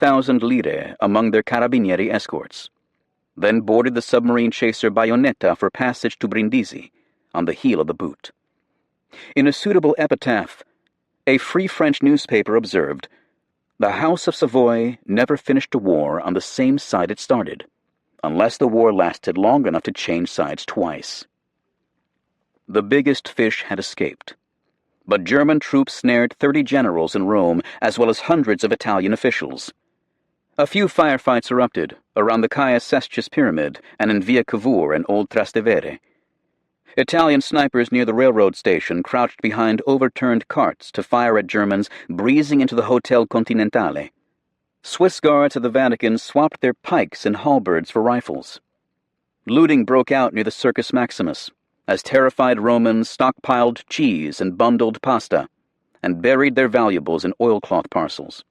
8,000 lire among their carabinieri escorts, then boarded the submarine chaser Bayonetta for passage to Brindisi, on the heel of the boot. In a suitable epitaph, a Free French newspaper observed, "The House of Savoy never finished a war on the same side it started, unless the war lasted long enough to change sides twice." The biggest fish had escaped, but German troops snared 30 generals in Rome as well as hundreds of Italian officials. A few firefights erupted around the Caia Sestius Pyramid and in Via Cavour and Old Trastevere. Italian snipers near the railroad station crouched behind overturned carts to fire at Germans breezing into the Hotel Continentale. Swiss guards at the Vatican swapped their pikes and halberds for rifles. Looting broke out near the Circus Maximus, as terrified Romans stockpiled cheese and bundled pasta, and buried their valuables in oilcloth parcels.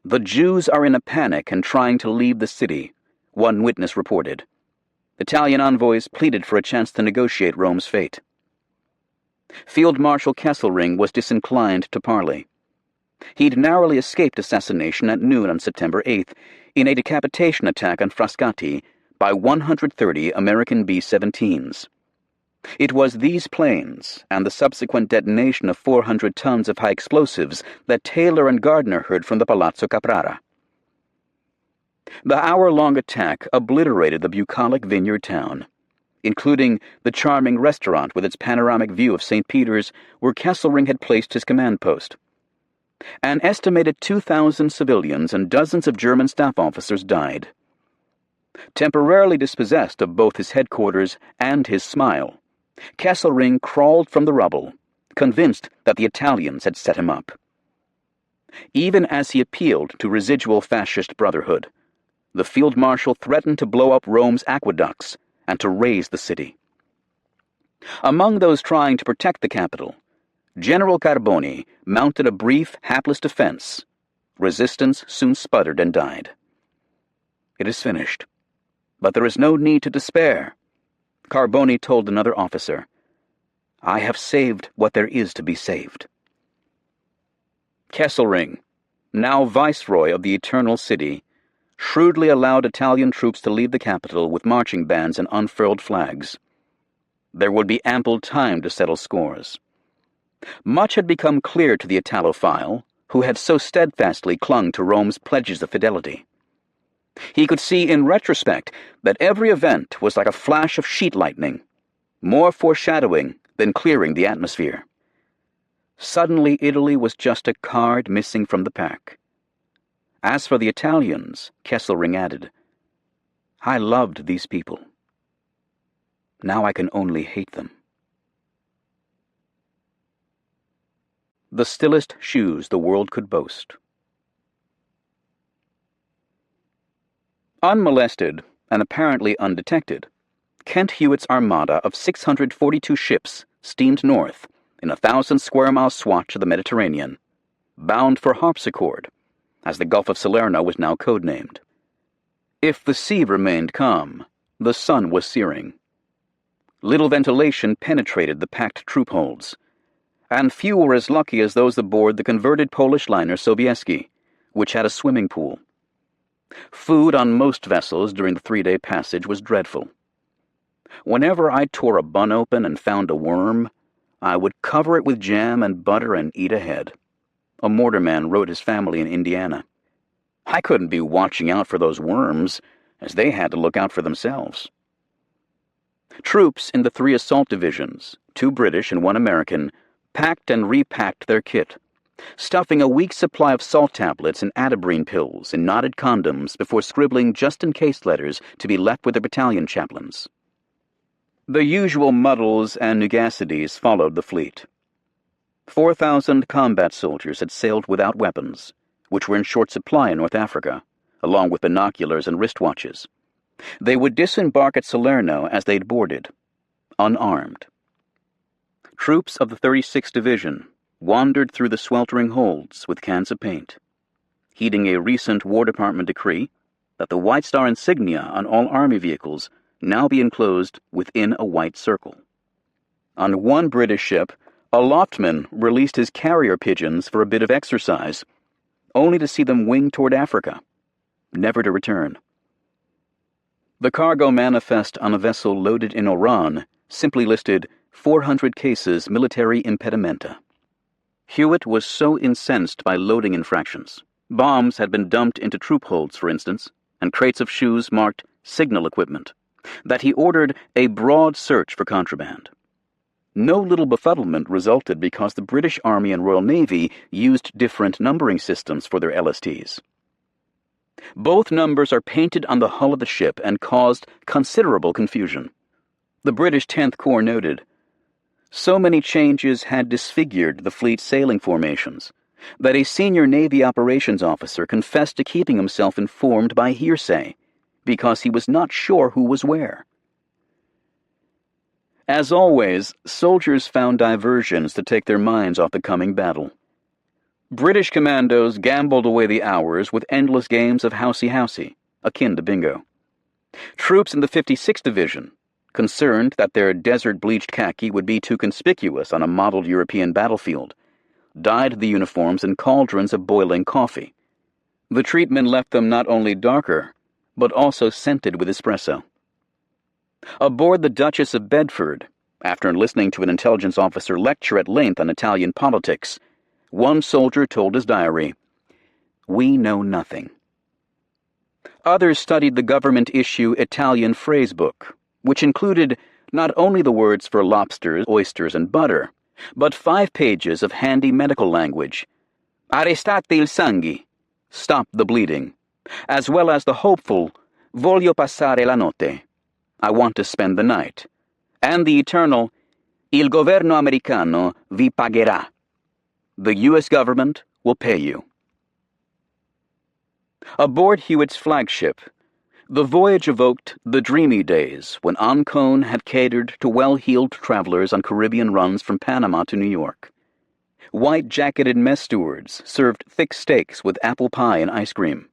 "The Jews are in a panic and trying to leave the city," one witness reported. Italian envoys pleaded for a chance to negotiate Rome's fate. Field Marshal Kesselring was disinclined to parley. He'd narrowly escaped assassination at noon on September 8th in a decapitation attack on Frascati by 130 American B-17s. It was these planes and the subsequent detonation of 400 tons of high explosives that Taylor and Gardner heard from the Palazzo Caprara. The hour-long attack obliterated the bucolic vineyard town, including the charming restaurant with its panoramic view of St. Peter's where Kesselring had placed his command post. An estimated 2,000 civilians and dozens of German staff officers died. Temporarily dispossessed of both his headquarters and his smile, Kesselring crawled from the rubble, convinced that the Italians had set him up. Even as he appealed to residual fascist brotherhood, the field marshal threatened to blow up Rome's aqueducts and to raze the city. Among those trying to protect the capital, General Carboni mounted a brief, hapless defense. Resistance soon sputtered and died. "It is finished, but there is no need to despair," Carboni told another officer. "I have saved what there is to be saved." Kesselring, now viceroy of the Eternal City, shrewdly allowed Italian troops to leave the capital with marching bands and unfurled flags. There would be ample time to settle scores. Much had become clear to the Italophile, who had so steadfastly clung to Rome's pledges of fidelity. He could see in retrospect that every event was like a flash of sheet lightning, more foreshadowing than clearing the atmosphere. Suddenly Italy was just a card missing from the pack. As for the Italians, Kesselring added, "I loved these people. Now I can only hate them." The stillest shoes the world could boast. Unmolested and apparently undetected, Kent Hewitt's armada of 642 ships steamed north in a 1,000-square-mile swatch of the Mediterranean, bound for Harpsichord, as the Gulf of Salerno was now codenamed. If the sea remained calm, the sun was searing. Little ventilation penetrated the packed troop holds, and few were as lucky as those aboard the converted Polish liner Sobieski, which had a swimming pool. Food on most vessels during the 3-day passage was dreadful. Whenever I tore a bun open and found a worm, I would cover it with jam and butter and eat ahead. A mortarman wrote his family in Indiana. I couldn't be watching out for those worms, as they had to look out for themselves. Troops in the 3 assault divisions, 2 British and 1 American, packed and repacked their kit, stuffing a week's supply of salt tablets and atabrine pills in knotted condoms before scribbling just-in-case letters to be left with their battalion chaplains. The usual muddles and nugacities followed the fleet. 4,000 combat soldiers had sailed without weapons, which were in short supply in North Africa, along with binoculars and wristwatches. They would disembark at Salerno as they'd boarded, unarmed. Troops of the 36th Division wandered through the sweltering holds with cans of paint, heeding a recent War Department decree that the White Star insignia on all Army vehicles now be enclosed within a white circle. On one British ship, a loftman released his carrier pigeons for a bit of exercise, only to see them wing toward Africa, never to return. The cargo manifest on a vessel loaded in Oran simply listed 400 cases military impedimenta. Hewitt was so incensed by loading infractions. Bombs had been dumped into troop holds, for instance, and crates of shoes marked signal equipment, that he ordered a broad search for contraband. No little befuddlement resulted because the British Army and Royal Navy used different numbering systems for their LSTs. Both numbers are painted on the hull of the ship and caused considerable confusion. The British 10th Corps noted, "So many changes had disfigured the fleet's sailing formations that a senior Navy operations officer confessed to keeping himself informed by hearsay because he was not sure who was where." As always, soldiers found diversions to take their minds off the coming battle. British commandos gambled away the hours with endless games of housey-housey, akin to bingo. Troops in the 56th Division, concerned that their desert-bleached khaki would be too conspicuous on a modeled European battlefield, dyed the uniforms in cauldrons of boiling coffee. The treatment left them not only darker, but also scented with espresso. Aboard the Duchess of Bedford, after listening to an intelligence officer lecture at length on Italian politics, one soldier told his diary, "We know nothing." Others studied the government-issue Italian phrasebook, which included not only the words for lobsters, oysters, and butter, but 5 pages of handy medical language. "Arrestate il sangue," stop the bleeding, as well as the hopeful "Voglio passare la notte," I want to spend the night, and the eternal "Il governo americano vi pagherà," the U.S. government will pay you. Aboard Hewitt's flagship, the voyage evoked the dreamy days when Ancon had catered to well-heeled travelers on Caribbean runs from Panama to New York. White-jacketed mess stewards served thick steaks with apple pie and ice cream.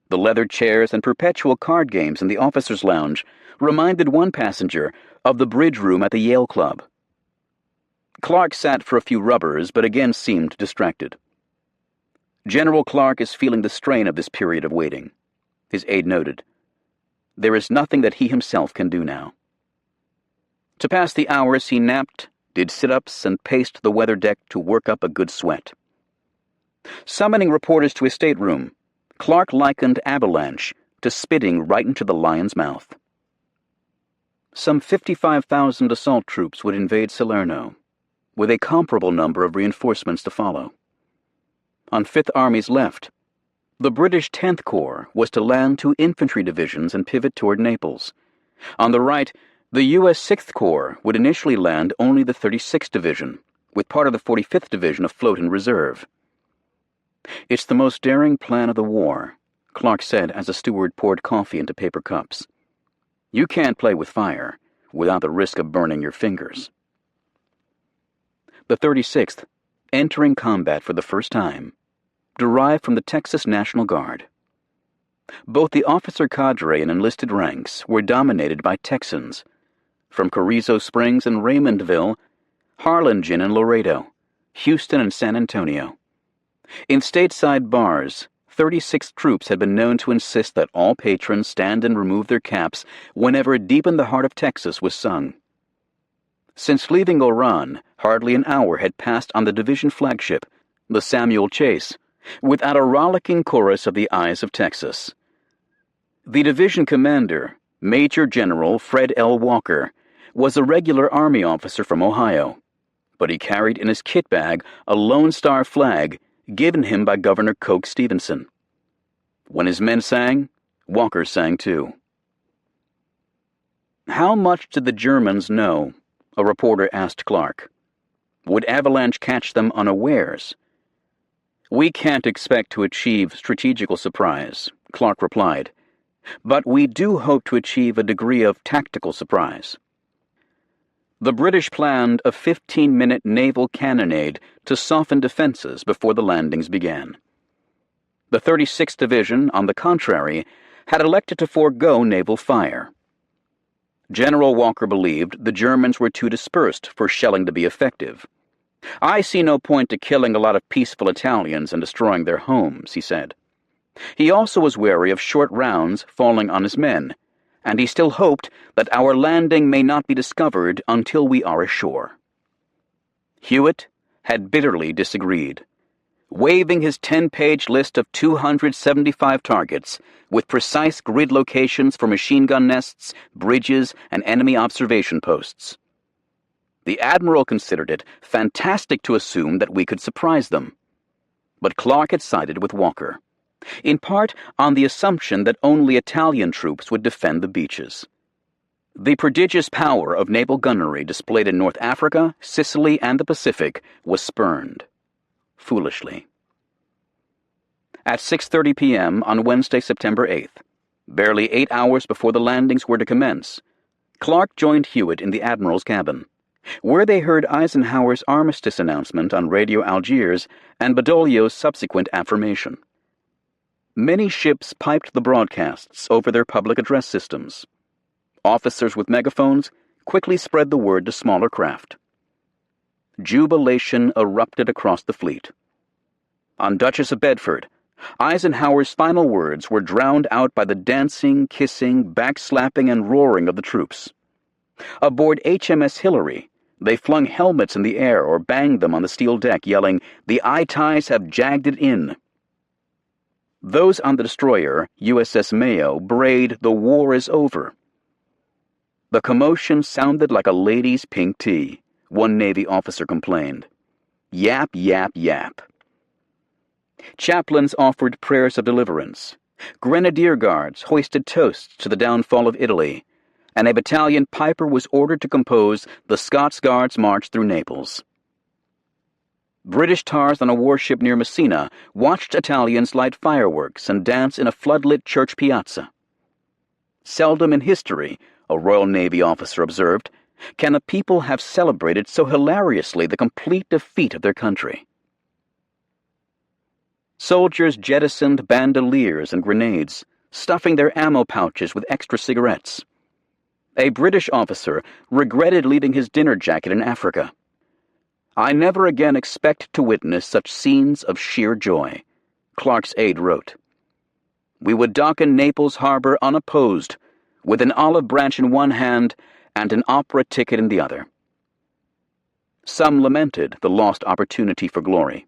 The leather chairs and perpetual card games in the officers' lounge reminded one passenger of the bridge room at the Yale Club. Clark sat for a few rubbers, but again seemed distracted. "General Clark is feeling the strain of this period of waiting," his aide noted. "There is nothing that he himself can do now." To pass the hours, he napped, did sit-ups, and paced the weather deck to work up a good sweat. Summoning reporters to his stateroom, Clark likened avalanche to spitting right into the lion's mouth. Some 55,000 assault troops would invade Salerno, with a comparable number of reinforcements to follow. On Fifth Army's left, the British 10th Corps was to land 2 infantry divisions and pivot toward Naples. On the right, the U.S. 6th Corps would initially land only the 36th Division, with part of the 45th Division afloat in reserve. "It's the most daring plan of the war," Clark said as the steward poured coffee into paper cups. "You can't play with fire without the risk of burning your fingers." The 36th, entering combat for the first time, derived from the Texas National Guard. Both the officer cadre and enlisted ranks were dominated by Texans, from Carrizo Springs and Raymondville, Harlingen and Laredo, Houston and San Antonio. In stateside bars, 36 troops had been known to insist that all patrons stand and remove their caps whenever "Deep in the Heart of Texas" was sung. Since leaving Oran, hardly an hour had passed on the division flagship, the Samuel Chase, without a rollicking chorus of the Eyes of Texas. The division commander, Major General Fred L. Walker, was a regular Army officer from Ohio, but he carried in his kit bag a Lone Star flag given him by Governor Coke Stevenson. When his men sang, Walker sang too. How much did the Germans know? A reporter asked Clark. Would avalanche catch them unawares? "We can't expect to achieve strategical surprise," Clark replied, "but we do hope to achieve a degree of tactical surprise." The British planned a 15-minute naval cannonade to soften defenses before the landings began. The 36th Division, on the contrary, had elected to forego naval fire. General Walker believed the Germans were too dispersed for shelling to be effective. "I see no point to killing a lot of peaceful Italians and destroying their homes," he said. He also was wary of short rounds falling on his men, and he still hoped that our landing may not be discovered until we are ashore. Hewitt had bitterly disagreed, waving his 10-page list of 275 targets with precise grid locations for machine gun nests, bridges, and enemy observation posts. The Admiral considered it fantastic to assume that we could surprise them. But Clark had sided with Walker, in part on the assumption that only Italian troops would defend the beaches. The prodigious power of naval gunnery displayed in North Africa, Sicily, and the Pacific was spurned. Foolishly. At 6:30 p.m. on Wednesday, September 8th, barely 8 hours before the landings were to commence, Clark joined Hewitt in the Admiral's cabin, where they heard Eisenhower's armistice announcement on Radio Algiers and Badoglio's subsequent affirmation. Many ships piped the broadcasts over their public address systems. Officers with megaphones quickly spread the word to smaller craft. Jubilation erupted across the fleet. On Duchess of Bedford, Eisenhower's final words were drowned out by the dancing, kissing, backslapping, and roaring of the troops. Aboard HMS Hillary, they flung helmets in the air or banged them on the steel deck, yelling, "The eye-ties have jagged it in." Those on the destroyer, USS Mayo, brayed, "The war is over." The commotion sounded like a lady's pink tea, one Navy officer complained. Yap, yap, yap. Chaplains offered prayers of deliverance. Grenadier guards hoisted toasts to the downfall of Italy, and a battalion piper was ordered to compose the Scots Guards' March through Naples. British tars on a warship near Messina watched Italians light fireworks and dance in a floodlit church piazza. Seldom in history, a Royal Navy officer observed, can a people have celebrated so hilariously the complete defeat of their country. Soldiers jettisoned bandoliers and grenades, stuffing their ammo pouches with extra cigarettes. A British officer regretted leaving his dinner jacket in Africa. "I never again expect to witness such scenes of sheer joy," Clark's aide wrote. "We would dock in Naples harbor unopposed, with an olive branch in one hand and an opera ticket in the other." Some lamented the lost opportunity for glory.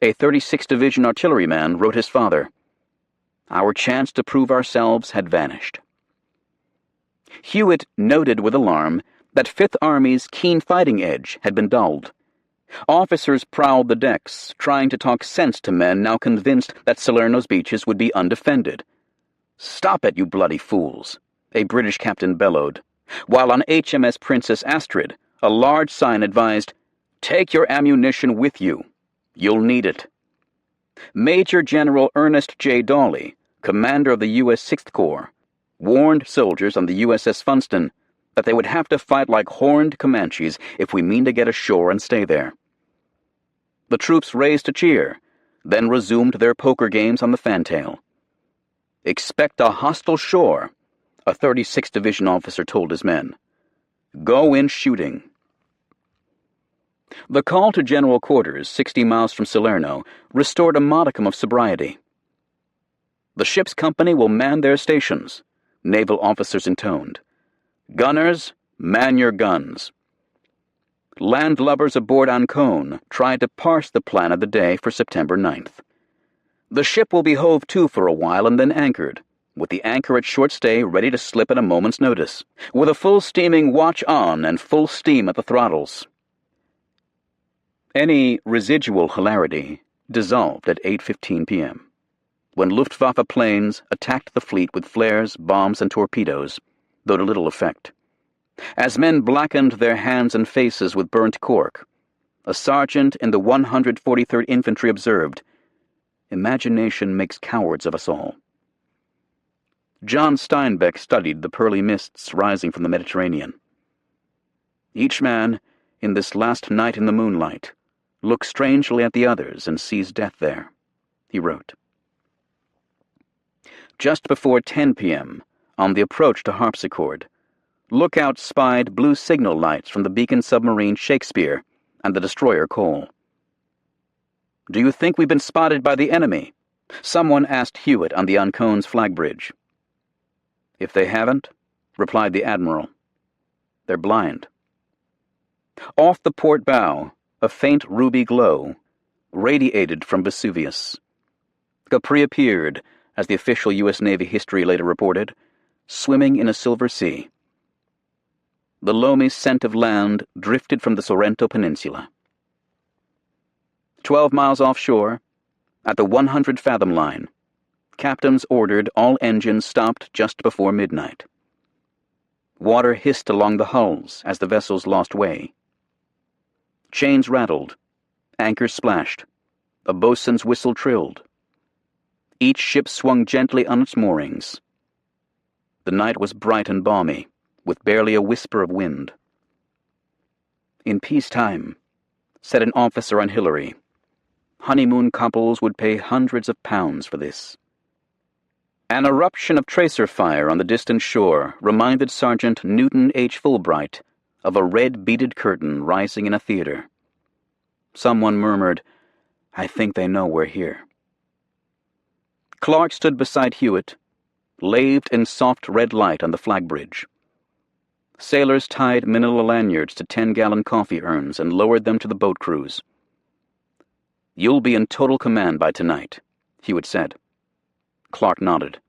A 36th Division artilleryman wrote his father, "Our chance to prove ourselves had vanished." Hewitt noted with alarm that Fifth Army's keen fighting edge had been dulled. Officers prowled the decks, trying to talk sense to men now convinced that Salerno's beaches would be undefended. "Stop it, you bloody fools," a British captain bellowed, while on HMS Princess Astrid, a large sign advised, "Take your ammunition with you. You'll need it." Major General Ernest J. Dawley, commander of the U.S. Sixth Corps, warned soldiers on the USS Funston that they would have to fight like horned Comanches if we mean to get ashore and stay there. The troops raised a cheer, then resumed their poker games on the fantail. "Expect a hostile shore," a 36th Division officer told his men. "Go in shooting." The call to general quarters 60 miles from Salerno restored a modicum of sobriety. "The ship's company will man their stations," naval officers intoned. "Gunners, man your guns." Landlubbers aboard Ancon tried to parse the plan of the day for September 9th. The ship will be hove to for a while and then anchored, with the anchor at short stay ready to slip at a moment's notice, with a full steaming watch on and full steam at the throttles. Any residual hilarity dissolved at 8:15 p.m., when Luftwaffe planes attacked the fleet with flares, bombs, and torpedoes, though to little effect. As men blackened their hands and faces with burnt cork, a sergeant in the 143rd Infantry observed, "Imagination makes cowards of us all." John Steinbeck studied the pearly mists rising from the Mediterranean. "Each man, in this last night in the moonlight, looks strangely at the others and sees death there," he wrote. Just before 10 p.m., on the approach to Harpsichord, lookouts spied blue signal lights from the beacon submarine Shakespeare and the destroyer coal. "Do you think we've been spotted by the enemy?" someone asked Hewitt on the Ancon's flag bridge. "If they haven't," replied the admiral, "they're blind." Off the port bow, a faint ruby glow radiated from Vesuvius. Capri appeared, as the official U.S. Navy history later reported, swimming in a silver sea. The loamy scent of land drifted from the Sorrento Peninsula. 12 miles offshore, at the 100-fathom line, captains ordered all engines stopped just before midnight. Water hissed along the hulls as the vessels lost way. Chains rattled, anchors splashed, a boatswain's whistle trilled. Each ship swung gently on its moorings. The night was bright and balmy, with barely a whisper of wind. "In peacetime," said an officer on Hillary, "honeymoon couples would pay hundreds of pounds for this." An eruption of tracer fire on the distant shore reminded Sergeant Newton H. Fulbright of a red beaded curtain rising in a theater. Someone murmured, "I think they know we're here." Clark stood beside Hewitt, laved in soft red light on the flag bridge. Sailors tied manila lanyards to 10-gallon coffee urns and lowered them to the boat crews. "You'll be in total command by tonight," Hewitt said. Clark nodded.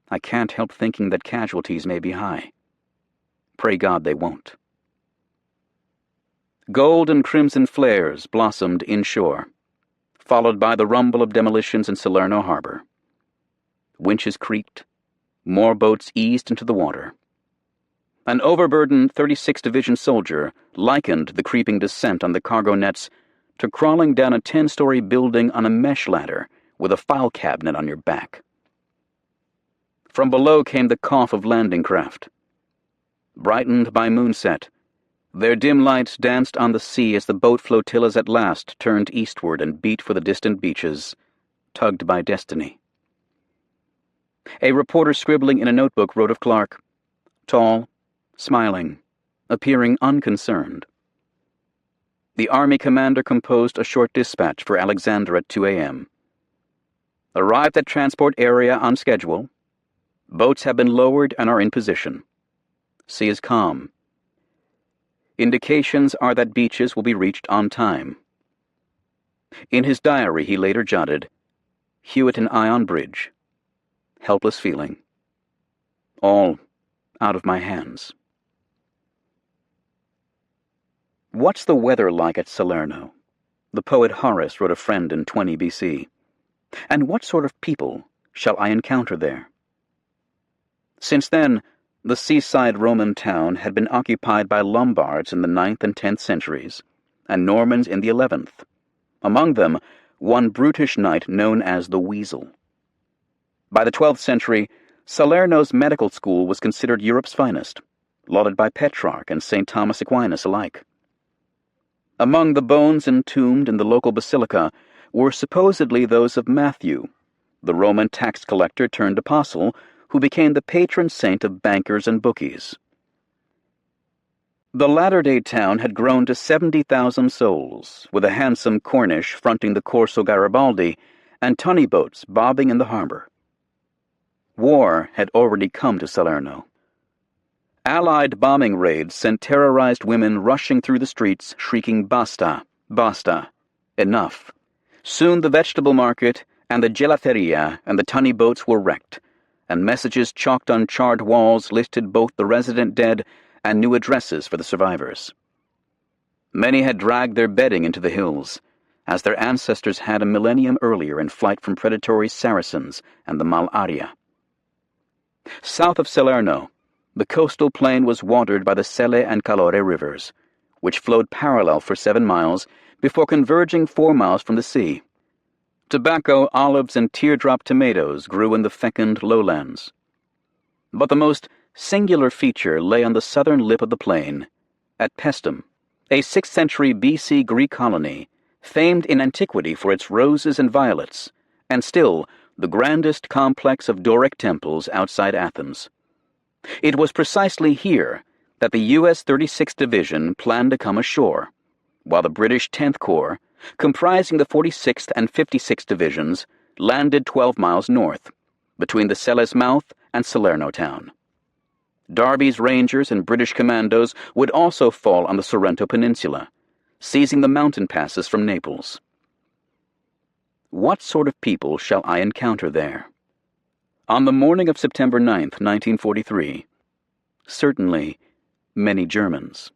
"I can't help thinking that casualties may be high. Pray God they won't." Gold and crimson flares blossomed inshore, followed by the rumble of demolitions in Salerno harbor. Winches creaked. More boats eased into the water. An overburdened 36th Division soldier likened the creeping descent on the cargo nets to crawling down a 10-story building on a mesh ladder with a file cabinet on your back. From below came the cough of landing craft. Brightened by moonset, their dim lights danced on the sea as the boat flotillas at last turned eastward and beat for the distant beaches, tugged by destiny. A reporter scribbling in a notebook wrote of Clark, tall, smiling, appearing unconcerned. The Army commander composed a short dispatch for Alexander at 2 a.m. "Arrived at transport area on schedule. Boats have been lowered and are in position. Sea is calm. Indications are that beaches will be reached on time." In his diary he later jotted, "Hewitt and I on bridge. Helpless feeling. All out of my hands." "What's the weather like at Salerno?" the poet Horace wrote a friend in 20 BC. "And what sort of people shall I encounter there?" Since then, the seaside Roman town had been occupied by Lombards in the 9th and 10th centuries, and Normans in the 11th. Among them, one brutish knight known as the Weasel. By the 12th century, Salerno's medical school was considered Europe's finest, lauded by Petrarch and St. Thomas Aquinas alike. Among the bones entombed in the local basilica were supposedly those of Matthew, the Roman tax collector turned apostle, who became the patron saint of bankers and bookies. The latter-day town had grown to 70,000 souls, with a handsome Corniche fronting the Corso Garibaldi and tunny boats bobbing in the harbor. War had already come to Salerno. Allied bombing raids sent terrorized women rushing through the streets, shrieking "Basta, basta, enough." Soon the vegetable market and the gelateria and the tunny boats were wrecked, and messages chalked on charred walls listed both the resident dead and new addresses for the survivors. Many had dragged their bedding into the hills, as their ancestors had a millennium earlier in flight from predatory Saracens and the Malaria. South of Salerno, the coastal plain was watered by the Selle and Calore rivers, which flowed parallel for 7 miles before converging 4 miles from the sea. Tobacco, olives, and teardrop tomatoes grew in the fecund lowlands. But the most singular feature lay on the southern lip of the plain, at Paestum, a 6th century BC Greek colony, famed in antiquity for its roses and violets, and still the grandest complex of Doric temples outside Athens. It was precisely here that the U.S. 36th Division planned to come ashore, while the British 10th Corps, comprising the 46th and 56th Divisions, landed 12 miles north, between the Selles Mouth and Salerno town. Darby's Rangers and British commandos would also fall on the Sorrento Peninsula, seizing the mountain passes from Naples. What sort of people shall I encounter there? On the morning of September 9th, 1943, certainly many Germans.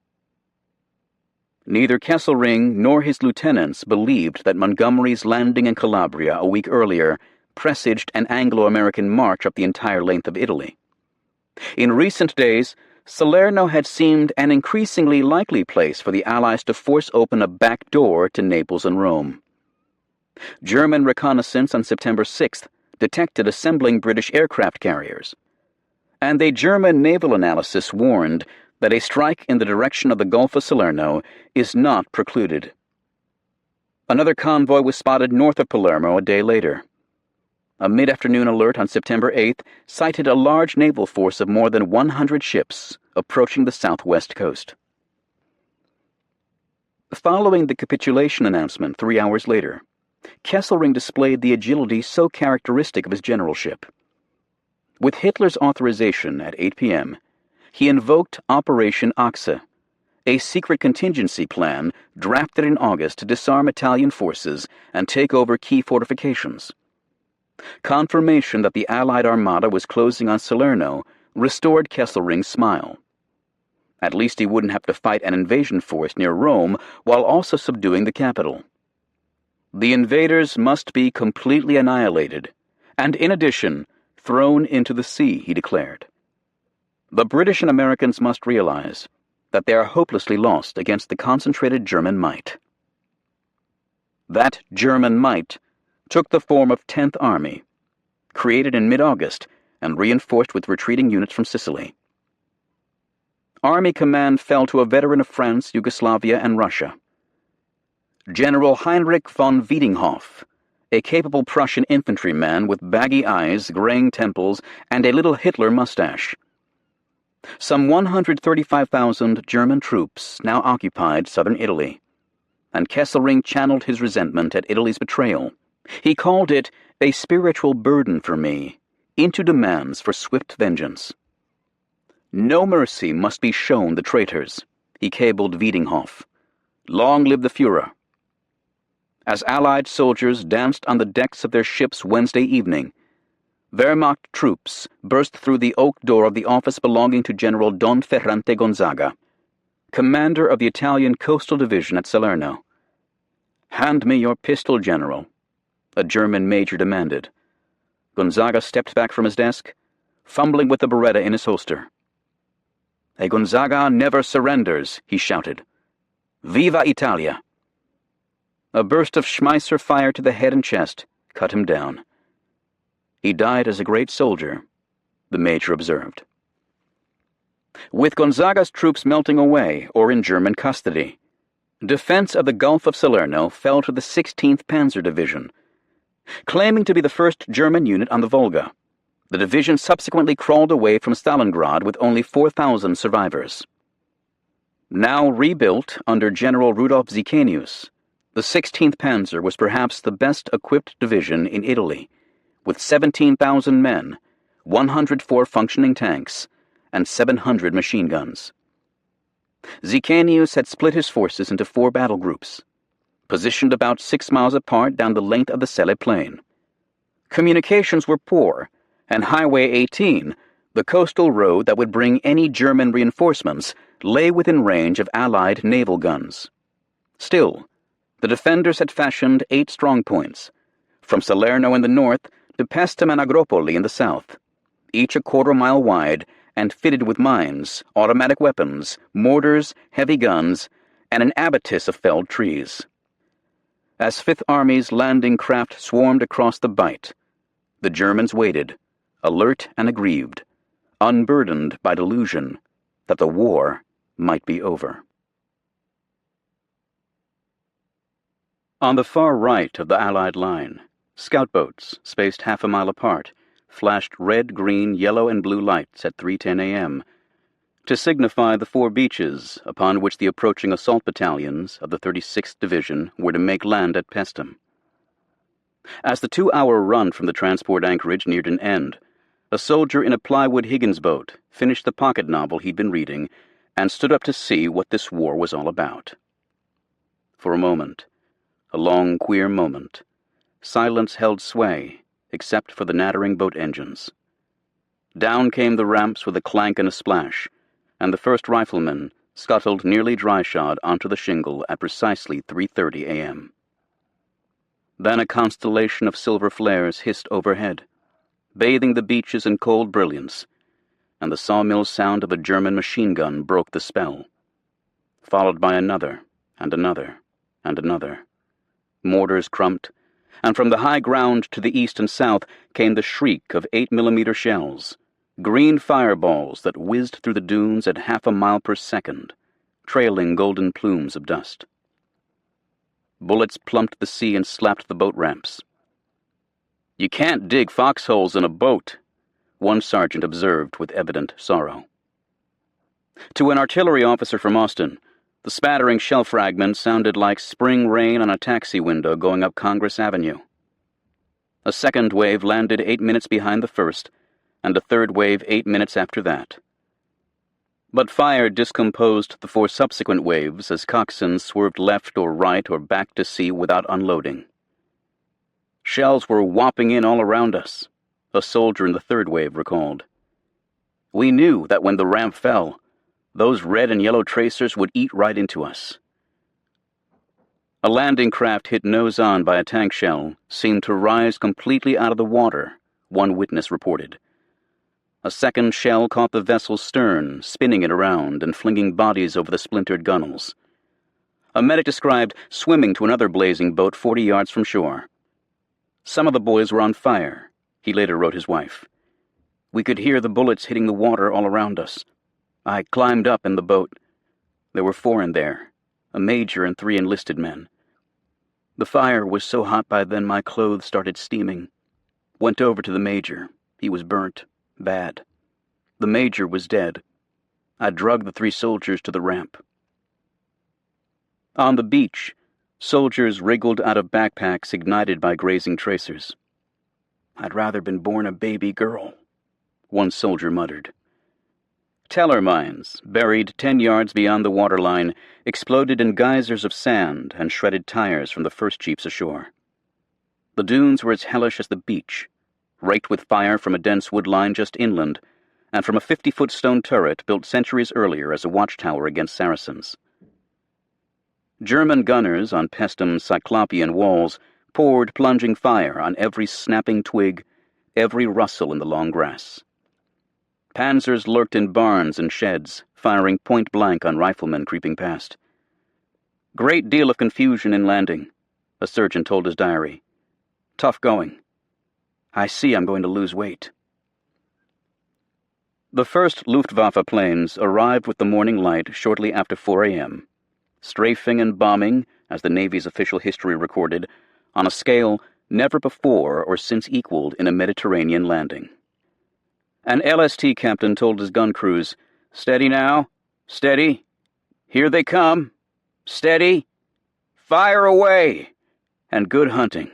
Neither Kesselring nor his lieutenants believed that Montgomery's landing in Calabria a week earlier presaged an Anglo-American march up the entire length of Italy. In recent days, Salerno had seemed an increasingly likely place for the Allies to force open a back door to Naples and Rome. German reconnaissance on September 6th detected assembling British aircraft carriers, and a German naval analysis warned that a strike in the direction of the Gulf of Salerno is not precluded. Another convoy was spotted north of Palermo a day later. A mid-afternoon alert on September 8th cited a large naval force of more than 100 ships approaching the southwest coast. Following the capitulation announcement 3 hours later, Kesselring displayed the agility so characteristic of his generalship. With Hitler's authorization at 8 p.m., he invoked Operation Achse, a secret contingency plan drafted in August to disarm Italian forces and take over key fortifications. Confirmation that the Allied armada was closing on Salerno restored Kesselring's smile. At least he wouldn't have to fight an invasion force near Rome while also subduing the capital. The invaders must be completely annihilated, and in addition, thrown into the sea, he declared. The British and Americans must realize that they are hopelessly lost against the concentrated German might. That German might took the form of 10th Army, created in mid-August and reinforced with retreating units from Sicily. Army command fell to a veteran of France, Yugoslavia, and Russia. General Heinrich von Wiedinghoff, a capable Prussian infantryman with baggy eyes, graying temples, and a little Hitler mustache. Some 135,000 German troops now occupied southern Italy, and Kesselring channeled his resentment at Italy's betrayal. He called it a spiritual burden for me, into demands for swift vengeance. No mercy must be shown the traitors, he cabled Wiedinghoff. Long live the Führer. As Allied soldiers danced on the decks of their ships Wednesday evening, Wehrmacht troops burst through the oak door of the office belonging to General Don Ferrante Gonzaga, commander of the Italian Coastal Division at Salerno. "Hand me your pistol, General," a German major demanded. Gonzaga stepped back from his desk, fumbling with the Beretta in his holster. "A Gonzaga never surrenders," he shouted. "Viva Italia!" A burst of Schmeisser fire to the head and chest cut him down. He died as a great soldier, the major observed. With Gonzaga's troops melting away or in German custody, defense of the Gulf of Salerno fell to the 16th Panzer Division. Claiming to be the first German unit on the Volga, the division subsequently crawled away from Stalingrad with only 4,000 survivors. Now rebuilt under General Rudolf Zicanius, the 16th Panzer was perhaps the best-equipped division in Italy, with 17,000 men, 104 functioning tanks, and 700 machine guns. Zicanius had split his forces into 4 battle groups, positioned about 6 miles apart down the length of the Selle Plain. Communications were poor, and Highway 18, the coastal road that would bring any German reinforcements, lay within range of Allied naval guns. Still, the defenders had fashioned 8 strongpoints, from Salerno in the north to Pestum and Agropoli in the south, each a quarter-mile wide and fitted with mines, automatic weapons, mortars, heavy guns, and an abatis of felled trees. As Fifth Army's landing craft swarmed across the Bight, the Germans waited, alert and aggrieved, unburdened by delusion that the war might be over. On the far right of the Allied line, scout boats, spaced half a mile apart, flashed red, green, yellow, and blue lights at 3:10 a.m., to signify the 4 beaches upon which the approaching assault battalions of the 36th Division were to make land at Pestum. As the 2-hour run from the transport anchorage neared an end, a soldier in a plywood Higgins boat finished the pocket novel he'd been reading and stood up to see what this war was all about. For a moment, a long, queer moment, silence held sway except for the nattering boat engines. Down came the ramps with a clank and a splash, and the first rifleman scuttled nearly dry-shod onto the shingle at precisely 3:30 a.m. Then a constellation of silver flares hissed overhead, bathing the beaches in cold brilliance, and the sawmill sound of a German machine gun broke the spell, followed by another, and another, and another. Mortars crumped, and from the high ground to the east and south came the shriek of 8mm shells, green fireballs that whizzed through the dunes at 0.5 mile per second, trailing golden plumes of dust. Bullets plumped the sea and slapped the boat ramps. "You can't dig foxholes in a boat," one sergeant observed with evident sorrow. To an artillery officer from Austin, the spattering shell fragments sounded like spring rain on a taxi window going up Congress Avenue. A second wave landed 8 minutes behind the first, and a third wave 8 minutes after that. But fire discomposed the 4 subsequent waves as coxswains swerved left or right or back to sea without unloading. "Shells were whopping in all around us," a soldier in the third wave recalled. "We knew that when the ramp fell, those red and yellow tracers would eat right into us." A landing craft hit nose-on by a tank shell seemed to rise completely out of the water, one witness reported. A second shell caught the vessel's stern, spinning it around and flinging bodies over the splintered gunwales. A medic described swimming to another blazing boat 40 yards from shore. "Some of the boys were on fire," he later wrote his wife. "We could hear the bullets hitting the water all around us. I climbed up in the boat. There were 4 in there, a major and 3 enlisted men. The fire was so hot by then my clothes started steaming. Went over to the major. He was burnt. Bad. The major was dead. I drugged the 3 soldiers to the ramp." On the beach, soldiers wriggled out of backpacks ignited by grazing tracers. "I'd rather been born a baby girl," one soldier muttered. Teller mines, buried 10 yards beyond the waterline, exploded in geysers of sand and shredded tires from the first jeeps ashore. The dunes were as hellish as the beach, raked with fire from a dense wood line just inland, and from a 50-foot stone turret built centuries earlier as a watchtower against Saracens. German gunners on Pestum's cyclopean walls poured plunging fire on every snapping twig, every rustle in the long grass. Panzers lurked in barns and sheds, firing point-blank on riflemen creeping past. "Great deal of confusion in landing," a surgeon told his diary. "Tough going. I see I'm going to lose weight." The first Luftwaffe planes arrived with the morning light shortly after 4 a.m., strafing and bombing, as the Navy's official history recorded, on a scale never before or since equaled in a Mediterranean landing. An LST captain told his gun crews, "Steady now, steady. Here they come. Steady. Fire away, and good hunting."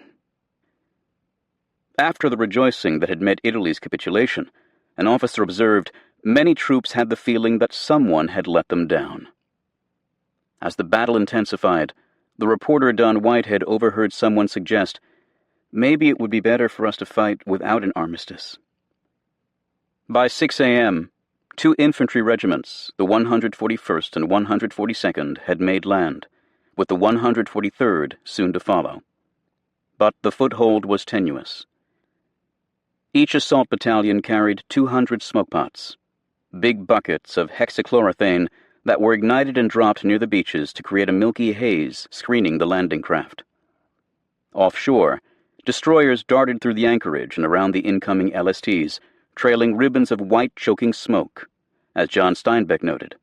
After the rejoicing that had met Italy's capitulation, an officer observed many troops had the feeling that someone had let them down. As the battle intensified, the reporter Don Whitehead overheard someone suggest, "Maybe it would be better for us to fight without an armistice." By 6 a.m., 2 infantry regiments, the 141st and 142nd, had made land, with the 143rd soon to follow. But the foothold was tenuous. Each assault battalion carried 200 smokepots, big buckets of hexachlorothane that were ignited and dropped near the beaches to create a milky haze screening the landing craft. Offshore, destroyers darted through the anchorage and around the incoming LSTs, trailing ribbons of white choking smoke, as John Steinbeck noted.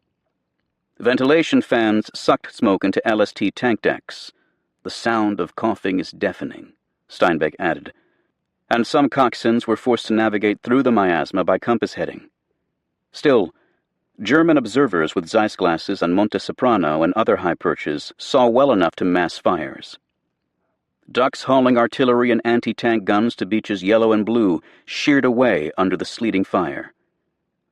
Ventilation fans sucked smoke into LST tank decks. "The sound of coughing is deafening," Steinbeck added, and some coxswains were forced to navigate through the miasma by compass heading. Still, German observers with Zeiss glasses on Monte Soprano and other high perches saw well enough to mass fires. Ducks hauling artillery and anti-tank guns to beaches yellow and blue sheared away under the sleeting fire.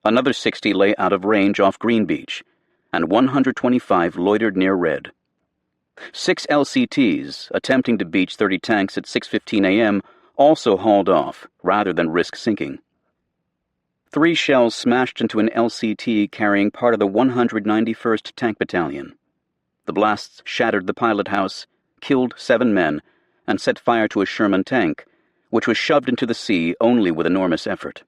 Another 60 lay out of range off Green Beach, and 125 loitered near Red. 6 LCTs, attempting to beach 30 tanks at 6:15 a.m., also hauled off, rather than risk sinking. 3 shells smashed into an LCT carrying part of the 191st Tank Battalion. The blasts shattered the pilot house, killed 7 men, and set fire to a Sherman tank, which was shoved into the sea only with enormous effort.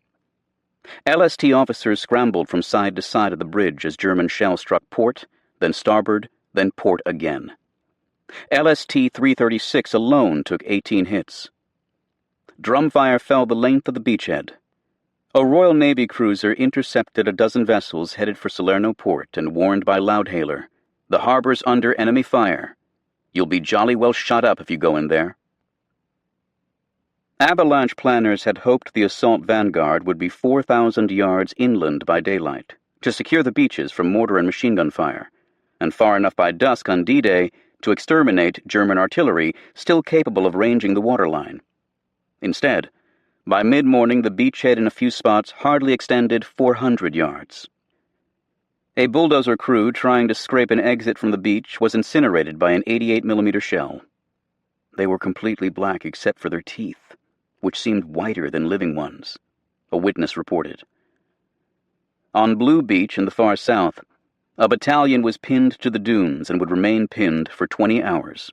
LST officers scrambled from side to side of the bridge as German shells struck port, then starboard, then port again. LST-336 alone took 18 hits. Drumfire fell the length of the beachhead. A Royal Navy cruiser intercepted a dozen vessels headed for Salerno port and warned by loudhailer, "The harbor's under enemy fire. You'll be jolly well shot up if you go in there." Avalanche planners had hoped the assault vanguard would be 4,000 yards inland by daylight, to secure the beaches from mortar and machine gun fire, and far enough by dusk on D-Day to exterminate German artillery still capable of ranging the waterline. Instead, by mid-morning the beachhead in a few spots hardly extended 400 yards. A bulldozer crew trying to scrape an exit from the beach was incinerated by an 88mm shell. They were completely black except for their teeth, which seemed whiter than living ones, a witness reported. On Blue Beach in the far south, a battalion was pinned to the dunes and would remain pinned for 20 hours.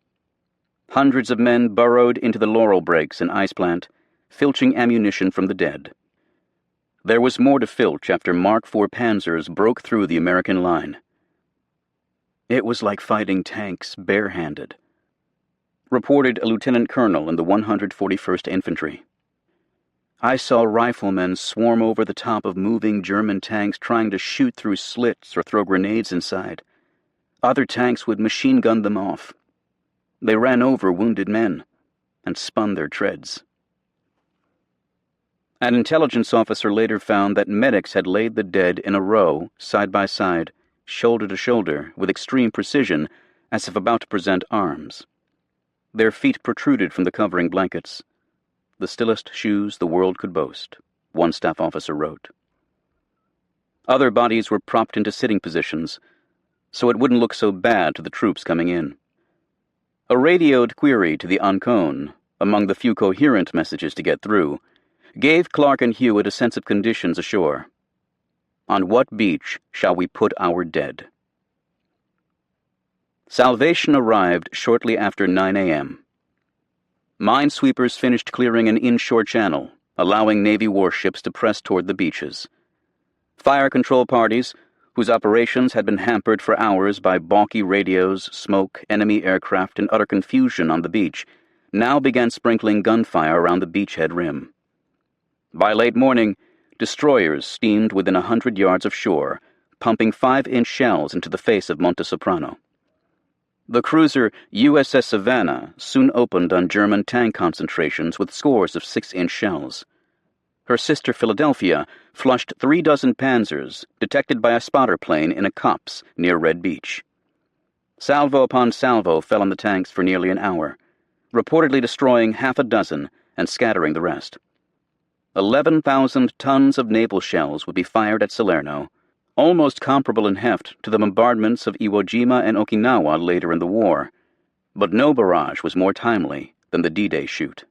Hundreds of men burrowed into the laurel brakes and ice plant, filching ammunition from the dead. There was more to filch after Mark IV panzers broke through the American line. It was like fighting tanks barehanded, reported a lieutenant colonel in the 141st Infantry. I saw riflemen swarm over the top of moving German tanks trying to shoot through slits or throw grenades inside. Other tanks would machine gun them off. They ran over wounded men and spun their treads. An intelligence officer later found that medics had laid the dead in a row, side by side, shoulder to shoulder, with extreme precision, as if about to present arms. Their feet protruded from the covering blankets. The stillest shoes the world could boast, one staff officer wrote. Other bodies were propped into sitting positions, so it wouldn't look so bad to the troops coming in. A radioed query to the Ancon, among the few coherent messages to get through, gave Clark and Hewitt a sense of conditions ashore. On what beach shall we put our dead? Salvation arrived shortly after 9 a.m. Minesweepers finished clearing an inshore channel, allowing Navy warships to press toward the beaches. Fire control parties, whose operations had been hampered for hours by balky radios, smoke, enemy aircraft, and utter confusion on the beach, now began sprinkling gunfire around the beachhead rim. By late morning, destroyers steamed within 100 yards of shore, pumping 5-inch shells into the face of Monte Soprano. The cruiser USS Savannah soon opened on German tank concentrations with scores of 6-inch shells. Her sister Philadelphia flushed 3 dozen panzers detected by a spotter plane in a copse near Red Beach. Salvo upon salvo fell on the tanks for nearly an hour, reportedly destroying half a dozen and scattering the rest. 11,000 tons of naval shells would be fired at Salerno, almost comparable in heft to the bombardments of Iwo Jima and Okinawa later in the war, but no barrage was more timely than the D-Day shoot.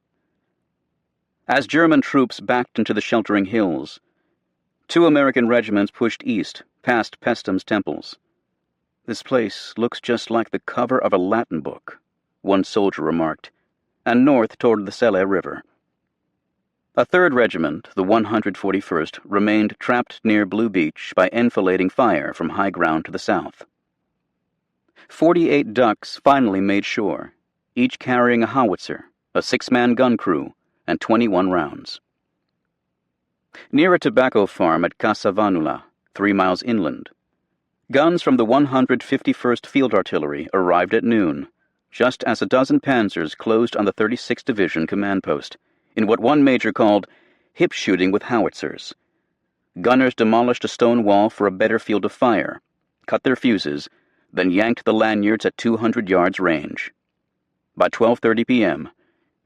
As German troops backed into the sheltering hills, 2 American regiments pushed east past Pestum's temples. "This place looks just like the cover of a Latin book," one soldier remarked, and north toward the Selle River. A 3rd regiment, the 141st, remained trapped near Blue Beach by enfilading fire from high ground to the south. 48 ducks finally made shore, each carrying a howitzer, a 6-man gun crew, and 21 rounds. Near a tobacco farm at Casavanula, 3 miles inland, guns from the 151st Field Artillery arrived at noon, just as a dozen panzers closed on the 36th Division command post, in what one major called hip shooting with howitzers. gunners demolished a stone wall for a better field of fire, cut their fuses, then yanked the lanyards at 200 yards range. By 12:30 p.m.,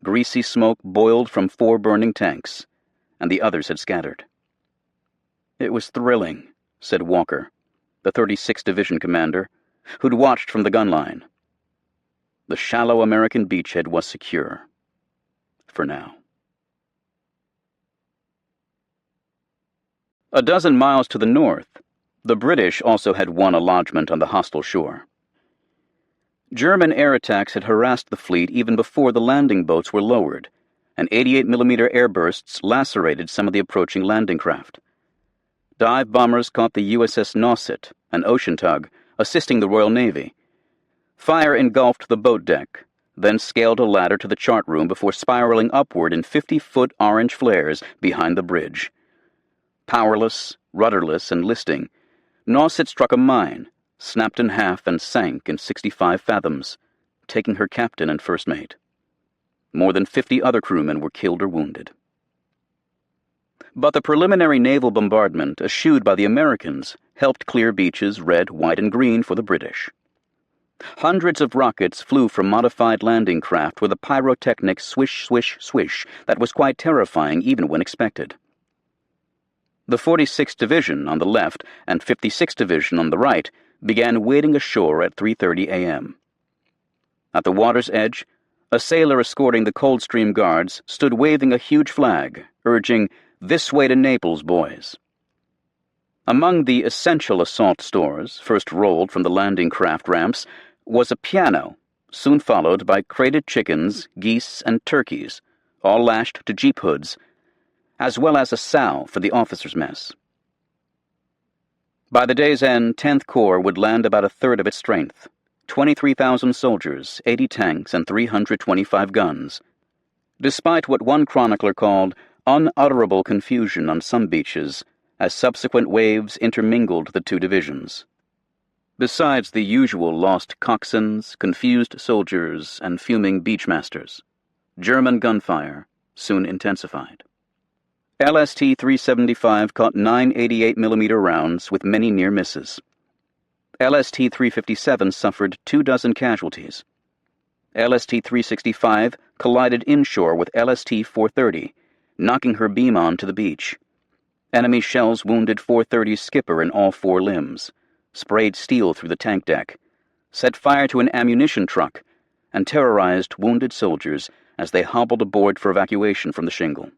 greasy smoke boiled from 4 burning tanks, and the others had scattered. "It was thrilling," said Walker, the 36th Division commander, who'd watched from the gun line. The shallow American beachhead was secure. For now. A dozen miles to the north, the British also had won a lodgment on the hostile shore. German air attacks had harassed the fleet even before the landing boats were lowered, and 88mm airbursts lacerated some of the approaching landing craft. Dive bombers caught the USS Nauset, an ocean tug, assisting the Royal Navy. Fire engulfed the boat deck, then scaled a ladder to the chart room before spiraling upward in 50-foot orange flares behind the bridge. Powerless, rudderless, and listing, Nauset struck a mine, snapped in half, and sank in 65 fathoms, taking her captain and first mate. More than 50 other crewmen were killed or wounded. But the preliminary naval bombardment eschewed by the Americans helped clear beaches red, white, and green for the British. Hundreds of rockets flew from modified landing craft with a pyrotechnic swish, swish, swish that was quite terrifying even when expected. The 46th Division on the left and 56th Division on the right began wading ashore at 3:30 a.m. At the water's edge, a sailor escorting the Coldstream Guards stood waving a huge flag, urging, "This way to Naples, boys." Among the essential assault stores, first rolled from the landing craft ramps, was a piano, soon followed by crated chickens, geese, and turkeys, all lashed to jeep hoods, as well as a sow for the officers' mess. By the day's end, 10th Corps would land about a third of its strength, 23,000 soldiers, 80 tanks, and 325 guns, despite what one chronicler called unutterable confusion on some beaches as subsequent waves intermingled the two divisions. Besides the usual lost coxswains, confused soldiers, and fuming beachmasters, German gunfire soon intensified. LST-375 caught 9 88mm rounds with many near misses. LST-357 suffered 24 casualties. LST-365 collided inshore with LST-430, knocking her beam on to the beach. Enemy shells wounded 430's skipper in all 4 limbs, sprayed steel through the tank deck, set fire to an ammunition truck, and terrorized wounded soldiers as they hobbled aboard for evacuation from the shingle.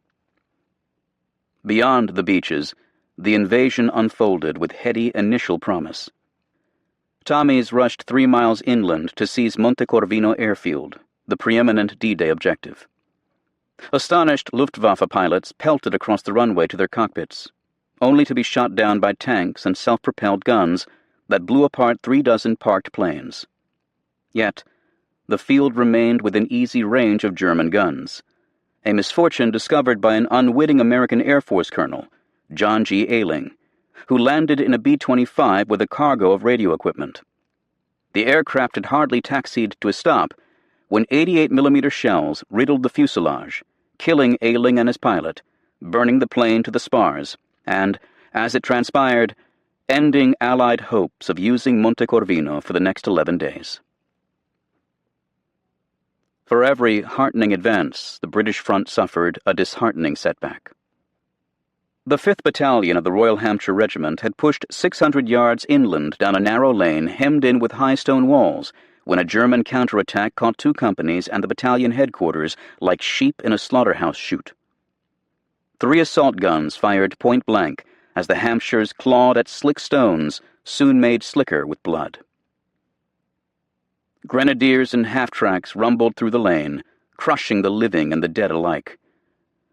Beyond the beaches, the invasion unfolded with heady initial promise. Tommies rushed 3 miles inland to seize Montecorvino airfield, the preeminent D-Day objective. Astonished Luftwaffe pilots pelted across the runway to their cockpits, only to be shot down by tanks and self-propelled guns that blew apart 36 parked planes. Yet, the field remained within easy range of German guns, a misfortune discovered by an unwitting American Air Force colonel, John G. Ayling, who landed in a B-25 with a cargo of radio equipment. The aircraft had hardly taxied to a stop when 88mm shells riddled the fuselage, killing Ayling and his pilot, burning the plane to the spars, and, as it transpired, ending Allied hopes of using Montecorvino for the next 11 days. For every heartening advance, the British front suffered a disheartening setback. The 5th Battalion of the Royal Hampshire Regiment had pushed 600 yards inland down a narrow lane hemmed in with high stone walls when a German counterattack caught 2 companies and the battalion headquarters like sheep in a slaughterhouse chute. 3 assault guns fired point blank as the Hampshires clawed at slick stones soon made slicker with blood. Grenadiers and half-tracks rumbled through the lane, crushing the living and the dead alike.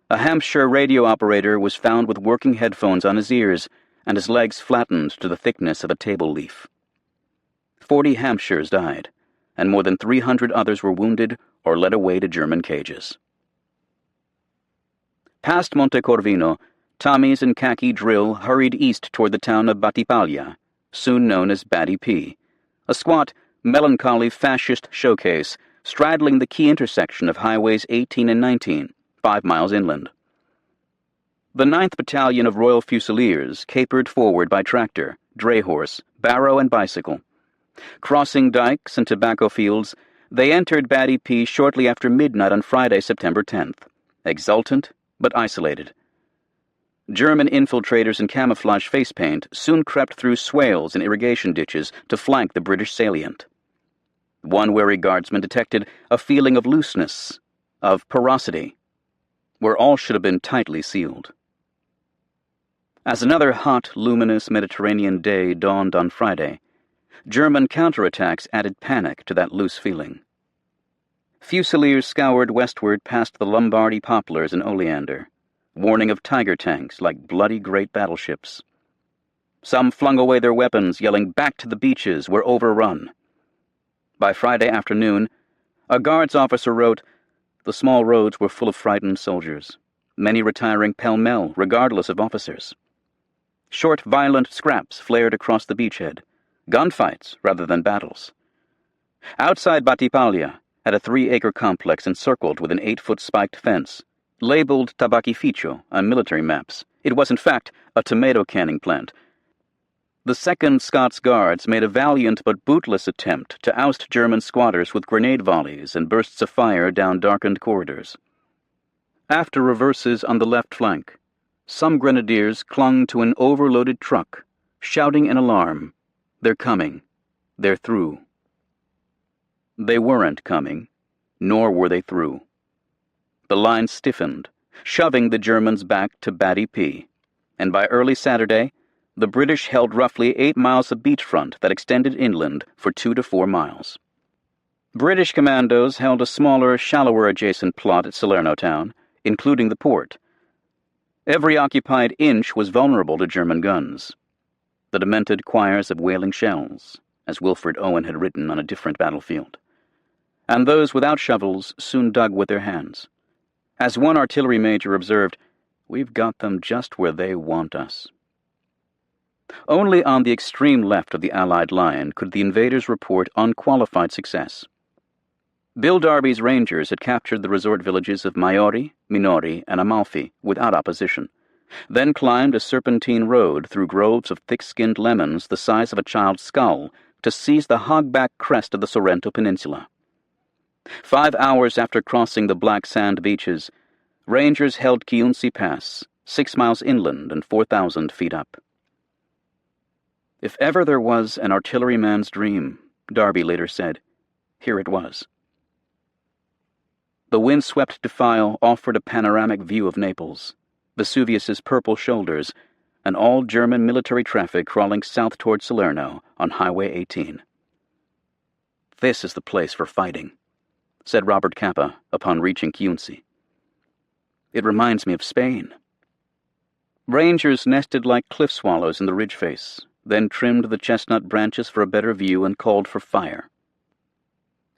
A Hampshire radio operator was found with working headphones on his ears and his legs flattened to the thickness of a table leaf. 40 Hampshires died, and more than 300 others were wounded or led away to German cages. Past Montecorvino, Tommies in khaki drill hurried east toward the town of Battipaglia, soon known as Batty P, a squat, melancholy fascist showcase straddling the key intersection of highways 18 and 19, 5 miles inland. The 9th Battalion of Royal Fusiliers capered forward by tractor, dray horse, barrow, and bicycle. Crossing dikes and tobacco fields, they entered Batty P shortly after midnight on Friday, September 10th, exultant but isolated. German infiltrators in camouflage face paint soon crept through swales and irrigation ditches to flank the British salient. One wary guardsman detected a feeling of looseness, of porosity, where all should have been tightly sealed. As another hot, luminous Mediterranean day dawned on Friday, German counterattacks added panic to that loose feeling. Fusiliers scoured westward past the Lombardy poplars and oleander, warning of tiger tanks like bloody great battleships. Some flung away their weapons, yelling, "Back to the beaches, we're overrun." By Friday afternoon, a guards officer wrote, the small roads were full of frightened soldiers, many retiring pell-mell, regardless of officers. Short, violent scraps flared across the beachhead, gunfights rather than battles. Outside Battipaglia, at a 3-acre complex encircled with an 8-foot spiked fence, labeled Tabachificio on military maps, it was in fact a tomato canning plant. The 2nd Scots Guards made a valiant but bootless attempt to oust German squatters with grenade volleys and bursts of fire down darkened corridors. After reverses on the left flank, some grenadiers clung to an overloaded truck, shouting an alarm, "They're coming. They're through." They weren't coming, nor were they through. The line stiffened, shoving the Germans back to Batty P, and by early Saturday, the British held roughly 8 miles of beachfront that extended inland for 2 to 4 miles. British commandos held a smaller, shallower adjacent plot at Salerno town, including the port. Every occupied inch was vulnerable to German guns. The demented choirs of wailing shells, as Wilfred Owen had written on a different battlefield. And those without shovels soon dug with their hands. As one artillery major observed, "We've got them just where they want us." Only on the extreme left of the Allied line could the invaders report unqualified success. Bill Darby's Rangers had captured the resort villages of Maiori, Minori, and Amalfi without opposition, then climbed a serpentine road through groves of thick-skinned lemons the size of a child's skull to seize the hogback crest of the Sorrento Peninsula. 5 hours after crossing the black sand beaches, Rangers held Chiunzi Pass, 6 miles inland and 4,000 feet up. If ever there was an artilleryman's dream, Darby later said, here it was. The wind-swept defile offered a panoramic view of Naples, Vesuvius's purple shoulders, and all German military traffic crawling south toward Salerno on Highway 18. "This is the place for fighting," said Robert Capa upon reaching Chiunzi. "It reminds me of Spain." Rangers nested like cliff swallows in the ridge face, then trimmed the chestnut branches for a better view and called for fire.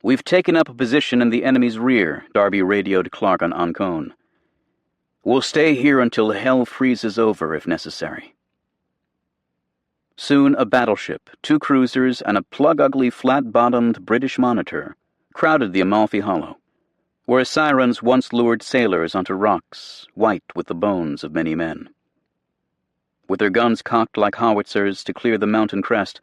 "We've taken up a position in the enemy's rear," Darby radioed Clark on Ancon. "We'll stay here until hell freezes over if necessary." Soon a battleship, 2 cruisers, and a plug-ugly flat-bottomed British monitor crowded the Amalfi Hollow, where sirens once lured sailors onto rocks, white with the bones of many men. With their guns cocked like howitzers to clear the mountain crest,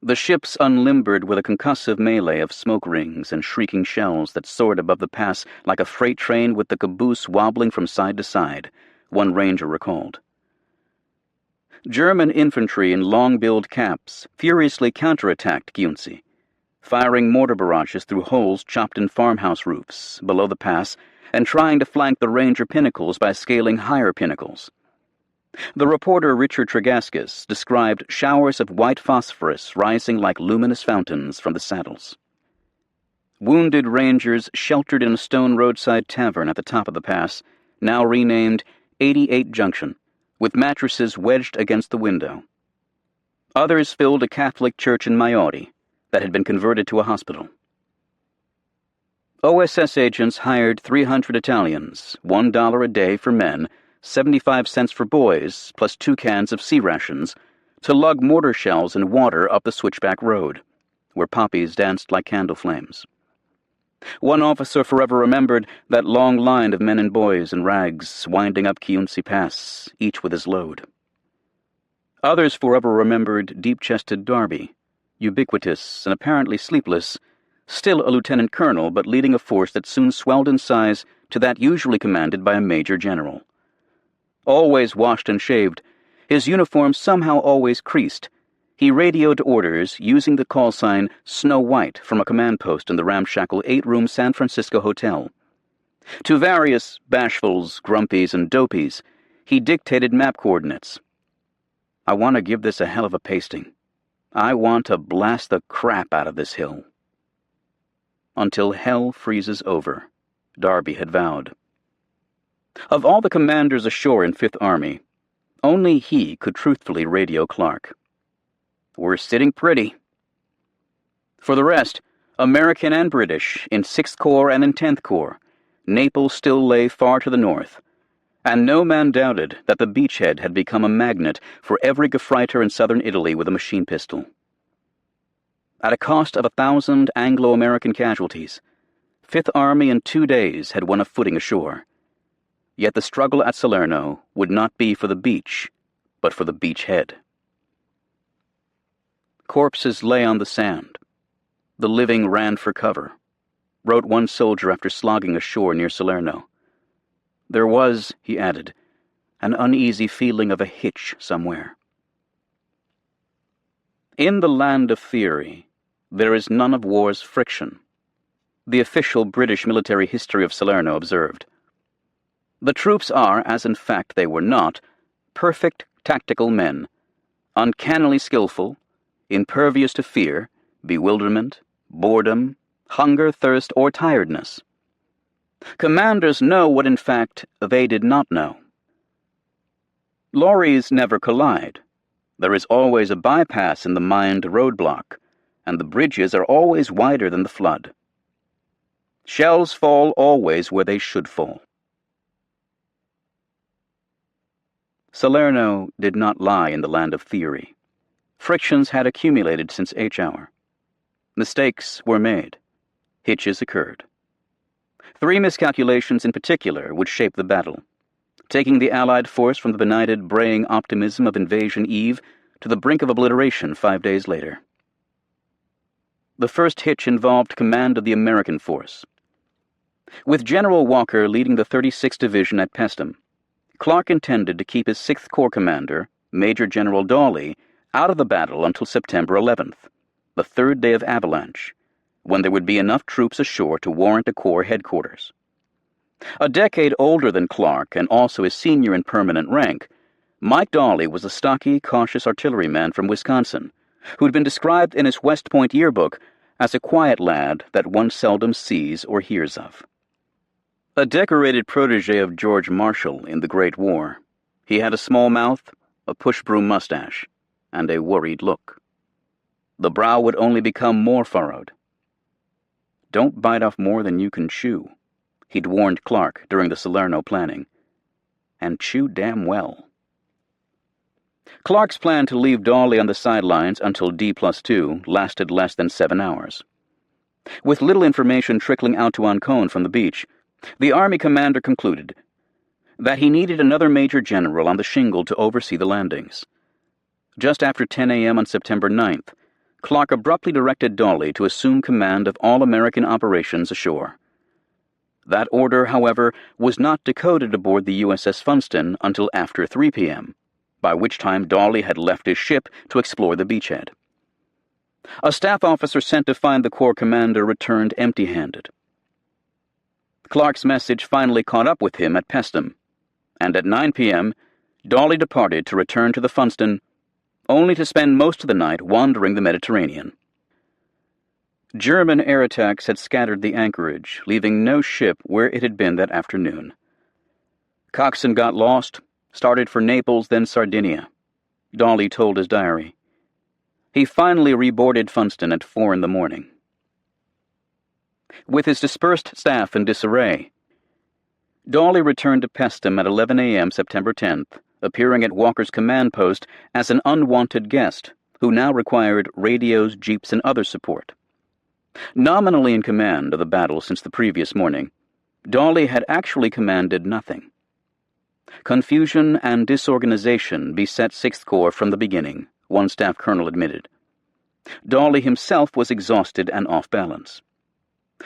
the ships unlimbered with a concussive melee of smoke rings and shrieking shells that soared above the pass like a freight train with the caboose wobbling from side to side, one ranger recalled. German infantry in long-billed caps furiously counterattacked Chiunzi, firing mortar barrages through holes chopped in farmhouse roofs below the pass and trying to flank the ranger pinnacles by scaling higher pinnacles. The reporter Richard Tregaskis described showers of white phosphorus rising like luminous fountains from the saddles. Wounded rangers sheltered in a stone roadside tavern at the top of the pass, now renamed 88 Junction, with mattresses wedged against the window. Others filled a Catholic church in Maiori that had been converted to a hospital. OSS agents hired 300 Italians, $1 a day for men, 75 cents for boys, plus 2 cans of sea rations, to lug mortar shells and water up the switchback road, where poppies danced like candle flames. One officer forever remembered that long line of men and boys in rags winding up Kiunsi Pass, each with his load. Others forever remembered deep-chested Darby, ubiquitous and apparently sleepless, still a lieutenant colonel but leading a force that soon swelled in size to that usually commanded by a major general. Always washed and shaved, his uniform somehow always creased, he radioed orders using the call sign Snow White from a command post in the ramshackle 8-room San Francisco hotel. To various bashfuls, grumpies, and dopies, he dictated map coordinates. "I want to give this a hell of a pasting. I want to blast the crap out of this hill." Until hell freezes over, Darby had vowed. Of all the commanders ashore in Fifth Army, only he could truthfully radio Clark. "We're sitting pretty." For the rest, American and British, in 6th Corps and in 10th Corps, Naples still lay far to the north, and no man doubted that the beachhead had become a magnet for every Gefreiter in southern Italy with a machine pistol. At a cost of 1,000 Anglo-American casualties, Fifth Army in 2 days had won a footing ashore. Yet the struggle at Salerno would not be for the beach, but for the beachhead. Corpses lay on the sand. The living ran for cover, wrote one soldier after slogging ashore near Salerno. There was, he added, an uneasy feeling of a hitch somewhere. In the land of theory, there is none of war's friction, the official British military history of Salerno observed. The troops are, as in fact they were not, perfect tactical men, uncannily skillful, impervious to fear, bewilderment, boredom, hunger, thirst, or tiredness. Commanders know what in fact they did not know. Lorries never collide. There is always a bypass in the mined roadblock, and the bridges are always wider than the flood. Shells fall always where they should fall. Salerno did not lie in the land of theory. Frictions had accumulated since H-hour. Mistakes were made. Hitches occurred. 3 miscalculations in particular would shape the battle, taking the Allied force from the benighted, braying optimism of Invasion Eve to the brink of obliteration 5 days later. The first hitch involved command of the American force. With General Walker leading the 36th Division at Pestum, Clark intended to keep his 6th Corps commander, Major General Dawley, out of the battle until September 11th, the 3rd day of avalanche, when there would be enough troops ashore to warrant a Corps headquarters. A decade older than Clark and also his senior in permanent rank, Mike Dawley was a stocky, cautious artilleryman from Wisconsin, who'd been described in his West Point yearbook as a quiet lad that one seldom sees or hears of. A decorated protege of George Marshall in the Great War, he had a small mouth, a push-broom mustache, and a worried look. The brow would only become more furrowed. "Don't bite off more than you can chew," he'd warned Clark during the Salerno planning. And chew damn well. Clark's plan to leave Dawley on the sidelines until D+2 lasted less than 7 hours. With little information trickling out to Ancon from the beach, the Army commander concluded that he needed another major general on the shingle to oversee the landings. Just after 10 a.m. on September 9th, Clark abruptly directed Dawley to assume command of all American operations ashore. That order, however, was not decoded aboard the USS Funston until after 3 p.m., by which time Dawley had left his ship to explore the beachhead. A staff officer sent to find the Corps commander returned empty-handed. Clark's message finally caught up with him at Pestum, and at 9 p.m., Dawley departed to return to the Funston, only to spend most of the night wandering the Mediterranean. German air attacks had scattered the anchorage, leaving no ship where it had been that afternoon. Coxswain got lost, started for Naples, then Sardinia, Dawley told his diary. He finally reboarded Funston at 4 in the morning. With his dispersed staff in disarray, Dawley returned to Pestum at 11 a.m. September 10th, appearing at Walker's command post as an unwanted guest who now required radios, jeeps, and other support. Nominally in command of the battle since the previous morning, Dawley had actually commanded nothing. Confusion and disorganization beset Sixth Corps from the beginning, one staff colonel admitted. Dawley himself was exhausted and off balance.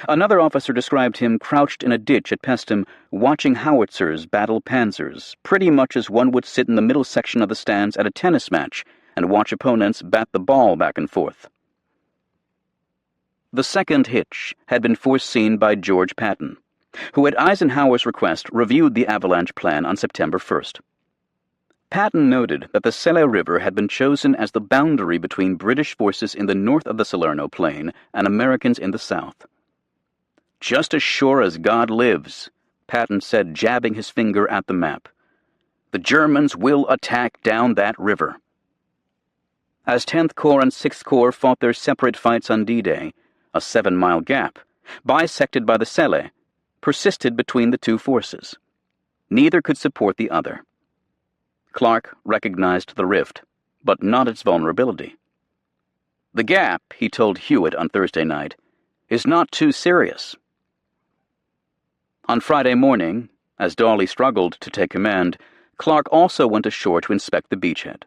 Another officer described him crouched in a ditch at Pestham, watching howitzers battle panzers, pretty much as one would sit in the middle section of the stands at a tennis match and watch opponents bat the ball back and forth. The second hitch had been foreseen by George Patton, who at Eisenhower's request reviewed the avalanche plan on September 1st. Patton noted that the Selle River had been chosen as the boundary between British forces in the north of the Salerno Plain and Americans in the south. "Just as sure as God lives," Patton said, jabbing his finger at the map. "The Germans will attack down that river." As 10th Corps and 6th Corps fought their separate fights on D-Day, a 7-mile gap, bisected by the Selle, persisted between the two forces. Neither could support the other. Clark recognized the rift, but not its vulnerability. "The gap," he told Hewitt on Thursday night, "is not too serious." On Friday morning, as Dawley struggled to take command, Clark also went ashore to inspect the beachhead.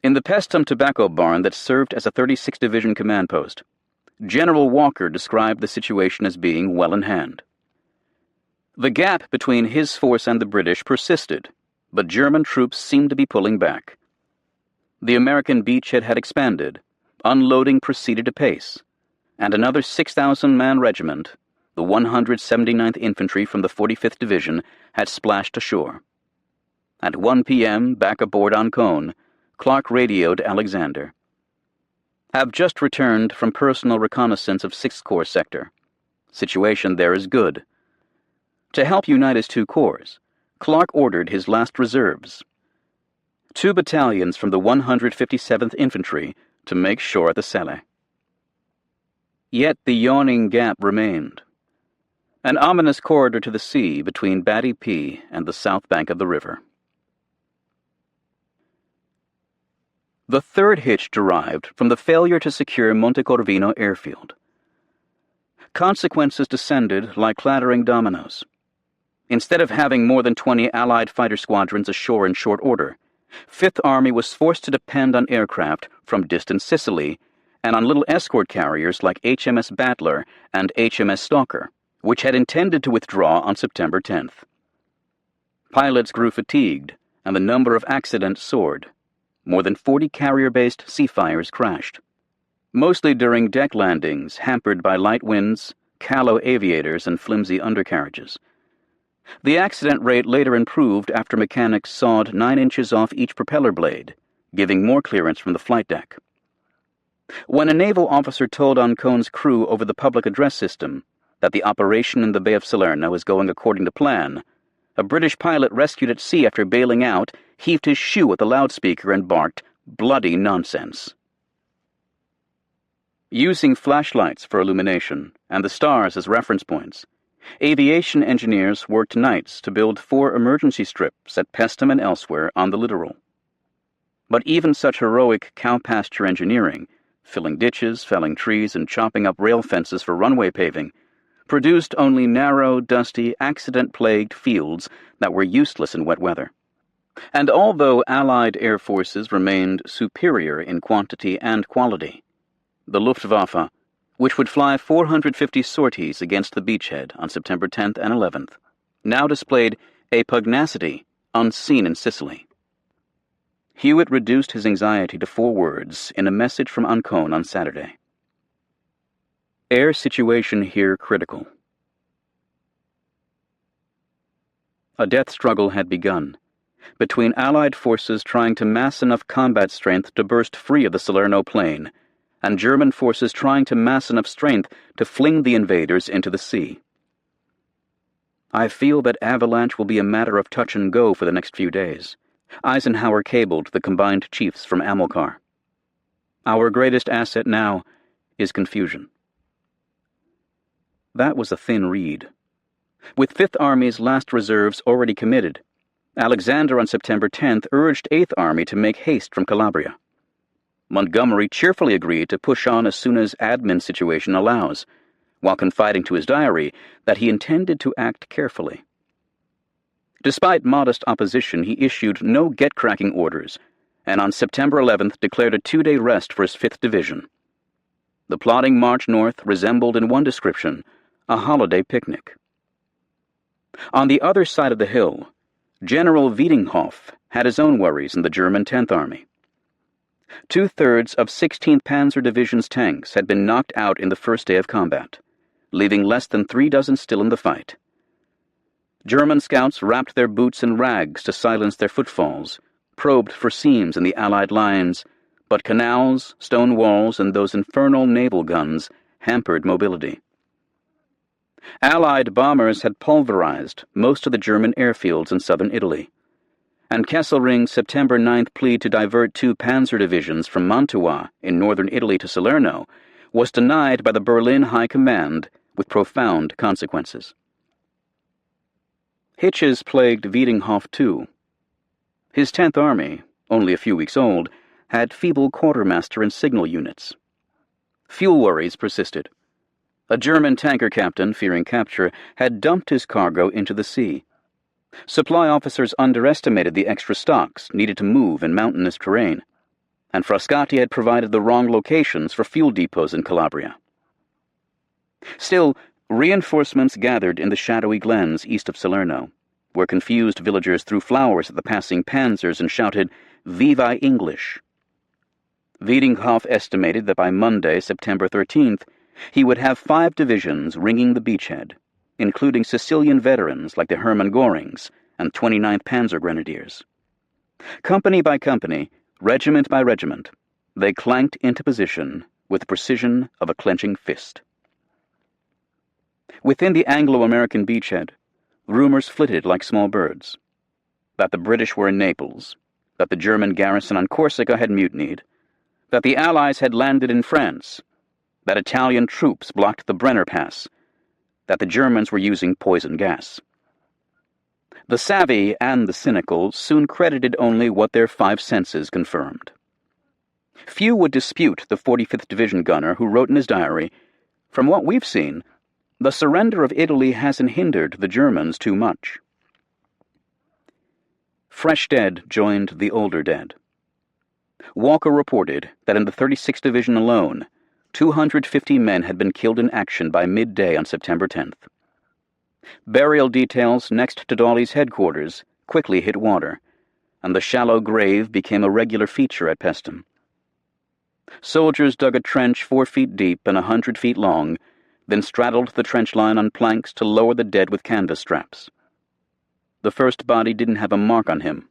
In the Pestham tobacco barn that served as a 36th Division command post, General Walker described the situation as being well in hand. The gap between his force and the British persisted, but German troops seemed to be pulling back. The American beachhead had expanded, unloading proceeded apace, and another 6,000-man regiment, the 179th Infantry from the 45th Division, had splashed ashore. At 1 p.m., back aboard Ancon, Clark radioed Alexander. "Have just returned from personal reconnaissance of 6th Corps sector. Situation there is good." To help unite his two corps, Clark ordered his last reserves, 2 battalions from the 157th Infantry, to make shore at the Selle. Yet the yawning gap remained, an ominous corridor to the sea between Batty P and the south bank of the river. The third hitch derived from the failure to secure Montecorvino airfield. Consequences descended like clattering dominoes. Instead of having more than 20 Allied fighter squadrons ashore in short order, Fifth Army was forced to depend on aircraft from distant Sicily and on little escort carriers like HMS Battler and HMS Stalker, which had intended to withdraw on September 10th. Pilots grew fatigued, and the number of accidents soared. More than 40 carrier-based Seafires crashed, mostly during deck landings hampered by light winds, callow aviators, and flimsy undercarriages. The accident rate later improved after mechanics sawed 9 inches off each propeller blade, giving more clearance from the flight deck. When a naval officer told Ancon's crew over the public address system that the operation in the Bay of Salerno was going according to plan, a British pilot rescued at sea after bailing out heaved his shoe at the loudspeaker and barked, "Bloody nonsense." Using flashlights for illumination and the stars as reference points, aviation engineers worked nights to build 4 emergency strips at Pestham and elsewhere on the littoral. But even such heroic cow pasture engineering, filling ditches, felling trees, and chopping up rail fences for runway paving, produced only narrow, dusty, accident-plagued fields that were useless in wet weather. And although Allied air forces remained superior in quantity and quality, the Luftwaffe, which would fly 450 sorties against the beachhead on September 10th and 11th, now displayed a pugnacity unseen in Sicily. Hewitt reduced his anxiety to 4 words in a message from Ancon on Saturday. Air situation here critical. A death struggle had begun, between Allied forces trying to mass enough combat strength to burst free of the Salerno Plain, and German forces trying to mass enough strength to fling the invaders into the sea. "I feel that avalanche will be a matter of touch and go for the next few days," Eisenhower cabled the combined chiefs from Amilcar. "Our greatest asset now is confusion." That was a thin reed. With 5th Army's last reserves already committed, Alexander on September 10th urged 8th Army to make haste from Calabria. Montgomery cheerfully agreed to push on as soon as admin situation allows, while confiding to his diary that he intended to act carefully. Despite modest opposition, he issued no get-cracking orders, and on September 11th declared a 2-day rest for his 5th Division. The plodding march north resembled in one description a holiday picnic. On the other side of the hill, General Wiedinghoff had his own worries in the German 10th Army. 2/3 of 16th Panzer Division's tanks had been knocked out in the first day of combat, leaving less than 3 dozen still in the fight. German scouts wrapped their boots in rags to silence their footfalls, probed for seams in the Allied lines, but canals, stone walls, and those infernal naval guns hampered mobility. Allied bombers had pulverized most of the German airfields in southern Italy, and Kesselring's September 9th plea to divert 2 panzer divisions from Mantua in northern Italy to Salerno was denied by the Berlin High Command with profound consequences. Hitches plagued Wiedinghoff too. His 10th Army, only a few weeks old, had feeble quartermaster and signal units. Fuel worries persisted. A German tanker captain, fearing capture, had dumped his cargo into the sea. Supply officers underestimated the extra stocks needed to move in mountainous terrain, and Frascati had provided the wrong locations for fuel depots in Calabria. Still, reinforcements gathered in the shadowy glens east of Salerno, where confused villagers threw flowers at the passing panzers and shouted, "Viva English!" Wiedinghoff estimated that by Monday, September 13th, he would have 5 divisions ringing the beachhead, including Sicilian veterans like the Hermann Görings and 29th Panzer Grenadiers. Company by company, regiment by regiment, they clanked into position with the precision of a clenching fist. Within the Anglo-American beachhead, rumors flitted like small birds. That the British were in Naples, that the German garrison on Corsica had mutinied, that the Allies had landed in France, that Italian troops blocked the Brenner Pass, that the Germans were using poison gas. The savvy and the cynical soon credited only what their 5 senses confirmed. Few would dispute the 45th Division gunner who wrote in his diary, "From what we've seen, the surrender of Italy hasn't hindered the Germans too much." Fresh dead joined the older dead. Walker reported that in the 36th Division alone, 250 men had been killed in action by midday on September 10th. Burial details next to Dawley's headquarters quickly hit water, and the shallow grave became a regular feature at Pestum. Soldiers dug a trench 4 feet deep and 100 feet long, then straddled the trench line on planks to lower the dead with canvas straps. The first body didn't have a mark on him.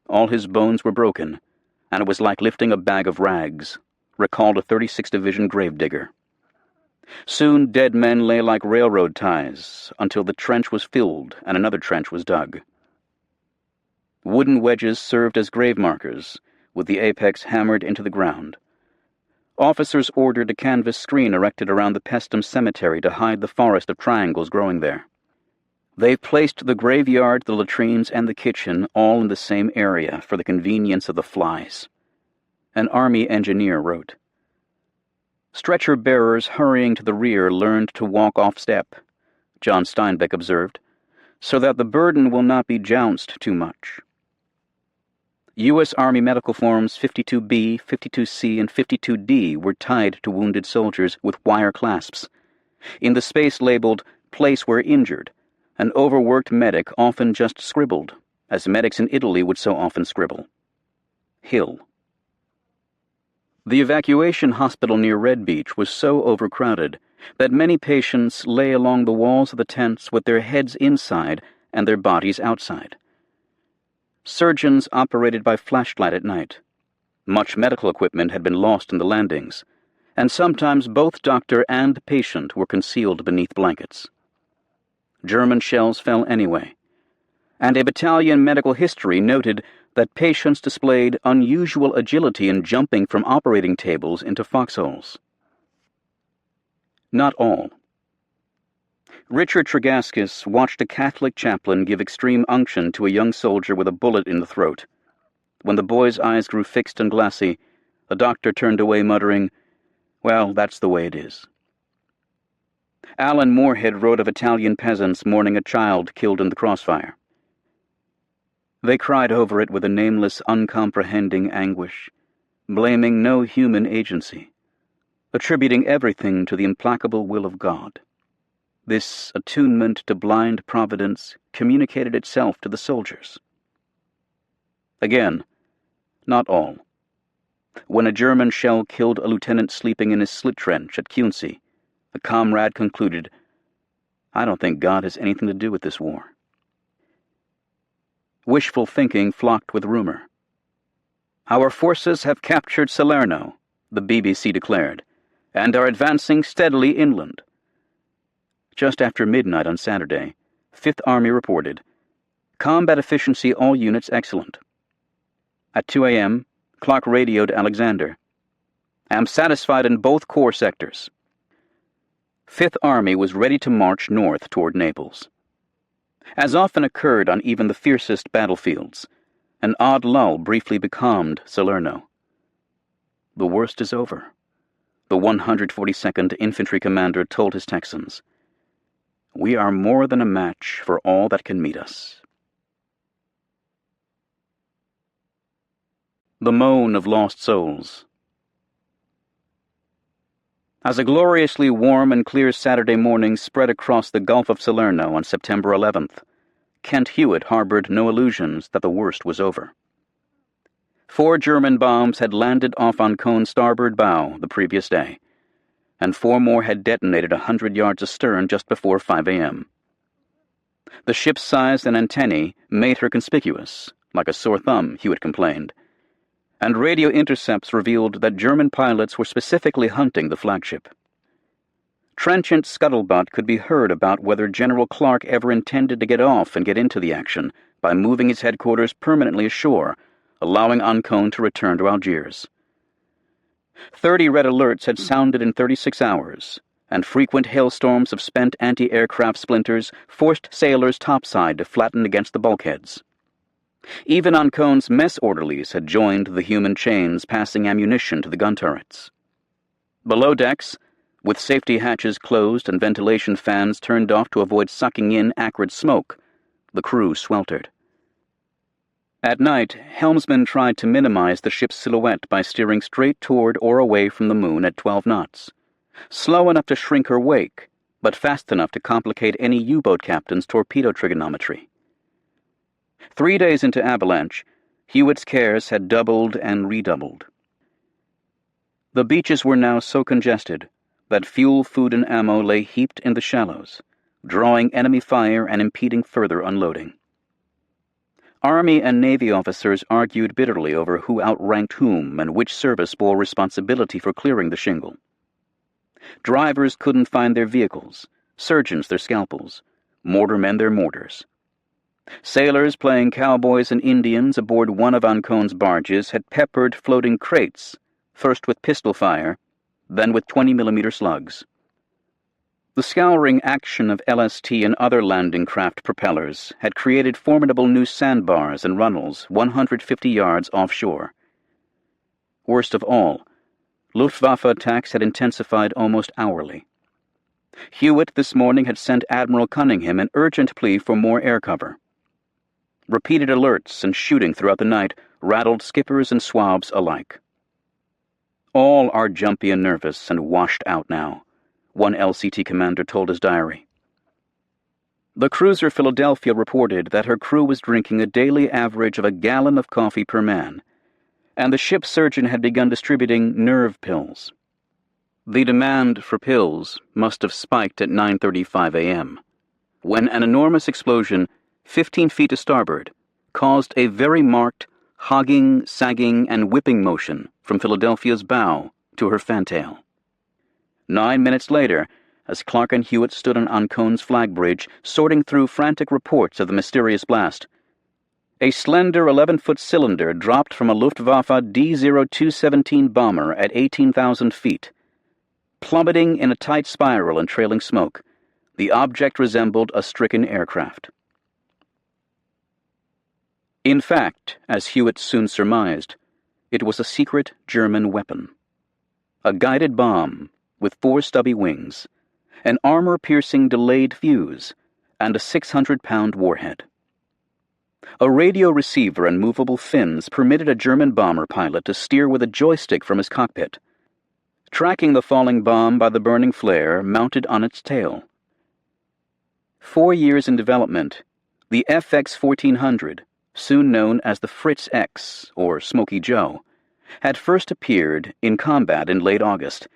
All his bones were broken, and it was like lifting a bag of rags, recalled a 36th Division gravedigger. Soon dead men lay like railroad ties until the trench was filled and another trench was dug. Wooden wedges served as grave markers, with the apex hammered into the ground. Officers ordered a canvas screen erected around the Pestum cemetery to hide the forest of triangles growing there. They placed the graveyard, the latrines, and the kitchen all in the same area for the convenience of the flies. An Army engineer wrote, "Stretcher-bearers hurrying to the rear learned to walk off-step," John Steinbeck observed, "so that the burden will not be jounced too much." U.S. Army medical forms 52B, 52C, and 52D were tied to wounded soldiers with wire clasps. In the space labeled "Place Where Injured," an overworked medic often just scribbled, as medics in Italy would so often scribble, "Hill." The evacuation hospital near Red Beach was so overcrowded that many patients lay along the walls of the tents with their heads inside and their bodies outside. Surgeons operated by flashlight at night. Much medical equipment had been lost in the landings, and sometimes both doctor and patient were concealed beneath blankets. German shells fell anyway, and a battalion medical history noted that patients displayed unusual agility in jumping from operating tables into foxholes. Not all. Richard Tregaskis watched a Catholic chaplain give extreme unction to a young soldier with a bullet in the throat. When the boy's eyes grew fixed and glassy, The doctor turned away, muttering, "Well, that's the way it is." Alan Moorhead wrote of Italian peasants mourning a child killed in the crossfire. They cried over it with a nameless, uncomprehending anguish, blaming no human agency, attributing everything to the implacable will of God. This attunement to blind providence communicated itself to the soldiers. Again, not all. When a German shell killed a lieutenant sleeping in his slit trench at Cunsey, a comrade concluded, "I don't think God has anything to do with this war." Wishful thinking flocked with rumor. "Our forces have captured Salerno," the BBC declared, "and are advancing steadily inland." Just after midnight on Saturday, 5th Army reported, "Combat efficiency all units excellent." At 2 a.m., Clark radioed Alexander, "Am satisfied in both corps sectors." 5th Army was ready to march north toward Naples. As often occurred on even the fiercest battlefields, an odd lull briefly becalmed Salerno. "The worst is over," the 142nd Infantry commander told his Texans. "We are more than a match for all that can meet us." The moan of lost souls. As a gloriously warm and clear Saturday morning spread across the Gulf of Salerno on September 11th, Kent Hewitt harbored no illusions that the worst was over. 4 German bombs had landed off Ancon's starboard bow the previous day, and 4 more had detonated 100 yards astern just before 5 a.m. The ship's size and antennae made her conspicuous, like a sore thumb, Hewitt complained, and radio intercepts revealed that German pilots were specifically hunting the flagship. Trenchant scuttlebutt could be heard about whether General Clark ever intended to get off and get into the action by moving his headquarters permanently ashore, allowing Ancon to return to Algiers. 30 red alerts had sounded in 36 hours, and frequent hailstorms of spent anti-aircraft splinters forced sailors topside to flatten against the bulkheads. Even Ancon's mess orderlies had joined the human chains passing ammunition to the gun turrets. Below decks, with safety hatches closed and ventilation fans turned off to avoid sucking in acrid smoke, the crew sweltered. At night, helmsmen tried to minimize the ship's silhouette by steering straight toward or away from the moon at 12 knots, slow enough to shrink her wake, but fast enough to complicate any U-boat captain's torpedo trigonometry. 3 days into Avalanche, Hewitt's cares had doubled and redoubled. The beaches were now so congested that fuel, food, and ammo lay heaped in the shallows, drawing enemy fire and impeding further unloading. Army and Navy officers argued bitterly over who outranked whom and which service bore responsibility for clearing the shingle. Drivers couldn't find their vehicles, surgeons their scalpels, mortarmen their mortars. Sailors playing cowboys and Indians aboard one of Ancon's barges had peppered floating crates, first with pistol fire, then with 20-millimeter slugs. The scouring action of LST and other landing craft propellers had created formidable new sandbars and runnels 150 yards offshore. Worst of all, Luftwaffe attacks had intensified almost hourly. Hewitt this morning had sent Admiral Cunningham an urgent plea for more air cover. Repeated alerts and shooting throughout the night rattled skippers and swabs alike. "All are jumpy and nervous and washed out now," one LCT commander told his diary. The cruiser Philadelphia reported that her crew was drinking a daily average of a gallon of coffee per man, and the ship's surgeon had begun distributing nerve pills. The demand for pills must have spiked at 9:35 a.m., when an enormous explosion 15 feet to starboard caused a very marked hogging, sagging, and whipping motion from Philadelphia's bow to her fantail. 9 minutes later, as Clark and Hewitt stood on Ancon's flag bridge, sorting through frantic reports of the mysterious blast, a slender 11-foot cylinder dropped from a Luftwaffe D-0217 bomber at 18,000 feet. Plummeting in a tight spiral and trailing smoke, the object resembled a stricken aircraft. In fact, as Hewitt soon surmised, It was a secret German weapon. A guided bomb with 4 stubby wings, an armor-piercing delayed fuse, and a 600-pound warhead. A radio receiver and movable fins permitted a German bomber pilot to steer with a joystick from his cockpit, tracking the falling bomb by the burning flare mounted on its tail. 4 years in development, the FX-1400, soon known as the Fritz X, or Smoky Joe, had first appeared in combat in late August,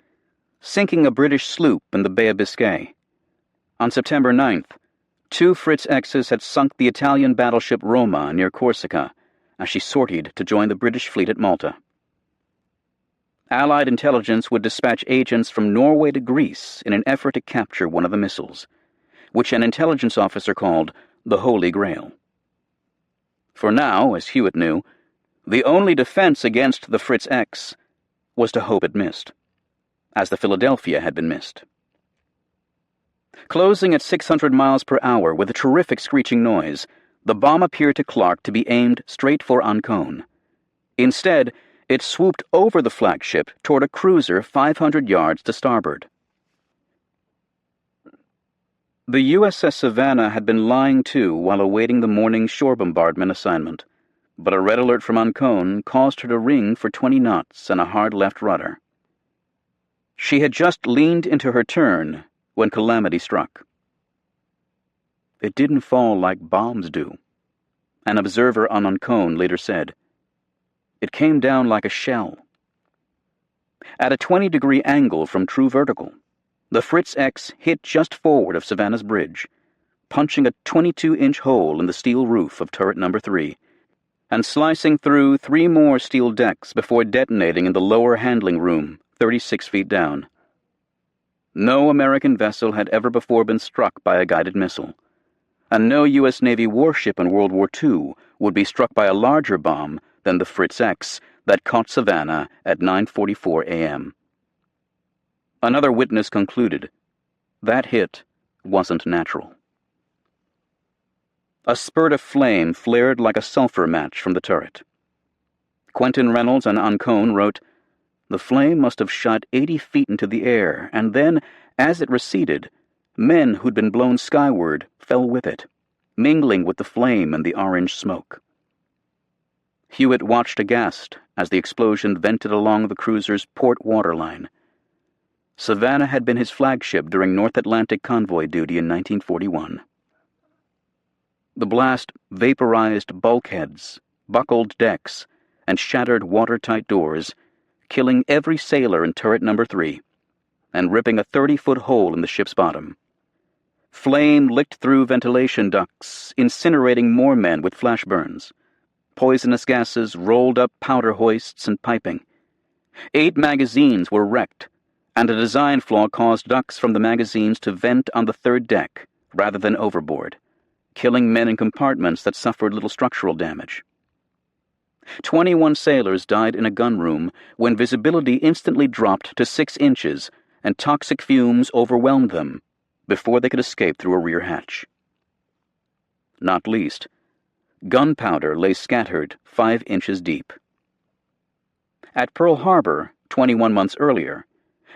sinking a British sloop in the Bay of Biscay. On September 9th, 2 Fritz X's had sunk the Italian battleship Roma near Corsica as she sortied to join the British fleet at Malta. Allied intelligence would dispatch agents from Norway to Greece in an effort to capture one of the missiles, which an intelligence officer called the Holy Grail. For now, as Hewitt knew, the only defense against the Fritz X was to hope it missed, as the Philadelphia had been missed. Closing at 600 miles per hour with a terrific screeching noise, the bomb appeared to Clark to be aimed straight for Ancon. Instead, it swooped over the flagship toward a cruiser 500 yards to starboard. The USS Savannah had been lying to while awaiting the morning's shore bombardment assignment, but a red alert from Ancon caused her to ring for 20 knots and a hard left rudder. She had just leaned into her turn when calamity struck. It didn't fall like bombs do, an observer on Ancon later said. It came down like a shell. At a 20-degree angle from true vertical, the Fritz X hit just forward of Savannah's bridge, punching a 22-inch hole in the steel roof of turret number 3, and slicing through 3 more steel decks before detonating in the lower handling room, 36 feet down. No American vessel had ever before been struck by a guided missile, and no U.S. Navy warship in World War II would be struck by a larger bomb than the Fritz X that caught Savannah at 9:44 a.m. Another witness concluded that hit wasn't natural. A spurt of flame flared like a sulfur match from the turret. Quentin Reynolds on Ancon wrote, "The flame must have shot 80 feet into the air, and then, as it receded, men who'd been blown skyward fell with it, mingling with the flame and the orange smoke." Hewitt watched aghast as the explosion vented along the cruiser's port waterline. Savannah had been his flagship during North Atlantic convoy duty in 1941. The blast vaporized bulkheads, buckled decks, and shattered watertight doors, killing every sailor in turret number 3, and ripping a 30-foot hole in the ship's bottom. Flame licked through ventilation ducts, incinerating more men with flash burns. Poisonous gases rolled up powder hoists and piping. 8 magazines were wrecked, and a design flaw caused ducts from the magazines to vent on the 3rd deck rather than overboard, killing men in compartments that suffered little structural damage. 21 sailors died in a gunroom when visibility instantly dropped to 6 inches and toxic fumes overwhelmed them before they could escape through a rear hatch. Not least, gunpowder lay scattered 5 inches deep. At Pearl Harbor, 21 months earlier,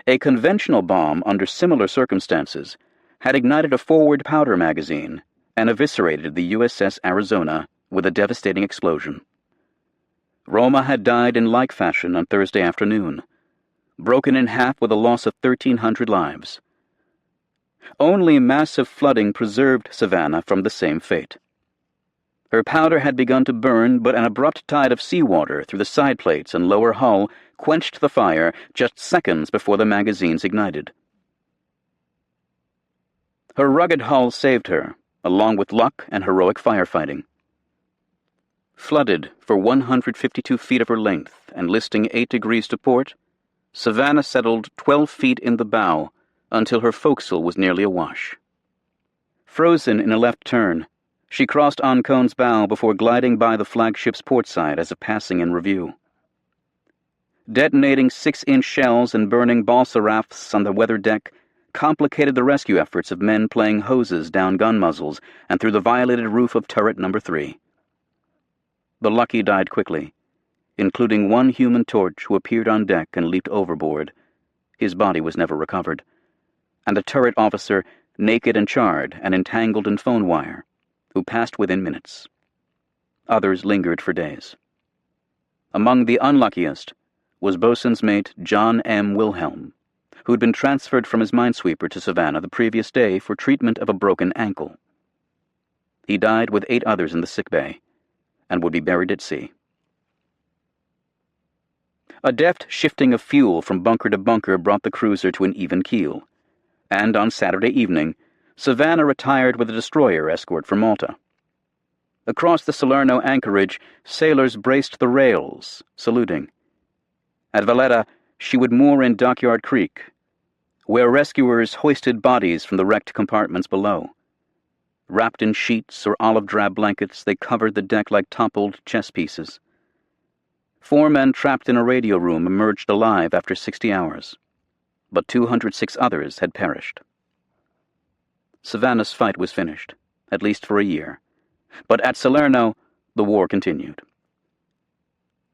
a conventional bomb under similar circumstances had ignited a forward powder magazine and eviscerated the USS Arizona with a devastating explosion. Roma had died in like fashion on Thursday afternoon, broken in half with a loss of 1,300 lives. Only massive flooding preserved Savannah from the same fate. Her powder had begun to burn, but an abrupt tide of seawater through the side plates and lower hull quenched the fire just seconds before the magazines ignited. Her rugged hull saved her, along with luck and heroic firefighting. Flooded for 152 feet of her length and listing 8 degrees to port, Savannah settled 12 feet in the bow until her forecastle was nearly awash. Frozen in a left turn, she crossed Ancon's bow before gliding by the flagship's portside as a passing in review. Detonating 6-inch shells and burning balsa rafts on the weather deck complicated the rescue efforts of men playing hoses down gun muzzles and through the violated roof of turret number 3. The Lucky died quickly, including one human torch who appeared on deck and leaped overboard. His body was never recovered. And a turret officer, naked and charred and entangled in phone wire, who passed within minutes. Others lingered for days. Among the unluckiest was boatswain's mate John M. Wilhelm, who had been transferred from his minesweeper to Savannah the previous day for treatment of a broken ankle. He died with 8 others in the sick bay and would be buried at sea. A deft shifting of fuel from bunker to bunker brought the cruiser to an even keel, and on Saturday evening, Savannah retired with a destroyer escort for Malta. Across the Salerno anchorage, sailors braced the rails, saluting. At Valletta, she would moor in Dockyard Creek, where rescuers hoisted bodies from the wrecked compartments below. Wrapped in sheets or olive-drab blankets, they covered the deck like toppled chess pieces. 4 men trapped in a radio room emerged alive after 60 hours, but 206 others had perished. Savannah's fight was finished, at least for a year, but at Salerno, the war continued.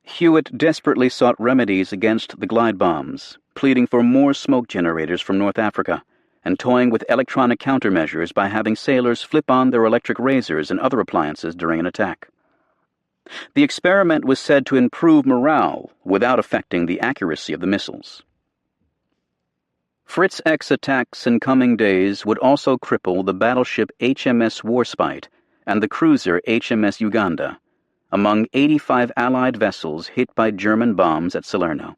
Hewitt desperately sought remedies against the glide bombs, pleading for more smoke generators from North Africa, and toying with electronic countermeasures by having sailors flip on their electric razors and other appliances during an attack. The experiment was said to improve morale without affecting the accuracy of the missiles. Fritz X attacks in coming days would also cripple the battleship HMS Warspite and the cruiser HMS Uganda, among 85 Allied vessels hit by German bombs at Salerno.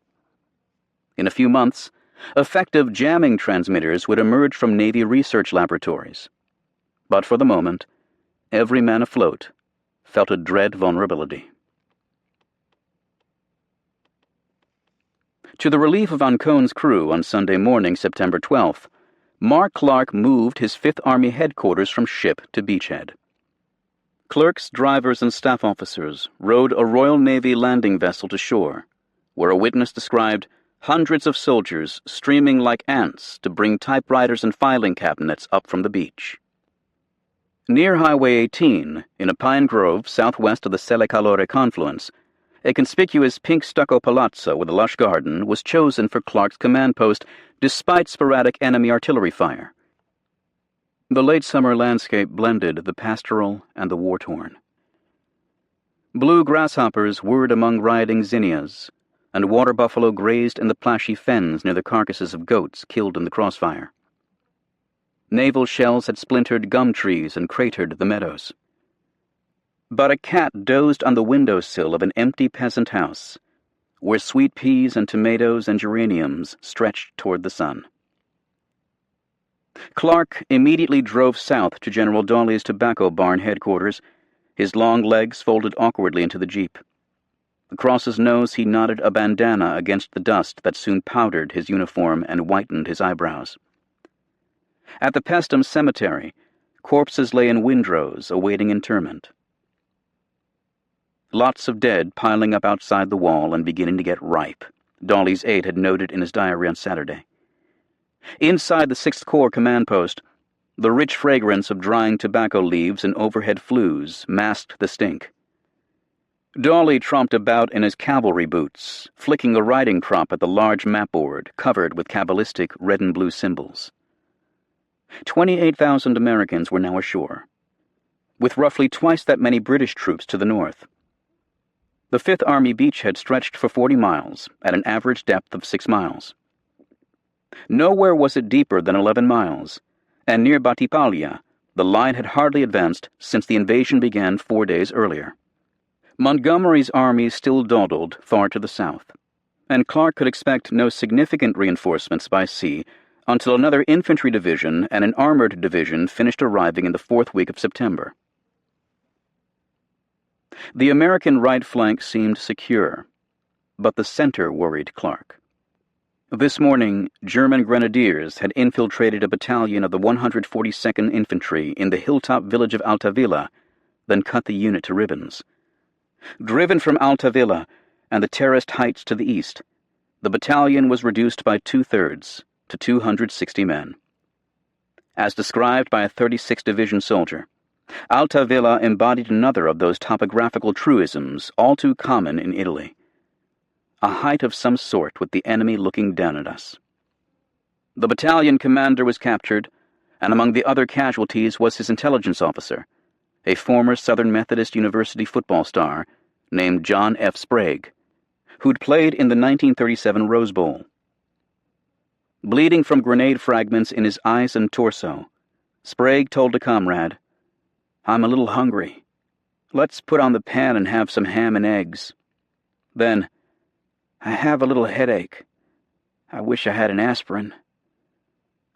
In a few months, effective jamming transmitters would emerge from Navy research laboratories. But for the moment, every man afloat felt a dread vulnerability. To the relief of Ancone's crew on Sunday morning, September 12th, Mark Clark moved his Fifth Army headquarters from ship to beachhead. Clerks, drivers, and staff officers rowed a Royal Navy landing vessel to shore, where a witness described hundreds of soldiers streaming like ants to bring typewriters and filing cabinets up from the beach. Near Highway 18, in a pine grove southwest of the Sele Calore confluence, a conspicuous pink stucco palazzo with a lush garden was chosen for Clark's command post despite sporadic enemy artillery fire. The late summer landscape blended the pastoral and the war-torn. Blue grasshoppers whirred among rioting zinnias, and water buffalo grazed in the plashy fens near the carcasses of goats killed in the crossfire. Naval shells had splintered gum trees and cratered the meadows. But a cat dozed on the windowsill of an empty peasant house, where sweet peas and tomatoes and geraniums stretched toward the sun. Clark immediately drove south to General Dawley's tobacco barn headquarters, his long legs folded awkwardly into the jeep. Across his nose he knotted a bandana against the dust that soon powdered his uniform and whitened his eyebrows. At the Pestum Cemetery, corpses lay in windrows awaiting interment. Lots of dead piling up outside the wall and beginning to get ripe, Dawley's aide had noted in his diary on Saturday. Inside the 6th Corps command post, the rich fragrance of drying tobacco leaves and overhead flues masked the stink. Dawley tromped about in his cavalry boots, flicking a riding crop at the large mapboard covered with cabalistic red and blue symbols. 28,000 Americans were now ashore, with roughly twice that many British troops to the north. The Fifth Army beachhead stretched for 40 miles, at an average depth of 6 miles. Nowhere was it deeper than 11 miles, and near Battipaglia, the line had hardly advanced since the invasion began 4 days earlier. Montgomery's army still dawdled far to the south, and Clark could expect no significant reinforcements by sea until another infantry division and an armored division finished arriving in the 4th week of September. The American right flank seemed secure, but the center worried Clark. This morning, German grenadiers had infiltrated a battalion of the 142nd Infantry in the hilltop village of Altavilla, then cut the unit to ribbons. Driven from Altavilla and the terraced heights to the east, the battalion was reduced by 2/3 to 260 men. As described by a 36th Division soldier, Altavilla embodied another of those topographical truisms all too common in Italy, a height of some sort with the enemy looking down at us. The battalion commander was captured, and among the other casualties was his intelligence officer, a former Southern Methodist University football star named John F. Sprague, who'd played in the 1937 Rose Bowl. Bleeding from grenade fragments in his eyes and torso, Sprague told a comrade, "I'm a little hungry. Let's put on the pan and have some ham and eggs." Then, "I have a little headache. I wish I had an aspirin."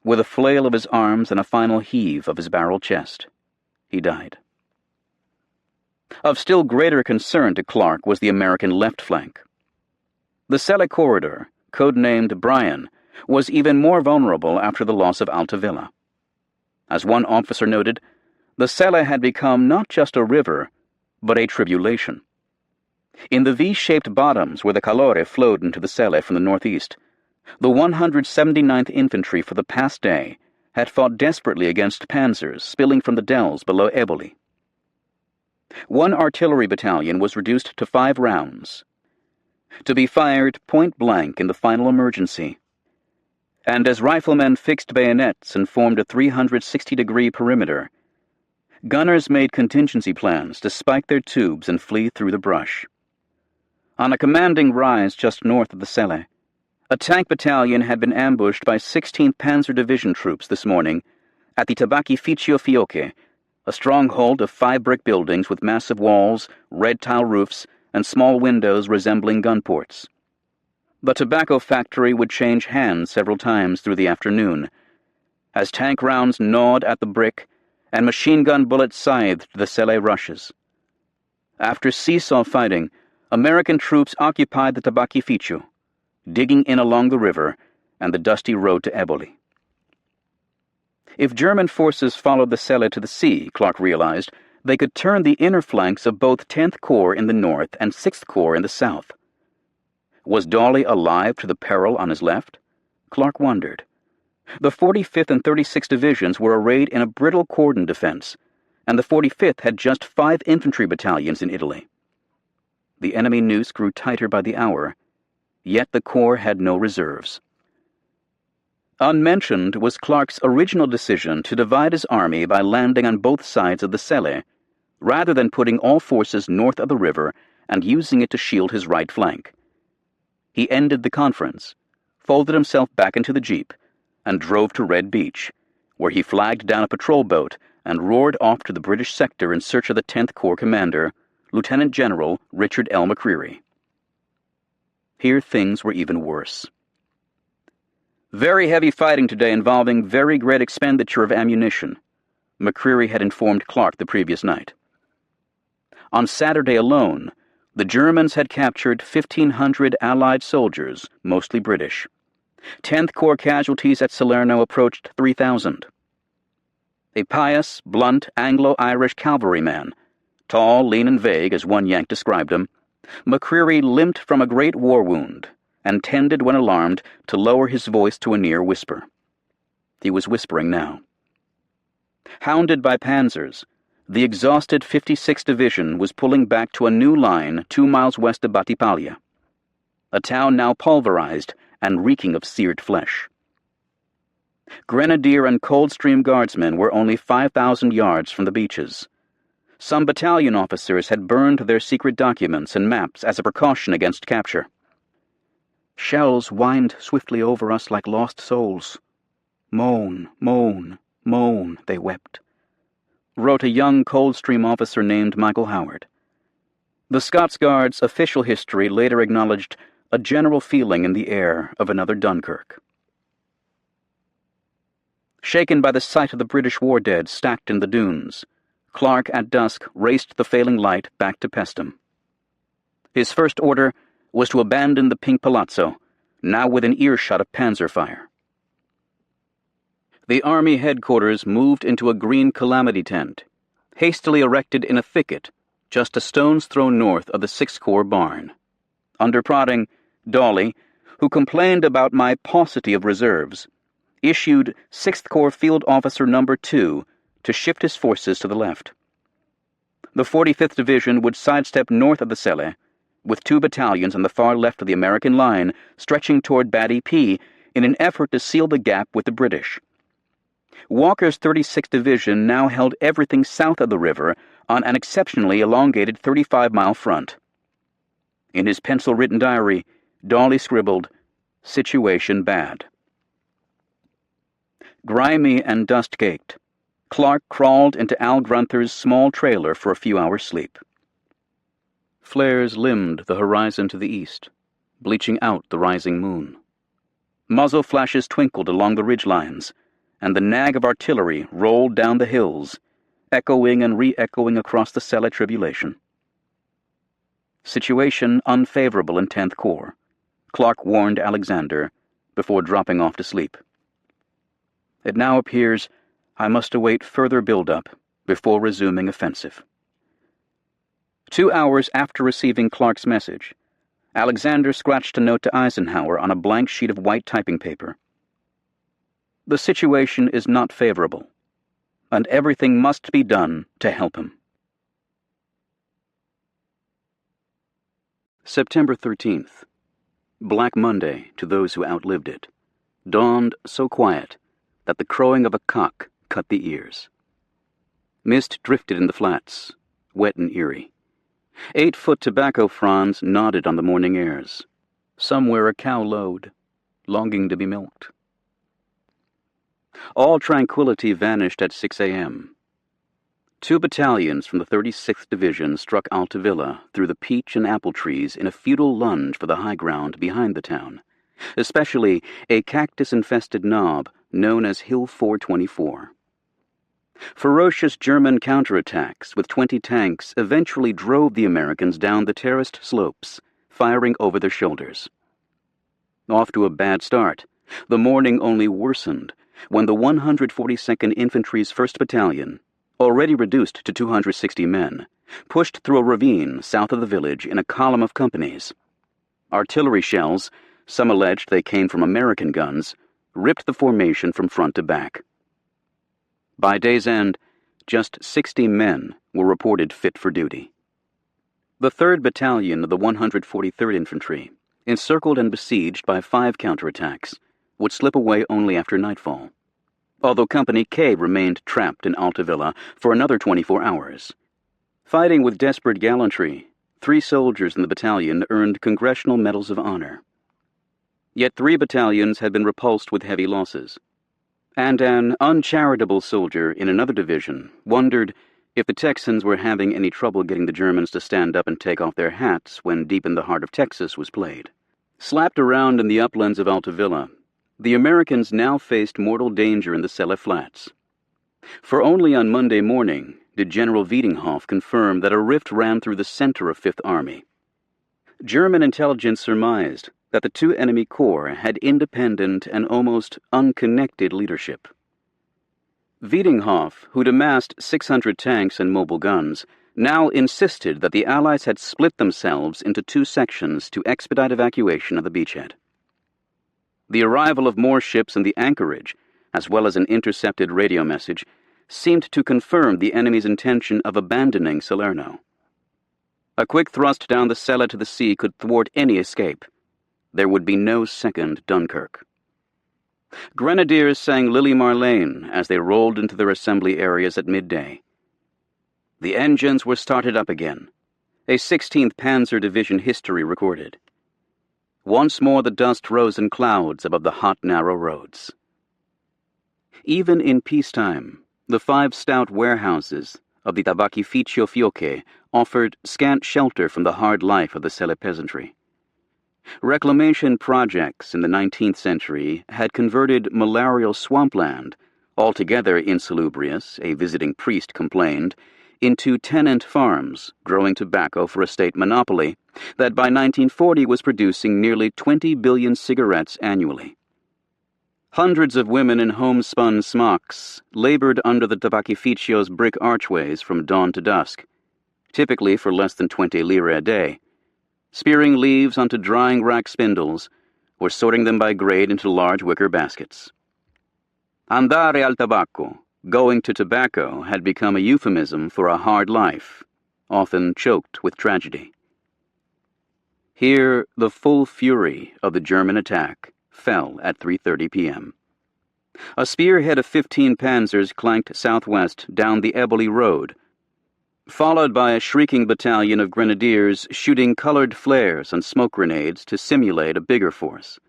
With a flail of his arms and a final heave of his barrel chest, he died. Of still greater concern to Clark was the American left flank. The Celle corridor, codenamed Bryan, was even more vulnerable after the loss of Altavilla. As one officer noted, the Celle had become not just a river, but a tribulation. In the V-shaped bottoms where the Calore flowed into the Celle from the northeast, the 179th Infantry for the past day had fought desperately against panzers spilling from the dells below Eboli. One artillery battalion was reduced to 5 rounds, to be fired point-blank in the final emergency. And as riflemen fixed bayonets and formed a 360-degree perimeter, gunners made contingency plans to spike their tubes and flee through the brush. On a commanding rise just north of the Celle, a tank battalion had been ambushed by 16th Panzer Division troops this morning at the Tabacchificio Fiocche, a stronghold of 5 brick buildings with massive walls, red tile roofs, and small windows resembling gun ports. The tobacco factory would change hands several times through the afternoon, as tank rounds gnawed at the brick and machine gun bullets scythed the Celle rushes. After seesaw fighting, American troops occupied the Tabacchificio, digging in along the river and the dusty road to Eboli. If German forces followed the Celle to the sea, Clark realized, they could turn the inner flanks of both 10th Corps in the north and 6th Corps in the south. Was Dawley alive to the peril on his left? Clark wondered. The 45th and 36th Divisions were arrayed in a brittle cordon defense, and the 45th had just 5 infantry battalions in Italy. The enemy noose grew tighter by the hour, yet the Corps had no reserves. Unmentioned was Clark's original decision to divide his army by landing on both sides of the Celle, rather than putting all forces north of the river and using it to shield his right flank. He ended the conference, folded himself back into the jeep, and drove to Red Beach, where he flagged down a patrol boat and roared off to the British sector in search of the 10th Corps commander, Lieutenant General Richard L. McCreary. Here things were even worse. "Very heavy fighting today involving very great expenditure of ammunition," McCreary had informed Clark the previous night. On Saturday alone, the Germans had captured 1,500 Allied soldiers, mostly British. 10th Corps casualties at Salerno approached 3,000. A pious, blunt Anglo-Irish cavalryman, tall, lean, and vague, as one Yank described him, McCreary limped from a great war wound and tended, when alarmed, to lower his voice to a near whisper. He was whispering now. Hounded by panzers, the exhausted 56th Division was pulling back to a new line 2 miles west of Battipaglia, a town now pulverized and reeking of seared flesh. Grenadier and Coldstream Guardsmen were only 5,000 yards from the beaches. Some battalion officers had burned their secret documents and maps as a precaution against capture. "Shells whined swiftly over us like lost souls. Moan, moan, moan," they wept, wrote a young Coldstream officer named Michael Howard. The Scots Guards' official history later acknowledged a general feeling in the air of another Dunkirk. Shaken by the sight of the British war dead stacked in the dunes, Clark at dusk raced the failing light back to Paestum. His first order was to abandon the Pink Palazzo, now within earshot of panzer fire. The Army headquarters moved into a green calamity tent, hastily erected in a thicket just a stone's throw north of the 6th Corps barn. Under prodding, Dawley, who complained about my paucity of reserves, issued 6th Corps Field Officer No. 2 to shift his forces to the left. The 45th Division would sidestep north of the Celle, with 2 battalions on the far left of the American line stretching toward Batty P in an effort to seal the gap with the British. Walker's 36th Division now held everything south of the river on an exceptionally elongated 35-mile front. In his pencil-written diary, Dawley scribbled, "Situation bad." Grimy and dust-caked, Clark crawled into Al Grunther's small trailer for a few hours' sleep. Flares limned the horizon to the east, bleaching out the rising moon. Muzzle flashes twinkled along the ridgelines, and the nag of artillery rolled down the hills, echoing and re-echoing across the Sele tribulation. Situation unfavorable in 10th Corps, Clark warned Alexander before dropping off to sleep. It now appears I must await further build-up before resuming offensive. 2 hours after receiving Clark's message, Alexander scratched a note to Eisenhower on a blank sheet of white typing paper. The situation is not favorable, and everything must be done to help him. September 13th. Black Monday to those who outlived it, dawned so quiet that the crowing of a cock cut the ears. Mist drifted in the flats, wet and eerie. 8-foot tobacco fronds nodded on the morning airs. Somewhere a cow lowed, longing to be milked. All tranquility vanished at 6 a.m. 2 battalions from the 36th Division struck Altavilla through the peach and apple trees in a futile lunge for the high ground behind the town, especially a cactus-infested knob known as Hill 424. Ferocious German counterattacks with 20 tanks eventually drove the Americans down the terraced slopes, firing over their shoulders. Off to a bad start, the morning only worsened when the 142nd Infantry's 1st Battalion, already reduced to 260 men, pushed through a ravine south of the village in a column of companies. Artillery shells, some alleged they came from American guns, ripped the formation from front to back. By day's end, just 60 men were reported fit for duty. The 3rd Battalion of the 143rd Infantry, encircled and besieged by 5 counterattacks, would slip away only after nightfall, although Company K remained trapped in Altavilla for another 24 hours. Fighting with desperate gallantry, 3 soldiers in the battalion earned Congressional Medals of Honor. Yet 3 battalions had been repulsed with heavy losses, and an uncharitable soldier in another division wondered if the Texans were having any trouble getting the Germans to stand up and take off their hats when Deep in the Heart of Texas was played. Slapped around in the uplands of Altavilla, the Americans now faced mortal danger in the Sele Flats. For only on Monday morning did General Wiedinghoff confirm that a rift ran through the center of Fifth Army. German intelligence surmised that the 2 enemy corps had independent and almost unconnected leadership. Wiedinghoff, who'd amassed 600 tanks and mobile guns, now insisted that the Allies had split themselves into 2 sections to expedite evacuation of the beachhead. The arrival of more ships in the anchorage, as well as an intercepted radio message, seemed to confirm the enemy's intention of abandoning Salerno. A quick thrust down the Sele to the sea could thwart any escape. There would be no second Dunkirk. Grenadiers sang Lily Marlene as they rolled into their assembly areas at midday. The engines were started up again, a 16th Panzer Division history recorded. Once more the dust rose in clouds above the hot, narrow roads. Even in peacetime, the 5 stout warehouses of the Tabacchificio Fiocche offered scant shelter from the hard life of the Sele peasantry. Reclamation projects in the 19th century had converted malarial swampland, altogether insalubrious, a visiting priest complained, into tenant farms growing tobacco for a state monopoly that by 1940 was producing nearly 20 billion cigarettes annually. Hundreds of women in homespun smocks labored under the Tabacchificio's brick archways from dawn to dusk, typically for less than 20 lire a day, spearing leaves onto drying rack spindles or sorting them by grade into large wicker baskets. Andare al tabacco, going to tobacco, had become a euphemism for a hard life, often choked with tragedy. Here, the full fury of the German attack fell at 3:30 p.m. A spearhead of 15 panzers clanked southwest down the Eboli Road, followed by a shrieking battalion of grenadiers shooting colored flares and smoke grenades to simulate a bigger force.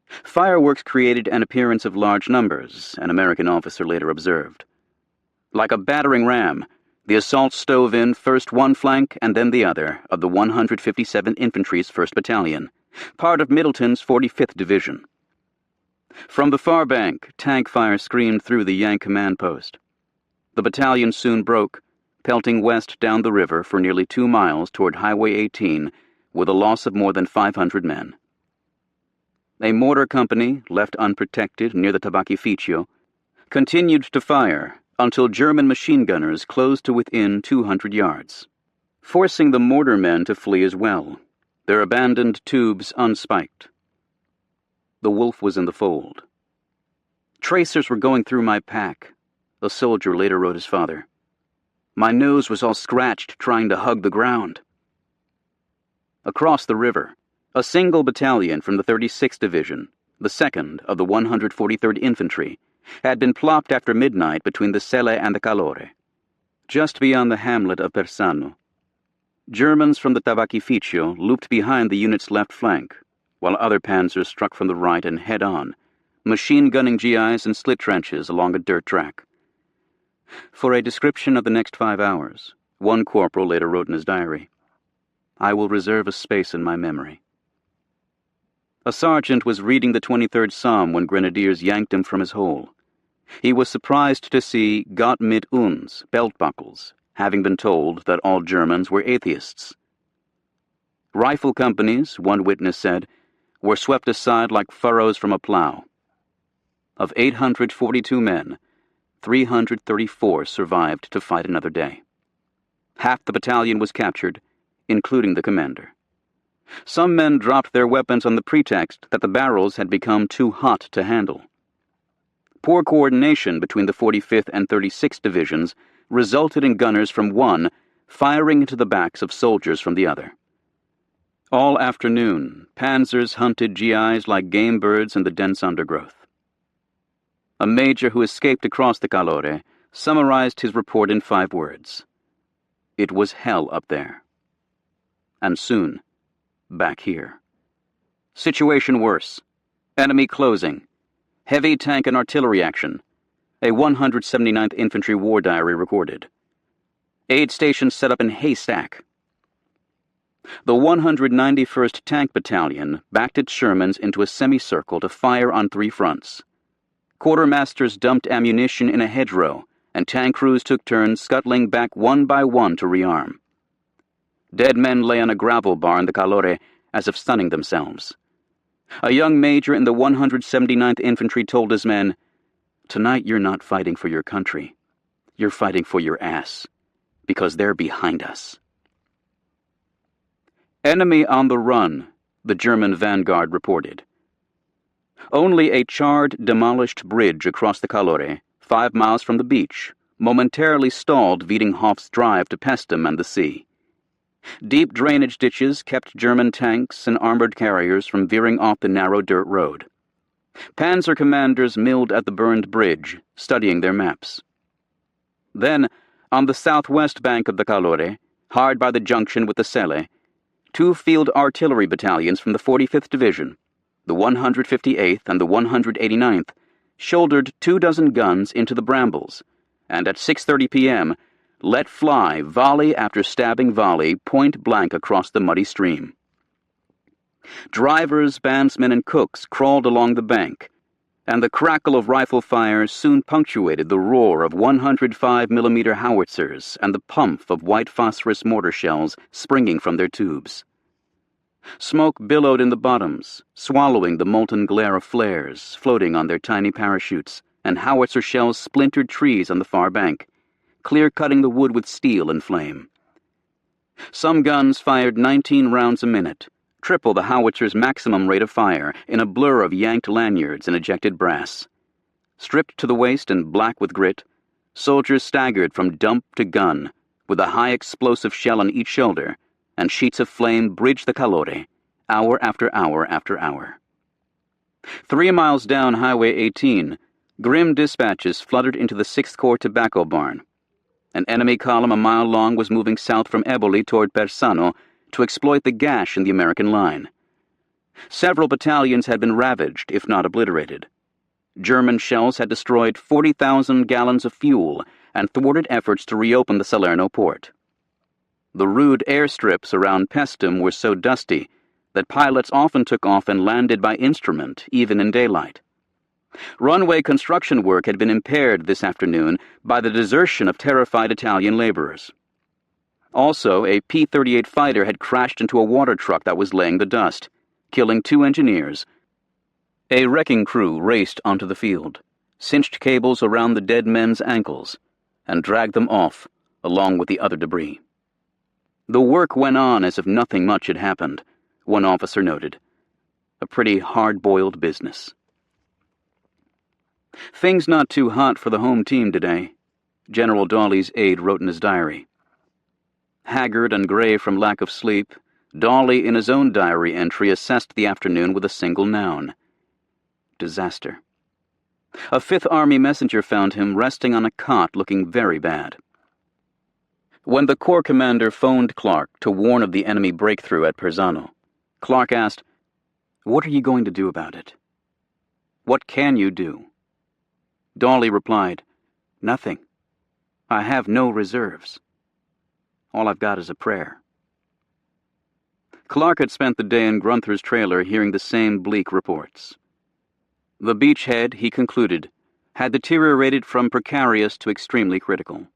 Fireworks created an appearance of large numbers, an American officer later observed. Like a battering ram, the assault stove in first one flank and then the other of the 157th Infantry's 1st Battalion, part of Middleton's 45th Division. From the far bank, tank fire screamed through the Yank command post. The battalion soon broke, pelting west down the river for nearly 2 miles toward Highway 18 with a loss of more than 500 men. A mortar company, left unprotected near the Tabachificio, continued to fire until German machine gunners closed to within 200 yards, forcing the mortar men to flee as well, their abandoned tubes unspiked. The wolf was in the fold. Tracers were going through my pack, a soldier later wrote his father. My nose was all scratched trying to hug the ground. Across the river, a single battalion from the 36th Division, the 2nd of the 143rd Infantry, had been plopped after midnight between the Sele and the Calore, just beyond the hamlet of Persano. Germans from the Tabachificio looped behind the unit's left flank, while other panzers struck from the right and head-on, machine-gunning GIs in slit trenches along a dirt track. For a description of the next 5 hours, one corporal later wrote in his diary, I will reserve a space in my memory. A sergeant was reading the 23rd Psalm when grenadiers yanked him from his hole. He was surprised to see Gott mit uns, belt buckles, having been told that all Germans were atheists. Rifle companies, one witness said, were swept aside like furrows from a plow. Of 842 men, 334 survived to fight another day. Half the battalion was captured, including the commander. Some men dropped their weapons on the pretext that the barrels had become too hot to handle. Poor coordination between the 45th and 36th Divisions resulted in gunners from one firing into the backs of soldiers from the other. All afternoon, panzers hunted GIs like game birds in the dense undergrowth. A major who escaped across the Calore summarized his report in 5 words. It was hell up there. And soon, back here. Situation worse. Enemy closing. Heavy tank and artillery action. A 179th Infantry War Diary recorded. Aid stations set up in haystack. The 191st Tank Battalion backed its Shermans into a semicircle to fire on 3 fronts. Quartermasters dumped ammunition in a hedgerow, and tank crews took turns scuttling back one by one to rearm. Dead men lay on a gravel bar in the Calore as if stunning themselves. A young major in the 179th Infantry told his men, Tonight you're not fighting for your country. You're fighting for your ass, because they're behind us. Enemy on the run, the German vanguard reported. Only a charred, demolished bridge across the Calore, 5 miles from the beach, momentarily stalled Wiedinghoff's drive to Pestum and the sea. Deep drainage ditches kept German tanks and armored carriers from veering off the narrow dirt road. Panzer commanders milled at the burned bridge, studying their maps. Then, on the southwest bank of the Calore, hard by the junction with the Sele, 2 field artillery battalions from the 45th Division, the 158th and the 189th, shouldered 24 guns into the brambles, and at 6:30 p.m., let fly volley after stabbing volley point-blank across the muddy stream. Drivers, bandsmen, and cooks crawled along the bank, and the crackle of rifle fire soon punctuated the roar of 105mm howitzers and the pumph of white phosphorus mortar shells springing from their tubes. Smoke billowed in the bottoms, swallowing the molten glare of flares floating on their tiny parachutes, and howitzer shells splintered trees on the far bank, clear-cutting the wood with steel and flame. Some guns fired 19 rounds a minute, triple the howitzer's maximum rate of fire in a blur of yanked lanyards and ejected brass. Stripped to the waist and black with grit, soldiers staggered from dump to gun, with a high explosive shell on each shoulder, and sheets of flame bridged the Calore, hour after hour after hour. 3 miles down Highway 18, grim dispatches fluttered into the 6th Corps tobacco barn. An enemy column a mile long was moving south from Eboli toward Persano to exploit the gash in the American line. Several battalions had been ravaged, if not obliterated. German shells had destroyed 40,000 gallons of fuel and thwarted efforts to reopen the Salerno port. The rude airstrips around Pestum were so dusty that pilots often took off and landed by instrument, even in daylight. Runway construction work had been impaired this afternoon by the desertion of terrified Italian laborers. Also, a P-38 fighter had crashed into a water truck that was laying the dust, killing 2 engineers. A wrecking crew raced onto the field, cinched cables around the dead men's ankles, and dragged them off, along with the other debris. The work went on as if nothing much had happened, one officer noted. A pretty hard-boiled business. Things not too hot for the home team today, General Dawley's aide wrote in his diary. Haggard and gray from lack of sleep, Dawley in his own diary entry assessed the afternoon with a single noun. Disaster. A 5th Army messenger found him resting on a cot looking very bad. When the Corps commander phoned Clark to warn of the enemy breakthrough at Persano, Clark asked, "What are you going to do about it? What can you do?" Dawley replied, "Nothing. I have no reserves. All I've got is a prayer." Clark had spent the day in Grunther's trailer hearing the same bleak reports. The beachhead, he concluded, had deteriorated from precarious to extremely critical.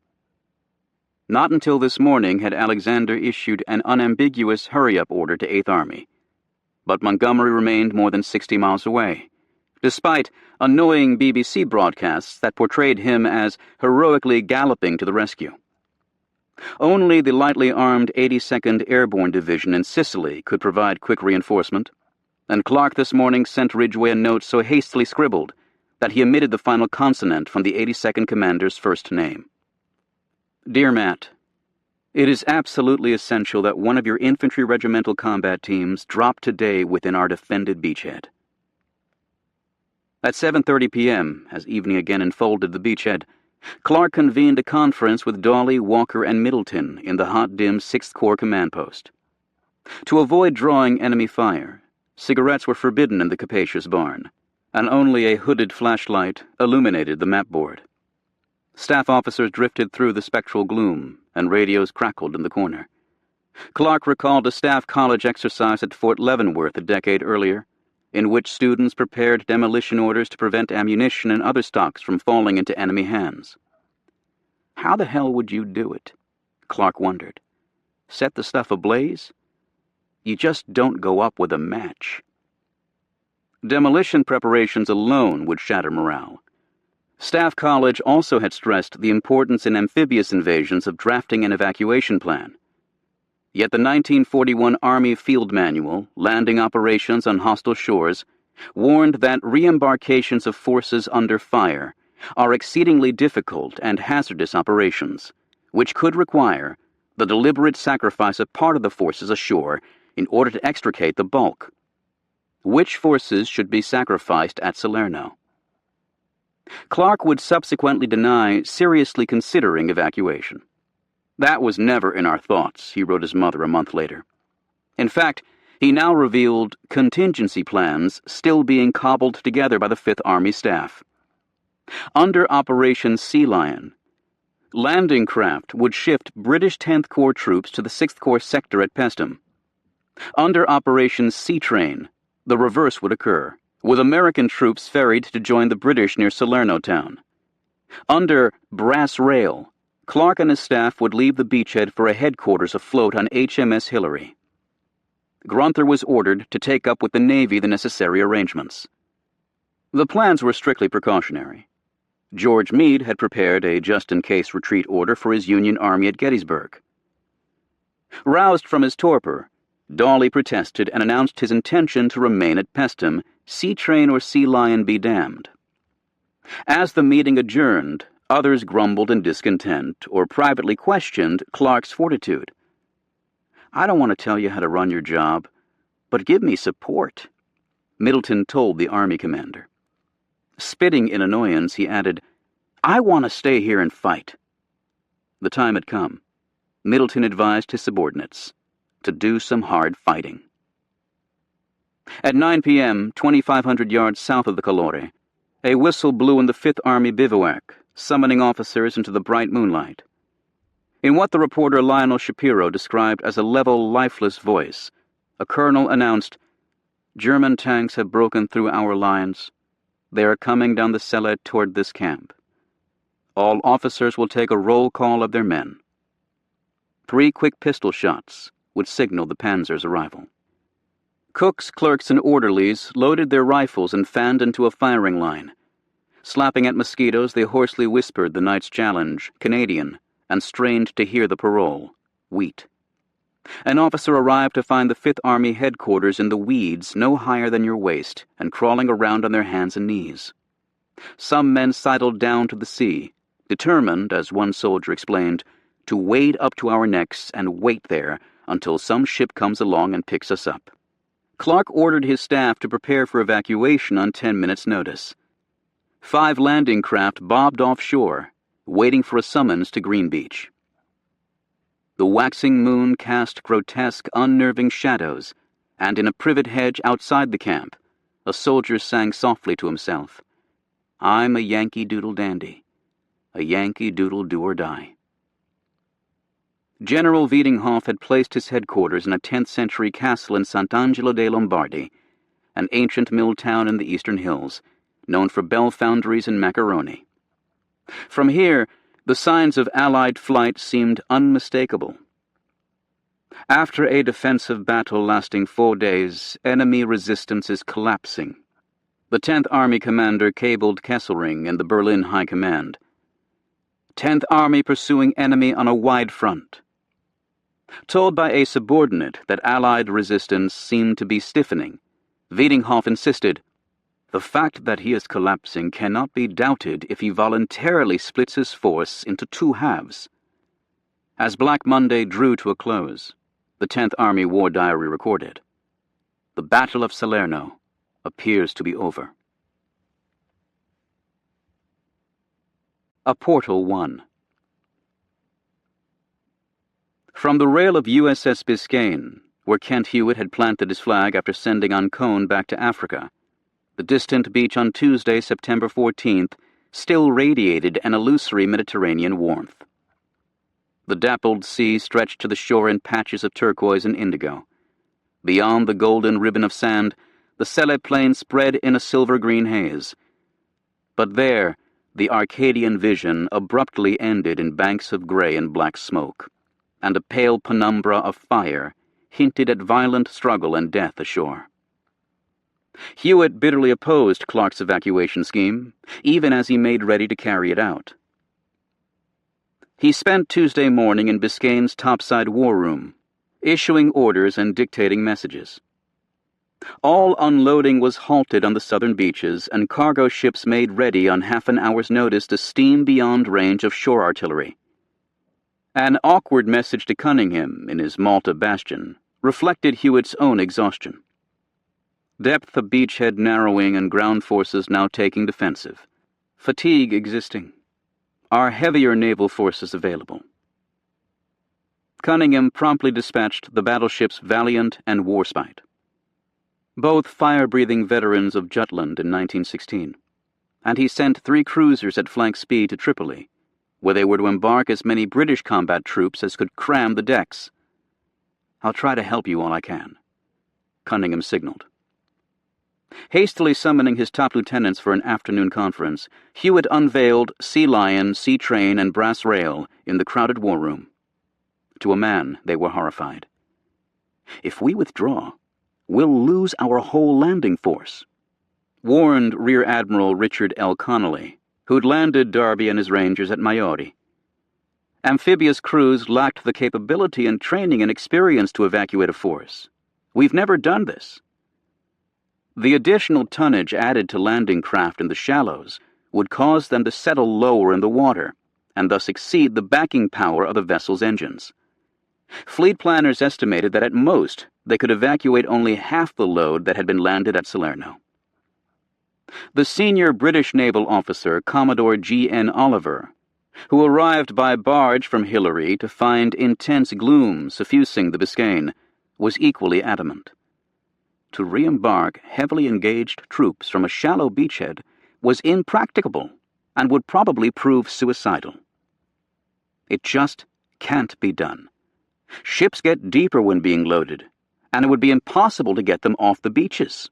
Not until this morning had Alexander issued an unambiguous hurry-up order to 8th Army, but Montgomery remained more than 60 miles away, despite annoying BBC broadcasts that portrayed him as heroically galloping to the rescue. Only the lightly armed 82nd Airborne Division in Sicily could provide quick reinforcement, and Clark this morning sent Ridgway a note so hastily scribbled that he omitted the final consonant from the 82nd Commander's first name. Dear Matt, it is absolutely essential that one of your infantry regimental combat teams drop today within our defended beachhead. At 7:30 p.m., as evening again enfolded the beachhead, Clark convened a conference with Dawley, Walker, and Middleton in the hot, dim 6th Corps command post. To avoid drawing enemy fire, cigarettes were forbidden in the capacious barn, and only a hooded flashlight illuminated the map board. Staff officers drifted through the spectral gloom, and radios crackled in the corner. Clark recalled a staff college exercise at Fort Leavenworth a decade earlier, in which students prepared demolition orders to prevent ammunition and other stocks from falling into enemy hands. How the hell would you do it? Clark wondered. Set the stuff ablaze? You just don't go up with a match. Demolition preparations alone would shatter morale. Staff College also had stressed the importance in amphibious invasions of drafting an evacuation plan. Yet the 1941 Army Field Manual, Landing Operations on Hostile Shores, warned that re-embarkations of forces under fire are exceedingly difficult and hazardous operations, which could require the deliberate sacrifice of part of the forces ashore in order to extricate the bulk. Which forces should be sacrificed at Salerno? Clark would subsequently deny seriously considering evacuation. That was never in our thoughts, he wrote his mother a month later. In fact, he now revealed contingency plans still being cobbled together by the 5th Army staff. Under Operation Sea Lion, landing craft would shift British 10th Corps troops to the 6th Corps sector at Pestum. Under Operation Sea Train, the reverse would occur, with American troops ferried to join the British near Salerno town. Under Brass Rail, Clark and his staff would leave the beachhead for a headquarters afloat on HMS Hillary. Grunther was ordered to take up with the Navy the necessary arrangements. The plans were strictly precautionary. George Meade had prepared a just-in-case retreat order for his Union Army at Gettysburg. Roused from his torpor, Dawley protested and announced his intention to remain at Pestum, sea train or sea lion be damned. As the meeting adjourned, others grumbled in discontent or privately questioned Clark's fortitude. I don't want to tell you how to run your job, "But give me support," Middleton told the Army commander. Spitting in annoyance, he added, "I want to stay here and fight." The time had come. Middleton advised his subordinates to do some hard fighting. At 9 p.m., 2,500 yards south of the Calore, a whistle blew in the 5th Army bivouac, summoning officers into the bright moonlight. In what the reporter Lionel Shapiro described as a level, lifeless voice, a colonel announced, "German tanks have broken through our lines. They are coming down the Selle toward this camp. All officers will take a roll call of their men." 3 quick pistol shots would signal the panzer's arrival. Cooks, clerks, and orderlies loaded their rifles and fanned into a firing line. Slapping at mosquitoes, they hoarsely whispered the night's challenge, "Canadian," and strained to hear the parole, "Wheat." An officer arrived to find the 5th Army headquarters in the weeds no higher than your waist and crawling around on their hands and knees. Some men sidled down to the sea, determined, as one soldier explained, to wade up to our necks and wait there until some ship comes along and picks us up. Clark ordered his staff to prepare for evacuation on 10 minutes' notice. 5 landing craft bobbed offshore, waiting for a summons to Green Beach. The waxing moon cast grotesque, unnerving shadows, and in a privet hedge outside the camp, a soldier sang softly to himself, "I'm a Yankee Doodle dandy, a Yankee Doodle do or die." General Wiedinghoff had placed his headquarters in a 10th-century castle in Sant'Angelo dei Lombardi, an ancient mill town in the eastern hills, known for bell foundries and macaroni. From here, the signs of Allied flight seemed unmistakable. After a defensive battle lasting 4 days, enemy resistance is collapsing. The 10th Army commander cabled Kesselring and the Berlin High Command. 10th Army pursuing enemy on a wide front. Told by a subordinate that Allied resistance seemed to be stiffening, Wiedinghoff insisted, "The fact that he is collapsing cannot be doubted if he voluntarily splits his force into 2 halves." As Black Monday drew to a close, the 10th Army War Diary recorded, "The Battle of Salerno appears to be over." A Portal 1. From the rail of USS Biscayne, where Kent Hewitt had planted his flag after sending Ancone back to Africa, the distant beach on Tuesday, September 14th, still radiated an illusory Mediterranean warmth. The dappled sea stretched to the shore in patches of turquoise and indigo. Beyond the golden ribbon of sand, the Selle plain spread in a silver-green haze. But there, the Arcadian vision abruptly ended in banks of gray and black smoke, and a pale penumbra of fire hinted at violent struggle and death ashore. Hewitt bitterly opposed Clark's evacuation scheme, even as he made ready to carry it out. He spent Tuesday morning in Biscayne's topside war room, issuing orders and dictating messages. All unloading was halted on the southern beaches, and cargo ships made ready on half an hour's notice to steam beyond range of shore artillery. An awkward message to Cunningham in his Malta bastion reflected Hewitt's own exhaustion. Depth of beachhead narrowing and ground forces now taking defensive. Fatigue existing. Are heavier naval forces available? Cunningham promptly dispatched the battleships Valiant and Warspite, both fire-breathing veterans of Jutland in 1916, and he sent 3 cruisers at flank speed to Tripoli, where they were to embark as many British combat troops as could cram the decks. "I'll try to help you all I can," Cunningham signaled. Hastily summoning his top lieutenants for an afternoon conference, Hewitt unveiled Sea Lion, Sea Train, and Brass Rail in the crowded war room. To a man, they were horrified. "If we withdraw, we'll lose our whole landing force," warned Rear Admiral Richard L. Connolly, who'd landed Darby and his Rangers at Maori. Amphibious crews lacked the capability and training and experience to evacuate a force. "We've never done this." The additional tonnage added to landing craft in the shallows would cause them to settle lower in the water, and thus exceed the backing power of the vessel's engines. Fleet planners estimated that at most they could evacuate only half the load that had been landed at Salerno. The senior British naval officer, Commodore G.N. Oliver, who arrived by barge from Hillary to find intense gloom suffusing the Biscayne, was equally adamant. To re-embark heavily engaged troops from a shallow beachhead was impracticable and would probably prove suicidal. It just can't be done. Ships get deeper when being loaded, and it would be impossible to get them off the beaches.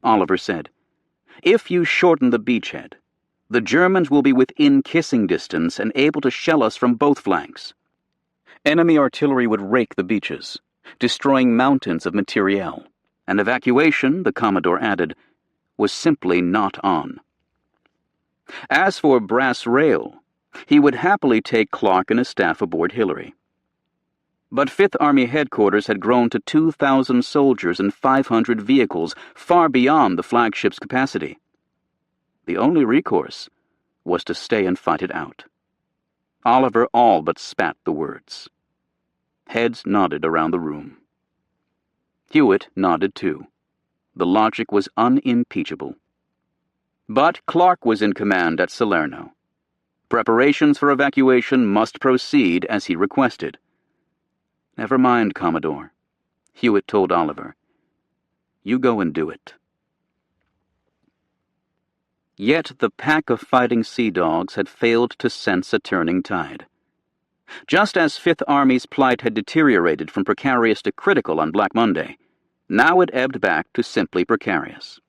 Oliver said, "If you shorten the beachhead, the Germans will be within kissing distance and able to shell us from both flanks." Enemy artillery would rake the beaches, destroying mountains of materiel, and evacuation, the Commodore added, was simply not on. As for brass rail, he would happily take Clark and his staff aboard Hillary. But Fifth Army headquarters had grown to 2,000 soldiers and 500 vehicles, far beyond the flagship's capacity. The only recourse was to stay and fight it out. Oliver all but spat the words. Heads nodded around the room. Hewitt nodded too. The logic was unimpeachable. But Clark was in command at Salerno. Preparations for evacuation must proceed as he requested. "Never mind, Commodore," Hewitt told Oliver. "You go and do it." Yet the pack of fighting sea dogs had failed to sense a turning tide. Just as Fifth Army's plight had deteriorated from precarious to critical on Black Monday, now it ebbed back to simply precarious.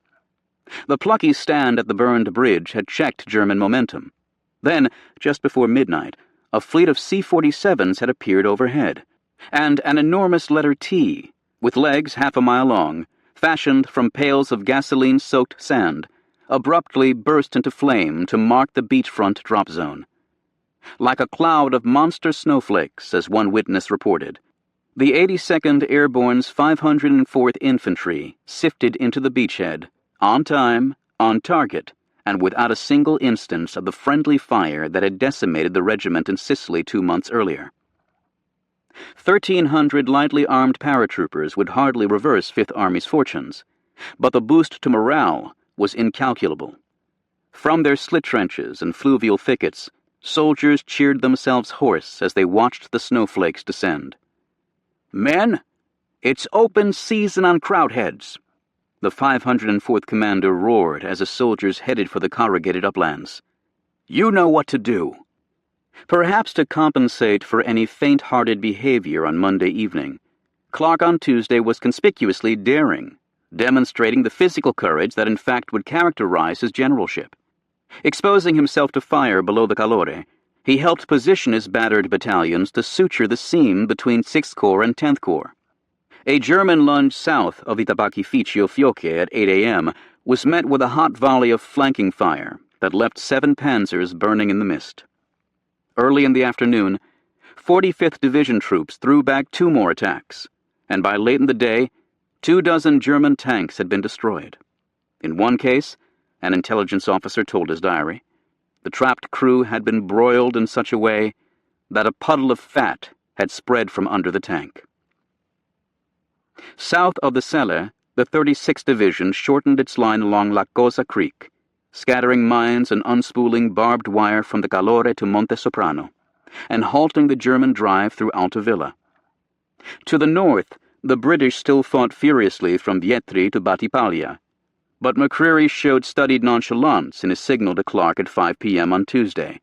The plucky stand at the burned bridge had checked German momentum. Then, just before midnight, a fleet of C-47s had appeared overhead, and an enormous letter T, with legs half a mile long, fashioned from pails of gasoline-soaked sand, abruptly burst into flame to mark the beachfront drop zone. Like a cloud of monster snowflakes, as one witness reported, the 82nd Airborne's 504th Infantry sifted into the beachhead, on time, on target, and without a single instance of the friendly fire that had decimated the regiment in Sicily 2 months earlier. 1,300 lightly armed paratroopers would hardly reverse Fifth Army's fortunes, but the boost to morale was incalculable. From their slit trenches and fluvial thickets, soldiers cheered themselves hoarse as they watched the snowflakes descend. "Men, it's open season on Krautheads," the 504th Commander roared as the soldiers headed for the corrugated uplands. "You know what to do." Perhaps to compensate for any faint-hearted behavior on Monday evening, Clark on Tuesday was conspicuously daring, demonstrating the physical courage that in fact would characterize his generalship. Exposing himself to fire below the Calore, he helped position his battered battalions to suture the seam between 6th Corps and 10th Corps. A German lunge south of Itabacificio Fiocche at 8 a.m. was met with a hot volley of flanking fire that left 7 panzers burning in the mist. Early in the afternoon, 45th Division troops threw back 2 more attacks, and by late in the day, 24 German tanks had been destroyed. In one case, an intelligence officer told his diary, the trapped crew had been broiled in such a way that a puddle of fat had spread from under the tank. South of the Selle, the 36th Division shortened its line along La Cosa Creek, scattering mines and unspooling barbed wire from the Calore to Monte Soprano, and halting the German drive through Altavilla. To the north, the British still fought furiously from Vietri to Battipaglia, but McCreary showed studied nonchalance in his signal to Clark at 5 p.m. on Tuesday.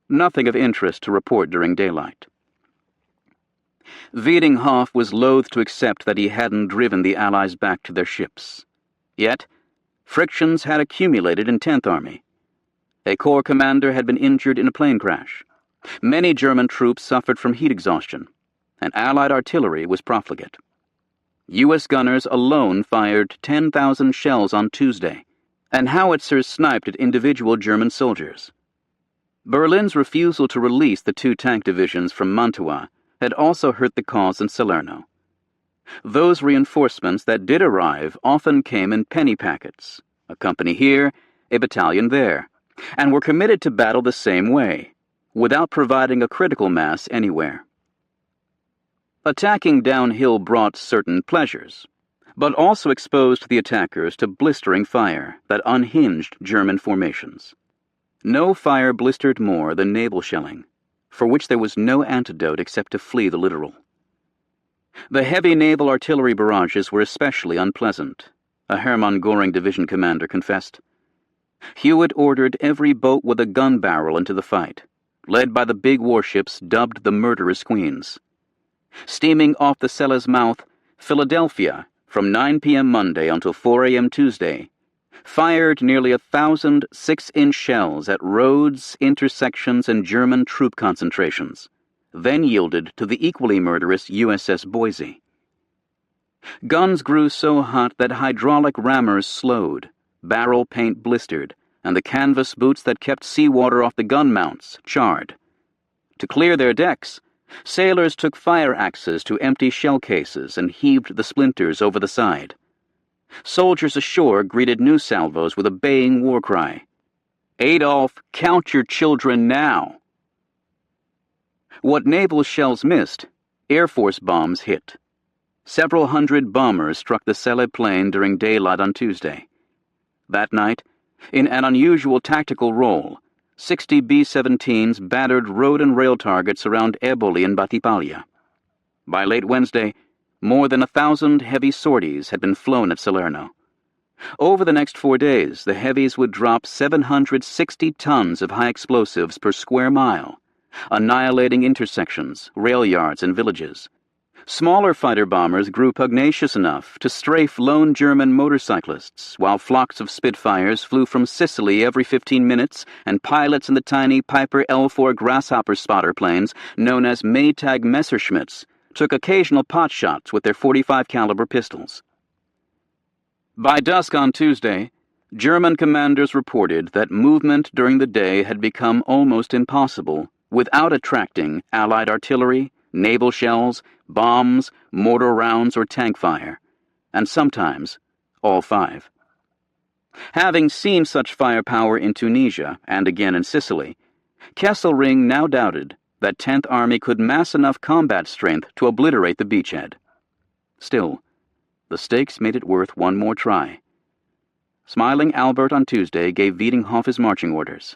Nothing of interest to report during daylight. Wiedinghoff was loath to accept that he hadn't driven the Allies back to their ships. Yet, frictions had accumulated in 10th Army. A corps commander had been injured in a plane crash. Many German troops suffered from heat exhaustion, and Allied artillery was profligate. U.S. gunners alone fired 10,000 shells on Tuesday, and howitzers sniped at individual German soldiers. Berlin's refusal to release the 2 tank divisions from Mantua had also hurt the cause in Salerno. Those reinforcements that did arrive often came in penny packets, a company here, a battalion there, and were committed to battle the same way, without providing a critical mass anywhere. Attacking downhill brought certain pleasures, but also exposed the attackers to blistering fire that unhinged German formations. No fire blistered more than naval shelling, for which there was no antidote except to flee the literal. The heavy naval artillery barrages were especially unpleasant, a Hermann Göring division commander confessed. Hewitt ordered every boat with a gun barrel into the fight, led by the big warships dubbed the Murderous Queens. Steaming off the Selle's mouth, Philadelphia, from 9 p.m. Monday until 4 a.m. Tuesday, fired nearly 1,000 6-inch shells at roads, intersections, and German troop concentrations, then yielded to the equally murderous USS Boise. Guns grew so hot that hydraulic rammers slowed, barrel paint blistered, and the canvas boots that kept seawater off the gun mounts charred. To clear their decks, sailors took fire axes to empty shell cases and heaved the splinters over the side. Soldiers ashore greeted new salvos with a baying war cry. "Adolf, count your children now!" What naval shells missed, Air Force bombs hit. Several hundred bombers struck the Celle plain during daylight on Tuesday. That night, in an unusual tactical role, 60 B-17s battered road and rail targets around Eboli and Battipaglia. By late Wednesday, more than 1,000 heavy sorties had been flown at Salerno. Over the next 4 days, the heavies would drop 760 tons of high explosives per square mile, annihilating intersections, rail yards, and villages. Smaller fighter bombers grew pugnacious enough to strafe lone German motorcyclists, while flocks of Spitfires flew from Sicily every 15 minutes, and pilots in the tiny Piper L4 Grasshopper spotter planes, known as Maytag Messerschmitts, took occasional potshots with their .45 caliber pistols. By dusk on Tuesday, German commanders reported that movement during the day had become almost impossible without attracting Allied artillery, naval shells, bombs, mortar rounds, or tank fire, and sometimes all five. Having seen such firepower in Tunisia and again in Sicily, Kesselring now doubted that 10th Army could mass enough combat strength to obliterate the beachhead. Still, the stakes made it worth one more try. Smiling Albert on Tuesday gave Wiedinghoff his marching orders.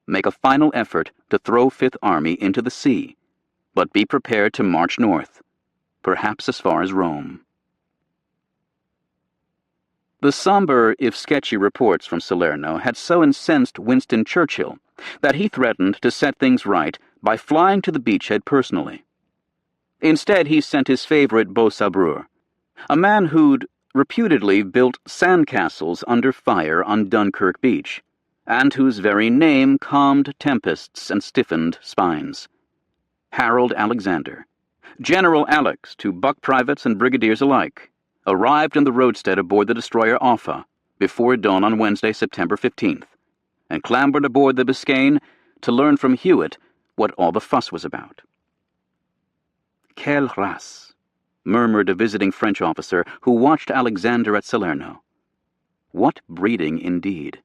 Make a final effort to throw 5th Army into the sea, but be prepared to march north, perhaps as far as Rome. The somber, if sketchy reports from Salerno had so incensed Winston Churchill that he threatened to set things right by flying to the beachhead personally. Instead, he sent his favorite Beau Sabreur, a man who'd reputedly built sandcastles under fire on Dunkirk Beach, and whose very name calmed tempests and stiffened spines. Harold Alexander, General Alex to buck privates and brigadiers alike, arrived in the roadstead aboard the destroyer Offa before dawn on Wednesday, September 15th, and clambered aboard the Biscayne to learn from Hewitt what all the fuss was about. "Quelle race," murmured a visiting French officer who watched Alexander at Salerno. What breeding indeed.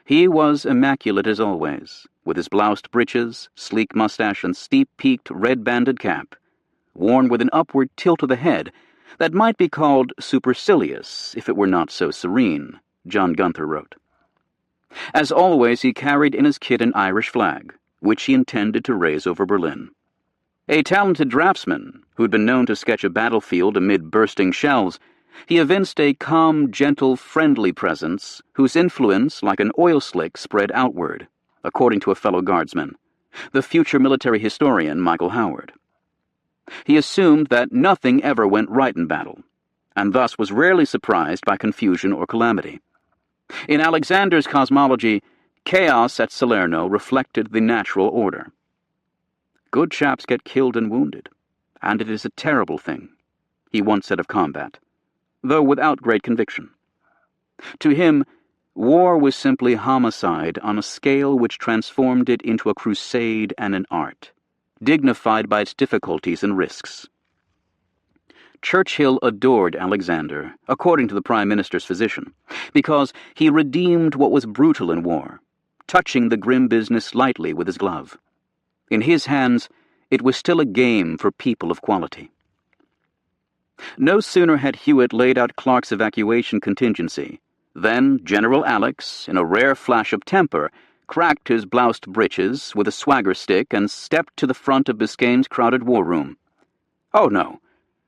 He was immaculate as always, with his bloused breeches, sleek mustache, and steep-peaked red-banded cap, worn with an upward tilt of the head that might be called supercilious if it were not so serene, John Gunther wrote. As always, he carried in his kit an Irish flag, which he intended to raise over Berlin. A talented draftsman, who'd been known to sketch a battlefield amid bursting shells, he evinced a calm, gentle, friendly presence whose influence, like an oil slick, spread outward, according to a fellow guardsman, the future military historian Michael Howard. He assumed that nothing ever went right in battle, and thus was rarely surprised by confusion or calamity. In Alexander's cosmology, chaos at Salerno reflected the natural order. Good chaps get killed and wounded, and it is a terrible thing, he once said of combat, though without great conviction. To him, war was simply homicide on a scale which transformed it into a crusade and an art, dignified by its difficulties and risks. Churchill adored Alexander, according to the Prime Minister's physician, because he redeemed what was brutal in war, touching the grim business lightly with his glove. In his hands, it was still a game for people of quality. No sooner had Hewitt laid out Clark's evacuation contingency than General Alex, in a rare flash of temper, cracked his bloused breeches with a swagger stick and stepped to the front of Biscayne's crowded war room. "Oh, no,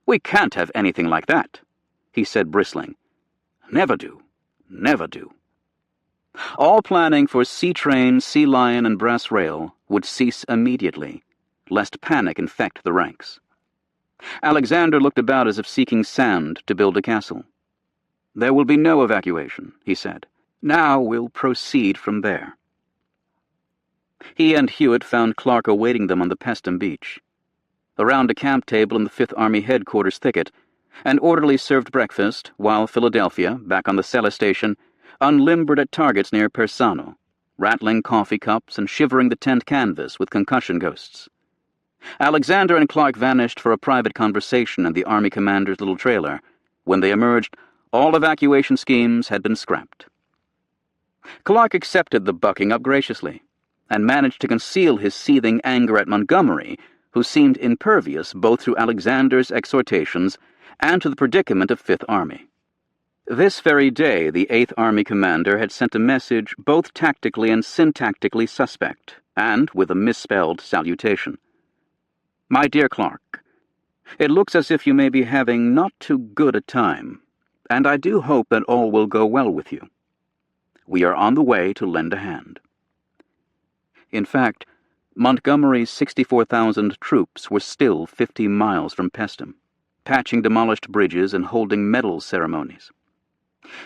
we can't have anything like that," he said, bristling. "Never do, never do." All planning for Sea Train, Sea Lion, and Brass Rail would cease immediately, lest panic infect the ranks. Alexander looked about as if seeking sand to build a castle. "There will be no evacuation," he said. "Now we'll proceed from there." He and Hewitt found Clark awaiting them on the Pestham beach. Around a camp table in the Fifth Army headquarters thicket, an orderly served breakfast, while Philadelphia, back on the Sella station, unlimbered at targets near Persano, rattling coffee cups and shivering the tent canvas with concussion ghosts. Alexander and Clark vanished for a private conversation in the Army commander's little trailer. When they emerged, all evacuation schemes had been scrapped. Clark accepted the bucking up graciously, and managed to conceal his seething anger at Montgomery, who seemed impervious both to Alexander's exhortations and to the predicament of Fifth Army. This very day, the Eighth Army commander had sent a message both tactically and syntactically suspect, and with a misspelled salutation. "My dear Clark, it looks as if you may be having not too good a time, and I do hope that all will go well with you. We are on the way to lend a hand." In fact, Montgomery's 64,000 troops were still 50 miles from Pestham, patching demolished bridges and holding medal ceremonies.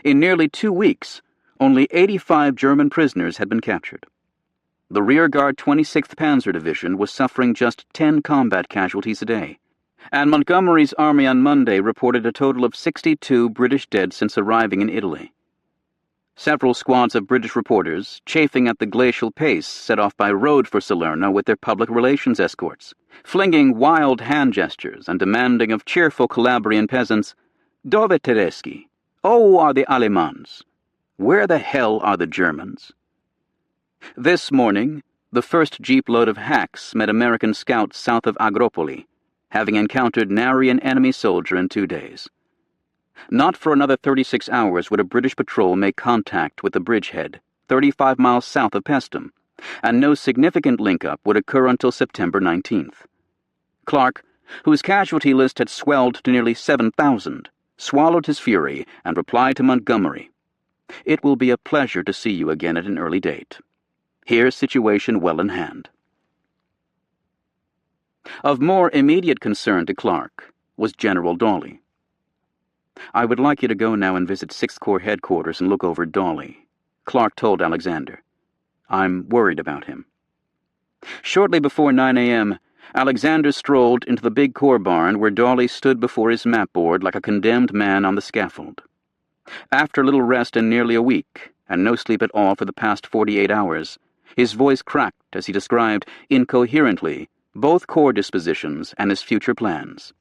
In nearly 2 weeks, only 85 German prisoners had been captured. The rearguard 26th Panzer Division was suffering just 10 combat casualties a day, and Montgomery's army on Monday reported a total of 62 British dead since arriving in Italy. Several squads of British reporters, chafing at the glacial pace set off by road for Salerno with their public relations escorts, flinging wild hand gestures and demanding of cheerful Calabrian peasants, "Dove Tedeschi? Oh, are the Allemans? Where the hell are the Germans?" This morning, the first jeep-load of hacks met American scouts south of Agropoli, having encountered nary an enemy soldier in 2 days. Not for another 36 hours would a British patrol make contact with the bridgehead, 35 miles south of Pestham, and no significant link-up would occur until September 19th. Clark, whose casualty list had swelled to nearly 7,000, swallowed his fury and replied to Montgomery, "It will be a pleasure to see you again at an early date. Here's situation well in hand." Of more immediate concern to Clark was General Dawley. "I would like you to go now and visit 6th Corps headquarters and look over Dawley," Clark told Alexander. "I'm worried about him." Shortly before 9 a.m., Alexander strolled into the big Corps barn where Dawley stood before his mapboard like a condemned man on the scaffold. After little rest in nearly a week, and no sleep at all for the past 48 hours, his voice cracked as he described, incoherently, both Corps dispositions and his future plans.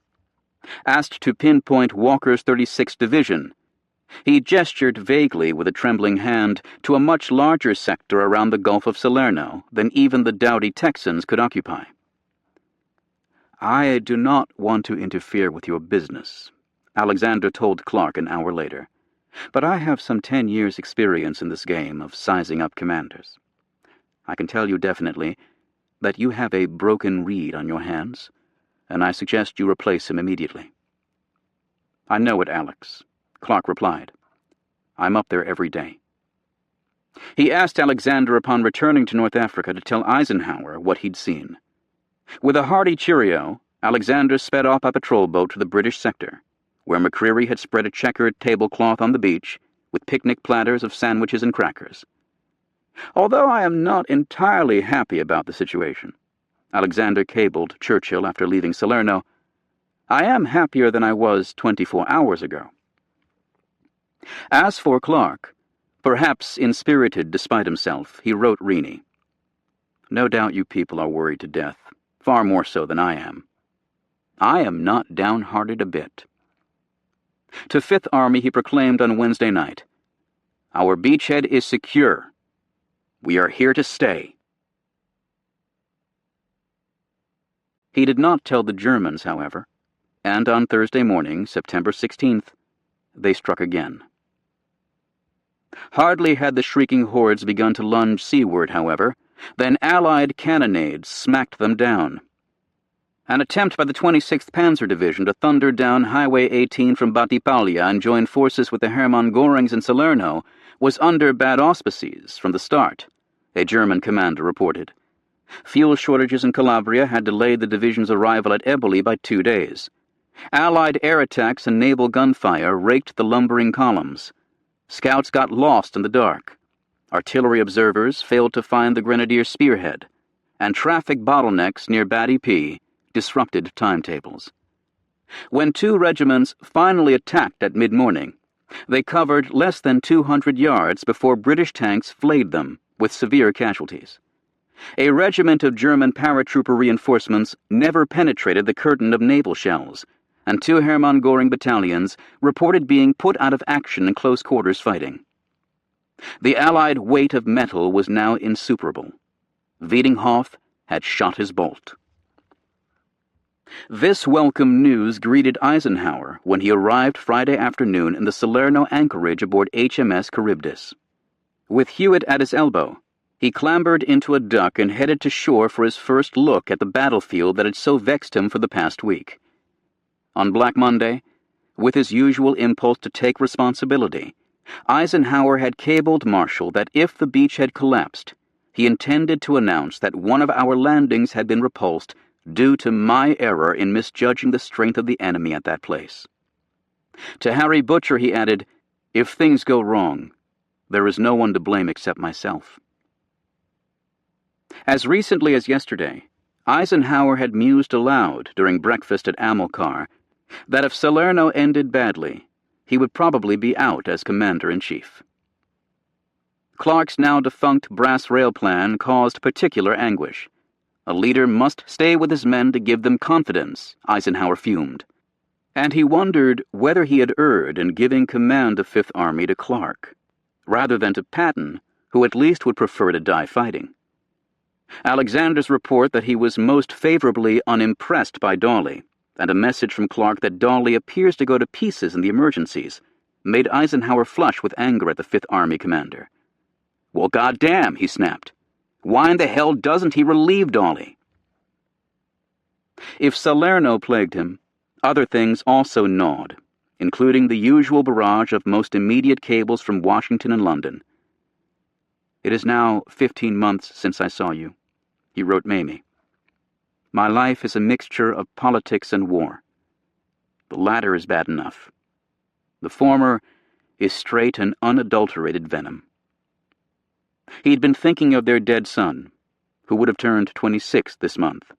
Asked to pinpoint Walker's 36th Division, he gestured vaguely with a trembling hand to a much larger sector around the Gulf of Salerno than even the doughty Texans could occupy. "I do not want to interfere with your business," Alexander told Clark an hour later, "but I have some 10 years' experience in this game of sizing up commanders. I can tell you definitely that you have a broken reed on your hands, and I suggest you replace him immediately." "I know it, Alex," Clark replied. "I'm up there every day." He asked Alexander upon returning to North Africa to tell Eisenhower what he'd seen. With a hearty cheerio, Alexander sped off by patrol boat to the British sector, where McCreary had spread a checkered tablecloth on the beach with picnic platters of sandwiches and crackers. "Although I am not entirely happy about the situation," Alexander cabled Churchill after leaving Salerno, "I am happier than I was 24 hours ago." As for Clark, perhaps inspirited despite himself, he wrote Rennie, "No doubt you people are worried to death, far more so than I am. I am not downhearted a bit." To Fifth Army he proclaimed on Wednesday night, "Our beachhead is secure. We are here to stay." He did not tell the Germans, however, and on Thursday morning, September 16th, they struck again. Hardly had the shrieking hordes begun to lunge seaward, however, than Allied cannonades smacked them down. An attempt by the 26th Panzer Division to thunder down Highway 18 from Battipaglia and join forces with the Hermann Görings in Salerno was under bad auspices from the start, a German commander reported. Fuel shortages in Calabria had delayed the division's arrival at Eboli by 2 days. Allied air attacks and naval gunfire raked the lumbering columns. Scouts got lost in the dark. Artillery observers failed to find the grenadier spearhead, and traffic bottlenecks near Badi disrupted timetables. When 2 regiments finally attacked at mid-morning, they covered less than 200 yards before British tanks flayed them with severe casualties. A regiment of German paratrooper reinforcements never penetrated the curtain of naval shells, and 2 Hermann Göring battalions reported being put out of action in close-quarters fighting. The Allied weight of metal was now insuperable. Wiedinghoff had shot his bolt. This welcome news greeted Eisenhower when he arrived Friday afternoon in the Salerno anchorage aboard HMS Charybdis. With Hewitt at his elbow, he clambered into a duck and headed to shore for his first look at the battlefield that had so vexed him for the past week. On Black Monday, with his usual impulse to take responsibility, Eisenhower had cabled Marshall that if the beach had collapsed, he intended to announce that one of our landings had been repulsed due to my error in misjudging the strength of the enemy at that place. To Harry Butcher he added, "If things go wrong, there is no one to blame except myself." As recently as yesterday, Eisenhower had mused aloud during breakfast at Amilcar that if Salerno ended badly, he would probably be out as commander-in-chief. Clark's now defunct brass rail plan caused particular anguish. A leader must stay with his men to give them confidence, Eisenhower fumed. And he wondered whether he had erred in giving command of Fifth Army to Clark, rather than to Patton, who at least would prefer to die fighting. Alexander's report that he was most favorably unimpressed by Dawley, and a message from Clark that Dawley appears to go to pieces in the emergencies, made Eisenhower flush with anger at the Fifth Army commander. "Well, goddamn," he snapped. "Why in the hell doesn't he relieve Dawley?" If Salerno plagued him, other things also gnawed, including the usual barrage of most immediate cables from Washington and London. "It is now 15 months since I saw you," he wrote Mamie. "My life is a mixture of politics and war. The latter is bad enough. The former is straight and unadulterated venom." He'd been thinking of their dead son, who would have turned 26 this month,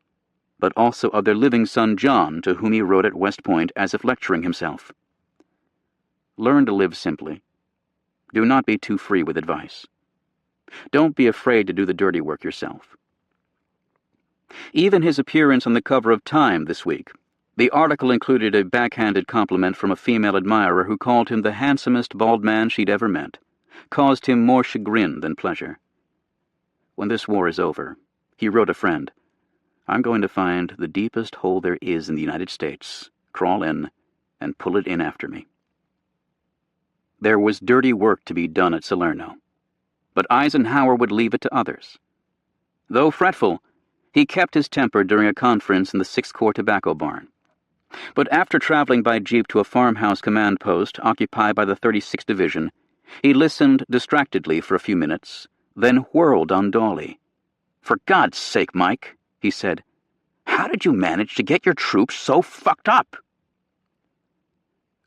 but also of their living son John, to whom he wrote at West Point as if lecturing himself. "Learn to live simply. Do not be too free with advice. Don't be afraid to do the dirty work yourself." Even his appearance on the cover of Time this week, the article included a backhanded compliment from a female admirer who called him the handsomest bald man she'd ever met, caused him more chagrin than pleasure. "When this war is over," he wrote a friend, "I'm going to find the deepest hole there is in the United States, crawl in, and pull it in after me." There was dirty work to be done at Salerno, but Eisenhower would leave it to others. Though fretful, he kept his temper during a conference in the Sixth Corps tobacco barn. But after traveling by jeep to a farmhouse command post occupied by the 36th Division, he listened distractedly for a few minutes, then whirled on Dawley. "For God's sake, Mike," he said, "how did you manage to get your troops so fucked up?"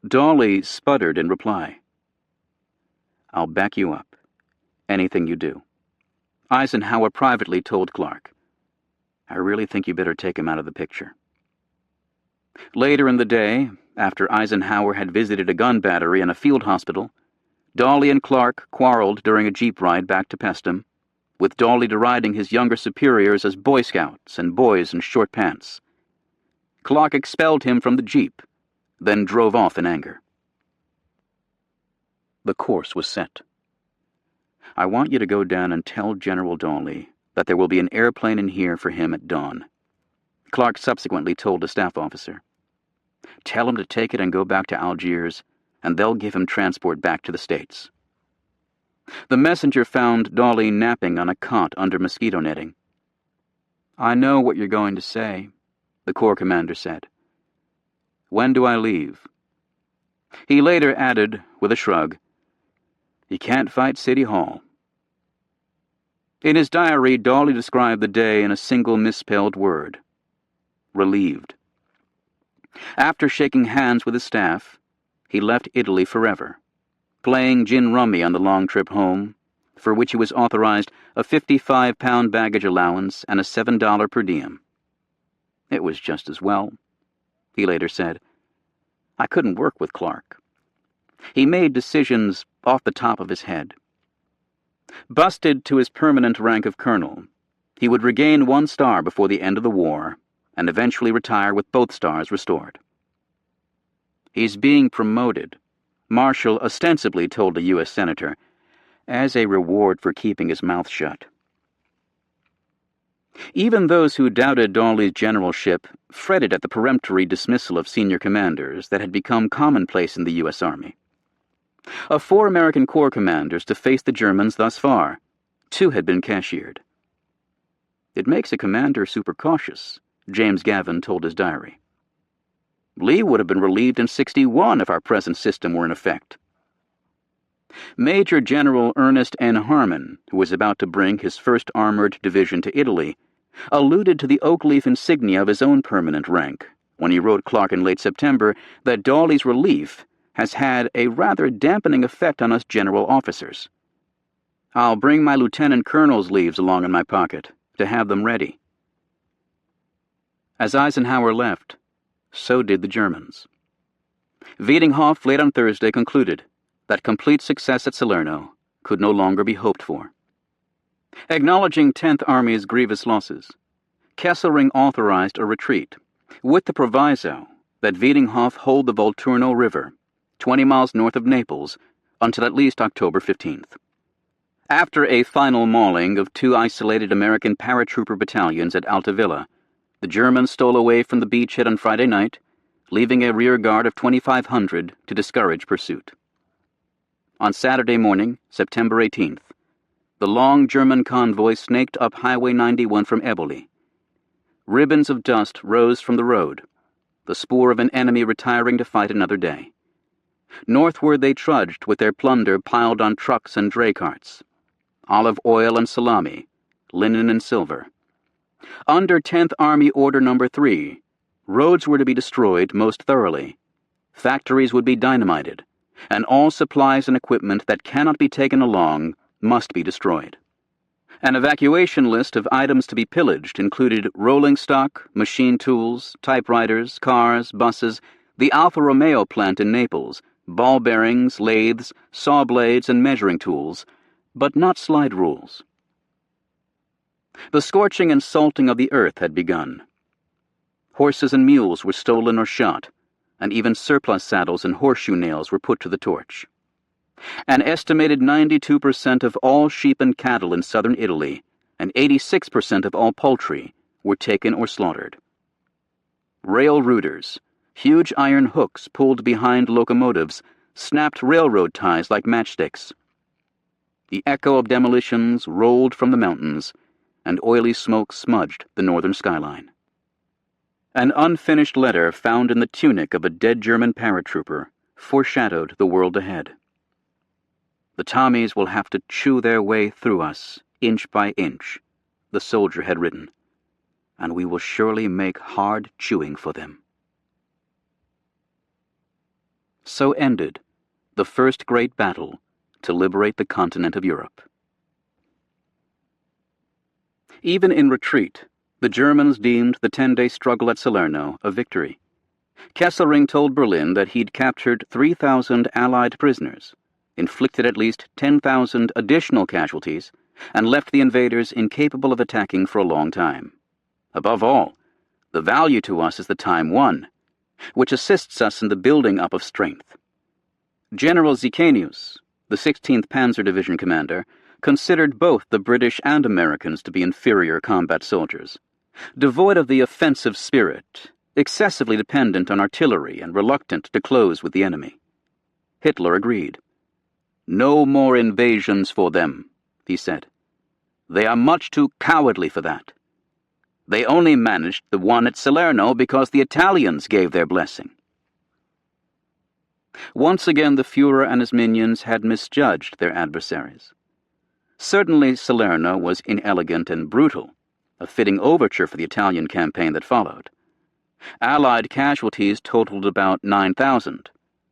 Dawley sputtered in reply. "I'll back you up. Anything you do." Eisenhower privately told Clark, "I really think you better take him out of the picture." Later in the day, after Eisenhower had visited a gun battery and a field hospital, Dawley and Clark quarreled during a jeep ride back to Pestham, with Dawley deriding his younger superiors as Boy Scouts and boys in short pants. Clark expelled him from the jeep, then drove off in anger. The course was set. "I want you to go down and tell General Dawley that there will be an airplane in here for him at dawn. Clark subsequently told a staff officer. "Tell him to take it and go back to Algiers, and they'll give him transport back to the States." The messenger found Dolly napping on a cot under mosquito netting. "I know what you're going to say," the Corps commander said. "When do I leave?" He later added, with a shrug, "You can't fight City Hall." In his diary, Dolly described the day in a single misspelled word: relieved. After shaking hands with his staff, he left Italy forever, playing gin rummy on the long trip home, for which he was authorized a 55-pound baggage allowance and a $7 per diem. It was just as well, he later said. I couldn't work with Clark. He made decisions off the top of his head. Busted to his permanent rank of colonel, he would regain 1 star before the end of the war and eventually retire with both stars restored. "He's being promoted," Marshall ostensibly told a U.S. senator, as a reward for keeping his mouth shut. Even those who doubted Dolly's generalship fretted at the peremptory dismissal of senior commanders that had become commonplace in the U.S. Army. Of 4 American Corps commanders to face the Germans thus far, 2 had been cashiered. "It makes a commander super cautious," James Gavin told his diary. "Lee would have been relieved in '61 if our present system were in effect." Major General Ernest N. Harmon, who was about to bring his 1st Armored Division to Italy, alluded to the oak leaf insignia of his own permanent rank when he wrote Clark in late September that Dolly's relief has had a rather dampening effect on us general officers. "I'll bring my lieutenant colonel's leaves along in my pocket to have them ready." As Eisenhower left, so did the Germans. Wiedinghoff late on Thursday concluded that complete success at Salerno could no longer be hoped for. Acknowledging 10th Army's grievous losses, Kesselring authorized a retreat, with the proviso that Wiedinghoff hold the Volturno River, 20 miles north of Naples, until at least October 15th. After a final mauling of 2 isolated American paratrooper battalions at Altavilla, the Germans stole away from the beachhead on Friday night, leaving a rear guard of 2,500 to discourage pursuit. On Saturday morning, September 18th, the long German convoy snaked up Highway 91 from Eboli. Ribbons of dust rose from the road, the spoor of an enemy retiring to fight another day. Northward they trudged with their plunder piled on trucks and dray carts: olive oil and salami, linen and silver. Under 10th Army Order No. 3, roads were to be destroyed most thoroughly, factories would be dynamited, and all supplies and equipment that cannot be taken along must be destroyed. An evacuation list of items to be pillaged included rolling stock, machine tools, typewriters, cars, buses, the Alfa Romeo plant in Naples, ball bearings, lathes, saw blades, and measuring tools, but not slide rules. The scorching and salting of the earth had begun. Horses and mules were stolen or shot, and even surplus saddles and horseshoe nails were put to the torch. An estimated 92% of all sheep and cattle in southern Italy and 86% of all poultry were taken or slaughtered. Rail rooters, huge iron hooks pulled behind locomotives, snapped railroad ties like matchsticks. The echo of demolitions rolled from the mountains, and oily smoke smudged the northern skyline. An unfinished letter found in the tunic of a dead German paratrooper foreshadowed the world ahead. "The Tommies will have to chew their way through us, inch by inch," the soldier had written, "and we will surely make hard chewing for them." So ended the first great battle to liberate the continent of Europe. Even in retreat, the Germans deemed the 10-day struggle at Salerno a victory. Kesselring told Berlin that he'd captured 3,000 Allied prisoners, inflicted at least 10,000 additional casualties, and left the invaders incapable of attacking for a long time. Above all, the value to us is the time won, which assists us in the building up of strength. General Zicanius, the 16th Panzer Division commander, considered both the British and Americans to be inferior combat soldiers, Devoid of the offensive spirit, excessively dependent on artillery and reluctant to close with the enemy. Hitler agreed. "No more invasions for them," he said. "They are much too cowardly for that. They only managed the one at Salerno because the Italians gave their blessing." Once again the Führer and his minions had misjudged their adversaries. Certainly Salerno was inelegant and brutal, a fitting overture for the Italian campaign that followed. Allied casualties totaled about 9,000,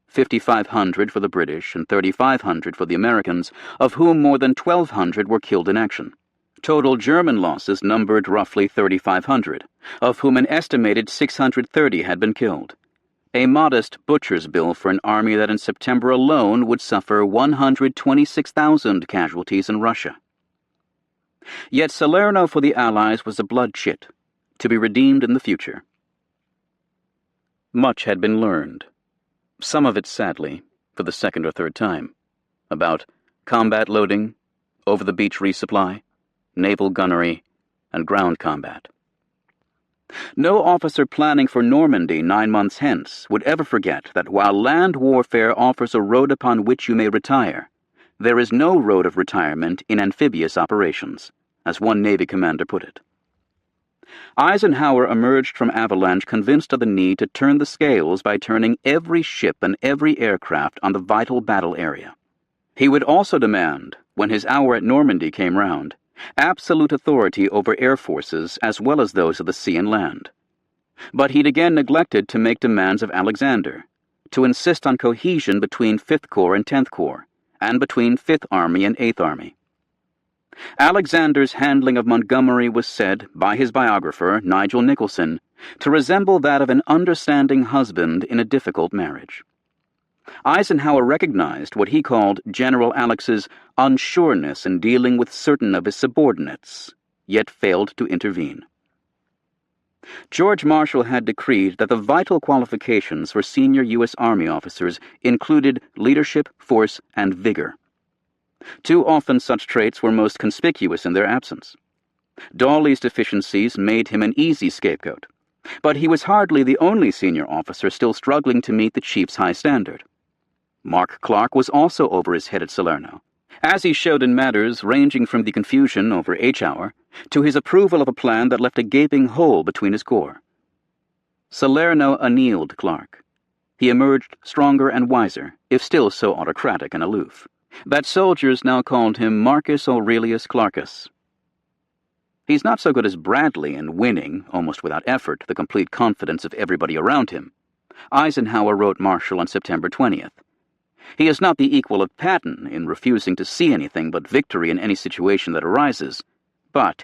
5,500 for the British and 3,500 for the Americans, of whom more than 1,200 were killed in action. Total German losses numbered roughly 3,500, of whom an estimated 630 had been killed. A modest butcher's bill for an army that in September alone would suffer 126,000 casualties in Russia. Yet Salerno for the Allies was a bloodshed, to be redeemed in the future. Much had been learned, some of it sadly, for the second or third time, about combat loading, over-the-beach resupply, naval gunnery, and ground combat. No officer planning for Normandy 9 months hence would ever forget that while land warfare offers a road upon which you may retire, there is no road of retirement in amphibious operations, as one Navy commander put it. Eisenhower emerged from Avalanche convinced of the need to turn the scales by turning every ship and every aircraft on the vital battle area. He would also demand, when his hour at Normandy came round, absolute authority over air forces as well as those of the sea and land. But he'd again neglected to make demands of Alexander, to insist on cohesion between 5th Corps and 10th Corps, and between 5th Army and 8th Army. Alexander's handling of Montgomery was said, by his biographer, Nigel Nicholson, to resemble that of an understanding husband in a difficult marriage. Eisenhower recognized what he called General Alex's unsureness in dealing with certain of his subordinates, yet failed to intervene. George Marshall had decreed that the vital qualifications for senior U.S. Army officers included leadership, force, and vigor. Too often such traits were most conspicuous in their absence. Dawley's deficiencies made him an easy scapegoat, but he was hardly the only senior officer still struggling to meet the chief's high standard. Mark Clark was also over his head at Salerno, as he showed in matters ranging from the confusion over H-hour to his approval of a plan that left a gaping hole between his corps. Salerno annealed Clark. He emerged stronger and wiser, if still so autocratic and aloof, that soldiers now called him Marcus Aurelius Clarkus. He's not so good as Bradley in winning, almost without effort, the complete confidence of everybody around him, Eisenhower wrote Marshall on September 20th. He is not the equal of Patton in refusing to see anything but victory in any situation that arises, but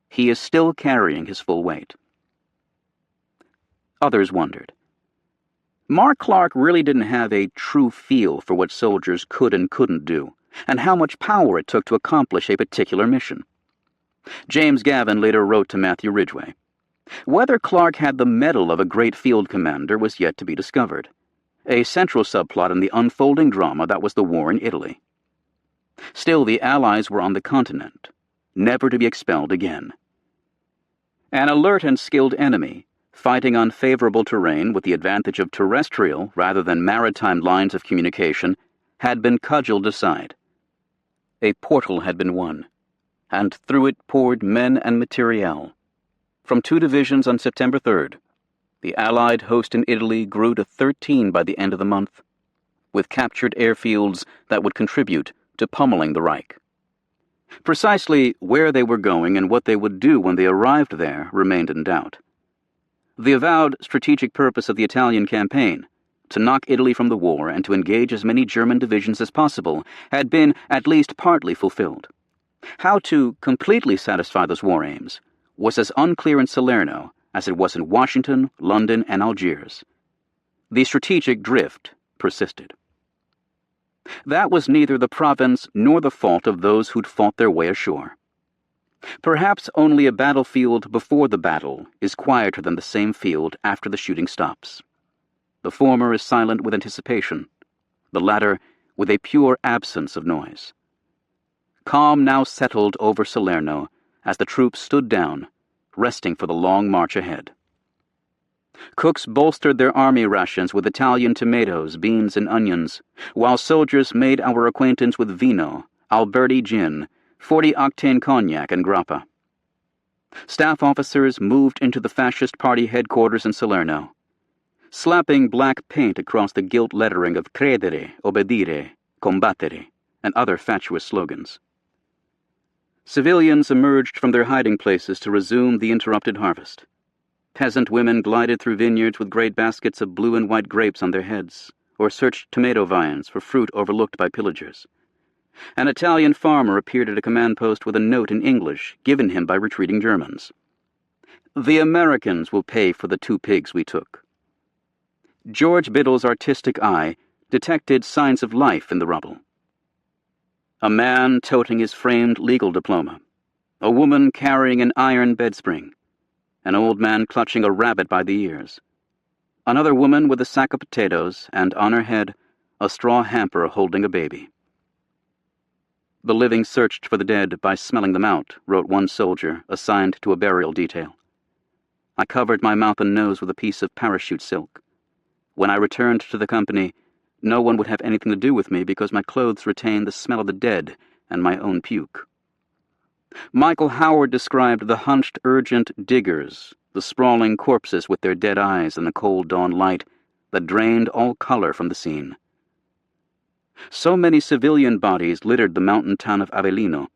he is still carrying his full weight. Others wondered. Mark Clark really didn't have a true feel for what soldiers could and couldn't do, and how much power it took to accomplish a particular mission. James Gavin later wrote to Matthew Ridgway, "Whether Clark had the mettle of a great field commander was yet to be discovered, a central subplot in the unfolding drama that was the war in Italy. Still, the Allies were on the continent, never to be expelled again. An alert and skilled enemy, fighting on favorable terrain with the advantage of terrestrial rather than maritime lines of communication, had been cudgeled aside. A portal had been won, and through it poured men and materiel. From 2 divisions on September 3rd, the Allied host in Italy grew to 13 by the end of the month, with captured airfields that would contribute to pummeling the Reich. Precisely where they were going and what they would do when they arrived there remained in doubt. The avowed strategic purpose of the Italian campaign, to knock Italy from the war and to engage as many German divisions as possible, had been at least partly fulfilled. How to completely satisfy those war aims was as unclear in Salerno as it was in Washington, London, and Algiers. The strategic drift persisted. That was neither the province nor the fault of those who'd fought their way ashore. Perhaps only a battlefield before the battle is quieter than the same field after the shooting stops. The former is silent with anticipation, the latter with a pure absence of noise. Calm now settled over Salerno as the troops stood down, resting for the long march ahead. Cooks bolstered their army rations with Italian tomatoes, beans, and onions, while soldiers made our acquaintance with vino, Alberti gin, 40-octane cognac, and grappa. Staff officers moved into the fascist party headquarters in Salerno, slapping black paint across the gilt lettering of credere, obbedire, combattere, and other fatuous slogans. Civilians emerged from their hiding places to resume the interrupted harvest. Peasant women glided through vineyards with great baskets of blue and white grapes on their heads, or searched tomato vines for fruit overlooked by pillagers. An Italian farmer appeared at a command post with a note in English given him by retreating Germans. "The Americans will pay for the 2 pigs we took." George Biddle's artistic eye detected signs of life in the rubble. A man toting his framed legal diploma, a woman carrying an iron bedspring, an old man clutching a rabbit by the ears, another woman with a sack of potatoes, and on her head a straw hamper holding a baby. "The living searched for the dead by smelling them out," wrote one soldier assigned to a burial detail. "I covered my mouth and nose with a piece of parachute silk. When I returned to the company, no one would have anything to do with me because my clothes retained the smell of the dead and my own puke." Michael Howard described the hunched, urgent diggers, the sprawling corpses with their dead eyes in the cold dawn light that drained all color from the scene. So many civilian bodies littered the mountain town of Avellino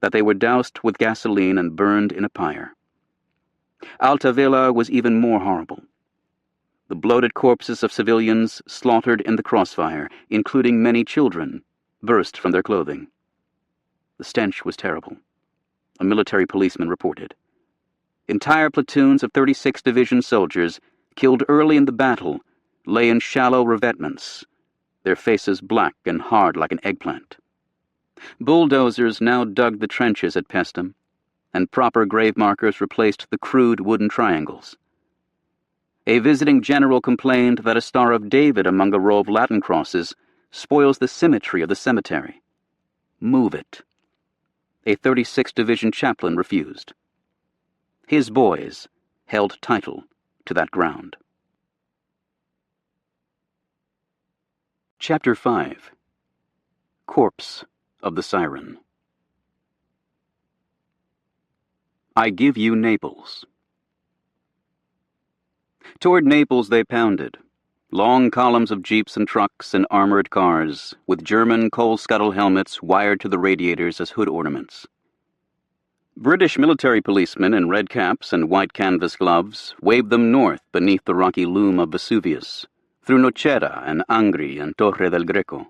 that they were doused with gasoline and burned in a pyre. Altavilla was even more horrible. The bloated corpses of civilians slaughtered in the crossfire, including many children, burst from their clothing. The stench was terrible, a military policeman reported. Entire platoons of 36th Division soldiers, killed early in the battle, lay in shallow revetments, their faces black and hard like an eggplant. Bulldozers now dug the trenches at Pestum, and proper grave markers replaced the crude wooden triangles. A visiting general complained that a Star of David among a row of Latin crosses spoils the symmetry of the cemetery. Move it. A 36th Division chaplain refused. His boys held title to that ground. Chapter 5. Corpse of the Siren. I give you Naples. Toward Naples they pounded, long columns of jeeps and trucks and armored cars, with German coal scuttle helmets wired to the radiators as hood ornaments. British military policemen in red caps and white canvas gloves waved them north beneath the rocky loom of Vesuvius, through Nocera and Angri and Torre del Greco.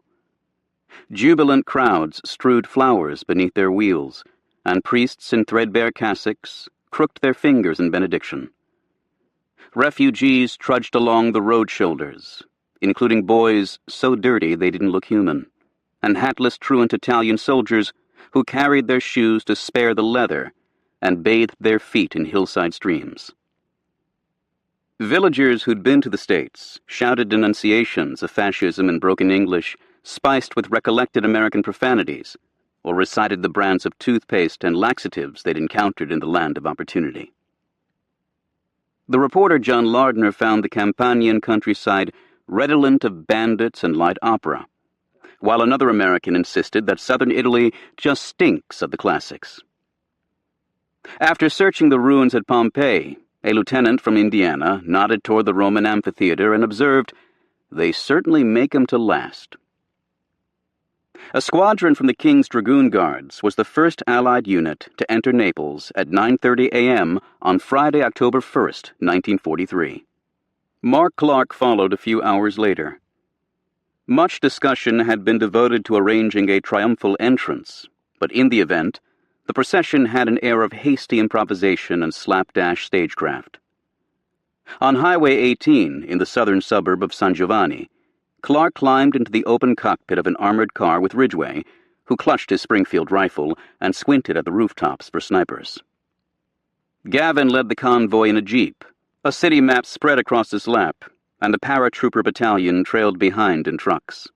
Jubilant crowds strewed flowers beneath their wheels, and priests in threadbare cassocks crooked their fingers in benediction. Refugees trudged along the road shoulders, including boys so dirty they didn't look human, and hatless truant Italian soldiers who carried their shoes to spare the leather and bathed their feet in hillside streams. Villagers who'd been to the States shouted denunciations of fascism in broken English, spiced with recollected American profanities, or recited the brands of toothpaste and laxatives they'd encountered in the land of opportunity. The reporter John Lardner found the Campanian countryside redolent of bandits and light opera, while another American insisted that southern Italy just stinks of the classics. After searching the ruins at Pompeii, a lieutenant from Indiana nodded toward the Roman amphitheater and observed, "They certainly make 'em to last." A squadron from the King's Dragoon Guards was the first Allied unit to enter Naples at 9:30 a.m. on Friday, October 1st, 1943. Mark Clark followed a few hours later. Much discussion had been devoted to arranging a triumphal entrance, but in the event, the procession had an air of hasty improvisation and slapdash stagecraft. On Highway 18, in the southern suburb of San Giovanni, Clark climbed into the open cockpit of an armored car with Ridgway, who clutched his Springfield rifle and squinted at the rooftops for snipers. Gavin led the convoy in a jeep, a city map spread across his lap, and the paratrooper battalion trailed behind in trucks.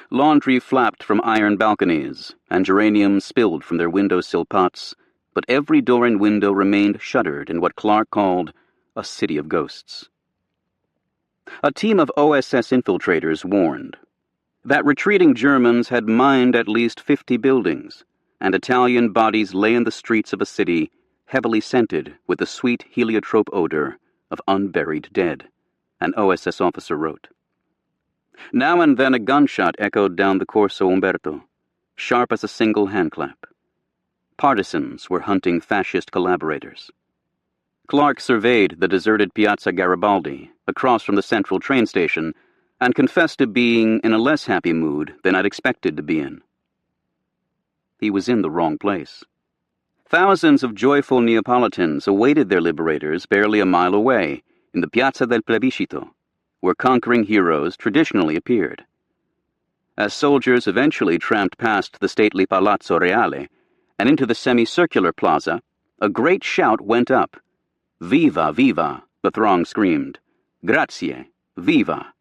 Laundry flapped from iron balconies, and geraniums spilled from their windowsill pots, but every door and window remained shuttered in what Clark called a city of ghosts. A team of OSS infiltrators warned that retreating Germans had mined at least 50 buildings, and Italian bodies lay in the streets of a city heavily scented with the sweet heliotrope odor of unburied dead, an OSS officer wrote. Now and then a gunshot echoed down the Corso Umberto, sharp as a single handclap. Partisans were hunting fascist collaborators. Clark surveyed the deserted Piazza Garibaldi, across from the central train station, and confessed to being in a less happy mood than I'd expected to be in. He was in the wrong place. Thousands of joyful Neapolitans awaited their liberators barely a mile away, in the Piazza del Plebiscito, where conquering heroes traditionally appeared. As soldiers eventually tramped past the stately Palazzo Reale and into the semicircular plaza, a great shout went up. Viva, viva, the throng screamed. Grazie, viva.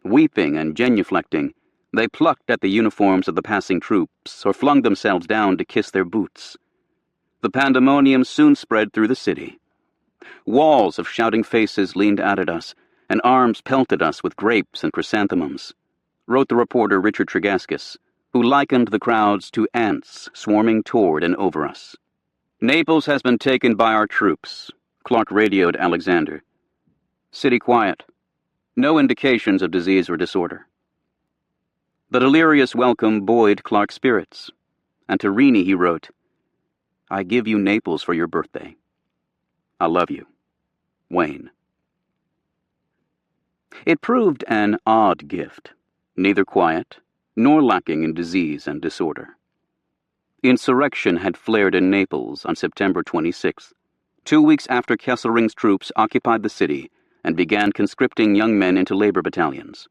Weeping and genuflecting, they plucked at the uniforms of the passing troops or flung themselves down to kiss their boots. The pandemonium soon spread through the city. Walls of shouting faces leaned out at us, and arms pelted us with grapes and chrysanthemums, wrote the reporter Richard Tregaskis, who likened the crowds to ants swarming toward and over us. Naples has been taken by our troops, Clark radioed Alexander. City quiet. No indications of disease or disorder. The delirious welcome buoyed Clark's spirits, and to Rini he wrote, I give you Naples for your birthday. I love you. Wayne. It proved an odd gift, neither quiet nor lacking in disease and disorder. Insurrection had flared in Naples on September 26th, 2 weeks after Kesselring's troops occupied the city and began conscripting young men into labor battalions.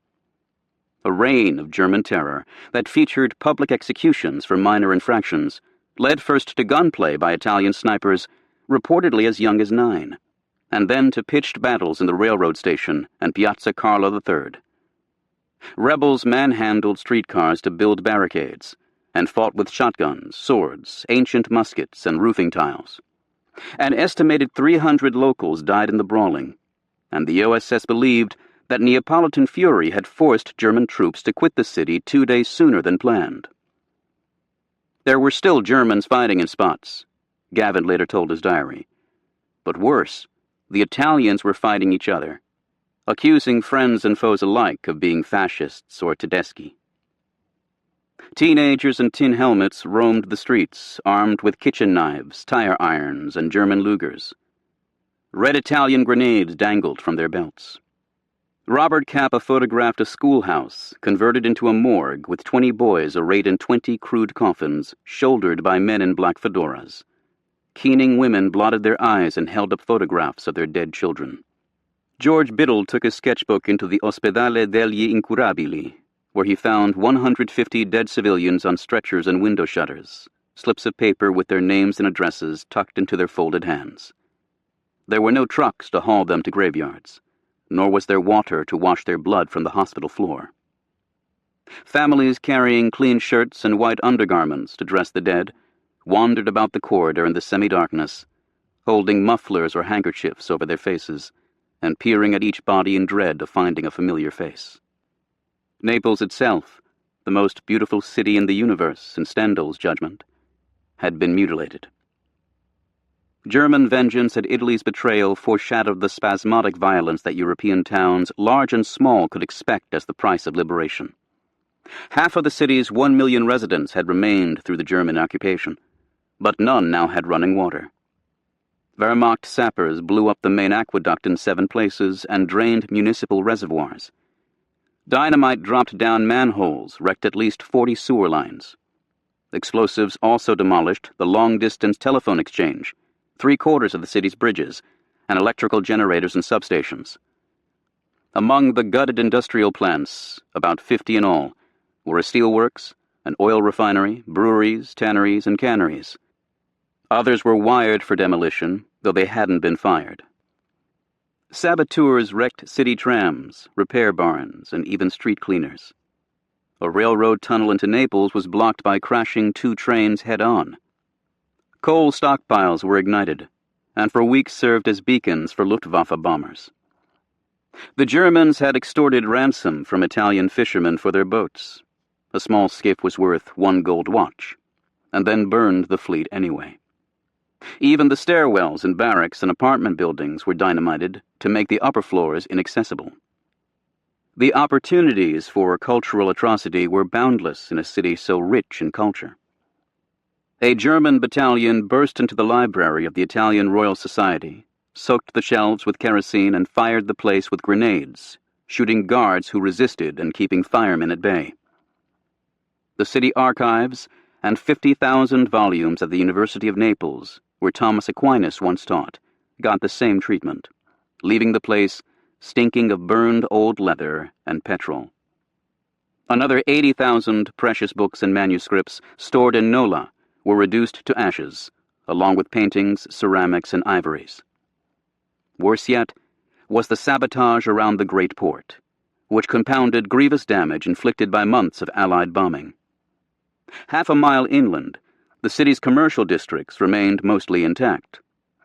A reign of German terror that featured public executions for minor infractions led first to gunplay by Italian snipers, reportedly as young as 9, and then to pitched battles in the railroad station and Piazza Carlo III. Rebels manhandled streetcars to build barricades and fought with shotguns, swords, ancient muskets, and roofing tiles. An estimated 300 locals died in the brawling, and the OSS believed that Neapolitan fury had forced German troops to quit the city 2 days sooner than planned. There were still Germans fighting in spots, Gavin later told his diary. But worse, the Italians were fighting each other, accusing friends and foes alike of being fascists or Tedeschi. Teenagers in tin helmets roamed the streets, armed with kitchen knives, tire irons, and German Lugers. Red Italian grenades dangled from their belts. Robert Capa photographed a schoolhouse converted into a morgue with 20 boys arrayed in 20 crude coffins, shouldered by men in black fedoras. Keening women blotted their eyes and held up photographs of their dead children. George Biddle took his sketchbook into the Ospedale degli Incurabili, where he found 150 dead civilians on stretchers and window shutters, slips of paper with their names and addresses tucked into their folded hands. There were no trucks to haul them to graveyards, nor was there water to wash their blood from the hospital floor. Families carrying clean shirts and white undergarments to dress the dead wandered about the corridor in the semi-darkness, holding mufflers or handkerchiefs over their faces, and peering at each body in dread of finding a familiar face. Naples itself, the most beautiful city in the universe in Stendhal's judgment, had been mutilated. German vengeance at Italy's betrayal foreshadowed the spasmodic violence that European towns, large and small, could expect as the price of liberation. Half of the city's 1 million residents had remained through the German occupation, but none now had running water. Wehrmacht sappers blew up the main aqueduct in 7 places and drained municipal reservoirs. Dynamite dropped down manholes, wrecked at least 40 sewer lines. Explosives also demolished the long-distance telephone exchange, 3/4 of the city's bridges, and electrical generators and substations. Among the gutted industrial plants, about 50 in all, were a steelworks, an oil refinery, breweries, tanneries, and canneries. Others were wired for demolition, though they hadn't been fired. Saboteurs wrecked city trams, repair barns, and even street cleaners. A railroad tunnel into Naples was blocked by crashing 2 trains head-on. Coal stockpiles were ignited, and for weeks served as beacons for Luftwaffe bombers. The Germans had extorted ransom from Italian fishermen for their boats. A small skiff was worth 1 gold watch, and then burned the fleet anyway. Even the stairwells in barracks and apartment buildings were dynamited to make the upper floors inaccessible. The opportunities for cultural atrocity were boundless in a city so rich in culture. A German battalion burst into the library of the Italian Royal Society, soaked the shelves with kerosene, and fired the place with grenades, shooting guards who resisted and keeping firemen at bay. The city archives and 50,000 volumes of the University of Naples, where Thomas Aquinas once taught, got the same treatment, leaving the place stinking of burned old leather and petrol. Another 80,000 precious books and manuscripts stored in Nola were reduced to ashes, along with paintings, ceramics, and ivories. Worse yet was the sabotage around the Great Port, which compounded grievous damage inflicted by months of Allied bombing. Half a mile inland, the city's commercial districts remained mostly intact,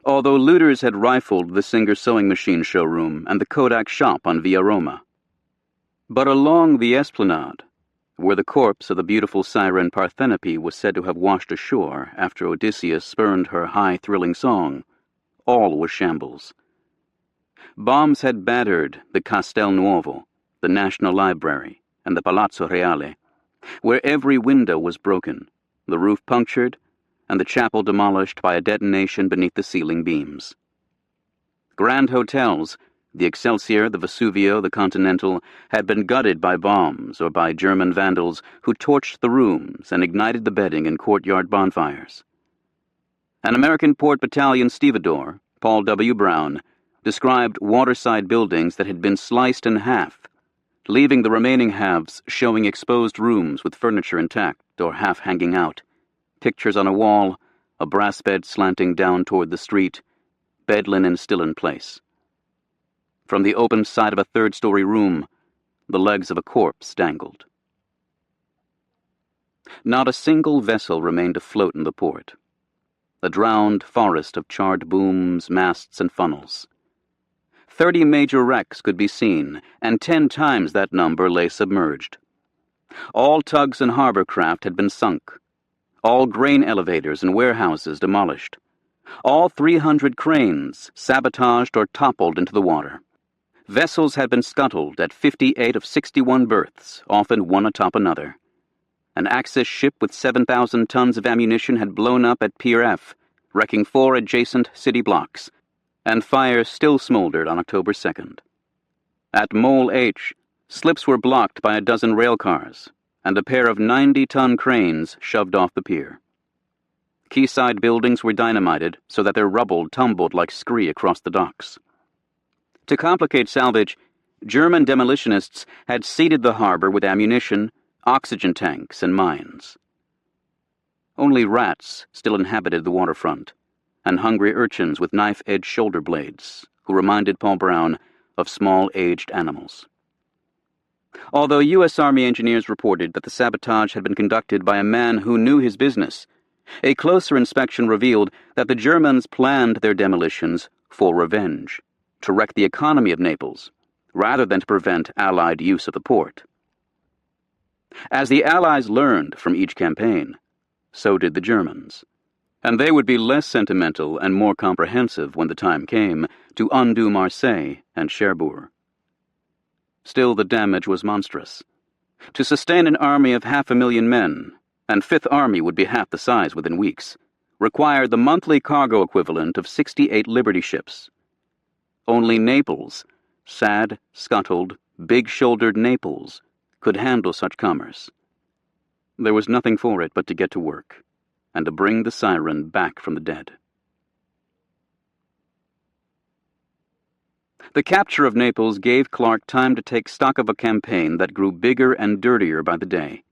although looters had rifled the Singer sewing machine showroom and the Kodak shop on Via Roma. But along the esplanade, where the corpse of the beautiful siren Parthenope was said to have washed ashore after Odysseus spurned her high-thrilling song, all was shambles. Bombs had battered the Castel Nuovo, the National Library, and the Palazzo Reale, where every window was broken, the roof punctured, and the chapel demolished by a detonation beneath the ceiling beams. Grand hotels, the Excelsior, the Vesuvio, the Continental, had been gutted by bombs or by German vandals who torched the rooms and ignited the bedding in courtyard bonfires. An American Port Battalion stevedore, Paul W. Brown, described waterside buildings that had been sliced in half, leaving the remaining halves showing exposed rooms with furniture intact or half hanging out, pictures on a wall, a brass bed slanting down toward the street, bed linen still in place. From the open side of a third-story room, the legs of a corpse dangled. Not a single vessel remained afloat in the port. A drowned forest of charred booms, masts, and funnels. 30 major wrecks could be seen, and 10 times that number lay submerged. All tugs and harbor craft had been sunk. All grain elevators and warehouses demolished. All 300 cranes sabotaged or toppled into the water. Vessels had been scuttled at 58 of 61 berths, often one atop another. An Axis ship with 7,000 tons of ammunition had blown up at Pier F, wrecking 4 adjacent city blocks, and fires still smoldered on October 2nd. At Mole H, slips were blocked by a dozen railcars, and a pair of 90-ton cranes shoved off the pier. Quayside buildings were dynamited so that their rubble tumbled like scree across the docks. To complicate salvage, German demolitionists had seeded the harbor with ammunition, oxygen tanks, and mines. Only rats still inhabited the waterfront, and hungry urchins with knife-edged shoulder blades, who reminded Paul Brown of small aged animals. Although U.S. Army engineers reported that the sabotage had been conducted by a man who knew his business, a closer inspection revealed that the Germans planned their demolitions for revenge, to wreck the economy of Naples, rather than to prevent Allied use of the port. As the Allies learned from each campaign, so did the Germans, and they would be less sentimental and more comprehensive when the time came to undo Marseille and Cherbourg. Still, the damage was monstrous. To sustain an army of 500,000 men, and Fifth Army would be half the size within weeks, required the monthly cargo equivalent of 68 Liberty ships. Only Naples, sad, scuttled, big-shouldered Naples, could handle such commerce. There was nothing for it but to get to work, and to bring the siren back from the dead. The capture of Naples gave Clark time to take stock of a campaign that grew bigger and dirtier by the day.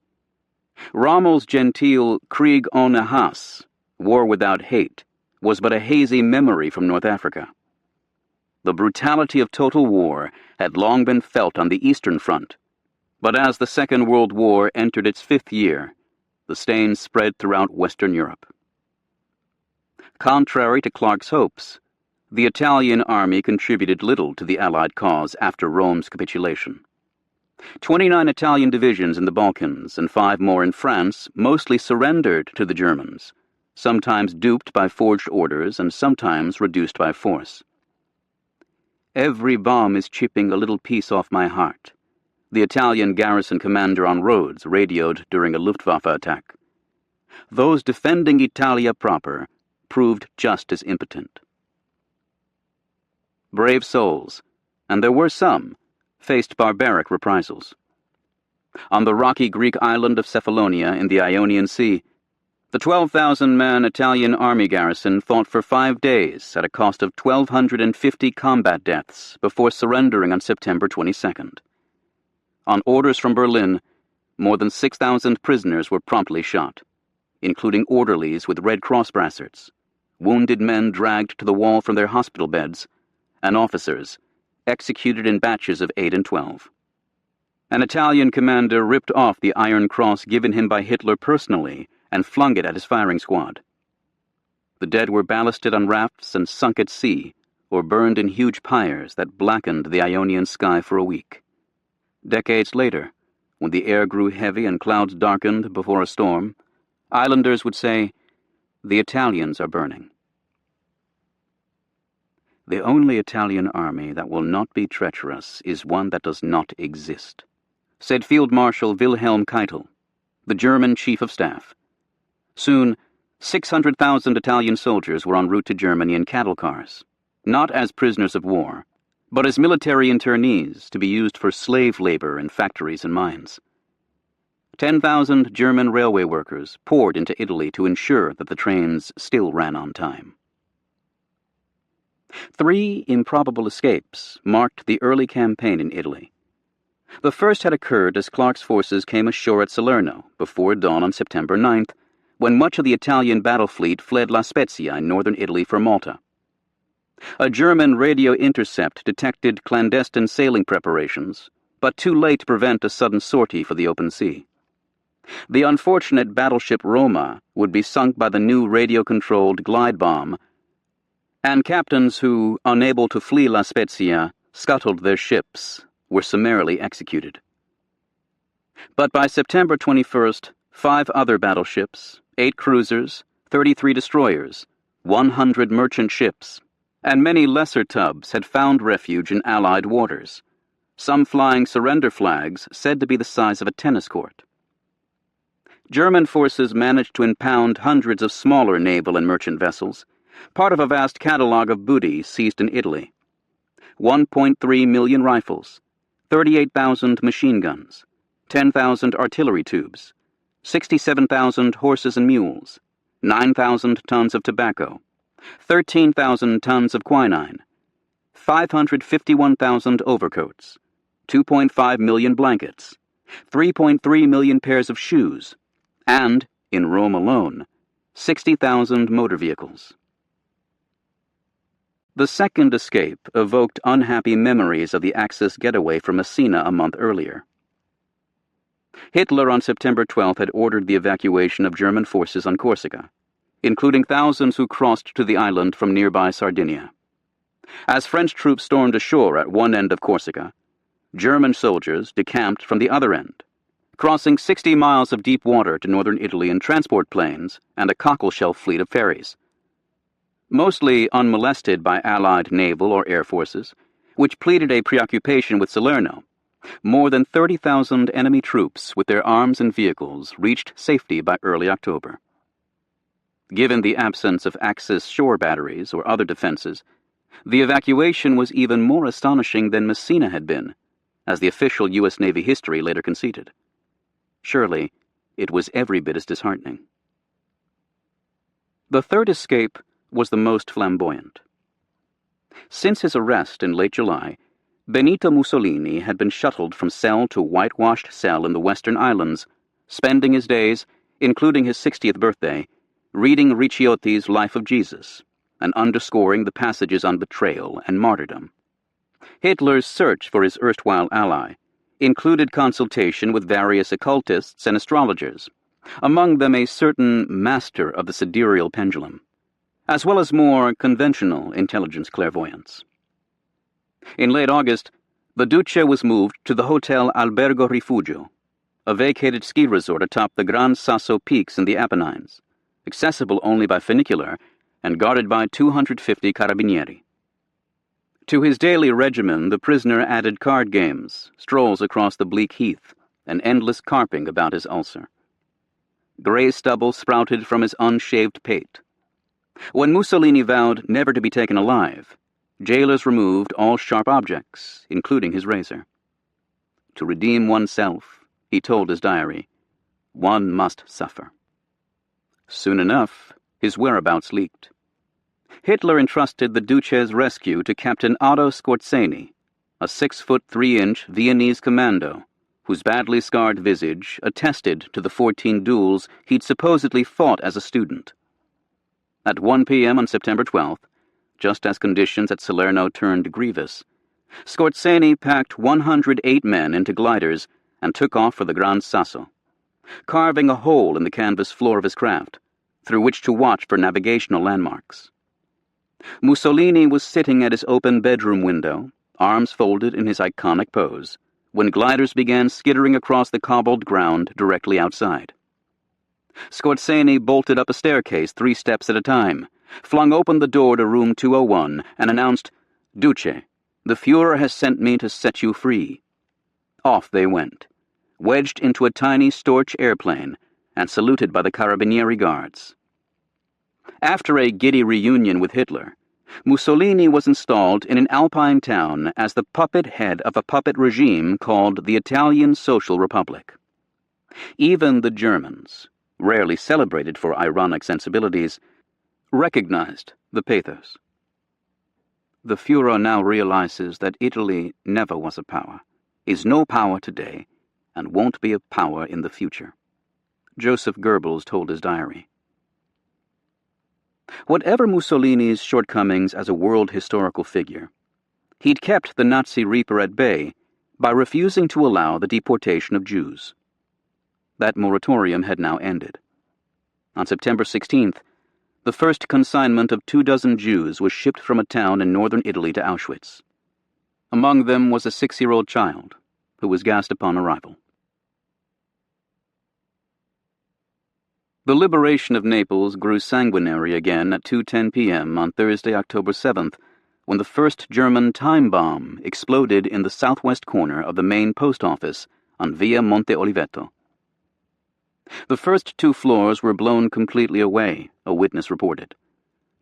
Rommel's genteel Krieg ohne Hass, War Without Hate, was but a hazy memory from North Africa. The brutality of total war had long been felt on the Eastern Front, but as the Second World War entered its 5th year, the stains spread throughout Western Europe. Contrary to Clark's hopes, the Italian army contributed little to the Allied cause after Rome's capitulation. 29 Italian divisions in the Balkans and 5 more in France mostly surrendered to the Germans, sometimes duped by forged orders and sometimes reduced by force. "Every bomb is chipping a little piece off my heart," the Italian garrison commander on Rhodes radioed during a Luftwaffe attack. Those defending Italia proper proved just as impotent. Brave souls, and there were some, faced barbaric reprisals. On the rocky Greek island of Cephalonia in the Ionian Sea, the 12,000-man Italian army garrison fought for 5 days at a cost of 1,250 combat deaths before surrendering on September 22nd. On orders from Berlin, more than 6,000 prisoners were promptly shot, including orderlies with Red Cross brassards, wounded men dragged to the wall from their hospital beds, and officers executed in batches of 8 and 12. An Italian commander ripped off the Iron Cross given him by Hitler personally and flung it at his firing squad. The dead were ballasted on rafts and sunk at sea, or burned in huge pyres that blackened the Ionian sky for a week. Decades later, when the air grew heavy and clouds darkened before a storm, islanders would say, "The Italians are burning." The only Italian army that will not be treacherous is one that does not exist, said Field Marshal Wilhelm Keitel, the German Chief of Staff. Soon, 600,000 Italian soldiers were en route to Germany in cattle cars, not as prisoners of war, but as military internees to be used for slave labor in factories and mines. 10,000 German railway workers poured into Italy to ensure that the trains still ran on time. 3 improbable escapes marked the early campaign in Italy. The first had occurred as Clark's forces came ashore at Salerno before dawn on September 9th, when much of the Italian battle fleet fled La Spezia in northern Italy for Malta. A German radio intercept detected clandestine sailing preparations, but too late to prevent a sudden sortie for the open sea. The unfortunate battleship Roma would be sunk by the new radio-controlled glide bomb, and captains who, unable to flee La Spezia, scuttled their ships, were summarily executed. But by September 21st, 5 other battleships, 8 cruisers, 33 destroyers, 100 merchant ships, and many lesser tubs had found refuge in Allied waters, some flying surrender flags said to be the size of a tennis court. German forces managed to impound hundreds of smaller naval and merchant vessels, part of a vast catalogue of booty seized in Italy. 1.3 million rifles, 38,000 machine guns, 10,000 artillery tubes, 67,000 horses and mules, 9,000 tons of tobacco, 13,000 tons of quinine, 551,000 overcoats, 2.5 million blankets, 3.3 million pairs of shoes, and, in Rome alone, 60,000 motor vehicles. The second escape evoked unhappy memories of the Axis getaway from Messina a month earlier. Hitler on September 12th had ordered the evacuation of German forces on Corsica, including thousands who crossed to the island from nearby Sardinia. As French troops stormed ashore at one end of Corsica, German soldiers decamped from the other end, crossing 60 miles of deep water to northern Italy in transport planes and a cockleshell fleet of ferries. Mostly unmolested by Allied naval or air forces, which pleaded a preoccupation with Salerno, more than 30,000 enemy troops with their arms and vehicles reached safety by early October. Given the absence of Axis shore batteries or other defenses, the evacuation was even more astonishing than Messina had been, as the official U.S. Navy history later conceded. Surely, it was every bit as disheartening. The third escape was the most flamboyant. Since his arrest in late July, Benito Mussolini had been shuttled from cell to whitewashed cell in the Western Islands, spending his days, including his 60th birthday, reading Ricciotti's Life of Jesus and underscoring the passages on betrayal and martyrdom. Hitler's search for his erstwhile ally included consultation with various occultists and astrologers, among them a certain master of the sidereal pendulum, as well as more conventional intelligence clairvoyance. In late August, the Duce was moved to the Hotel Albergo Rifugio, a vacated ski resort atop the Gran Sasso peaks in the Apennines, accessible only by funicular and guarded by 250 carabinieri. To his daily regimen, the prisoner added card games, strolls across the bleak heath, and endless carping about his ulcer. Gray stubble sprouted from his unshaved pate. When Mussolini vowed never to be taken alive, jailers removed all sharp objects, including his razor. To redeem oneself, he told his diary, one must suffer. Soon enough, his whereabouts leaked. Hitler entrusted the Duce's rescue to Captain Otto Skorzeny, a 6'3" Viennese commando, whose badly scarred visage attested to the 14 duels he'd supposedly fought as a student. At 1 p.m. on September 12th, just as conditions at Salerno turned grievous, Skorzeny packed 108 men into gliders and took off for the Gran Sasso, carving a hole in the canvas floor of his craft, through which to watch for navigational landmarks. Mussolini was sitting at his open bedroom window, arms folded in his iconic pose, when gliders began skittering across the cobbled ground directly outside. Skorzeny bolted up a staircase 3 steps at a time, flung open the door to room 201, and announced, "Duce, the Fuhrer has sent me to set you free." Off they went, wedged into a tiny Storch airplane, and saluted by the Carabinieri guards. After a giddy reunion with Hitler, Mussolini was installed in an Alpine town as the puppet head of a puppet regime called the Italian Social Republic. Even the Germans, rarely celebrated for ironic sensibilities, recognized the pathos. The Fuhrer now realizes that Italy never was a power, is no power today, and won't be a power in the future, Joseph Goebbels told his diary. Whatever Mussolini's shortcomings as a world historical figure, he'd kept the Nazi Reaper at bay by refusing to allow the deportation of Jews. That moratorium had now ended. On September 16th, the first consignment of 24 Jews was shipped from a town in northern Italy to Auschwitz. Among them was a 6-year-old child, who was gassed upon arrival. The liberation of Naples grew sanguinary again at 2:10 p.m. on Thursday, October 7th, when the first German time bomb exploded in the southwest corner of the main post office on Via Monte Oliveto. The first 2 floors were blown completely away, a witness reported.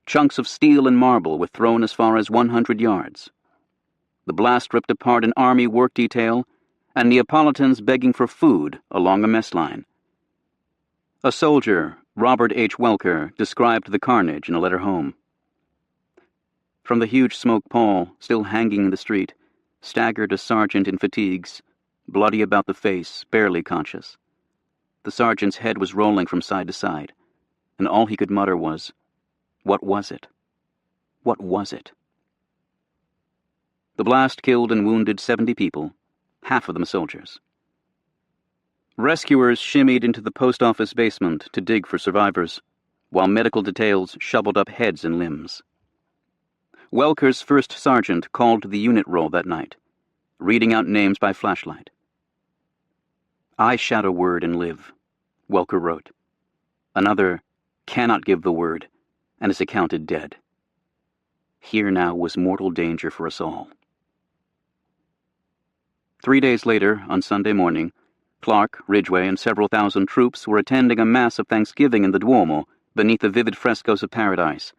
Chunks of steel and marble were thrown as far as 100 yards. The blast ripped apart an army work detail and Neapolitans begging for food along a mess line. A soldier, Robert H. Welker, described the carnage in a letter home. From the huge smoke pall, still hanging in the street, staggered a sergeant in fatigues, bloody about the face, barely conscious. The sergeant's head was rolling from side to side, and all he could mutter was, "What was it? What was it?" The blast killed and wounded 70 people, half of them soldiers. Rescuers shimmied into the post office basement to dig for survivors, while medical details shoveled up heads and limbs. Welker's first sergeant called the unit roll that night, reading out names by flashlight. "I shout a word and live," Welker wrote. Another cannot give the word and is accounted dead. Here now was mortal danger for us all. 3 days later, on Sunday morning, Clark, Ridgway, and several thousand troops were attending a Mass of Thanksgiving in the Duomo beneath the vivid frescoes of Paradise,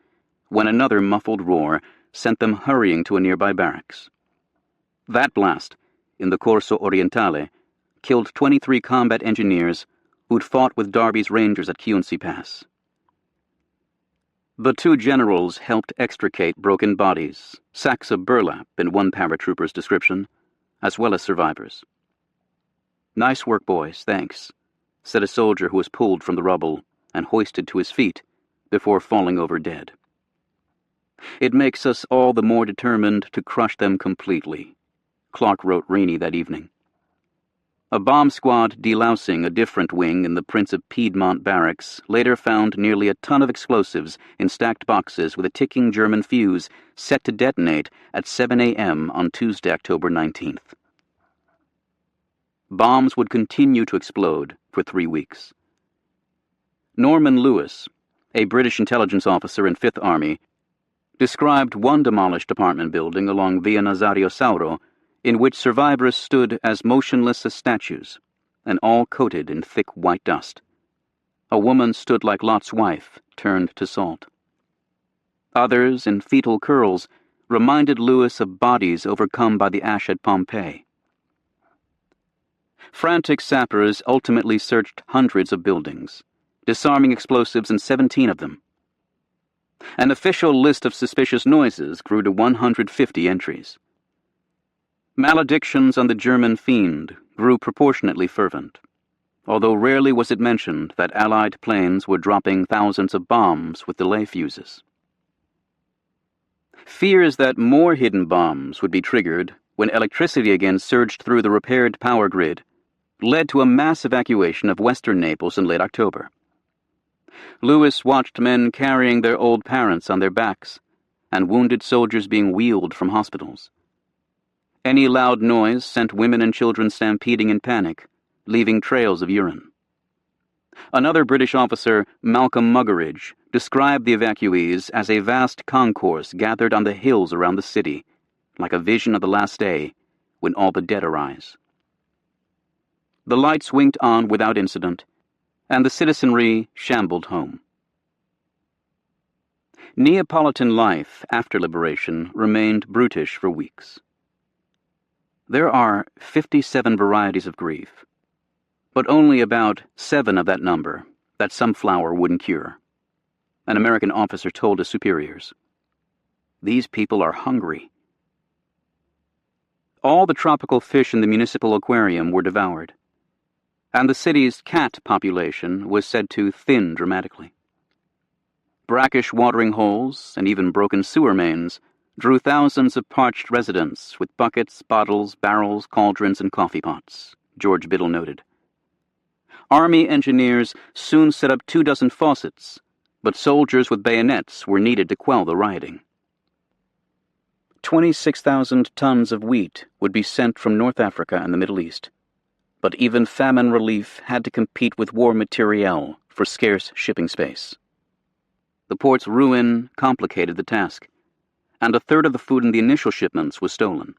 when another muffled roar sent them hurrying to a nearby barracks. That blast, in the Corso Orientale, killed 23 combat engineers who'd fought with Darby's Rangers at Chiunzi Pass. The 2 generals helped extricate broken bodies, sacks of burlap in one paratrooper's description, as well as survivors. "Nice work, boys, thanks," said a soldier who was pulled from the rubble and hoisted to his feet before falling over dead. "It makes us all the more determined to crush them completely," Clark wrote Rainey that evening. A bomb squad delousing a different wing in the Prince of Piedmont barracks later found nearly a ton of explosives in stacked boxes with a ticking German fuse set to detonate at 7 a.m. on Tuesday, October 19th. Bombs would continue to explode for 3 weeks. Norman Lewis, a British intelligence officer in Fifth Army, described one demolished apartment building along Via Nazario Sauro in which survivors stood as motionless as statues, and all coated in thick white dust. A woman stood like Lot's wife, turned to salt. Others, in fetal curls, reminded Lewis of bodies overcome by the ash at Pompeii. Frantic sappers ultimately searched hundreds of buildings, disarming explosives in 17 of them. An official list of suspicious noises grew to 150 entries. Maledictions on the German fiend grew proportionately fervent, although rarely was it mentioned that Allied planes were dropping thousands of bombs with delay fuses. Fears that more hidden bombs would be triggered when electricity again surged through the repaired power grid led to a mass evacuation of western Naples in late October. Lewis watched men carrying their old parents on their backs and wounded soldiers being wheeled from hospitals. Any loud noise sent women and children stampeding in panic, leaving trails of urine. Another British officer, Malcolm Muggeridge, described the evacuees as a vast concourse gathered on the hills around the city, like a vision of the last day when all the dead arise. The lights winked on without incident, and the citizenry shambled home. Neapolitan life after liberation remained brutish for weeks. There are 57 varieties of grief, but only about 7 of that number that some flour wouldn't cure, an American officer told his superiors. These people are hungry. All the tropical fish in the municipal aquarium were devoured, and the city's cat population was said to thin dramatically. Brackish watering holes and even broken sewer mains drew thousands of parched residents with buckets, bottles, barrels, cauldrons, and coffee pots, George Biddle noted. Army engineers soon set up 24 faucets, but soldiers with bayonets were needed to quell the rioting. 26,000 tons of wheat would be sent from North Africa and the Middle East, but even famine relief had to compete with war materiel for scarce shipping space. The port's ruin complicated the task, and a third of the food in the initial shipments was stolen.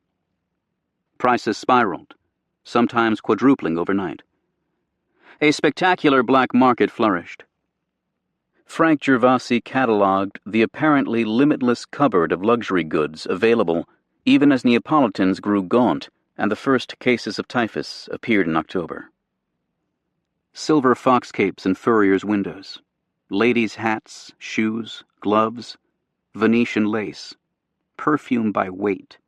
Prices spiraled, sometimes quadrupling overnight. A spectacular black market flourished. Frank Gervasi catalogued the apparently limitless cupboard of luxury goods available even as Neapolitans grew gaunt and the first cases of typhus appeared in October. Silver fox capes in furriers' windows, ladies' hats, shoes, gloves, Venetian lace, perfume by weight.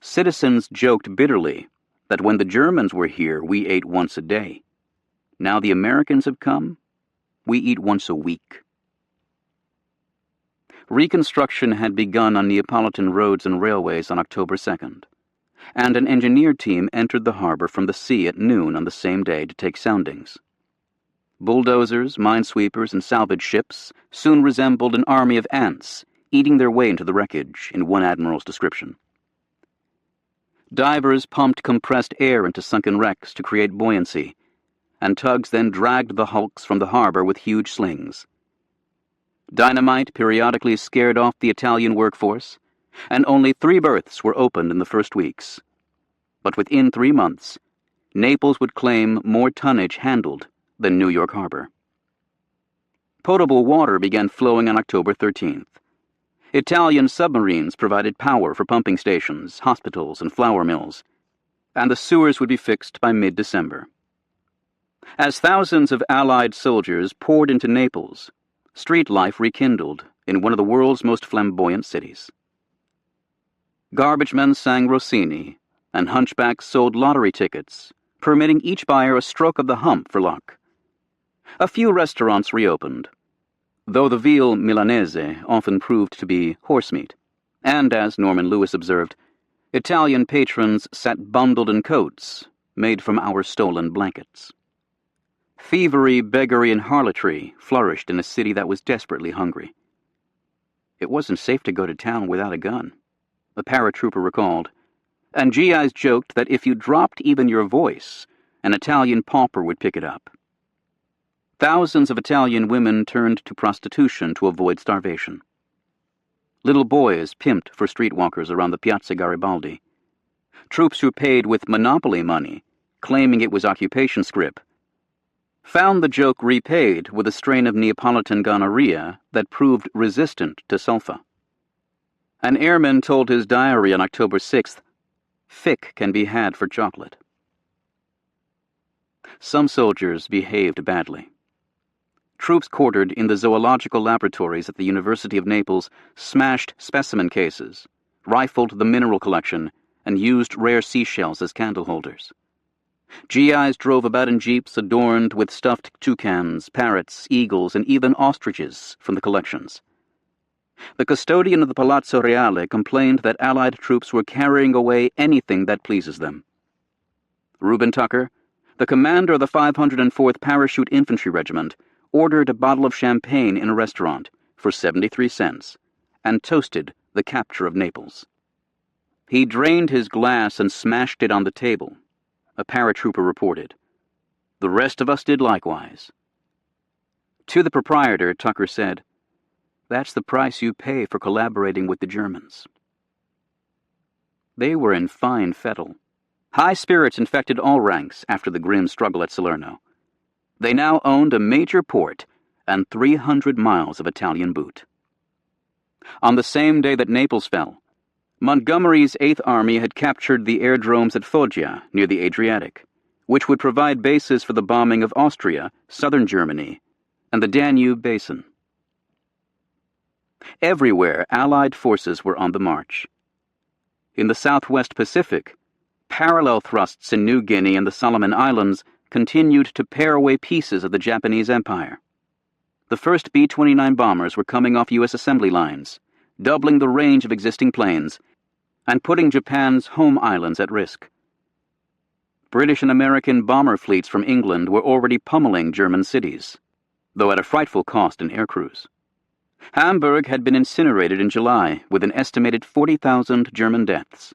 Citizens joked bitterly that when the Germans were here, we ate once a day. Now the Americans have come, we eat once a week. Reconstruction had begun on Neapolitan roads and railways on October 2nd, and an engineer team entered the harbor from the sea at noon on the same day to take soundings. Bulldozers, minesweepers, and salvage ships soon resembled an army of ants eating their way into the wreckage, in one admiral's description. Divers pumped compressed air into sunken wrecks to create buoyancy, and tugs then dragged the hulks from the harbor with huge slings. Dynamite periodically scared off the Italian workforce, and only 3 berths were opened in the first weeks. But within 3 months, Naples would claim more tonnage handled than New York Harbor. Potable water began flowing on October 13th. Italian submarines provided power for pumping stations, hospitals, and flour mills, and the sewers would be fixed by mid-December. As thousands of Allied soldiers poured into Naples, street life rekindled in one of the world's most flamboyant cities. Garbage men sang Rossini, and hunchbacks sold lottery tickets, permitting each buyer a stroke of the hump for luck. A few restaurants reopened, though the veal milanese often proved to be horse meat, and, as Norman Lewis observed, Italian patrons sat bundled in coats, made from our stolen blankets. Thievery, beggary, and harlotry flourished in a city that was desperately hungry. It wasn't safe to go to town without a gun, a paratrooper recalled, and GIs joked that if you dropped even your voice, an Italian pauper would pick it up. Thousands of Italian women turned to prostitution to avoid starvation. Little boys pimped for streetwalkers around the Piazza Garibaldi. Troops who paid with monopoly money, claiming it was occupation scrip, found the joke repaid with a strain of Neapolitan gonorrhea that proved resistant to sulfa. An airman told his diary on October 6th, "Fick can be had for chocolate." Some soldiers behaved badly. Troops quartered in the zoological laboratories at the University of Naples smashed specimen cases, rifled the mineral collection, and used rare seashells as candle holders. GIs drove about in jeeps adorned with stuffed toucans, parrots, eagles, and even ostriches from the collections. The custodian of the Palazzo Reale complained that Allied troops were carrying away anything that pleases them. Reuben Tucker, the commander of the 504th Parachute Infantry Regiment, ordered a bottle of champagne in a restaurant for 73 cents and toasted the capture of Naples. He drained his glass and smashed it on the table, a paratrooper reported. The rest of us did likewise. To the proprietor, Tucker said, "That's the price you pay for collaborating with the Germans." They were in fine fettle. High spirits infected all ranks after the grim struggle at Salerno. They now owned a major port and 300 miles of Italian boot. On the same day that Naples fell, Montgomery's 8th Army had captured the airdromes at Foggia, near the Adriatic, which would provide bases for the bombing of Austria, southern Germany, and the Danube Basin. Everywhere, Allied forces were on the march. In the Southwest Pacific, parallel thrusts in New Guinea and the Solomon Islands continued to pare away pieces of the Japanese Empire. The first B-29 bombers were coming off U.S. assembly lines, doubling the range of existing planes, and putting Japan's home islands at risk. British and American bomber fleets from England were already pummeling German cities, though at a frightful cost in air crews. Hamburg had been incinerated in July, with an estimated 40,000 German deaths.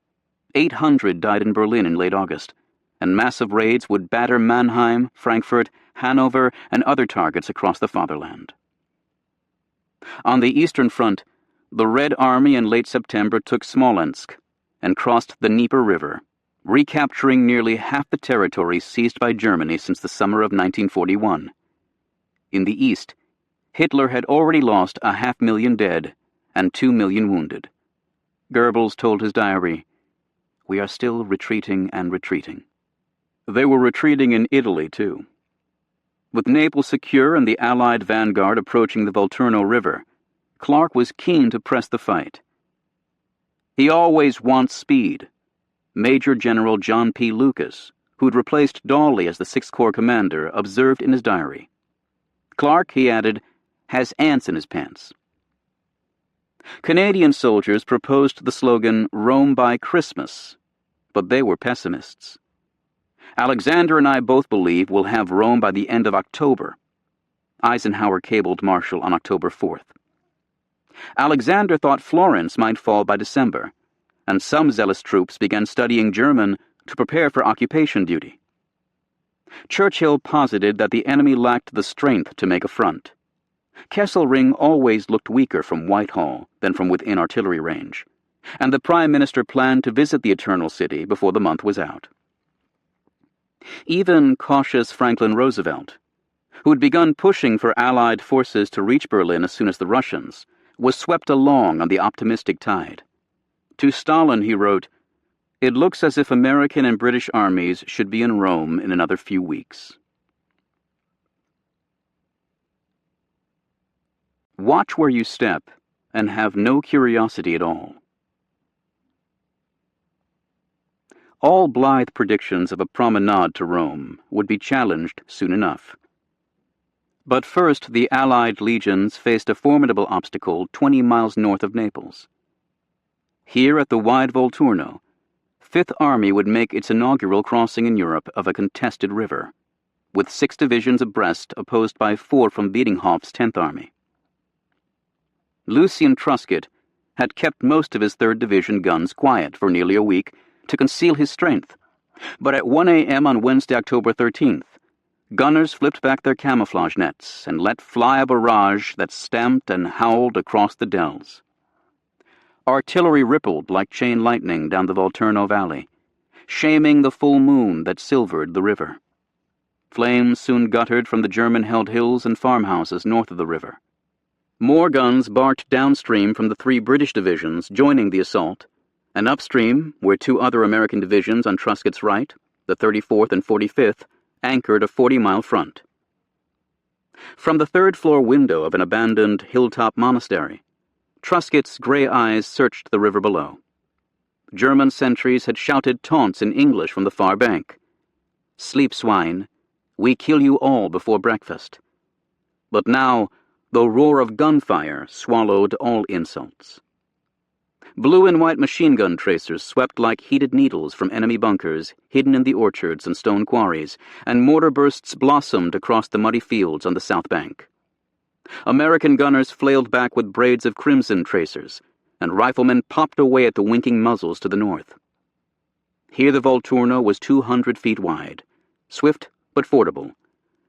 800 died in Berlin in late August, and massive raids would batter Mannheim, Frankfurt, Hanover, and other targets across the fatherland. On the Eastern Front, the Red Army in late September took Smolensk and crossed the Dnieper River, recapturing nearly half the territory seized by Germany since the summer of 1941. In the East, Hitler had already lost 500,000 dead and 2 million wounded. Goebbels told his diary, "We are still retreating and retreating." They were retreating in Italy, too. With Naples secure and the Allied vanguard approaching the Volturno River, Clark was keen to press the fight. "He always wants speed," Major General John P. Lucas, who'd replaced Dawley as the 6th Corps commander, observed in his diary. Clark, he added, has ants in his pants. Canadian soldiers proposed the slogan, "Rome by Christmas," but they were pessimists. "Alexander and I both believe we'll have Rome by the end of October," Eisenhower cabled Marshall on October 4th. Alexander thought Florence might fall by December, and some zealous troops began studying German to prepare for occupation duty. Churchill posited that the enemy lacked the strength to make a front. Kesselring always looked weaker from Whitehall than from within artillery range, and the Prime Minister planned to visit the Eternal City before the month was out. Even cautious Franklin Roosevelt, who had begun pushing for Allied forces to reach Berlin as soon as the Russians, was swept along on the optimistic tide. To Stalin he wrote, "It looks as if American and British armies should be in Rome in another few weeks." Watch where you step and have no curiosity at all. All blithe predictions of a promenade to Rome would be challenged soon enough. But first, the Allied legions faced a formidable obstacle 20 miles north of Naples. Here at the wide Volturno, Fifth Army would make its inaugural crossing in Europe of a contested river, with 6 divisions abreast opposed by 4 from Biedinghoff's 10th Army. Lucien Truscott had kept most of his 3rd Division guns quiet for nearly a week to conceal his strength, but at 1 a.m. on Wednesday, October 13th, gunners flipped back their camouflage nets and let fly a barrage that stamped and howled across the dells. Artillery rippled like chain lightning down the Volturno Valley, shaming the full moon that silvered the river. Flames soon guttered from the German-held hills and farmhouses north of the river. More guns barked downstream from the 3 British divisions joining the assault, and upstream, where 2 other American divisions on Truscott's right, the 34th and 45th, anchored a 40-mile front. From the 3rd-floor window of an abandoned hilltop monastery, Truscott's gray eyes searched the river below. German sentries had shouted taunts in English from the far bank. "Sleep, swine. We kill you all before breakfast." But now, the roar of gunfire swallowed all insults. Blue and white machine gun tracers swept like heated needles from enemy bunkers hidden in the orchards and stone quarries, and mortar bursts blossomed across the muddy fields on the south bank. American gunners flailed back with braids of crimson tracers, and riflemen popped away at the winking muzzles to the north. Here the Volturno was 200 feet wide, swift but fordable,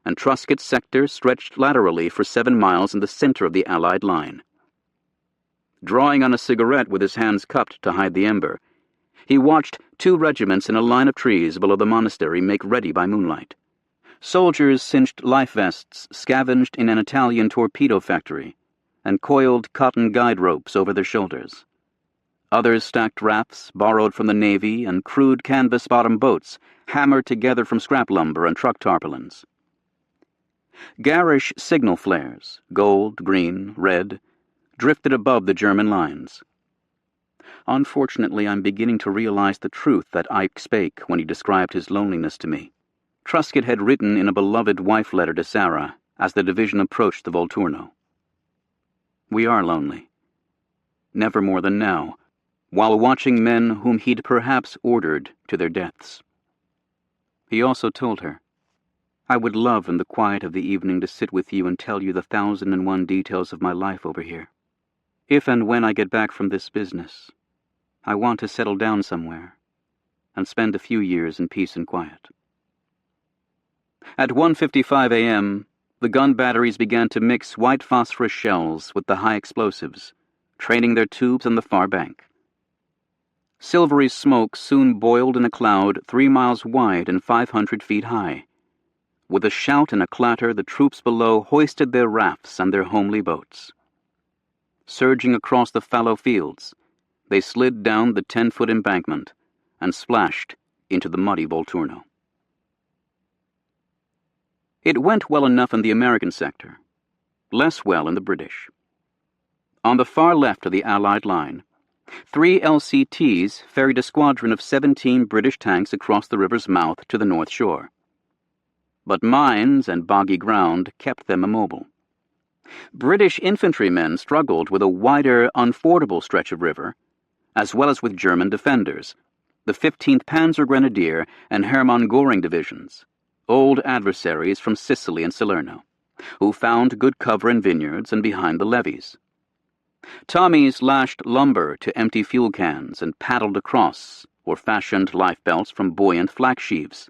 and Truscott's sector stretched laterally for 7 miles in the center of the Allied line. Drawing on a cigarette with his hands cupped to hide the ember, he watched 2 regiments in a line of trees below the monastery make ready by moonlight. Soldiers cinched life vests scavenged in an Italian torpedo factory and coiled cotton guide ropes over their shoulders. Others stacked rafts borrowed from the Navy and crude canvas-bottom boats hammered together from scrap lumber and truck tarpaulins. Garish signal flares, gold, green, red, drifted above the German lines. Unfortunately, I'm beginning to realize the truth that Ike spake when he described his loneliness to me. Truscott had written in a beloved wife letter to Sarah as the division approached the Volturno. We are lonely. Never more than now, while watching men whom he'd perhaps ordered to their deaths. He also told her, I would love in the quiet of the evening to sit with you and tell you the 1,001 details of my life over here. If and when I get back from this business, I want to settle down somewhere and spend a few years in peace and quiet. At 1:55 a.m., the gun batteries began to mix white phosphorus shells with the high explosives, training their tubes on the far bank. Silvery smoke soon boiled in a cloud 3 miles wide and 500 feet high. With a shout and a clatter, the troops below hoisted their rafts and their homely boats. Surging across the fallow fields, they slid down the 10-foot embankment and splashed into the muddy Volturno. It went well enough in the American sector, less well in the British. On the far left of the Allied line, 3 LCTs ferried a squadron of 17 British tanks across the river's mouth to the north shore. But mines and boggy ground kept them immobile. British infantrymen struggled with a wider, unfordable stretch of river, as well as with German defenders, the 15th Panzer Grenadier and Hermann Göring divisions, old adversaries from Sicily and Salerno, who found good cover in vineyards and behind the levees. Tommies lashed lumber to empty fuel cans and paddled across, or fashioned life belts from buoyant flak sheaves.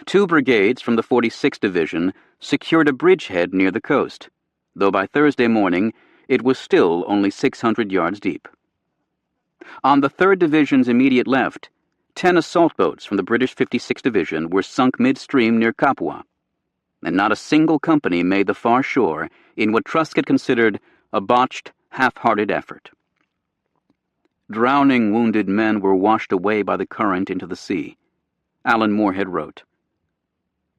2 brigades from the 46th Division secured a bridgehead near the coast, though by Thursday morning it was still only 600 yards deep. On the 3rd Division's immediate left, 10 assault boats from the British 56th Division were sunk midstream near Capua, and not a single company made the far shore in what Truscott considered a botched, half-hearted effort. Drowning wounded men were washed away by the current into the sea, Alan Moorhead wrote.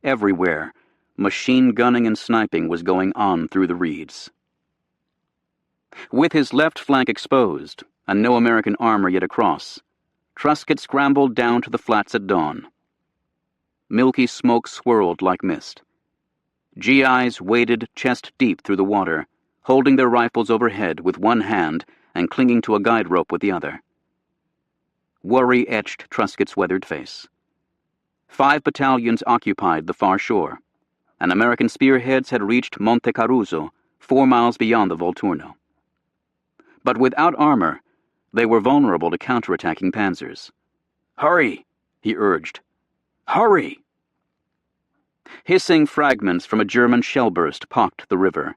Everywhere, machine gunning and sniping was going on through the reeds. With his left flank exposed, and no American armor yet across, Truscott scrambled down to the flats at dawn. Milky smoke swirled like mist. GIs waded chest deep through the water, holding their rifles overhead with one hand and clinging to a guide rope with the other. Worry etched Truscott's weathered face. 5 battalions occupied the far shore, and American spearheads had reached Monte Caruso, 4 miles beyond the Volturno. But without armor, they were vulnerable to counterattacking panzers. "Hurry!" he urged. "Hurry!" Hissing fragments from a German shellburst pocked the river.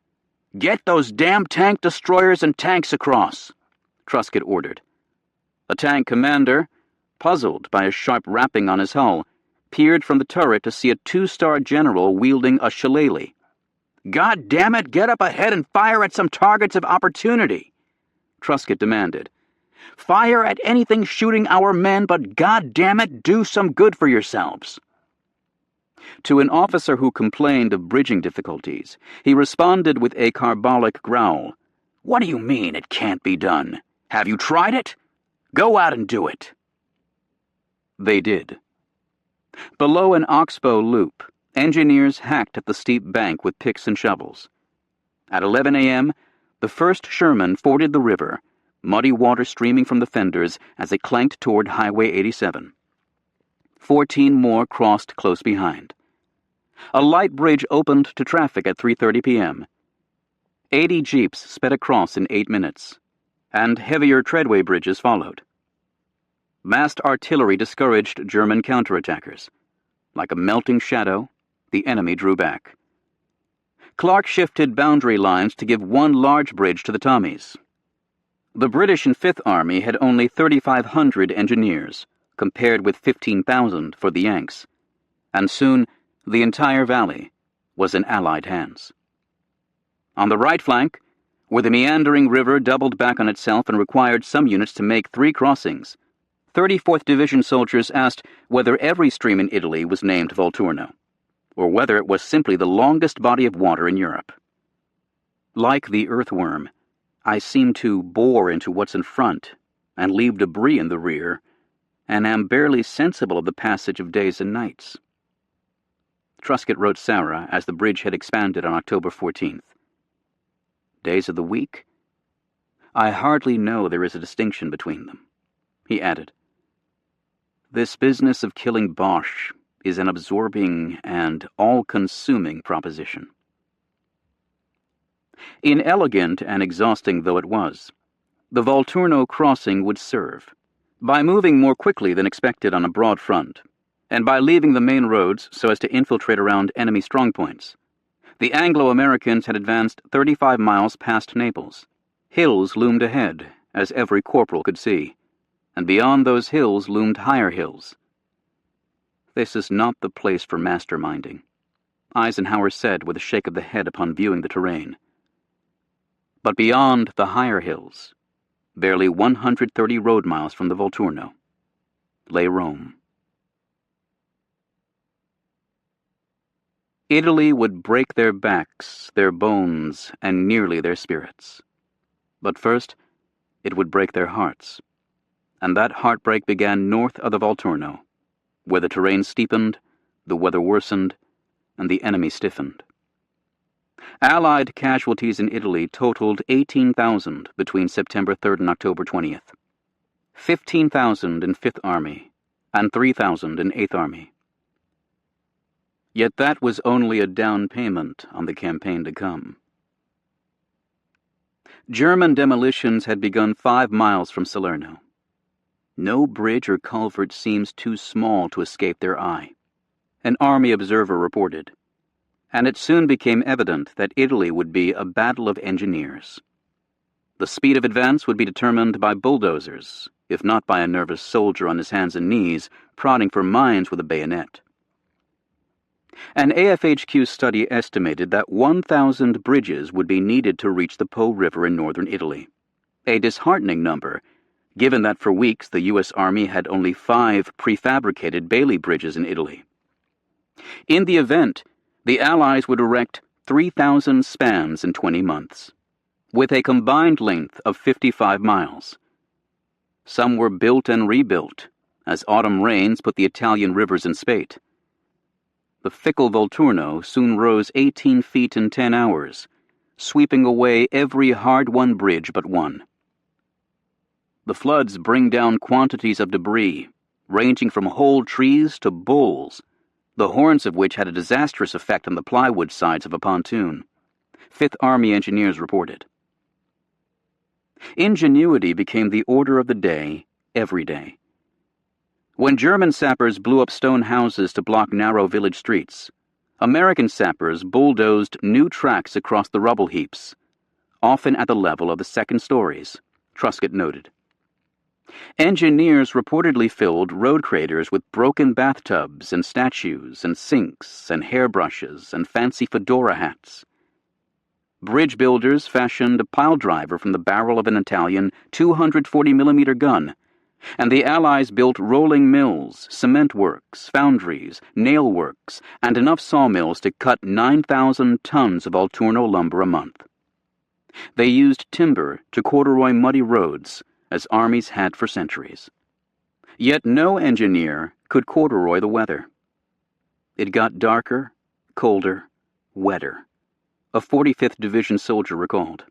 "Get those damn tank destroyers and tanks across," Truscott ordered. The tank commander, puzzled by a sharp rapping on his hull, peered from the turret to see a 2-star general wielding a shillelagh. "God damn it, get up ahead and fire at some targets of opportunity," Truscott demanded. "Fire at anything shooting our men, but God damn it, do some good for yourselves." To an officer who complained of bridging difficulties, he responded with a carbolic growl. "What do you mean it can't be done? Have you tried it? Go out and do it." They did. Below an oxbow loop, engineers hacked at the steep bank with picks and shovels. At 11 a.m., the first Sherman forded the river, muddy water streaming from the fenders as it clanked toward Highway 87. 14 more crossed close behind. A light bridge opened to traffic at 3:30 p.m. 80 jeeps sped across in 8 minutes, and heavier treadway bridges followed. Massed artillery discouraged German counterattackers. Like a melting shadow, the enemy drew back. Clark shifted boundary lines to give one large bridge to the Tommies. The British and Fifth Army had only 3,500 engineers, compared with 15,000 for the Yanks, and soon the entire valley was in Allied hands. On the right flank, where the meandering river doubled back on itself and required some units to make 3 crossings, 34th Division soldiers asked whether every stream in Italy was named Volturno, or whether it was simply the longest body of water in Europe. Like the earthworm, I seem to bore into what's in front and leave debris in the rear, and am barely sensible of the passage of days and nights. Truscott wrote Sarah as the bridge had expanded on October 14th. Days of the week? I hardly know there is a distinction between them, he added. This business of killing Boche is an absorbing and all-consuming proposition. Inelegant and exhausting though it was, the Volturno crossing would serve, by moving more quickly than expected on a broad front, and by leaving the main roads so as to infiltrate around enemy strongpoints. The Anglo-Americans had advanced 35 miles past Naples. Hills loomed ahead, as every corporal could see, and beyond those hills loomed higher hills. This is not the place for masterminding, Eisenhower said with a shake of the head upon viewing the terrain. But beyond the higher hills, barely 130 road miles from the Volturno, lay Rome. Italy would break their backs, their bones, and nearly their spirits. But first, it would break their hearts. And that heartbreak began north of the Volturno, where the terrain steepened, the weather worsened, and the enemy stiffened. Allied casualties in Italy totaled 18,000 between September 3rd and October 20th. 15,000 in Fifth Army, and 3,000 in Eighth Army. Yet that was only a down payment on the campaign to come. German demolitions had begun 5 miles from Salerno. No bridge or culvert seems too small to escape their eye, an army observer reported, and it soon became evident that Italy would be a battle of engineers. The speed of advance would be determined by bulldozers, if not by a nervous soldier on his hands and knees prodding for mines with a bayonet. An AFHQ study estimated that 1,000 bridges would be needed to reach the Po River in northern Italy, a disheartening number, given that for weeks the U.S. Army had only 5 prefabricated Bailey bridges in Italy. In the event, the Allies would erect 3,000 spans in 20 months, with a combined length of 55 miles. Some were built and rebuilt, as autumn rains put the Italian rivers in spate. The fickle Volturno soon rose 18 feet in 10 hours, sweeping away every hard-won bridge but one. The floods bring down quantities of debris, ranging from whole trees to bulls, the horns of which had a disastrous effect on the plywood sides of a pontoon. Fifth Army engineers reported. Ingenuity became the order of the day every day. When German sappers blew up stone houses to block narrow village streets, American sappers bulldozed new tracks across the rubble heaps, often at the level of the second stories, Truscott noted. Engineers reportedly filled road craters with broken bathtubs and statues and sinks and hairbrushes and fancy fedora hats. Bridge builders fashioned a pile driver from the barrel of an Italian 240mm gun, and the Allies built rolling mills, cement works, foundries, nail works, and enough sawmills to cut 9,000 tons of Altourno lumber a month. They used timber to corduroy muddy roads, as armies had for centuries. Yet no engineer could corduroy the weather. It got darker, colder, wetter, a 45th Division soldier recalled.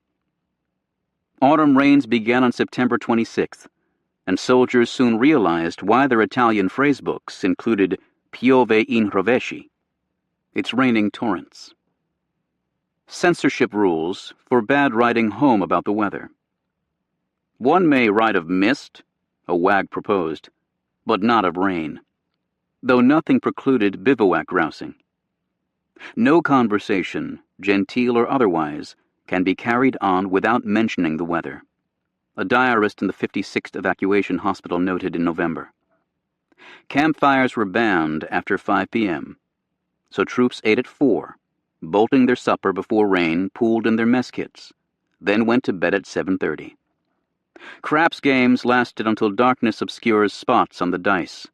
Autumn rains began on September 26th, and soldiers soon realized why their Italian phrasebooks included piove in rovesci. It's raining torrents. Censorship rules forbade writing home about the weather. One may write of mist, a wag proposed, but not of rain, though nothing precluded bivouac grousing. No conversation, genteel or otherwise, can be carried on without mentioning the weather, a diarist in the 56th Evacuation Hospital noted in November. Campfires were banned after 5 p.m., so troops ate at 4, bolting their supper before rain pooled in their mess kits, then went to bed at 7:30. Craps games lasted until darkness obscures spots on the dice.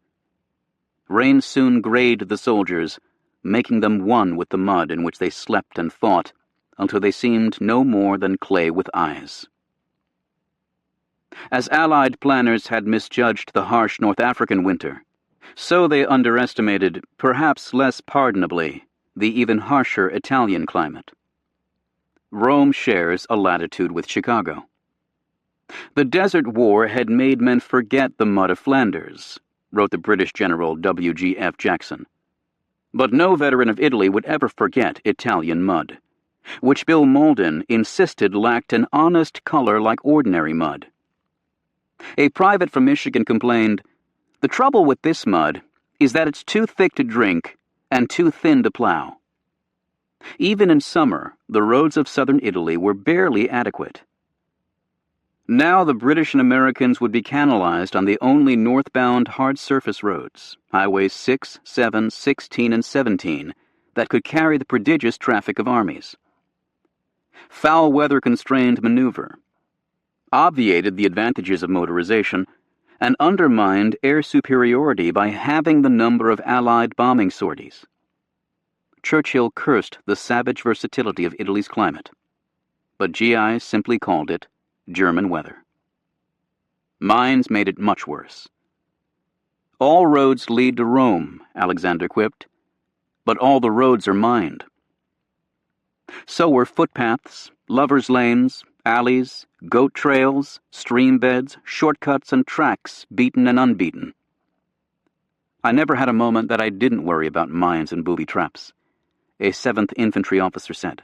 Rain soon grayed the soldiers, making them one with the mud in which they slept and fought, until they seemed no more than clay with eyes. As Allied planners had misjudged the harsh North African winter, so they underestimated, perhaps less pardonably, the even harsher Italian climate. Rome shares a latitude with Chicago. The Desert War had made men forget the mud of Flanders, wrote the British General W.G.F. Jackson. But no veteran of Italy would ever forget Italian mud, which Bill Malden insisted lacked an honest color like ordinary mud. A private from Michigan complained, "The trouble with this mud is that it's too thick to drink and too thin to plow." Even in summer, the roads of southern Italy were barely adequate. Now the British and Americans would be canalized on the only northbound hard-surface roads, Highways 6, 7, 16, and 17, that could carry the prodigious traffic of armies. Foul weather-constrained maneuver obviated the advantages of motorization and undermined air superiority by halving the number of Allied bombing sorties. Churchill cursed the savage versatility of Italy's climate, but GIs simply called it German weather. Mines made it much worse. All roads lead to Rome, Alexander quipped, but all the roads are mined. So were footpaths, lovers' lanes, alleys, goat trails, stream beds, shortcuts, and tracks beaten and unbeaten. I never had a moment that I didn't worry about mines and booby traps, a 7th Infantry officer said.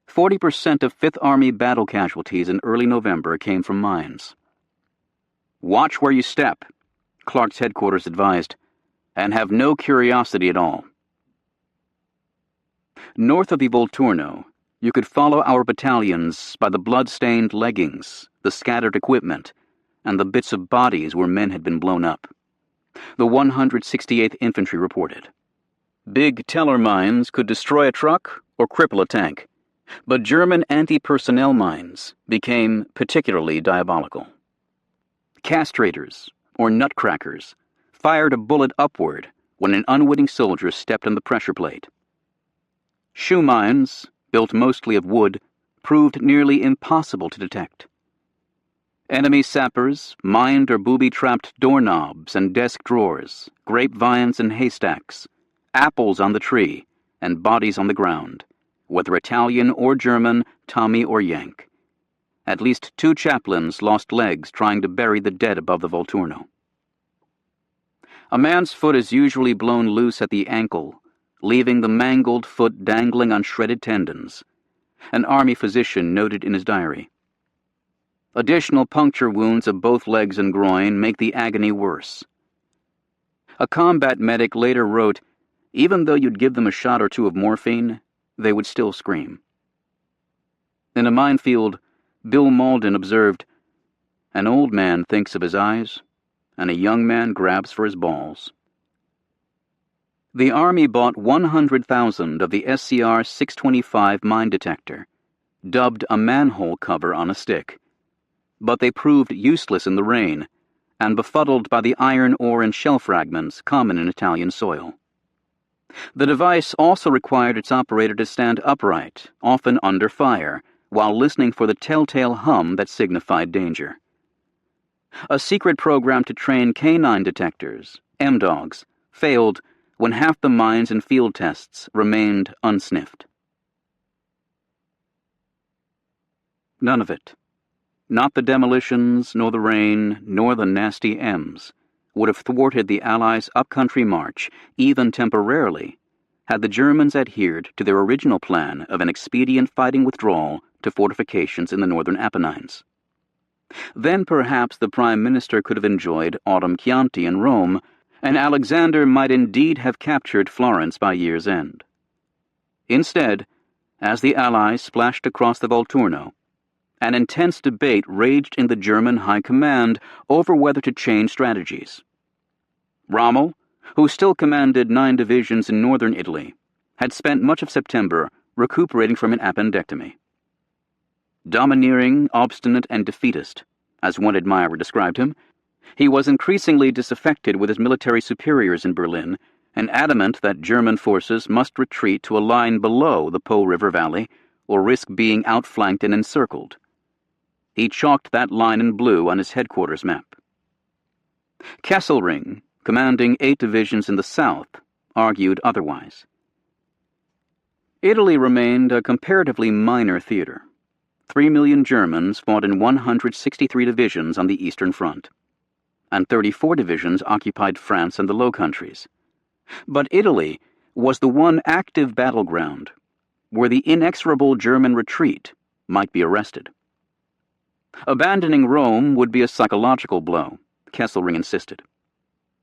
40% of 5th Army battle casualties in early November came from mines. Watch where you step, Clark's headquarters advised, and have no curiosity at all. North of the Volturno, you could follow our battalions by the blood-stained leggings, the scattered equipment, and the bits of bodies where men had been blown up. The 168th Infantry reported. Big teller mines could destroy a truck or cripple a tank, but German anti-personnel mines became particularly diabolical. Castrators, or nutcrackers, fired a bullet upward when an unwitting soldier stepped on the pressure plate. Shoe mines, built mostly of wood, proved nearly impossible to detect. Enemy sappers mined or booby-trapped doorknobs and desk drawers, grapevines and haystacks, apples on the tree, and bodies on the ground, whether Italian or German, Tommy or Yank. At least 2 chaplains lost legs trying to bury the dead above the Volturno. A man's foot is usually blown loose at the ankle, leaving the mangled foot dangling on shredded tendons, an army physician noted in his diary. Additional puncture wounds of both legs and groin make the agony worse. A combat medic later wrote, "Even though you'd give them a shot or 2 of morphine, they would still scream." In a minefield, Bill Malden observed, "An old man thinks of his eyes, and a young man grabs for his balls." The Army bought 100,000 of the SCR-625 mine detector, dubbed a manhole cover on a stick, but they proved useless in the rain and befuddled by the iron ore and shell fragments common in Italian soil. The device also required its operator to stand upright, often under fire, while listening for the telltale hum that signified danger. A secret program to train canine detectors, M-dogs, failed when half the mines and field tests remained unsniffed. None of it, not the demolitions, nor the rain, nor the nasty M's, would have thwarted the Allies' up-country march, even temporarily, had the Germans adhered to their original plan of an expedient fighting withdrawal to fortifications in the northern Apennines. Then perhaps the Prime Minister could have enjoyed autumn Chianti in Rome, and Alexander might indeed have captured Florence by year's end. Instead, as the Allies splashed across the Volturno, an intense debate raged in the German High Command over whether to change strategies. Rommel, who still commanded 9 divisions in northern Italy, had spent much of September recuperating from an appendectomy. Domineering, obstinate, and defeatist, as one admirer described him, he was increasingly disaffected with his military superiors in Berlin and adamant that German forces must retreat to a line below the Po River Valley or risk being outflanked and encircled. He chalked that line in blue on his headquarters map. Kesselring, commanding 8 divisions in the south, argued otherwise. Italy remained a comparatively minor theater. 3 million Germans fought in 163 divisions on the Eastern Front, and 34 divisions occupied France and the Low Countries. But Italy was the one active battleground where the inexorable German retreat might be arrested. Abandoning Rome would be a psychological blow, Kesselring insisted.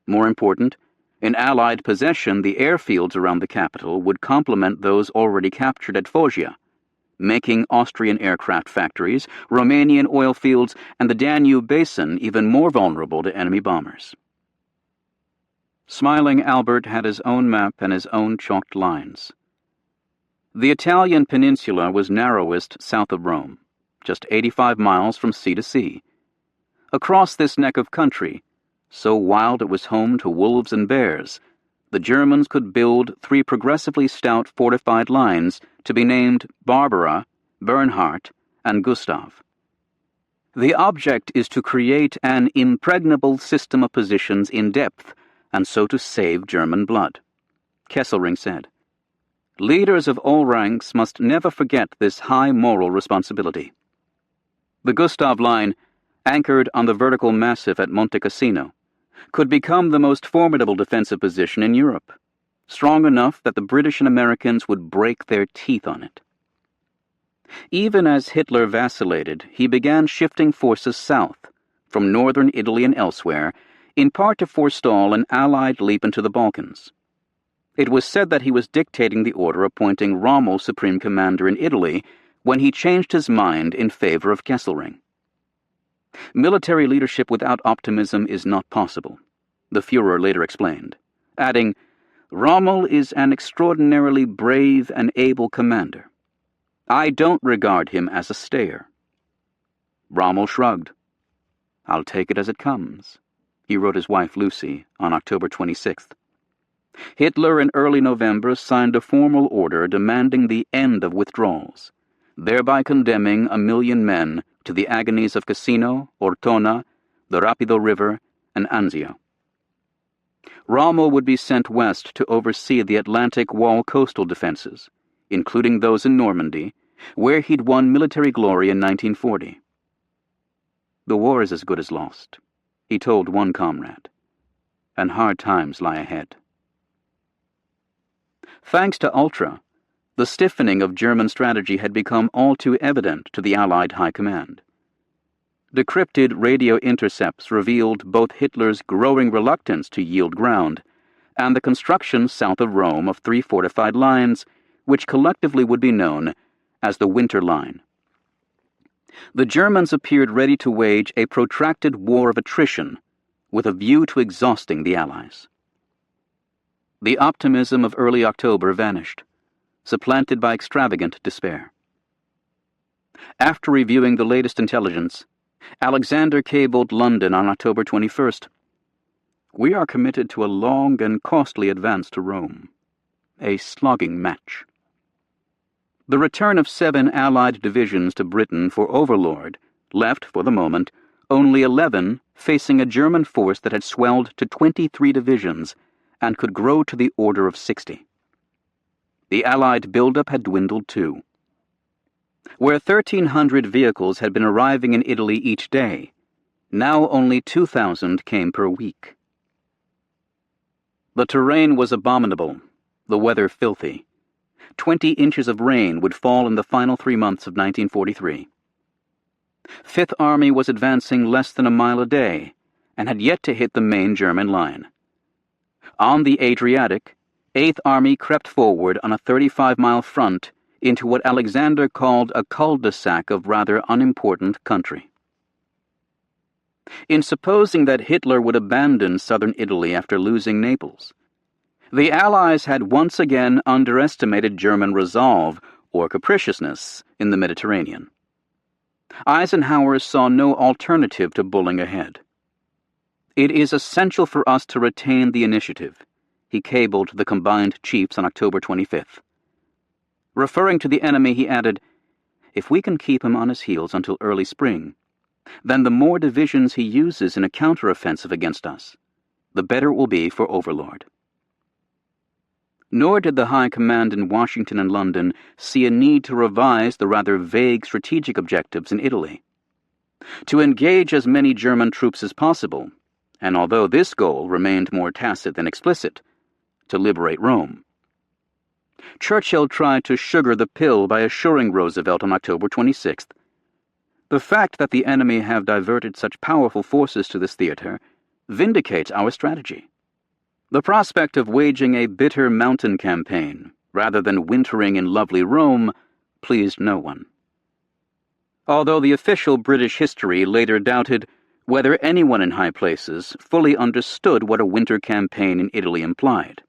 More important, in Allied possession, the airfields around the capital would complement those already captured at Foggia, making Austrian aircraft factories, Romanian oil fields, and the Danube basin even more vulnerable to enemy bombers. Smiling Albert had his own map and his own chalked lines. The Italian peninsula was narrowest south of Rome, just 85 miles from sea to sea. Across this neck of country, so wild it was home to wolves and bears, the Germans could build 3 progressively stout fortified lines to be named Barbara, Bernhardt, and Gustav. The object is to create an impregnable system of positions in depth, and so to save German blood, Kesselring said. Leaders of all ranks must never forget this high moral responsibility. The Gustav Line, anchored on the vertical massif at Monte Cassino, could become the most formidable defensive position in Europe, strong enough that the British and Americans would break their teeth on it. Even as Hitler vacillated, he began shifting forces south, from northern Italy and elsewhere, in part to forestall an Allied leap into the Balkans. It was said that he was dictating the order appointing Rommel supreme commander in Italy when he changed his mind in favor of Kesselring. Military leadership without optimism is not possible, the Führer later explained, adding, Rommel is an extraordinarily brave and able commander. I don't regard him as a stayer. Rommel shrugged. I'll take it as it comes, he wrote his wife Lucy on October 26th. Hitler in early November signed a formal order demanding the end of withdrawals, thereby condemning 1 million men to the agonies of Cassino, Ortona, the Rapido River, and Anzio. Rommel would be sent west to oversee the Atlantic Wall coastal defenses, including those in Normandy, where he'd won military glory in 1940, "The war is as good as lost," he told one comrade, "and hard times lie ahead." Thanks to Ultra, the stiffening of German strategy had become all too evident to the Allied High Command. Decrypted radio intercepts revealed both Hitler's growing reluctance to yield ground and the construction south of Rome of 3 fortified lines, which collectively would be known as the Winter Line. The Germans appeared ready to wage a protracted war of attrition with a view to exhausting the Allies. The optimism of early October vanished, supplanted by extravagant despair. After reviewing the latest intelligence, Alexander cabled London on October 21st. "We are committed to a long and costly advance to Rome. A slogging match." The return of 7 Allied divisions to Britain for Overlord left, for the moment, only 11 facing a German force that had swelled to 23 divisions and could grow to the order of 60. The Allied buildup had dwindled too. Where 1,300 vehicles had been arriving in Italy each day, now only 2,000 came per week. The terrain was abominable, the weather filthy. 20 inches of rain would fall in the final 3 months of 1943. Fifth Army was advancing less than a mile a day and had yet to hit the main German line. On the Adriatic, 8th Army crept forward on a 35-mile front into what Alexander called a cul-de-sac of rather unimportant country. In supposing that Hitler would abandon southern Italy after losing Naples, the Allies had once again underestimated German resolve or capriciousness in the Mediterranean. Eisenhower saw no alternative to bulling ahead. "It is essential for us to retain the initiative," he cabled the combined chiefs on October 25th. Referring to the enemy, he added, "If we can keep him on his heels until early spring, then the more divisions he uses in a counteroffensive against us, the better it will be for Overlord." Nor did the High Command in Washington and London see a need to revise the rather vague strategic objectives in Italy. To engage as many German troops as possible, and although this goal remained more tacit than explicit, to liberate Rome. Churchill tried to sugar the pill by assuring Roosevelt on October 26th, "The fact that the enemy have diverted such powerful forces to this theater vindicates our strategy. The prospect of waging a bitter mountain campaign, rather than wintering in lovely Rome, pleased no one." Although the official British history later doubted whether anyone in high places fully understood what a winter campaign in Italy implied.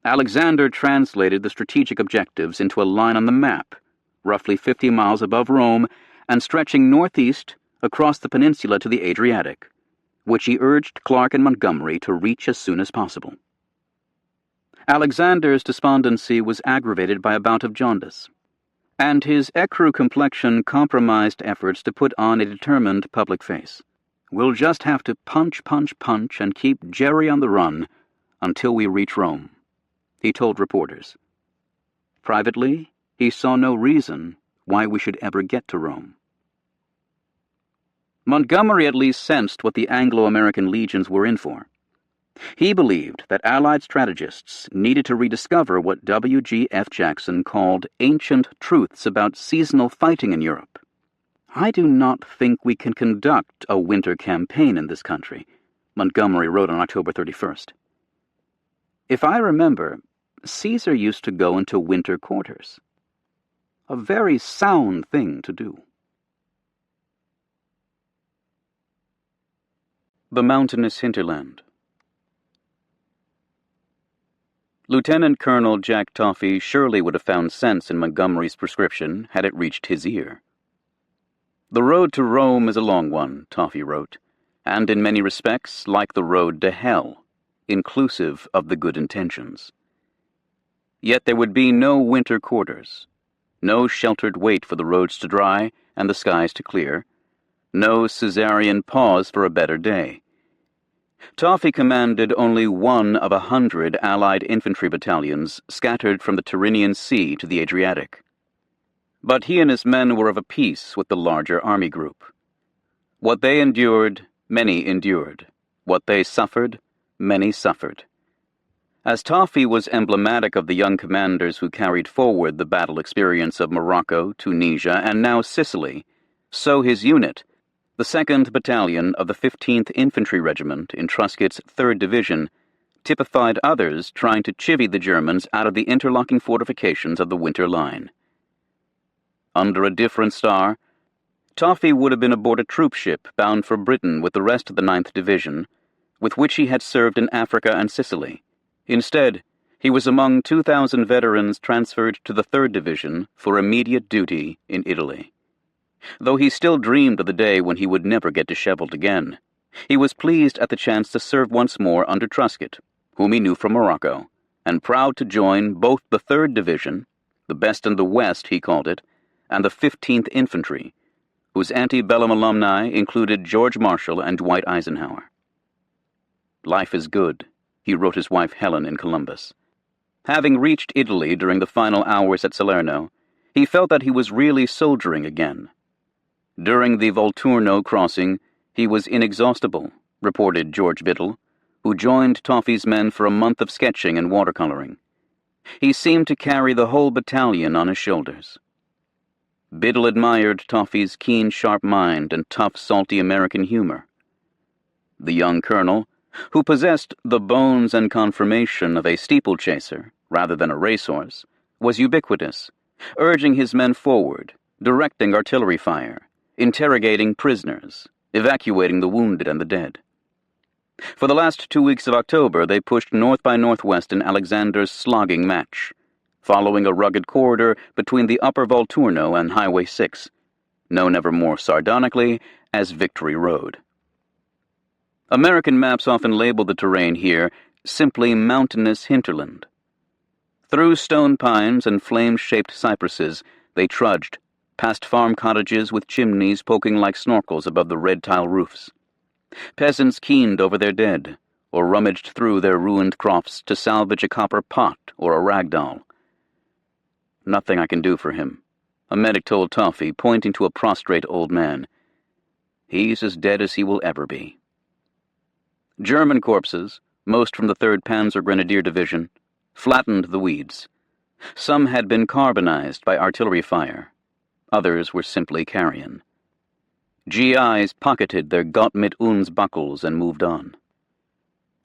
Alexander translated the strategic objectives into a line on the map, roughly 50 miles above Rome and stretching northeast across the peninsula to the Adriatic, which he urged Clark and Montgomery to reach as soon as possible. Alexander's despondency was aggravated by a bout of jaundice, and his ecru complexion compromised efforts to put on a determined public face. "We'll just have to punch and keep Jerry on the run until we reach Rome," he told reporters. Privately, he saw no reason why we should ever get to Rome. Montgomery at least sensed what the Anglo-American legions were in for. He believed that Allied strategists needed to rediscover what W.G.F. Jackson called ancient truths about seasonal fighting in Europe. "I do not think we can conduct a winter campaign in this country," Montgomery wrote on October 31st. "If I remember, Caesar used to go into winter quarters. A very sound thing to do." The mountainous hinterland. Lieutenant Colonel Jack Toffee surely would have found sense in Montgomery's prescription had it reached his ear. "The road to Rome is a long one," Toffee wrote, "and in many respects like the road to hell, inclusive of the good intentions. Yet there would be no winter quarters, no sheltered wait for the roads to dry and the skies to clear, no Caesarean pause for a better day. Toffee commanded only one of 100 Allied infantry battalions scattered from the Tyrrhenian Sea to the Adriatic. But he and his men were of a piece with the larger army group. What they endured, many endured. What they suffered, many suffered. As Toffee was emblematic of the young commanders who carried forward the battle experience of Morocco, Tunisia, and now Sicily, so his unit, the 2nd Battalion of the 15th Infantry Regiment in Truscott's 3rd Division, typified others trying to chivvy the Germans out of the interlocking fortifications of the Winter Line. Under a different star, Toffee would have been aboard a troop ship bound for Britain with the rest of the 9th Division, with which he had served in Africa and Sicily. Instead, he was among 2,000 veterans transferred to the 3rd Division for immediate duty in Italy. Though he still dreamed of the day when he would never get disheveled again, he was pleased at the chance to serve once more under Truscott, whom he knew from Morocco, and proud to join both the 3rd Division, the best in the West he called it, and the 15th Infantry, whose antebellum alumni included George Marshall and Dwight Eisenhower. "Life is good," he wrote his wife Helen in Columbus. Having reached Italy during the final hours at Salerno, he felt that he was really soldiering again. During the Volturno crossing, he was inexhaustible, reported George Biddle, who joined Toffee's men for a month of sketching and watercoloring. He seemed to carry the whole battalion on his shoulders. Biddle admired Toffee's keen, sharp mind and tough, salty American humor. The young colonel, who possessed the bones and conformation of a steeplechaser rather than a racehorse, was ubiquitous, urging his men forward, directing artillery fire, interrogating prisoners, evacuating the wounded and the dead. For the last 2 weeks of October, they pushed north by northwest in Alexander's slogging match, following a rugged corridor between the upper Volturno and Highway 6, known ever more sardonically as Victory Road. American maps often label the terrain here simply mountainous hinterland. Through stone pines and flame-shaped cypresses, they trudged, past farm cottages with chimneys poking like snorkels above the red tile roofs. Peasants keened over their dead, or rummaged through their ruined crofts to salvage a copper pot or a rag doll. "Nothing I can do for him," a medic told Toffee, pointing to a prostrate old man. "He's as dead as he will ever be." German corpses, most from the 3rd Panzer Grenadier Division, flattened the weeds. Some had been carbonized by artillery fire. Others were simply carrion. GIs pocketed their Gott mit uns buckles and moved on.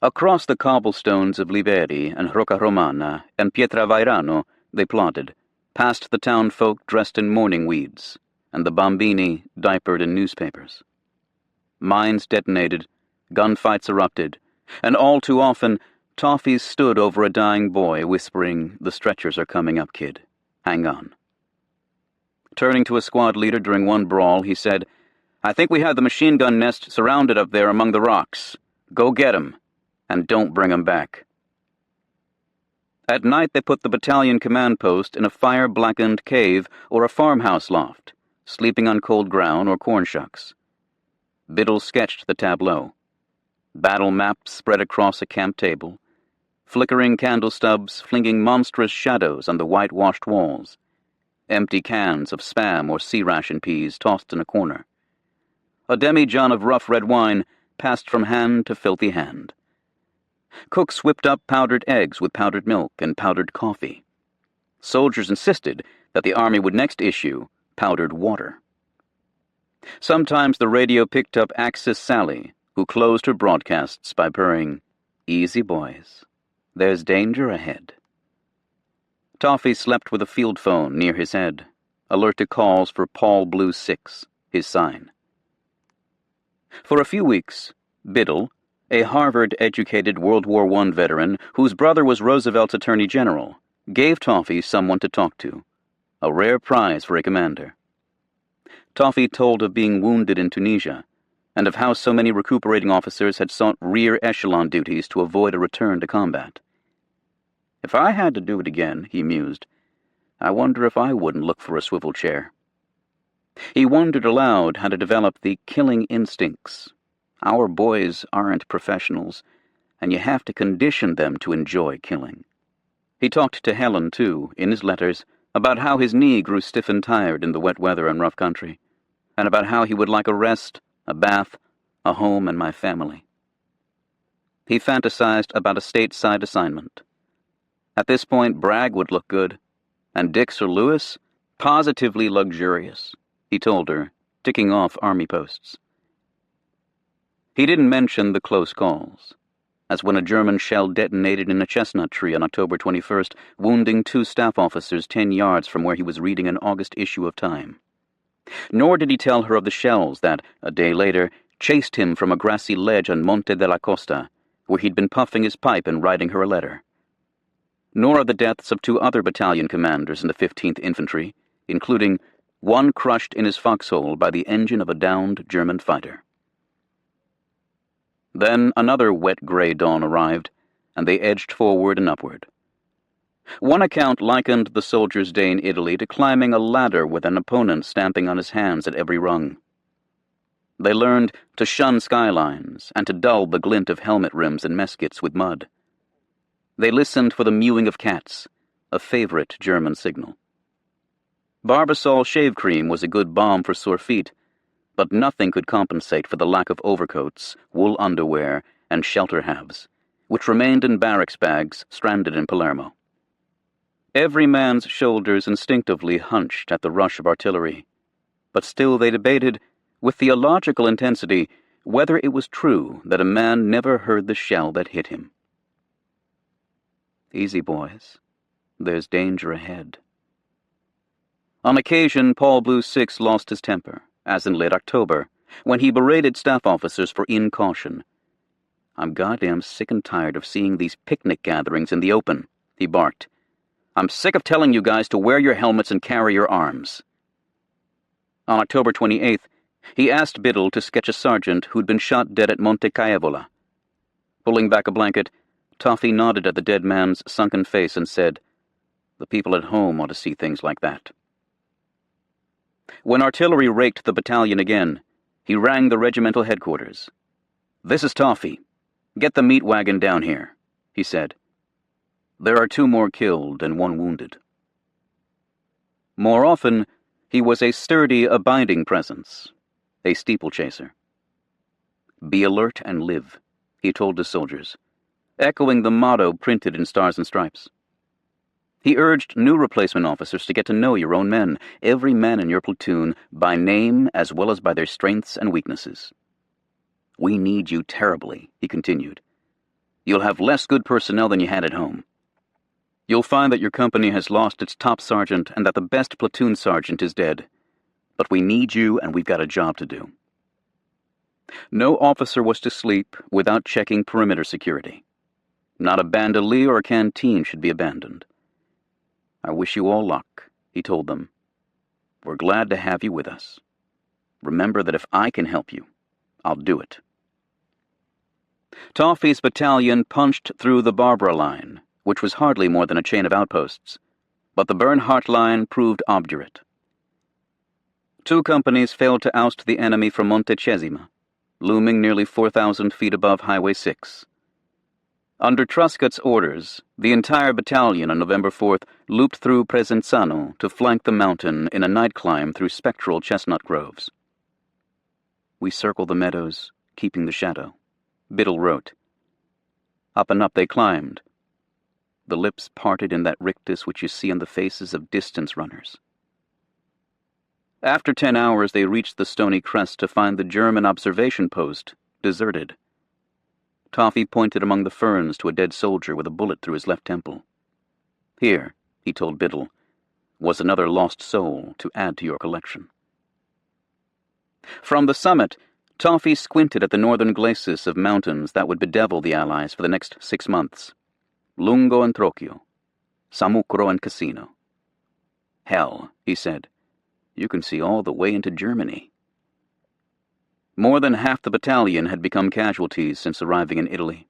Across the cobblestones of Liveri and Rocca Romana and Pietravairano they plodded, past the town folk dressed in mourning weeds, and the bambini diapered in newspapers. Mines detonated, gunfights erupted, and all too often, Toffee stood over a dying boy whispering, "The stretchers are coming up, kid. Hang on." Turning to a squad leader during one brawl, he said, "I think we have the machine gun nest surrounded up there among the rocks. Go get 'em, and don't bring 'em back." At night they put the battalion command post in a fire-blackened cave or a farmhouse loft, sleeping on cold ground or corn shucks. Biddle sketched the tableau. Battle maps spread across a camp table, flickering candle stubs flinging monstrous shadows on the whitewashed walls, empty cans of Spam or sea ration peas tossed in a corner. A demi-john of rough red wine passed from hand to filthy hand. Cooks whipped up powdered eggs with powdered milk and powdered coffee. Soldiers insisted that the army would next issue powdered water. Sometimes the radio picked up Axis Sally, who closed her broadcasts by purring, "Easy, boys. There's danger ahead." Toffee slept with a field phone near his head, alert to calls for Paul Blue 6, his sign. For a few weeks, Biddle, a Harvard-educated World War I veteran whose brother was Roosevelt's Attorney General, gave Toffee someone to talk to, a rare prize for a commander. Toffee told of being wounded in Tunisia, and of how so many recuperating officers had sought rear echelon duties to avoid a return to combat. "If I had to do it again," he mused, "I wonder if I wouldn't look for a swivel chair." He wondered aloud how to develop the killing instincts. Our boys aren't professionals, and you have to condition them to enjoy killing. He talked to Helen, too, in his letters, about how his knee grew stiff and tired in the wet weather and rough country, and about how he would like a rest a bath, a home, and my family. He fantasized about a stateside assignment. At this point, Bragg would look good, and Dix or Lewis, positively luxurious, he told her, ticking off army posts. He didn't mention the close calls, as when a German shell detonated in a chestnut tree on October 21st, wounding 2 staff officers 10 yards from where he was reading an August issue of Time. Nor did he tell her of the shells that, a day later, chased him from a grassy ledge on Monte de la Costa, where he'd been puffing his pipe and writing her a letter. Nor of the deaths of 2 other battalion commanders in the 15th Infantry, including one crushed in his foxhole by the engine of a downed German fighter. Then another wet gray dawn arrived, and they edged forward and upward. One account likened the soldier's day in Italy to climbing a ladder with an opponent stamping on his hands at every rung. They learned to shun skylines and to dull the glint of helmet rims and meskets with mud. They listened for the mewing of cats, a favorite German signal. Barbasol shave cream was a good balm for sore feet, but nothing could compensate for the lack of overcoats, wool underwear, and shelter halves, which remained in barracks bags stranded in Palermo. Every man's shoulders instinctively hunched at the rush of artillery, but still they debated, with theological intensity, whether it was true that a man never heard the shell that hit him. Easy, boys. There's danger ahead. On occasion, Paul Blue Six lost his temper, as in late October, when he berated staff officers for incaution. "I'm goddamn sick and tired of seeing these picnic gatherings in the open," he barked. "I'm sick of telling you guys to wear your helmets and carry your arms." On October 28th, he asked Biddle to sketch a sergeant who'd been shot dead at Monte Caevola. Pulling back a blanket, Toffee nodded at the dead man's sunken face and said, "The people at home ought to see things like that." When artillery raked the battalion again, he rang the regimental headquarters. "This is Toffee. Get the meat wagon down here," he said. "There are 2 more killed and 1 wounded." More often, he was a sturdy, abiding presence, a steeplechaser. "Be alert and live," he told his soldiers, echoing the motto printed in Stars and Stripes. He urged new replacement officers to get to know your own men, every man in your platoon, by name as well as by their strengths and weaknesses. "We need you terribly," he continued. "You'll have less good personnel than you had at home. You'll find that your company has lost its top sergeant and that the best platoon sergeant is dead. But we need you and we've got a job to do." No officer was to sleep without checking perimeter security. Not a bandolier or canteen should be abandoned. "I wish you all luck," he told them. "We're glad to have you with us. Remember that if I can help you, I'll do it." Toffee's battalion punched through the Barbara line, which was hardly more than a chain of outposts, but the Bernhardt line proved obdurate. 2 companies failed to oust the enemy from Monte Cesima, looming nearly 4,000 feet above Highway 6. Under Truscott's orders, the entire battalion on November 4th looped through Presenzano to flank the mountain in a night climb through spectral chestnut groves. "We circled the meadows, keeping the shadow," Biddle wrote. Up and up they climbed. The lips parted in that rictus which you see on the faces of distance runners. After 10 hours they reached the stony crest to find the German observation post deserted. Toffee pointed among the ferns to a dead soldier with a bullet through his left temple. "Here," he told Biddle, "was another lost soul to add to your collection." From the summit, Toffee squinted at the northern glacis of mountains that would bedevil the Allies for the next 6 months. Lungo and Trocchio, Samucro and Cassino. "Hell," he said, "you can see all the way into Germany." More than half the battalion had become casualties since arriving in Italy.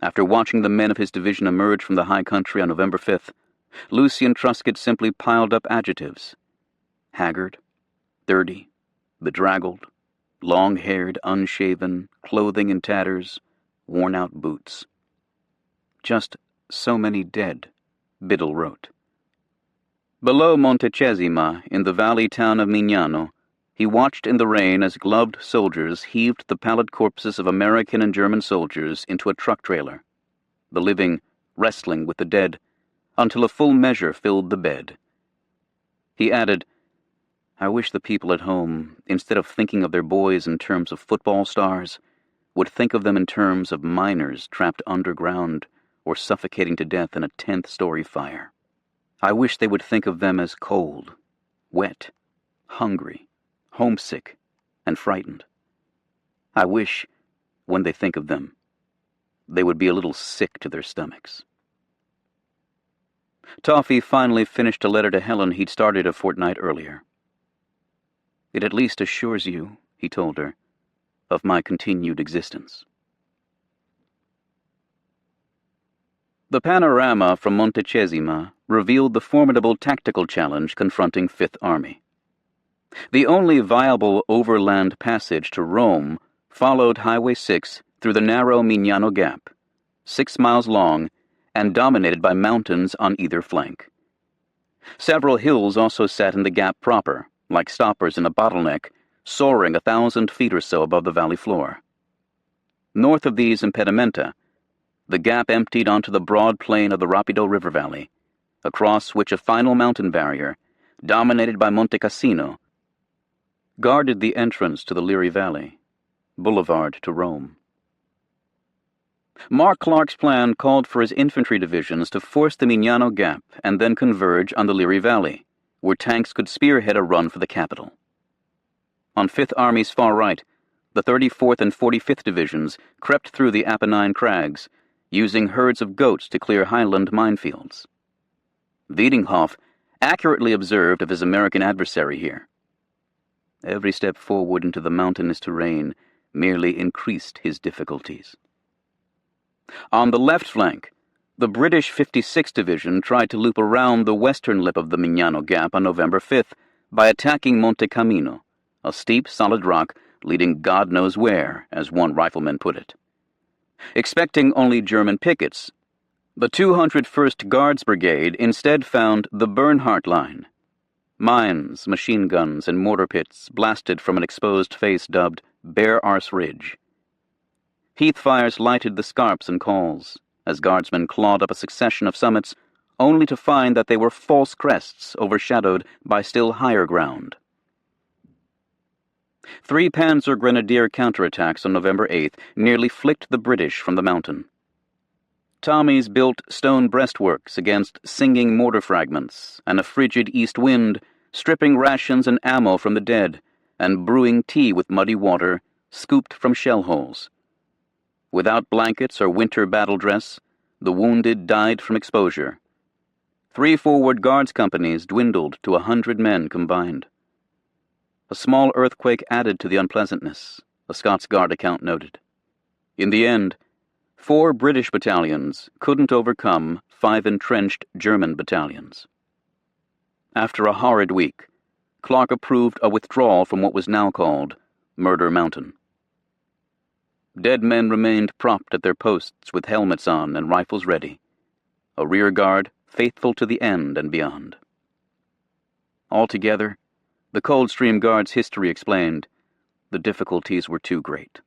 After watching the men of his division emerge from the high country on November 5th, Lucien Truscott simply piled up adjectives. Haggard, dirty, bedraggled, long-haired, unshaven, clothing in tatters, worn-out boots. "Just so many dead," Biddle wrote. Below Monte Cesima, in the valley town of Mignano, he watched in the rain as gloved soldiers heaved the pallid corpses of American and German soldiers into a truck trailer, the living wrestling with the dead, until a full measure filled the bed. He added, "I wish the people at home, instead of thinking of their boys in terms of football stars, would think of them in terms of miners trapped underground or suffocating to death in a 10th-story fire. I wish they would think of them as cold, wet, hungry, homesick, and frightened. I wish, when they think of them, they would be a little sick to their stomachs." Toffee finally finished a letter to Helen he'd started a fortnight earlier. "It at least assures you," he told her, "of my continued existence." The panorama from Montecesima revealed the formidable tactical challenge confronting Fifth Army. The only viable overland passage to Rome followed Highway 6 through the narrow Mignano Gap, 6 miles long and dominated by mountains on either flank. Several hills also sat in the gap proper, like stoppers in a bottleneck, soaring 1,000 feet or so above the valley floor. North of these impedimenta, the gap emptied onto the broad plain of the Rapido River Valley, across which a final mountain barrier, dominated by Monte Cassino, guarded the entrance to the Liri Valley, boulevard to Rome. Mark Clark's plan called for his infantry divisions to force the Mignano Gap and then converge on the Liri Valley, where tanks could spearhead a run for the capital. On Fifth Army's far right, the 34th and 45th Divisions crept through the Apennine crags, using herds of goats to clear highland minefields. Wiedinghoff accurately observed of his American adversary here, "Every step forward into the mountainous terrain merely increased his difficulties." On the left flank, the British 56th Division tried to loop around the western lip of the Mignano Gap on November 5th by attacking Monte Camino, a steep, solid rock leading God knows where, as one rifleman put it. Expecting only German pickets, the 201st Guards Brigade instead found the Bernhardt Line. Mines, machine guns, and mortar pits blasted from an exposed face dubbed Bear Arse Ridge. Heath fires lighted the scarps and calls, as guardsmen clawed up a succession of summits, only to find that they were false crests overshadowed by still higher ground. 3 Panzer Grenadier counterattacks on November 8th nearly flicked the British from the mountain. Tommies built stone breastworks against singing mortar fragments and a frigid east wind, stripping rations and ammo from the dead, and brewing tea with muddy water, scooped from shell holes. Without blankets or winter battle dress, the wounded died from exposure. 3 forward guards companies dwindled to 100 men combined. A small earthquake added to the unpleasantness, a Scots Guard account noted. In the end, 4 British battalions couldn't overcome 5 entrenched German battalions. After a horrid week, Clark approved a withdrawal from what was now called Murder Mountain. Dead men remained propped at their posts with helmets on and rifles ready, a rear guard faithful to the end and beyond. Altogether, the Coldstream Guard's history explained, the difficulties were too great.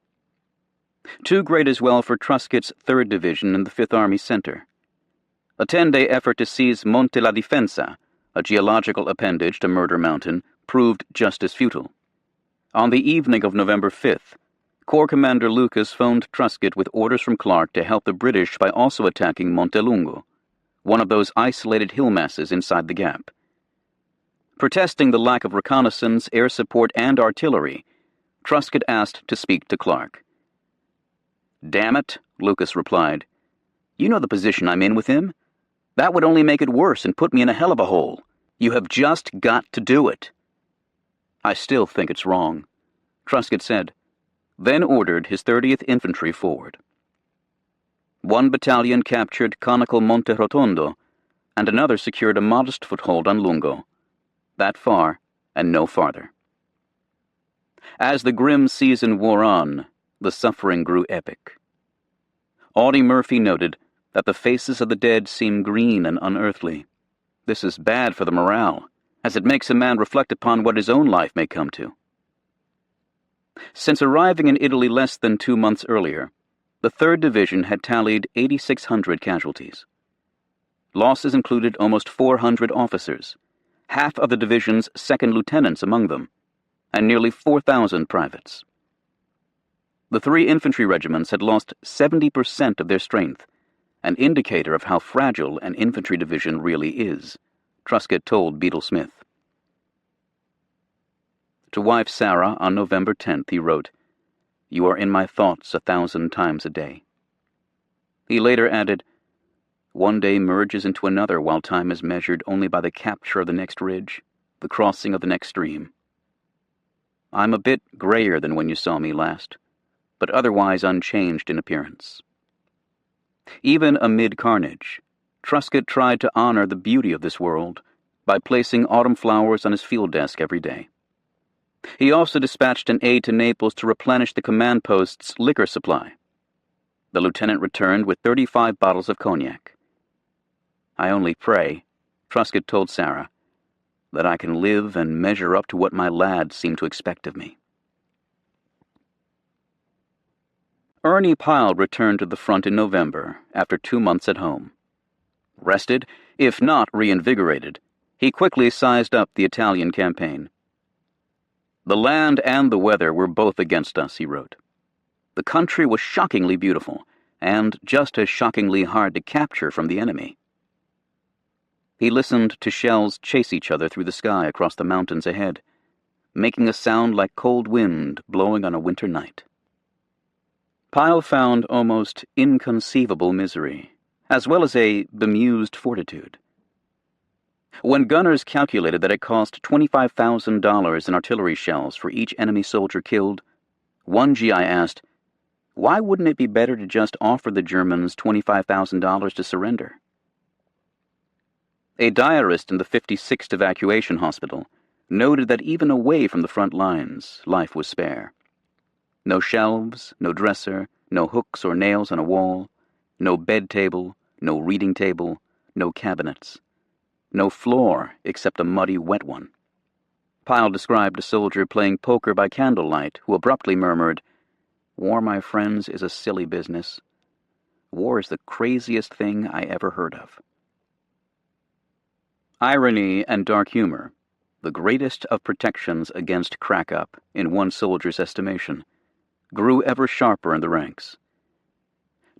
Too great as well for Truscott's 3rd Division in the 5th Army Center. A 10-day effort to seize Monte la Difensa, a geological appendage to Murder Mountain, proved just as futile. On the evening of November 5th, Corps Commander Lucas phoned Truscott with orders from Clark to help the British by also attacking Montelungo, one of those isolated hill masses inside the gap. Protesting the lack of reconnaissance, air support, and artillery, Truscott asked to speak to Clark. "Damn it," Lucas replied. "You know the position I'm in with him. That would only make it worse and put me in a hell of a hole. You have just got to do it." "I still think it's wrong," Truscott said, then ordered his 30th Infantry forward. 1 battalion captured conical Monte Rotondo, and another secured a modest foothold on Lungo. That far, and no farther. As the grim season wore on, the suffering grew epic. Audie Murphy noted that the faces of the dead seem green and unearthly. This is bad for the morale, as it makes a man reflect upon what his own life may come to. Since arriving in Italy less than 2 months earlier, the 3rd Division had tallied 8,600 casualties. Losses included almost 400 officers, half of the division's second lieutenants among them, and nearly 4,000 privates. The 3 infantry regiments had lost 70% of their strength, an indicator of how fragile an infantry division really is, Truscott told Beadle Smith. To wife Sarah on November 10th, he wrote, "You are in my thoughts 1,000 times a day." He later added, "One day merges into another while time is measured only by the capture of the next ridge, the crossing of the next stream. I'm a bit grayer than when you saw me last, but otherwise unchanged in appearance." Even amid carnage, Truscott tried to honor the beauty of this world by placing autumn flowers on his field desk every day. He also dispatched an aide to Naples to replenish the command post's liquor supply. The lieutenant returned with 35 bottles of cognac. "I only pray," Truscott told Sarah, "that I can live and measure up to what my lads seem to expect of me." Ernie Pyle returned to the front in November after 2 months at home. Rested, if not reinvigorated, he quickly sized up the Italian campaign. "The land and the weather were both against us," he wrote. "The country was shockingly beautiful, and just as shockingly hard to capture from the enemy." He listened to shells chase each other through the sky across the mountains ahead, making a sound like cold wind blowing on a winter night. Pyle found almost inconceivable misery, as well as a bemused fortitude. When gunners calculated that it cost $25,000 in artillery shells for each enemy soldier killed, one GI asked, "Why wouldn't it be better to just offer the Germans $25,000 to surrender?" A diarist in the 56th Evacuation Hospital noted that even away from the front lines, life was spare. No shelves, no dresser, no hooks or nails on a wall, no bed table, no reading table, no cabinets. No floor except a muddy, wet one. Pyle described a soldier playing poker by candlelight who abruptly murmured, "War, my friends, is a silly business. War is the craziest thing I ever heard of." Irony and dark humor, the greatest of protections against crack-up, in one soldier's estimation, grew ever sharper in the ranks.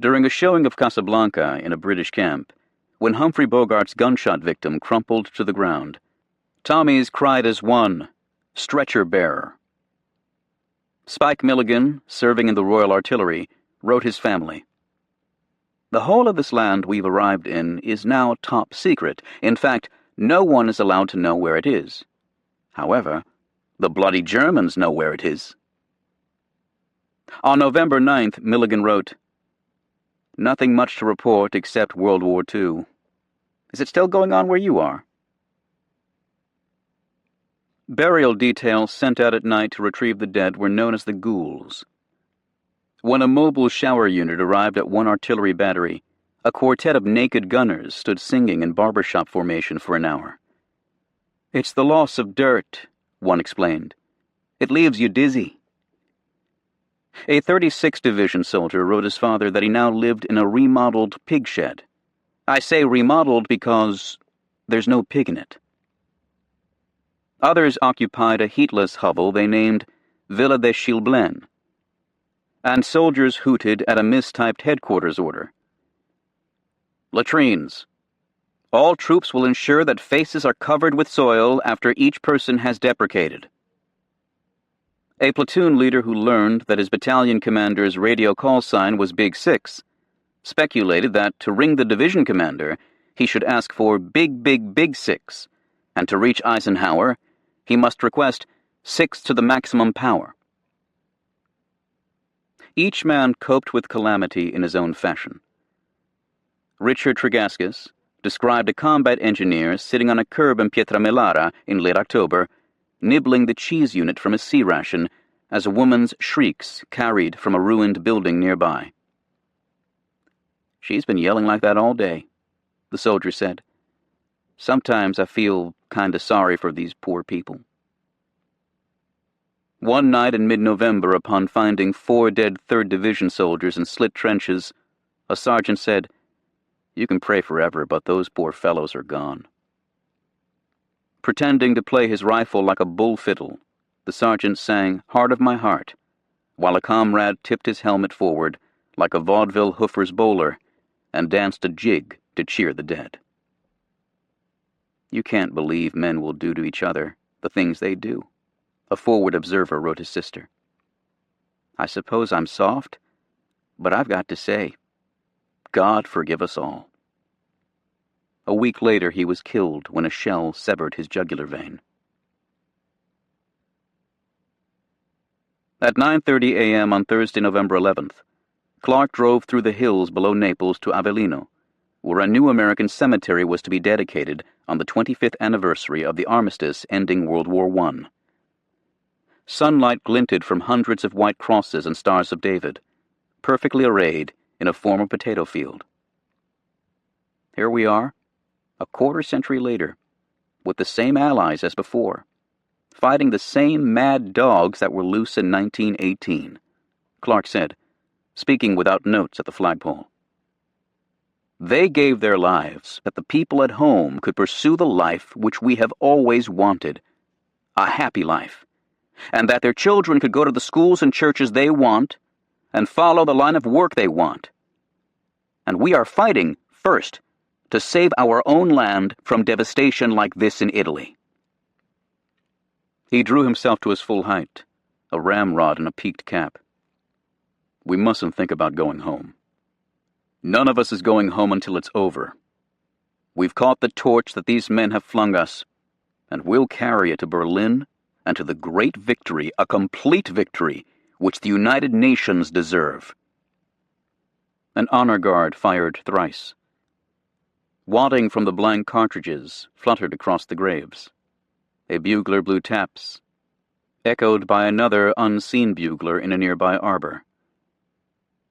During a showing of Casablanca in a British camp, when Humphrey Bogart's gunshot victim crumpled to the ground, Tommies cried as one, "Stretcher bearer." Spike Milligan, serving in the Royal Artillery, wrote his family, "The whole of this land we've arrived in is now top secret. In fact, no one is allowed to know where it is. However, the bloody Germans know where it is." On November 9th, Milligan wrote, "Nothing much to report except World War II. Is it still going on where you are?" Burial details sent out at night to retrieve the dead were known as the ghouls. When a mobile shower unit arrived at one artillery battery, a quartet of naked gunners stood singing in barbershop formation for an hour. "It's the loss of dirt," one explained. "It leaves you dizzy." A 36th Division soldier wrote his father that he now lived in a remodeled pig shed. I say remodeled because there's no pig in it. Others occupied a heatless hovel they named Villa de Chilblain, and soldiers hooted at a mistyped headquarters order. "Latrines. All troops will ensure that faces are covered with soil after each person has deprecated." A platoon leader who learned that his battalion commander's radio call sign was Big Six speculated that to ring the division commander, he should ask for Big, Big, Big Six, and to reach Eisenhower, he must request 6 to the maximum power. Each man coped with calamity in his own fashion. Richard Tregaskis described a combat engineer sitting on a curb in Pietramelara in late October, nibbling the cheese unit from his sea ration as a woman's shrieks carried from a ruined building nearby. "She's been yelling like that all day," the soldier said. "Sometimes I feel kinda sorry for these poor people." One night in mid-November, upon finding 4 dead 3rd Division soldiers in slit trenches, a sergeant said, "You can pray forever, but those poor fellows are gone." Pretending to play his rifle like a bull fiddle, the sergeant sang "Heart of My Heart," while a comrade tipped his helmet forward like a vaudeville hoofer's bowler and danced a jig to cheer the dead. "You can't believe men will do to each other the things they do," a forward observer wrote his sister. "I suppose I'm soft, but I've got to say, God forgive us all." A week later he was killed when a shell severed his jugular vein. At 9:30 a.m. on Thursday, November 11th, Clark drove through the hills below Naples to Avellino, where a new American cemetery was to be dedicated on the 25th anniversary of the armistice ending World War I. Sunlight glinted from hundreds of white crosses and stars of David, perfectly arrayed in a former potato field. Here we are, a quarter-century later, with the same allies as before, fighting the same mad dogs that were loose in 1918, Clark said, speaking without notes at the flagpole. They gave their lives that the people at home could pursue the life which we have always wanted, a happy life, and that their children could go to the schools and churches they want and follow the line of work they want. And we are fighting, first, to save our own land from devastation like this in Italy. He drew himself to his full height, a ramrod and a peaked cap. "We mustn't think about going home. None of us is going home until it's over. We've caught the torch that these men have flung us, and we'll carry it to Berlin and to the great victory, a complete victory, which the United Nations deserve." An honor guard fired thrice. Wadding from the blank cartridges fluttered across the graves. A bugler blew taps, echoed by another unseen bugler in a nearby arbor.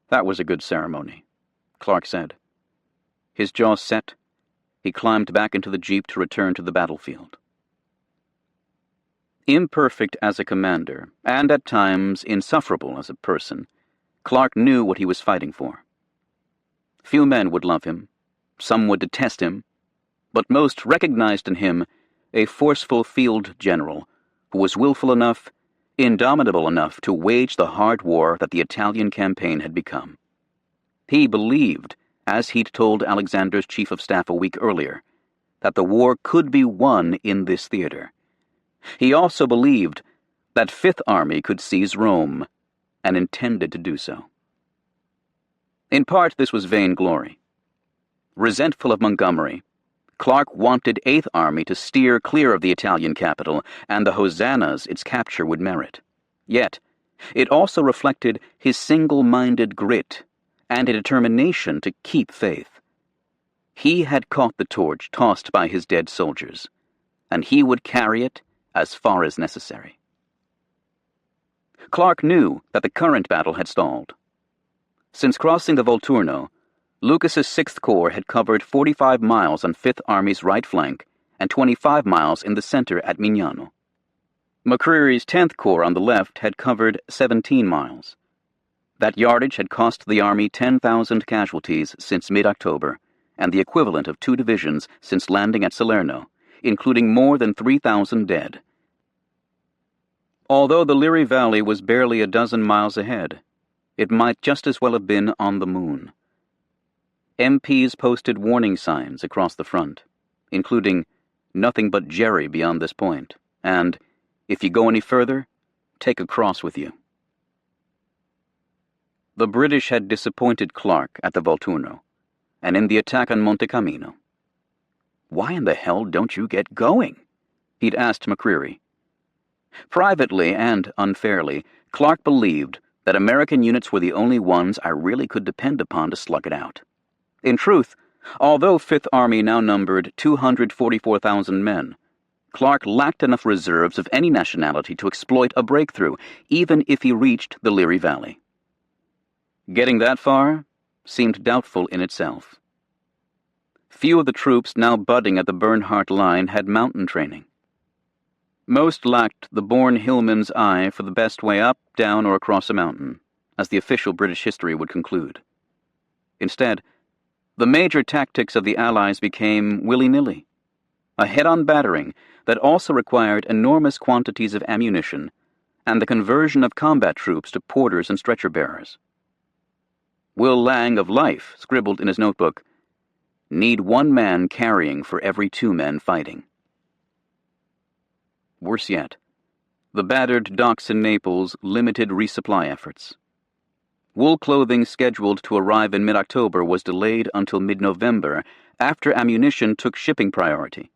That was a good ceremony, Clark said. His jaw set, he climbed back into the jeep to return to the battlefield. Imperfect as a commander, and at times insufferable as a person, Clark knew what he was fighting for. Few men would love him, some would detest him, but most recognized in him a forceful field general who was willful enough, indomitable enough to wage the hard war that the Italian campaign had become. He believed, as he'd told Alexander's chief of staff a week earlier, that the war could be won in this theater. He also believed that Fifth Army could seize Rome, and intended to do so. In part, this was vainglory. Resentful of Montgomery, Clark wanted Eighth Army to steer clear of the Italian capital and the hosannas its capture would merit. Yet, it also reflected his single-minded grit and a determination to keep faith. He had caught the torch tossed by his dead soldiers, and he would carry it as far as necessary. Clark knew that the current battle had stalled. Since crossing the Volturno, Lucas's 6th Corps had covered 45 miles on Fifth Army's right flank and 25 miles in the center at Mignano. McCreary's 10th Corps on the left had covered 17 miles. That yardage had cost the Army 10,000 casualties since mid-October, and the equivalent of 2 divisions since landing at Salerno, including more than 3,000 dead. Although the Liri Valley was barely a dozen miles ahead, it might just as well have been on the moon. MPs posted warning signs across the front, including "Nothing but Jerry beyond this point," and "If you go any further, take a cross with you." The British had disappointed Clark at the Volturno, and in the attack on Monte Cammino. "Why in the hell don't you get going?" he'd asked McCreary. Privately and unfairly, Clark believed that American units were the only ones I really could depend upon to slug it out. In truth, although Fifth Army now numbered 244,000 men, Clark lacked enough reserves of any nationality to exploit a breakthrough, even if he reached the Liri Valley. Getting that far seemed doubtful in itself. Few of the troops now budding at the Bernhardt Line had mountain training. Most lacked the born hillman's eye for the best way up, down, or across a mountain, as the official British history would conclude. Instead, the major tactics of the Allies became willy-nilly, a head-on battering that also required enormous quantities of ammunition and the conversion of combat troops to porters and stretcher-bearers. Will Lang of Life scribbled in his notebook, "Need one man carrying for every 2 men fighting." Worse yet, the battered docks in Naples limited resupply efforts. Wool clothing scheduled to arrive in mid-October was delayed until mid-November after ammunition took shipping priority.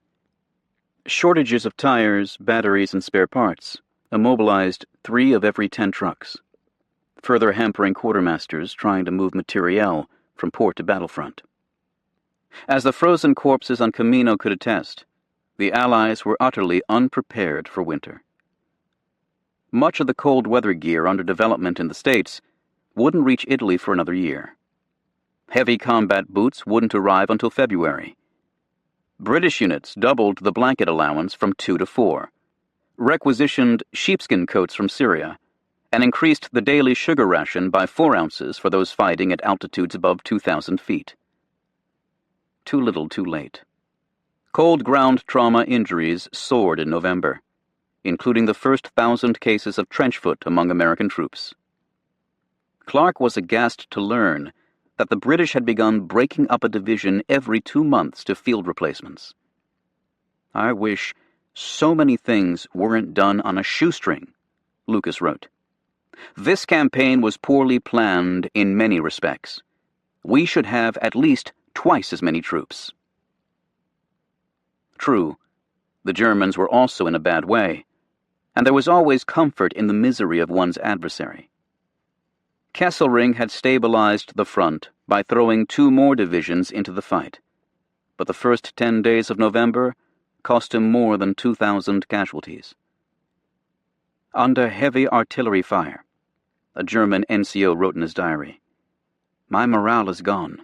Shortages of tires, batteries, and spare parts immobilized 3 of every 10 trucks, further hampering quartermasters trying to move materiel from port to battlefront. As the frozen corpses on Camino could attest, the Allies were utterly unprepared for winter. Much of the cold weather gear under development in the States wouldn't reach Italy for another year. Heavy combat boots wouldn't arrive until February. British units doubled the blanket allowance from 2 to 4, requisitioned sheepskin coats from Syria, and increased the daily sugar ration by 4 ounces for those fighting at altitudes above 2,000 feet. Too little, too late. Cold ground trauma injuries soared in November, including the first 1,000 cases of trench foot among American troops. Clark was aghast to learn that the British had begun breaking up a division every 2 months to field replacements. "I wish so many things weren't done on a shoestring," Lucas wrote. "This campaign was poorly planned in many respects. We should have at least twice as many troops." True, the Germans were also in a bad way, and there was always comfort in the misery of one's adversary. Kesselring had stabilized the front by throwing 2 more divisions into the fight, but the first 10 days of November cost him more than 2,000 casualties. "Under heavy artillery fire," a German NCO wrote in his diary, "my morale is gone."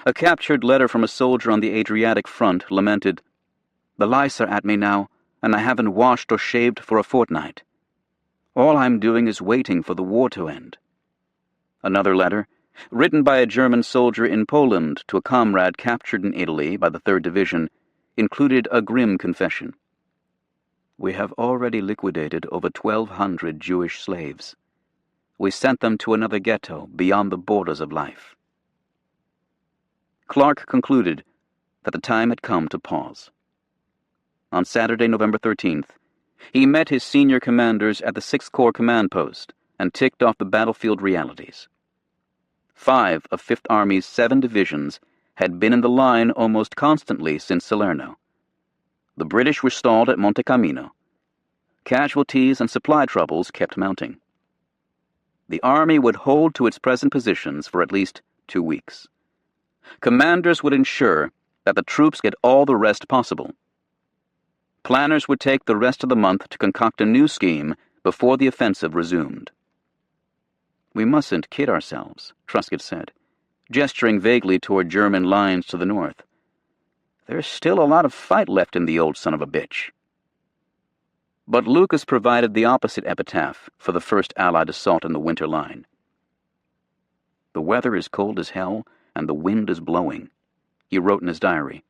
A captured letter from a soldier on the Adriatic front lamented, "The lice are at me now, and I haven't washed or shaved for a fortnight. All I'm doing is waiting for the war to end." Another letter, written by a German soldier in Poland to a comrade captured in Italy by the 3rd Division, included a grim confession. "We have already liquidated over 1,200 Jewish slaves. We sent them to another ghetto beyond the borders of life." Clark concluded that the time had come to pause. On Saturday, November 13th, he met his senior commanders at the 6th Corps command post and ticked off the battlefield realities. 5 of 5th Army's 7 divisions had been in the line almost constantly since Salerno. The British were stalled at Monte Cammino. Casualties and supply troubles kept mounting. The Army would hold to its present positions for at least 2 weeks. Commanders would ensure that the troops get all the rest possible. Planners would take the rest of the month to concoct a new scheme before the offensive resumed. "We mustn't kid ourselves," Truscott said, gesturing vaguely toward German lines to the north. "There's still a lot of fight left in the old son of a bitch." But Lucas provided the opposite epitaph for the first Allied assault in the winter line. "The weather is cold as hell, and the wind is blowing," he wrote in his diary.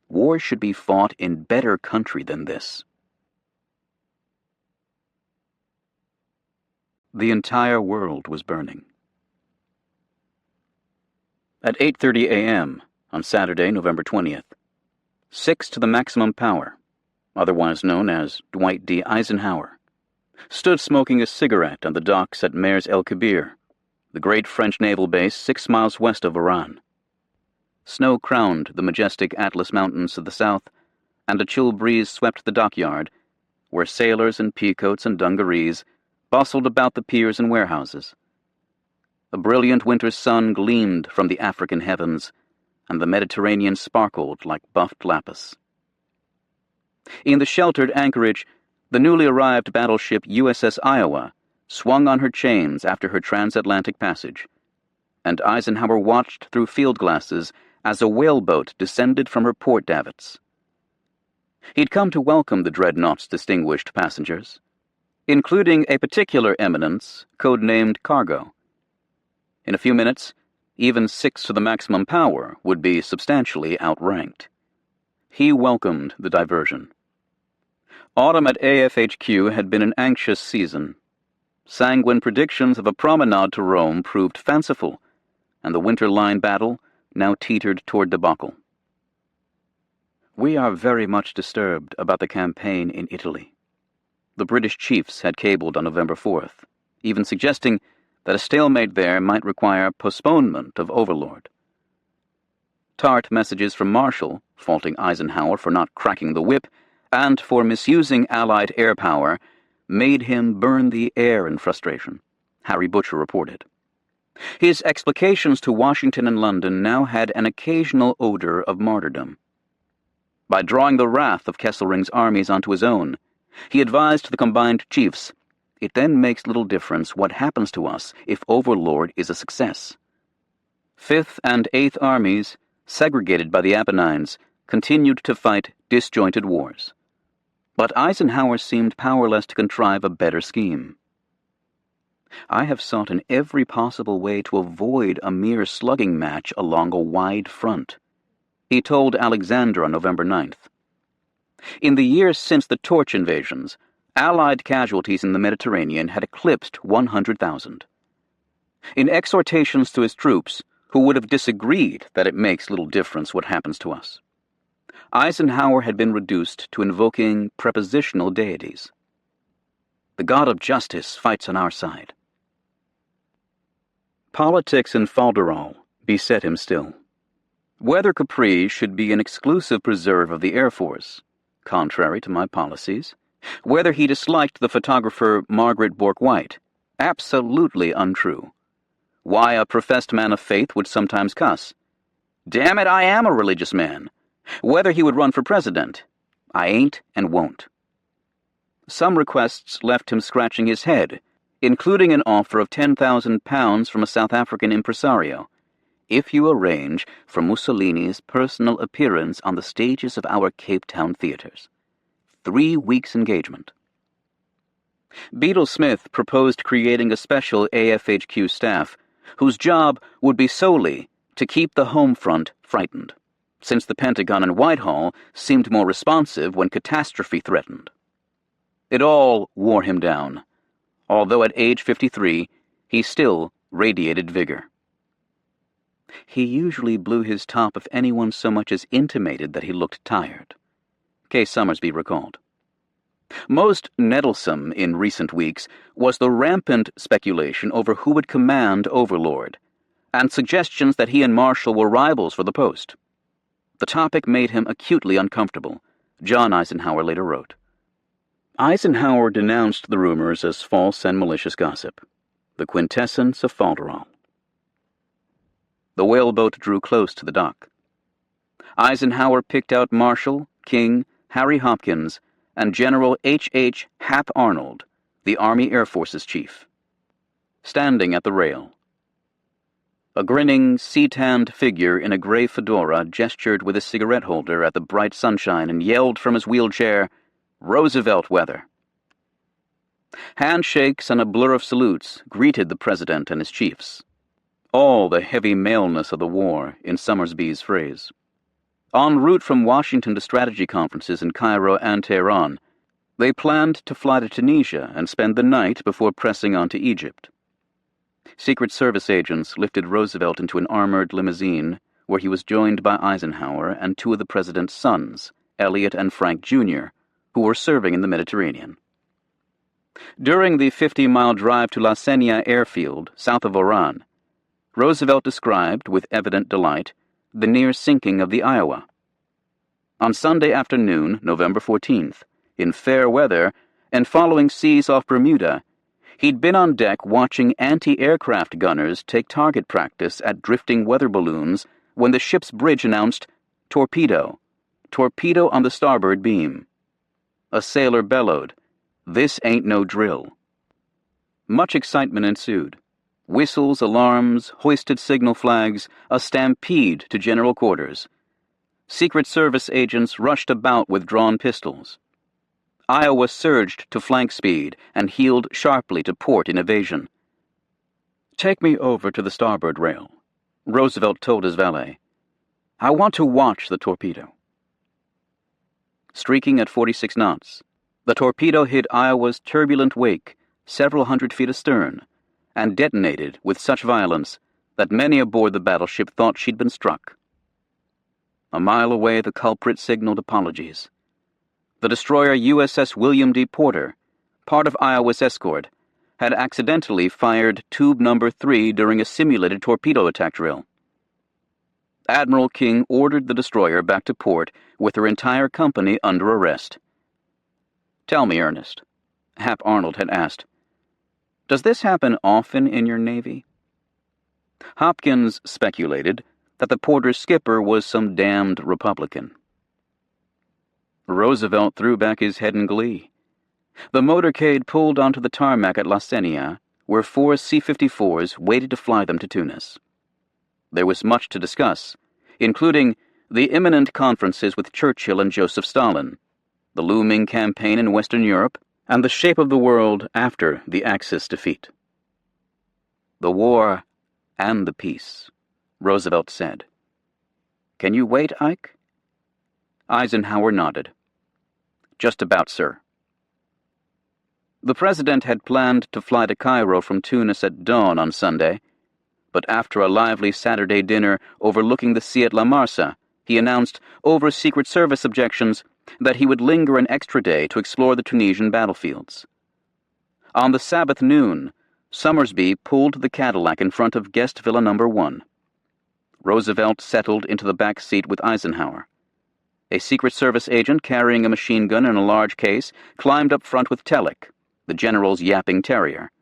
"War should be fought in better country than this." The entire world was burning. At 8:30 a.m. on Saturday, November 20th, 6 to the maximum power, otherwise known as Dwight D. Eisenhower, stood smoking a cigarette on the docks at Mers el-Kebir, the great French naval base 6 miles west of Oran. Snow crowned the majestic Atlas Mountains to the south, and a chill breeze swept the dockyard, where sailors in peacoats and dungarees bustled about the piers and warehouses. A brilliant winter sun gleamed from the African heavens, and the Mediterranean sparkled like buffed lapis. In the sheltered anchorage, the newly arrived battleship USS Iowa swung on her chains after her transatlantic passage, and Eisenhower watched through field glasses as a whaleboat descended from her port davits. He'd come to welcome the dreadnought's distinguished passengers, including a particular eminence codenamed Cargo. In a few minutes, even 6 to the maximum power would be substantially outranked. He welcomed the diversion. Autumn at AFHQ had been an anxious season. Sanguine predictions of a promenade to Rome proved fanciful, and the winter line battle now teetered toward debacle. "We are very much disturbed about the campaign in Italy," the British chiefs had cabled on November 4th, even suggesting that a stalemate there might require postponement of Overlord. Tart messages from Marshall, faulting Eisenhower for not cracking the whip and for misusing Allied air power, made him burn the air in frustration, Harry Butcher reported. His explications to Washington and London now had an occasional odor of martyrdom. By drawing the wrath of Kesselring's armies onto his own, he advised the combined chiefs, "It then makes little difference what happens to us if Overlord is a success." 5th and 8th Armies, segregated by the Apennines, continued to fight disjointed wars. But Eisenhower seemed powerless to contrive a better scheme. "I have sought in every possible way to avoid a mere slugging match along a wide front," he told Alexander on November 9th. In the years since the Torch invasions, Allied casualties in the Mediterranean had eclipsed 100,000. In exhortations to his troops, who would have disagreed that it makes little difference what happens to us, Eisenhower had been reduced to invoking prepositional deities. "The God of justice fights on our side." Politics in Falderall beset him still. Whether Capri should be an exclusive preserve of the Air Force, contrary to my policies, whether he disliked the photographer Margaret Bourke-White, absolutely untrue. Why a professed man of faith would sometimes cuss. Damn it, I am a religious man. Whether he would run for president, I ain't and won't. Some requests left him scratching his head, including an offer of £10,000 from a South African impresario, if you arrange for Mussolini's personal appearance on the stages of our Cape Town theaters. 3 weeks' engagement. Beadle Smith proposed creating a special AFHQ staff whose job would be solely to keep the home front frightened, since the Pentagon and Whitehall seemed more responsive when catastrophe threatened. It all wore him down, although at age 53 he still radiated vigor. He usually blew his top if anyone so much as intimated that he looked tired, Kay Summersby recalled. Most nettlesome in recent weeks was the rampant speculation over who would command Overlord, and suggestions that he and Marshall were rivals for the post. The topic made him acutely uncomfortable, John Eisenhower later wrote. Eisenhower denounced the rumors as false and malicious gossip, the quintessence of Falderall. The whaleboat drew close to the dock. Eisenhower picked out Marshall, King, Harry Hopkins, and General H. Hap Arnold, the Army Air Forces chief, standing at the rail. A grinning, sea-tanned figure in a gray fedora gestured with a cigarette holder at the bright sunshine and yelled from his wheelchair, "Roosevelt weather." Handshakes and a blur of salutes greeted the president and his chiefs. All the heavy maleness of the war, in Summersby's phrase. En route from Washington to strategy conferences in Cairo and Tehran, they planned to fly to Tunisia and spend the night before pressing on to Egypt. Secret Service agents lifted Roosevelt into an armored limousine where he was joined by Eisenhower and 2 of the president's sons, Elliot and Frank Jr., who were serving in the Mediterranean. During the 50-mile drive to La Senia airfield, south of Oran, Roosevelt described, with evident delight, the near sinking of the Iowa. On Sunday afternoon, November 14th, in fair weather, and following seas off Bermuda, he'd been on deck watching anti-aircraft gunners take target practice at drifting weather balloons when the ship's bridge announced, "Torpedo. Torpedo on the starboard beam." A sailor bellowed, "This ain't no drill." Much excitement ensued. Whistles, alarms, hoisted signal flags, a stampede to general quarters. Secret Service agents rushed about with drawn pistols. Iowa surged to flank speed and heeled sharply to port in evasion. "Take me over to the starboard rail," Roosevelt told his valet. "I want to watch the torpedo." Streaking at 46 knots, the torpedo hit Iowa's turbulent wake several hundred feet astern and detonated with such violence that many aboard the battleship thought she'd been struck. A mile away, the culprit signaled apologies. The destroyer USS William D. Porter, part of Iowa's escort, had accidentally fired tube number 3 during a simulated torpedo attack drill. Admiral King ordered the destroyer back to port with her entire company under arrest. "Tell me, Ernest," Hap Arnold had asked, "does this happen often in your Navy?" Hopkins speculated that the Porter's skipper was some damned Republican. Roosevelt threw back his head in glee. The motorcade pulled onto the tarmac at La Senia, where 4 C-54s waited to fly them to Tunis. There was much to discuss, including the imminent conferences with Churchill and Joseph Stalin, the looming campaign in Western Europe, and the shape of the world after the Axis defeat. "The war and the peace," Roosevelt said. "Can you wait, Ike?" Eisenhower nodded. "Just about, sir." The president had planned to fly to Cairo from Tunis at dawn on Sunday, but after a lively Saturday dinner overlooking the sea at La Marsa, he announced, over Secret Service objections, that he would linger an extra day to explore the Tunisian battlefields. On the Sabbath noon, Summersby pulled the Cadillac in front of Guest Villa No. 1. Roosevelt settled into the back seat with Eisenhower. A Secret Service agent carrying a machine gun in a large case climbed up front with Telek, the general's yapping terrier.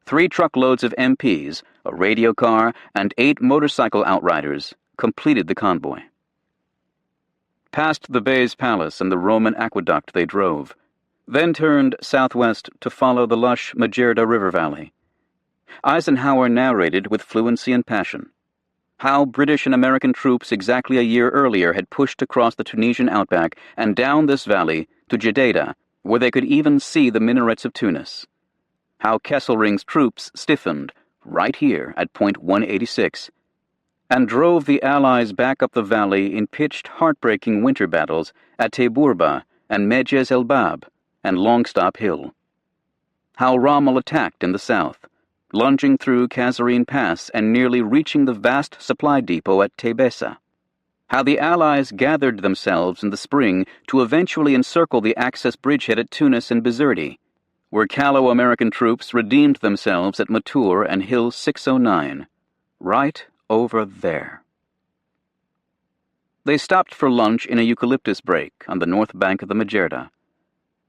3 truckloads of MPs, a radio car, and 8 motorcycle outriders completed the convoy. Past the Bey's Palace and the Roman aqueduct they drove, then turned southwest to follow the lush Majerda River Valley. Eisenhower narrated with fluency and passion how British and American troops exactly a year earlier had pushed across the Tunisian outback and down this valley to Jadeda, where they could even see the minarets of Tunis. How Kesselring's troops stiffened right here at point 186 and drove the Allies back up the valley in pitched, heartbreaking winter battles at Teburba and Medjez el Bab and Longstop Hill. How Rommel attacked in the south, lunging through Kasserine Pass and nearly reaching the vast supply depot at Tebessa. How the Allies gathered themselves in the spring to eventually encircle the access bridgehead at Tunis and Bizerti, where callow American troops redeemed themselves at Matur and Hill 609, right over there. They stopped for lunch in a eucalyptus brake on the north bank of the Majerda.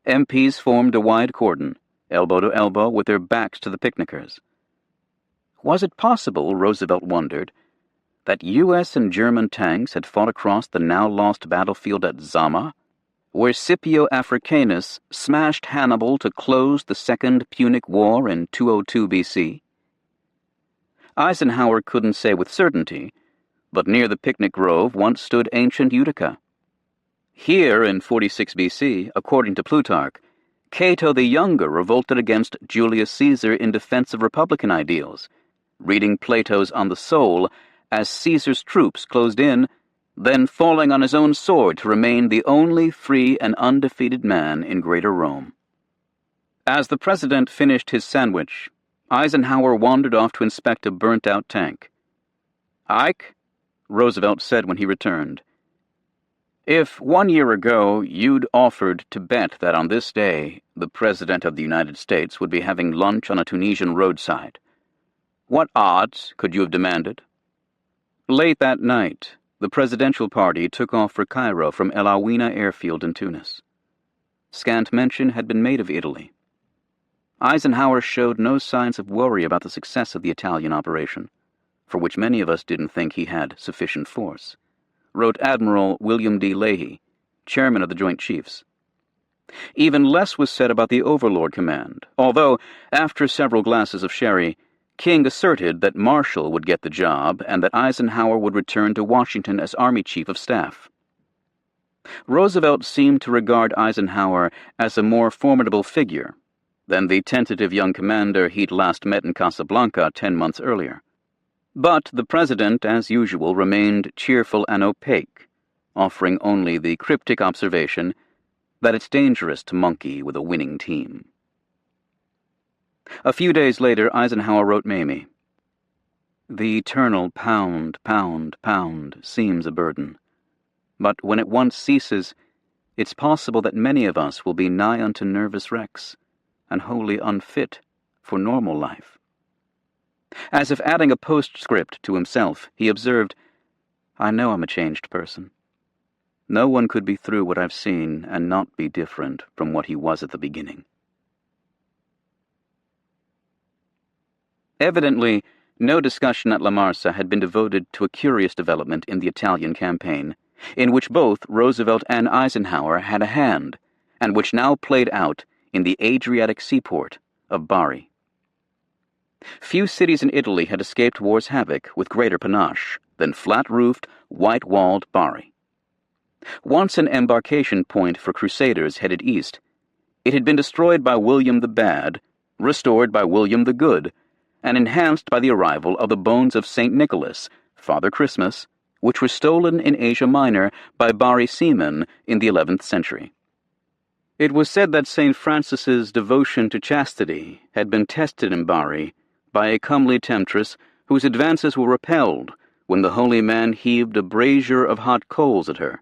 MPs formed a wide cordon, elbow to elbow, with their backs to the picnickers. Was it possible, Roosevelt wondered, that U.S. and German tanks had fought across the now-lost battlefield at Zama, where Scipio Africanus smashed Hannibal to close the Second Punic War in 202 B.C.? Eisenhower couldn't say with certainty, but near the picnic grove once stood ancient Utica. Here, in 46 B.C., according to Plutarch, Cato the Younger revolted against Julius Caesar in defense of Republican ideals, reading Plato's On the Soul as Caesar's troops closed in, then falling on his own sword to remain the only free and undefeated man in Greater Rome. As the president finished his sandwich, Eisenhower wandered off to inspect a burnt-out tank. "Ike," Roosevelt said when he returned, "if 1 year ago you'd offered to bet that on this day the President of the United States would be having lunch on a Tunisian roadside, what odds could you have demanded?" Late that night, the presidential party took off for Cairo from El Awina airfield in Tunis. Scant mention had been made of Italy. Eisenhower showed no signs of worry about the success of the Italian operation, for which many of us didn't think he had sufficient force, wrote Admiral William D. Leahy, chairman of the Joint Chiefs. Even less was said about the Overlord Command, although, after several glasses of sherry, King asserted that Marshall would get the job and that Eisenhower would return to Washington as Army Chief of Staff. Roosevelt seemed to regard Eisenhower as a more formidable figure than the tentative young commander he'd last met in Casablanca 10 months earlier. But the president, as usual, remained cheerful and opaque, offering only the cryptic observation that it's dangerous to monkey with a winning team. A few days later, Eisenhower wrote Mamie, "The eternal pound, pound, pound seems a burden. But when it once ceases, it's possible that many of us will be nigh unto nervous wrecks, and wholly unfit for normal life." As if adding a postscript to himself, he observed, "I know I'm a changed person. No one could be through what I've seen and not be different from what he was at the beginning." Evidently, no discussion at La Marsa had been devoted to a curious development in the Italian campaign, in which both Roosevelt and Eisenhower had a hand, and which now played out in the Adriatic seaport of Bari. Few cities in Italy had escaped war's havoc with greater panache than flat-roofed, white-walled Bari. Once an embarkation point for crusaders headed east, it had been destroyed by William the Bad, restored by William the Good, and enhanced by the arrival of the bones of St. Nicholas, Father Christmas, which were stolen in Asia Minor by Bari seamen in the 11th century. It was said that St. Francis's devotion to chastity had been tested in Bari by a comely temptress whose advances were repelled when the holy man heaved a brazier of hot coals at her.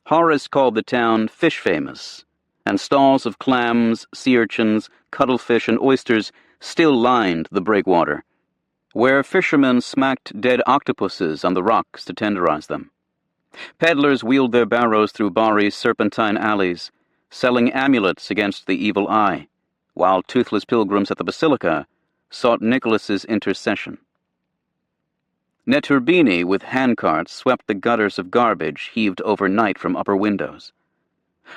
Horace called the town fish-famous, and stalls of clams, sea urchins, cuttlefish, and oysters still lined the breakwater, where fishermen smacked dead octopuses on the rocks to tenderize them. Peddlers wheeled their barrows through Bari's serpentine alleys, selling amulets against the evil eye, while toothless pilgrims at the basilica sought Nicholas's intercession. Netturbini with handcarts swept the gutters of garbage heaved overnight from upper windows.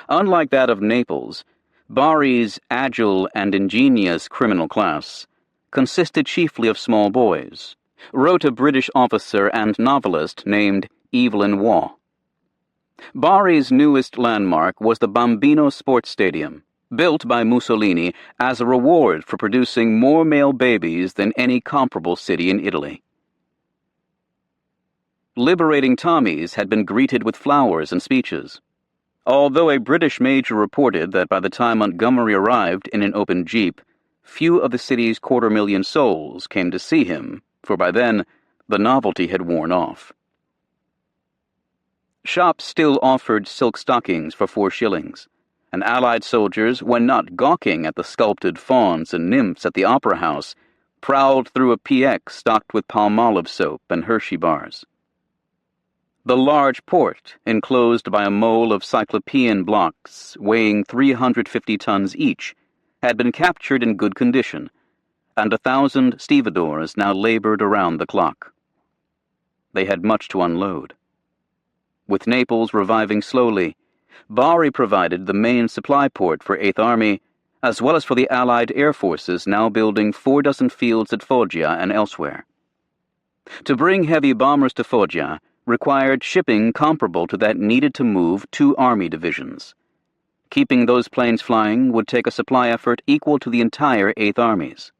Unlike that of Naples, Bari's agile and ingenious criminal class consisted chiefly of small boys, wrote a British officer and novelist named Evelyn Waugh. Bari's newest landmark was the Bambino Sports Stadium, built by Mussolini as a reward for producing more male babies than any comparable city in Italy. Liberating Tommies had been greeted with flowers and speeches. Although a British major reported that by the time Montgomery arrived in an open jeep, few of the city's 250,000 souls came to see him, for by then the novelty had worn off. Shops still offered silk stockings for 4 shillings, and Allied soldiers, when not gawking at the sculpted fauns and nymphs at the Opera House, prowled through a PX stocked with Palmolive soap and Hershey bars. The large port, enclosed by a mole of cyclopean blocks weighing 350 tons each, had been captured in good condition, and 1,000 stevedores now labored around the clock. They had much to unload. With Naples reviving slowly, Bari provided the main supply port for 8th Army, as well as for the Allied air forces now building 4 dozen fields at Foggia and elsewhere. To bring heavy bombers to Foggia required shipping comparable to that needed to move 2 Army divisions. Keeping those planes flying would take a supply effort equal to the entire 8th Army's.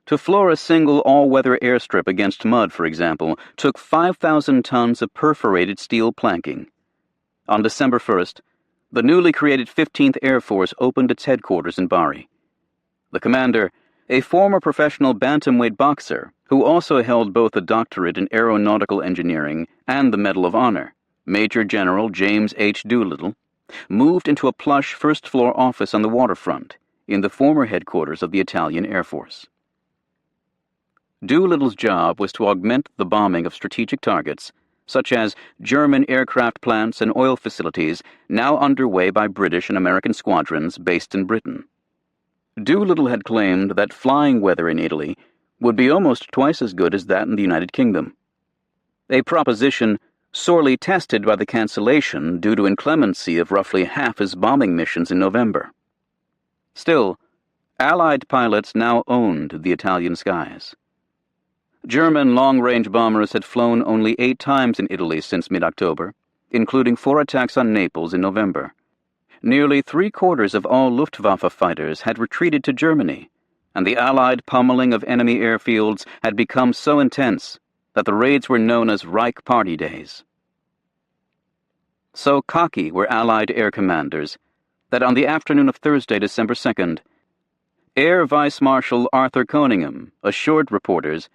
To floor a single all-weather airstrip against mud, for example, took 5,000 tons of perforated steel planking. On December 1st, the newly created 15th Air Force opened its headquarters in Bari. The commander, a former professional bantamweight boxer, who also held both a doctorate in aeronautical engineering and the Medal of Honor, Major General James H. Doolittle, moved into a plush first-floor office on the waterfront in the former headquarters of the Italian Air Force. Doolittle's job was to augment the bombing of strategic targets, such as German aircraft plants and oil facilities now underway by British and American squadrons based in Britain. Doolittle had claimed that flying weather in Italy would be almost twice as good as that in the United Kingdom, a proposition sorely tested by the cancellation due to inclemency of roughly half his bombing missions in November. Still, Allied pilots now owned the Italian skies. German long-range bombers had flown only 8 times in Italy since mid-October, including 4 attacks on Naples in November. Nearly 3/4 of all Luftwaffe fighters had retreated to Germany, and the Allied pummeling of enemy airfields had become so intense that the raids were known as Reich Party Days. So cocky were Allied air commanders that on the afternoon of Thursday, December 2nd, Air Vice Marshal Arthur Coningham assured reporters,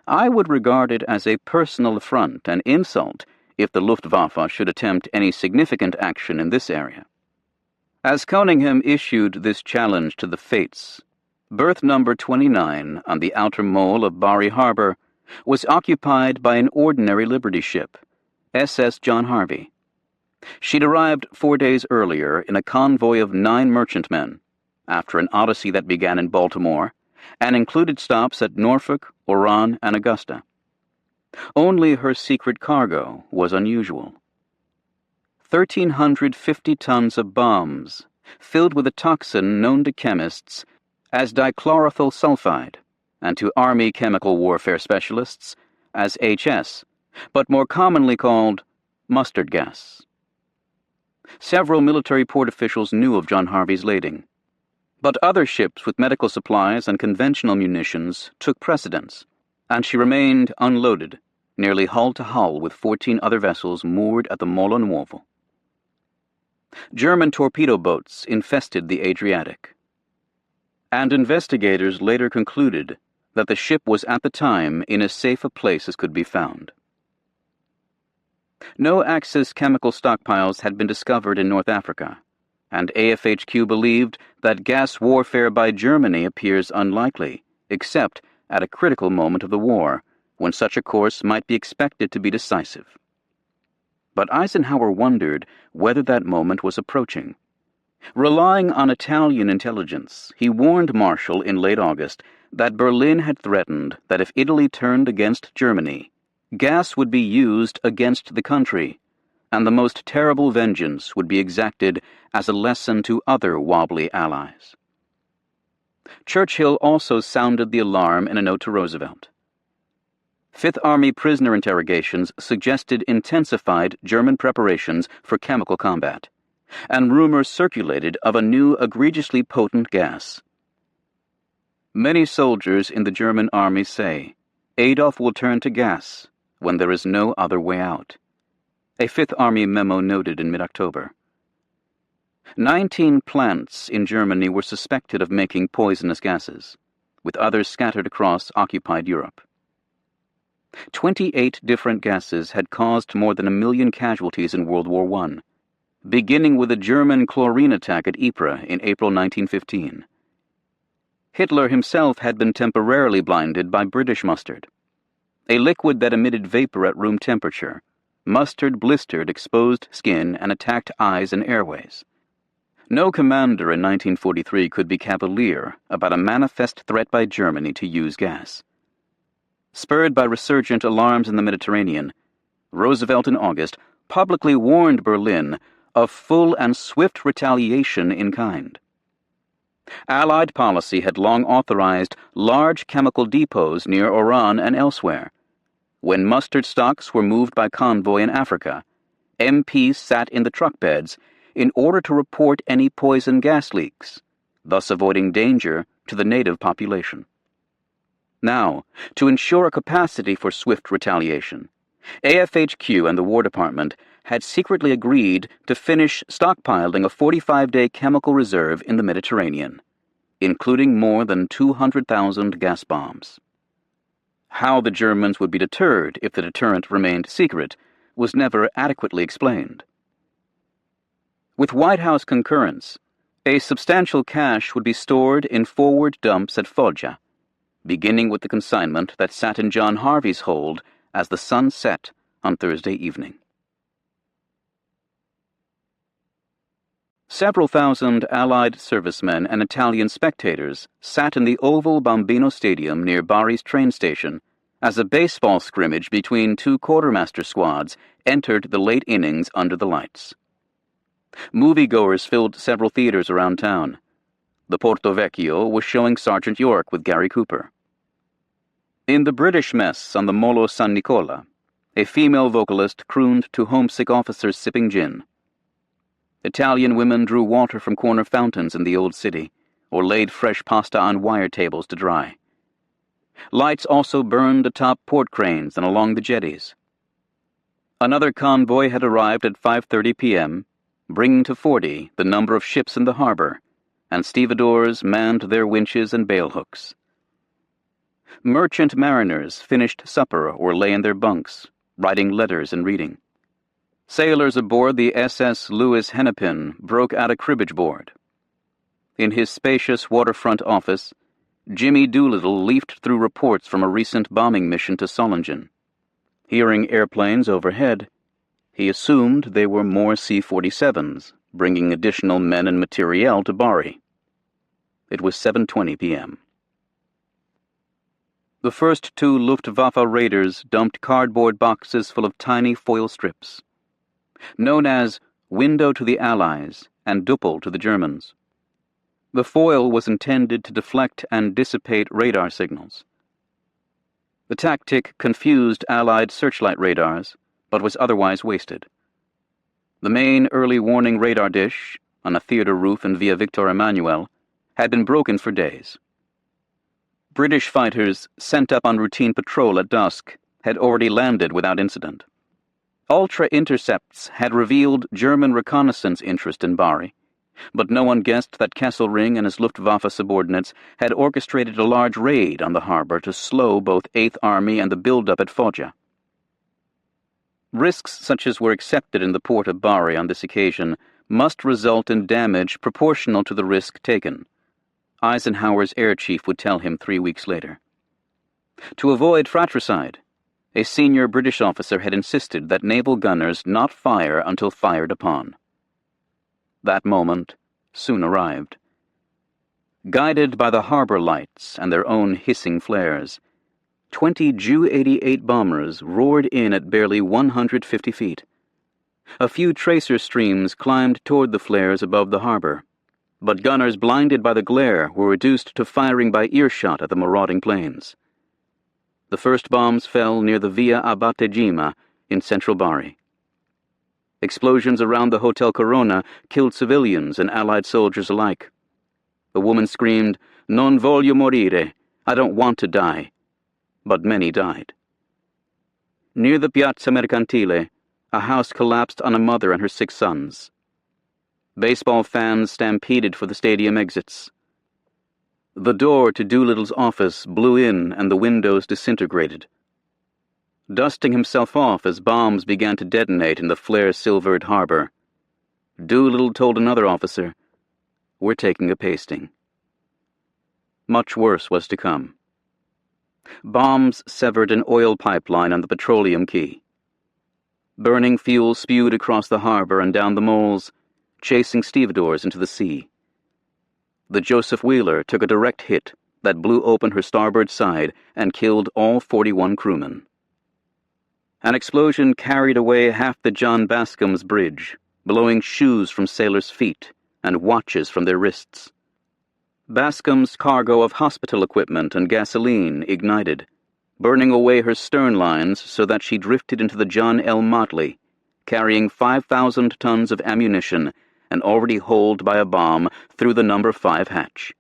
"I would regard it as a personal affront and insult if the Luftwaffe should attempt any significant action in this area." As Coningham issued this challenge to the fates, berth number 29 on the outer mole of Bari Harbor was occupied by an ordinary Liberty ship, SS John Harvey. She'd arrived 4 days earlier in a convoy of 9 merchantmen, after an odyssey that began in Baltimore, and included stops at Norfolk, Oran, and Augusta. Only her secret cargo was unusual. 1,350 tons of bombs, filled with a toxin known to chemists as dichlorophyll sulfide, and to Army chemical warfare specialists as HS, but more commonly called mustard gas. Several military port officials knew of John Harvey's lading, but other ships with medical supplies and conventional munitions took precedence, and she remained unloaded, nearly hull to hull with 14 other vessels moored at the Molo Nuovo. German torpedo boats infested the Adriatic, and investigators later concluded that the ship was at the time in as safe a place as could be found. No Axis chemical stockpiles had been discovered in North Africa, and AFHQ believed that gas warfare by Germany appears unlikely, except at a critical moment of the war, when such a course might be expected to be decisive. But Eisenhower wondered whether that moment was approaching. Relying on Italian intelligence, he warned Marshall in late August that Berlin had threatened that if Italy turned against Germany, gas would be used against the country, and the most terrible vengeance would be exacted as a lesson to other wobbly allies. Churchill also sounded the alarm in a note to Roosevelt. Fifth Army prisoner interrogations suggested intensified German preparations for chemical combat, and rumors circulated of a new egregiously potent gas. Many soldiers in the German army say Adolf will turn to gas when there is no other way out, a Fifth Army memo noted in mid-October. 19 plants in Germany were suspected of making poisonous gases, with others scattered across occupied Europe. 28 different gases had caused more than 1 million casualties in World War I, beginning with a German chlorine attack at Ypres in April 1915. Hitler himself had been temporarily blinded by British mustard, a liquid that emitted vapor at room temperature. Mustard blistered exposed skin and attacked eyes and airways. No commander in 1943 could be cavalier about a manifest threat by Germany to use gas. Spurred by resurgent alarms in the Mediterranean, Roosevelt in August publicly warned Berlin of full and swift retaliation in kind. Allied policy had long authorized large chemical depots near Oran and elsewhere. When mustard stocks were moved by convoy in Africa, MPs sat in the truck beds in order to report any poison gas leaks, thus avoiding danger to the native population. Now, to ensure a capacity for swift retaliation, AFHQ and the War Department had secretly agreed to finish stockpiling a 45-day chemical reserve in the Mediterranean, including more than 200,000 gas bombs. How the Germans would be deterred if the deterrent remained secret was never adequately explained. With White House concurrence, a substantial cache would be stored in forward dumps at Foggia, beginning with the consignment that sat in John Harvey's hold as the sun set on Thursday evening. Several thousand Allied servicemen and Italian spectators sat in the oval Bombino Stadium near Bari's train station as a baseball scrimmage between 2 quartermaster squads entered the late innings under the lights. Moviegoers filled several theaters around town. The Porto Vecchio was showing Sergeant York with Gary Cooper. In the British mess on the Molo San Nicola, a female vocalist crooned to homesick officers sipping gin. Italian women drew water from corner fountains in the old city, or laid fresh pasta on wire tables to dry. Lights also burned atop port cranes and along the jetties. Another convoy had arrived at 5:30 p.m., bringing to 40 the number of ships in the harbor, and stevedores manned their winches and bale hooks. Merchant mariners finished supper or lay in their bunks, writing letters and reading. Sailors aboard the SS Louis Hennepin broke out a cribbage board. In his spacious waterfront office, Jimmy Doolittle leafed through reports from a recent bombing mission to Solingen. Hearing airplanes overhead, he assumed they were more C-47s, bringing additional men and materiel to Bari. It was 7:20 p.m. The first two Luftwaffe raiders dumped cardboard boxes full of tiny foil strips, known as Window to the Allies and Duppel to the Germans. The foil was intended to deflect and dissipate radar signals. The tactic confused Allied searchlight radars, but was otherwise wasted. The main early warning radar dish, on a theater roof in Via Victor Emmanuel, had been broken for days. British fighters sent up on routine patrol at dusk had already landed without incident. Ultra intercepts had revealed German reconnaissance interest in Bari, but no one guessed that Kesselring and his Luftwaffe subordinates had orchestrated a large raid on the harbor to slow both 8th Army and the build-up at Foggia. Risks such as were accepted in the port of Bari on this occasion must result in damage proportional to the risk taken, Eisenhower's air chief would tell him 3 weeks later. To avoid fratricide, a senior British officer had insisted that naval gunners not fire until fired upon. That moment soon arrived. Guided by the harbor lights and their own hissing flares, 20 Ju-88 bombers roared in at barely 150 feet. A few tracer streams climbed toward the flares above the harbor, but gunners blinded by the glare were reduced to firing by earshot at the marauding planes. The first bombs fell near the Via Abate Gima in central Bari. Explosions around the Hotel Corona killed civilians and Allied soldiers alike. A woman screamed, "Non voglio morire, I don't want to die," but many died. Near the Piazza Mercantile, a house collapsed on a mother and her 6 sons. Baseball fans stampeded for the stadium exits. The door to Doolittle's office blew in and the windows disintegrated. Dusting himself off as bombs began to detonate in the flare-silvered harbor, Doolittle told another officer, "We're taking a pasting." Much worse was to come. Bombs severed an oil pipeline on the petroleum quay. Burning fuel spewed across the harbor and down the moles, chasing stevedores into the sea. The Joseph Wheeler took a direct hit that blew open her starboard side and killed all 41 crewmen. An explosion carried away half the John Bascom's bridge, blowing shoes from sailors' feet and watches from their wrists. Bascom's cargo of hospital equipment and gasoline ignited, burning away her stern lines so that she drifted into the John L. Motley, carrying 5,000 tons of ammunition and already holed by a bomb through the number 5 hatch.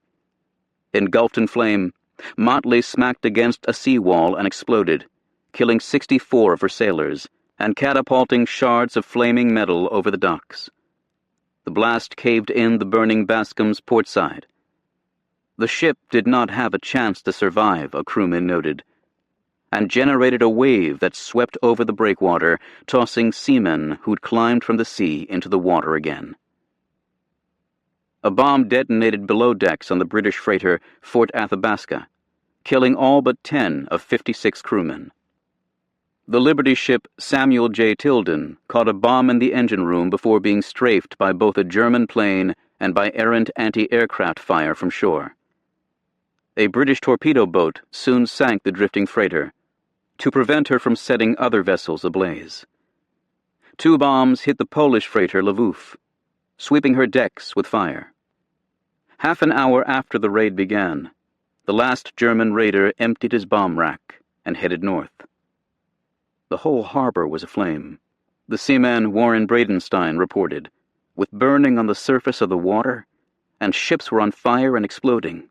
Engulfed in flame, Motley smacked against a seawall and exploded, killing 64 of her sailors and catapulting shards of flaming metal over the docks. The blast caved in the burning Bascom's port side. The ship did not have a chance to survive, a crewman noted, and generated a wave that swept over the breakwater, tossing seamen who'd climbed from the sea into the water again. A bomb detonated below decks on the British freighter Fort Athabasca, killing all but 10 of 56 crewmen. The Liberty ship Samuel J. Tilden caught a bomb in the engine room before being strafed by both a German plane and by errant anti-aircraft fire from shore. A British torpedo boat soon sank the drifting freighter, to prevent her from setting other vessels ablaze. 2 bombs hit the Polish freighter Lwów, sweeping her decks with fire. Half an hour after the raid began, the last German raider emptied his bomb rack and headed north. The whole harbor was aflame, the seaman Warren Bradenstein reported, with burning on the surface of the water, and ships were on fire and exploding.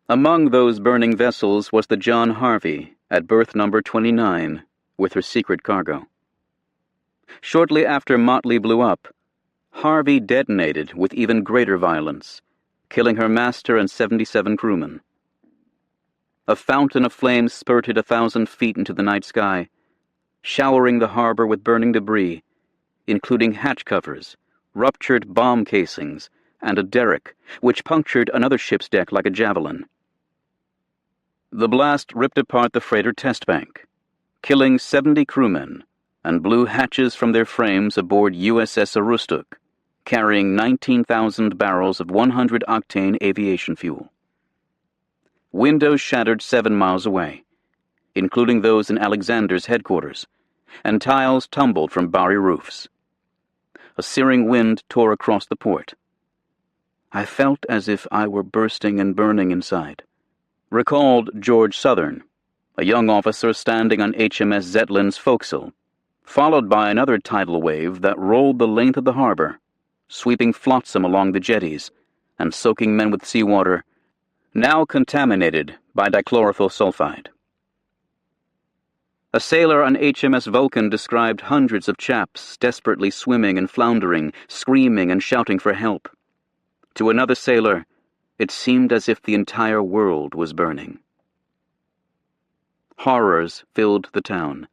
Among those burning vessels was the John Harvey at berth number 29 with her secret cargo. Shortly after Motley blew up, Harvey detonated with even greater violence, killing her master and 77 crewmen. A fountain of flames spurted 1,000 feet into the night sky, showering the harbor with burning debris, including hatch covers, ruptured bomb casings, and a derrick, which punctured another ship's deck like a javelin. The blast ripped apart the freighter test bank, killing 70 crewmen, and blew hatches from their frames aboard USS Aroostook, carrying 19,000 barrels of 100-octane aviation fuel. Windows shattered 7 miles away, including those in Alexander's headquarters, and tiles tumbled from Bowery roofs. A searing wind tore across the port. I felt as if I were bursting and burning inside, recalled George Southern, a young officer standing on HMS Zetland's forecastle, followed by another tidal wave that rolled the length of the harbor, sweeping flotsam along the jetties and soaking men with seawater, now contaminated by dichlorophyll sulfide. A sailor on HMS Vulcan described hundreds of chaps desperately swimming and floundering, screaming and shouting for help. To another sailor, it seemed as if the entire world was burning. Horrors filled the town.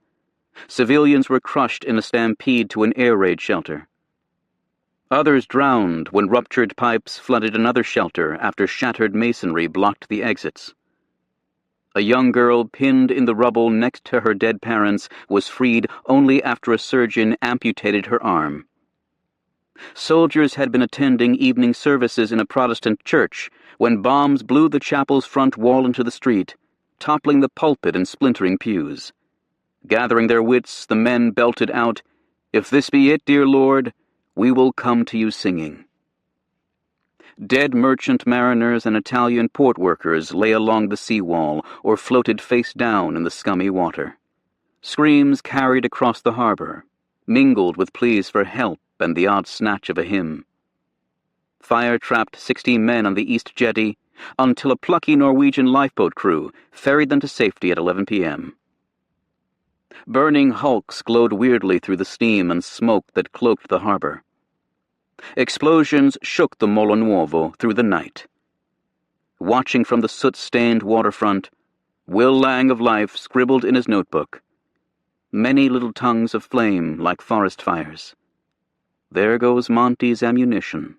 Civilians were crushed in a stampede to an air raid shelter. Others drowned when ruptured pipes flooded another shelter after shattered masonry blocked the exits. A young girl pinned in the rubble next to her dead parents was freed only after a surgeon amputated her arm. Soldiers had been attending evening services in a Protestant church when bombs blew the chapel's front wall into the street, toppling the pulpit and splintering pews. Gathering their wits, the men belted out, "If this be it, dear Lord, we will come to you singing." Dead merchant mariners and Italian port workers lay along the seawall or floated face down in the scummy water. Screams carried across the harbor, mingled with pleas for help and the odd snatch of a hymn. Fire trapped 60 men on the East Jetty until a plucky Norwegian lifeboat crew ferried them to safety at 11 p.m. Burning hulks glowed weirdly through the steam and smoke that cloaked the harbor. Explosions shook the Molo Nuovo through the night. Watching from the soot-stained waterfront, Will Lang of Life scribbled in his notebook, "Many little tongues of flame like forest fires. There goes Monty's ammunition."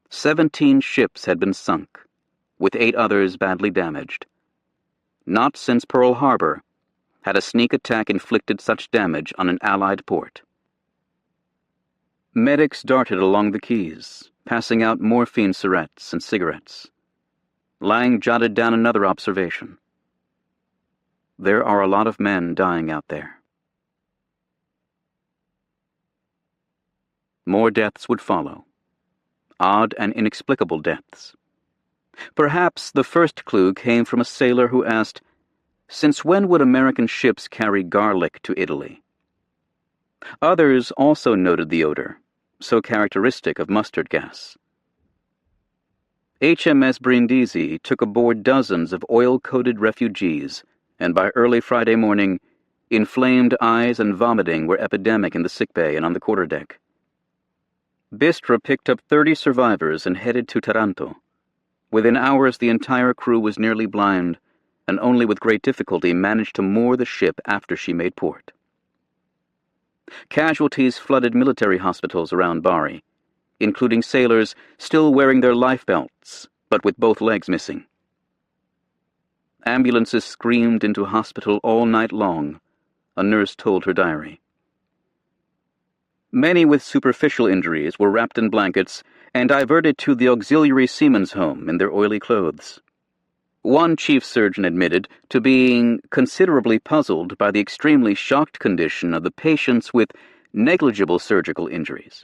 17 ships had been sunk, with 8 others badly damaged. Not since Pearl Harbor had a sneak attack inflicted such damage on an Allied port. Medics darted along the quays, passing out morphine syrettes and cigarettes. Lang jotted down another observation. There are a lot of men dying out there. More deaths would follow. Odd and inexplicable deaths. Perhaps the first clue came from a sailor who asked, "Since when would American ships carry garlic to Italy?" Others also noted the odor, so characteristic of mustard gas. HMS Brindisi took aboard dozens of oil-coated refugees, and by early Friday morning, inflamed eyes and vomiting were epidemic in the sickbay and on the quarterdeck. Bistra picked up 30 survivors and headed to Taranto. Within hours, the entire crew was nearly blind, and only with great difficulty managed to moor the ship after she made port. Casualties flooded military hospitals around Bari, including sailors still wearing their life belts, but with both legs missing. Ambulances screamed into hospital all night long, a nurse told her diary. Many with superficial injuries were wrapped in blankets and diverted to the auxiliary seamen's home in their oily clothes. One chief surgeon admitted to being considerably puzzled by the extremely shocked condition of the patients with negligible surgical injuries.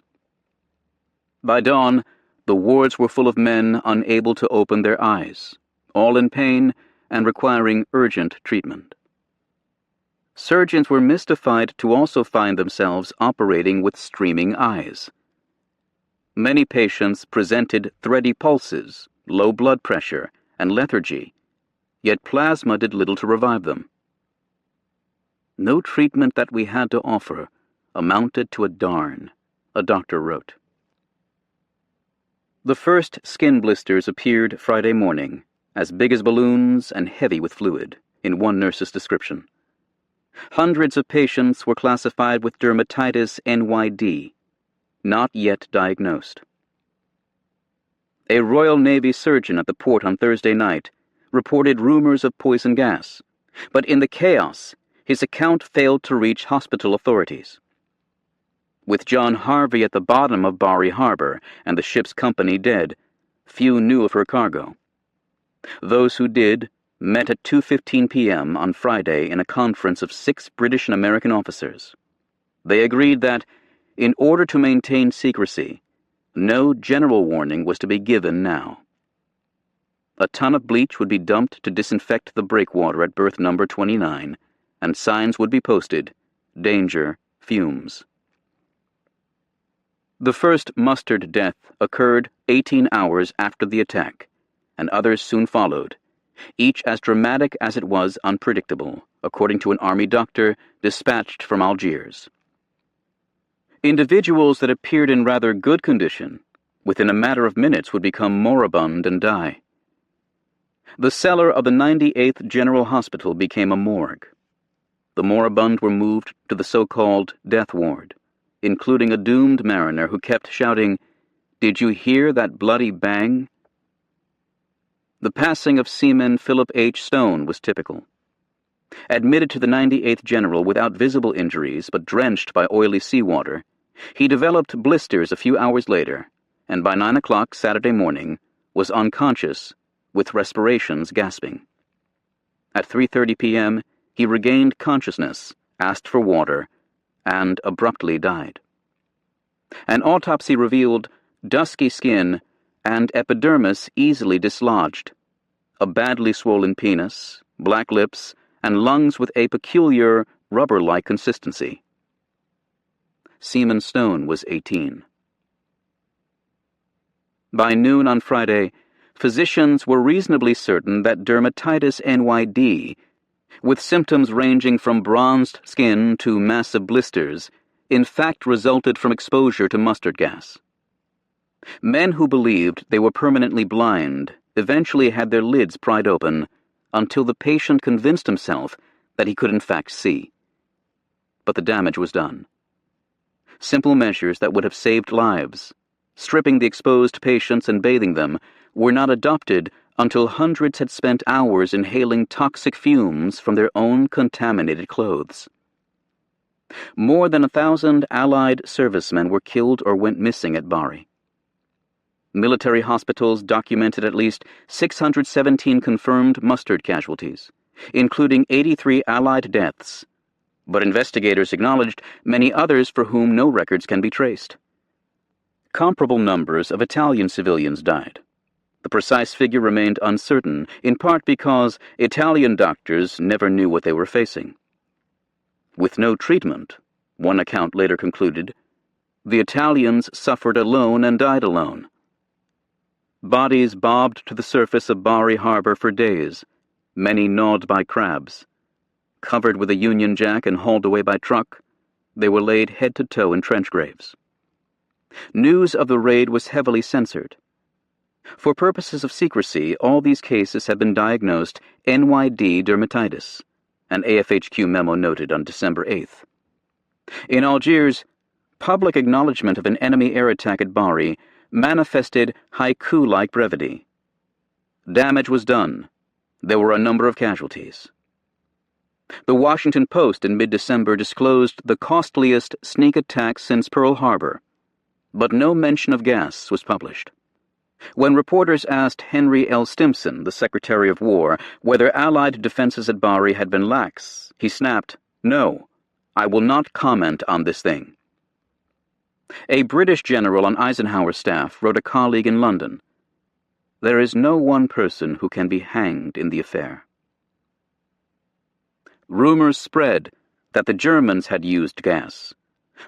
By dawn, The wards were full of men unable to open their eyes, all in pain and requiring urgent treatment. Surgeons were mystified to also find themselves operating with streaming eyes. Many patients presented thready pulses, low blood pressure, and lethargy, yet plasma did little to revive them. No treatment that we had to offer amounted to a darn, a doctor wrote. The first skin blisters appeared Friday morning, as big as balloons and heavy with fluid, in one nurse's description. Hundreds of patients were classified with dermatitis NYD, not yet diagnosed. A Royal Navy surgeon at the port on Thursday night reported rumors of poison gas, but in the chaos, his account failed to reach hospital authorities. With John Harvey at the bottom of Bari Harbor and the ship's company dead, few knew of her cargo. Those who did met at 2:15 p.m. on Friday in a conference of 6 British and American officers. They agreed that, in order to maintain secrecy, no general warning was to be given now. A ton of bleach would be dumped to disinfect the breakwater at berth number 29, and signs would be posted, "Danger, fumes." The first mustard death occurred 18 hours after the attack, and others soon followed, each as dramatic as it was unpredictable, according to an army doctor dispatched from Algiers. Individuals that appeared in rather good condition, within a matter of minutes would become moribund and die. The cellar of the 98th General Hospital became a morgue. The moribund were moved to the so-called death ward, including a doomed mariner who kept shouting, "Did you hear that bloody bang?" The passing of Seaman Philip H. Stone was typical. Admitted to the 98th General without visible injuries but drenched by oily seawater, he developed blisters a few hours later, and by 9 o'clock Saturday morning was unconscious, with respirations gasping. At 3:30 p.m., he regained consciousness, asked for water, and abruptly died. An autopsy revealed dusky skin and epidermis easily dislodged, a badly swollen penis, black lips, and lungs with a peculiar rubber-like consistency. Seaman Stone was 18. By noon on Friday, physicians were reasonably certain that dermatitis NYD, with symptoms ranging from bronzed skin to massive blisters, in fact resulted from exposure to mustard gas. Men who believed they were permanently blind eventually had their lids pried open until the patient convinced himself that he could in fact see. But the damage was done. Simple measures that would have saved lives, stripping the exposed patients and bathing them, were not adopted until hundreds had spent hours inhaling toxic fumes from their own contaminated clothes. More than 1,000 Allied servicemen were killed or went missing at Bari. Military hospitals documented at least 617 confirmed mustard casualties, including 83 Allied deaths, but investigators acknowledged many others for whom no records can be traced. Comparable numbers of Italian civilians died. The precise figure remained uncertain, in part because Italian doctors never knew what they were facing. With no treatment, one account later concluded, the Italians suffered alone and died alone. Bodies bobbed to the surface of Bari Harbor for days, many gnawed by crabs. Covered with a Union Jack and hauled away by truck, they were laid head to toe in trench graves. News of the raid was heavily censored. For purposes of secrecy, all these cases have been diagnosed NYD dermatitis, an AFHQ memo noted on December 8th. In Algiers, public acknowledgement of an enemy air attack at Bari manifested haiku-like brevity. Damage was done. There were a number of casualties. The Washington Post in mid-December disclosed the costliest sneak attack since Pearl Harbor, but no mention of gas was published. When reporters asked Henry L. Stimson, the Secretary of War, whether Allied defenses at Bari had been lax, he snapped, "No, I will not comment on this thing." A British general on Eisenhower's staff wrote a colleague in London, "There is no one person who can be hanged in the affair." Rumors spread that the Germans had used gas,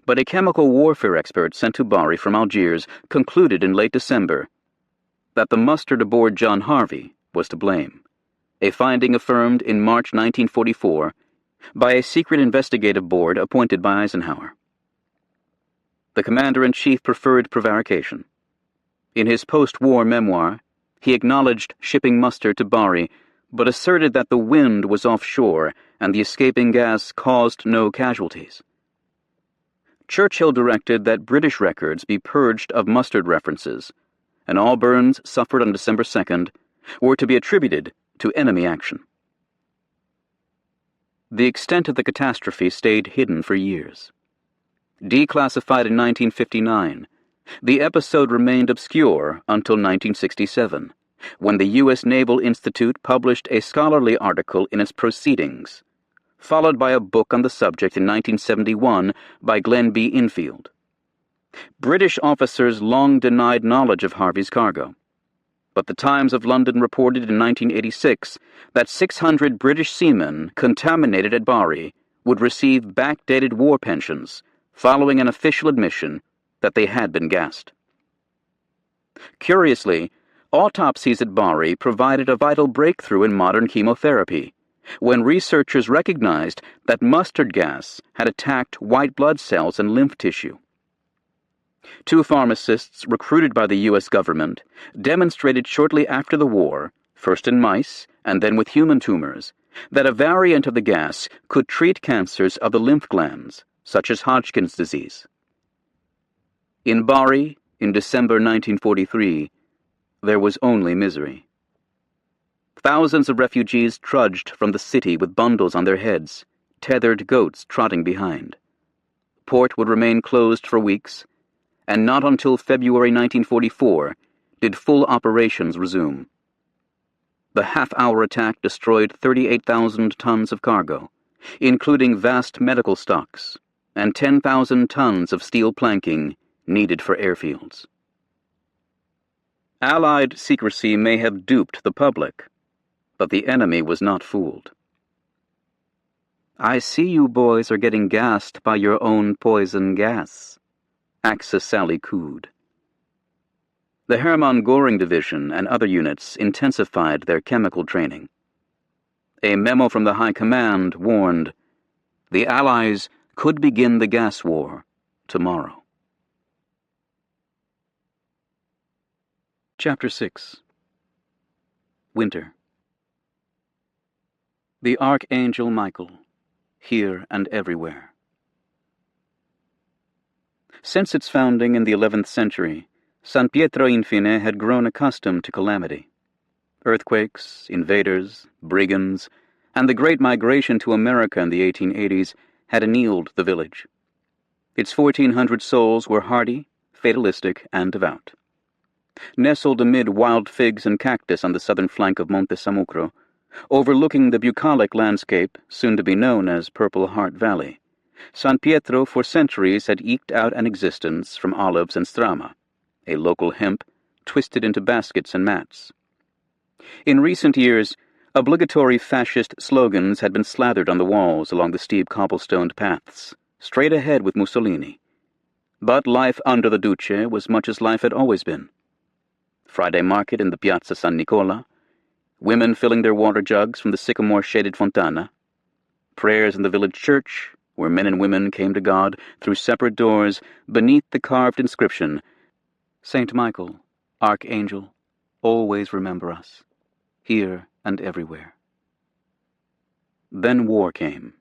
but a chemical warfare expert sent to Bari from Algiers concluded in late December that the mustard aboard John Harvey was to blame, a finding affirmed in March 1944 by a secret investigative board appointed by Eisenhower. The commander-in-chief preferred prevarication. In his post-war memoir, he acknowledged shipping mustard to Bari, but asserted that the wind was offshore and the escaping gas caused no casualties. Churchill directed that British records be purged of mustard references, and all burns suffered on December 2nd were to be attributed to enemy action. The extent of the catastrophe stayed hidden for years. Declassified in 1959, the episode remained obscure until 1967, when the U.S. Naval Institute published a scholarly article in its Proceedings, followed by a book on the subject in 1971 by Glenn B. Infield. British officers long denied knowledge of Harvey's cargo, but the Times of London reported in 1986 that 600 British seamen contaminated at Bari would receive backdated war pensions following an official admission that they had been gassed. Curiously, autopsies at Bari provided a vital breakthrough in modern chemotherapy, when researchers recognized that mustard gas had attacked white blood cells and lymph tissue. Two pharmacists recruited by the U.S. government demonstrated shortly after the war, first in mice and then with human tumors, that a variant of the gas could treat cancers of the lymph glands, such as Hodgkin's disease. In Bari, in December 1943, there was only misery. Thousands of refugees trudged from the city with bundles on their heads, tethered goats trotting behind. Port would remain closed for weeks, and not until February 1944 did full operations resume. The half-hour attack destroyed 38,000 tons of cargo, including vast medical stocks, and 10,000 tons of steel planking needed for airfields. Allied secrecy may have duped the public, but the enemy was not fooled. "I see you boys are getting gassed by your own poison gas," Axis Sally cooed. The Hermann Göring Division and other units intensified their chemical training. A memo from the High Command warned, the Allies could begin the gas war tomorrow. Chapter 6. Winter. The Archangel Michael, here and everywhere. Since its founding in the 11th century, San Pietro Infine had grown accustomed to calamity. Earthquakes, invaders, brigands, and the Great Migration to America in the 1880s had annealed the village. Its 1,400 souls were hardy, fatalistic, and devout. Nestled amid wild figs and cactus on the southern flank of Monte Samucro, overlooking the bucolic landscape soon to be known as Purple Heart Valley, San Pietro for centuries had eked out an existence from olives and strama, a local hemp twisted into baskets and mats. In recent years, obligatory fascist slogans had been slathered on the walls along the steep cobblestoned paths, straight ahead with Mussolini. But life under the Duce was much as life had always been. Friday market in the Piazza San Nicola, women filling their water jugs from the sycamore-shaded fontana, prayers in the village church, where men and women came to God through separate doors beneath the carved inscription, "Saint Michael, Archangel, always remember us, here and everywhere." Then war came.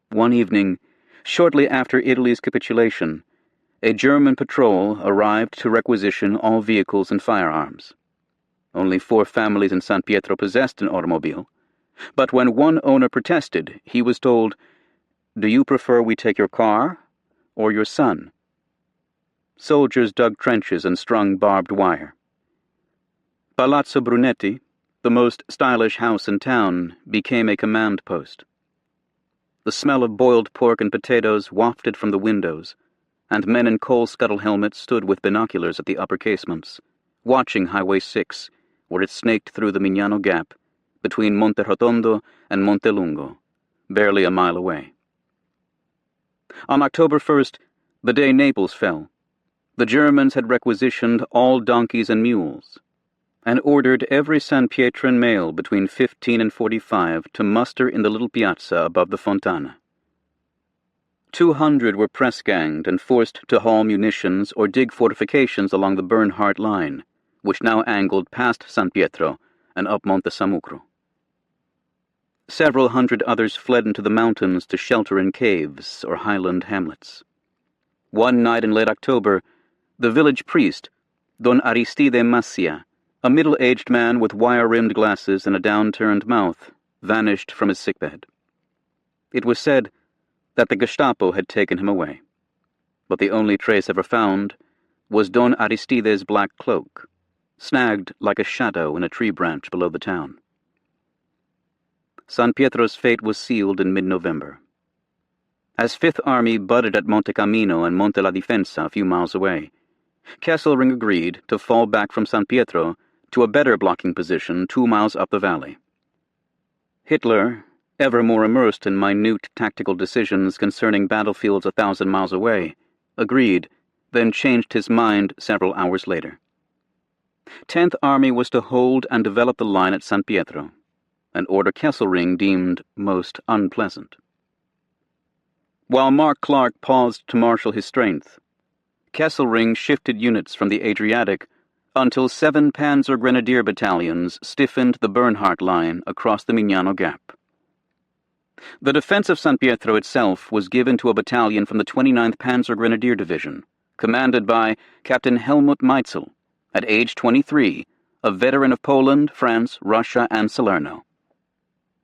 One evening, shortly after Italy's capitulation, a German patrol arrived to requisition all vehicles and firearms. Only 4 families in San Pietro possessed an automobile, but when one owner protested, he was told, "Do you prefer we take your car or your son?" Soldiers dug trenches and strung barbed wire. Palazzo Brunetti, the most stylish house in town, became a command post. The smell of boiled pork and potatoes wafted from the windows, and men in coal scuttle helmets stood with binoculars at the upper casements, watching Highway 6, where it snaked through the Mignano Gap, between Monte Rotondo and Monte Lungo, barely a mile away. On October 1st, the day Naples fell, the Germans had requisitioned all donkeys and mules, and ordered every San Pietran male between 15 and 45 to muster in the little piazza above the Fontana. 200 were press-ganged and forced to haul munitions or dig fortifications along the Bernhardt line, which now angled past San Pietro and up Monte Sammucro. Several hundred others fled into the mountains to shelter in caves or highland hamlets. One night in late October, the village priest, Don Aristide Massia, a middle-aged man with wire-rimmed glasses and a down-turned mouth, vanished from his sickbed. It was said that the Gestapo had taken him away, but the only trace ever found was Don Aristide's black cloak, snagged like a shadow in a tree branch below the town. San Pietro's fate was sealed in mid-November. As Fifth Army budded at Monte Cammino and Monte La Difensa a few miles away, Kesselring agreed to fall back from San Pietro to a better blocking position 2 miles up the valley. Hitler, ever more immersed in minute tactical decisions concerning battlefields 1,000 miles away, agreed, then changed his mind several hours later. 10th Army was to hold and develop the line at San Pietro, an order Kesselring deemed most unpleasant. While Mark Clark paused to marshal his strength, Kesselring shifted units from the Adriatic until 7 Panzer Grenadier battalions stiffened the Bernhardt line across the Mignano Gap. The defense of San Pietro itself was given to a battalion from the 29th Panzer Grenadier Division, commanded by Captain Helmut Meitzel, at age 23, a veteran of Poland, France, Russia, and Salerno.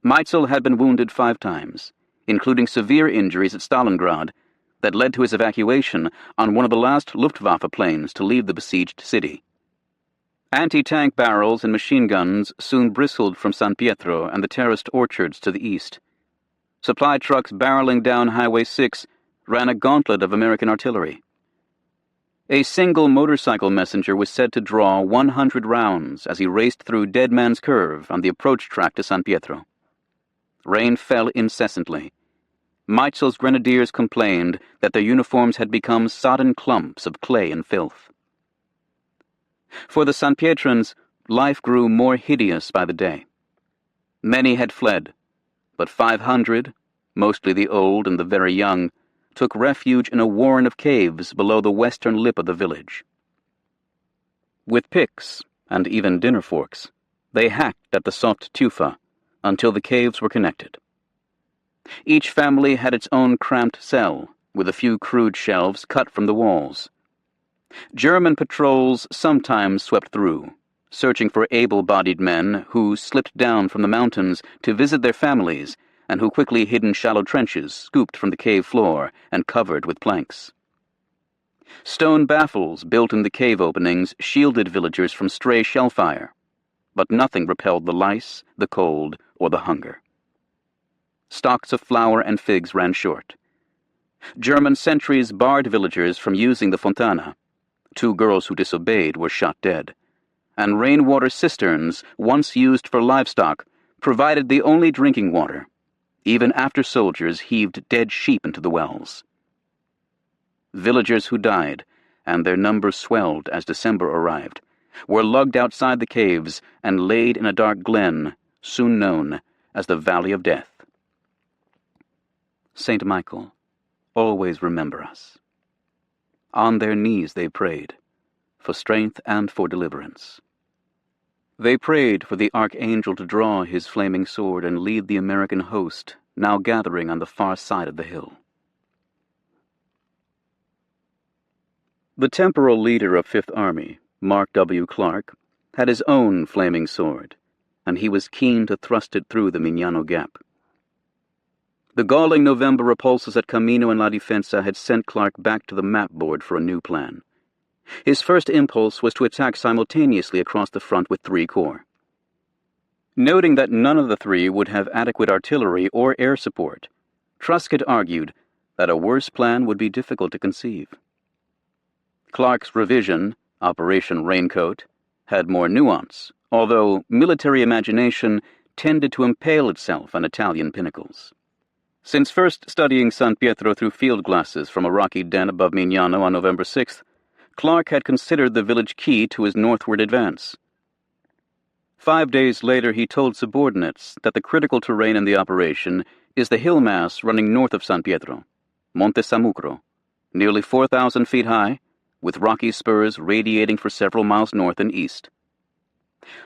Meitzel had been wounded 5 times, including severe injuries at Stalingrad that led to his evacuation on one of the last Luftwaffe planes to leave the besieged city. Anti-tank barrels and machine guns soon bristled from San Pietro and the terraced orchards to the east. Supply trucks barreling down Highway 6 ran a gauntlet of American artillery. A single motorcycle messenger was said to draw 100 rounds as he raced through Dead Man's Curve on the approach track to San Pietro. Rain fell incessantly. Meitzel's grenadiers complained that their uniforms had become sodden clumps of clay and filth. For the San Pietrans, life grew more hideous by the day. Many had fled, but 500, mostly the old and the very young, took refuge in a warren of caves below the western lip of the village. With picks, and even dinner forks, they hacked at the soft tufa until the caves were connected. Each family had its own cramped cell, with a few crude shelves cut from the walls. German patrols sometimes swept through, searching for able-bodied men who slipped down from the mountains to visit their families and who quickly hid in shallow trenches scooped from the cave floor and covered with planks. Stone baffles built in the cave openings shielded villagers from stray shell fire, but nothing repelled the lice, the cold, or the hunger. Stocks of flour and figs ran short. German sentries barred villagers from using the Fontana. 2 girls who disobeyed were shot dead, and rainwater cisterns, once used for livestock, provided the only drinking water, even after soldiers heaved dead sheep into the wells. Villagers who died, and their numbers swelled as December arrived, were lugged outside the caves and laid in a dark glen, soon known as the Valley of Death. Saint Michael, always remember us. On their knees they prayed, for strength and for deliverance. They prayed for the archangel to draw his flaming sword and lead the American host, now gathering on the far side of the hill. The temporal leader of Fifth Army, Mark W. Clark, had his own flaming sword, and he was keen to thrust it through the Mignano Gap. The galling November repulses at Cammino and La Difensa had sent Clark back to the map board for a new plan. His first impulse was to attack simultaneously across the front with 3 corps. Noting that none of the 3 would have adequate artillery or air support, Truscott argued that a worse plan would be difficult to conceive. Clark's revision, Operation Raincoat, had more nuance, although military imagination tended to impale itself on Italian pinnacles. Since first studying San Pietro through field glasses from a rocky den above Mignano on November 6th, Clark had considered the village key to his northward advance. 5 days later, he told subordinates that the critical terrain in the operation is the hill mass running north of San Pietro, Monte Sammucro, nearly 4,000 feet high, with rocky spurs radiating for several miles north and east.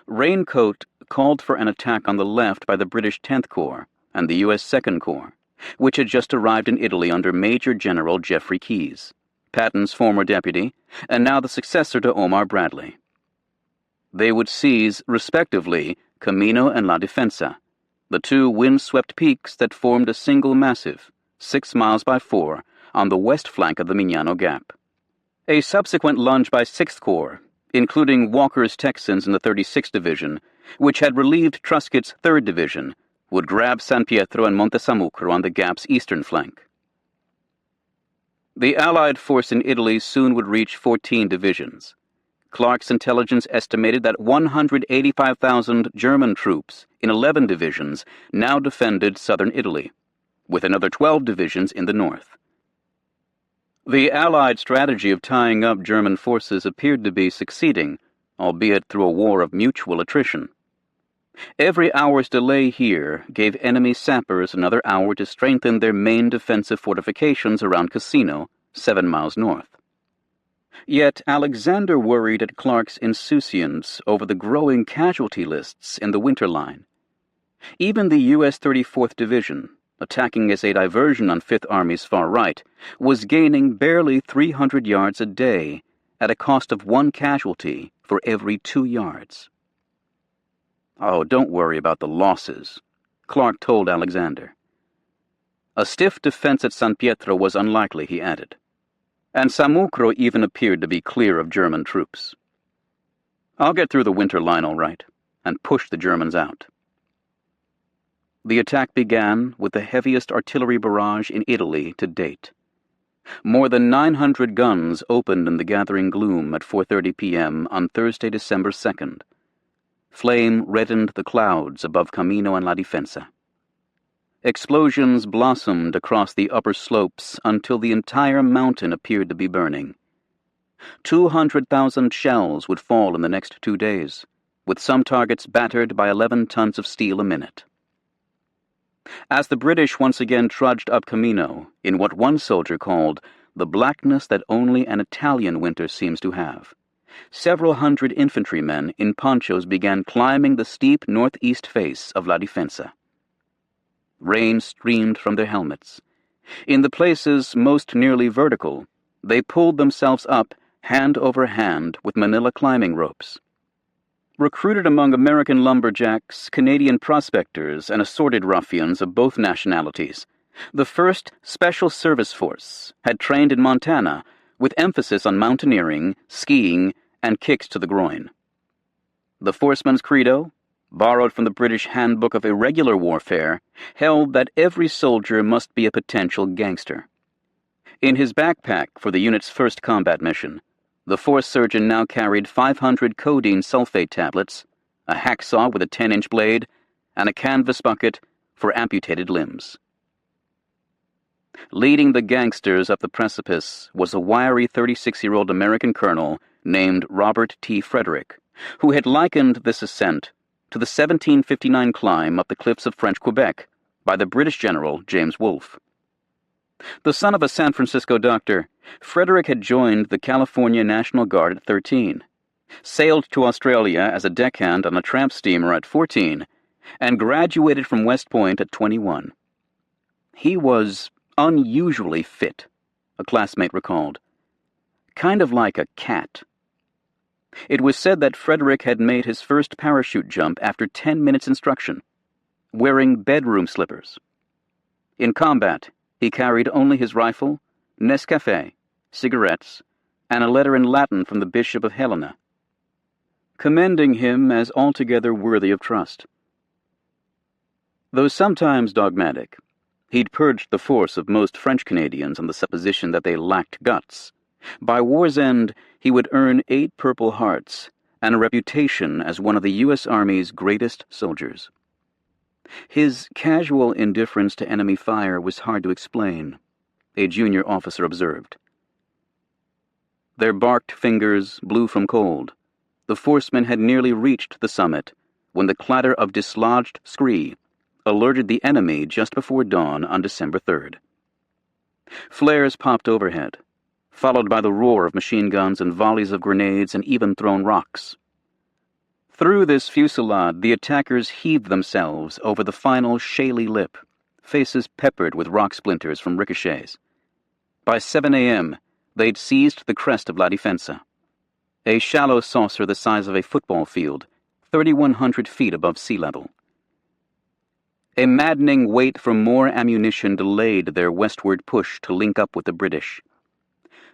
Raincoat called for an attack on the left by the British 10th Corps and the U.S. 2nd Corps, which had just arrived in Italy under Major General Jeffrey Keyes, Patton's former deputy, and now the successor to Omar Bradley. They would seize, respectively, Camino and La Defensa, the two wind-swept peaks that formed a single massif, 6 miles by 4, on the west flank of the Mignano Gap. A subsequent lunge by 6th Corps, including Walker's Texans in the 36th Division, which had relieved Truscott's 3rd Division, would grab San Pietro and Monte Sammucro on the Gap's eastern flank. The Allied force in Italy soon would reach 14 divisions. Clark's intelligence estimated that 185,000 German troops in 11 divisions now defended southern Italy, with another 12 divisions in the north. The Allied strategy of tying up German forces appeared to be succeeding, albeit through a war of mutual attrition. Every hour's delay here gave enemy sappers another hour to strengthen their main defensive fortifications around Cassino, 7 miles north. Yet Alexander worried at Clark's insouciance over the growing casualty lists in the winter line. Even the U.S. 34th Division, attacking as a diversion on Fifth Army's far right, was gaining barely 300 yards a day at a cost of 1 casualty for every 2 yards. "Oh, don't worry about the losses," Clark told Alexander. A stiff defense at San Pietro was unlikely, he added, and Sammucro even appeared to be clear of German troops. "I'll get through the winter line all right, and push the Germans out." The attack began with the heaviest artillery barrage in Italy to date. More than 900 guns opened in the gathering gloom at 4:30 p.m. on Thursday, December 2nd. Flame reddened the clouds above Camino and La Defensa. Explosions blossomed across the upper slopes until the entire mountain appeared to be burning. 200,000 shells would fall in the next 2 days, with some targets battered by 11 tons of steel a minute. As the British once again trudged up Camino in what one soldier called the blackness that only an Italian winter seems to have, several hundred infantrymen in ponchos began climbing the steep northeast face of La Defensa. Rain streamed from their helmets. In the places most nearly vertical, they pulled themselves up hand over hand with manila climbing ropes. Recruited among American lumberjacks, Canadian prospectors, and assorted ruffians of both nationalities, the 1st Special Service Force had trained in Montana with emphasis on mountaineering, skiing, and kicks to the groin. The forceman's credo, borrowed from the British Handbook of Irregular Warfare, held that every soldier must be a potential gangster. In his backpack for the unit's first combat mission, the force surgeon now carried 500 codeine sulfate tablets, a hacksaw with a 10-inch blade, and a canvas bucket for amputated limbs. Leading the gangsters up the precipice was a wiry 36-year-old American colonel named Robert T. Frederick, who had likened this ascent to the 1759 climb up the cliffs of French Quebec by the British general James Wolfe. The son of a San Francisco doctor, Frederick had joined the California National Guard at 13, sailed to Australia as a deckhand on a tramp steamer at 14, and graduated from West Point at 21. He was unusually fit, a classmate recalled. Kind of like a cat. It was said that Frederick had made his first parachute jump after 10 minutes instruction, wearing bedroom slippers. In combat, he carried only his rifle, Nescafé, cigarettes, and a letter in Latin from the Bishop of Helena, commending him as altogether worthy of trust. Though sometimes dogmatic, he'd purged the force of most French Canadians on the supposition that they lacked guts, By war's end, he would earn 8 Purple Hearts and a reputation as one of the U.S. Army's greatest soldiers. His casual indifference to enemy fire was hard to explain, a junior officer observed. Their barked fingers blew from cold. The forcemen had nearly reached the summit when the clatter of dislodged scree alerted the enemy just before dawn on December 3rd. Flares popped overhead, followed by the roar of machine guns and volleys of grenades and even thrown rocks. Through this fusillade, the attackers heaved themselves over the final shaly lip, faces peppered with rock splinters from ricochets. By 7 a.m., they'd seized the crest of La Defensa, a shallow saucer the size of a football field, 3,100 feet above sea level. A maddening wait for more ammunition delayed their westward push to link up with the British.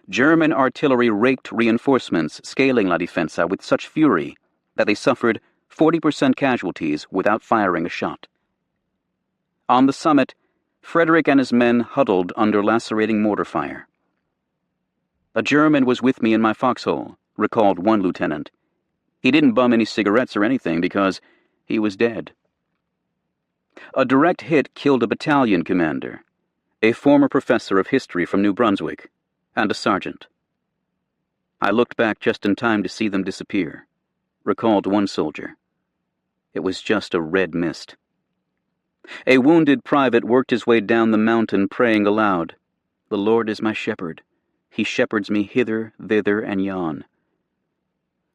German artillery raked reinforcements scaling La Defensa with such fury that they suffered 40% casualties without firing a shot. On the summit, Frederick and his men huddled under lacerating mortar fire. "A German was with me in my foxhole," recalled one lieutenant. "He didn't bum any cigarettes or anything because he was dead." A direct hit killed a battalion commander, a former professor of history from New Brunswick, and a sergeant. "I looked back just in time to see them disappear," recalled one soldier. "It was just a red mist." A wounded private worked his way down the mountain praying aloud, "The Lord is my shepherd. He shepherds me hither, thither, and yon."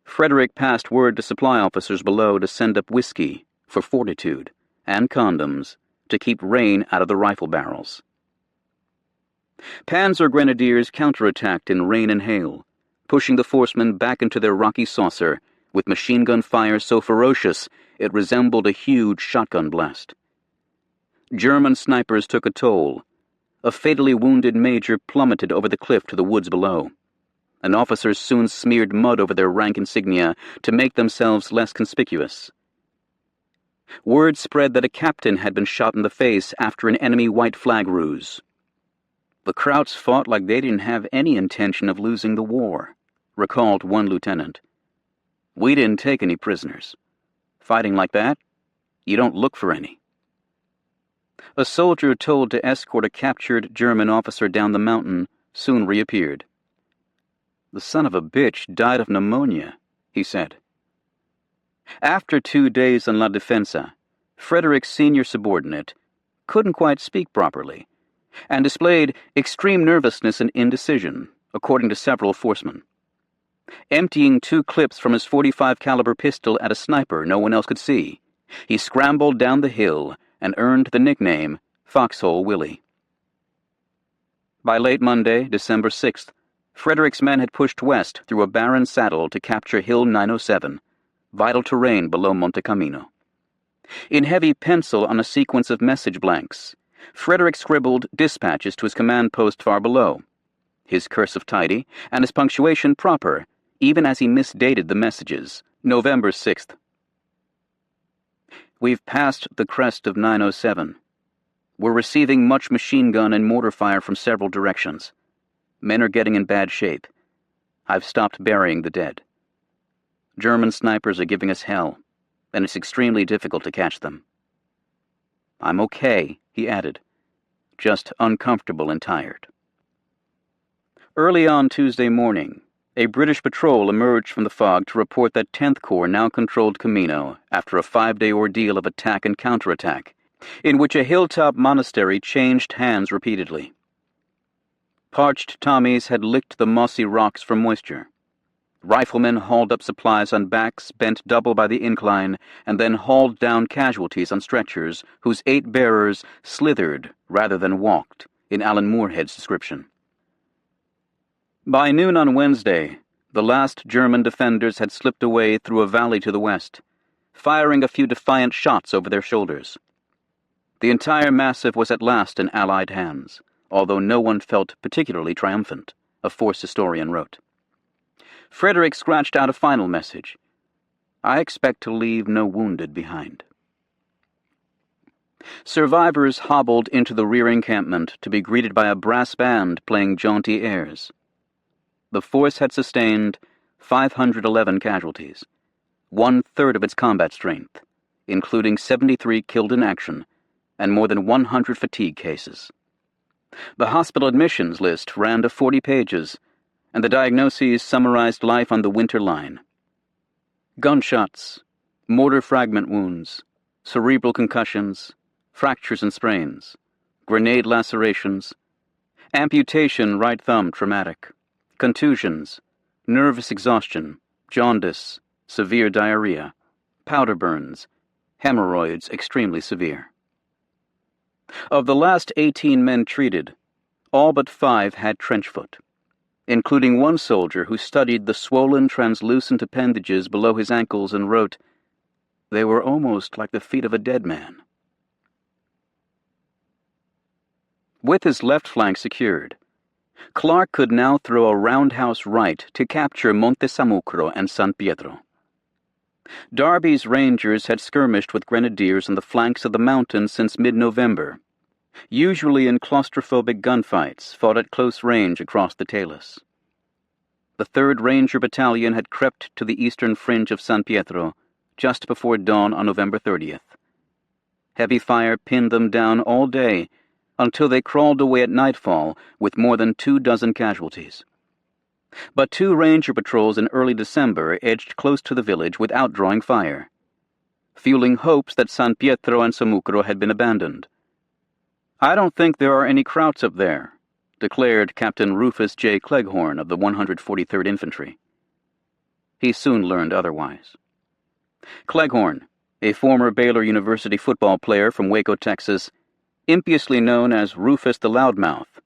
Frederick passed word to supply officers below to send up whiskey for fortitude and condoms to keep rain out of the rifle barrels. Panzer Grenadiers counterattacked in rain and hail, pushing the forcemen back into their rocky saucer with machine gun fire so ferocious it resembled a huge shotgun blast. German snipers took a toll. A fatally wounded major plummeted over the cliff to the woods below, and officers soon smeared mud over their rank insignia to make themselves less conspicuous. Word spread that a captain had been shot in the face after an enemy white flag ruse. "The Krauts fought like they didn't have any intention of losing the war," recalled one lieutenant. "We didn't take any prisoners. Fighting like that, you don't look for any." A soldier told to escort a captured German officer down the mountain soon reappeared. "The son of a bitch died of pneumonia," he said. After 2 days on La Defensa, Frederick's senior subordinate couldn't quite speak properly and displayed extreme nervousness and indecision, according to several forcemen. Emptying 2 clips from his .45 caliber pistol at a sniper no one else could see, he scrambled down the hill and earned the nickname Foxhole Willie. By late Monday, December 6th, Frederick's men had pushed west through a barren saddle to capture Hill 907, vital terrain below Monte Camino. In heavy pencil on a sequence of message blanks, Frederick scribbled dispatches to his command post far below, his cursive tidy and his punctuation proper, even as he misdated the messages, November 6th. "We've passed the crest of 907. We're receiving much machine gun and mortar fire from several directions. Men are getting in bad shape. I've stopped burying the dead. German snipers are giving us hell, and it's extremely difficult to catch them. I'm okay," he added, "just uncomfortable and tired." Early on Tuesday morning, a British patrol emerged from the fog to report that 10th Corps now controlled Camino after a 5-day ordeal of attack and counterattack, in which a hilltop monastery changed hands repeatedly. Parched Tommies had licked the mossy rocks for moisture. Riflemen hauled up supplies on backs bent double by the incline and then hauled down casualties on stretchers whose 8 bearers slithered rather than walked, in Alan Moorhead's description. By noon on Wednesday, the last German defenders had slipped away through a valley to the west, firing a few defiant shots over their shoulders. The entire massif was at last in Allied hands, although no one felt particularly triumphant, a force historian wrote. Frederick scratched out a final message. "I expect to leave no wounded behind." Survivors hobbled into the rear encampment to be greeted by a brass band playing jaunty airs. the force had sustained 511 casualties, 1/3 of its combat strength, including 73 killed in action and more than 100 fatigue cases. The hospital admissions list ran to 40 pages, and the diagnoses summarized life on the winter line. Gunshots, mortar fragment wounds, cerebral concussions, fractures and sprains, grenade lacerations, amputation right thumb traumatic, contusions, nervous exhaustion, jaundice, severe diarrhea, powder burns, hemorrhoids extremely severe. Of the last 18 men treated, all but 5 had trench foot, including one soldier who studied the swollen translucent appendages below his ankles and wrote, "They were almost like the feet of a dead man." With his left flank secured, Clark could now throw a roundhouse right to capture Monte Sammucro and San Pietro. Darby's Rangers had skirmished with grenadiers on the flanks of the mountains since mid-November, usually in claustrophobic gunfights fought at close range across the talus. The 3rd Ranger Battalion had crept to the eastern fringe of San Pietro just before dawn on November 30th. Heavy fire pinned them down all day until they crawled away at nightfall with more than 24 casualties. But 2 Ranger patrols in early December edged close to the village without drawing fire, fueling hopes that San Pietro and Sammucro had been abandoned. "I don't think there are any Krauts up there," declared Captain Rufus J. Cleghorn of the 143rd Infantry. He soon learned otherwise. Cleghorn, a former Baylor University football player from Waco, Texas, impiously known as Rufus the Loudmouth,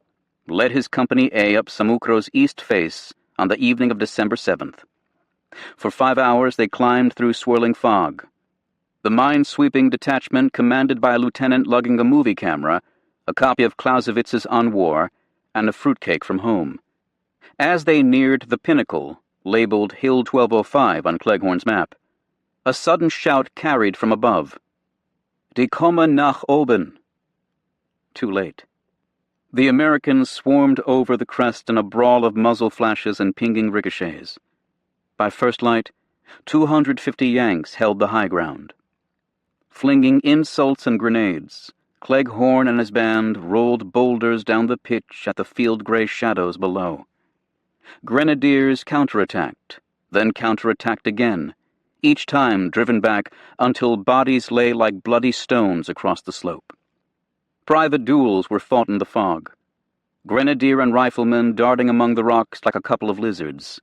led his Company A up Sammucro's east face on the evening of December 7th. For 5 hours they climbed through swirling fog. The mine-sweeping detachment, commanded by a lieutenant lugging a movie camera, a copy of Clausewitz's On War, and a fruitcake from home. As they neared the pinnacle, labeled Hill 1205 on Cleghorn's map, a sudden shout carried from above, "Die kommen nach oben!" Too late. The Americans swarmed over the crest in a brawl of muzzle flashes and pinging ricochets. By first light, 250 Yanks held the high ground. Flinging insults and grenades, Cleghorn and his band rolled boulders down the pitch at the field-gray shadows below. Grenadiers counterattacked, then counterattacked again, each time driven back until bodies lay like bloody stones across the slope. Private duels were fought in the fog, grenadier and riflemen darting among the rocks like a couple of lizards.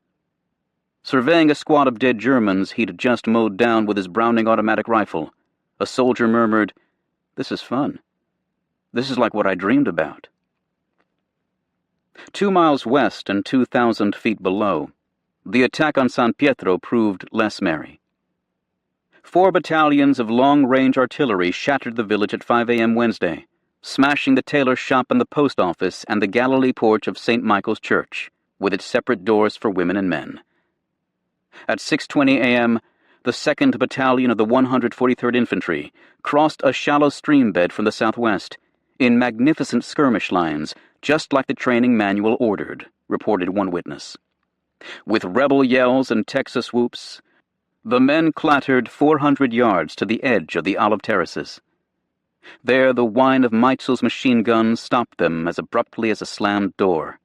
Surveying a squad of dead Germans he'd just mowed down with his Browning automatic rifle, a soldier murmured, "This is fun. This is like what I dreamed about." 2 miles west and 2,000 feet below, the attack on San Pietro proved less merry. 4 battalions of long-range artillery shattered the village at 5 a.m. Wednesday, smashing the tailor's shop and the post office and the Galilee porch of St. Michael's Church, with its separate doors for women and men. At 6:20 a.m., the 2nd Battalion of the 143rd Infantry crossed a shallow stream bed from the southwest, in magnificent skirmish lines, just like the training manual ordered, reported one witness. With rebel yells and Texas whoops, the men clattered 400 yards to the edge of the olive terraces. There the whine of Meitzel's machine guns stopped them as abruptly as a slammed door.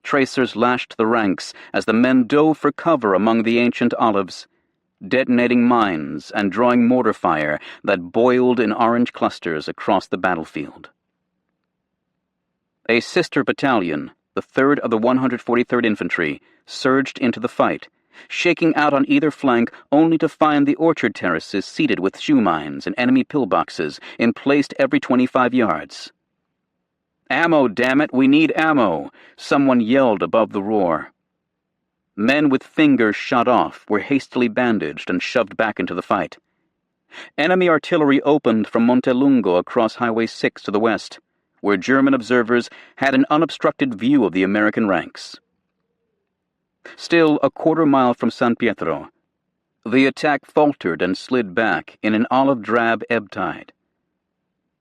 Tracers lashed the ranks as the men dove for cover among the ancient olives, detonating mines and drawing mortar fire that boiled in orange clusters across the battlefield. A sister battalion, the 3rd of the 143rd Infantry, surged into the fight, shaking out on either flank only to find the orchard terraces seeded with shoe mines and enemy pillboxes emplaced every 25 yards. "Ammo, damn it, we need ammo!" someone yelled above the roar. Men with fingers shot off were hastily bandaged and shoved back into the fight. Enemy artillery opened from Montelungo across Highway 6 to the west, where German observers had an unobstructed view of the American ranks. Still a quarter-mile from San Pietro, the attack faltered and slid back in an olive-drab ebb tide.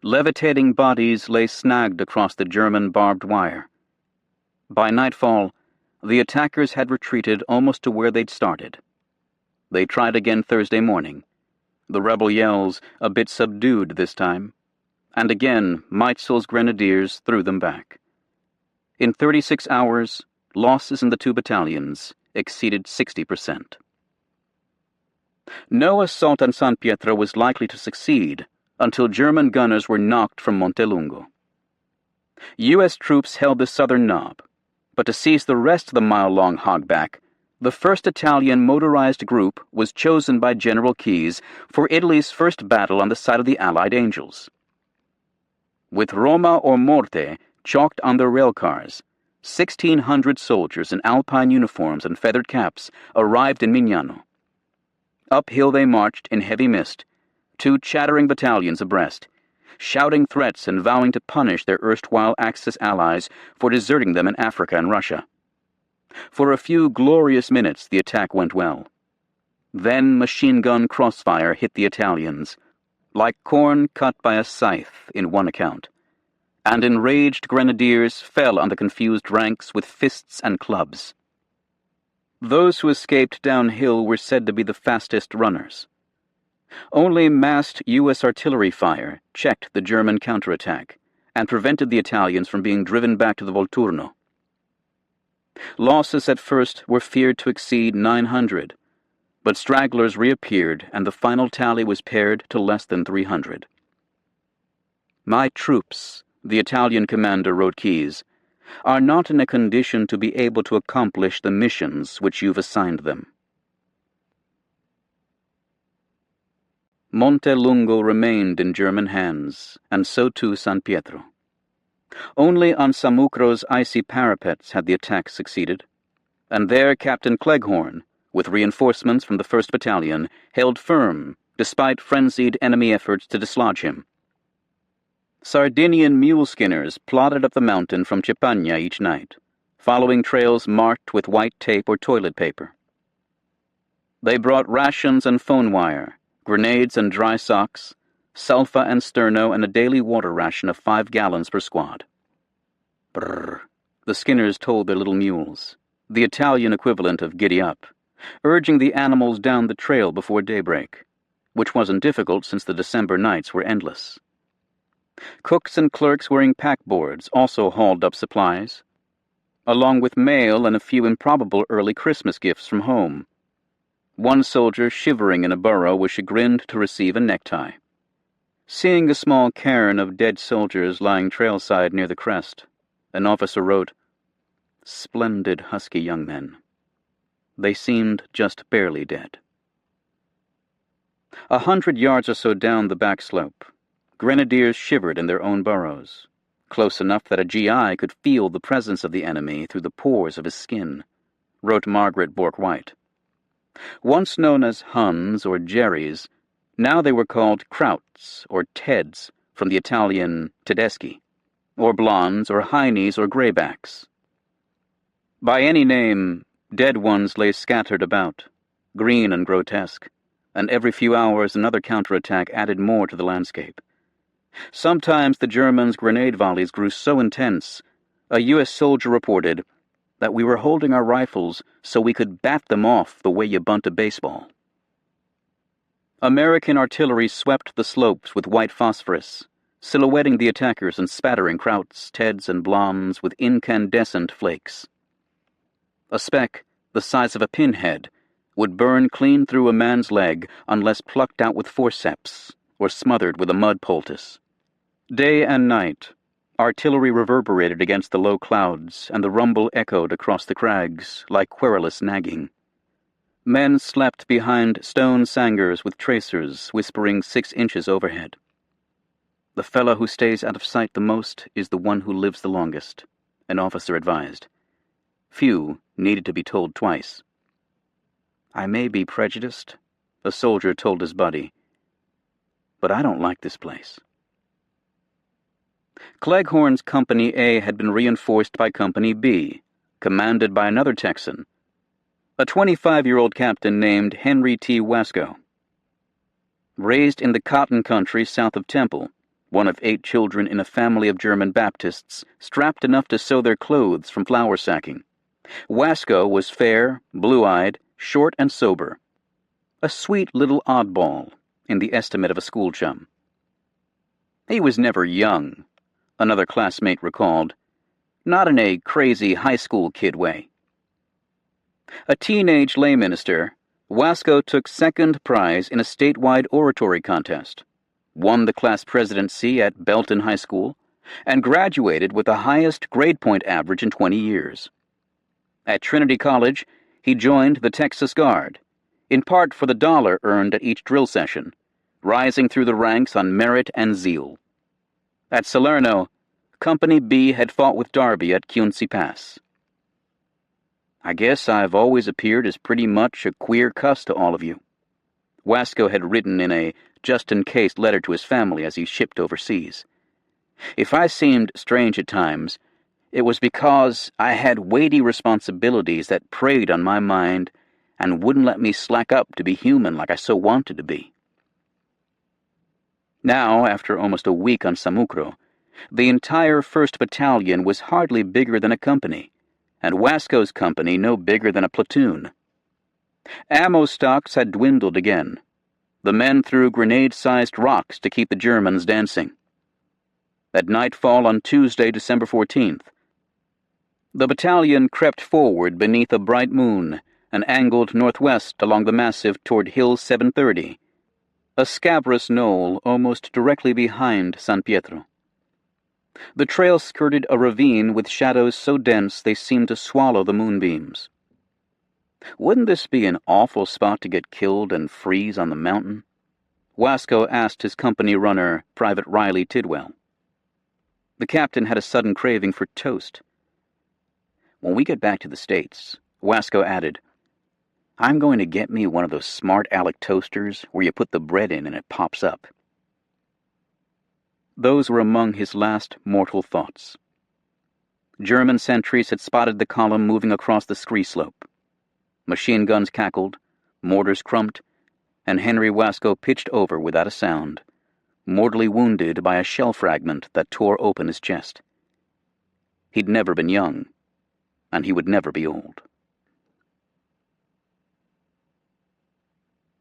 Levitating bodies lay snagged across the German barbed wire. By nightfall, The attackers had retreated almost to where they'd started. They tried again Thursday morning, the rebel yells a bit subdued this time, and again Meitzel's grenadiers threw them back. In 36 hours, losses in the two battalions exceeded 60%. No assault on San Pietro was likely to succeed until German gunners were knocked from Montelungo. U.S. troops held the southern knob, but to seize the rest of the mile-long hogback, the 1st Italian motorized group was chosen by General Keyes for Italy's first battle on the side of the Allied Angels. With Roma or Morte chalked on their railcars, 1,600 soldiers in alpine uniforms and feathered caps arrived in Mignano. Uphill they marched in heavy mist, two chattering battalions abreast, shouting threats and vowing to punish their erstwhile Axis allies for deserting them in Africa and Russia. For a few glorious minutes the attack went well. Then machine-gun crossfire hit the Italians, like corn cut by a scythe in one account, and enraged grenadiers fell on the confused ranks with fists and clubs. Those who escaped downhill were said to be the fastest runners. Only massed U.S. artillery fire checked the German counterattack and prevented the Italians from being driven back to the Volturno. Losses at first were feared to exceed 900, but stragglers reappeared and the final tally was pared to less than 300. "My troops," the Italian commander wrote Keyes, "are not in a condition to be able to accomplish the missions which you've assigned them." Montelungo remained in German hands, and so too San Pietro. Only on Samucro's icy parapets had the attack succeeded, and there Captain Cleghorn, with reinforcements from the 1st Battalion, held firm despite frenzied enemy efforts to dislodge him. Sardinian mule skinners plodded up the mountain from Chipagna each night, following trails marked with white tape or toilet paper. They brought rations and phone wire, grenades and dry socks, sulfa and sterno, and a daily water ration of 5 gallons per squad. Brrr, the skinners told their little mules, the Italian equivalent of giddy up, urging the animals down the trail before daybreak, which wasn't difficult since the December nights were endless. Cooks and clerks wearing packboards also hauled up supplies, along with mail and a few improbable early Christmas gifts from home. One soldier shivering in a burrow was chagrined to receive a necktie. Seeing a small cairn of dead soldiers lying trailside near the crest, an officer wrote, "Splendid husky young men. They seemed just barely dead." 100 yards or so down the back slope, grenadiers shivered in their own burrows, close enough that a GI could feel the presence of the enemy through the pores of his skin, wrote Margaret Bourke-White. Once known as Huns or Jerrys, now they were called Krauts or Teds, from the Italian Tedeschi, or Blondes or Heinies or Greybacks. By any name, dead ones lay scattered about, green and grotesque, and every few hours another counterattack added more to the landscape. Sometimes the Germans' grenade volleys grew so intense, a U.S. soldier reported, that we were holding our rifles so we could bat them off the way you bunt a baseball. American artillery swept the slopes with white phosphorus, silhouetting the attackers and spattering Krauts, Teds, and Blondes with incandescent flakes. A speck, the size of a pinhead, would burn clean through a man's leg unless plucked out with forceps or smothered with a mud poultice. Day and night, artillery reverberated against the low clouds, and the rumble echoed across the crags like querulous nagging. Men slept behind stone sangers with tracers whispering 6 inches overhead. "The fellow who stays out of sight the most is the one who lives the longest," an officer advised. Few needed to be told twice. "I may be prejudiced," a soldier told his buddy, "but I don't like this place." Cleghorn's Company A had been reinforced by Company B, commanded by another Texan, a 25-year-old captain named Henry T. Wasco. Raised in the cotton country south of Temple, one of 8 children in a family of German Baptists, strapped enough to sew their clothes from flour sacking, Wasco was fair, blue-eyed, short and sober. A sweet little oddball, in the estimate of a school chum. He was never young, another classmate recalled, not in a crazy high school kid way. A teenage lay minister, Wasco took second prize in a statewide oratory contest, won the class presidency at Belton High School, and graduated with the highest grade point average in 20 years. At Trinity College, he joined the Texas Guard, in part for the dollar earned at each drill session, rising through the ranks on merit and zeal. At Salerno, Company B had fought with Darby at Cuncy Pass. "I guess I've always appeared as pretty much a queer cuss to all of you," Wasco had written in a just-in-case letter to his family as he shipped overseas. "If I seemed strange at times, it was because I had weighty responsibilities that preyed on my mind and wouldn't let me slack up to be human like I so wanted to be." Now, after almost a week on Samucro, the entire 1st Battalion was hardly bigger than a company, and Wasco's company no bigger than a platoon. Ammo stocks had dwindled again. The men threw grenade-sized rocks to keep the Germans dancing. At nightfall on Tuesday, December 14th, the battalion crept forward beneath a bright moon and angled northwest along the massif toward Hill 730, a scabrous knoll almost directly behind San Pietro. The trail skirted a ravine with shadows so dense they seemed to swallow the moonbeams. Wouldn't this be an awful spot to get killed and freeze on the mountain? Wasco asked his company runner, Private Riley Tidwell. The captain had a sudden craving for toast. "When we get back to the States," Wasco added, "I'm going to get me one of those smart Alec toasters where you put the bread in and it pops up." Those were among his last mortal thoughts. German sentries had spotted the column moving across the scree slope. Machine guns cackled, mortars crumped, and Henry Wasco pitched over without a sound, mortally wounded by a shell fragment that tore open his chest. He'd never been young, and he would never be old.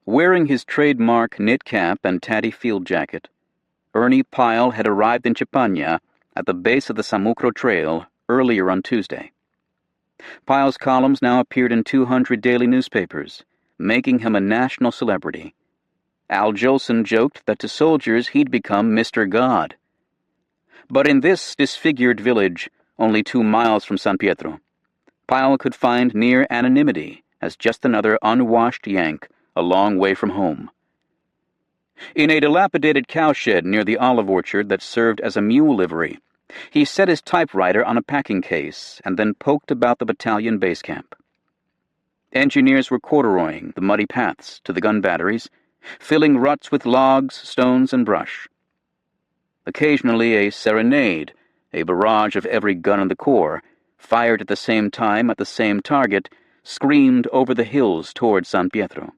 Wearing his trademark knit cap and tatty field jacket, Ernie Pyle had arrived in Chipana at the base of the Samucro Trail earlier on Tuesday. Pyle's columns now appeared in 200 daily newspapers, making him a national celebrity. Al Jolson joked that to soldiers he'd become Mr. God. But in this disfigured village, only 2 miles from San Pietro, Pyle could find near anonymity as just another unwashed Yank a long way from home. In a dilapidated cowshed near the olive orchard that served as a mule livery, he set his typewriter on a packing case and then poked about the battalion base camp. Engineers were corduroying the muddy paths to the gun batteries, filling ruts with logs, stones, and brush. Occasionally a serenade, a barrage of every gun in the corps, fired at the same time at the same target, screamed over the hills toward San Pietro.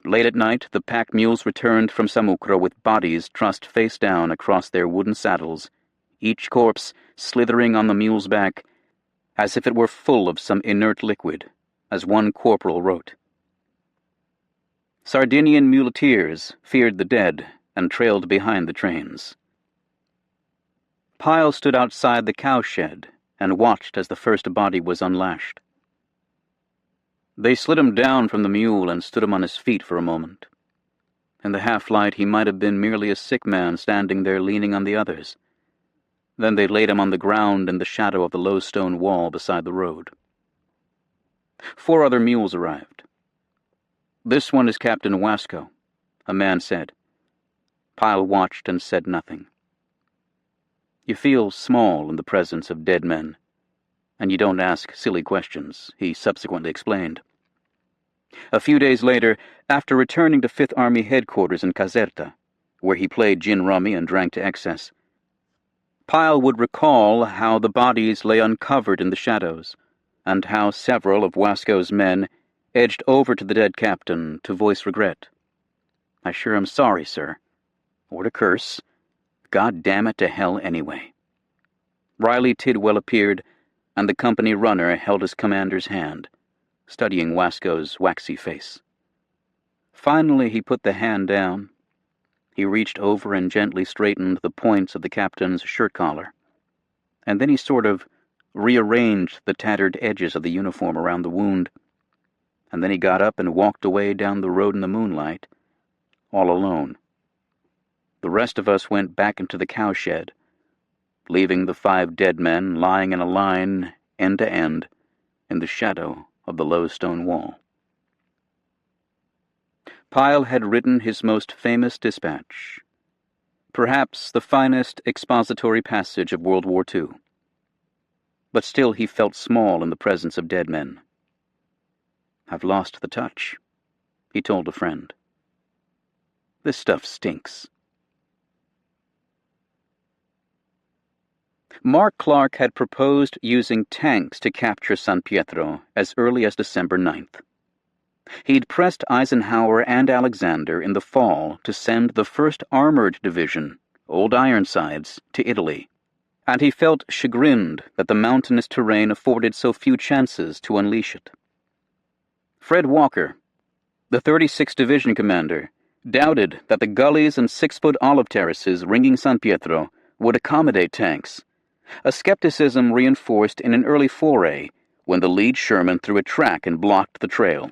Late at night, the pack mules returned from Samucro with bodies trussed face down across their wooden saddles, each corpse slithering on the mule's back as if it were full of some inert liquid, as one corporal wrote. Sardinian muleteers feared the dead and trailed behind the trains. Pyle stood outside the cowshed and watched as the first body was unlashed. They slid him down from the mule and stood him on his feet for a moment. In the half-light he might have been merely a sick man standing there leaning on the others. Then they laid him on the ground in the shadow of the low stone wall beside the road. 4 other mules arrived. "This one is Captain Wasco," a man said. Pyle watched and said nothing. "You feel small in the presence of dead men, and you don't ask silly questions," he subsequently explained. A few days later, after returning to 5th Army headquarters in Caserta, where he played gin rummy and drank to excess, Pyle would recall how the bodies lay uncovered in the shadows, and how several of Wasco's men edged over to the dead captain to voice regret. "I sure am sorry, sir," or to curse, "God damn it to hell anyway." Riley Tidwell appeared, and the company runner held his commander's hand, studying Wasco's waxy face. Finally, he put the hand down. He reached over and gently straightened the points of the captain's shirt collar, and then he sort of rearranged the tattered edges of the uniform around the wound, and then he got up and walked away down the road in the moonlight, all alone. The rest of us went back into the cowshed, leaving the 5 dead men lying in a line, end to end, in the shadow of the low stone wall. Pyle had written his most famous dispatch, perhaps the finest expository passage of World War II. But still he felt small in the presence of dead men. "I've lost the touch," he told a friend. "This stuff stinks." Mark Clark had proposed using tanks to capture San Pietro as early as December 9th. He'd pressed Eisenhower and Alexander in the fall to send the 1st Armored Division, Old Ironsides, to Italy, and he felt chagrined that the mountainous terrain afforded so few chances to unleash it. Fred Walker, the 36th Division commander, doubted that the gullies and 6-foot olive terraces ringing San Pietro would accommodate tanks, a skepticism reinforced in an early foray when the lead Sherman threw a track and blocked the trail.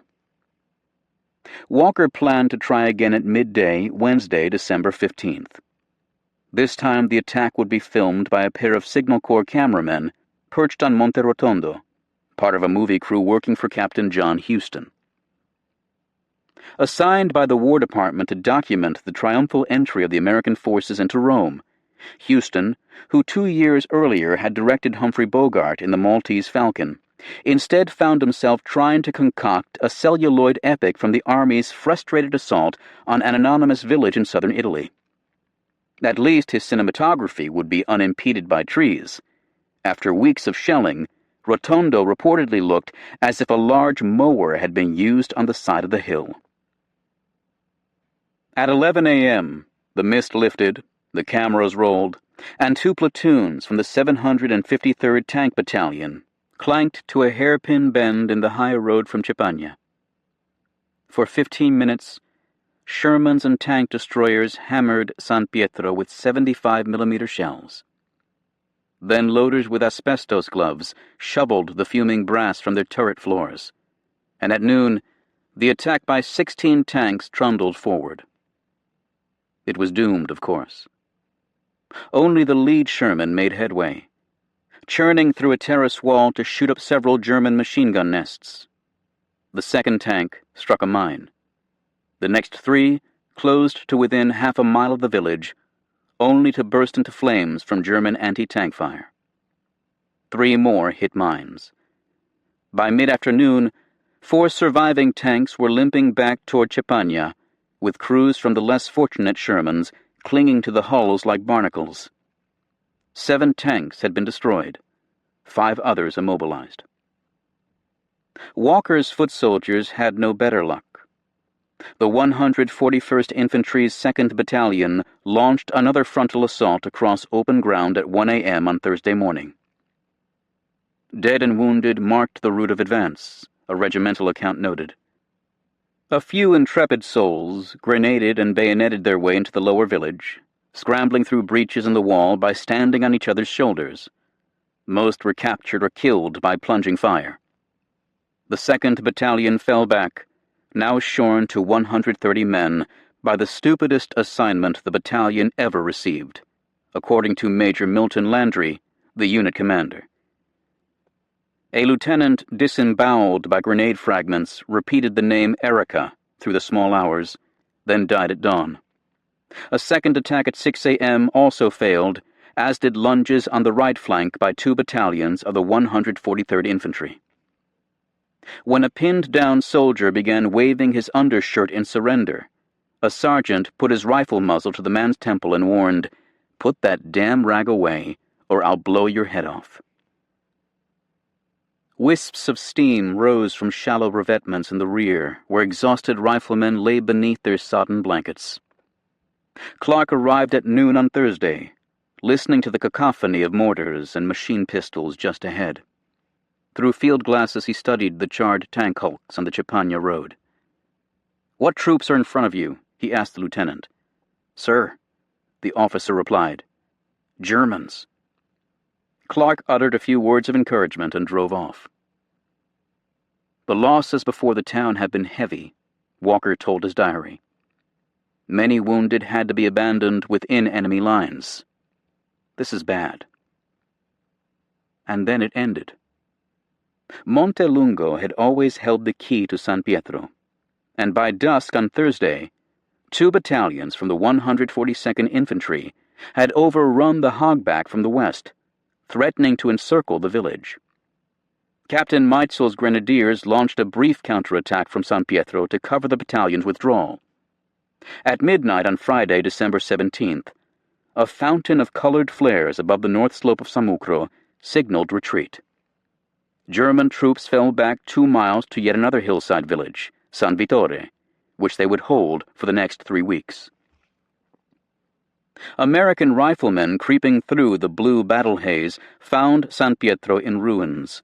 Walker planned to try again at midday, Wednesday, December 15th. This time the attack would be filmed by a pair of Signal Corps cameramen perched on Monte Rotondo, part of a movie crew working for Captain John Houston. Assigned by the War Department to document the triumphal entry of the American forces into Rome, Houston, who 2 years earlier had directed Humphrey Bogart in The Maltese Falcon, instead found himself trying to concoct a celluloid epic from the Army's frustrated assault on an anonymous village in southern Italy. At least his cinematography would be unimpeded by trees. After weeks of shelling, Rotondo reportedly looked as if a large mower had been used on the side of the hill. At 11 a.m., the mist lifted, the cameras rolled, and 2 platoons from the 753rd Tank Battalion clanked to a hairpin bend in the high road from Chipagna. For 15 minutes, Shermans and tank destroyers hammered San Pietro with 75mm shells. Then loaders with asbestos gloves shoveled the fuming brass from their turret floors, and at noon, the attack by 16 tanks trundled forward. It was doomed, of course. Only the lead Sherman made headway, churning through a terrace wall to shoot up several German machine gun nests. The second tank struck a mine. The next 3 closed to within half a mile of the village, only to burst into flames from German anti-tank fire. 3 more hit mines. By mid-afternoon, 4 surviving tanks were limping back toward Chipagna, with crews from the less fortunate Shermans clinging to the hulls like barnacles. 7 tanks had been destroyed, 5 others immobilized. Walker's foot soldiers had no better luck. The 141st Infantry's 2nd Battalion launched another frontal assault across open ground at 1 a.m. on Thursday morning. Dead and wounded marked the route of advance, a regimental account noted. A few intrepid souls grenaded and bayoneted their way into the lower village, scrambling through breaches in the wall by standing on each other's shoulders. Most were captured or killed by plunging fire. The 2nd Battalion fell back, now shorn to 130 men by the stupidest assignment the battalion ever received, according to Major Milton Landry, the unit commander. A lieutenant disemboweled by grenade fragments repeated the name Erica through the small hours, then died at dawn. A second attack at 6 a.m. also failed, as did lunges on the right flank by 2 battalions of the 143rd Infantry. When a pinned-down soldier began waving his undershirt in surrender, a sergeant put his rifle muzzle to the man's temple and warned, "Put that damn rag away, or I'll blow your head off." Wisps of steam rose from shallow revetments in the rear, where exhausted riflemen lay beneath their sodden blankets. Clark arrived at noon on Thursday, listening to the cacophony of mortars and machine pistols just ahead. Through field glasses he studied the charred tank hulks on the Chipanya road. "What troops are in front of you?" he asked the lieutenant. "Sir," the officer replied, "Germans." Clark uttered a few words of encouragement and drove off. The losses before the town had been heavy, Walker told his diary. Many wounded had to be abandoned within enemy lines. This is bad. And then it ended. Montelungo had always held the key to San Pietro, and by dusk on Thursday, 2 battalions from the 142nd Infantry had overrun the hogback from the west, threatening to encircle the village. Captain Meitzel's grenadiers launched a brief counterattack from San Pietro to cover the battalion's withdrawal. At midnight on Friday, December 17th, a fountain of colored flares above the north slope of Samucro signaled retreat. German troops fell back 2 miles to yet another hillside village, San Vittore, which they would hold for the next 3 weeks. American riflemen creeping through the blue battle haze found San Pietro in ruins,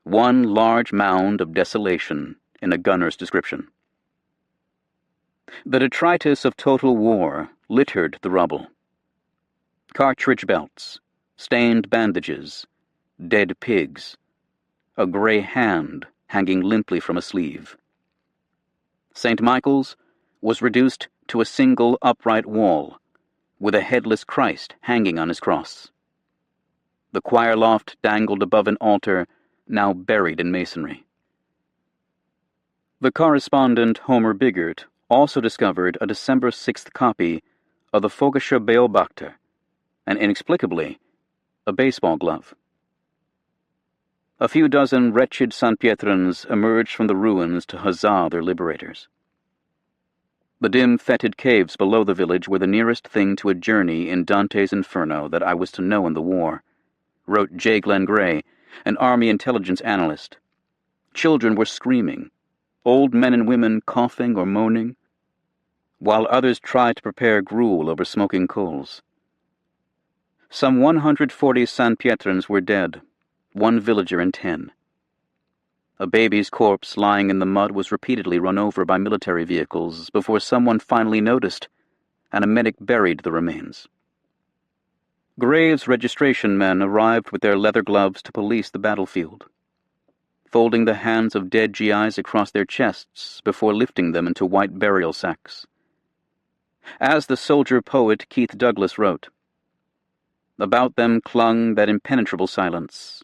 one large mound of desolation in a gunner's description. The detritus of total war littered the rubble. Cartridge belts, stained bandages, dead pigs, a gray hand hanging limply from a sleeve. St. Michael's was reduced to a single upright wall, with a headless Christ hanging on his cross. The choir loft dangled above an altar now buried in masonry. The correspondent Homer Biggert also discovered a December 6th copy of the Völkische Beobachter, and inexplicably, a baseball glove. A few dozen wretched San Pietrans emerged from the ruins to huzzah their liberators. The dim, fetid caves below the village were the nearest thing to a journey in Dante's Inferno that I was to know in the war, wrote J. Glenn Gray, an Army intelligence analyst. Children were screaming, old men and women coughing or moaning, while others tried to prepare gruel over smoking coals. Some 140 San Pietrans were dead, 1 villager in 10. A baby's corpse lying in the mud was repeatedly run over by military vehicles before someone finally noticed, and a medic buried the remains. Graves registration men arrived with their leather gloves to police the battlefield, folding the hands of dead GIs across their chests before lifting them into white burial sacks. As the soldier-poet Keith Douglas wrote, "About them clung that impenetrable silence,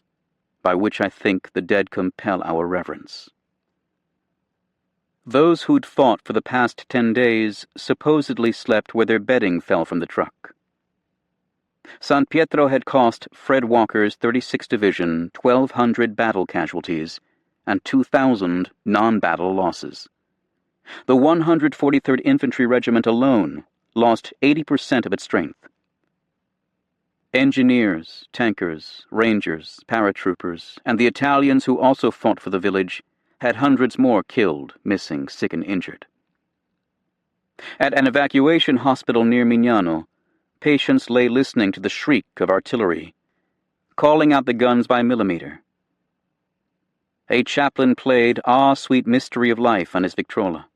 by which I think the dead compel our reverence." Those who'd fought for the past 10 days supposedly slept where their bedding fell from the truck. San Pietro had cost Fred Walker's 36th Division 1,200 battle casualties and 2,000 non-battle losses. The 143rd Infantry Regiment alone lost 80% of its strength. Engineers, tankers, rangers, paratroopers, and the Italians who also fought for the village had hundreds more killed, missing, sick, and injured. At an evacuation hospital near Mignano, patients lay listening to the shriek of artillery, calling out the guns by millimeter. A chaplain played Ah, Sweet Mystery of Life on his Victrola.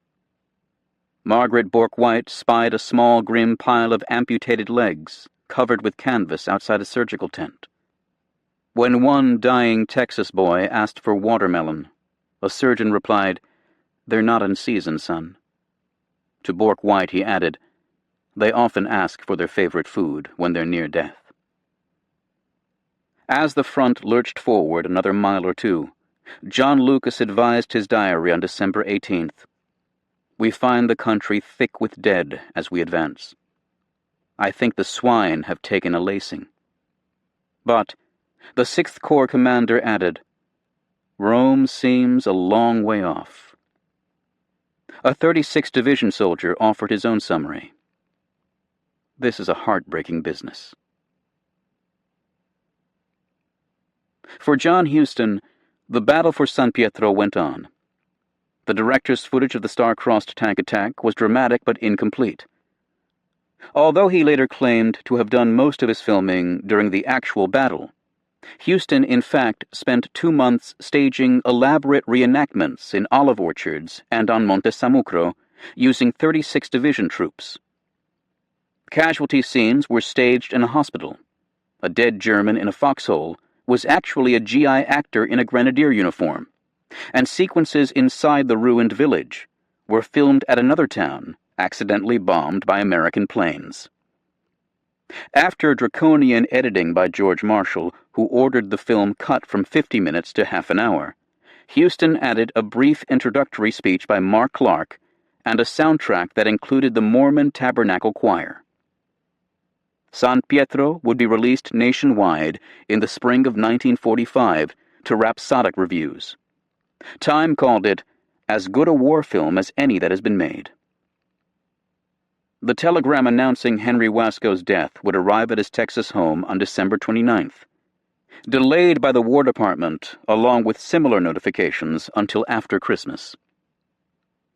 Margaret Bourke-White spied a small grim pile of amputated legs covered with canvas outside a surgical tent. When one dying Texas boy asked for watermelon, a surgeon replied, "They're not in season, son." To Bourke-White he added, "They often ask for their favorite food when they're near death." As the front lurched forward another mile or two, John Lucas advised his diary on December 18th, "We find the country thick with dead as we advance. I think the swine have taken a lacing." But the 6th Corps commander added, "Rome seems a long way off." A 36th Division soldier offered his own summary. "This is a heartbreaking business." For John Huston, the battle for San Pietro went on. The director's footage of the star-crossed tank attack was dramatic but incomplete. Although he later claimed to have done most of his filming during the actual battle, Houston, in fact, spent 2 months staging elaborate reenactments in olive orchards and on Monte Samucro, using 36 Division troops. Casualty scenes were staged in a hospital. A dead German in a foxhole was actually a GI actor in a grenadier uniform, and sequences inside the ruined village were filmed at another town, accidentally bombed by American planes. After draconian editing by George Marshall, who ordered the film cut from 50 minutes to half an hour, Houston added a brief introductory speech by Mark Clark and a soundtrack that included the Mormon Tabernacle Choir. San Pietro would be released nationwide in the spring of 1945 to rhapsodic reviews. Time called it as good a war film as any that has been made. The telegram announcing Henry Wasco's death would arrive at his Texas home on December 29th, delayed by the War Department along with similar notifications until after Christmas.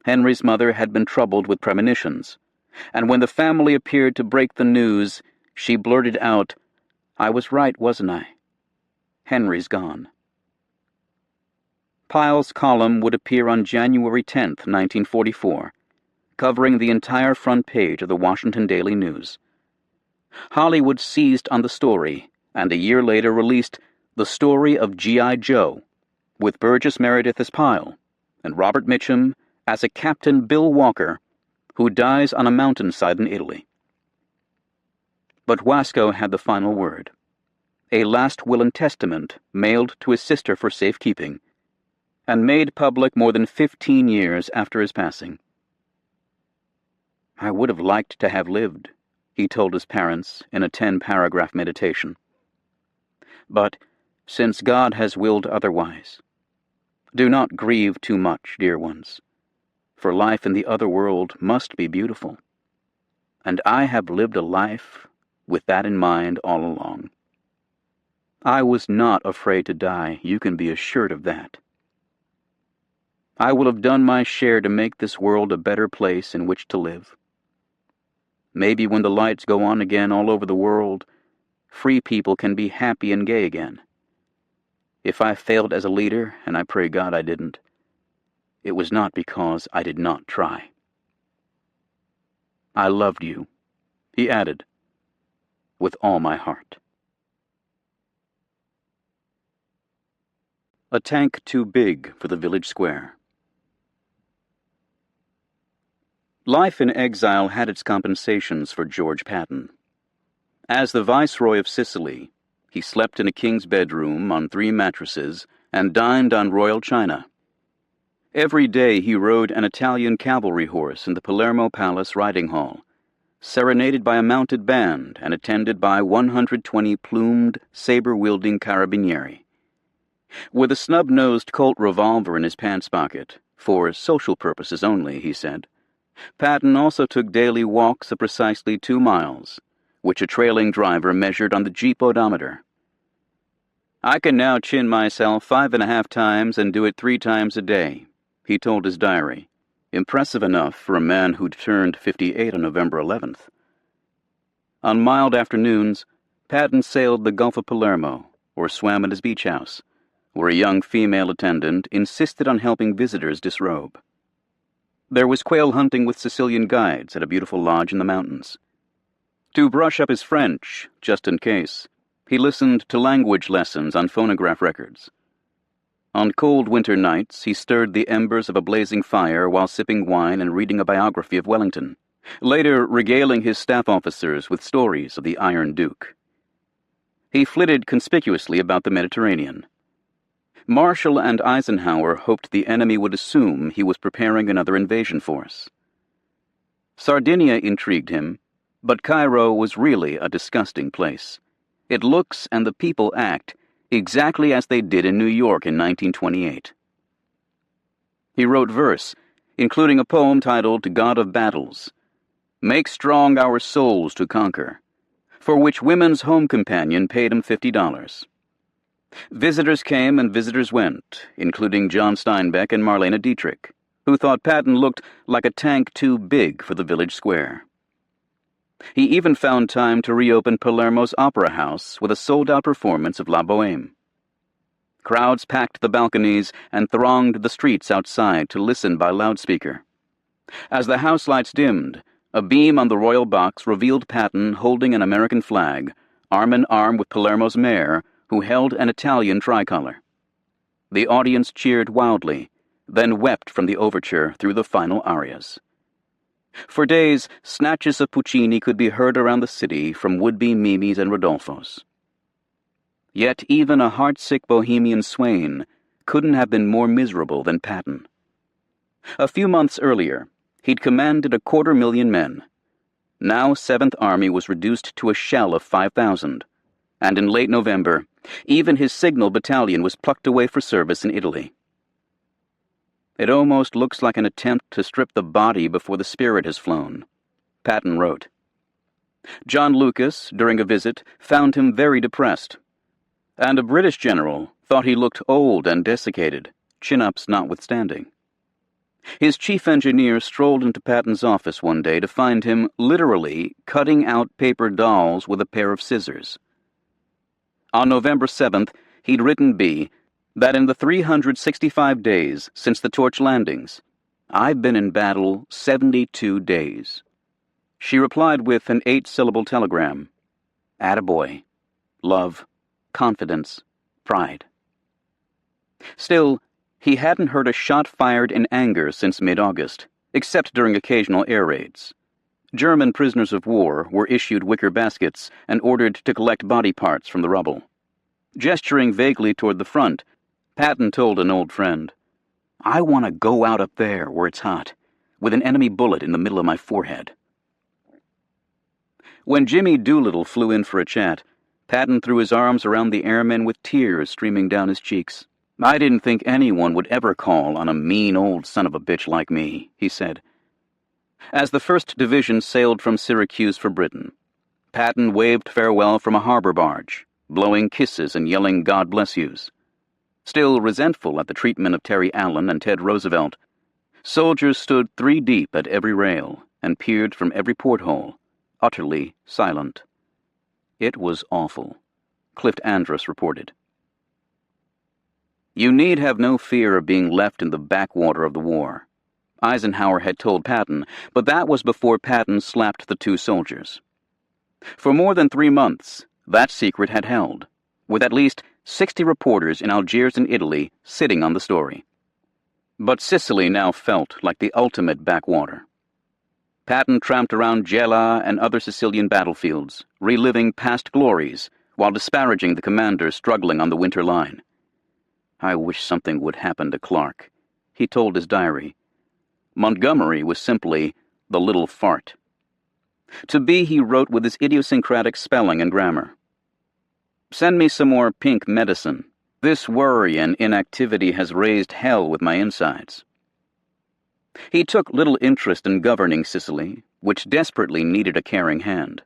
Henry's mother had been troubled with premonitions, and when the family appeared to break the news, she blurted out, "I was right, wasn't I? Henry's gone." Pyle's column would appear on January 10, 1944, covering the entire front page of the Washington Daily News. Hollywood seized on the story, and a year later released The Story of G.I. Joe, with Burgess Meredith as Pyle, and Robert Mitchum as a Captain Bill Walker, who dies on a mountainside in Italy. But Wasco had the final word, a last will and testament mailed to his sister for safekeeping, and made public more than 15 years after his passing. "I would have liked to have lived," he told his parents in a 10-paragraph meditation. "But since God has willed otherwise, do not grieve too much, dear ones, for life in the other world must be beautiful, and I have lived a life with that in mind all along. I was not afraid to die, you can be assured of that. I will have done my share to make this world a better place in which to live. Maybe when the lights go on again all over the world, free people can be happy and gay again. If I failed as a leader, and I pray God I didn't, it was not because I did not try. I loved you," he added, "with all my heart." A tank too big for the village square. Life in exile had its compensations for George Patton. As the Viceroy of Sicily, he slept in a king's bedroom on 3 mattresses and dined on royal china. Every day he rode an Italian cavalry horse in the Palermo Palace riding hall, serenaded by a mounted band and attended by 120 plumed, saber-wielding carabinieri. With a snub-nosed Colt revolver in his pants pocket, for social purposes only, he said, Patton also took daily walks of precisely 2 miles, which a trailing driver measured on the Jeep odometer. "I can now chin myself 5.5 times and do it 3 times a day," he told his diary, impressive enough for a man who'd turned 58 on November 11th. On mild afternoons, Patton sailed the Gulf of Palermo, or swam at his beach house, where a young female attendant insisted on helping visitors disrobe. There was quail hunting with Sicilian guides at a beautiful lodge in the mountains. To brush up his French, just in case, he listened to language lessons on phonograph records. On cold winter nights, he stirred the embers of a blazing fire while sipping wine and reading a biography of Wellington, later regaling his staff officers with stories of the Iron Duke. He flitted conspicuously about the Mediterranean. Marshall and Eisenhower hoped the enemy would assume he was preparing another invasion force. Sardinia intrigued him, but Cairo was really a disgusting place. It looks and the people act exactly as they did in New York in 1928. He wrote verse, including a poem titled God of Battles, "Make strong our souls to conquer," for which Women's Home Companion paid him $50. Visitors came and visitors went, including John Steinbeck and Marlene Dietrich, who thought Patton looked like a tank too big for the village square. He even found time to reopen Palermo's Opera House with a sold-out performance of La Bohème. Crowds packed the balconies and thronged the streets outside to listen by loudspeaker. As the house lights dimmed, a beam on the royal box revealed Patton holding an American flag, arm in arm with Palermo's mayor, who held an Italian tricolor. The audience cheered wildly, then wept from the overture through the final arias. For days, snatches of Puccini could be heard around the city from would-be Mimis and Rodolfos. Yet even a heartsick bohemian swain couldn't have been more miserable than Patton. A few months earlier, he'd commanded 250,000 men. Now 7th Army was reduced to a shell of 5,000, and in late November, even his signal battalion was plucked away for service in Italy. It almost looks like an attempt to strip the body before the spirit has flown, Patton wrote. John Lucas, during a visit, found him very depressed, and a British general thought he looked old and desiccated, chin-ups notwithstanding. His chief engineer strolled into Patton's office one day to find him literally cutting out paper dolls with a pair of scissors. On November 7th, he'd written B that in the 365 days since the torch landings, "I've been in battle 72 days." She replied with an 8-syllable telegram. Attaboy. Love. Confidence. Pride. Still, he hadn't heard a shot fired in anger since mid-August, except during occasional air raids. German prisoners of war were issued wicker baskets and ordered to collect body parts from the rubble. Gesturing vaguely toward the front, Patton told an old friend, "I want to go out up there where it's hot, with an enemy bullet in the middle of my forehead." When Jimmy Doolittle flew in for a chat, Patton threw his arms around the airman with tears streaming down his cheeks. "I didn't think anyone would ever call on a mean old son of a bitch like me," he said. As the 1st Division sailed from Syracuse for Britain, Patton waved farewell from a harbor barge, blowing kisses and yelling "God bless yous." Still resentful at the treatment of Terry Allen and Ted Roosevelt, soldiers stood 3 deep at every rail and peered from every porthole, utterly silent. It was awful, Clift Andrus reported. "You need have no fear of being left in the backwater of the war," Eisenhower had told Patton, but that was before Patton slapped the 2 soldiers. For more than 3 months, that secret had held, with at least 60 reporters in Algiers and Italy sitting on the story. But Sicily now felt like the ultimate backwater. Patton tramped around Gela and other Sicilian battlefields, reliving past glories while disparaging the commanders struggling on the winter line. "I wish something would happen to Clark," he told his diary. Montgomery was simply the little fart. To B he wrote with his idiosyncratic spelling and grammar. "Send me some more pink medicine. This worry and inactivity has raised hell with my insides." He took little interest in governing Sicily, which desperately needed a caring hand.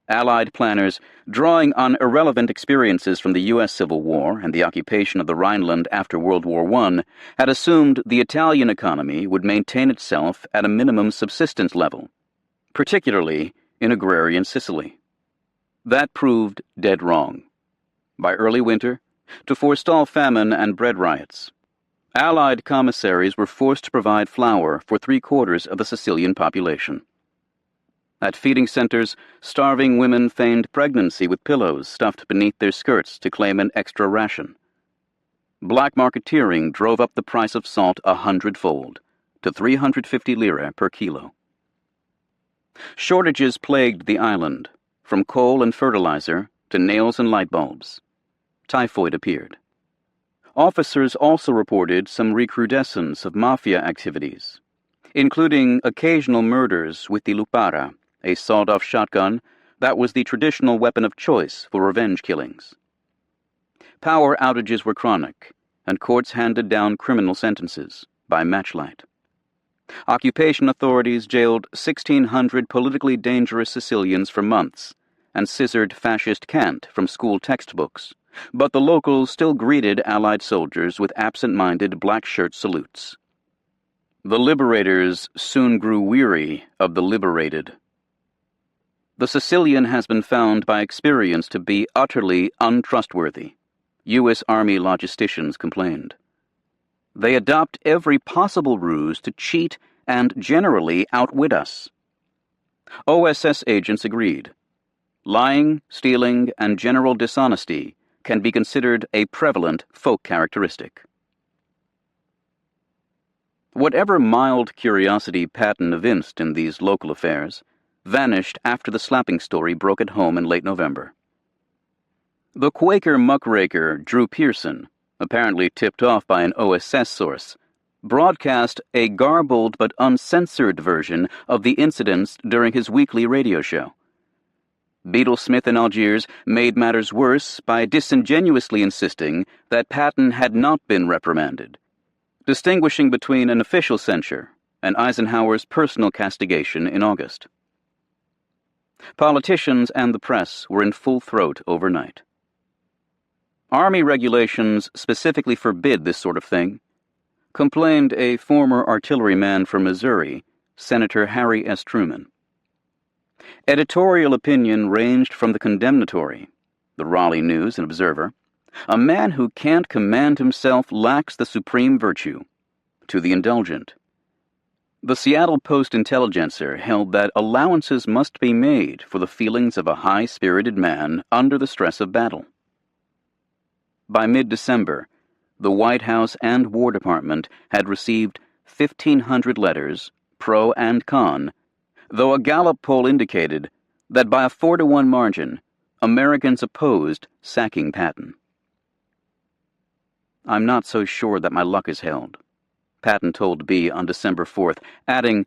Allied planners, drawing on irrelevant experiences from the U.S. Civil War and the occupation of the Rhineland after World War I, had assumed the Italian economy would maintain itself at a minimum subsistence level, particularly in agrarian Sicily. That proved dead wrong. By early winter, to forestall famine and bread riots, Allied commissaries were forced to provide flour for 3/4 of the Sicilian population. At feeding centers, starving women feigned pregnancy with pillows stuffed beneath their skirts to claim an extra ration. Black marketeering drove up the price of salt 100-fold, to 350 lire per kilo. Shortages plagued the island, from coal and fertilizer to nails and light bulbs. Typhoid appeared. Officers also reported some recrudescence of mafia activities, including occasional murders with the lupara, a sawed-off shotgun that was the traditional weapon of choice for revenge killings. Power outages were chronic, and courts handed down criminal sentences by matchlight. Occupation authorities jailed 1,600 politically dangerous Sicilians for months and scissored fascist cant from school textbooks, but the locals still greeted Allied soldiers with absent-minded black shirt salutes. The liberators soon grew weary of the liberated. The Sicilian has been found by experience to be utterly untrustworthy, U.S. Army logisticians complained. They adopt every possible ruse to cheat and generally outwit us. OSS agents agreed. Lying, stealing, and general dishonesty can be considered a prevalent folk characteristic. Whatever mild curiosity Patton evinced in these local affairs vanished after the slapping story broke at home in late November. The Quaker muckraker Drew Pearson, apparently tipped off by an OSS source, broadcast a garbled but uncensored version of the incidents during his weekly radio show. Beadle Smith in Algiers made matters worse by disingenuously insisting that Patton had not been reprimanded, distinguishing between an official censure and Eisenhower's personal castigation in August. Politicians and the press were in full throat overnight. Army regulations specifically forbid this sort of thing, complained a former artilleryman from Missouri, Senator Harry S. Truman. Editorial opinion ranged from the condemnatory, the Raleigh News and Observer, a man who can't command himself lacks the supreme virtue, to the indulgent. The Seattle Post-Intelligencer held that allowances must be made for the feelings of a high-spirited man under the stress of battle. By mid-December, the White House and War Department had received 1,500 letters, pro and con, though a Gallup poll indicated that by a 4-to-1 margin, Americans opposed sacking Patton. "I'm not so sure that my luck is held," Patton told B on December 4th, adding,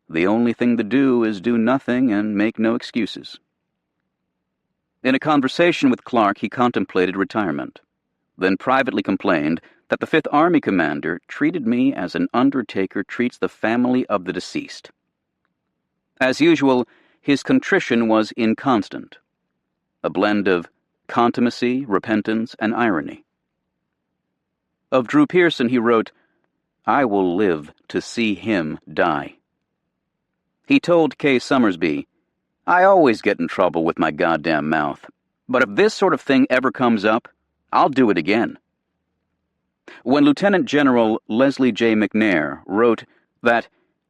"The only thing to do is do nothing and make no excuses." In a conversation with Clark, he contemplated retirement, then privately complained that the Fifth Army commander treated me as an undertaker treats the family of the deceased. As usual, his contrition was inconstant, a blend of contumacy, repentance, and irony. Of Drew Pearson he wrote, "I will live to see him die." He told Kay Summersby, "I always get in trouble with my goddamn mouth, but if this sort of thing ever comes up, I'll do it again." When Lieutenant General Leslie J. McNair wrote that,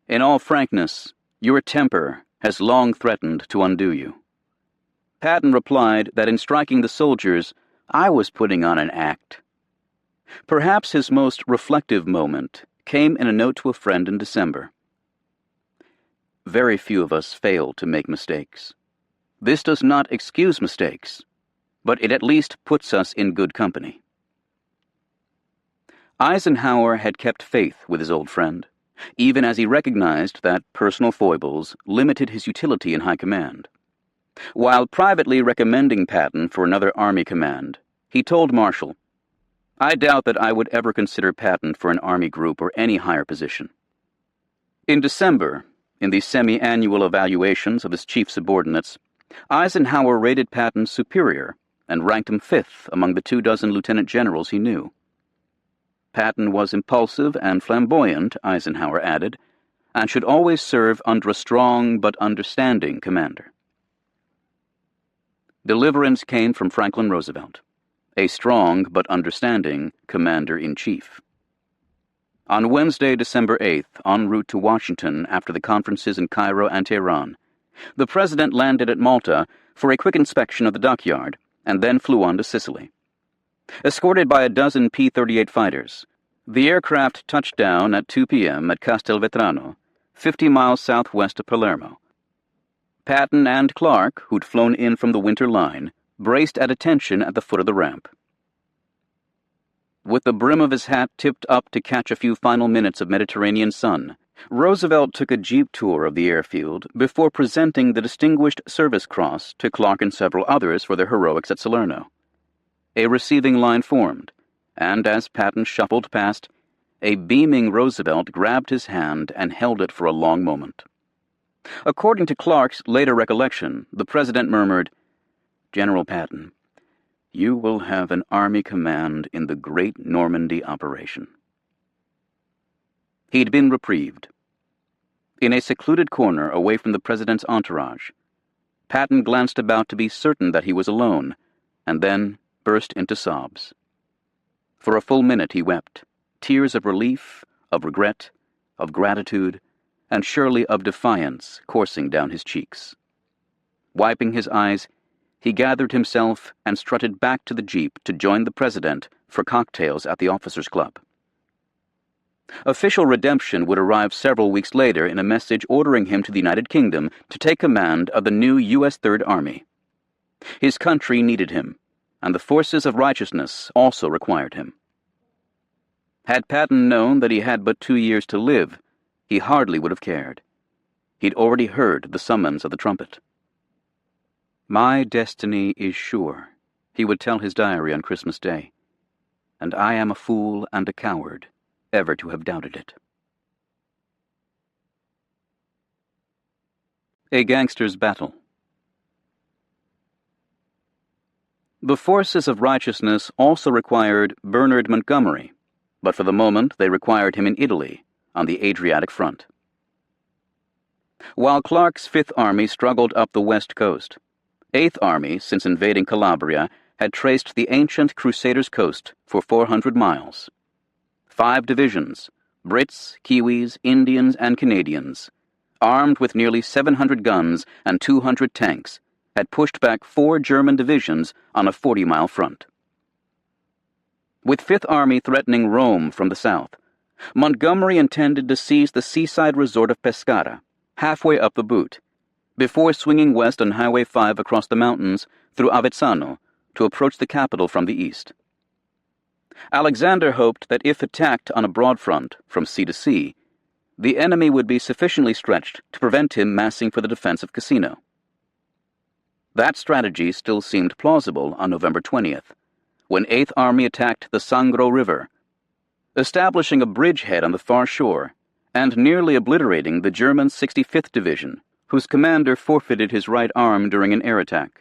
"In all frankness, your temper has long threatened to undo you," Patton replied that in striking the soldiers, "I was putting on an act." Perhaps his most reflective moment came in a note to a friend in December. "Very few of us fail to make mistakes. This does not excuse mistakes, but it at least puts us in good company." Eisenhower had kept faith with his old friend, even as he recognized that personal foibles limited his utility in high command. While privately recommending Patton for another Army command, he told Marshall, "I doubt that I would ever consider Patton for an Army group or any higher position." In December, in the semi-annual evaluations of his chief subordinates, Eisenhower rated Patton superior and ranked him 5th among the 24 lieutenant generals he knew. Patton was impulsive and flamboyant, Eisenhower added, and should always serve under a strong but understanding commander. Deliverance came from Franklin Roosevelt, a strong but understanding commander-in-chief. On Wednesday, December 8th, en route to Washington after the conferences in Cairo and Tehran, the President landed at Malta for a quick inspection of the dockyard and then flew on to Sicily. Escorted by a dozen P-38 fighters, the aircraft touched down at 2 p.m. at Castelvetrano, 50 miles southwest of Palermo. Patton and Clark, who'd flown in from the winter line, braced at attention at the foot of the ramp. With the brim of his hat tipped up to catch a few final minutes of Mediterranean sun, Roosevelt took a jeep tour of the airfield before presenting the Distinguished Service Cross to Clark and several others for their heroics at Salerno. A receiving line formed, and as Patton shuffled past, a beaming Roosevelt grabbed his hand and held it for a long moment. According to Clark's later recollection, the President murmured, "General Patton, you will have an Army command in the Great Normandy operation." He'd been reprieved. In a secluded corner away from the President's entourage, Patton glanced about to be certain that he was alone, and then burst into sobs. For a full minute he wept, tears of relief, of regret, of gratitude, and surely of defiance coursing down his cheeks. Wiping his eyes, he gathered himself and strutted back to the jeep to join the president for cocktails at the officers' club. Official redemption would arrive several weeks later in a message ordering him to the United Kingdom to take command of the new U.S. Third Army. His country needed him, and the forces of righteousness also required him. Had Patton known that he had but 2 years to live, he hardly would have cared. He'd already heard the summons of the trumpet. "My destiny is sure," he would tell his diary on Christmas Day, "and I am a fool and a coward ever to have doubted it." A Gangster's Battle. The forces of righteousness also required Bernard Montgomery, but for the moment they required him in Italy, on the Adriatic front. While Clark's Fifth Army struggled up the west coast, Eighth Army, since invading Calabria, had traced the ancient Crusaders' coast for 400 miles. 5 divisions, Brits, Kiwis, Indians, and Canadians, armed with nearly 700 guns and 200 tanks, had pushed back 4 German divisions on a 40-mile front. With Fifth Army threatening Rome from the south, Montgomery intended to seize the seaside resort of Pescara, halfway up the Boot, before swinging west on Highway 5 across the mountains through Avezzano to approach the capital from the east. Alexander hoped that if attacked on a broad front from sea to sea, the enemy would be sufficiently stretched to prevent him massing for the defense of Cassino. That strategy still seemed plausible on November 20th, when Eighth Army attacked the Sangro River, establishing a bridgehead on the far shore and nearly obliterating the German 65th Division, whose commander forfeited his right arm during an air attack.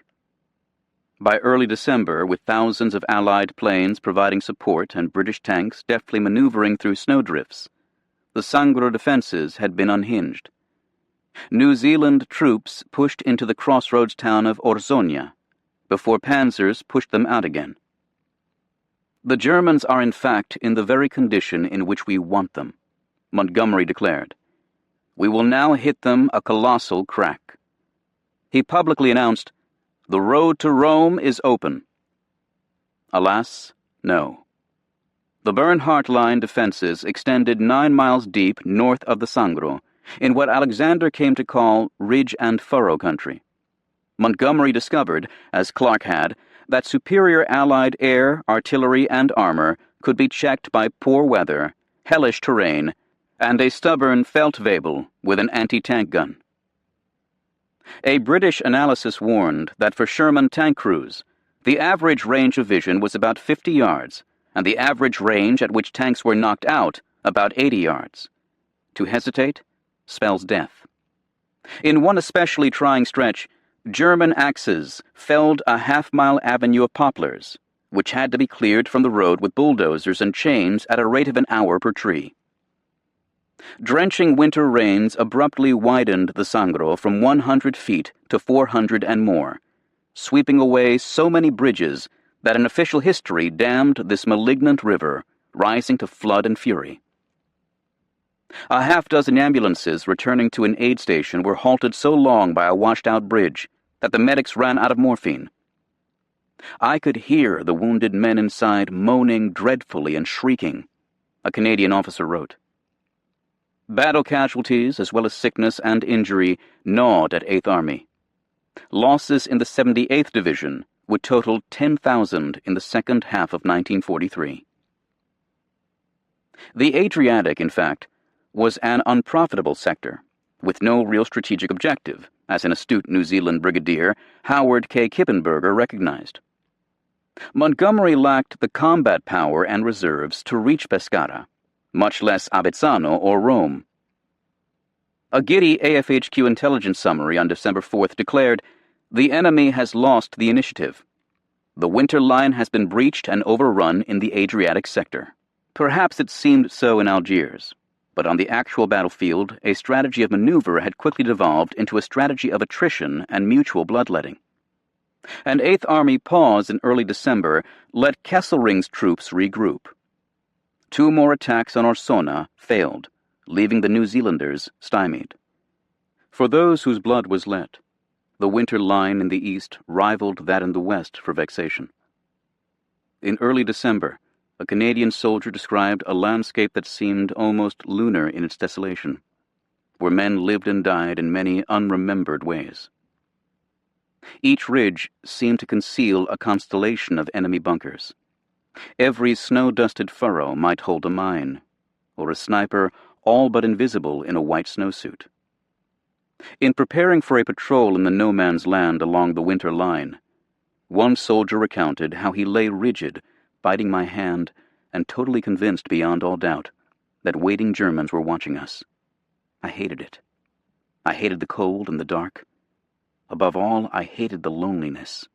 By early December, with thousands of Allied planes providing support and British tanks deftly maneuvering through snowdrifts, the Sangro defenses had been unhinged. New Zealand troops pushed into the crossroads town of Orzonia, before panzers pushed them out again. "The Germans are in fact in the very condition in which we want them," Montgomery declared. "We will now hit them a colossal crack." He publicly announced, "The road to Rome is open." Alas, no. The Bernhardt Line defenses extended 9 miles deep north of the Sangro, in what Alexander came to call ridge and furrow country. Montgomery discovered, as Clark had, that superior Allied air, artillery, and armor could be checked by poor weather, hellish terrain, and a stubborn Feldwebel with an anti-tank gun. A British analysis warned that for Sherman tank crews, the average range of vision was about 50 yards, and the average range at which tanks were knocked out about 80 yards. To hesitate spells death. In one especially trying stretch, German axes felled a half-mile avenue of poplars, which had to be cleared from the road with bulldozers and chains at a rate of an hour per tree. Drenching winter rains abruptly widened the Sangro from 100 feet to 400 and more, sweeping away so many bridges that an official history damned this malignant river, rising to flood and fury. A half-dozen ambulances returning to an aid station were halted so long by a washed-out bridge that the medics ran out of morphine. "I could hear the wounded men inside moaning dreadfully and shrieking," a Canadian officer wrote. Battle casualties, as well as sickness and injury, gnawed at Eighth Army. Losses in the 78th Division would total 10,000 in the second half of 1943. The Adriatic, in fact, was an unprofitable sector, with no real strategic objective, as an astute New Zealand brigadier, Howard K. Kippenberger, recognized. Montgomery lacked the combat power and reserves to reach Pescara, much less Avezzano or Rome. A giddy AFHQ intelligence summary on December 4th declared, "The enemy has lost the initiative. The winter line has been breached and overrun in the Adriatic sector." Perhaps it seemed so in Algiers, But on the actual battlefield, a strategy of maneuver had quickly devolved into a strategy of attrition and mutual bloodletting. An Eighth Army pause in early December let Kesselring's troops regroup. 2 more attacks on Orsona failed, leaving the New Zealanders stymied. For those whose blood was let, the winter line in the east rivaled that in the west for vexation. In early December, a Canadian soldier described a landscape that seemed almost lunar in its desolation, where men lived and died in many unremembered ways. Each ridge seemed to conceal a constellation of enemy bunkers. Every snow-dusted furrow might hold a mine, or a sniper all but invisible in a white snowsuit. In preparing for a patrol in the no-man's land along the winter line, one soldier recounted how he lay rigid, biting my hand, and totally convinced beyond all doubt that waiting Germans were watching us. I hated it. I hated the cold and the dark. Above all, I hated the loneliness.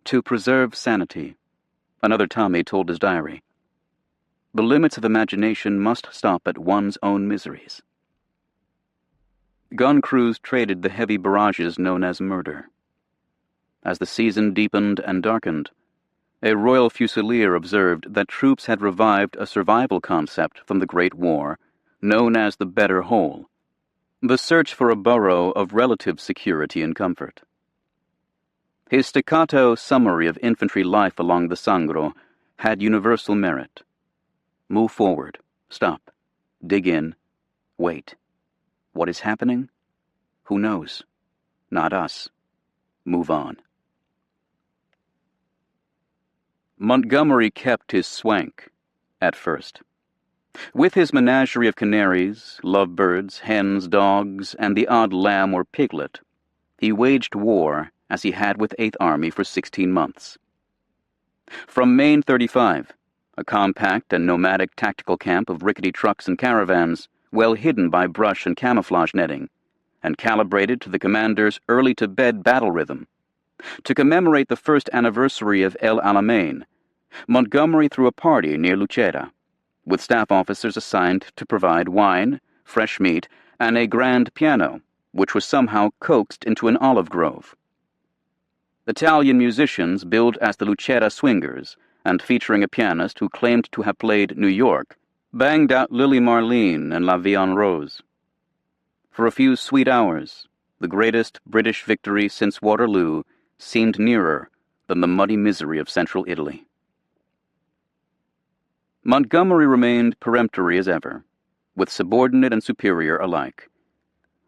To preserve sanity, another Tommy told his diary, the limits of imagination must stop at one's own miseries. Gun crews traded the heavy barrages known as murder. As the season deepened and darkened, a Royal Fusilier observed that troops had revived a survival concept from the Great War, known as the better whole, the search for a burrow of relative security and comfort. His staccato summary of infantry life along the Sangro had universal merit. Move forward, stop, dig in, wait. What is happening? Who knows? Not us. Move on. Montgomery kept his swank, at first. With his menagerie of canaries, lovebirds, hens, dogs, and the odd lamb or piglet, he waged war as he had with Eighth Army for 16 months. From Maine 35, a compact and nomadic tactical camp of rickety trucks and caravans, well hidden by brush and camouflage netting, and calibrated to the commander's early-to-bed battle rhythm. To commemorate the first anniversary of El Alamein, Montgomery threw a party near Lucera, with staff officers assigned to provide wine, fresh meat, and a grand piano, which was somehow coaxed into an olive grove. Italian musicians billed as the Lucera Swingers, and featuring a pianist who claimed to have played New York, banged out Lily Marlene and La Vie en Rose. For a few sweet hours, the greatest British victory since Waterloo seemed nearer than the muddy misery of central Italy. Montgomery remained peremptory as ever, with subordinate and superior alike.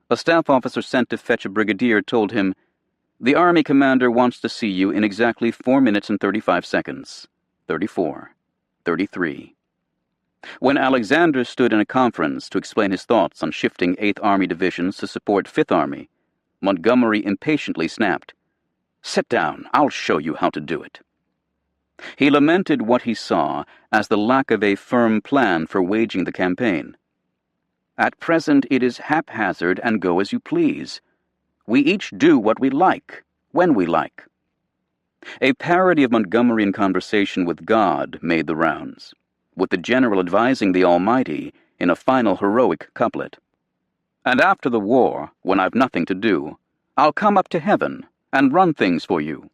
A staff officer sent to fetch a brigadier told him, "The army commander wants to see you in exactly 4 minutes and 35 seconds. 34. 33. When Alexander stood in a conference to explain his thoughts on shifting 8th Army divisions to support 5th Army, Montgomery impatiently snapped, "Sit down, I'll show you how to do it." He lamented what he saw as the lack of a firm plan for waging the campaign. "At present it is haphazard and go as you please. We each do what we like, when we like." A parody of Montgomeryan conversation with God made the rounds, with the general advising the Almighty in a final heroic couplet. "And after the war, when I've nothing to do, I'll come up to heaven and run things for you."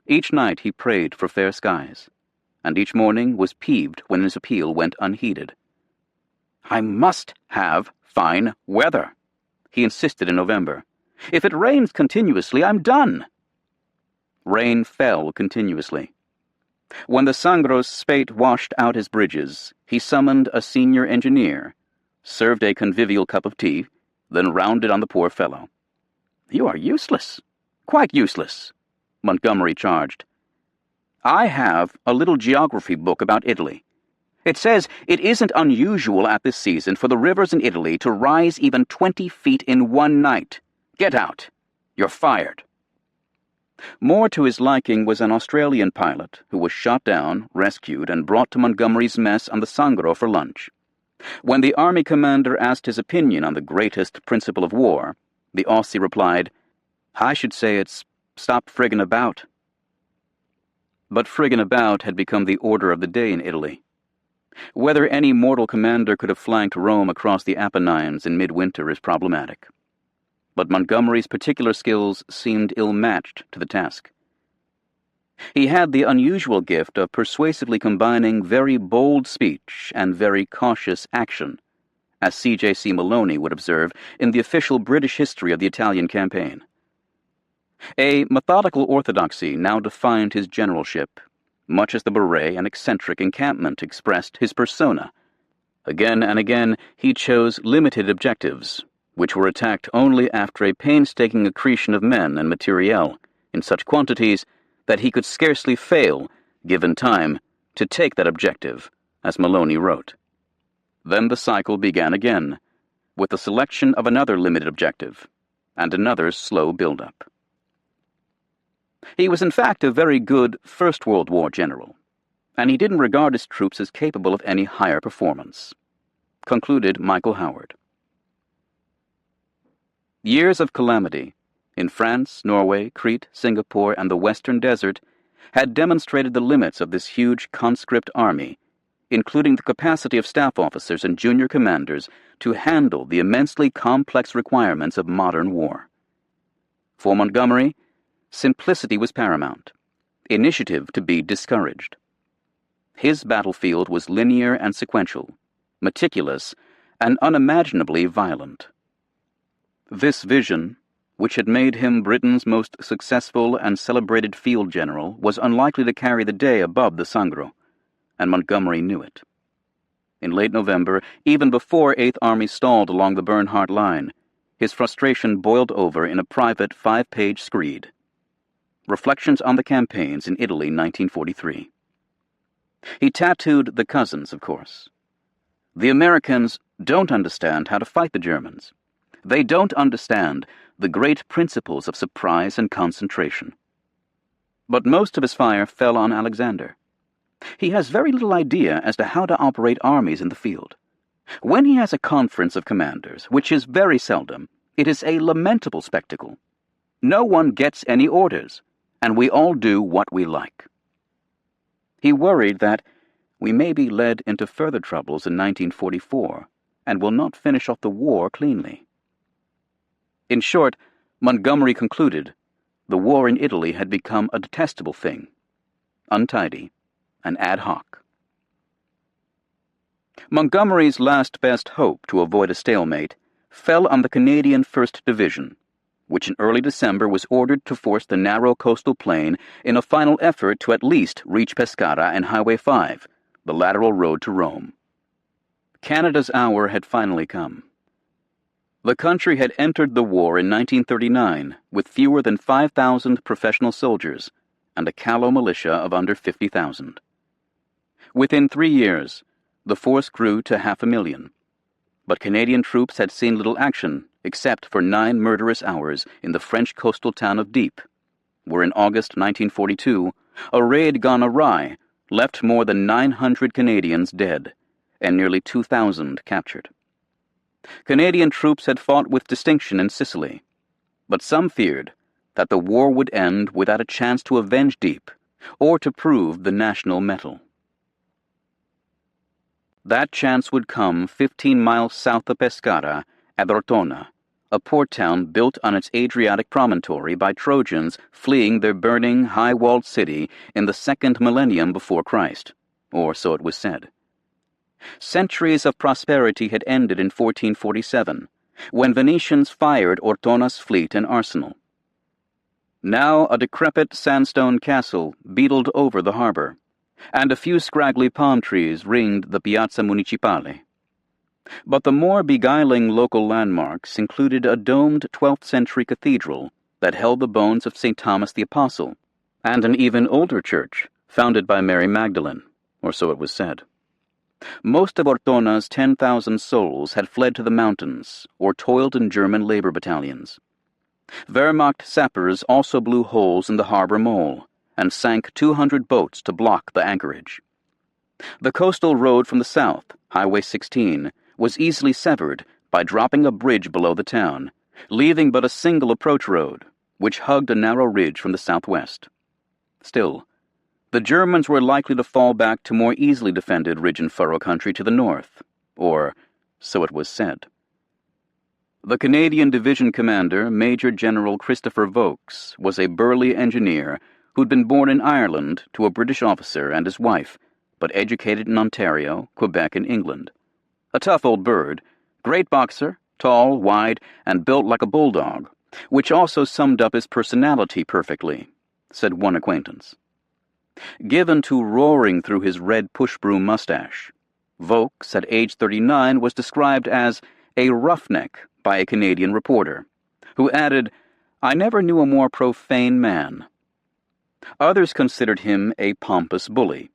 Each night he prayed for fair skies, and each morning was peeved when his appeal went unheeded. "I must have fine weather," he insisted in November. "If it rains continuously, I'm done." Rain fell continuously. When the Sangros spate washed out his bridges, he summoned a senior engineer, served a convivial cup of tea, then rounded on the poor fellow. "You are useless, quite useless," Montgomery charged. "I have a little geography book about Italy. It says it isn't unusual at this season for the rivers in Italy to rise even 20 feet in one night. Get out. You're fired." More to his liking was an Australian pilot who was shot down, rescued, and brought to Montgomery's mess on the Sangro for lunch. When the army commander asked his opinion on the greatest principle of war, the Aussie replied, "I should say it's stop friggin' about." But friggin' about had become the order of the day in Italy. Whether any mortal commander could have flanked Rome across the Apennines in midwinter is problematic. But Montgomery's particular skills seemed ill-matched to the task. He had the unusual gift of persuasively combining very bold speech and very cautious action, as C.J.C. Maloney would observe in the official British history of the Italian campaign. A methodical orthodoxy now defined his generalship, much as the beret and eccentric encampment expressed his persona. Again and again he chose limited objectives, which were attacked only after a painstaking accretion of men and materiel, in such quantities that he could scarcely fail, given time, to take that objective, as Maloney wrote. Then the cycle began again, with the selection of another limited objective, and another slow build-up. He was in fact a very good First World War general, and he didn't regard his troops as capable of any higher performance, concluded Michael Howard. Years of calamity, in France, Norway, Crete, Singapore, and the Western Desert, had demonstrated the limits of this huge conscript army, including the capacity of staff officers and junior commanders to handle the immensely complex requirements of modern war. For Montgomery, simplicity was paramount, initiative to be discouraged. His battlefield was linear and sequential, meticulous, and unimaginably violent. This vision, which had made him Britain's most successful and celebrated field general, was unlikely to carry the day above the Sangro, and Montgomery knew it. In late November, even before 8th Army stalled along the Bernhardt Line, his frustration boiled over in a private 5-page screed. Reflections on the Campaigns in Italy, 1943. He tattooed the cousins, of course. The Americans don't understand how to fight the Germans. They don't understand the great principles of surprise and concentration. But most of his fire fell on Alexander. He has very little idea as to how to operate armies in the field. When he has a conference of commanders, which is very seldom, it is a lamentable spectacle. No one gets any orders, and we all do what we like. He worried that we may be led into further troubles in 1944 and will not finish off the war cleanly. In short, Montgomery concluded the war in Italy had become a detestable thing, untidy, and ad hoc. Montgomery's last best hope to avoid a stalemate fell on the Canadian 1st Division, which in early December was ordered to force the narrow coastal plain in a final effort to at least reach Pescara and Highway 5, the lateral road to Rome. Canada's hour had finally come. The country had entered the war in 1939 with fewer than 5,000 professional soldiers and a callow militia of under 50,000. Within 3 years, the force grew to 500,000, but Canadian troops had seen little action except for 9 murderous hours in the French coastal town of Dieppe, where in August 1942 a raid gone awry left more than 900 Canadians dead and nearly 2,000 captured. Canadian troops had fought with distinction in Sicily, but some feared that the war would end without a chance to avenge Dieppe or to prove the national mettle. That chance would come 15 miles south of Pescara at Ortona, a port town built on its Adriatic promontory by Trojans fleeing their burning, high-walled city in the 2nd millennium before Christ, or so it was said. Centuries of prosperity had ended in 1447, when Venetians fired Ortona's fleet and arsenal. Now a decrepit sandstone castle beetled over the harbor, and a few scraggly palm trees ringed the Piazza Municipale. But the more beguiling local landmarks included a domed 12th-century cathedral that held the bones of St. Thomas the Apostle, and an even older church founded by Mary Magdalene, or so it was said. Most of Ortona's 10,000 souls had fled to the mountains or toiled in German labor battalions. Wehrmacht sappers also blew holes in the harbor mole and sank 200 boats to block the anchorage. The coastal road from the south, Highway 16, was easily severed by dropping a bridge below the town, leaving but a single approach road, which hugged a narrow ridge from the southwest. Still, The Germans were likely to fall back to more easily defended ridge and furrow country to the north, or so it was said. The Canadian Division Commander, Major General Christopher Vokes, was a burly engineer who'd been born in Ireland to a British officer and his wife, but educated in Ontario, Quebec, and England. A tough old bird, great boxer, tall, wide, and built like a bulldog, which also summed up his personality perfectly, said one acquaintance. Given to roaring through his red push-broom mustache, Vokes, at age 39, was described as a roughneck by a Canadian reporter, who added, "I never knew a more profane man." Others considered him a pompous bully,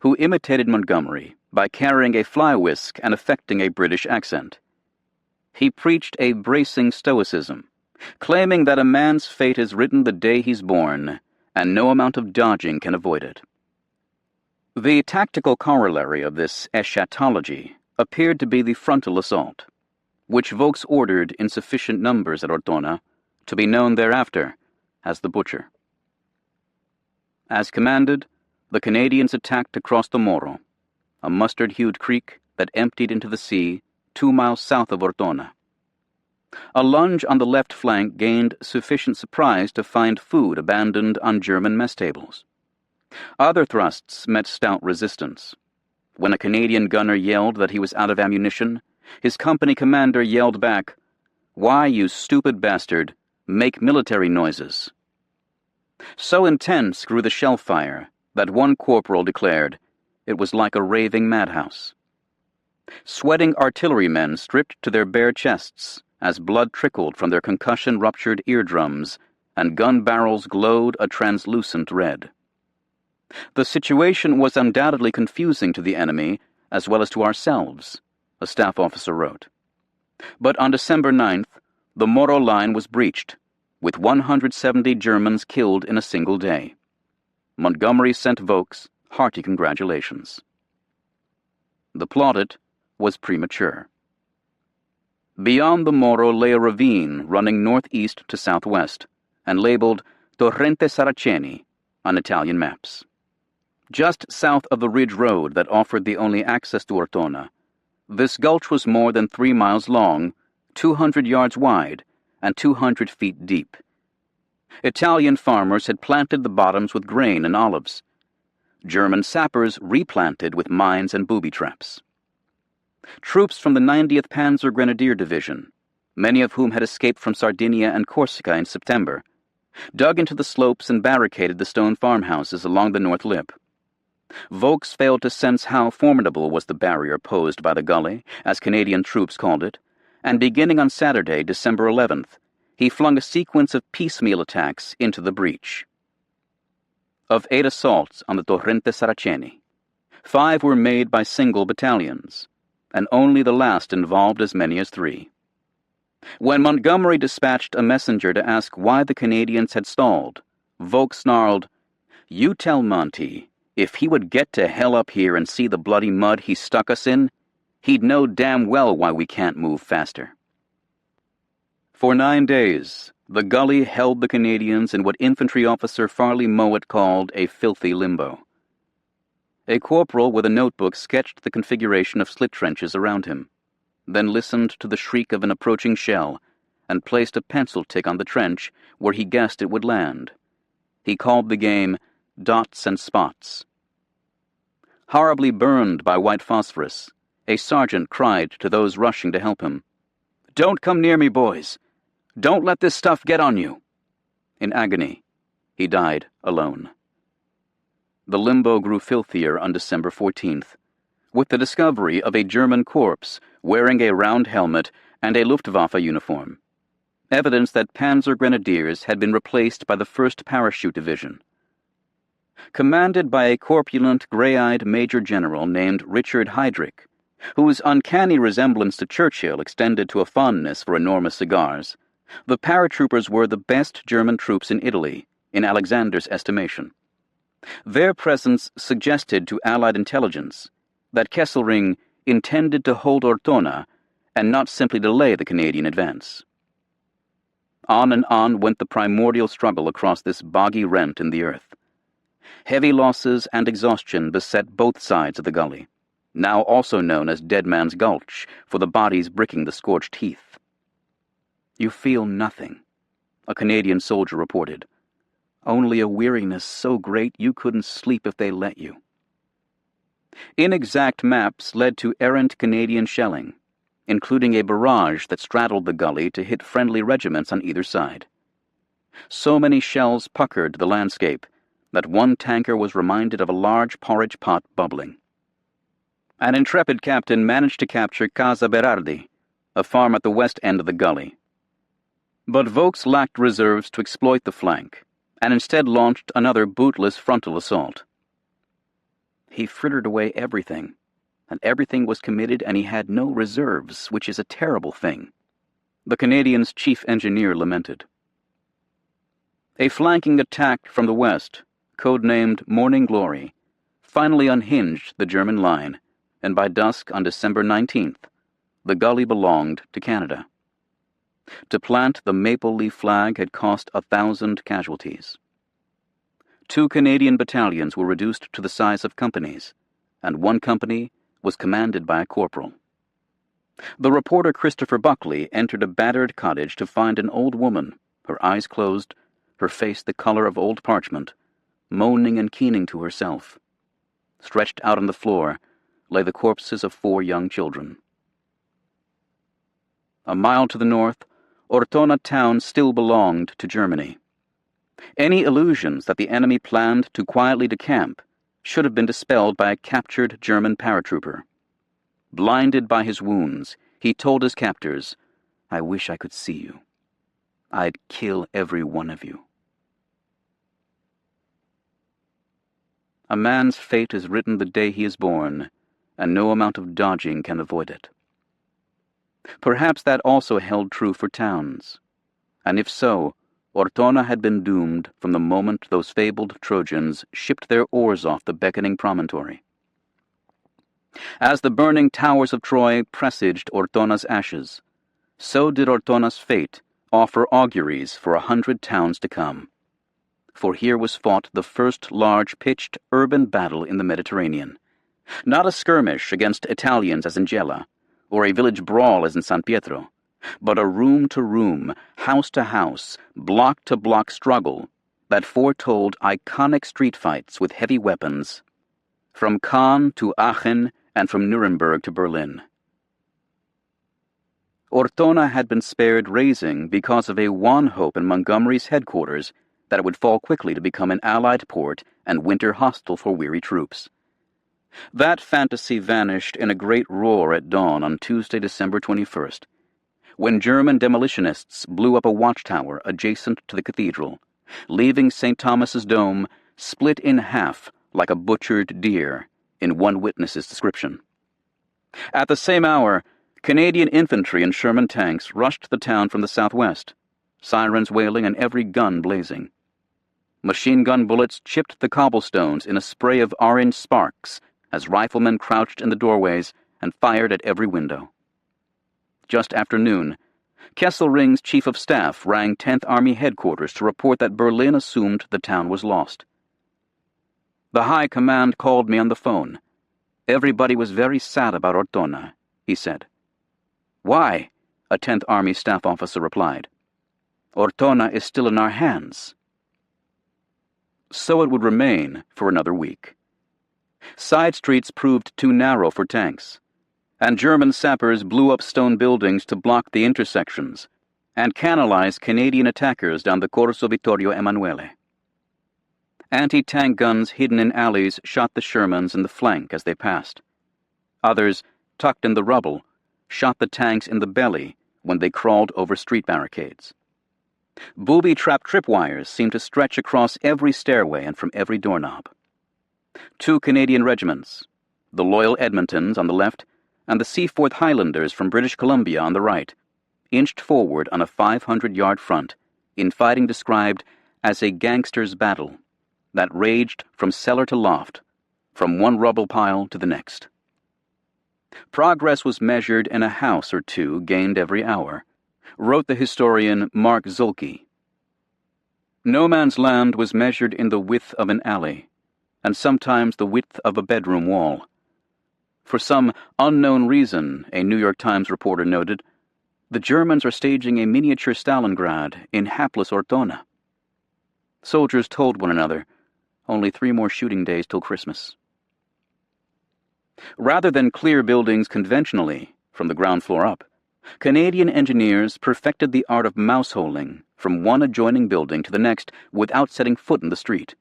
who imitated Montgomery by carrying a fly whisk and affecting a British accent. He preached a bracing stoicism, claiming that a man's fate is written the day he's born, and no amount of dodging can avoid it. The tactical corollary of this eschatology appeared to be the frontal assault, which Vokes ordered in sufficient numbers at Ortona to be known thereafter as the Butcher. As commanded, the Canadians attacked across the Moro, a mustard-hued creek that emptied into the sea 2 miles south of Ortona. A lunge on the left flank gained sufficient surprise to find food abandoned on German mess tables. Other thrusts met stout resistance. When a Canadian gunner yelled that he was out of ammunition, his company commander yelled back, "Why, you stupid bastard, make military noises." So intense grew the shell fire that one corporal declared it was like a raving madhouse. Sweating artillerymen stripped to their bare chests as blood trickled from their concussion-ruptured eardrums and gun barrels glowed a translucent red. The situation was undoubtedly confusing to the enemy as well as to ourselves, a staff officer wrote. But on December 9th, the Moro line was breached, with 170 Germans killed in a single day. Montgomery sent Vokes hearty congratulations. The plaudit was premature. Beyond the Moro lay a ravine running northeast to southwest, and labeled Torrente Saraceni on Italian maps. Just south of the ridge road that offered the only access to Ortona, this gulch was more than 3 miles long, 200 yards wide, and 200 feet deep. Italian farmers had planted the bottoms with grain and olives. German sappers replanted with mines and booby traps. Troops from the 90th Panzer Grenadier Division, many of whom had escaped from Sardinia and Corsica in September, dug into the slopes and barricaded the stone farmhouses along the north lip. Vokes failed to sense how formidable was the barrier posed by the gully, as Canadian troops called it, and beginning on Saturday, December 11th, he flung a sequence of piecemeal attacks into the breach. Of 8 assaults on the Torrente Saraceni, 5 were made by single battalions, and only the last involved as many as 3. When Montgomery dispatched a messenger to ask why the Canadians had stalled, Vokes snarled, "You tell Monty, if he would get to hell up here and see the bloody mud he stuck us in, he'd know damn well why we can't move faster." For 9 days, the gully held the Canadians in what infantry officer Farley Mowat called a filthy limbo. A corporal with a notebook sketched the configuration of slit trenches around him, then listened to the shriek of an approaching shell and placed a pencil tick on the trench where he guessed it would land. He called the game Dots and Spots. Horribly burned by white phosphorus, a sergeant cried to those rushing to help him, "Don't come near me, boys. Don't let this stuff get on you." In agony, he died alone. The limbo grew filthier on December 14th, with the discovery of a German corpse wearing a round helmet and a Luftwaffe uniform, evidence that Panzer Grenadiers had been replaced by the 1st Parachute Division. Commanded by a corpulent, gray-eyed Major General named Richard Heydrich, whose uncanny resemblance to Churchill extended to a fondness for enormous cigars, the paratroopers were the best German troops in Italy, in Alexander's estimation. Their presence suggested to Allied intelligence that Kesselring intended to hold Ortona and not simply delay the Canadian advance. On and on went the primordial struggle across this boggy rent in the earth. Heavy losses and exhaustion beset both sides of the gully, now also known as Dead Man's Gulch, for the bodies bricking the scorched heath. "You feel nothing," a Canadian soldier reported. "Only a weariness so great you couldn't sleep if they let you." Inexact maps led to errant Canadian shelling, including a barrage that straddled the gully to hit friendly regiments on either side. So many shells puckered the landscape that one tanker was reminded of a large porridge pot bubbling. An intrepid captain managed to capture Casa Berardi, a farm at the west end of the gully. But Vaux lacked reserves to exploit the flank, and instead launched another bootless frontal assault. He frittered away everything, and everything was committed, and he had no reserves, which is a terrible thing, the Canadian's chief engineer lamented. A flanking attack from the west, codenamed Morning Glory, finally unhinged the German line, and by dusk on December 19th, the gully belonged to Canada. To plant the maple leaf flag had cost 1,000 casualties. 2 Canadian battalions were reduced to the size of companies, and one company was commanded by a corporal. The reporter Christopher Buckley entered a battered cottage to find an old woman, her eyes closed, her face the color of old parchment, moaning and keening to herself. Stretched out on the floor lay the corpses of 4 young children. A mile to the north, Ortona town still belonged to Germany. Any illusions that the enemy planned to quietly decamp should have been dispelled by a captured German paratrooper. Blinded by his wounds, he told his captors, "I wish I could see you. I'd kill every one of you." A man's fate is written the day he is born, and no amount of dodging can avoid it. Perhaps that also held true for towns, and if so, Ortona had been doomed from the moment those fabled Trojans shipped their oars off the beckoning promontory. As the burning towers of Troy presaged Ortona's ashes, so did Ortona's fate offer auguries for 100 towns to come. For here was fought the first large pitched urban battle in the Mediterranean. Not a skirmish against Italians as in Gela, or a village brawl as in San Pietro, but a room-to-room, house-to-house, block-to-block struggle that foretold iconic street fights with heavy weapons, from Caen to Aachen and from Nuremberg to Berlin. Ortona had been spared razing because of a wan hope in Montgomery's headquarters that it would fall quickly to become an Allied port and winter hostile for weary troops. That fantasy vanished in a great roar at dawn on Tuesday, December 21st, when German demolitionists blew up a watchtower adjacent to the cathedral, leaving St. Thomas's dome split in half like a butchered deer, in one witness's description. At the same hour, Canadian infantry and Sherman tanks rushed the town from the southwest, sirens wailing and every gun blazing. Machine gun bullets chipped the cobblestones in a spray of orange sparks as riflemen crouched in the doorways and fired at every window. Just after noon, Kesselring's chief of staff rang 10th Army headquarters to report that Berlin assumed the town was lost. "The High Command called me on the phone. Everybody was very sad about Ortona," he said. "Why?" a 10th Army staff officer replied. "Ortona is still in our hands." So it would remain for another week. Side streets proved too narrow for tanks, and German sappers blew up stone buildings to block the intersections and canalized Canadian attackers down the Corso Vittorio Emanuele. Anti-tank guns hidden in alleys shot the Shermans in the flank as they passed. Others, tucked in the rubble, shot the tanks in the belly when they crawled over street barricades. Booby-trap tripwires seemed to stretch across every stairway and from every doorknob. 2 Canadian regiments, the Loyal Edmontons on the left and the Seaforth Highlanders from British Columbia on the right, inched forward on a 500-yard front in fighting described as a gangster's battle that raged from cellar to loft, from one rubble pile to the next. Progress was measured in a house or two gained every hour, wrote the historian Mark Zolke. No man's land was measured in the width of an alley, and sometimes the width of a bedroom wall. For some unknown reason, a New York Times reporter noted, the Germans are staging a miniature Stalingrad in hapless Ortona. Soldiers told one another, only 3 more shooting days till Christmas. Rather than clear buildings conventionally, from the ground floor up, Canadian engineers perfected the art of mouse-holing from one adjoining building to the next without setting foot in the street.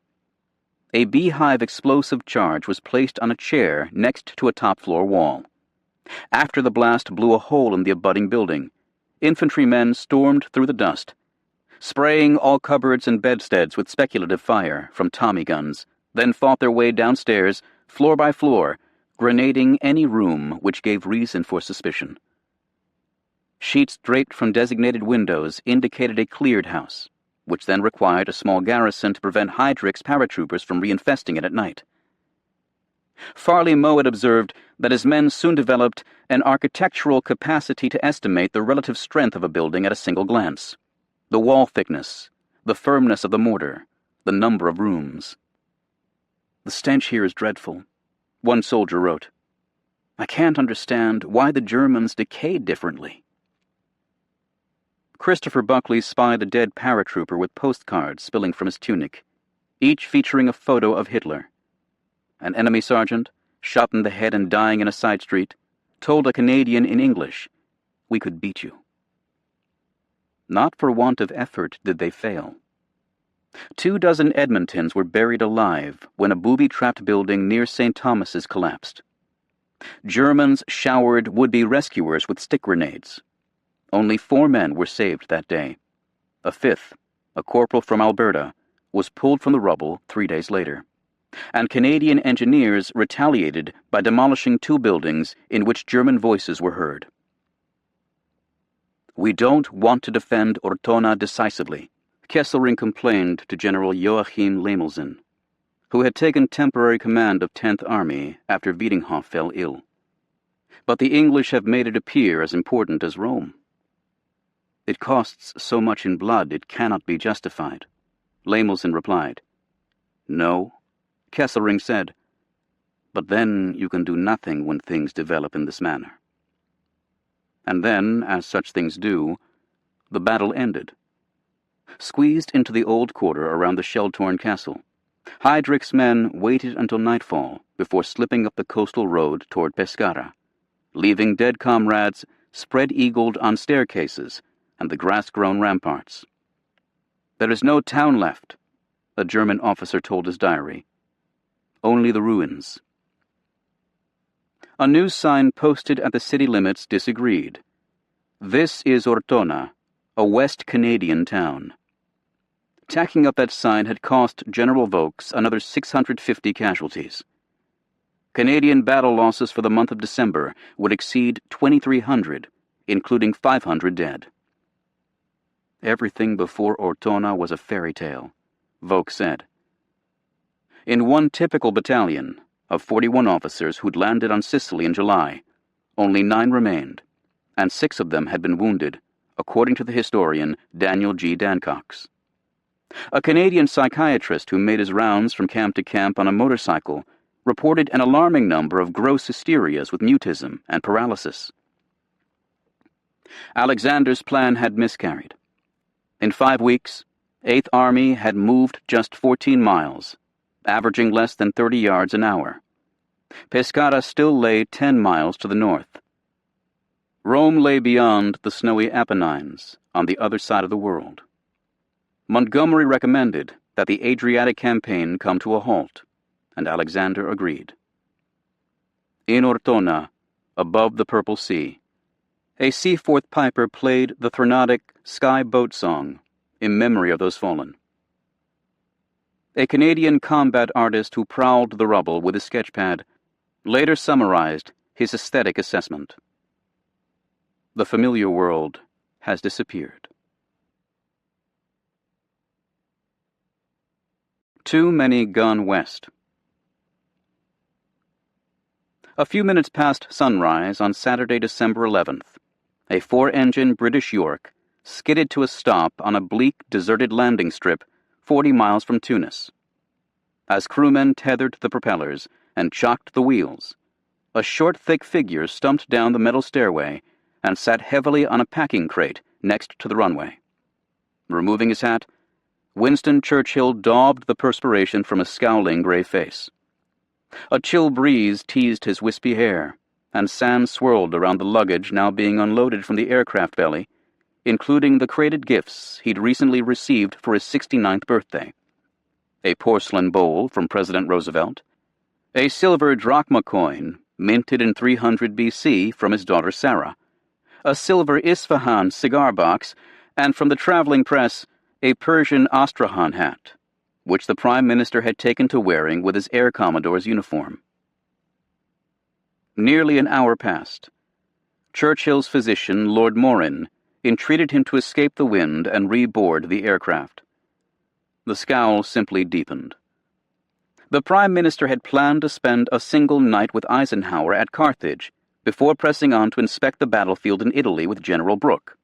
A beehive explosive charge was placed on a chair next to a top-floor wall. After the blast blew a hole in the abutting building, infantrymen stormed through the dust, spraying all cupboards and bedsteads with speculative fire from Tommy guns, then fought their way downstairs, floor by floor, grenading any room which gave reason for suspicion. Sheets draped from designated windows indicated a cleared house, which then required a small garrison to prevent Heydrich's paratroopers from reinfesting it at night. Farley Moe had observed that his men soon developed an architectural capacity to estimate the relative strength of a building at a single glance. The wall thickness, the firmness of the mortar, the number of rooms. "The stench here is dreadful," one soldier wrote. "I can't understand why the Germans decayed differently." Christopher Buckley spied a dead paratrooper with postcards spilling from his tunic, each featuring a photo of Hitler. An enemy sergeant, shot in the head and dying in a side street, told a Canadian in English, "We could beat you." Not for want of effort did they fail. 24 Edmontons were buried alive when a booby-trapped building near St. Thomas's collapsed. Germans showered would-be rescuers with stick grenades. Only 4 men were saved that day. A 5th, a corporal from Alberta, was pulled from the rubble 3 days later. And Canadian engineers retaliated by demolishing 2 buildings in which German voices were heard. "We don't want to defend Ortona decisively," Kesselring complained to General Joachim Lemelsen, who had taken temporary command of 10th Army after Wiedinghoff fell ill. "But the English have made it appear as important as Rome." "It costs so much in blood it cannot be justified," Lemelsen replied. "No," Kesselring said, "but then you can do nothing when things develop in this manner." And then, as such things do, the battle ended. Squeezed into the old quarter around the shell-torn castle, Heydrich's men waited until nightfall before slipping up the coastal road toward Pescara, leaving dead comrades spread-eagled on staircases and the grass-grown ramparts. "There is no town left," a German officer told his diary. "Only the ruins." A news sign posted at the city limits disagreed. "This is Ortona, a West Canadian town." Tacking up that sign had cost General Vaux another 650 casualties. Canadian battle losses for the month of December would exceed 2,300, including 500 dead. "Everything before Ortona was a fairy tale," Vaux said. In one typical battalion, of 41 officers who'd landed on Sicily in July, only 9 remained, and 6 of them had been wounded, according to the historian Daniel G. Dancox. A Canadian psychiatrist who made his rounds from camp to camp on a motorcycle reported an alarming number of gross hysterias with mutism and paralysis. Alexander's plan had miscarried. In 5 weeks, 8th Army had moved just 14 miles, averaging less than 30 yards an hour. Pescara still lay 10 miles to the north. Rome lay beyond the snowy Apennines, on the other side of the world. Montgomery recommended that the Adriatic campaign come to a halt, and Alexander agreed. In Ortona, above the Purple Sea, a Seaforth piper played the threnodic Sky Boat Song in memory of those fallen. A Canadian combat artist who prowled the rubble with his sketchpad later summarized his aesthetic assessment. The familiar world has disappeared. Too many gone west. A few minutes past sunrise on Saturday, December 11th, a 4-engine British York skidded to a stop on a bleak, deserted landing strip 40 miles from Tunis. As crewmen tethered the propellers and chocked the wheels, a short, thick figure stumped down the metal stairway and sat heavily on a packing crate next to the runway. Removing his hat, Winston Churchill daubed the perspiration from a scowling gray face. A chill breeze teased his wispy hair, and sand swirled around the luggage now being unloaded from the aircraft belly, including the crated gifts he'd recently received for his 69th birthday. A porcelain bowl from President Roosevelt, a silver drachma coin minted in 300 BC from his daughter Sarah, a silver Isfahan cigar box, and from the traveling press, a Persian Astrakhan hat, which the Prime Minister had taken to wearing with his Air Commodore's uniform. Nearly an hour passed. Churchill's physician, Lord Morin, entreated him to escape the wind and reboard the aircraft. The scowl simply deepened. The Prime Minister had planned to spend a single night with Eisenhower at Carthage before pressing on to inspect the battlefield in Italy with General Brooke.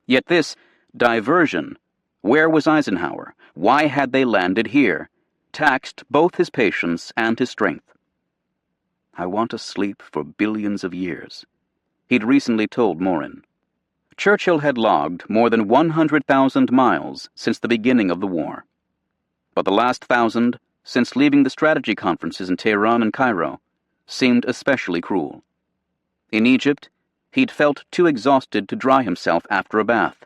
Yet this diversion, where was Eisenhower? Why had they landed here? Taxed both his patience and his strength. "I want to sleep for billions of years," he'd recently told Morin. Churchill had logged more than 100,000 miles since the beginning of the war. But the last 1,000, since leaving the strategy conferences in Tehran and Cairo, seemed especially cruel. In Egypt, he'd felt too exhausted to dry himself after a bath,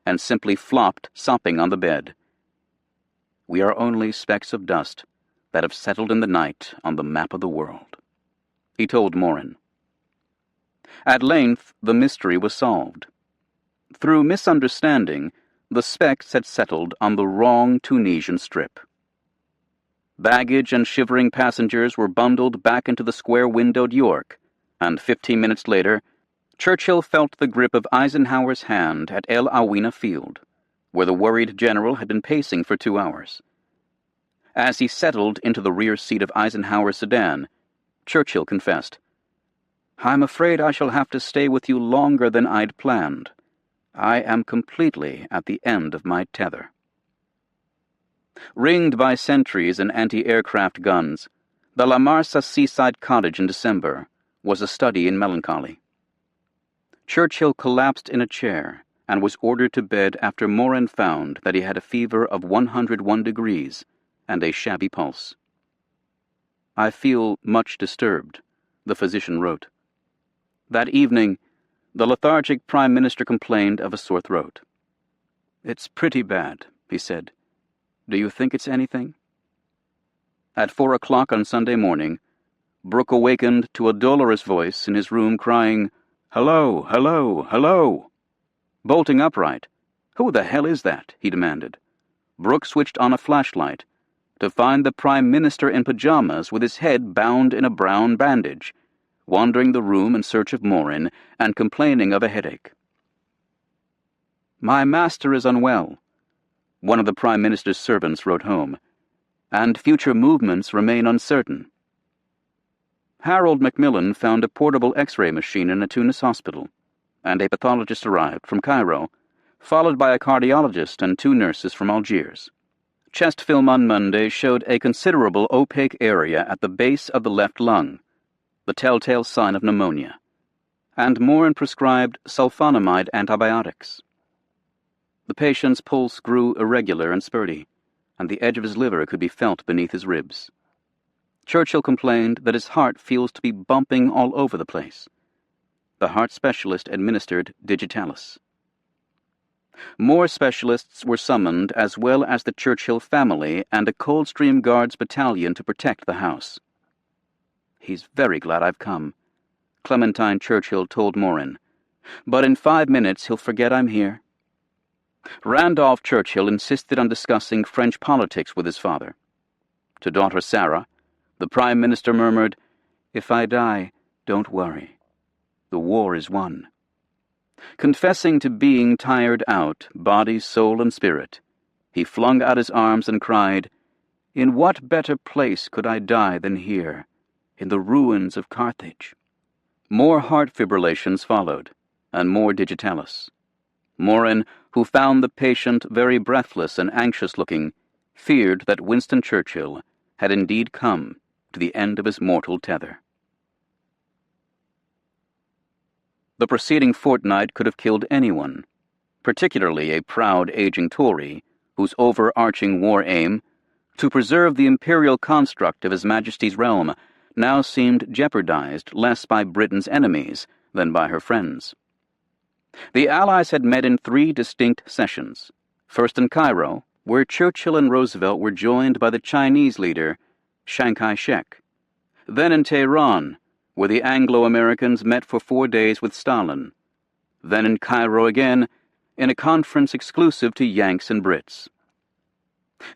and simply flopped sopping on the bed. "We are only specks of dust that have settled in the night on the map of the world," he told Morin. At length, the mystery was solved. Through misunderstanding, the specks had settled on the wrong Tunisian strip. Baggage and shivering passengers were bundled back into the square-windowed York, and 15 minutes later, Churchill felt the grip of Eisenhower's hand at El Awina Field, where the worried general had been pacing for 2 hours. As he settled into the rear seat of Eisenhower's sedan, Churchill confessed, "I'm afraid I shall have to stay with you longer than I'd planned. I am completely at the end of my tether." Ringed by sentries and anti-aircraft guns, the La Marsa seaside cottage in December was a study in melancholy. Churchill collapsed in a chair and was ordered to bed after Morin found that he had a fever of 101 degrees and a shabby pulse. "I feel much disturbed," the physician wrote. That evening, the lethargic Prime Minister complained of a sore throat. "It's pretty bad," he said. "Do you think it's anything?" At 4 o'clock on Sunday morning, Brooke awakened to a dolorous voice in his room crying, "Hello, hello, hello!" Bolting upright, "Who the hell is that?" he demanded. Brooke switched on a flashlight to find the Prime Minister in pajamas with his head bound in a brown bandage, wandering the room in search of Morin and complaining of a headache. "My master is unwell," one of the Prime Minister's servants wrote home, "and future movements remain uncertain." Harold Macmillan found a portable X-ray machine in a Tunis hospital, and a pathologist arrived from Cairo, followed by a cardiologist and 2 nurses from Algiers. Chest film on Monday showed a considerable opaque area at the base of the left lung, the telltale sign of pneumonia, and Morin prescribed sulfonamide antibiotics. The patient's pulse grew irregular and spurty, and the edge of his liver could be felt beneath his ribs. Churchill complained that his heart feels to be bumping all over the place. The heart specialist administered digitalis. More specialists were summoned, as well as the Churchill family and a Coldstream Guards battalion to protect the house. "He's very glad I've come," Clementine Churchill told Morin, "but in 5 minutes he'll forget I'm here." Randolph Churchill insisted on discussing French politics with his father. To daughter Sarah, the Prime Minister murmured, "If I die, don't worry. The war is won." Confessing to being tired out, body, soul, and spirit, he flung out his arms and cried, "In what better place could I die than here, in the ruins of Carthage?" More heart fibrillations followed, and more digitalis. Morin, who found the patient very breathless and anxious-looking, feared that Winston Churchill had indeed come to the end of his mortal tether. The preceding fortnight could have killed anyone, particularly a proud aging Tory whose overarching war aim, to preserve the imperial construct of His Majesty's realm, now seemed jeopardized less by Britain's enemies than by her friends. The Allies had met in 3 distinct sessions, first in Cairo, where Churchill and Roosevelt were joined by the Chinese leader, Chiang Kai-shek, then in Tehran, where the Anglo-Americans met for 4 days with Stalin, then in Cairo again, in a conference exclusive to Yanks and Brits.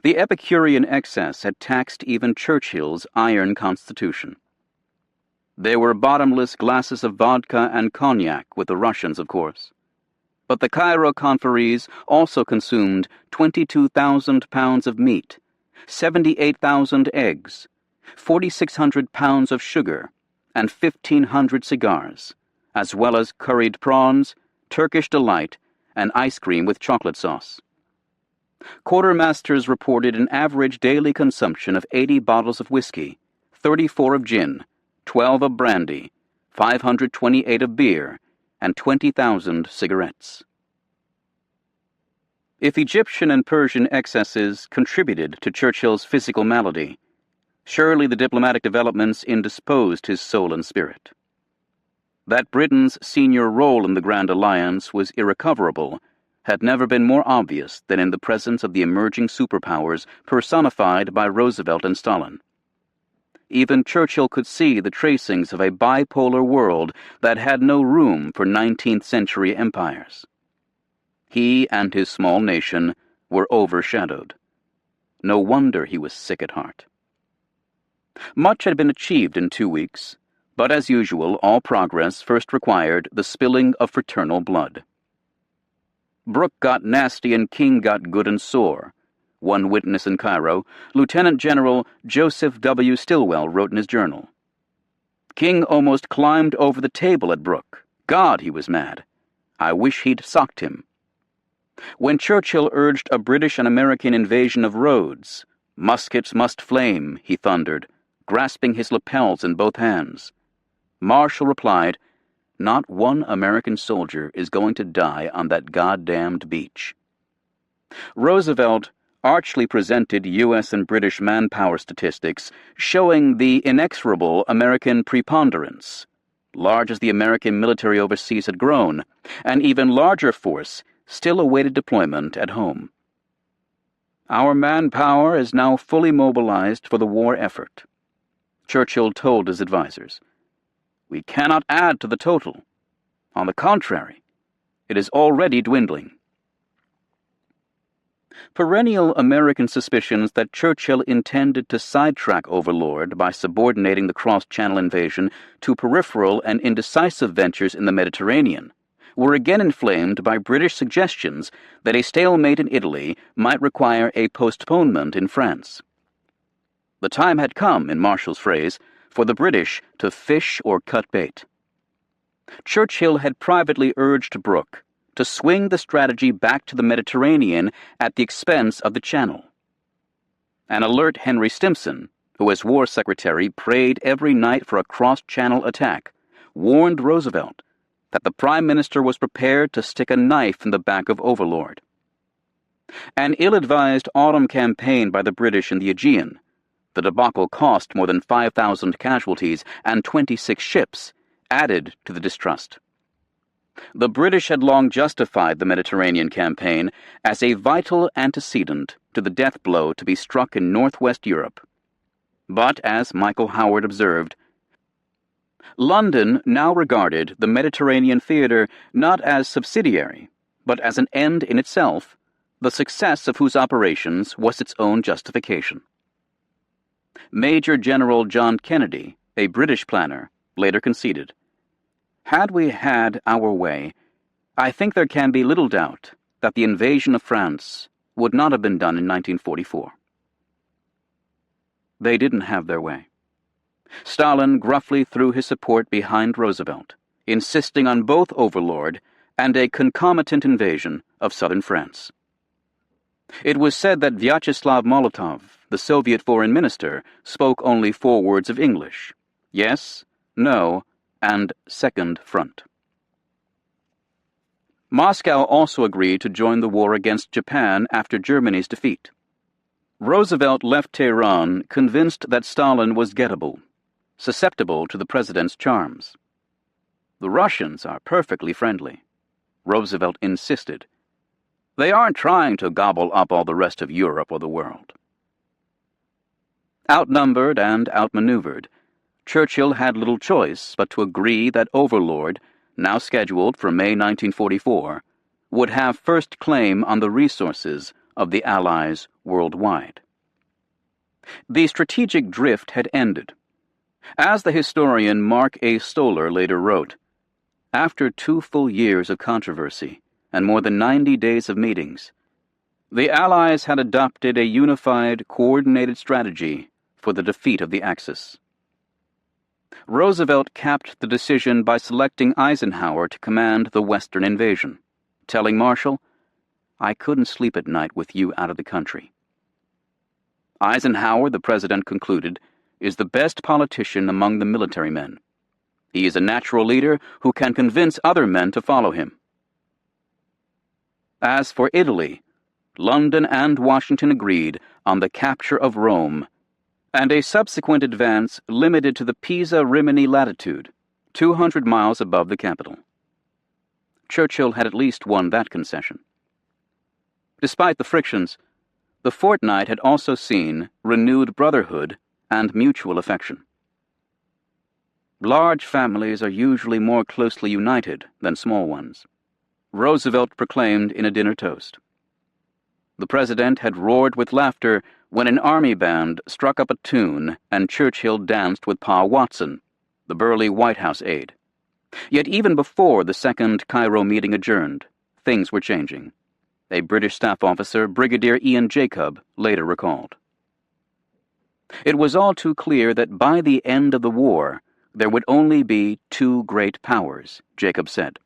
The Epicurean excess had taxed even Churchill's iron constitution. There were bottomless glasses of vodka and cognac with the Russians, of course. But the Cairo conferees also consumed 22,000 pounds of meat, 78,000 eggs, 4,600 pounds of sugar, and 1,500 cigars, as well as curried prawns, Turkish delight, and ice cream with chocolate sauce. Quartermasters reported an average daily consumption of 80 bottles of whiskey, 34 of gin, 12 of brandy, 528 of beer, and 20,000 cigarettes. If Egyptian and Persian excesses contributed to Churchill's physical malady, surely the diplomatic developments indisposed his soul and spirit. That Britain's senior role in the Grand Alliance was irrecoverable had never been more obvious than in the presence of the emerging superpowers personified by Roosevelt and Stalin. Even Churchill could see the tracings of a bipolar world that had no room for 19th-century empires. He and his small nation were overshadowed. No wonder he was sick at heart. Much had been achieved in 2 weeks, but as usual, all progress first required the spilling of fraternal blood. Brooke got nasty and King got good and sore. One witness in Cairo, Lieutenant General Joseph W. Stilwell, wrote in his journal. King almost climbed over the table at Brooke. God, he was mad. I wish he'd socked him. When Churchill urged a British and American invasion of Rhodes, muskets must flame, he thundered, grasping his lapels in both hands. Marshall replied, not one American soldier is going to die on that goddamned beach. Roosevelt archly presented U.S. and British manpower statistics showing the inexorable American preponderance. Large as the American military overseas had grown, an even larger force still awaited deployment at home. Our manpower is now fully mobilized for the war effort, Churchill told his advisers. We cannot add to the total. On the contrary, it is already dwindling. Perennial American suspicions that Churchill intended to sidetrack Overlord by subordinating the cross-channel invasion to peripheral and indecisive ventures in the Mediterranean were again inflamed by British suggestions that a stalemate in Italy might require a postponement in France. The time had come, in Marshall's phrase, for the British to fish or cut bait. Churchill had privately urged Brooke to swing the strategy back to the Mediterranean at the expense of the Channel. An alert Henry Stimson, who as War Secretary prayed every night for a cross-channel attack, warned Roosevelt that the Prime Minister was prepared to stick a knife in the back of Overlord. An ill-advised autumn campaign by the British in the Aegean, the debacle cost more than 5,000 casualties and 26 ships, added to the distrust. The British had long justified the Mediterranean campaign as a vital antecedent to the death blow to be struck in northwest Europe. But, as Michael Howard observed, London now regarded the Mediterranean theater not as subsidiary, but as an end in itself, the success of whose operations was its own justification. Major General John Kennedy, a British planner, later conceded, had we had our way, I think there can be little doubt that the invasion of France would not have been done in 1944. They didn't have their way. Stalin gruffly threw his support behind Roosevelt, insisting on both Overlord and a concomitant invasion of southern France. It was said that Vyacheslav Molotov, the Soviet foreign minister spoke only 4 words of English: yes, no, and Second Front. Moscow also agreed to join the war against Japan after Germany's defeat. Roosevelt left Tehran convinced that Stalin was gettable, susceptible to the president's charms. The Russians are perfectly friendly, Roosevelt insisted. They aren't trying to gobble up all the rest of Europe or the world. Outnumbered and outmaneuvered, Churchill had little choice but to agree that Overlord, now scheduled for May 1944, would have first claim on the resources of the Allies worldwide. The strategic drift had ended. As the historian Mark A. Stoller later wrote, after 2 full years of controversy and more than 90 days of meetings, the Allies had adopted a unified, coordinated strategy for the defeat of the Axis. Roosevelt capped the decision by selecting Eisenhower to command the Western invasion, telling Marshall, "I couldn't sleep at night with you out of the country." Eisenhower, the president concluded, is the best politician among the military men. He is a natural leader who can convince other men to follow him. As for Italy, London and Washington agreed on the capture of Rome and a subsequent advance limited to the Pisa-Rimini latitude, 200 miles above the capital. Churchill had at least won that concession. Despite the frictions, the fortnight had also seen renewed brotherhood and mutual affection. Large families are usually more closely united than small ones, Roosevelt proclaimed in a dinner toast. The president had roared with laughter when an army band struck up a tune and Churchill danced with Pa Watson, the burly White House aide. Yet even before the second Cairo meeting adjourned, things were changing. A British staff officer, Brigadier Ian Jacob, later recalled. It was all too clear that by the end of the war, there would only be 2 great powers, Jacob said.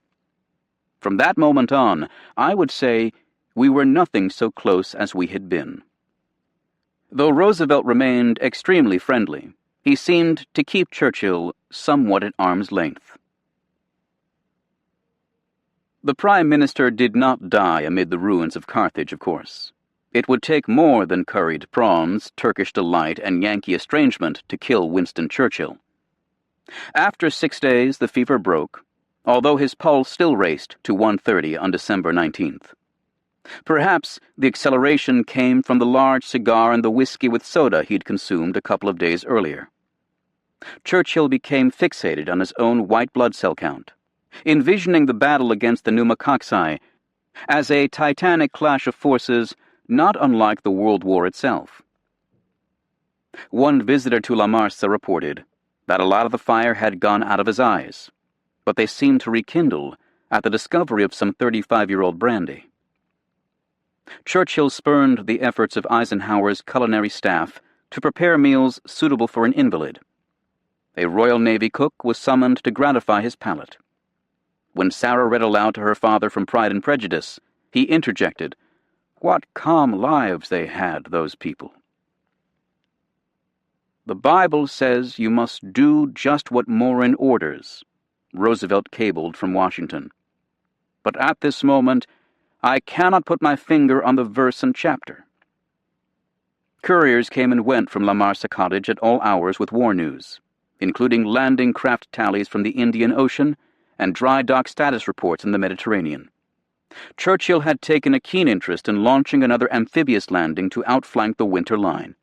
From that moment on, I would say we were nothing so close as we had been. Though Roosevelt remained extremely friendly, he seemed to keep Churchill somewhat at arm's length. The Prime Minister did not die amid the ruins of Carthage, of course. It would take more than curried prawns, Turkish delight, and Yankee estrangement to kill Winston Churchill. After 6 days, the fever broke, although his pulse still raced to 130 on December 19th. Perhaps the acceleration came from the large cigar and the whiskey with soda he'd consumed a couple of days earlier. Churchill became fixated on his own white blood cell count, envisioning the battle against the pneumococcus as a titanic clash of forces not unlike the World War itself. One visitor to La Marsa reported that a lot of the fire had gone out of his eyes, but they seemed to rekindle at the discovery of some 35-year-old brandy. Churchill spurned the efforts of Eisenhower's culinary staff to prepare meals suitable for an invalid. A Royal Navy cook was summoned to gratify his palate. When Sarah read aloud to her father from Pride and Prejudice, he interjected, "What calm lives they had, those people." "The Bible says you must do just what Morin orders," Roosevelt cabled from Washington. "But at this moment, I cannot put my finger on the verse and chapter." Couriers came and went from La Marsa Cottage at all hours with war news, including landing craft tallies from the Indian Ocean and dry dock status reports in the Mediterranean. Churchill had taken a keen interest in launching another amphibious landing to outflank the winter line.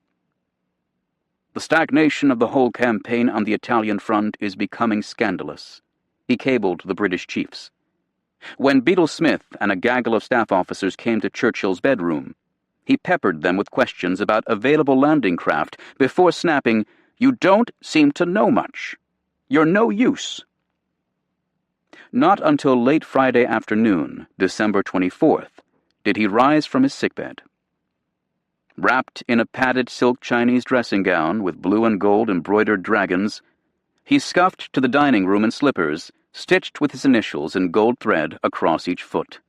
"The stagnation of the whole campaign on the Italian front is becoming scandalous," he cabled the British chiefs. When Beadle Smith and a gaggle of staff officers came to Churchill's bedroom, he peppered them with questions about available landing craft before snapping, "You don't seem to know much. You're no use." Not until late Friday afternoon, December 24th, did he rise from his sickbed. Wrapped in a padded silk Chinese dressing gown with blue and gold embroidered dragons, he scuffed to the dining room in slippers, stitched with his initials in gold thread across each foot.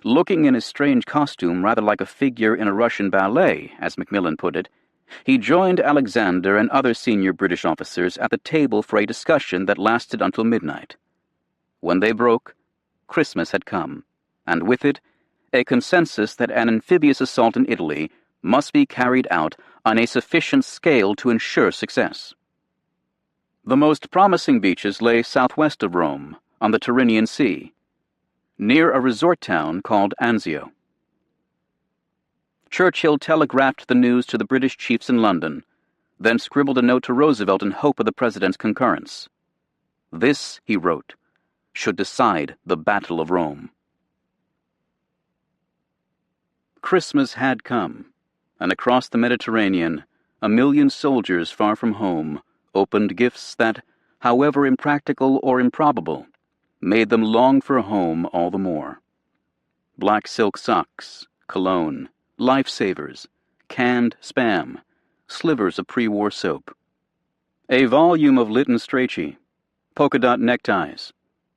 Looking in his strange costume rather like a figure in a Russian ballet, as Macmillan put it, he joined Alexander and other senior British officers at the table for a discussion that lasted until midnight. When they broke, Christmas had come, and with it, a consensus that an amphibious assault in Italy must be carried out on a sufficient scale to ensure success. The most promising beaches lay southwest of Rome, on the Tyrrhenian Sea, near a resort town called Anzio. Churchill telegraphed the news to the British chiefs in London, then scribbled a note to Roosevelt in hope of the president's concurrence. This, he wrote, should decide the Battle of Rome. Christmas had come, and across the Mediterranean, 1 million soldiers far from home opened gifts that, however impractical or improbable, made them long for home all the more. Black silk socks, cologne, lifesavers, canned Spam, slivers of pre-war soap, a volume of Lytton Strachey, polka-dot neckties,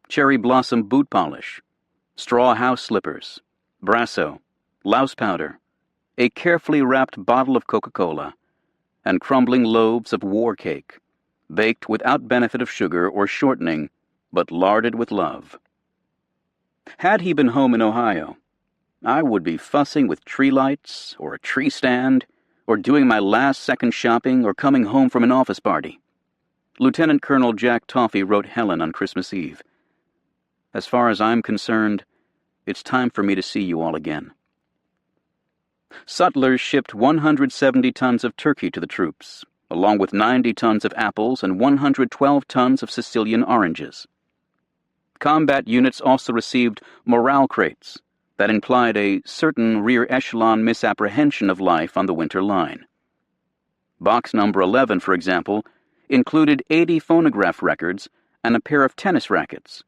cherry blossom boot polish, straw house slippers, Brasso, louse powder, a carefully wrapped bottle of Coca-Cola, and crumbling loaves of war cake, baked without benefit of sugar or shortening, but larded with love. Had he been home in Ohio, I would be fussing with tree lights, or a tree stand, or doing my last-second shopping, or coming home from an office party. Lieutenant Colonel Jack Toffee wrote Helen on Christmas Eve. As far as I'm concerned, it's time for me to see you all again. Sutlers shipped 170 tons of turkey to the troops, along with 90 tons of apples and 112 tons of Sicilian oranges. Combat units also received morale crates that implied a certain rear echelon misapprehension of life on the winter line. Box number 11, for example, included 80 phonograph records and a pair of tennis rackets,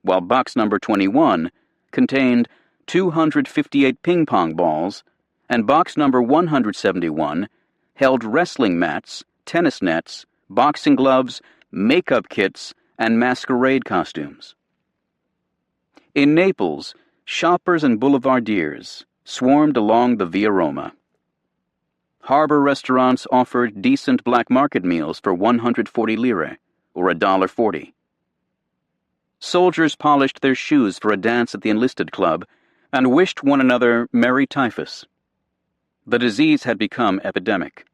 while box number 21 contained 258 ping-pong balls, and box number 171 held wrestling mats, tennis nets, boxing gloves, makeup kits, and masquerade costumes. In Naples, shoppers and boulevardiers swarmed along the Via Roma. Harbor restaurants offered decent black market meals for 140 lire, or $1.40. Soldiers polished their shoes for a dance at the enlisted club and wished one another merry typhus. The disease had become epidemic.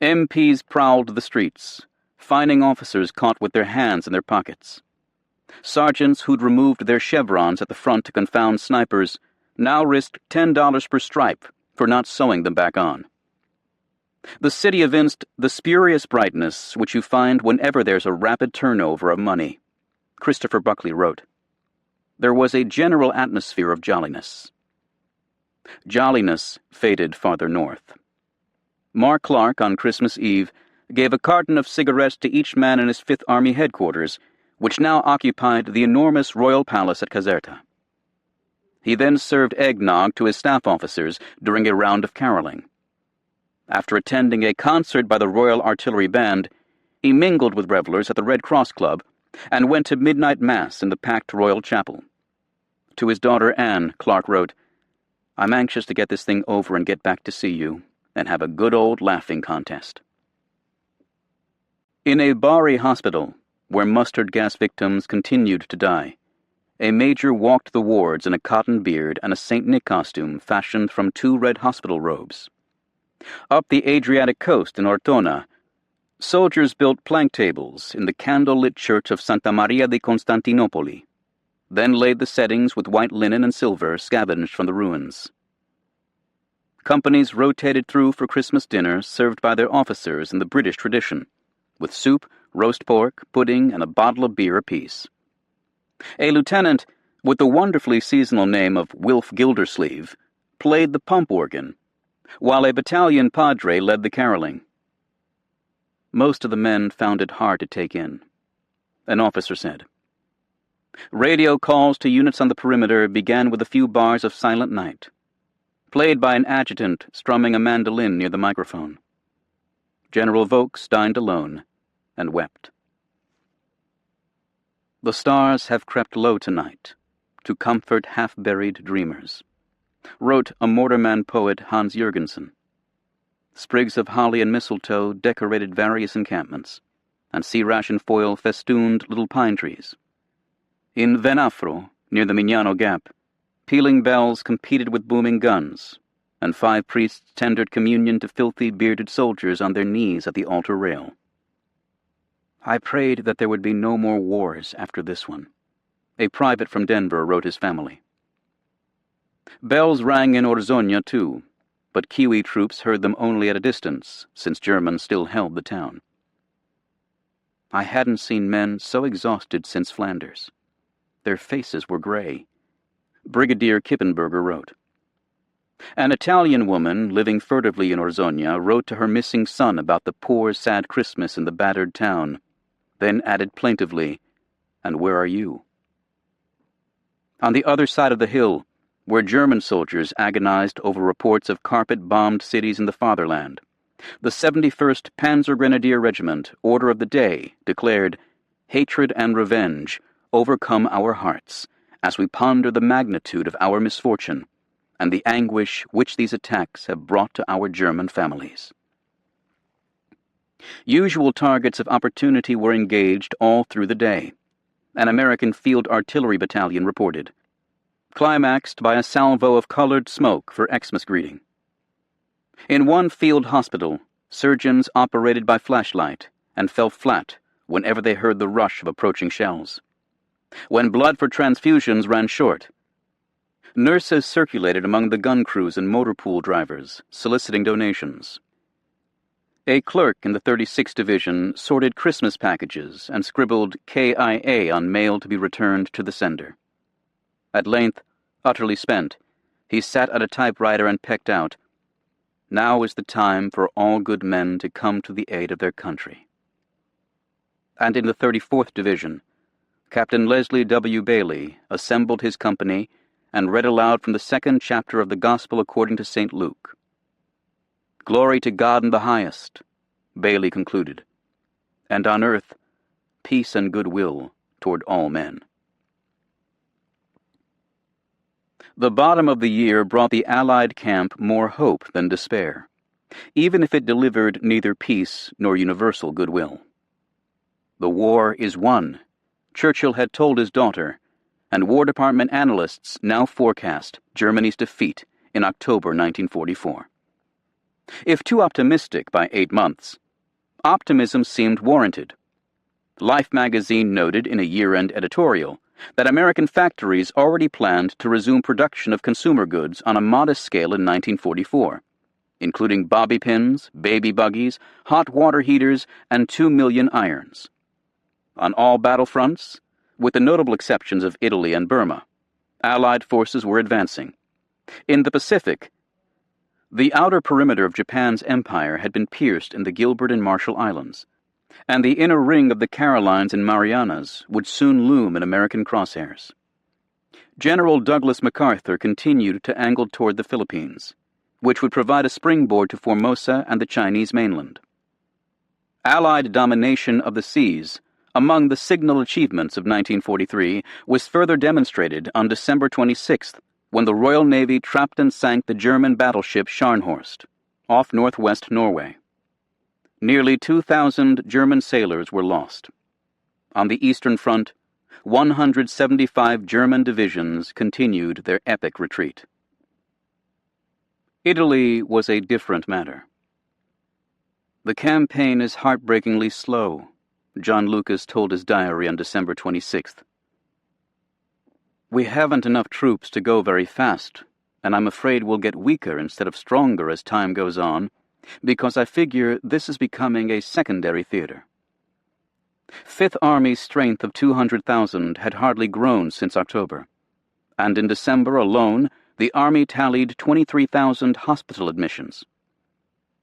MPs prowled the streets, fining officers caught with their hands in their pockets. Sergeants who'd removed their chevrons at the front to confound snipers now risked $10 per stripe for not sewing them back on. The city evinced the spurious brightness which you find whenever there's a rapid turnover of money, Christopher Buckley wrote. There was a general atmosphere of jolliness. Jolliness faded farther north. Mark Clark, on Christmas Eve, gave a carton of cigarettes to each man in his 5th Army headquarters, which now occupied the enormous royal palace at Caserta. He then served eggnog to his staff officers during a round of caroling. After attending a concert by the Royal Artillery Band, he mingled with revelers at the Red Cross Club and went to midnight mass in the packed Royal Chapel. To his daughter Anne, Clark wrote, I'm anxious to get this thing over and get back to see you and have a good old laughing contest. In a Bari hospital, where mustard gas victims continued to die, a major walked the wards in a cotton beard and a St. Nick costume fashioned from 2 red hospital robes. Up the Adriatic coast in Ortona, soldiers built plank tables in the candle-lit church of Santa Maria di Costantinopoli, then laid the settings with white linen and silver scavenged from the ruins. Companies rotated through for Christmas dinner served by their officers in the British tradition, with soup, roast pork, pudding, and a bottle of beer apiece. A lieutenant, with the wonderfully seasonal name of Wilf Gildersleeve, played the pump organ, while a battalion padre led the caroling. Most of the men found it hard to take in. An officer said. Radio calls to units on the perimeter began with a few bars of Silent Night, played by an adjutant strumming a mandolin near the microphone. General Vokes dined alone and wept. The stars have crept low tonight, to comfort half-buried dreamers, wrote a Mortarman poet Hans Jürgensen. Sprigs of holly and mistletoe decorated various encampments, and sea ration foil festooned little pine trees. In Venafro, near the Mignano Gap, pealing bells competed with booming guns, and 5 priests tendered communion to filthy, bearded soldiers on their knees at the altar rail. I prayed that there would be no more wars after this one, a private from Denver wrote his family. Bells rang in Orzonia, too, but Kiwi troops heard them only at a distance, since Germans still held the town. I hadn't seen men so exhausted since Flanders. Their faces were gray. Brigadier Kippenberger wrote. An Italian woman living furtively in Orzonia wrote to her missing son about the poor, sad Christmas in the battered town, then added plaintively, "And where are you?" On the other side of the hill, where German soldiers agonized over reports of carpet-bombed cities in the fatherland, the 71st Panzer Grenadier Regiment, Order of the Day, declared, "Hatred and revenge overcome our hearts as we ponder the magnitude of our misfortune and the anguish which these attacks have brought to our German families." Usual targets of opportunity were engaged all through the day. An American field artillery battalion reported, climaxed by a salvo of colored smoke for Xmas greeting. In one field hospital, surgeons operated by flashlight and fell flat whenever they heard the rush of approaching shells. When blood for transfusions ran short, nurses circulated among the gun crews and motor pool drivers, soliciting donations. A clerk in the 36th Division sorted Christmas packages and scribbled KIA on mail to be returned to the sender. At length, utterly spent, he sat at a typewriter and pecked out, "Now is the time for all good men to come to the aid of their country." And in the 34th Division, Captain Leslie W. Bailey assembled his company and read aloud from the 2nd chapter of the Gospel according to St. Luke. "Glory to God in the highest," Bailey concluded, "and on earth, peace and goodwill toward all men." The bottom of the year brought the Allied camp more hope than despair, even if it delivered neither peace nor universal goodwill. The war is won, Churchill had told his daughter, and War Department analysts now forecast Germany's defeat in October 1944. If too optimistic by 8 months, optimism seemed warranted. Life magazine noted in a year-end editorial that American factories already planned to resume production of consumer goods on a modest scale in 1944, including bobby pins, baby buggies, hot water heaters, and 2 million irons. On all battlefronts, with the notable exceptions of Italy and Burma, Allied forces were advancing. In the Pacific, the outer perimeter of Japan's empire had been pierced in the Gilbert and Marshall Islands, and the inner ring of the Carolines and Marianas would soon loom in American crosshairs. General Douglas MacArthur continued to angle toward the Philippines, which would provide a springboard to Formosa and the Chinese mainland. Allied domination of the seas, among the signal achievements of 1943, was further demonstrated on December 26th, when the Royal Navy trapped and sank the German battleship Scharnhorst, off northwest Norway. Nearly 2,000 German sailors were lost. On the Eastern Front, 175 German divisions continued their epic retreat. Italy was a different matter. "The campaign is heartbreakingly slow," John Lucas told his diary on December 26th. "We haven't enough troops to go very fast, and I'm afraid we'll get weaker instead of stronger as time goes on, because I figure this is becoming a secondary theater." Fifth Army's strength of 200,000 had hardly grown since October, and in December alone, the Army tallied 23,000 hospital admissions.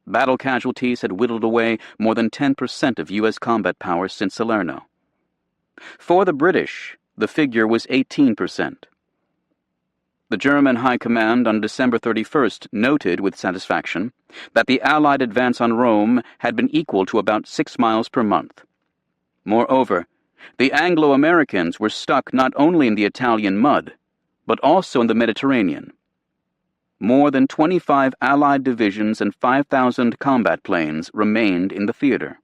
Battle casualties had whittled away more than 10% of U.S. combat power since Salerno. For the British, the figure was 18%. The German High Command on December 31st noted with satisfaction that the Allied advance on Rome had been equal to about 6 miles per month. Moreover, the Anglo-Americans were stuck not only in the Italian mud, but also in the Mediterranean. More than 25 Allied divisions and 5,000 combat planes remained in the theater,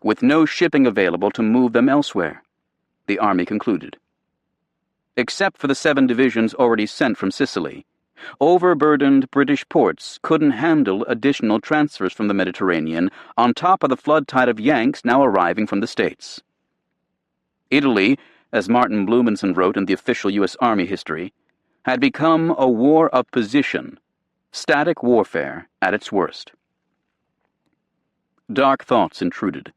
with no shipping available to move them elsewhere, the Army concluded. Except for the 7 divisions already sent from Sicily, overburdened British ports couldn't handle additional transfers from the Mediterranean on top of the flood tide of Yanks now arriving from the States. Italy, as Martin Blumenson wrote in the official U.S. Army history, had become a war of position, static warfare at its worst. Dark thoughts intruded.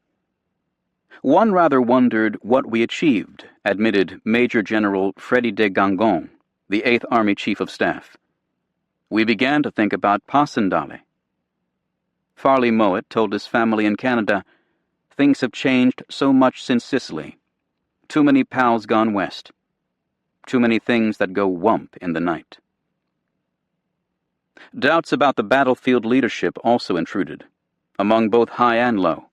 One rather wondered what we achieved, admitted Major General Freddy de Gangon, the 8th Army Chief of Staff. We began to think about Passchendaele. Farley Mowat told his family in Canada, "Things have changed so much since Sicily. Too many pals gone west. Too many things that go whump in the night." Doubts about the battlefield leadership also intruded, among both high and low.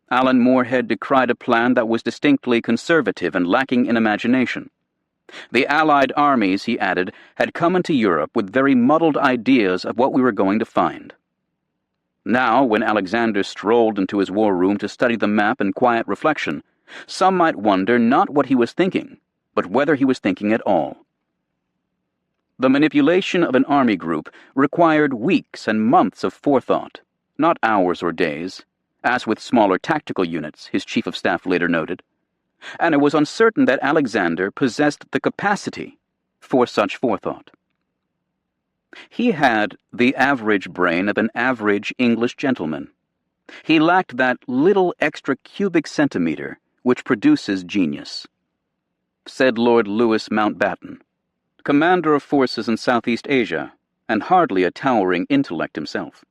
Alan Moorhead decried a plan that was distinctly conservative and lacking in imagination. The Allied armies, he added, had come into Europe with very muddled ideas of what we were going to find. Now, when Alexander strolled into his war room to study the map in quiet reflection, some might wonder not what he was thinking, but whether he was thinking at all. The manipulation of an army group required weeks and months of forethought, not hours or days, as with smaller tactical units, his chief of staff later noted, and it was uncertain that Alexander possessed the capacity for such forethought. He had the average brain of an average English gentleman. He lacked that little extra cubic centimeter which produces genius. Said Lord Louis Mountbatten, commander of forces in Southeast Asia, and hardly a towering intellect himself.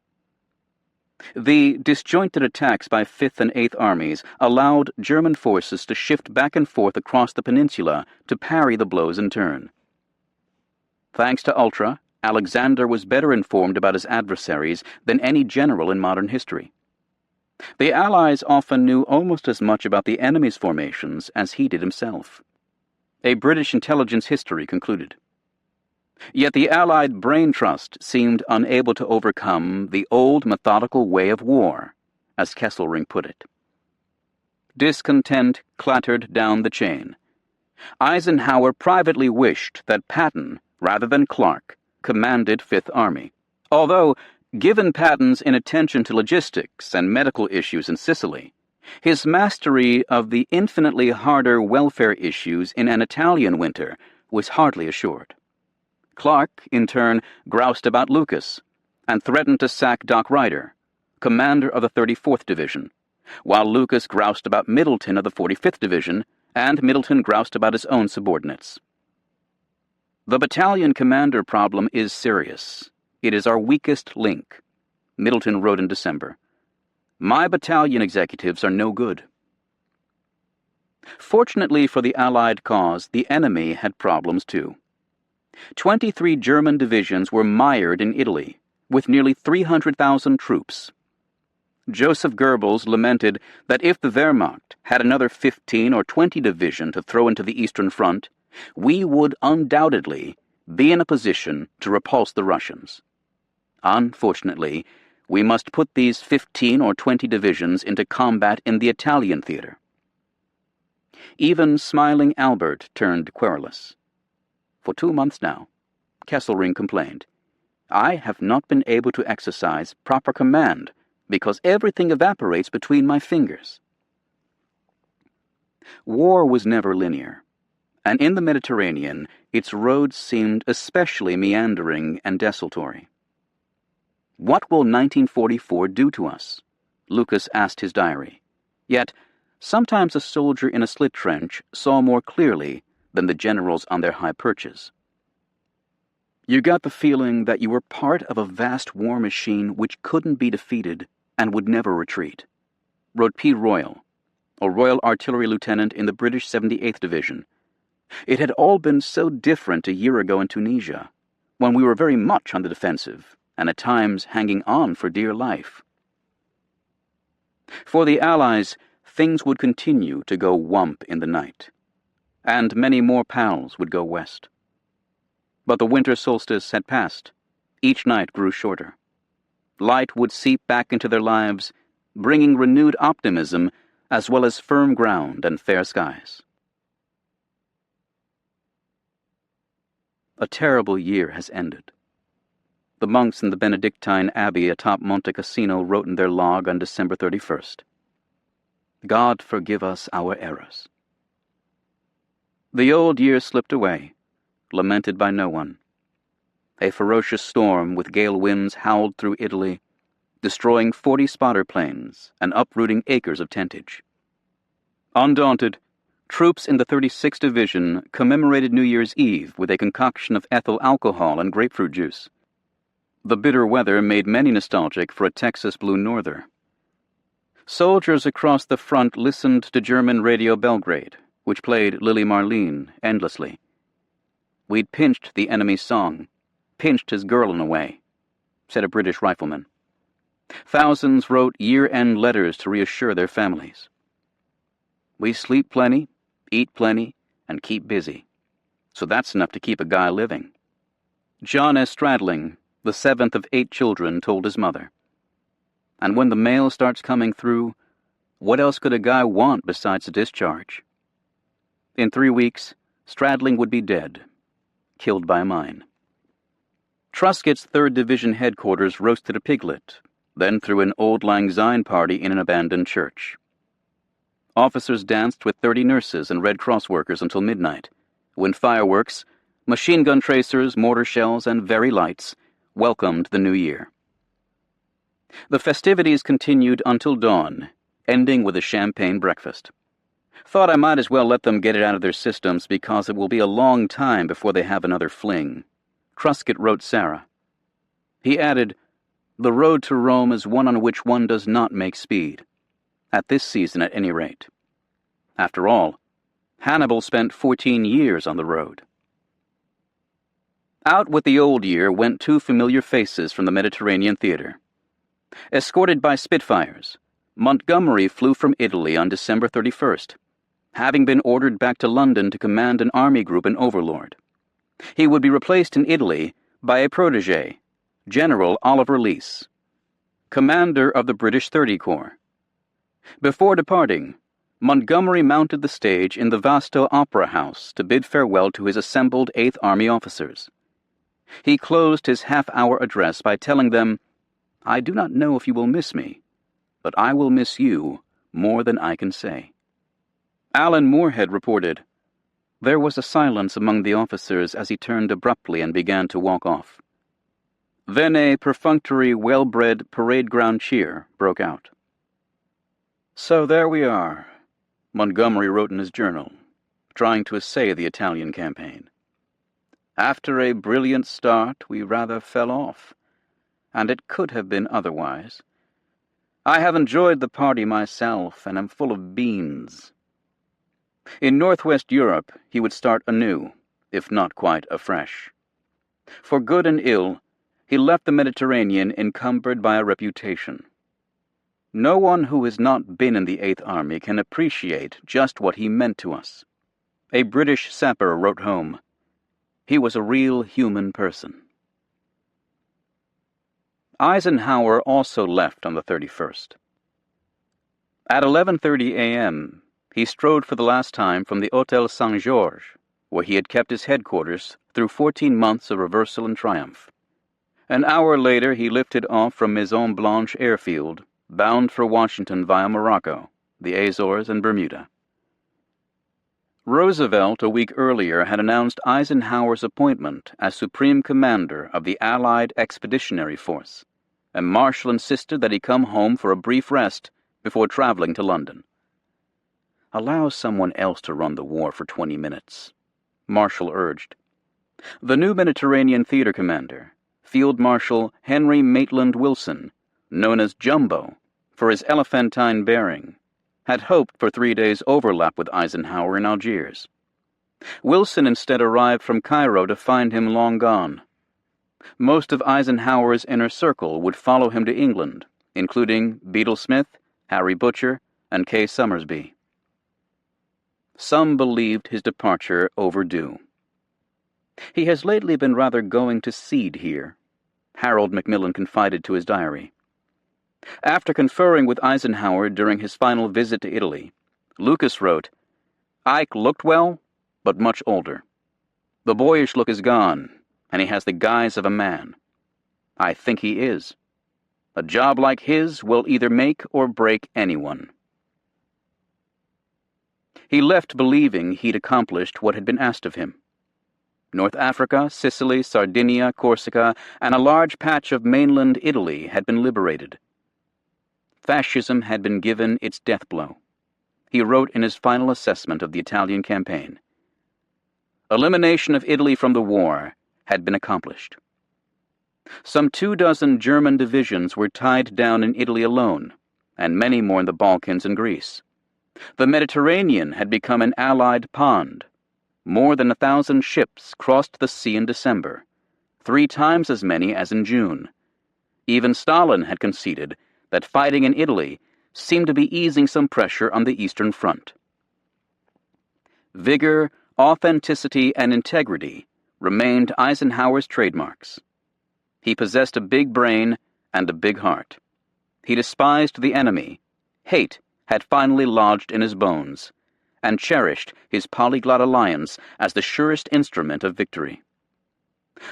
The disjointed attacks by 5th and 8th Armies allowed German forces to shift back and forth across the peninsula to parry the blows in turn. Thanks to Ultra, Alexander was better informed about his adversaries than any general in modern history. The Allies often knew almost as much about the enemy's formations as he did himself. A British intelligence history concluded. Yet the Allied brain trust seemed unable to overcome the old methodical way of war, as Kesselring put it. Discontent clattered down the chain. Eisenhower privately wished that Patton, rather than Clark, commanded 5th Army, although, given Patton's inattention to logistics and medical issues in Sicily, his mastery of the infinitely harder welfare issues in an Italian winter was hardly assured. Clark, in turn, groused about Lucas and threatened to sack Doc Ryder, commander of the 34th Division, while Lucas groused about Middleton of the 45th Division, and Middleton groused about his own subordinates. The battalion commander problem is serious. It is our weakest link, Middleton wrote in December. My battalion executives are no good. Fortunately for the Allied cause, the enemy had problems too. 23 German divisions were mired in Italy, with nearly 300,000 troops. Joseph Goebbels lamented that if the Wehrmacht had another 15 or 20 division to throw into the Eastern Front, we would undoubtedly be in a position to repulse the Russians. Unfortunately, we must put these 15 or 20 divisions into combat in the Italian theater. Even smiling Albert turned querulous. For 2 months now, Kesselring complained, I have not been able to exercise proper command because everything evaporates between my fingers. War was never linear, and in the Mediterranean, its roads seemed especially meandering and desultory. What will 1944 do to us? Lucas asked his diary. Yet, sometimes a soldier in a slit trench saw more clearly than the generals on their high perches. You got the feeling that you were part of a vast war machine which couldn't be defeated and would never retreat, wrote P. Royal, a Royal Artillery lieutenant in the British 78th Division. It had all been so different a year ago in Tunisia, when we were very much on the defensive and at times hanging on for dear life. For the Allies, things would continue to go whump in the night, and many more pals would go west. But the winter solstice had passed. Each night grew shorter. Light would seep back into their lives, bringing renewed optimism as well as firm ground and fair skies. A terrible year has ended. The monks in the Benedictine Abbey atop Monte Cassino wrote in their log on December 31st, "God forgive us our errors." The old year slipped away, lamented by no one. A ferocious storm with gale winds howled through Italy, destroying 40 spotter planes and uprooting acres of tentage. Undaunted, troops in the 36th Division commemorated New Year's Eve with a concoction of ethyl alcohol and grapefruit juice. The bitter weather made many nostalgic for a Texas Blue Norther. Soldiers across the front listened to German Radio Belgrade, which played Lily Marlene endlessly. "We'd pinched the enemy's song, pinched his girl in a way," said a British rifleman. Thousands wrote year-end letters to reassure their families. "We sleep plenty, eat plenty, and keep busy. So that's enough to keep a guy living." John S. Stradling, the 7th of 8 children, told his mother. "And when the mail starts coming through, what else could a guy want besides a discharge?" In 3 weeks, Stradling would be dead, killed by a mine. Truscott's 3rd Division headquarters roasted a piglet, then threw an Auld Lang Syne party in an abandoned church. Officers danced with 30 nurses and Red Cross workers until midnight, when fireworks, machine gun tracers, mortar shells, and very lights welcomed the new year. The festivities continued until dawn, ending with a champagne breakfast. "Thought I might as well let them get it out of their systems because it will be a long time before they have another fling," Truscott wrote Sarah. He added, "The road to Rome is one on which one does not make speed, at this season at any rate. After all, Hannibal spent 14 years on the road." Out with the old year went 2 familiar faces from the Mediterranean theater. Escorted by Spitfires, Montgomery flew from Italy on December 31st, having been ordered back to London to command an army group in Overlord. He would be replaced in Italy by a protégé, General Oliver Leese, commander of the British 30 Corps. Before departing, Montgomery mounted the stage in the Vasto Opera House to bid farewell to his assembled 8th Army officers. He closed his half-hour address by telling them, "I do not know if you will miss me, but I will miss you more than I can say." Alan Moorhead reported, "There was a silence among the officers as he turned abruptly and began to walk off. Then a perfunctory, well-bred parade ground cheer broke out." "So there we are," Montgomery wrote in his journal, trying to essay the Italian campaign. "After a brilliant start, we rather fell off, and it could have been otherwise. I have enjoyed the party myself, and am full of beans." In Northwest Europe, he would start anew, if not quite afresh. For good and ill, he left the Mediterranean encumbered by a reputation. No one who has not been in the 8th Army can appreciate just what he meant to us. A British sapper wrote home, "He was a real human person." Eisenhower also left on the 31st. At 11:30 a.m., he strode for the last time from the Hôtel Saint-Georges, where he had kept his headquarters through 14 months of reversal and triumph. An hour later, he lifted off from Maison Blanche Airfield, bound for Washington via Morocco, the Azores, and Bermuda. Roosevelt, a week earlier, had announced Eisenhower's appointment as Supreme Commander of the Allied Expeditionary Force, and Marshall insisted that he come home for a brief rest before traveling to London. "Allow someone else to run the war for 20 minutes, Marshall urged. The new Mediterranean theater commander, Field Marshal Henry Maitland Wilson, known as Jumbo for his elephantine bearing, had hoped for 3 days' overlap with Eisenhower in Algiers. Wilson instead arrived from Cairo to find him long gone. Most of Eisenhower's inner circle would follow him to England, including Beadle Smith, Harry Butcher, and Kay Summersby. Some believed his departure overdue. He has lately been rather going to seed here, Harold Macmillan confided to his diary. After conferring with Eisenhower during his final visit to Italy, Lucas wrote, "Ike looked well, but much older. The boyish look is gone, and he has the guise of a man. I think he is. A job like his will either make or break anyone." He left believing he'd accomplished what had been asked of him. North Africa, Sicily, Sardinia, Corsica, and a large patch of mainland Italy had been liberated. Fascism had been given its death blow. He wrote in his final assessment of the Italian campaign. Elimination of Italy from the war had been accomplished. Some 24 German divisions were tied down in Italy alone, and many more in the Balkans and Greece. The Mediterranean had become an Allied pond. More than 1,000 ships crossed the sea in December, 3 times as many as in June. Even Stalin had conceded that fighting in Italy seemed to be easing some pressure on the Eastern Front. Vigor, authenticity, and integrity remained Eisenhower's trademarks. He possessed a big brain and a big heart. He despised the enemy. Hate had finally lodged in his bones, and cherished his polyglot alliance as the surest instrument of victory.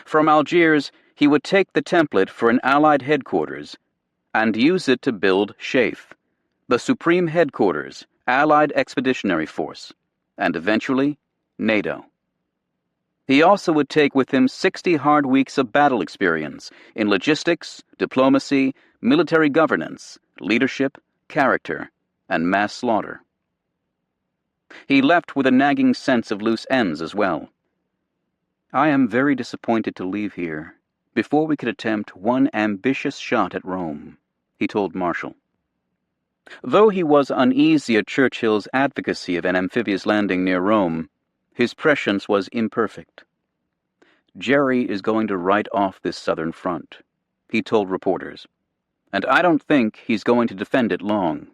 From Algiers, he would take the template for an Allied headquarters and use it to build SHAEF, the Supreme Headquarters, Allied Expeditionary Force, and eventually NATO. He also would take with him 60 hard weeks of battle experience in logistics, diplomacy, military governance, leadership, character, and mass slaughter. He left with a nagging sense of loose ends as well. "I am very disappointed to leave here before we could attempt one ambitious shot at Rome," he told Marshall. Though he was uneasy at Churchill's advocacy of an amphibious landing near Rome, his prescience was imperfect. "Jerry is going to write off this southern front," he told reporters, "and I don't think he's going to defend it long."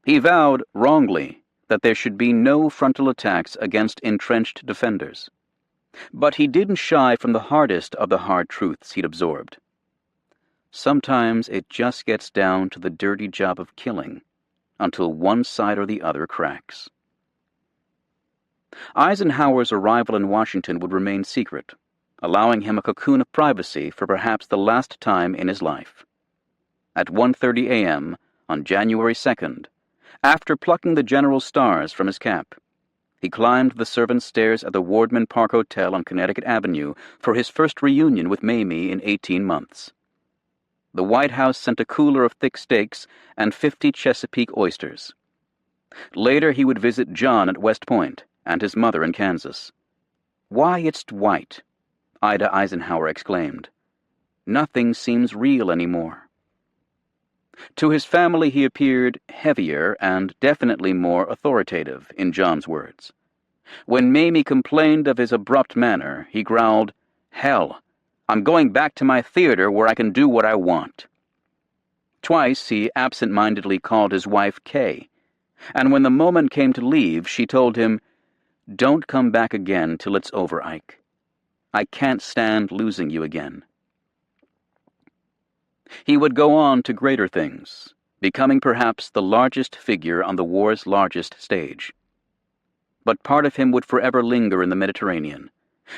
He vowed, wrongly, that there should be no frontal attacks against entrenched defenders. But he didn't shy from the hardest of the hard truths he'd absorbed. Sometimes it just gets down to the dirty job of killing, until one side or the other cracks. Eisenhower's arrival in Washington would remain secret, allowing him a cocoon of privacy for perhaps the last time in his life. At 1:30 a.m. on January 2nd, after plucking the general's stars from his cap, he climbed the servants' stairs at the Wardman Park Hotel on Connecticut Avenue for his first reunion with Mamie in 18 months. The White House sent a cooler of thick steaks and 50 Chesapeake oysters. Later he would visit John at West Point and his mother in Kansas. "Why, it's Dwight," Ida Eisenhower exclaimed. "Nothing seems real anymore." To his family he appeared heavier and definitely more authoritative, in John's words. When Mamie complained of his abrupt manner, he growled, "Hell, I'm going back to my theater where I can do what I want." Twice he absent-mindedly called his wife Kay, and when the moment came to leave, she told him, "Don't come back again till it's over, Ike. I can't stand losing you again." He would go on to greater things, becoming perhaps the largest figure on the war's largest stage. But part of him would forever linger in the Mediterranean,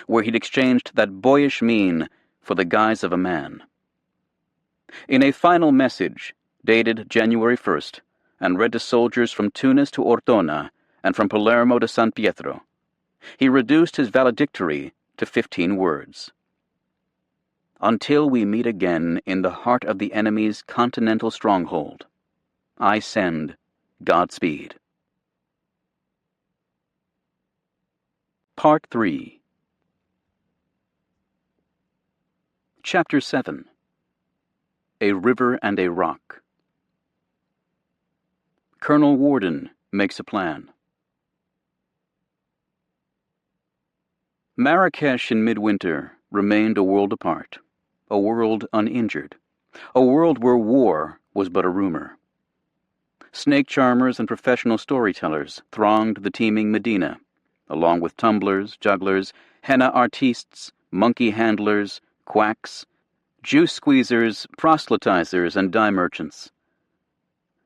where he'd exchanged that boyish mien for the guise of a man. In a final message, dated January 1st, and read to soldiers from Tunis to Ortona and from Palermo to San Pietro, he reduced his valedictory to 15 words. "Until we meet again in the heart of the enemy's continental stronghold, I send Godspeed." Part 3. Chapter 7. A River and a Rock. Colonel Worden makes a plan. Marrakesh in midwinter remained a world apart, a world uninjured, a world where war was but a rumor. Snake charmers and professional storytellers thronged the teeming Medina, along with tumblers, jugglers, henna artistes, monkey handlers, quacks, juice squeezers, proselytizers, and dye merchants.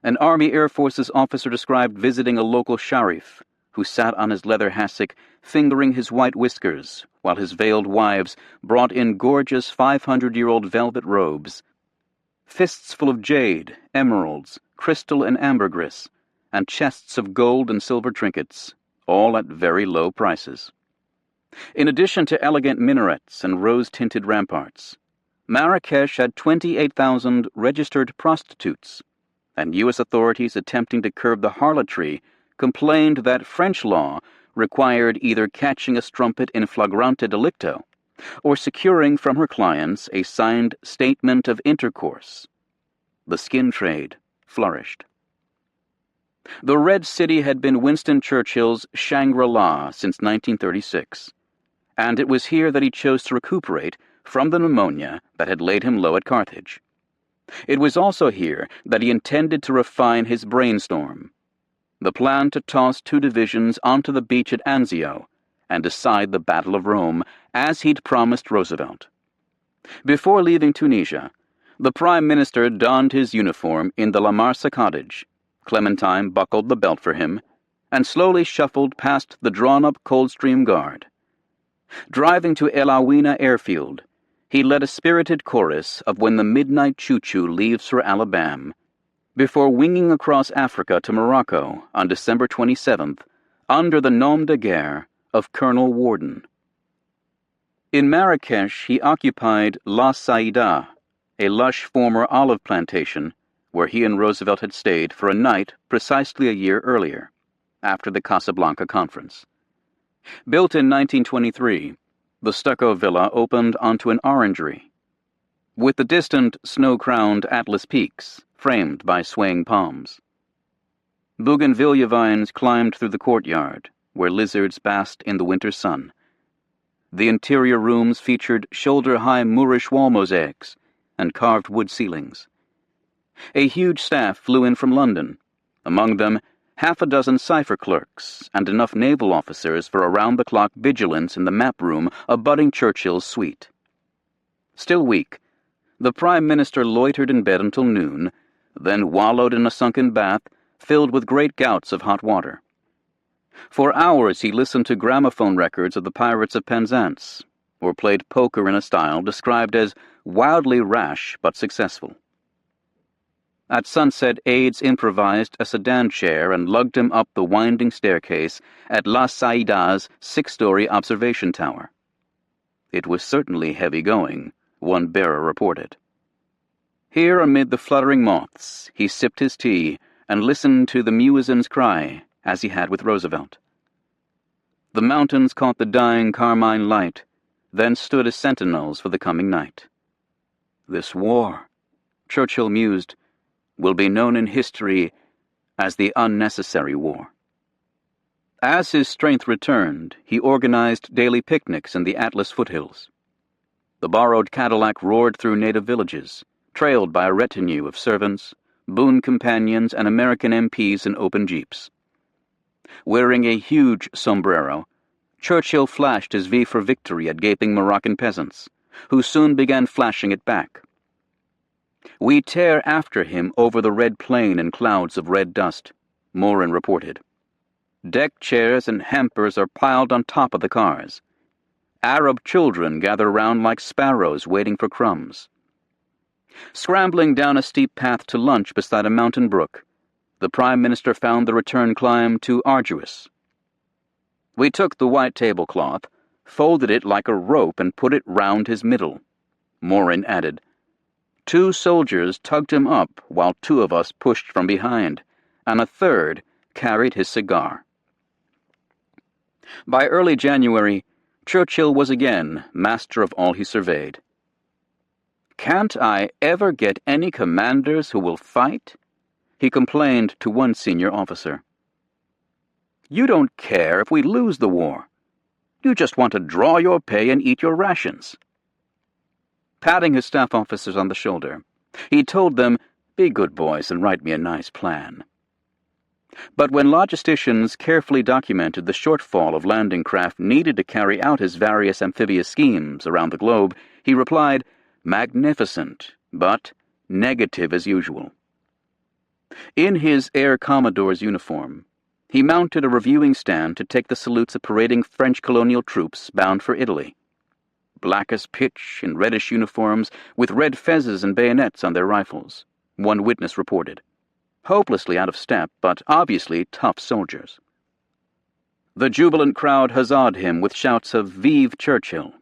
An Army Air Forces officer described visiting a local sharif, who sat on his leather hassock, fingering his white whiskers, while his veiled wives brought in gorgeous 500-year-old velvet robes, fists full of jade, emeralds, crystal and ambergris, and chests of gold and silver trinkets, all at very low prices. In addition to elegant minarets and rose-tinted ramparts, Marrakesh had 28,000 registered prostitutes, and U.S. authorities attempting to curb the harlotry complained that French law required either catching a strumpet in flagrante delicto or securing from her clients a signed statement of intercourse. The skin trade flourished. The Red City had been Winston Churchill's Shangri-La since 1936, and it was here that he chose to recuperate from the pneumonia that had laid him low at Carthage. It was also here that he intended to refine his brainstorm, the plan to toss 2 divisions onto the beach at Anzio and decide the Battle of Rome, as he'd promised Roosevelt. Before leaving Tunisia, the Prime Minister donned his uniform in the La Marsa cottage. Clementine buckled the belt for him and slowly shuffled past the drawn-up Coldstream Guard. Driving to El Awina airfield, he led a spirited chorus of When the Midnight Choo-Choo Leaves for Alabama, before winging across Africa to Morocco on December 27th under the nom de guerre of Colonel Worden. In Marrakesh, he occupied La Saïda, a lush former olive plantation where he and Roosevelt had stayed for a night precisely a year earlier, after the Casablanca Conference. Built in 1923, the stucco villa opened onto an orangery, with the distant snow-crowned Atlas peaks framed by swaying palms. Bougainvillea vines climbed through the courtyard, where lizards basked in the winter sun. The interior rooms featured shoulder-high Moorish wall mosaics and carved wood ceilings. A huge staff flew in from London, among them half a dozen cipher clerks and enough naval officers for around-the-clock vigilance in the map room abutting Churchill's suite. Still weak, the Prime Minister loitered in bed until noon, then wallowed in a sunken bath filled with great gouts of hot water. For hours he listened to gramophone records of the Pirates of Penzance, or played poker in a style described as wildly rash but successful. At sunset, aides improvised a sedan chair and lugged him up the winding staircase at La Saïda's 6-story observation tower. It was certainly heavy going, one bearer reported. Here, amid the fluttering moths, he sipped his tea and listened to the muezzin's cry, as he had with Roosevelt. The mountains caught the dying carmine light, then stood as sentinels for the coming night. This war, Churchill mused, will be known in history as the unnecessary war. As his strength returned, he organized daily picnics in the Atlas foothills. The borrowed Cadillac roared through native villages, trailed by a retinue of servants, boon companions, and American MPs in open jeeps. Wearing a huge sombrero, Churchill flashed his V for victory at gaping Moroccan peasants, who soon began flashing it back. We tear after him over the red plain in clouds of red dust, Morin reported. Deck chairs and hampers are piled on top of the cars. Arab children gather round like sparrows waiting for crumbs. Scrambling down a steep path to lunch beside a mountain brook, the Prime Minister found the return climb too arduous. We took the white tablecloth, folded it like a rope, and put it round his middle, Morin added. 2 soldiers tugged him up while 2 of us pushed from behind, and a 3rd carried his cigar. By early January, Churchill was again master of all he surveyed. "Can't I ever get any commanders who will fight?" he complained to one senior officer. "You don't care if we lose the war. You just want to draw your pay and eat your rations." Patting his staff officers on the shoulder, he told them, "Be good boys and write me a nice plan." But when logisticians carefully documented the shortfall of landing craft needed to carry out his various amphibious schemes around the globe, he replied, "Magnificent, but negative as usual." In his Air Commodore's uniform, he mounted a reviewing stand to take the salutes of parading French colonial troops bound for Italy. Black as pitch in reddish uniforms with red fezzes and bayonets on their rifles, one witness reported. Hopelessly out of step, but obviously tough soldiers. The jubilant crowd huzzaed him with shouts of "Vive Churchill!"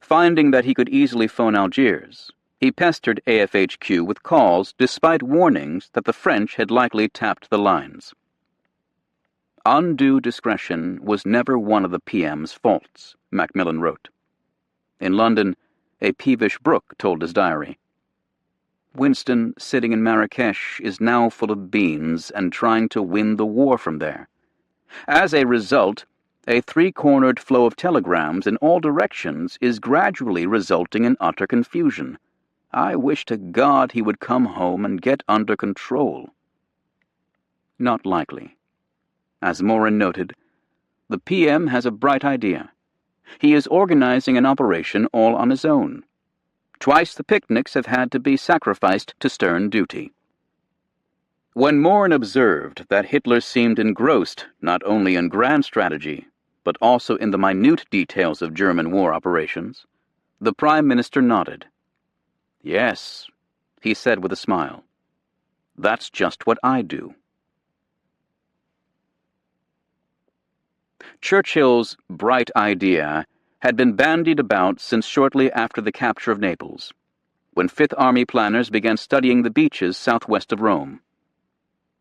Finding that he could easily phone Algiers, he pestered AFHQ with calls despite warnings that the French had likely tapped the lines. Undue discretion was never one of the PM's faults, Macmillan wrote. In London, a peevish Brooke told his diary, "Winston, sitting in Marrakesh, is now full of beans and trying to win the war from there. As a result, a three-cornered flow of telegrams in all directions is gradually resulting in utter confusion. I wish to God he would come home and get under control." Not likely. As Morin noted, the PM has a bright idea. He is organizing an operation all on his own. Twice the picnics have had to be sacrificed to stern duty. When Morin observed that Hitler seemed engrossed not only in grand strategy, but also in the minute details of German war operations, the Prime Minister nodded. "Yes," he said with a smile. "That's just what I do." Churchill's bright idea had been bandied about since shortly after the capture of Naples, when Fifth Army planners began studying the beaches southwest of Rome.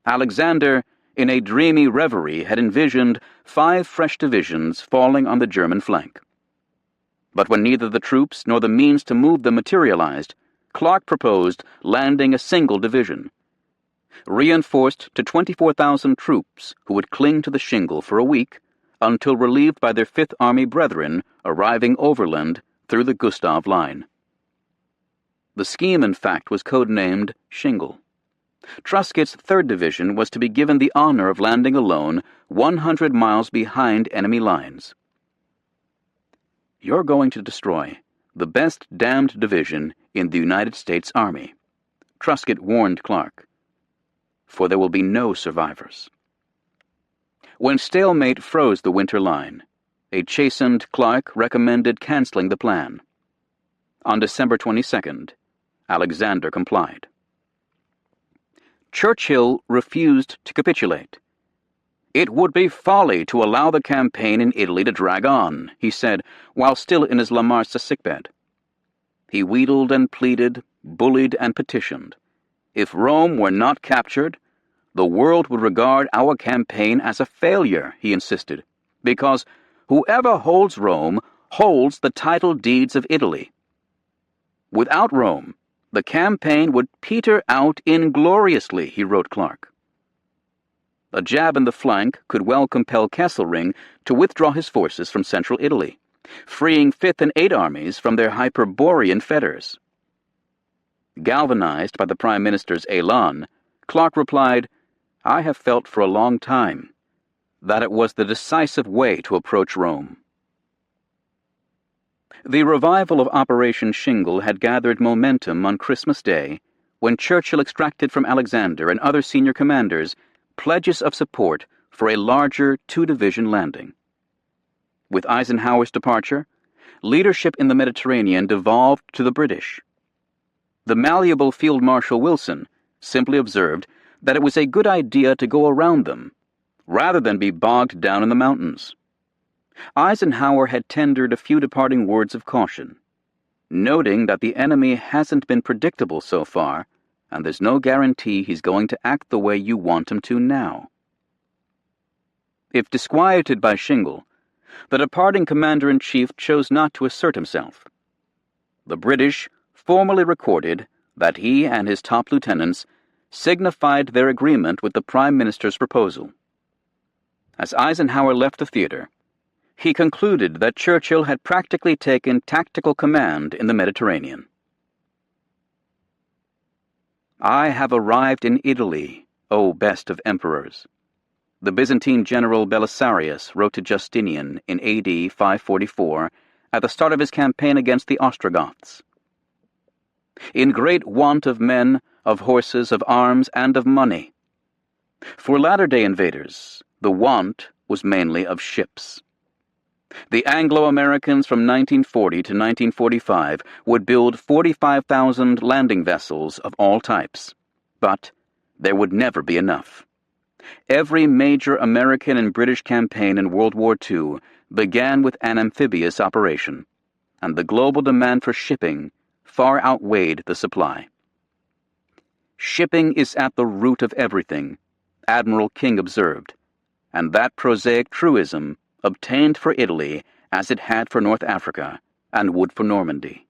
Alexander, in a dreamy reverie, had envisioned 5 fresh divisions falling on the German flank. But when neither the troops nor the means to move them materialized, Clark proposed landing a single division, reinforced to 24,000 troops who would cling to the shingle for a week until relieved by their Fifth Army brethren arriving overland through the Gustav Line. The scheme, in fact, was codenamed Shingle. Truscott's 3rd Division was to be given the honor of landing alone 100 miles behind enemy lines. "You're going to destroy the best damned division in the United States Army," Truscott warned Clark, "for there will be no survivors." When stalemate froze the winter line, a chastened Clark recommended canceling the plan. On December 22nd, Alexander complied. Churchill refused to capitulate. "It would be folly to allow the campaign in Italy to drag on," he said, while still in his La Marsa sickbed. He wheedled and pleaded, bullied and petitioned. If Rome were not captured, the world would regard our campaign as a failure, he insisted, because whoever holds Rome holds the title deeds of Italy. Without Rome, the campaign would peter out ingloriously, he wrote Clark. A jab in the flank could well compel Kesselring to withdraw his forces from central Italy, freeing 5th and 8th Armies from their Hyperborean fetters. Galvanized by the Prime Minister's elan, Clark replied, "I have felt for a long time that it was the decisive way to approach Rome." The revival of Operation Shingle had gathered momentum on Christmas Day when Churchill extracted from Alexander and other senior commanders pledges of support for a larger 2-division landing. With Eisenhower's departure, leadership in the Mediterranean devolved to the British. The malleable Field Marshal Wilson simply observed that it was a good idea to go around them, rather than be bogged down in the mountains. Eisenhower had tendered a few departing words of caution, noting that the enemy hasn't been predictable so far, and there's no guarantee he's going to act the way you want him to now. If disquieted by Shingle, the departing commander-in-chief chose not to assert himself. The British formally recorded that he and his top lieutenants signified their agreement with the Prime Minister's proposal. As Eisenhower left the theater, he concluded that Churchill had practically taken tactical command in the Mediterranean. "I have arrived in Italy O best of emperors. The Byzantine general Belisarius wrote to Justinian in AD 544 at the start of his campaign against the Ostrogoths. In great want of men, of horses, of arms, and of money. For latter-day invaders, the want was mainly of ships. The Anglo-Americans from 1940 to 1945 would build 45,000 landing vessels of all types, but there would never be enough. Every major American and British campaign in World War II began with an amphibious operation, and the global demand for shipping far outweighed the supply. Shipping is at the root of everything, Admiral King observed, and that prosaic truism obtained for Italy as it had for North Africa and would for Normandy.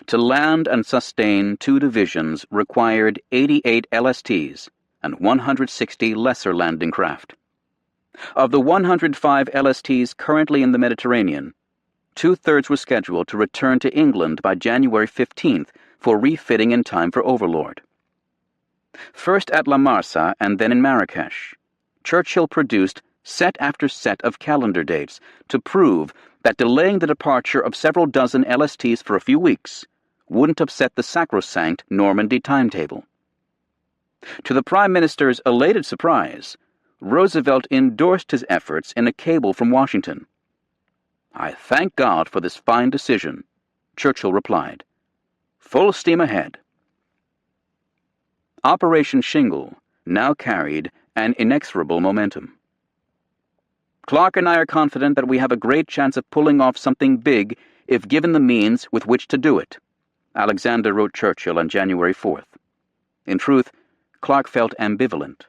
To land and sustain 2 divisions required 88 LSTs and 160 lesser landing craft. Of the 105 LSTs currently in the Mediterranean, 2/3 were scheduled to return to England by January 15th for refitting in time for Overlord. First at La Marsa and then in Marrakesh, Churchill produced set after set of calendar dates to prove that delaying the departure of several dozen LSTs for a few weeks wouldn't upset the sacrosanct Normandy timetable. To the Prime Minister's elated surprise, Roosevelt endorsed his efforts in a cable from Washington. "I thank God for this fine decision," Churchill replied. "Full steam ahead." Operation Shingle now carried an inexorable momentum. "Clark and I are confident that we have a great chance of pulling off something big if given the means with which to do it," Alexander wrote Churchill on January 4th. In truth, Clark felt ambivalent.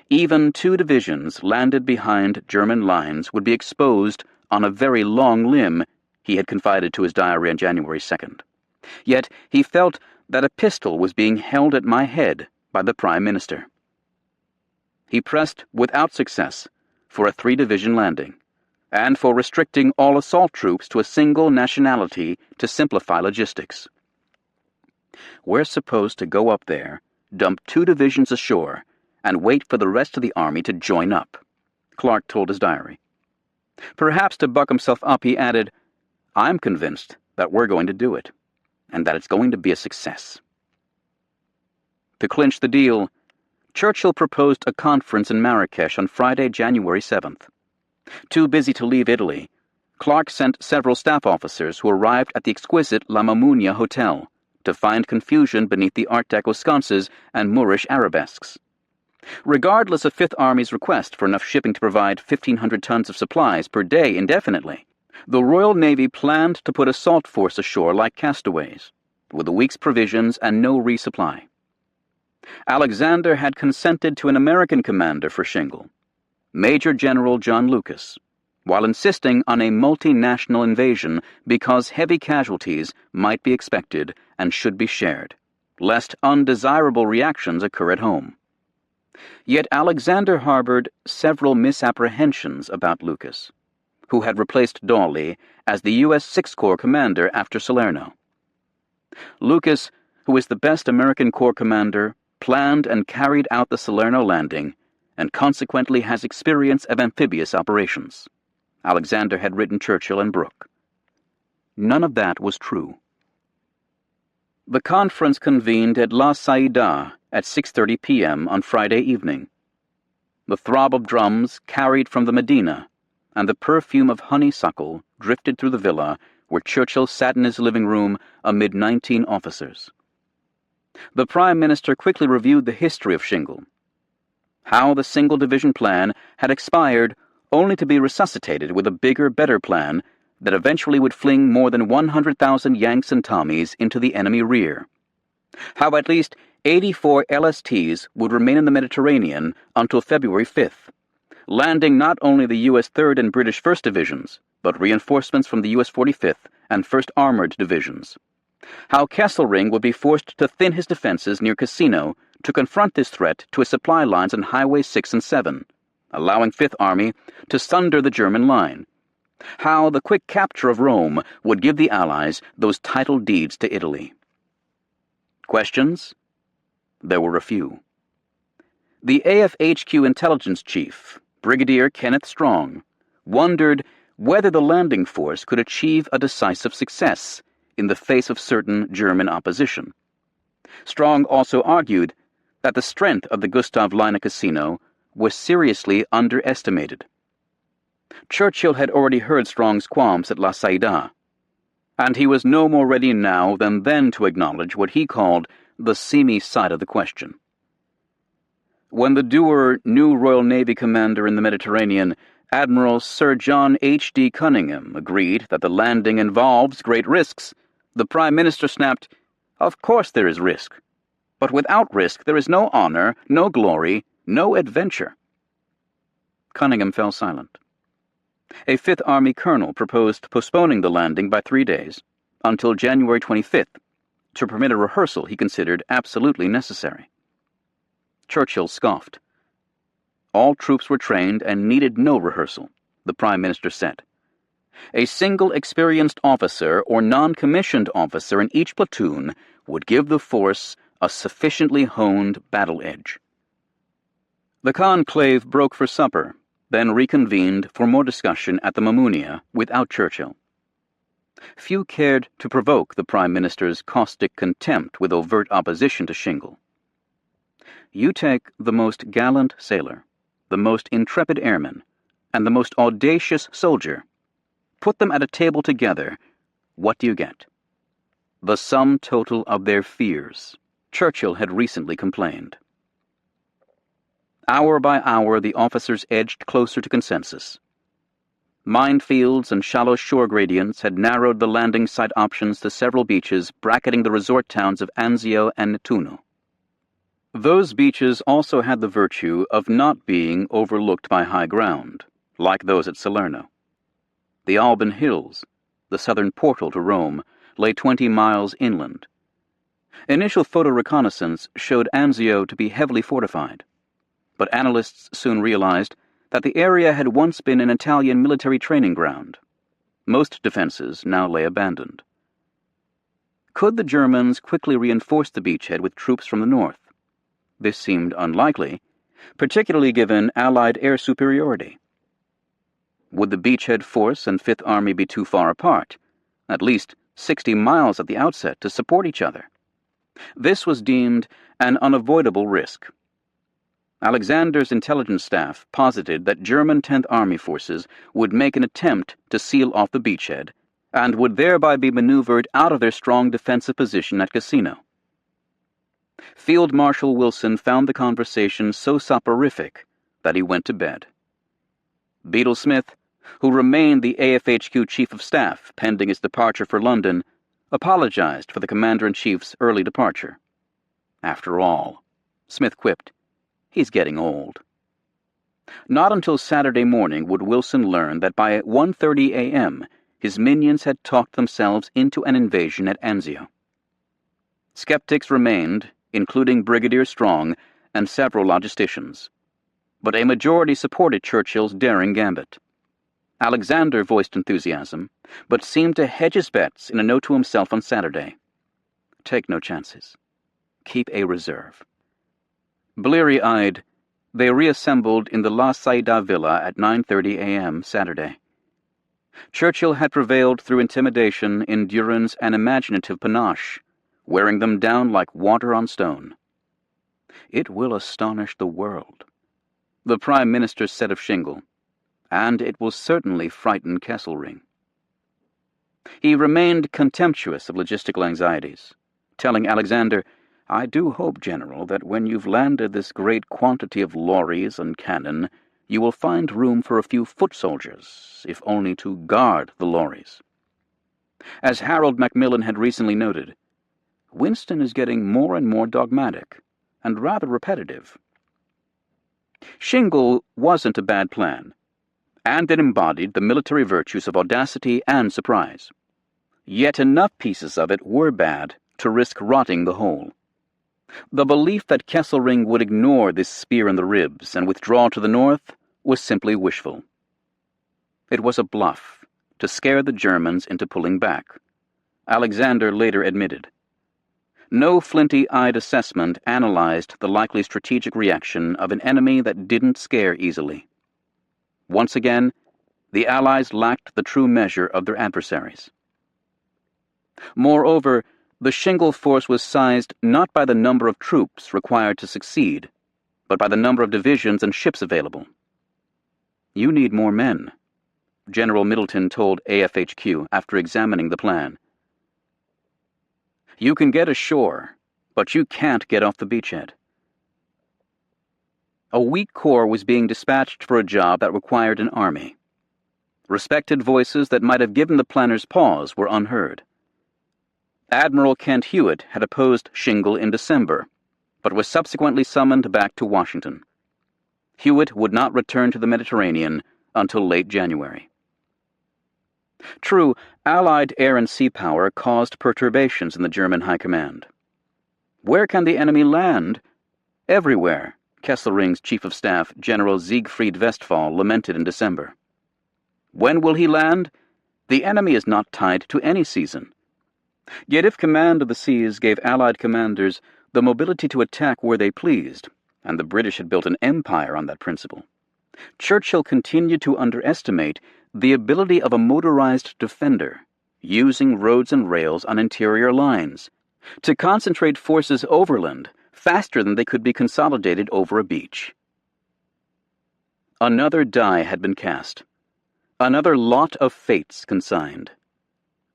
Even 2 divisions landed behind German lines would be exposed on a very long limb, he had confided to his diary on January 2nd. Yet he felt that a pistol was being held at my head by the Prime Minister. He pressed without success for a 3-division landing, and for restricting all assault troops to a single nationality to simplify logistics. "We're supposed to go up there, dump 2 divisions ashore, and wait for the rest of the army to join up," Clark told his diary. Perhaps to buck himself up, he added, "I'm convinced that we're going to do it, and that it's going to be a success." To clinch the deal, Churchill proposed a conference in Marrakesh on Friday, January 7th. Too busy to leave Italy, Clark sent several staff officers who arrived at the exquisite La Mamounia Hotel to find confusion beneath the Art Deco sconces and Moorish arabesques. Regardless of Fifth Army's request for enough shipping to provide 1,500 tons of supplies per day indefinitely, the Royal Navy planned to put a salt force ashore like castaways, with a week's provisions and no resupply. Alexander had consented to an American commander for Shingle, Major General John Lucas, while insisting on a multinational invasion because heavy casualties might be expected and should be shared, lest undesirable reactions occur at home. Yet Alexander harbored several misapprehensions about Lucas, who had replaced Dawley as the U.S. Sixth Corps commander after Salerno. Lucas, who is the best American Corps commander, planned and carried out the Salerno landing, and consequently has experience of amphibious operations, Alexander had written Churchill and Brooke. None of that was true. The conference convened at La Saïda at 6:30 p.m. on Friday evening. The throb of drums carried from the Medina, and the perfume of honeysuckle drifted through the villa where Churchill sat in his living room amid 19 officers. The Prime Minister quickly reviewed the history of Shingle, how the single-division plan had expired only to be resuscitated with a bigger, better plan that eventually would fling more than 100,000 Yanks and Tommies into the enemy rear, how at least 84 LSTs would remain in the Mediterranean until February 5th, landing not only the U.S. 3rd and British 1st Divisions, but reinforcements from the U.S. 45th and 1st Armored Divisions, how Kesselring would be forced to thin his defenses near Cassino to confront this threat to his supply lines on Highway 6 and 7, allowing Fifth Army to sunder the German line, how the quick capture of Rome would give the Allies those title deeds to Italy. Questions? There were a few. The AFHQ intelligence chief, Brigadier Kenneth Strong, wondered whether the landing force could achieve a decisive success in the face of certain German opposition. Strong also argued that the strength of the Gustav Leine casino was seriously underestimated. Churchill had already heard Strong's qualms at La Ceiba, and he was no more ready now than then to acknowledge what he called the seamy side of the question. When the dour new Royal Navy commander in the Mediterranean, Admiral Sir John H.D. Cunningham, agreed that the landing involves great risks, the Prime Minister snapped, "Of course there is risk. But without risk there is no honor, no glory, no adventure." Cunningham fell silent. A Fifth Army colonel proposed postponing the landing by 3 days, until January 25th, to permit a rehearsal he considered absolutely necessary. Churchill scoffed. All troops were trained and needed no rehearsal, the Prime Minister said. A single experienced officer or non-commissioned officer in each platoon would give the force a sufficiently honed battle edge. The conclave broke for supper, then reconvened for more discussion at the Mamounia without Churchill. Few cared to provoke the Prime Minister's caustic contempt with overt opposition to Shingle. You take the most gallant sailor, the most intrepid airman, and the most audacious soldier, put them at a table together, what do you get? The sum total of their fears, Churchill had recently complained. Hour by hour the officers edged closer to consensus. Minefields and shallow shore gradients had narrowed the landing site options to several beaches bracketing the resort towns of Anzio and Nettuno. Those beaches also had the virtue of not being overlooked by high ground, like those at Salerno. The Alban Hills, the southern portal to Rome, lay 20 miles inland. Initial photo reconnaissance showed Anzio to be heavily fortified, but analysts soon realized that the area had once been an Italian military training ground. Most defenses now lay abandoned. Could the Germans quickly reinforce the beachhead with troops from the north? This seemed unlikely, particularly given Allied air superiority. Would the beachhead force and Fifth Army be too far apart, at least 60 miles at the outset, to support each other? This was deemed an unavoidable risk. Alexander's intelligence staff posited that German 10th Army forces would make an attempt to seal off the beachhead and would thereby be maneuvered out of their strong defensive position at Cassino. Field Marshal Wilson found the conversation so soporific that he went to bed. Beadle Smith, who remained the AFHQ Chief of Staff pending his departure for London, apologized for the Commander-in-Chief's early departure. After all, Smith quipped, he's getting old. Not until Saturday morning would Wilson learn that by 1:30 a.m. his minions had talked themselves into an invasion at Anzio. Skeptics remained, including Brigadier Strong and several logisticians, but a majority supported Churchill's daring gambit. Alexander voiced enthusiasm, but seemed to hedge his bets in a note to himself on Saturday. Take no chances. Keep a reserve. Bleary-eyed, they reassembled in the La Ceiba villa at 9:30 a.m. Saturday. Churchill had prevailed through intimidation, endurance, and imaginative panache, wearing them down like water on stone. It will astonish the world, the Prime Minister said of Shingle, and it will certainly frighten Kesselring. He remained contemptuous of logistical anxieties, telling Alexander, I do hope, General, that when you've landed this great quantity of lorries and cannon, you will find room for a few foot soldiers, if only to guard the lorries. As Harold Macmillan had recently noted, Winston is getting more and more dogmatic, and rather repetitive. Shingle wasn't a bad plan, and it embodied the military virtues of audacity and surprise. Yet enough pieces of it were bad to risk rotting the whole. The belief that Kesselring would ignore this spear in the ribs and withdraw to the north was simply wishful. It was a bluff to scare the Germans into pulling back, Alexander later admitted. No flinty-eyed assessment analyzed the likely strategic reaction of an enemy that didn't scare easily. Once again, the Allies lacked the true measure of their adversaries. Moreover, the Shingle force was sized not by the number of troops required to succeed, but by the number of divisions and ships available. "You need more men," General Middleton told AFHQ after examining the plan. "You can get ashore, but you can't get off the beachhead." A weak corps was being dispatched for a job that required an army. Respected voices that might have given the planners pause were unheard. Admiral Kent Hewitt had opposed Shingle in December, but was subsequently summoned back to Washington. Hewitt would not return to the Mediterranean until late January. True, Allied air and sea power caused perturbations in the German High Command. "Where can the enemy land?" "Everywhere," Kesselring's Chief of Staff, General Siegfried Westphal, lamented in December. "When will he land? The enemy is not tied to any season." Yet if command of the seas gave Allied commanders the mobility to attack where they pleased, and the British had built an empire on that principle, Churchill continued to underestimate the ability of a motorized defender, using roads and rails on interior lines, to concentrate forces overland faster than they could be consolidated over a beach. Another die had been cast. Another lot of fates consigned.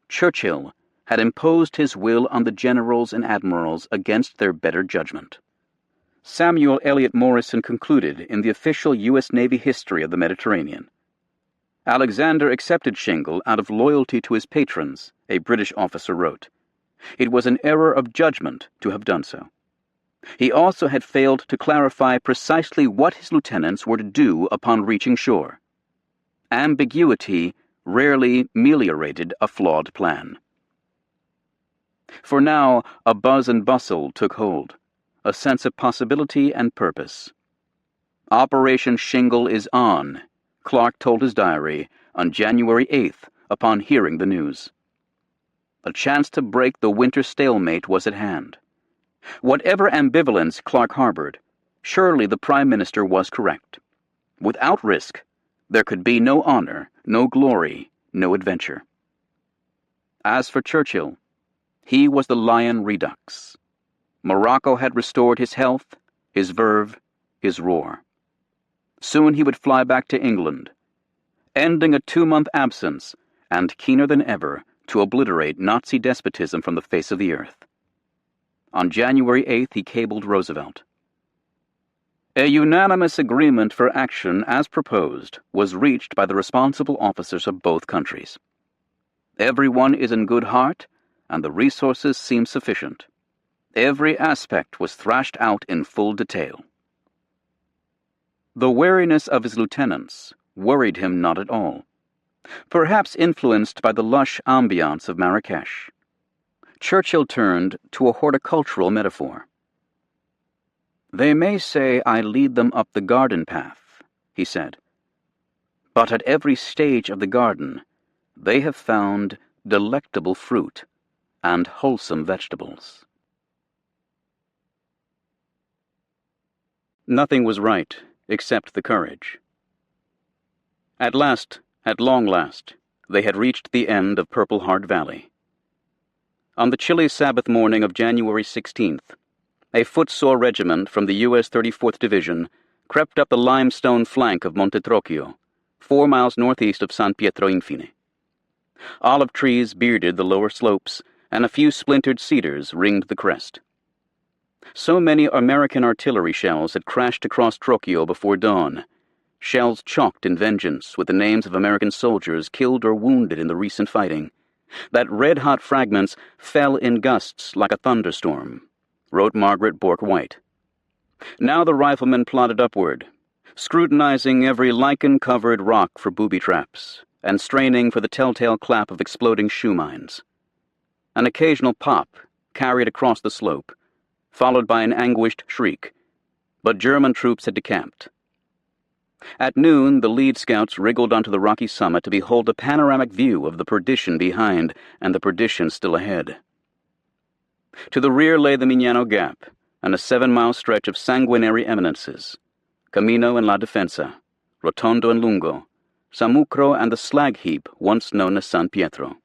Churchill had imposed his will on the generals and admirals against their better judgment. Samuel Eliot Morison concluded in the official U.S. Navy history of the Mediterranean. Alexander accepted Shingle out of loyalty to his patrons, a British officer wrote. It was an error of judgment to have done so. He also had failed to clarify precisely what his lieutenants were to do upon reaching shore. Ambiguity rarely meliorated a flawed plan. For now, a buzz and bustle took hold, a sense of possibility and purpose. "Operation Shingle is on," Clark told his diary on January 8th upon hearing the news. A chance to break the winter stalemate was at hand. Whatever ambivalence Clark harbored, surely the Prime Minister was correct. Without risk, there could be no honor, no glory, no adventure. As for Churchill, he was the lion redux. Morocco had restored his health, his verve, his roar. Soon he would fly back to England, ending a 2-month absence, and keener than ever to obliterate Nazi despotism from the face of the earth. On January 8th he cabled Roosevelt. A unanimous agreement for action as proposed was reached by the responsible officers of both countries. Everyone is in good heart, and the resources seem sufficient. Every aspect was thrashed out in full detail. The wariness of his lieutenants worried him not at all, perhaps influenced by the lush ambiance of Marrakesh. Churchill turned to a horticultural metaphor. "They may say I lead them up the garden path," he said, "but at every stage of the garden they have found delectable fruit and wholesome vegetables." Nothing was right except the courage. At long last, they had reached the end of Purple Heart Valley. On the chilly Sabbath morning of January 16th, a footsore regiment from the U.S. 34th Division crept up the limestone flank of Monte Trocchio, 4 miles northeast of San Pietro Infine. Olive trees bearded the lower slopes, and a few splintered cedars ringed the crest. So many American artillery shells had crashed across Trocchio before dawn, shells chalked in vengeance with the names of American soldiers killed or wounded in the recent fighting, that red-hot fragments fell in gusts like a thunderstorm, wrote Margaret Bourke-White. Now the riflemen plodded upward, scrutinizing every lichen-covered rock for booby traps, and straining for the telltale clap of exploding shoe mines. An occasional pop carried across the slope, followed by an anguished shriek, but German troops had decamped. At noon, the lead scouts wriggled onto the rocky summit to behold a panoramic view of the perdition behind and the perdition still ahead. To the rear lay the Miñano Gap and a 7-mile stretch of sanguinary eminences, Camino and La Defensa, Rotondo and Lungo, Samucro and the slag heap once known as San Pietro.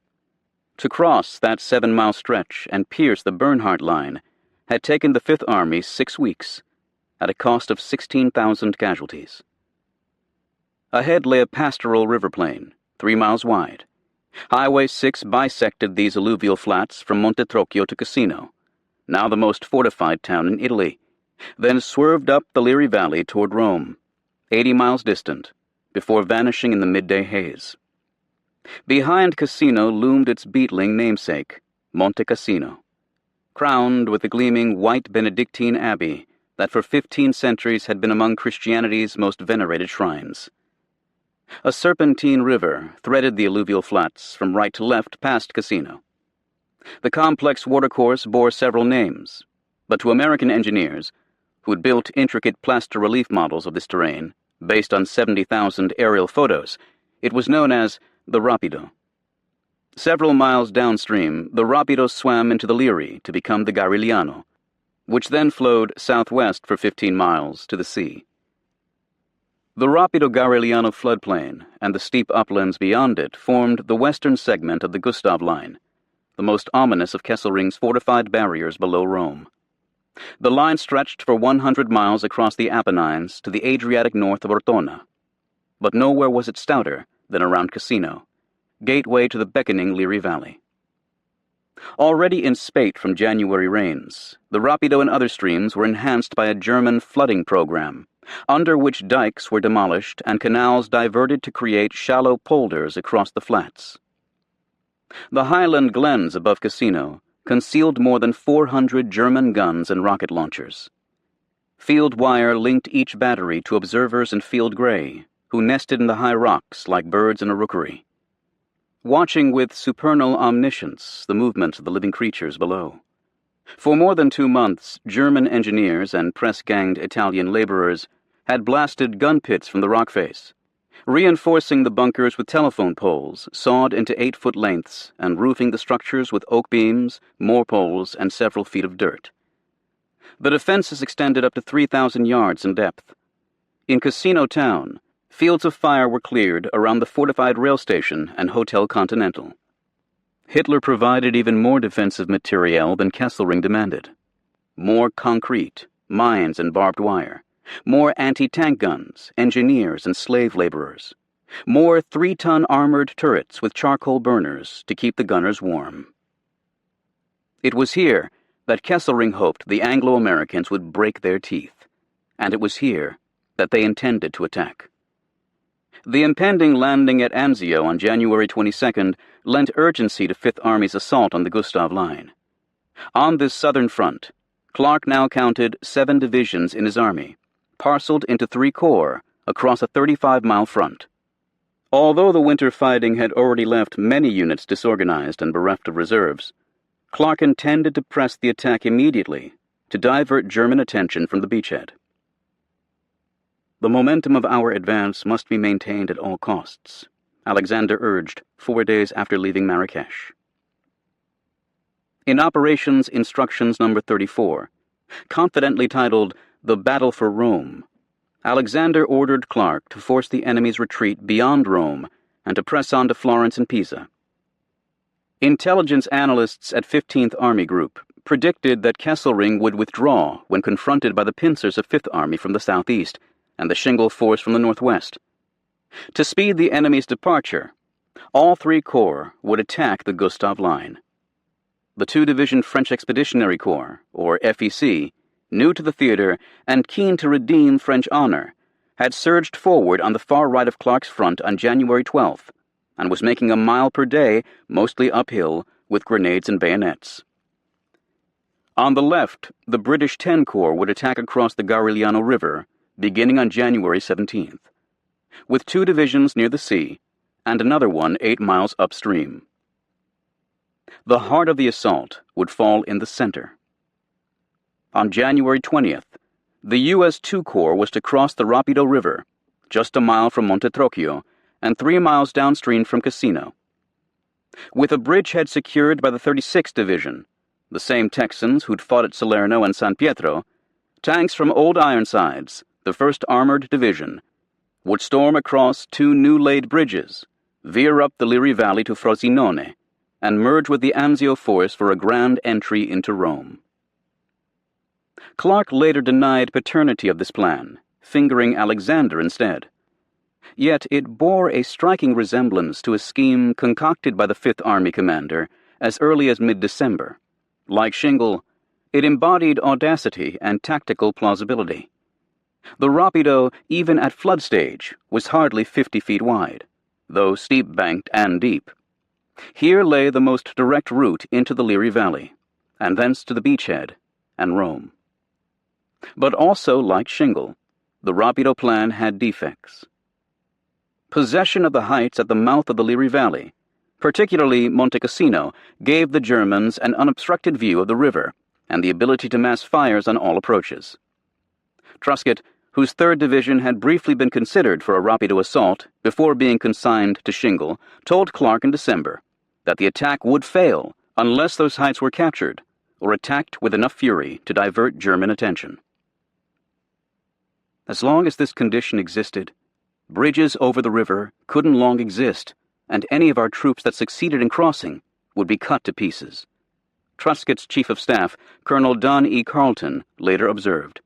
To cross that 7-mile stretch and pierce the Bernhardt Line had taken the Fifth Army 6 weeks, at a cost of 16,000 casualties. Ahead lay a pastoral river plain, 3 miles wide. Highway 6 bisected these alluvial flats from Monte Trocchio to Cassino, now the most fortified town in Italy, then swerved up the Liri Valley toward Rome, 80 miles distant, before vanishing in the midday haze. Behind Cassino loomed its beetling namesake, Monte Cassino, crowned with the gleaming white Benedictine abbey that for 15 centuries had been among Christianity's most venerated shrines. A serpentine river threaded the alluvial flats from right to left past Cassino. The complex watercourse bore several names, but to American engineers, who'd built intricate plaster relief models of this terrain, based on 70,000 aerial photos, it was known as the Rapido. Several miles downstream, the Rapido swam into the Liri to become the Garigliano, which then flowed southwest for 15 miles to the sea. The Rapido Garigliano floodplain and the steep uplands beyond it formed the western segment of the Gustav Line, the most ominous of Kesselring's fortified barriers below Rome. The line stretched for 100 miles across the Apennines to the Adriatic north of Ortona, but nowhere was it stouter than around Cassino, gateway to the beckoning Liri Valley. Already in spate from January rains, the Rapido and other streams were enhanced by a German flooding program, under which dikes were demolished and canals diverted to create shallow polders across the flats. The highland glens above Cassino concealed more than 400 German guns and rocket launchers. Field wire linked each battery to observers in field gray, who nested in the high rocks like birds in a rookery, watching with supernal omniscience the movements of the living creatures below. For more than 2 months, German engineers and press-ganged Italian laborers had blasted gun pits from the rock face, reinforcing the bunkers with telephone poles sawed into 8-foot lengths and roofing the structures with oak beams, moor poles, and several feet of dirt. The defenses extended up to 3,000 yards in depth. In Cassino town, fields of fire were cleared around the fortified rail station and Hotel Continental. Hitler provided even more defensive materiel than Kesselring demanded. More concrete, mines and barbed wire. More anti-tank guns, engineers and slave laborers. More 3-ton armored turrets with charcoal burners to keep the gunners warm. It was here that Kesselring hoped the Anglo-Americans would break their teeth, and it was here that they intended to attack. The impending landing at Anzio on January 22nd lent urgency to Fifth Army's assault on the Gustav Line. On this southern front, Clark now counted 7 divisions in his army, parceled into 3 corps across a 35-mile front. Although the winter fighting had already left many units disorganized and bereft of reserves, Clark intended to press the attack immediately to divert German attention from the beachhead. The momentum of our advance must be maintained at all costs, Alexander urged 4 days after leaving Marrakesh. In Operations Instructions No. 34, confidently titled The Battle for Rome, Alexander ordered Clark to force the enemy's retreat beyond Rome and to press on to Florence and Pisa. Intelligence analysts at 15th Army Group predicted that Kesselring would withdraw when confronted by the pincers of Fifth Army from the southeast and the Shingle Force from the northwest. To speed the enemy's departure, all 3 corps would attack the Gustav Line. The 2-division French Expeditionary Corps, or FEC, new to the theater and keen to redeem French honor, had surged forward on the far right of Clark's front on January 12th and was making a mile per day, mostly uphill, with grenades and bayonets. On the left, the British 10 Corps would attack across the Garigliano River, beginning on January 17th, with 2 divisions near the sea and another one 8 miles upstream. The heart of the assault would fall in the center. On January 20th, the U.S. 2 Corps was to cross the Rapido River, just a mile from Monte Trocchio and 3 miles downstream from Cassino. With a bridgehead secured by the 36th Division, the same Texans who'd fought at Salerno and San Pietro, tanks from Old Ironsides, the 1st Armored Division, would storm across 2 new-laid bridges, veer up the Liri Valley to Frosinone, and merge with the Anzio force for a grand entry into Rome. Clark later denied paternity of this plan, fingering Alexander instead. Yet it bore a striking resemblance to a scheme concocted by the 5th Army commander as early as mid-December. Like Shingle, it embodied audacity and tactical plausibility. The rapido, even at flood stage, was hardly 50 feet wide, though steep-banked and deep. Here lay the most direct route into the Liri Valley, and thence to the beachhead and Rome. But also, like Shingle, the rapido plan had defects. Possession of the heights at the mouth of the Liri Valley, particularly Monte Cassino, gave the Germans an unobstructed view of the river and the ability to mass fires on all approaches. Truscott, whose 3rd Division had briefly been considered for a rapido assault before being consigned to Shingle, told Clark in December that the attack would fail unless those heights were captured or attacked with enough fury to divert German attention. As long as this condition existed, bridges over the river couldn't long exist, and any of our troops that succeeded in crossing would be cut to pieces. Truscott's Chief of Staff, Colonel Don E. Carleton, later observed.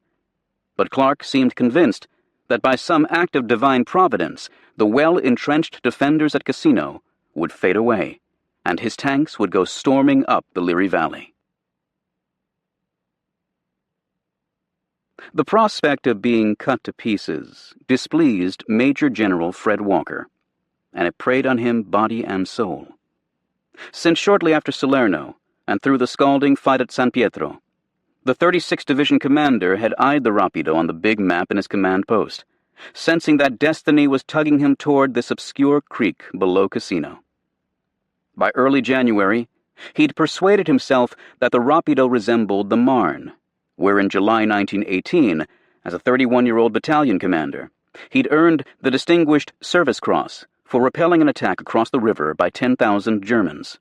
But Clark seemed convinced that by some act of divine providence, the well-entrenched defenders at Cassino would fade away, and his tanks would go storming up the Liri Valley. The prospect of being cut to pieces displeased Major General Fred Walker, and it preyed on him body and soul. Since shortly after Salerno, and through the scalding fight at San Pietro, the 36th Division commander had eyed the rapido on the big map in his command post, sensing that destiny was tugging him toward this obscure creek below Cassino. By early January, he'd persuaded himself that the rapido resembled the Marne, where in July 1918, as a 31-year-old battalion commander, he'd earned the Distinguished Service Cross for repelling an attack across the river by 10,000 Germans.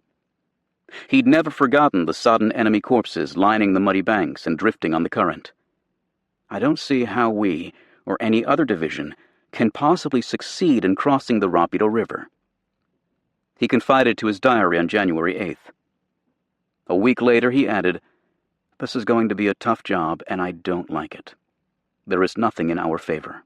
He'd never forgotten the sodden enemy corpses lining the muddy banks and drifting on the current. I don't see how we, or any other division, can possibly succeed in crossing the Rapido River. He confided to his diary on January 8th. A week later he added, "This is going to be a tough job, and I don't like it. There is nothing in our favor."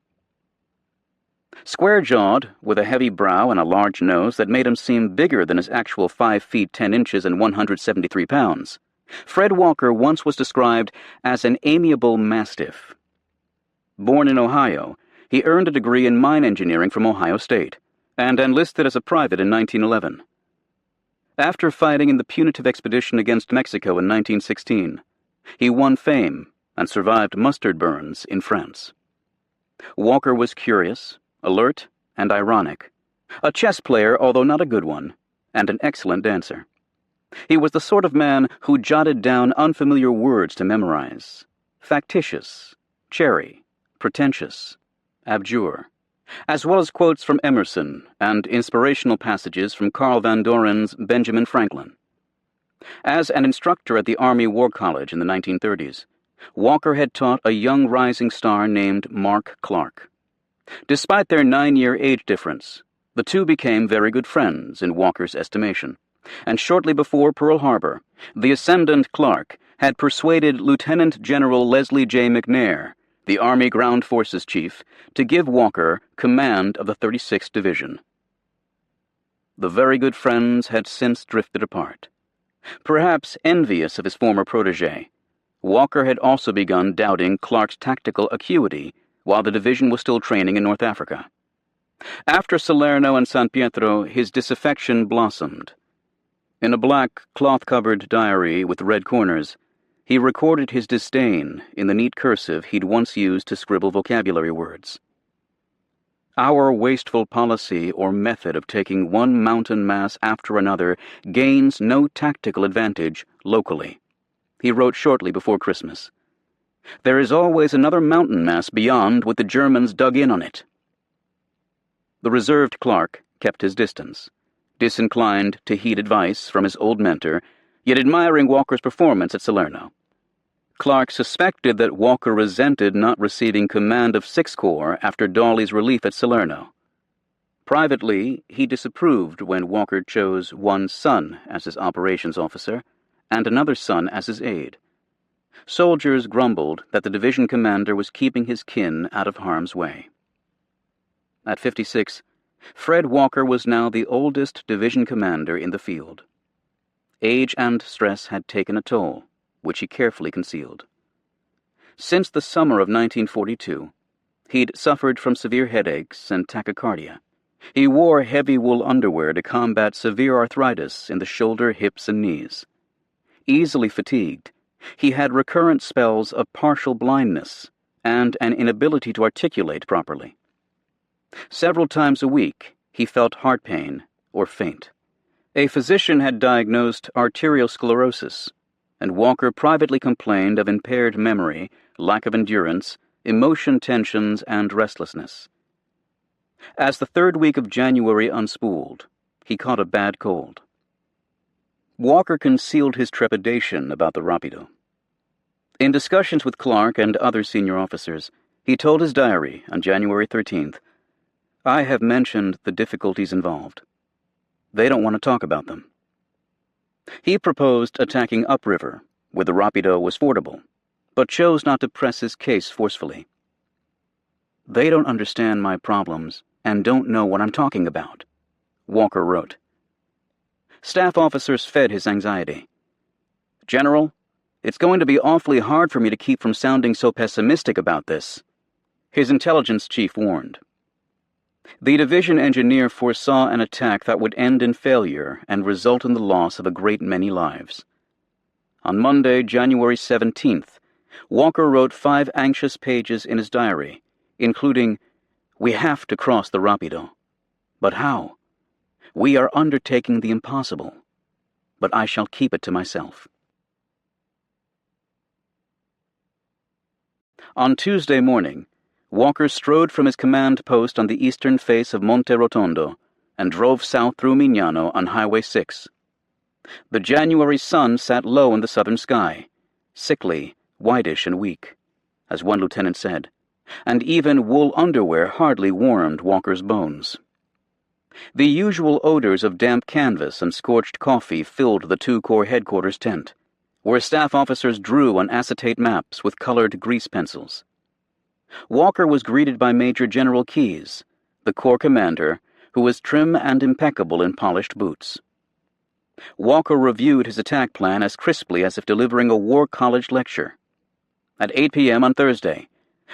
Square-jawed, with a heavy brow and a large nose that made him seem bigger than his actual 5 feet 10 inches and 173 pounds, Fred Walker once was described as an amiable mastiff. Born in Ohio, he earned a degree in mine engineering from Ohio State, and enlisted as a private in 1911. After fighting in the punitive expedition against Mexico in 1916, he won fame and survived mustard burns in France. Walker was curious, alert, and ironic, a chess player, although not a good one, and an excellent dancer. He was the sort of man who jotted down unfamiliar words to memorize: factitious, cherry, pretentious, abjure, as well as quotes from Emerson and inspirational passages from Carl Van Doren's Benjamin Franklin. As an instructor at the Army War College in the 1930s, Walker had taught a young rising star named Mark Clark. Despite their 9-year age difference, the two became very good friends in Walker's estimation, and shortly before Pearl Harbor, the ascendant Clark had persuaded Lieutenant General Leslie J. McNair, the Army Ground Forces Chief, to give Walker command of the 36th Division. The very good friends had since drifted apart. Perhaps envious of his former protégé, Walker had also begun doubting Clark's tactical acuity while the division was still training in North Africa. After Salerno and San Pietro, his disaffection blossomed. In a black, cloth-covered diary with red corners, he recorded his disdain in the neat cursive he'd once used to scribble vocabulary words. Our wasteful policy or method of taking one mountain mass after another gains no tactical advantage locally, he wrote shortly before Christmas. There is always another mountain mass beyond with the Germans dug in on it. The reserved Clark kept his distance, disinclined to heed advice from his old mentor, yet admiring Walker's performance at Salerno. Clark suspected that Walker resented not receiving command of Sixth Corps after Dawley's relief at Salerno. Privately, he disapproved when Walker chose one son as his operations officer and another son as his aide. Soldiers grumbled that the division commander was keeping his kin out of harm's way. At 56, Fred Walker was now the oldest division commander in the field. Age and stress had taken a toll, which he carefully concealed. Since the summer of 1942, he'd suffered from severe headaches and tachycardia. He wore heavy wool underwear to combat severe arthritis in the shoulder, hips, and knees. Easily fatigued, he had recurrent spells of partial blindness and an inability to articulate properly. Several times a week, he felt heart pain or faint. A physician had diagnosed arteriosclerosis, and Walker privately complained of impaired memory, lack of endurance, emotion tensions, and restlessness. As the third week of January unspooled, he caught a bad cold. Walker concealed his trepidation about the Rapido. In discussions with Clark and other senior officers, he told his diary on January 13th, "I have mentioned the difficulties involved. They don't want to talk about them." He proposed attacking upriver, where the Rapido was fordable, but chose not to press his case forcefully. "They don't understand my problems and don't know what I'm talking about," Walker wrote. Staff officers fed his anxiety. "General, it's going to be awfully hard for me to keep from sounding so pessimistic about this," his intelligence chief warned. The division engineer foresaw an attack that would end in failure and result in the loss of a great many lives. On Monday, January 17th, Walker wrote 5 anxious pages in his diary, including, "We have to cross the Rapido. But how? We are undertaking the impossible, but I shall keep it to myself." On Tuesday morning, Walker strode from his command post on the eastern face of Monte Rotondo and drove south through Mignano on Highway 6. The January sun sat low in the southern sky, sickly, whitish, and weak, as one lieutenant said, and even wool underwear hardly warmed Walker's bones. The usual odors of damp canvas and scorched coffee filled the 2 Corps headquarters tent, where staff officers drew on acetate maps with colored grease pencils. Walker was greeted by Major General Keyes, the Corps commander, who was trim and impeccable in polished boots. Walker reviewed his attack plan as crisply as if delivering a War College lecture. At 8 p.m. on Thursday,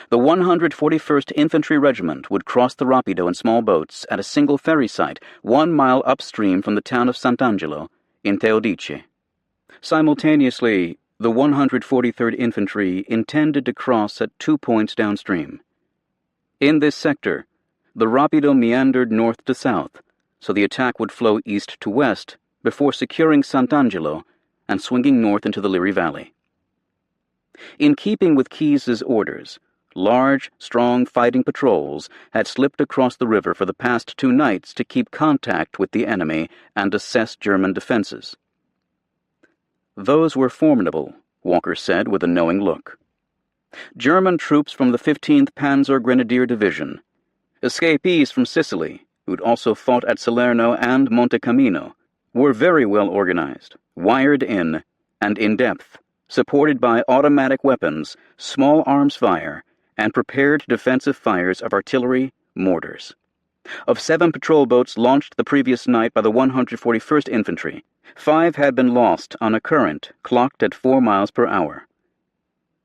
the 141st Infantry Regiment would cross the Rapido in small boats at a single ferry site 1 mile upstream from the town of Sant'Angelo in Teodice. Simultaneously, the 143rd Infantry intended to cross at 2 points downstream. In this sector, the Rapido meandered north to south, so the attack would flow east to west before securing Sant'Angelo and swinging north into the Liri Valley. In keeping with Keyes's orders, large, strong fighting patrols had slipped across the river for the past 2 nights to keep contact with the enemy and assess German defenses. "Those were formidable," Walker said with a knowing look. German troops from the 15th Panzer Grenadier Division, escapees from Sicily, who'd also fought at Salerno and Monte Cammino, were very well organized, wired in, and in depth, supported by automatic weapons, small arms fire, and prepared defensive fires of artillery, mortars. Of 7 patrol boats launched the previous night by the 141st Infantry, 5 had been lost on a current clocked at 4 miles per hour.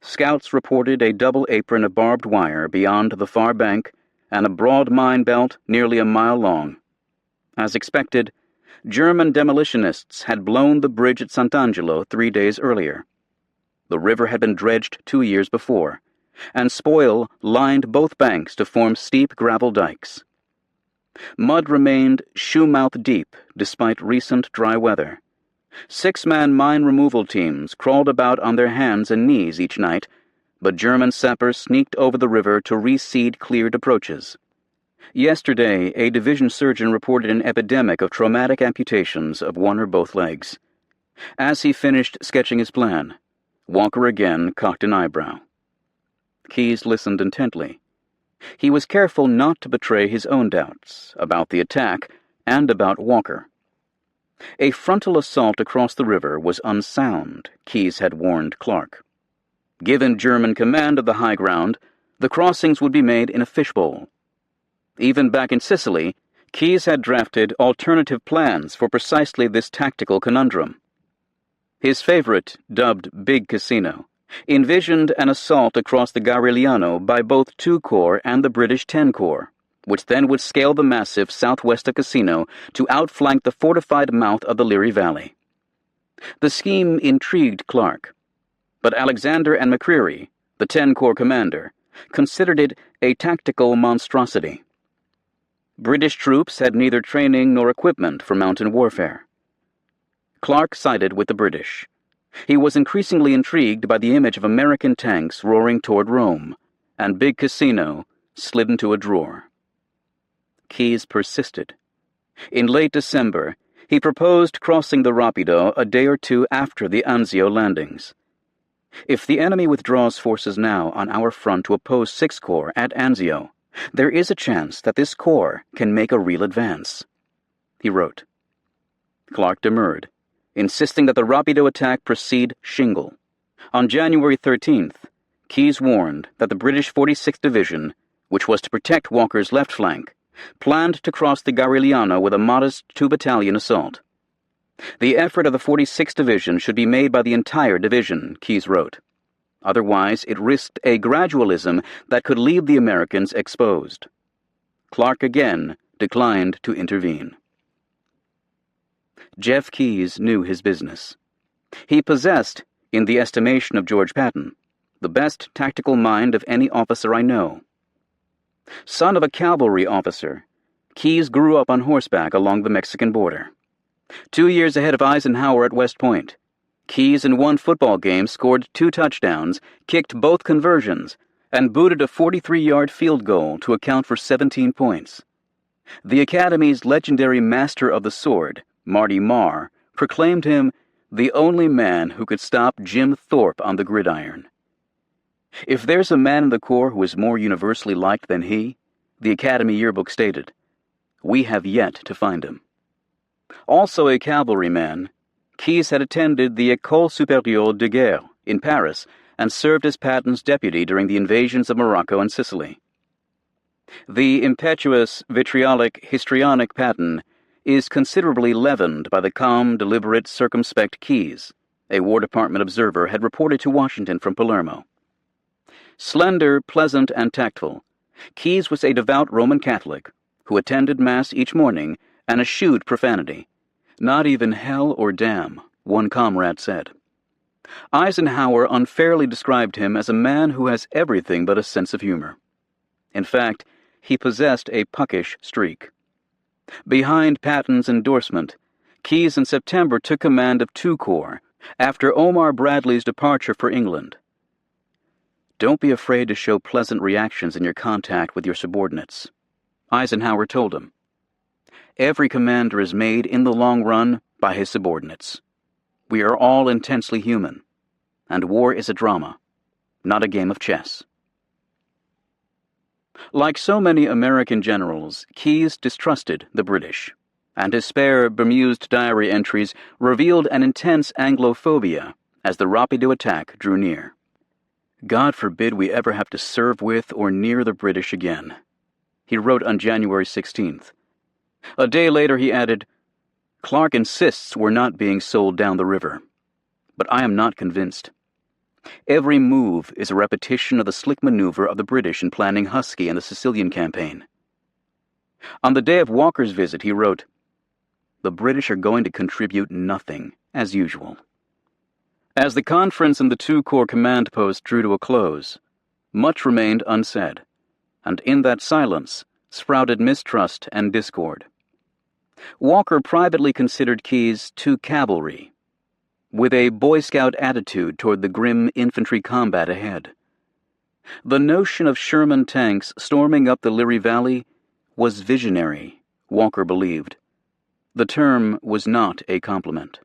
Scouts reported a double apron of barbed wire beyond the far bank and a broad mine belt nearly a mile long. As expected, German demolitionists had blown the bridge at Sant'Angelo 3 days earlier. The river had been dredged 2 years before, and spoil lined both banks to form steep gravel dikes. Mud remained shoe-mouth deep despite recent dry weather. 6-man mine removal teams crawled about on their hands and knees each night, but German sappers sneaked over the river to reseed cleared approaches. Yesterday, a division surgeon reported an epidemic of traumatic amputations of one or both legs. As he finished sketching his plan, Walker again cocked an eyebrow. Keyes listened intently. He was careful not to betray his own doubts about the attack and about Walker. A frontal assault across the river was unsound, Keyes had warned Clark. Given German command of the high ground, the crossings would be made in a fishbowl. Even back in Sicily, Keyes had drafted alternative plans for precisely this tactical conundrum. His favorite, dubbed Big Casino, envisioned an assault across the Garigliano by both II Corps and the British X Corps, which then would scale the massif southwest of Cassino to outflank the fortified mouth of the Liri Valley. The scheme intrigued Clark, but Alexander and McCreary, the X Corps commander, considered it a tactical monstrosity. British troops had neither training nor equipment for mountain warfare. Clark sided with the British. He was increasingly intrigued by the image of American tanks roaring toward Rome, and Big Casino slid into a drawer. Keyes persisted. In late December, he proposed crossing the Rapido a day or two after the Anzio landings. If the enemy withdraws forces now on our front to oppose 6 Corps at Anzio, there is a chance that this corps can make a real advance, he wrote. Clark demurred, insisting that the Rapido attack proceed shingle. On January 13th, Keyes warned that the British 46th Division, which was to protect Walker's left flank, planned to cross the Garigliano with a modest 2-battalion assault. The effort of the 46th Division should be made by the entire division, Keyes wrote. Otherwise, it risked a gradualism that could leave the Americans exposed. Clark again declined to intervene. Jeff Keyes knew his business. He possessed, in the estimation of George Patton, the best tactical mind of any officer I know. Son of a cavalry officer, Keyes grew up on horseback along the Mexican border. 2 years ahead of Eisenhower at West Point, Keyes in one football game scored 2 touchdowns, kicked both conversions, and booted a 43-yard field goal to account for 17 points. The Academy's legendary master of the sword, Marty Marr, proclaimed him the only man who could stop Jim Thorpe on the gridiron. If there's a man in the Corps who is more universally liked than he, the Academy yearbook stated, we have yet to find him. Also a cavalryman, Keyes had attended the École Supérieure de Guerre in Paris and served as Patton's deputy during the invasions of Morocco and Sicily. The impetuous, vitriolic, histrionic Patton is considerably leavened by the calm, deliberate, circumspect Keyes, a War Department observer had reported to Washington from Palermo. Slender, pleasant, and tactful, Keyes was a devout Roman Catholic who attended Mass each morning and eschewed profanity. Not even hell or damn, one comrade said. Eisenhower unfairly described him as a man who has everything but a sense of humor. In fact, he possessed a puckish streak. Behind Patton's endorsement, Keyes in September took command of II Corps after Omar Bradley's departure for England. Don't be afraid to show pleasant reactions in your contact with your subordinates, Eisenhower told him. Every commander is made in the long run by his subordinates. We are all intensely human, and war is a drama, not a game of chess. Like so many American generals, Keyes distrusted the British, and his spare, bemused diary entries revealed an intense Anglophobia as the Rapido attack drew near. God forbid we ever have to serve with or near the British again, he wrote on January 16th. A day later he added, Clark insists we're not being sold down the river, but I am not convinced. Every move is a repetition of the slick maneuver of the British in planning Husky and the Sicilian campaign. On the day of Walker's visit, he wrote, the British are going to contribute nothing, as usual. As the conference in the II Corps command post drew to a close, much remained unsaid, and in that silence sprouted mistrust and discord. Walker privately considered Keyes too cavalry, with a Boy Scout attitude toward the grim infantry combat ahead. The notion of Sherman tanks storming up the Liri Valley was visionary, Walker believed. The term was not a compliment.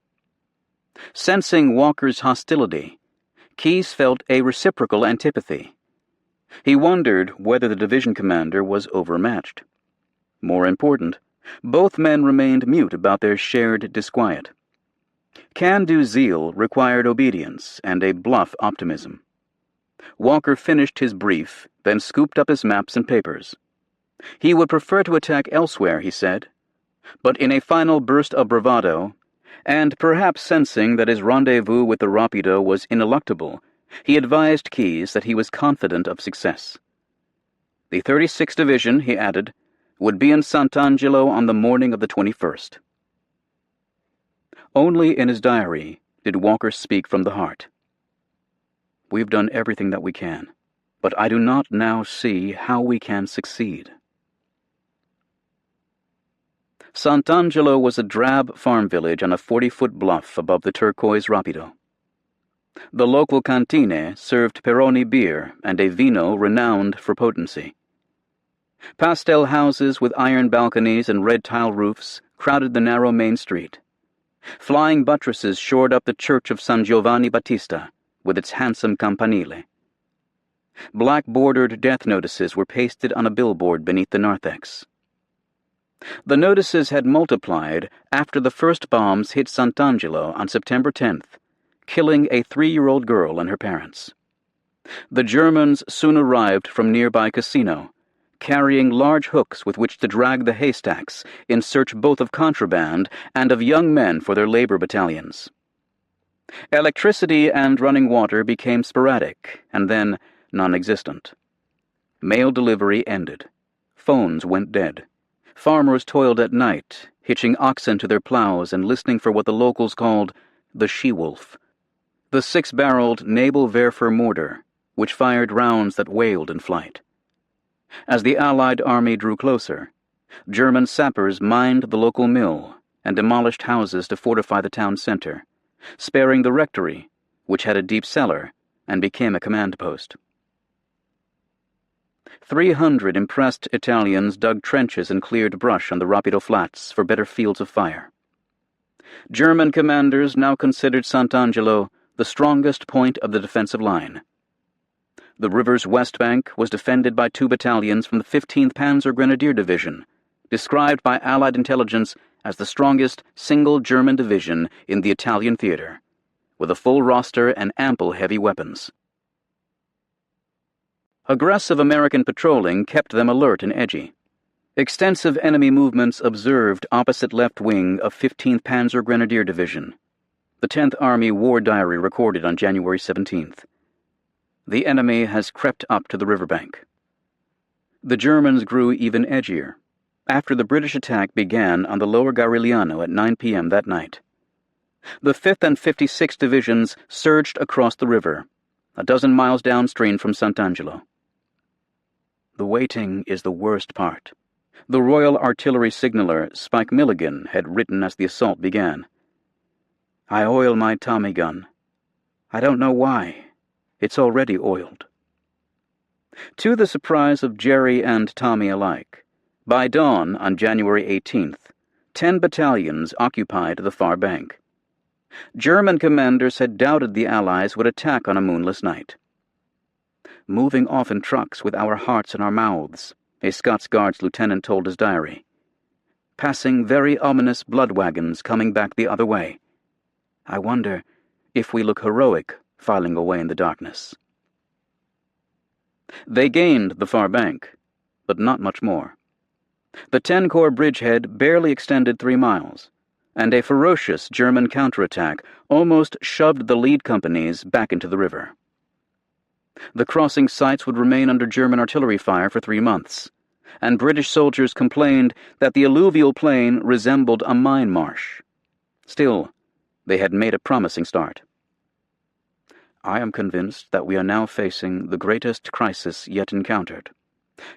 Sensing Walker's hostility, Keyes felt a reciprocal antipathy. He wondered whether the division commander was overmatched. More important, both men remained mute about their shared disquiet. Can-do zeal required obedience and a bluff optimism. Walker finished his brief, then scooped up his maps and papers. He would prefer to attack elsewhere, he said, but in a final burst of bravado, and perhaps sensing that his rendezvous with the Rapido was ineluctable, he advised Keyes that he was confident of success. The 36th Division, he added, would be in Sant'Angelo on the morning of the 21st. Only in his diary did Walker speak from the heart. "We've done everything that we can, but I do not now see how we can succeed." Sant'Angelo was a drab farm village on a 40-foot bluff above the turquoise Rapido. The local cantine served Peroni beer and a vino renowned for potency. Pastel houses with iron balconies and red tile roofs crowded the narrow main street. Flying buttresses shored up the church of San Giovanni Battista with its handsome campanile. Black-bordered death notices were pasted on a billboard beneath the narthex. The notices had multiplied after the first bombs hit Sant'Angelo on September 10th, killing a 3-year-old girl and her parents. The Germans soon arrived from nearby Cassino, carrying large hooks with which to drag the haystacks in search both of contraband and of young men for their labor battalions. Electricity and running water became sporadic and then non-existent. Mail delivery ended. Phones went dead. Farmers toiled at night, hitching oxen to their plows and listening for what the locals called the she-wolf, the 6-barreled Nabel-Werfer mortar, which fired rounds that wailed in flight. As the Allied army drew closer, German sappers mined the local mill and demolished houses to fortify the town center, sparing the rectory, which had a deep cellar and became a command post. 300 impressed Italians dug trenches and cleared brush on the Rapido Flats for better fields of fire. German commanders now considered Sant'Angelo the strongest point of the defensive line. The river's west bank was defended by 2 battalions from the 15th Panzer Grenadier Division, described by Allied intelligence as the strongest single German division in the Italian theater, with a full roster and ample heavy weapons. Aggressive American patrolling kept them alert and edgy. Extensive enemy movements observed opposite left wing of 15th Panzer Grenadier Division. The 10th Army War Diary recorded on January 17th. The enemy has crept up to the riverbank. The Germans grew even edgier after the British attack began on the lower Garigliano at 9 p.m. that night. The 5th and 56th Divisions surged across the river, a dozen miles downstream from Sant'Angelo. The waiting is the worst part. The Royal Artillery signaller Spike Milligan had written as the assault began. "I oil my Tommy gun. I don't know why. It's already oiled." To the surprise of Jerry and Tommy alike, by dawn on January 18th, 10 battalions occupied the far bank. German commanders had doubted the Allies would attack on a moonless night. "Moving off in trucks with our hearts in our mouths," a Scots Guards lieutenant told his diary. "Passing very ominous blood wagons coming back the other way. I wonder if we look heroic filing away in the darkness." They gained the far bank, but not much more. The 10-Corps bridgehead barely extended 3 miles, and a ferocious German counterattack almost shoved the lead companies back into the river. The crossing sites would remain under German artillery fire for 3 months, and British soldiers complained that the alluvial plain resembled a mine marsh. Still, they had made a promising start. "I am convinced that we are now facing the greatest crisis yet encountered,"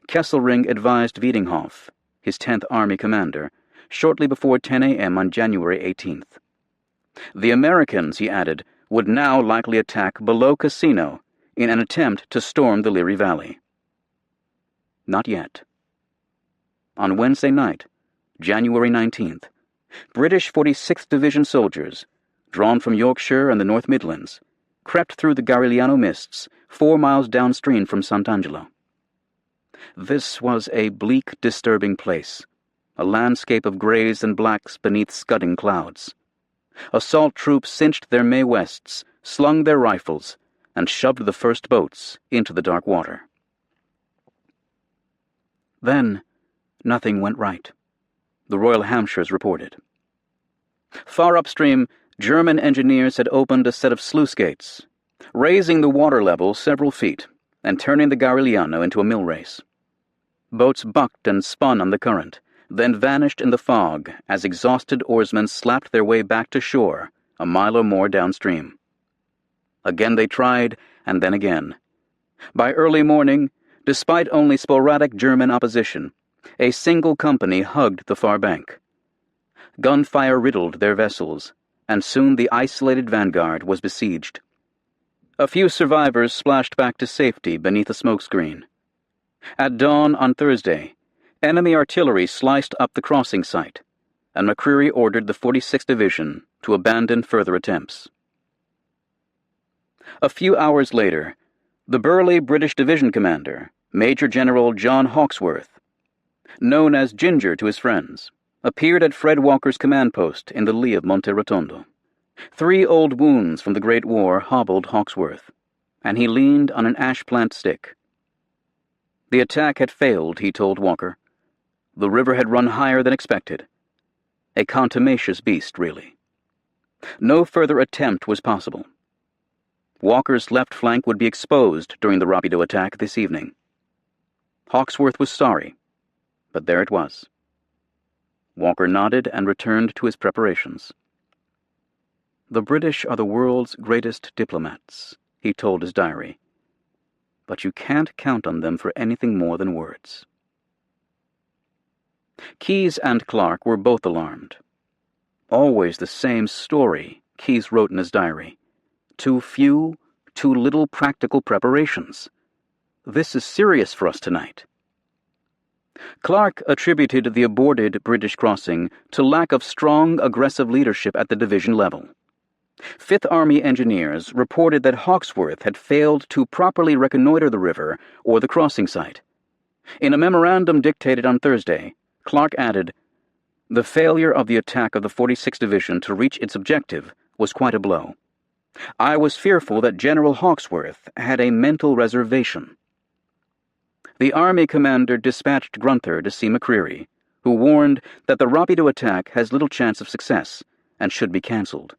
Kesselring advised Wiedinghoff, his 10th Army commander, shortly before 10 a.m. on January 18th. The Americans, he added, would now likely attack below Cassino in an attempt to storm the Liri Valley. Not yet. On Wednesday night, January 19th, British 46th Division soldiers, drawn from Yorkshire and the North Midlands, crept through the Garigliano mists 4 miles downstream from Sant'Angelo. This was a bleak, disturbing place, a landscape of greys and blacks beneath scudding clouds. Assault troops cinched their May Wests, slung their rifles, and shoved the first boats into the dark water. Then, nothing went right, the Royal Hampshires reported. Far upstream, German engineers had opened a set of sluice gates, raising the water level several feet and turning the Garigliano into a mill race. Boats bucked and spun on the current, then vanished in the fog as exhausted oarsmen slapped their way back to shore a mile or more downstream. Again they tried, and then again. By early morning, despite only sporadic German opposition, a single company hugged the far bank. Gunfire riddled their vessels, and soon the isolated vanguard was besieged. A few survivors splashed back to safety beneath a smokescreen. At dawn on Thursday, enemy artillery sliced up the crossing site, and McCreary ordered the 46th Division to abandon further attempts. A few hours later, the burly British division commander, Major General John Hawkesworth, known as Ginger to his friends, appeared at Fred Walker's command post in the lee of Monte Rotondo. 3 old wounds from the Great War hobbled Hawkesworth, and he leaned on an ash plant stick. The attack had failed, he told Walker. The river had run higher than expected. A contumacious beast, really. No further attempt was possible. Walker's left flank would be exposed during the Rapido attack this evening. Hawkesworth was sorry, but there it was. Walker nodded and returned to his preparations. The British are the world's greatest diplomats, he told his diary, but you can't count on them for anything more than words. Keyes and Clark were both alarmed. Always the same story, Keyes wrote in his diary. Too few, too little practical preparations. This is serious for us tonight. Clark attributed the aborted British crossing to lack of strong, aggressive leadership at the division level. Fifth Army engineers reported that Hawkesworth had failed to properly reconnoiter the river or the crossing site. In a memorandum dictated on Thursday, Clark added, "The failure of the attack of the 46th Division to reach its objective was quite a blow. I was fearful that General Hawkesworth had a mental reservation." The Army commander dispatched Grunther to see McCreary, who warned that the Rapido attack has little chance of success and should be cancelled.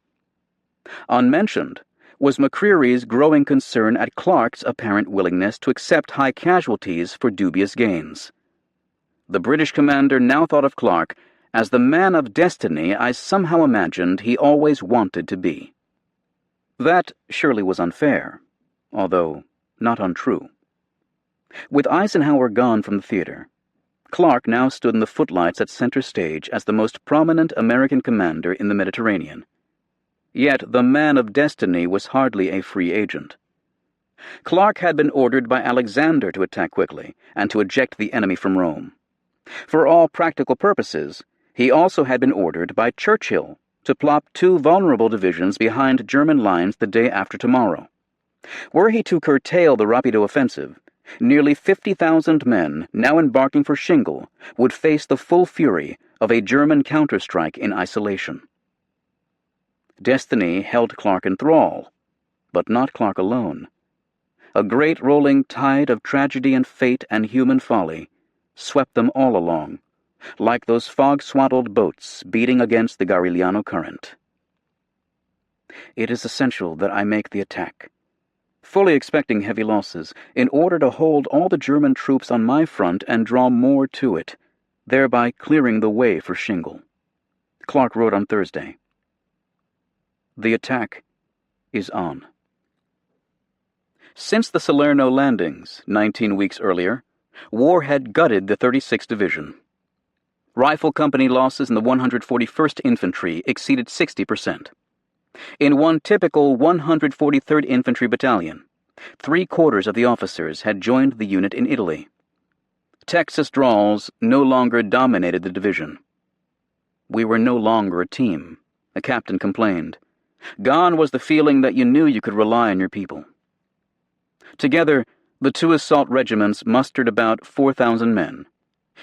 Unmentioned was McCreary's growing concern at Clark's apparent willingness to accept high casualties for dubious gains. The British commander now thought of Clark as the man of destiny I somehow imagined he always wanted to be. That surely was unfair, although not untrue. With Eisenhower gone from the theater, Clark now stood in the footlights at center stage as the most prominent American commander in the Mediterranean. Yet the man of destiny was hardly a free agent. Clark had been ordered by Alexander to attack quickly and to eject the enemy from Rome. For all practical purposes, he also had been ordered by Churchill to plop 2 vulnerable divisions behind German lines the day after tomorrow. Were he to curtail the Rapido offensive, nearly 50,000 men now embarking for Shingle would face the full fury of a German counterstrike in isolation. Destiny held Clark in thrall, but not Clark alone. A great rolling tide of tragedy and fate and human folly swept them all along, like those fog-swaddled boats beating against the Garigliano current. It is essential that I make the attack, fully expecting heavy losses, in order to hold all the German troops on my front and draw more to it, thereby clearing the way for Shingle. Clark wrote on Thursday. The attack is on. Since the Salerno landings, 19 weeks earlier, war had gutted the 36th Division. Rifle company losses in the 141st Infantry exceeded 60%. In one typical 143rd Infantry Battalion, 3/4 of the officers had joined the unit in Italy. Texas drawls no longer dominated the division. We were no longer a team, a captain complained. Gone was the feeling that you knew you could rely on your people. Together, the two assault regiments mustered about 4,000 men.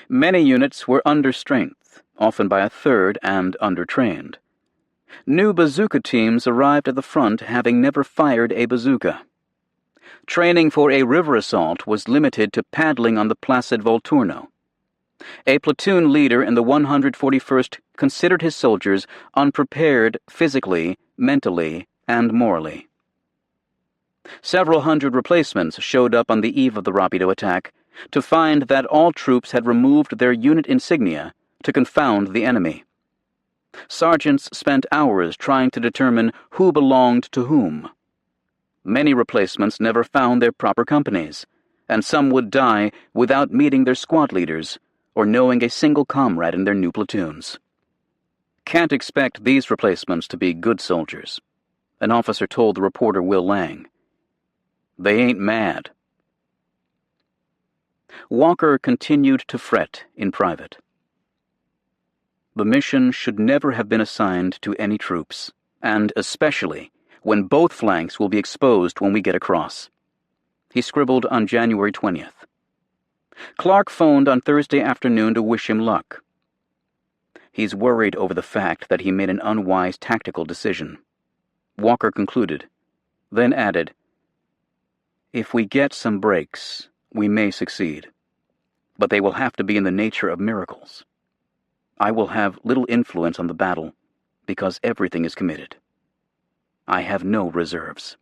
Many units were under strength, often by a third, and undertrained. New bazooka teams arrived at the front having never fired a bazooka. Training for a river assault was limited to paddling on the placid Volturno. A platoon leader in the 141st considered his soldiers unprepared physically, mentally, and morally. Several hundred replacements showed up on the eve of the Rapido attack to find that all troops had removed their unit insignia to confound the enemy. Sergeants spent hours trying to determine who belonged to whom. Many replacements never found their proper companies, and some would die without meeting their squad leaders or knowing a single comrade in their new platoons. Can't expect these replacements to be good soldiers, an officer told the reporter Will Lang. They ain't mad. Walker continued to fret in private. The mission should never have been assigned to any troops, and especially when both flanks will be exposed when we get across. He scribbled on January 20th. Clark phoned on Thursday afternoon to wish him luck. He's worried over the fact that he made an unwise tactical decision. Walker concluded, then added, "If we get some breaks, we may succeed, but they will have to be in the nature of miracles. I will have little influence on the battle because everything is committed. I have no reserves."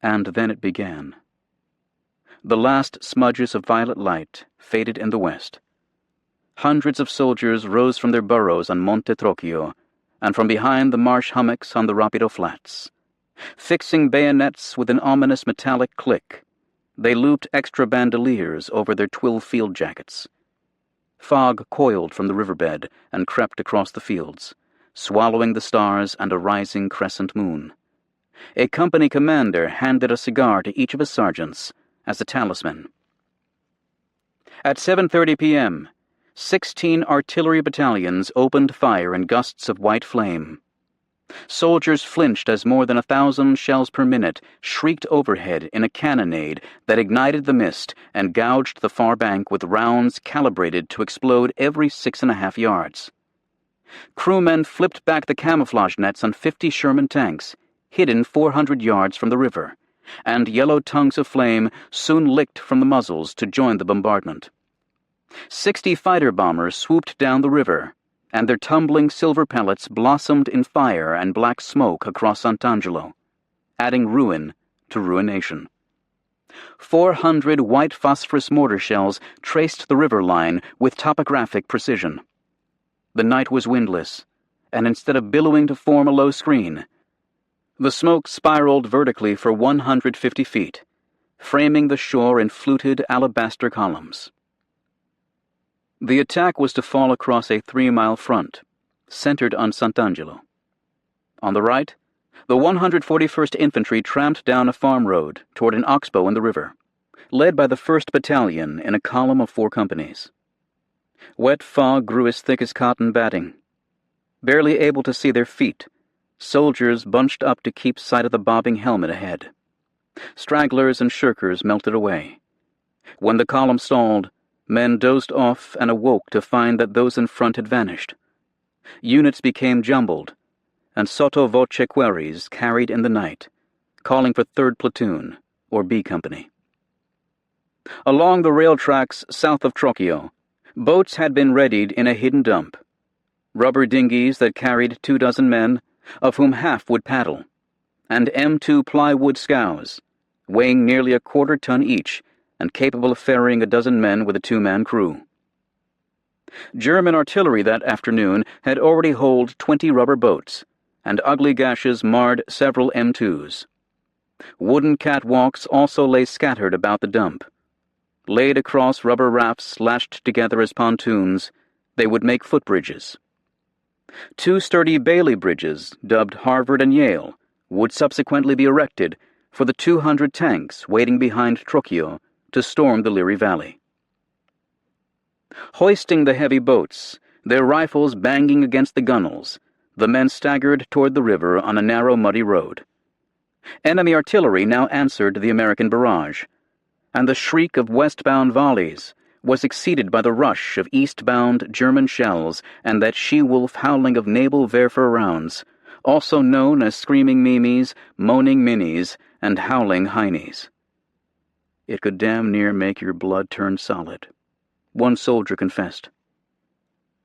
And then it began. The last smudges of violet light faded in the west. Hundreds of soldiers rose from their burrows on Monte Trocchio and from behind the marsh hummocks on the Rapido Flats. Fixing bayonets with an ominous metallic click, they looped extra bandoliers over their twill field jackets. Fog coiled from the riverbed and crept across the fields, swallowing the stars and a rising crescent moon. A company commander handed a cigar to each of his sergeants as a talisman. At 7:30 p.m., 16 artillery battalions opened fire in gusts of white flame. Soldiers flinched as more than 1,000 shells per minute shrieked overhead in a cannonade that ignited the mist and gouged the far bank with rounds calibrated to explode every 6.5 yards. Crewmen flipped back the camouflage nets on 50 Sherman tanks, hidden 400 yards from the river, and yellow tongues of flame soon licked from the muzzles to join the bombardment. 60 fighter bombers swooped down the river, and their tumbling silver pellets blossomed in fire and black smoke across Sant'Angelo, adding ruin to ruination. 400 white phosphorus mortar shells traced the river line with topographic precision. The night was windless, and instead of billowing to form a low screen, the smoke spiraled vertically for 150 feet, framing the shore in fluted alabaster columns. The attack was to fall across a 3-mile front, centered on Sant'Angelo. On the right, the 141st Infantry tramped down a farm road toward an oxbow in the river, led by the 1st Battalion in a column of 4 companies. Wet fog grew as thick as cotton batting. Barely able to see their feet, soldiers bunched up to keep sight of the bobbing helmet ahead. Stragglers and shirkers melted away. When the column stalled, men dozed off and awoke to find that those in front had vanished. Units became jumbled, and sotto voce queries carried in the night, calling for 3rd Platoon or B Company. Along the rail tracks south of Trocchio, boats had been readied in a hidden dump. Rubber dinghies that carried 24 men, of whom half would paddle, and M2 plywood scows, weighing nearly a quarter-ton each and capable of ferrying 12 men with a 2-man crew. German artillery that afternoon had already holed 20 rubber boats, and ugly gashes marred several M2s. Wooden catwalks also lay scattered about the dump. Laid across rubber rafts lashed together as pontoons, they would make footbridges. 2 sturdy Bailey bridges, dubbed Harvard and Yale, would subsequently be erected for the 200 tanks waiting behind Trocchio to storm the Liri Valley. Hoisting the heavy boats, their rifles banging against the gunwales, The men staggered toward the river on a narrow, muddy road. Enemy artillery now answered the American barrage, and the shriek of westbound volleys was exceeded by the rush of eastbound German shells and that she-wolf howling of naval Werfer rounds, also known as screaming Mimis, moaning Minis, and howling Heinies. It could damn near make your blood turn solid, one soldier confessed.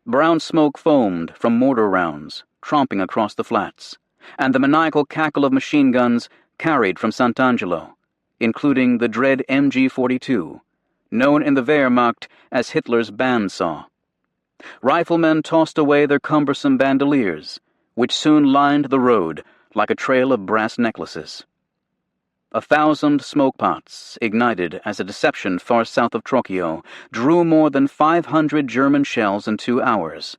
Brown smoke foamed from mortar rounds, tromping across the flats, and the maniacal cackle of machine guns carried from Sant'Angelo, including the dread MG-42, known in the Wehrmacht as Hitler's bandsaw. Riflemen tossed away their cumbersome bandoliers, which soon lined the road like a trail of brass necklaces. 1,000 smoke pots, ignited as a deception far south of Trocchio, drew more than 500 German shells in 2 hours.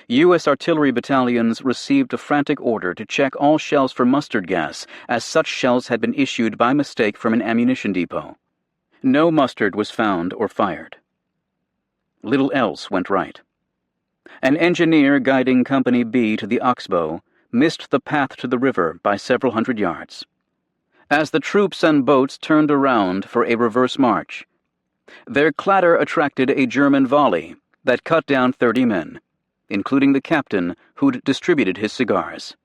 U.S. artillery battalions received a frantic order to check all shells for mustard gas, as such shells had been issued by mistake from an ammunition depot. No mustard was found or fired. Little else went right. An engineer guiding Company B to the Oxbow missed the path to the river by several hundred yards. As the troops and boats turned around for a reverse march, their clatter attracted a German volley that cut down 30 men, including the captain who'd distributed his cigars.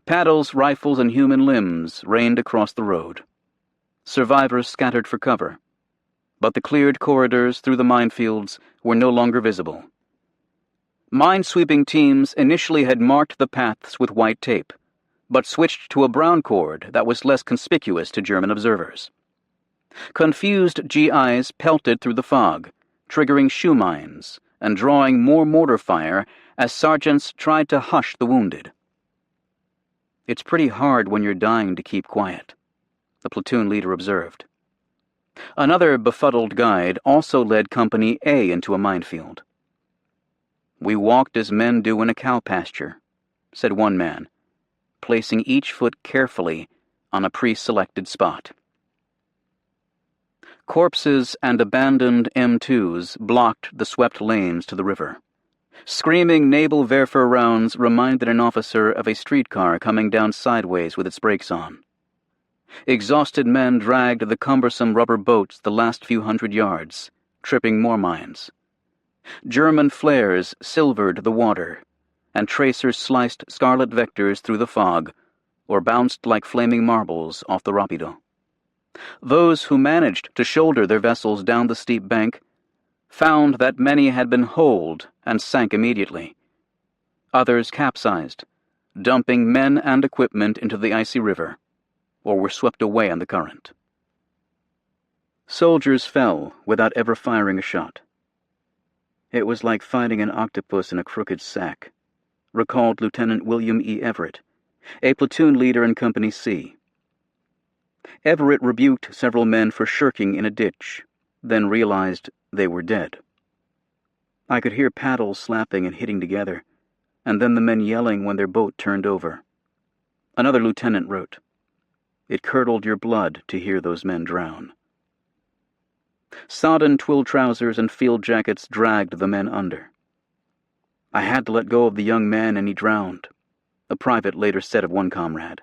Paddles, rifles, and human limbs rained across the road. Survivors scattered for cover, but the cleared corridors through the minefields were no longer visible. Mine-sweeping teams initially had marked the paths with white tape, but switched to a brown cord that was less conspicuous to German observers. Confused GIs pelted through the fog, triggering shoe mines and drawing more mortar fire as sergeants tried to hush the wounded. "It's pretty hard when you're dying to keep quiet," the platoon leader observed. Another befuddled guide also led Company A into a minefield. "We walked as men do in a cow pasture," said one man, placing each foot carefully on a pre-selected spot. Corpses and abandoned M2s blocked the swept lanes to the river. Screaming naval Werfer rounds reminded an officer of a streetcar coming down sideways with its brakes on. Exhausted men dragged the cumbersome rubber boats the last few hundred yards, tripping more mines. German flares silvered the water, and tracers sliced scarlet vectors through the fog, or bounced like flaming marbles off the rapido. Those who managed to shoulder their vessels down the steep bank found that many had been holed and sank immediately. Others capsized, dumping men and equipment into the icy river, or were swept away on the current. Soldiers fell without ever firing a shot. It was like fighting an octopus in a crooked sack, recalled Lieutenant William E. Everett, a platoon leader in Company C. Everett rebuked several men for shirking in a ditch, then realized they were dead. I could hear paddles slapping and hitting together, and then the men yelling when their boat turned over. Another lieutenant wrote, "It curdled your blood to hear those men drown." Sodden twill trousers and field jackets dragged the men under. "I had to let go of the young man and he drowned," a private later said of one comrade.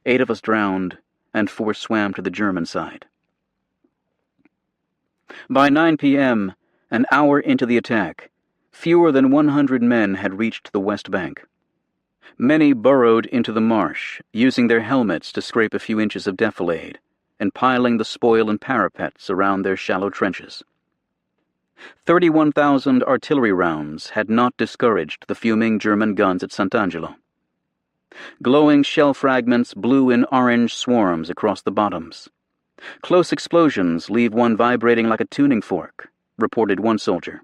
8 of us drowned, and 4 swam to the German side. By 9 p.m., an hour into the attack, fewer than 100 men had reached the west bank. Many burrowed into the marsh, using their helmets to scrape a few inches of defilade, and piling the spoil in parapets around their shallow trenches. 31,000 artillery rounds had not discouraged the fuming German guns at Sant'Angelo. Glowing shell fragments blew in orange swarms across the bottoms. "Close explosions leave one vibrating like a tuning fork," reported one soldier.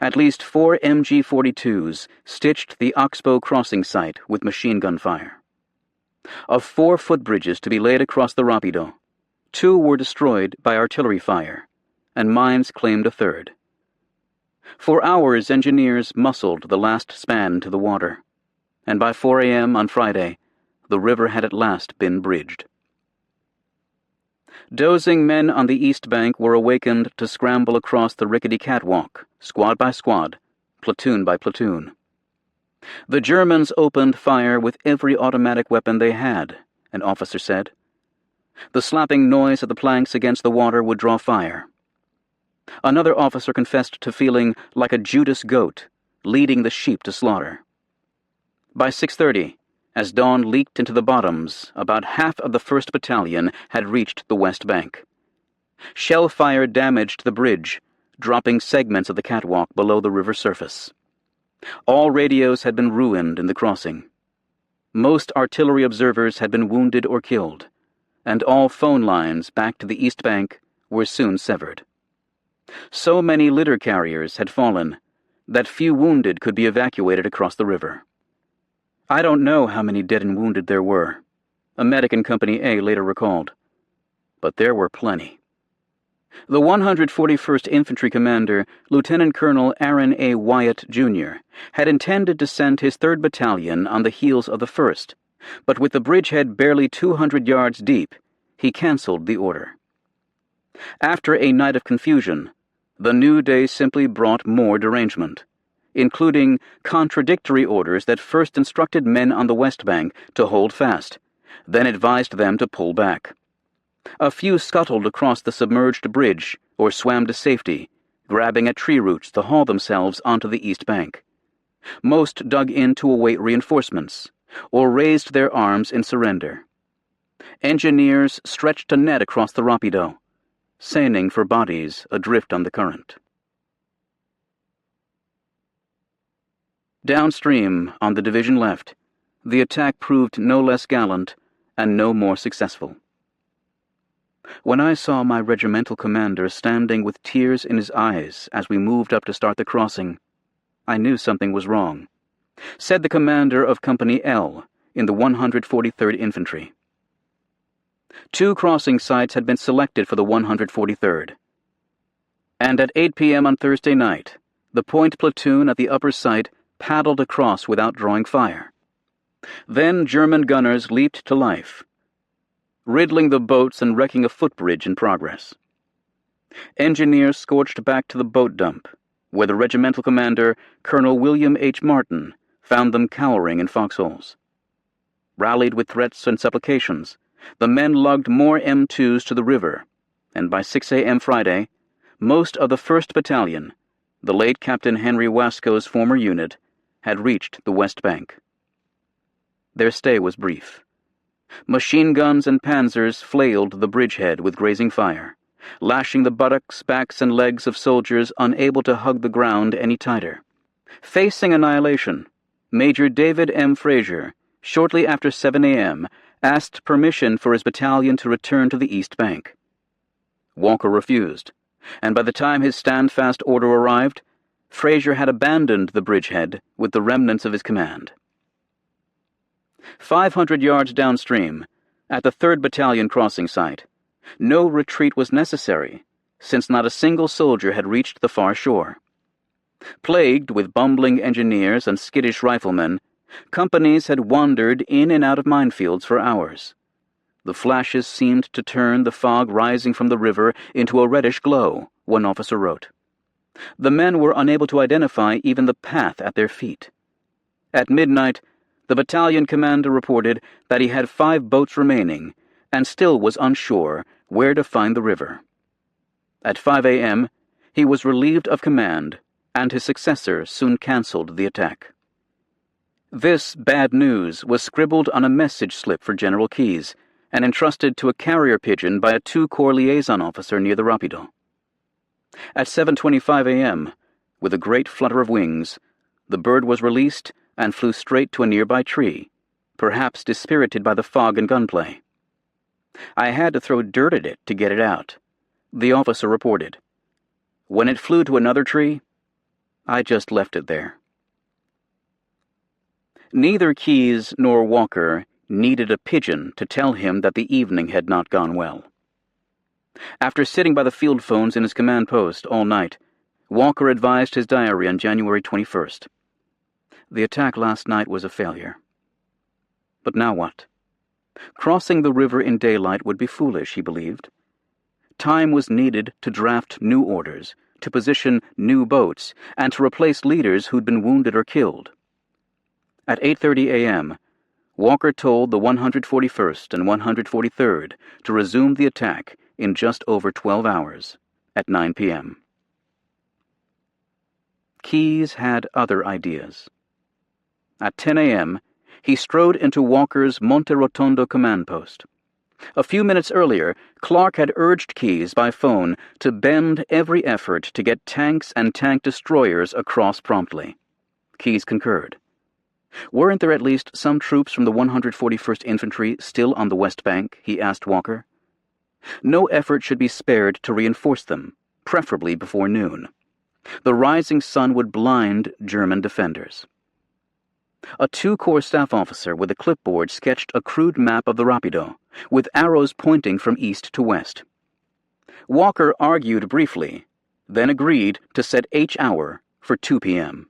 At least 4 MG-42s stitched the Oxbow crossing site with machine gun fire. Of 4 footbridges to be laid across the rapido, 2 were destroyed by artillery fire, and mines claimed a third. For hours, engineers muscled the last span to the water, and by 4 a.m. on Friday, the river had at last been bridged. Dozing men on the east bank were awakened to scramble across the rickety catwalk, squad by squad, platoon by platoon. "The Germans opened fire with every automatic weapon they had," an officer said. "The slapping noise of the planks against the water would draw fire." Another officer confessed to feeling like a Judas goat, leading the sheep to slaughter. By 6:30, as dawn leaked into the bottoms, about half of the 1st Battalion had reached the West Bank. Shell fire damaged the bridge, dropping segments of the catwalk below the river surface. All radios had been ruined in the crossing. Most artillery observers had been wounded or killed, and all phone lines back to the East Bank were soon severed. So many litter carriers had fallen that few wounded could be evacuated across the river. "I don't know how many dead and wounded there were," a medic in Company A later recalled, "but there were plenty." The 141st Infantry Commander, Lieutenant Colonel Aaron A. Wyatt, Jr., had intended to send his 3rd Battalion on the heels of the 1st, but with the bridgehead barely 200 yards deep, he cancelled the order. After a night of confusion, the new day simply brought more derangement, including contradictory orders that first instructed men on the West Bank to hold fast, then advised them to pull back. A few scuttled across the submerged bridge or swam to safety, grabbing at tree roots to haul themselves onto the East Bank. Most dug in to await reinforcements, or raised their arms in surrender. Engineers stretched a net across the rapido, seining for bodies adrift on the current. Downstream, on the division left, the attack proved no less gallant and no more successful. When I saw my regimental commander standing with tears in his eyes as we moved up to start the crossing, I knew something was wrong, said the commander of Company L in the 143rd Infantry. 2 crossing sites had been selected for the 143rd. And at 8 p.m. on Thursday night, the point platoon at the upper site paddled across without drawing fire. Then German gunners leaped to life, riddling the boats and wrecking a footbridge in progress. Engineers scorched back to the boat dump, where the regimental commander, Colonel William H. Martin, found them cowering in foxholes. Rallied with threats and supplications, the men lugged more M2s to the river, and by 6 a.m. Friday, most of the 1st Battalion, the late Captain Henry Wasco's former unit, had reached the West Bank. Their stay was brief. Machine guns and panzers flailed the bridgehead with grazing fire, lashing the buttocks, backs, and legs of soldiers unable to hug the ground any tighter. Facing annihilation, Major David M. Frazier, shortly after 7 a.m., asked permission for his battalion to return to the East Bank. Walker refused, and by the time his stand-fast order arrived, Frazier had abandoned the bridgehead with the remnants of his command. 500 yards downstream, at the 3rd Battalion crossing site, no retreat was necessary, since not a single soldier had reached the far shore. Plagued with bumbling engineers and skittish riflemen, companies had wandered in and out of minefields for hours. The flashes seemed to turn the fog rising from the river into a reddish glow, one officer wrote. The men were unable to identify even the path at their feet. At midnight, the battalion commander reported that he had 5 boats remaining and still was unsure where to find the river. At 5 a.m., he was relieved of command, and his successor soon cancelled the attack. This bad news was scribbled on a message slip for General Keyes and entrusted to a carrier pigeon by a 2-corps liaison officer near the rapido. At 7:25 a.m., with a great flutter of wings, the bird was released and flew straight to a nearby tree, perhaps dispirited by the fog and gunplay. "I had to throw dirt at it to get it out," the officer reported. "When it flew to another tree, I just left it there." Neither Keyes nor Walker needed a pigeon to tell him that the evening had not gone well. After sitting by the field phones in his command post all night, Walker advised his diary on January 21st. The attack last night was a failure. But now what? Crossing the river in daylight would be foolish, he believed. Time was needed to draft new orders, to position new boats, and to replace leaders who'd been wounded or killed. At 8:30 a.m., Walker told the 141st and 143rd to resume the attack in just over 12 hours, at 9 p.m. Keyes had other ideas. At 10 a.m., he strode into Walker's Monte Rotondo command post. A few minutes earlier, Clark had urged Keyes by phone to bend every effort to get tanks and tank destroyers across promptly. Keyes concurred. Weren't there at least some troops from the 141st Infantry still on the West Bank? He asked Walker. No effort should be spared to reinforce them, preferably before noon. The rising sun would blind German defenders. A 2-Corps staff officer with a clipboard sketched a crude map of the Rapido, with arrows pointing from east to west. Walker argued briefly, then agreed to set H hour for 2 p.m.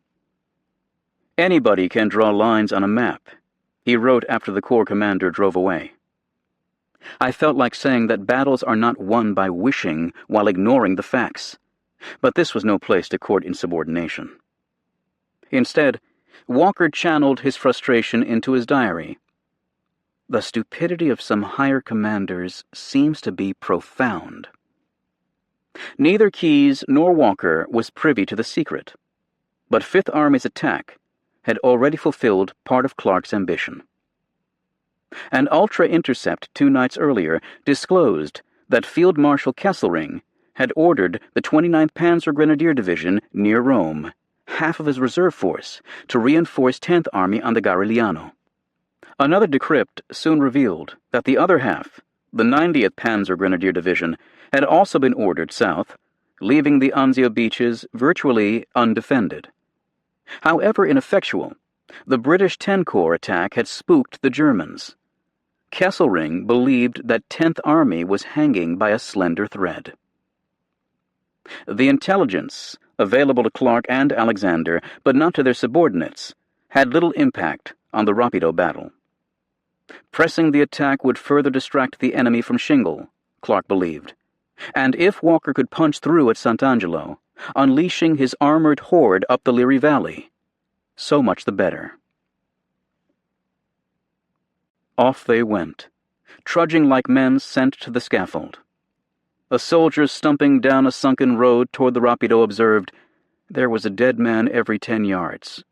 Anybody can draw lines on a map, he wrote after the Corps commander drove away. I felt like saying that battles are not won by wishing while ignoring the facts, but this was no place to court insubordination. Instead, Walker channeled his frustration into his diary. The stupidity of some higher commanders seems to be profound. Neither Keyes nor Walker was privy to the secret, but Fifth Army's attack had already fulfilled part of Clark's ambition. An ultra-intercept 2 nights earlier disclosed that Field Marshal Kesselring had ordered the 29th Panzer Grenadier Division near Rome, half of his reserve force, to reinforce 10th Army on the Garigliano. Another decrypt soon revealed that the other half, the 90th Panzer Grenadier Division, had also been ordered south, leaving the Anzio beaches virtually undefended. However ineffectual, the British 10 Corps attack had spooked the Germans. Kesselring believed that 10th Army was hanging by a slender thread. The intelligence available to Clark and Alexander, but not to their subordinates, had little impact on the Rapido battle. Pressing the attack would further distract the enemy from Shingle, Clark believed, and if Walker could punch through at Sant'Angelo, unleashing his armored horde up the Liri Valley, so much the better. Off they went, trudging like men sent to the scaffold. A soldier stumping down a sunken road toward the Rapido observed, there was a dead man every 10 yards,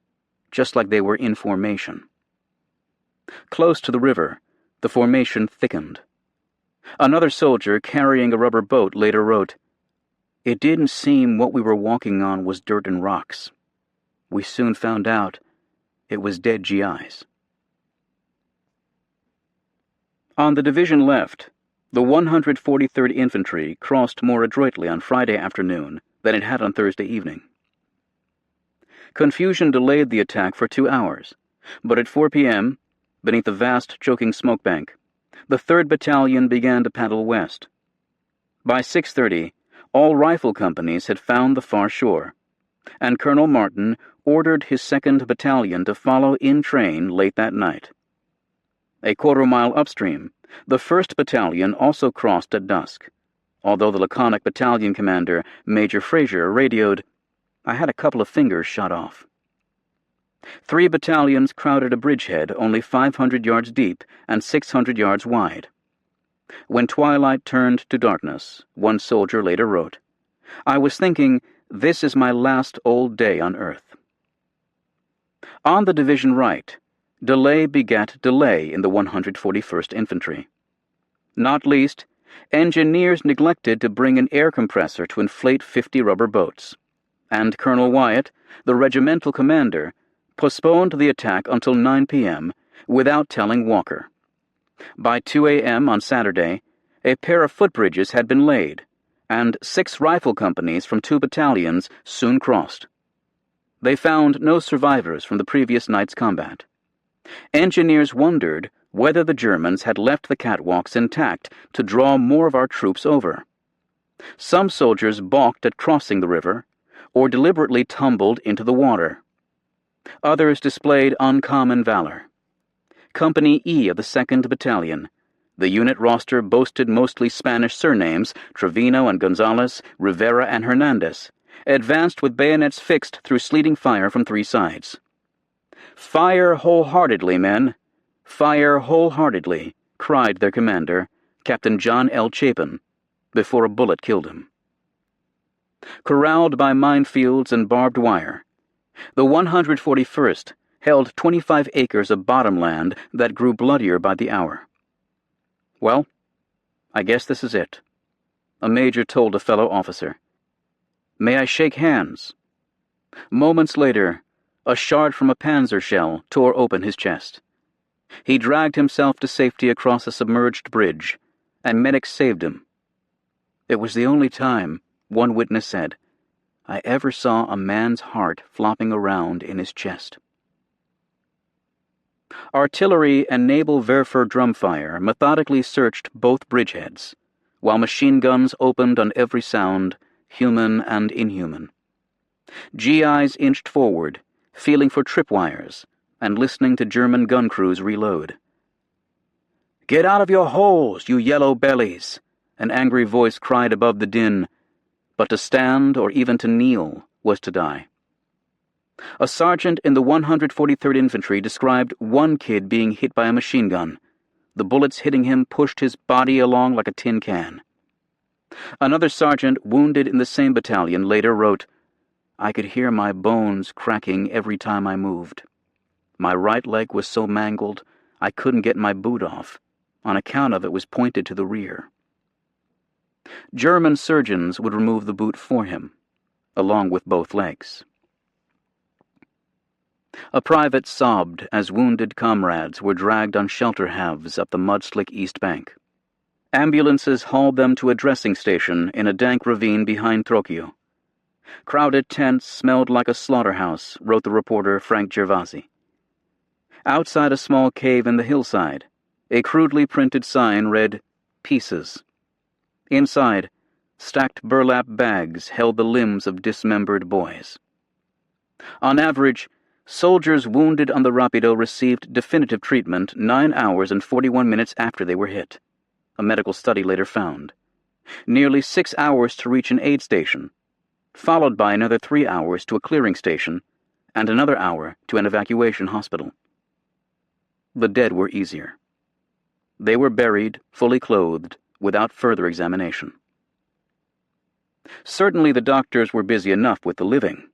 just like they were in formation. Close to the river, the formation thickened. Another soldier carrying a rubber boat later wrote, "It didn't seem what we were walking on was dirt and rocks. We soon found out it was dead GIs." On the division left, the 143rd Infantry crossed more adroitly on Friday afternoon than it had on Thursday evening. Confusion delayed the attack for 2 hours, but at 4 p.m., beneath the vast choking smoke bank, the 3rd Battalion began to paddle west. By 6:30, all rifle companies had found the far shore, and Colonel Martin ordered his 2nd Battalion to follow in train late that night. A quarter-mile upstream, the 1st Battalion also crossed at dusk, although the laconic battalion commander, Major Fraser, radioed, "I had a couple of fingers shot off." 3 battalions crowded a bridgehead only 500 yards deep and 600 yards wide. When twilight turned to darkness, one soldier later wrote, "I was thinking, this is my last old day on earth." On the division right, delay begat delay in the 141st Infantry. Not least, engineers neglected to bring an air compressor to inflate 50 rubber boats, and Colonel Wyatt, the regimental commander, postponed the attack until 9 p.m. without telling Walker. By 2 a.m. on Saturday, a pair of footbridges had been laid, and 6 rifle companies from 2 battalions soon crossed. They found no survivors from the previous night's combat. Engineers wondered whether the Germans had left the catwalks intact to draw more of our troops over. Some soldiers balked at crossing the river, or deliberately tumbled into the water. Others displayed uncommon valor. Company E of the 2nd Battalion, the unit roster boasted mostly Spanish surnames, Trevino and Gonzalez, Rivera and Hernandez, advanced with bayonets fixed through sleeting fire from 3 sides. "Fire wholeheartedly, men! Fire wholeheartedly!" cried their commander, Captain John L. Chapin, before a bullet killed him. Corralled by minefields and barbed wire, the 141st held 25 acres of bottomland that grew bloodier by the hour. "Well, I guess this is it," a major told a fellow officer. "May I shake hands?" Moments later, a shard from a Panzer shell tore open his chest. He dragged himself to safety across a submerged bridge, and medics saved him. It was the only time, one witness said, I ever saw a man's heart flopping around in his chest. Artillery and naval Werfer drumfire methodically searched both bridgeheads, while machine guns opened on every sound, human and inhuman. GIs inched forward, feeling for tripwires and listening to German gun crews reload. "Get out of your holes, you yellow bellies!" an angry voice cried above the din, but to stand or even to kneel was to die. A sergeant in the 143rd Infantry described one kid being hit by a machine gun. The bullets hitting him pushed his body along like a tin can. Another sergeant wounded in the same battalion later wrote, "I could hear my bones cracking every time I moved. My right leg was so mangled I couldn't get my boot off, on account of it was pointed to the rear." German surgeons would remove the boot for him, along with both legs. A private sobbed as wounded comrades were dragged on shelter halves up the mud-slick east bank. Ambulances hauled them to a dressing station in a dank ravine behind Trocchio. Crowded tents smelled like a slaughterhouse, wrote the reporter Frank Gervasi. Outside a small cave in the hillside, a crudely printed sign read, "Pieces." Inside, stacked burlap bags held the limbs of dismembered boys. On average, soldiers wounded on the Rapido received definitive treatment 9 hours and 41 minutes after they were hit, a medical study later found. Nearly 6 hours to reach an aid station, followed by another 3 hours to a clearing station, and another hour to an evacuation hospital. The dead were easier. They were buried, fully clothed, without further examination. Certainly the doctors were busy enough with the living.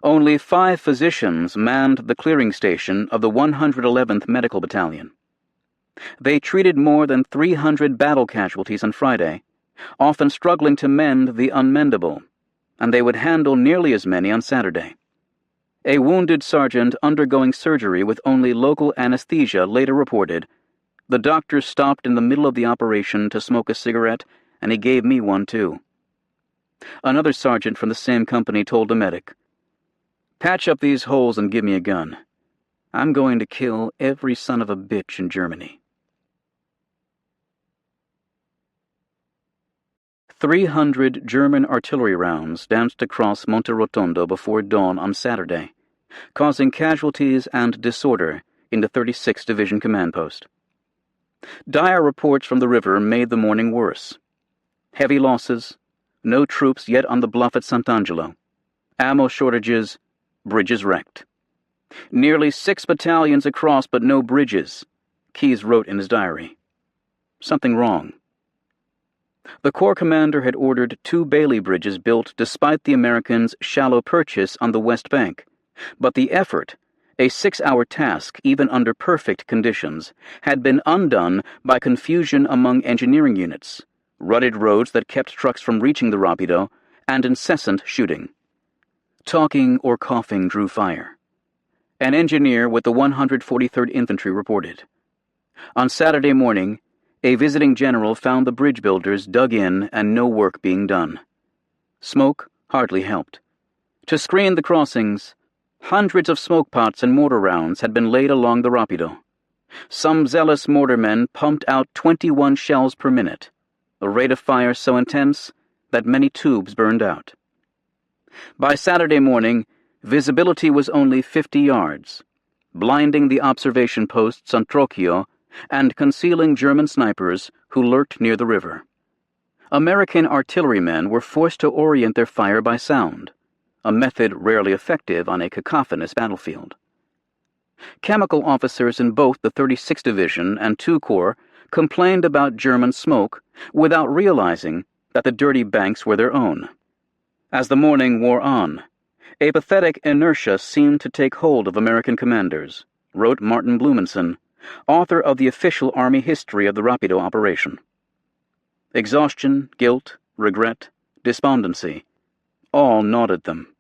Only 5 physicians manned the clearing station of the 111th Medical Battalion. They treated more than 300 battle casualties on Friday, often struggling to mend the unmendable, and they would handle nearly as many on Saturday. A wounded sergeant undergoing surgery with only local anesthesia later reported, "The doctor stopped in the middle of the operation to smoke a cigarette, and he gave me one too." Another sergeant from the same company told a medic, "Patch up these holes and give me a gun. I'm going to kill every son of a bitch in Germany." 300 German artillery rounds danced across Monte Rotondo before dawn on Saturday, causing casualties and disorder in the 36th Division command post. Dire reports from the river made the morning worse. Heavy losses, no troops yet on the bluff at Sant'Angelo, ammo shortages, bridges wrecked. Nearly 6 battalions across but no bridges, Keyes wrote in his diary. Something wrong. The Corps commander had ordered 2 Bailey bridges built despite the Americans' shallow purchase on the West Bank, but the effort, a 6-hour task even under perfect conditions, had been undone by confusion among engineering units, rutted roads that kept trucks from reaching the Rapido, and incessant shooting. Talking or coughing drew fire. An engineer with the 143rd Infantry reported. On Saturday morning, a visiting general found the bridge builders dug in and no work being done. Smoke hardly helped. To screen the crossings, hundreds of smoke pots and mortar rounds had been laid along the Rapido. Some zealous mortarmen pumped out 21 shells per minute, a rate of fire so intense that many tubes burned out. By Saturday morning, visibility was only 50 yards, blinding the observation posts on Trocchio and concealing German snipers who lurked near the river. American artillerymen were forced to orient their fire by sound, a method rarely effective on a cacophonous battlefield. Chemical officers in both the 36th Division and II Corps complained about German smoke without realizing that the dirty banks were their own. As the morning wore on, a pathetic inertia seemed to take hold of American commanders, wrote Martin Blumenson, author of the official Army history of the Rapido operation. Exhaustion, guilt, regret, despondency, all gnawed them.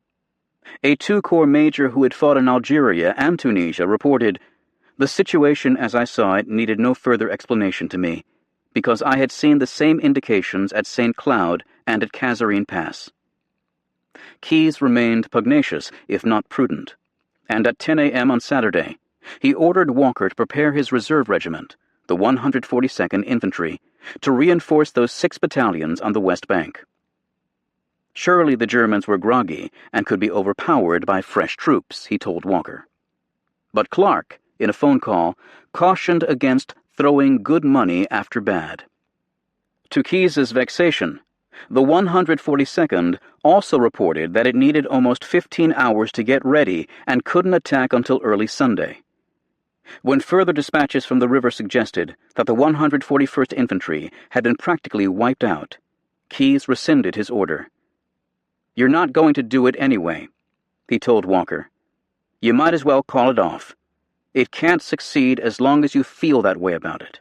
A II Corps major who had fought in Algeria and Tunisia reported, "The situation as I saw it needed no further explanation to me, because I had seen the same indications at St. Cloud and at Kasserine Pass." Keyes remained pugnacious, if not prudent, and at 10 a.m. on Saturday, he ordered Walker to prepare his reserve regiment, the 142nd Infantry, to reinforce those 6 battalions on the West Bank. Surely the Germans were groggy and could be overpowered by fresh troops, he told Walker. But Clark, in a phone call, cautioned against throwing good money after bad. To Keyes's vexation, the 142nd also reported that it needed almost 15 hours to get ready and couldn't attack until early Sunday. When further dispatches from the river suggested that the 141st Infantry had been practically wiped out, Keyes rescinded his order. "You're not going to do it anyway," he told Walker. "You might as well call it off. It can't succeed as long as you feel that way about it."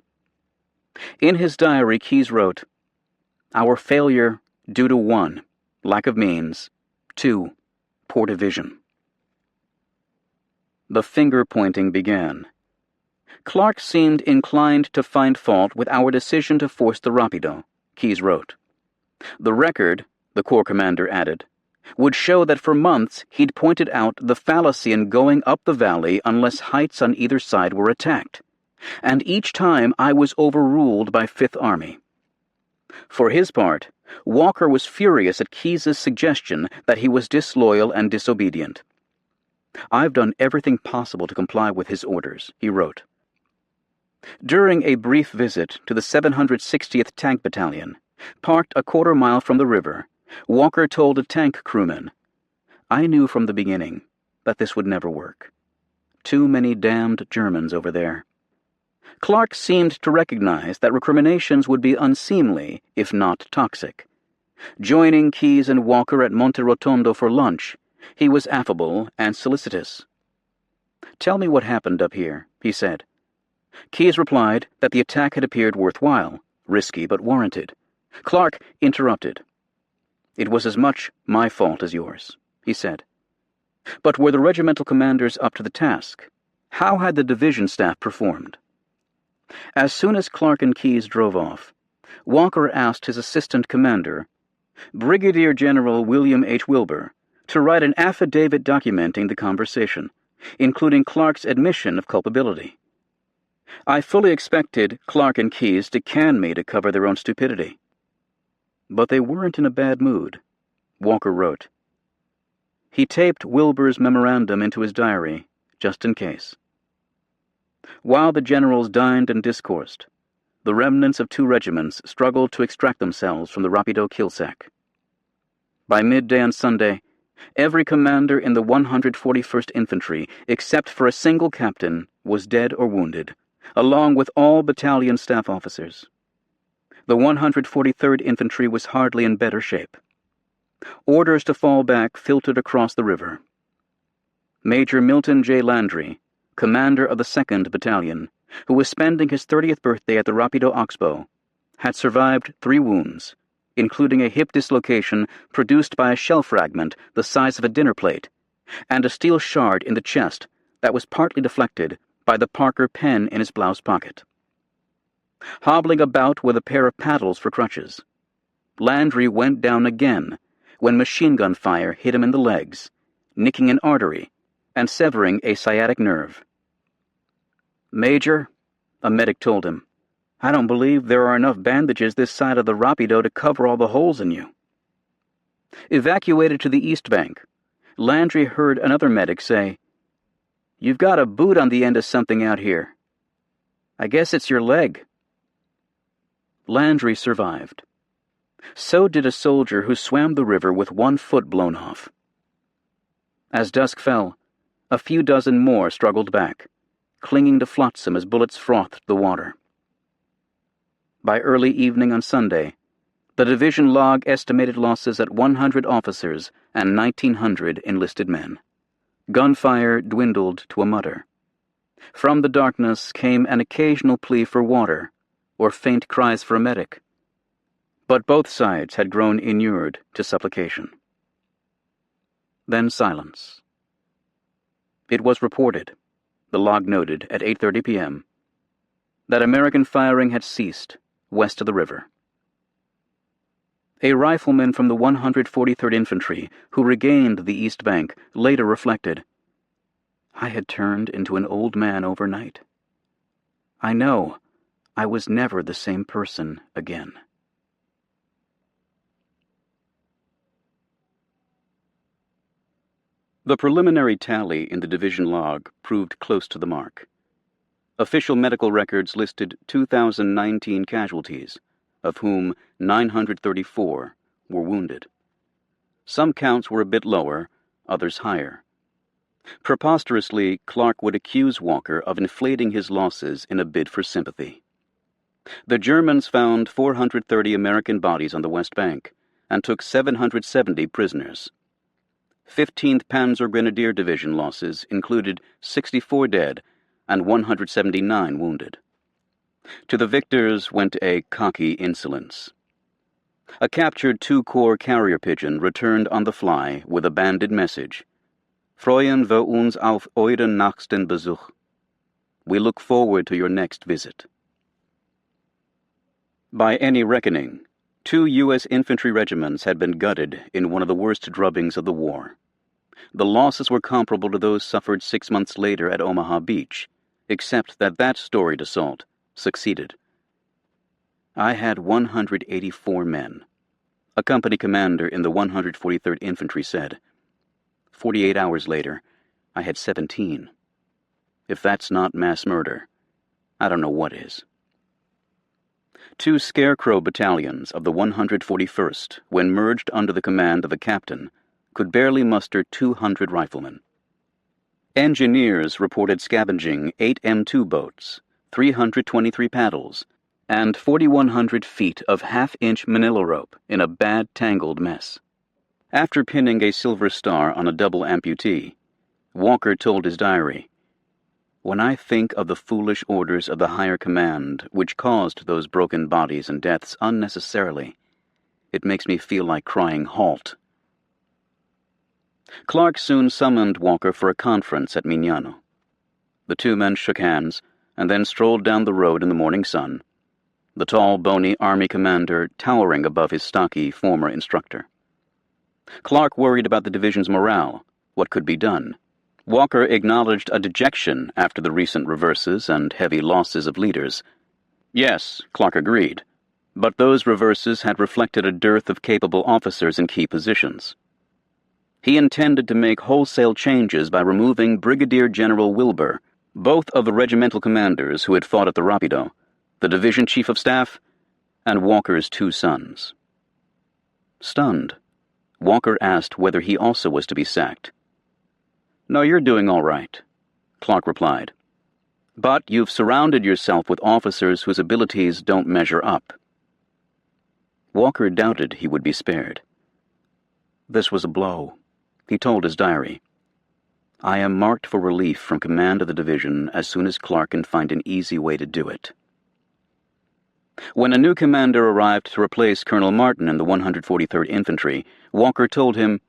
In his diary, Keyes wrote, "Our failure due to 1, lack of means, 2, poor division." The finger-pointing began. Clark seemed inclined to find fault with our decision to force the Rapido, Keyes wrote. The record, the Corps commander added, would show that for months he'd pointed out the fallacy in going up the valley unless heights on either side were attacked, and each time I was overruled by Fifth Army. For his part, Walker was furious at Keyes's suggestion that he was disloyal and disobedient. "I've done everything possible to comply with his orders," he wrote. During a brief visit to the 760th Tank Battalion, parked a quarter-mile from the river, Walker told a tank crewman, "I knew from the beginning that this would never work. Too many damned Germans over there." Clark seemed to recognize that recriminations would be unseemly, if not toxic. Joining Keyes and Walker at Monte Rotondo for lunch, he was affable and solicitous. "Tell me what happened up here," he said. Keyes replied that the attack had appeared worthwhile, risky but warranted. Clark interrupted. "It was as much my fault as yours," he said. But were the regimental commanders up to the task? How had the division staff performed? As soon as Clark and Keyes drove off, Walker asked his assistant commander, Brigadier General William H. Wilbur, to write an affidavit documenting the conversation, including Clark's admission of culpability. "I fully expected Clark and Keyes to can me to cover their own stupidity. But they weren't in a bad mood," Walker wrote. He taped Wilbur's memorandum into his diary, just in case. While the generals dined and discoursed, the remnants of 2 regiments struggled to extract themselves from the Rapido kill-sack. By midday on Sunday, every commander in the 141st Infantry, except for a single captain, was dead or wounded, along with all battalion staff officers. The 143rd Infantry was hardly in better shape. Orders to fall back filtered across the river. Major Milton J. Landry, commander of the 2nd Battalion, who was spending his 30th birthday at the Rapido Oxbow, had survived 3 wounds, including a hip dislocation produced by a shell fragment the size of a dinner plate, and a steel shard in the chest that was partly deflected by the Parker pen in his blouse pocket. Hobbling about with a pair of paddles for crutches, Landry went down again when machine gun fire hit him in the legs, nicking an artery and severing a sciatic nerve. "Major," a medic told him, "I don't believe there are enough bandages this side of the Rapido to cover all the holes in you." Evacuated to the East Bank, Landry heard another medic say, "You've got a boot on the end of something out here. I guess it's your leg." Landry survived. So did a soldier who swam the river with 1 foot blown off. As dusk fell, A few dozen more struggled back, clinging to flotsam as bullets frothed the water. By early evening on Sunday, the division log estimated losses at 100 officers and 1,900 enlisted men. Gunfire dwindled to a mutter. From the darkness came an occasional plea for water or faint cries for a medic. But both sides had grown inured to supplication. Then silence. It was reported, the log noted at 8:30 p.m., that American firing had ceased west of the river. A rifleman from the 143rd Infantry, who regained the east bank, later reflected, "I had turned into an old man overnight. I know I was never the same person again." The preliminary tally in the division log proved close to the mark. Official medical records listed 2,019 casualties, of whom 934 were wounded. Some counts were a bit lower, others higher. Preposterously, Clark would accuse Walker of inflating his losses in a bid for sympathy. The Germans found 430 American bodies on the West Bank and took 770 prisoners. 15th Panzer Grenadier Division losses included 64 dead and 179 wounded. To the victors went a cocky insolence. A captured 2-Corps carrier pigeon returned on the fly with a banded message. Freuen wir uns auf euren nächsten Besuch. We look forward to your next visit. By any reckoning, 2 U.S. infantry regiments had been gutted in one of the worst drubbings of the war. The losses were comparable to those suffered 6 months later at Omaha Beach, except that storied assault succeeded. I had 184 men. A company commander in the 143rd Infantry said. 48 hours later, I had 17. If that's not mass murder, I don't know what is. 2 Scarecrow battalions of the 141st, when merged under the command of a captain, could barely muster 200 riflemen. Engineers reported scavenging 8 M2 boats, 323 paddles, and 4,100 feet of half-inch manila rope in a bad tangled mess. After pinning a silver star on a double amputee, Walker told his diary, "When I think of the foolish orders of the higher command which caused those broken bodies and deaths unnecessarily, it makes me feel like crying halt." Clark soon summoned Walker for a conference at Mignano. The 2 men shook hands and then strolled down the road in the morning sun, the tall, bony Army commander towering above his stocky former instructor. Clark worried about the division's morale, what could be done. Walker acknowledged a dejection after the recent reverses and heavy losses of leaders. Yes, Clark agreed, but those reverses had reflected a dearth of capable officers in key positions. He intended to make wholesale changes by removing Brigadier General Wilbur, both of the regimental commanders who had fought at the Rapido, the division chief of staff, and Walker's 2 sons. Stunned, Walker asked whether he also was to be sacked. "No, you're doing all right," Clark replied. "But you've surrounded yourself with officers whose abilities don't measure up." Walker doubted he would be spared. This was a blow. He told his diary, "I am marked for relief from command of the division as soon as Clark can find an easy way to do it." When a new commander arrived to replace Colonel Martin in the 143rd Infantry, Walker told him,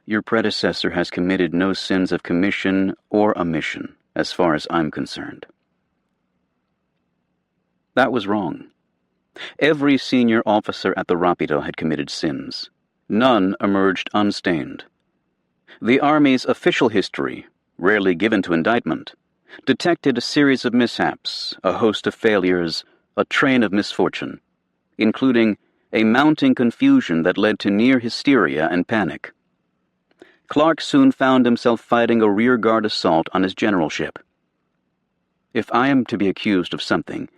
"Your predecessor has committed no sins of commission or omission, as far as I'm concerned." That was wrong. Every senior officer at the Rapido had committed sins. None emerged unstained. The Army's official history, rarely given to indictment, detected a series of mishaps, a host of failures, a train of misfortune, including a mounting confusion that led to near hysteria and panic. Clark soon found himself fighting a rearguard assault on his generalship. "If I am to be accused of something,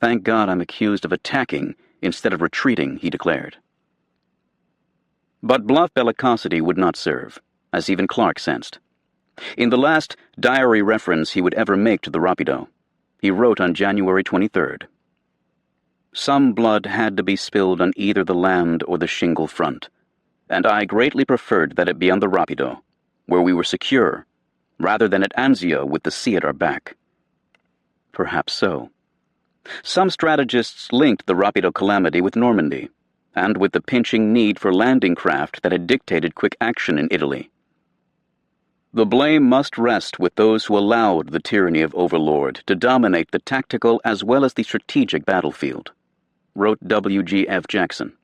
thank God I'm accused of attacking instead of retreating," he declared. But bluff bellicosity would not serve, as even Clark sensed. In the last diary reference he would ever make to the Rapido, he wrote on January 23rd, "Some blood had to be spilled on either the land or the shingle front, and I greatly preferred that it be on the Rapido, where we were secure, rather than at Anzio with the sea at our back." Perhaps so. Some strategists linked the Rapido calamity with Normandy, and with the pinching need for landing craft that had dictated quick action in Italy. "The blame must rest with those who allowed the tyranny of Overlord to dominate the tactical as well as the strategic battlefield," wrote W.G.F. Jackson.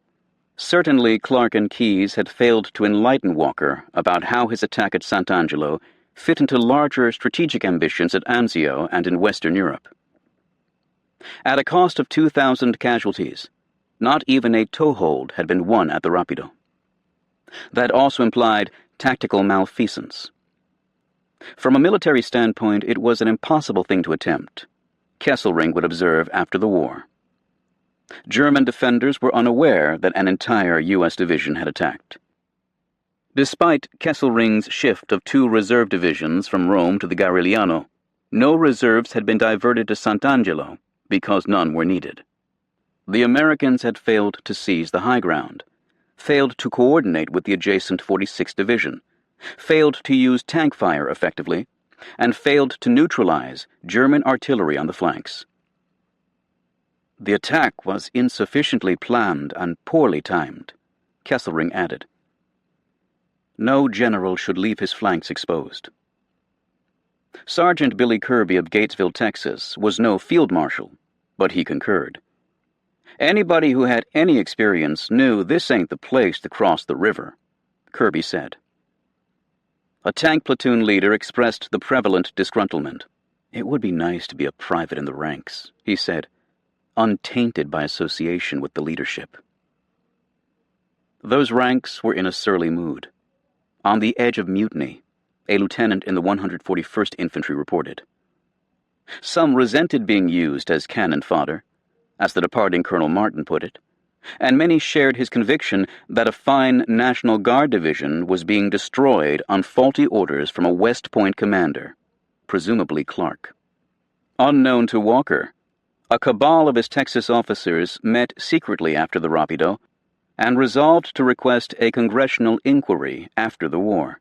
Certainly Clark and Keyes had failed to enlighten Walker about how his attack at Sant'Angelo fit into larger strategic ambitions at Anzio and in Western Europe. At a cost of 2,000 casualties, not even a toehold had been won at the Rapido. That also implied tactical malfeasance. From a military standpoint, it was an impossible thing to attempt, Kesselring would observe after the war. German defenders were unaware that an entire U.S. division had attacked. Despite Kesselring's shift of 2 reserve divisions from Rome to the Garigliano, no reserves had been diverted to Sant'Angelo because none were needed. The Americans had failed to seize the high ground, failed to coordinate with the adjacent 46th Division, failed to use tank fire effectively, and failed to neutralize German artillery on the flanks. The attack was insufficiently planned and poorly timed, Kesselring added. No general should leave his flanks exposed. Sergeant Billy Kirby of Gatesville, Texas, was no field marshal, but he concurred. Anybody who had any experience knew this ain't the place to cross the river, Kirby said. A tank platoon leader expressed the prevalent disgruntlement. It would be nice to be a private in the ranks, he said, untainted by association with the leadership. Those ranks were in a surly mood. On the edge of mutiny, a lieutenant in the 141st Infantry reported. Some resented being used as cannon fodder, as the departing Colonel Martin put it, and many shared his conviction that a fine National Guard division was being destroyed on faulty orders from a West Point commander, presumably Clark. Unknown to Walker, a cabal of his Texas officers met secretly after the Rapido and resolved to request a congressional inquiry after the war.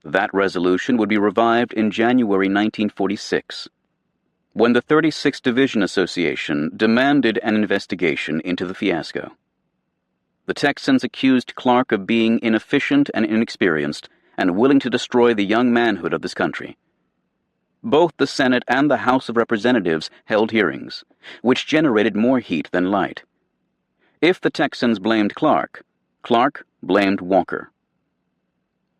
That resolution would be revived in January 1946, when the 36th Division Association demanded an investigation into the fiasco. The Texans accused Clark of being inefficient and inexperienced and willing to destroy the young manhood of this country. Both the Senate and the House of Representatives held hearings, which generated more heat than light. If the Texans blamed Clark, Clark blamed Walker.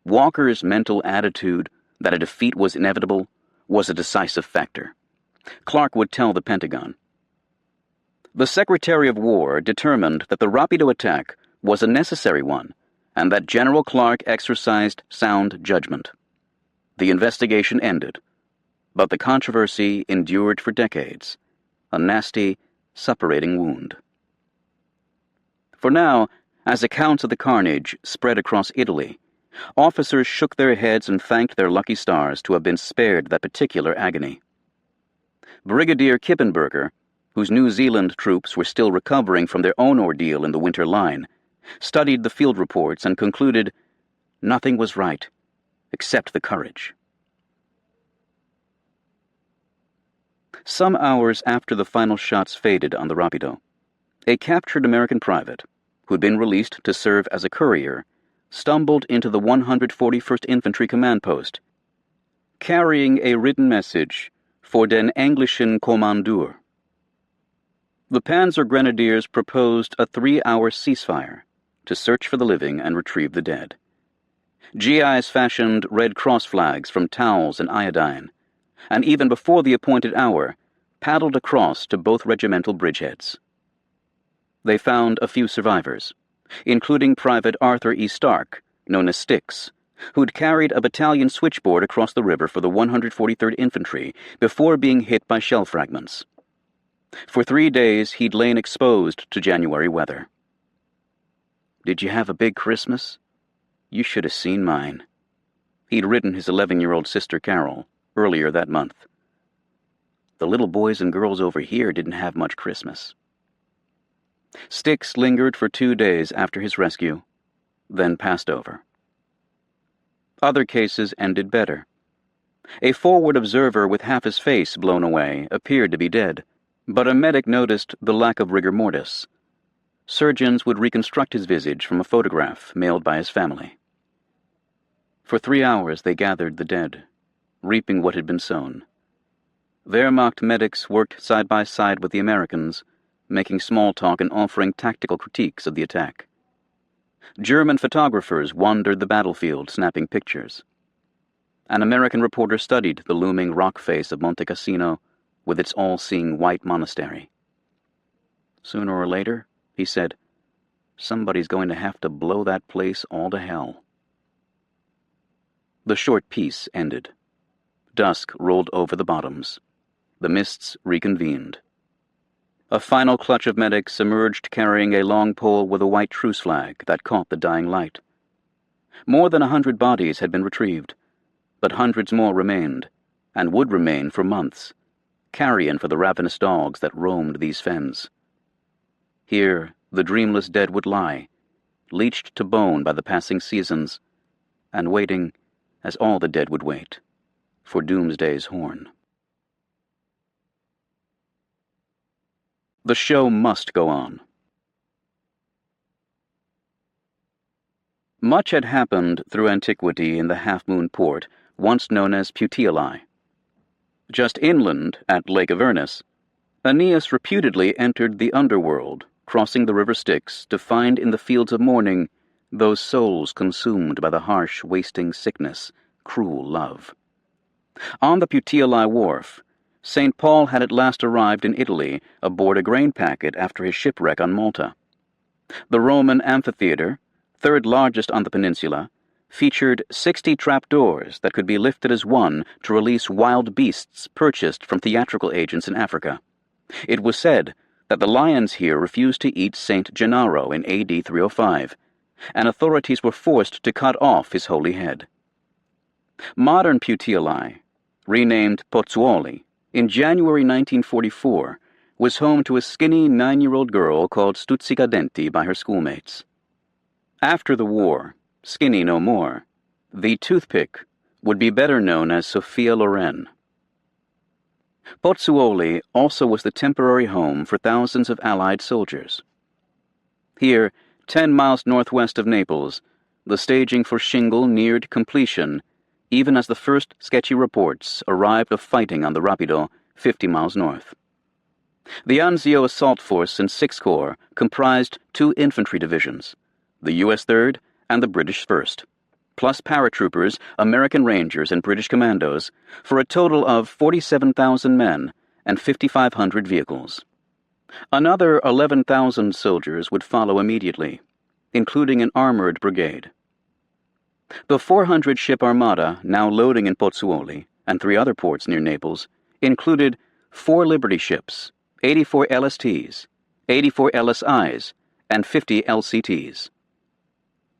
Walker's mental attitude that a defeat was inevitable was a decisive factor. Clark would tell the Pentagon. The Secretary of War determined that the Rapido attack was a necessary one and that General Clark exercised sound judgment. The investigation ended, but the controversy endured for decades, a nasty, suppurating wound. For now, as accounts of the carnage spread across Italy, officers shook their heads and thanked their lucky stars to have been spared that particular agony. Brigadier Kippenberger, whose New Zealand troops were still recovering from their own ordeal in the Winter Line, studied the field reports and concluded nothing was right, except the courage. Some hours after the final shots faded on the Rapido, a captured American private, who'd been released to serve as a courier, stumbled into the 141st Infantry Command Post, carrying a written message for den englischen Kommandeur. The Panzer Grenadiers proposed a 3-hour ceasefire to search for the living and retrieve the dead. GIs fashioned Red Cross flags from towels and iodine, and even before the appointed hour, paddled across to both regimental bridgeheads. They found a few survivors, including Private Arthur E. Stark, known as Styx, who'd carried a battalion switchboard across the river for the 143rd Infantry before being hit by shell fragments. For 3 days he'd lain exposed to January weather. "Did you have a big Christmas? You should have seen mine. He'd written his 11-year-old sister Carol earlier that month. The little boys and girls over here didn't have much Christmas. Styx lingered for 2 days after his rescue, then passed over. Other cases ended better. A forward observer with half his face blown away appeared to be dead, but a medic noticed the lack of rigor mortis. Surgeons would reconstruct his visage from a photograph mailed by his family. For 3 hours they gathered the dead, reaping what had been sown. Wehrmacht medics worked side by side with the Americans, making small talk and offering tactical critiques of the attack. German photographers wandered the battlefield, snapping pictures. An American reporter studied the looming rock face of Monte Cassino with its all-seeing white monastery. Sooner or later, he said, somebody's going to have to blow that place all to hell. The short peace ended. Dusk rolled over the bottoms. The mists reconvened. A final clutch of medics emerged carrying a long pole with a white truce flag that caught the dying light. More than 100 bodies had been retrieved, but hundreds more remained, and would remain for months, carrion for the ravenous dogs that roamed these fens. Here, the dreamless dead would lie, leached to bone by the passing seasons, and waiting, as all the dead would wait, for doomsday's horn. The show must go on. Much had happened through antiquity in the half-moon port, once known as Puteoli. Just inland, at Lake Avernus, Aeneas reputedly entered the underworld, crossing the river Styx to find in the fields of mourning those souls consumed by the harsh, wasting sickness, cruel love. On the Puteoli wharf, St. Paul had at last arrived in Italy aboard a grain packet after his shipwreck on Malta. The Roman amphitheater, third largest on the peninsula, featured 60 trapdoors that could be lifted as one to release wild beasts purchased from theatrical agents in Africa. It was said that the lions here refused to eat Saint Gennaro in AD 305, and authorities were forced to cut off his holy head. Modern Puteoli, renamed Pozzuoli, in January 1944, was home to a skinny 9-year-old girl called Stuzzicadenti by her schoolmates. After the war, skinny no more, the toothpick would be better known as Sophia Loren. Pozzuoli also was the temporary home for thousands of Allied soldiers. Here, 10 miles northwest of Naples, the staging for Shingle neared completion, even as the first sketchy reports arrived of fighting on the Rapido 50 miles north. The Anzio Assault Force and Sixth Corps comprised 2 infantry divisions, the U.S. 3rd and the British 1st, plus paratroopers, American Rangers, and British Commandos, for a total of 47,000 men and 5,500 vehicles. Another 11,000 soldiers would follow immediately, including an armored brigade. The 400-ship armada now loading in Pozzuoli and 3 other ports near Naples included 4 Liberty ships, 84 LSTs, 84 LSIs, and 50 LCTs.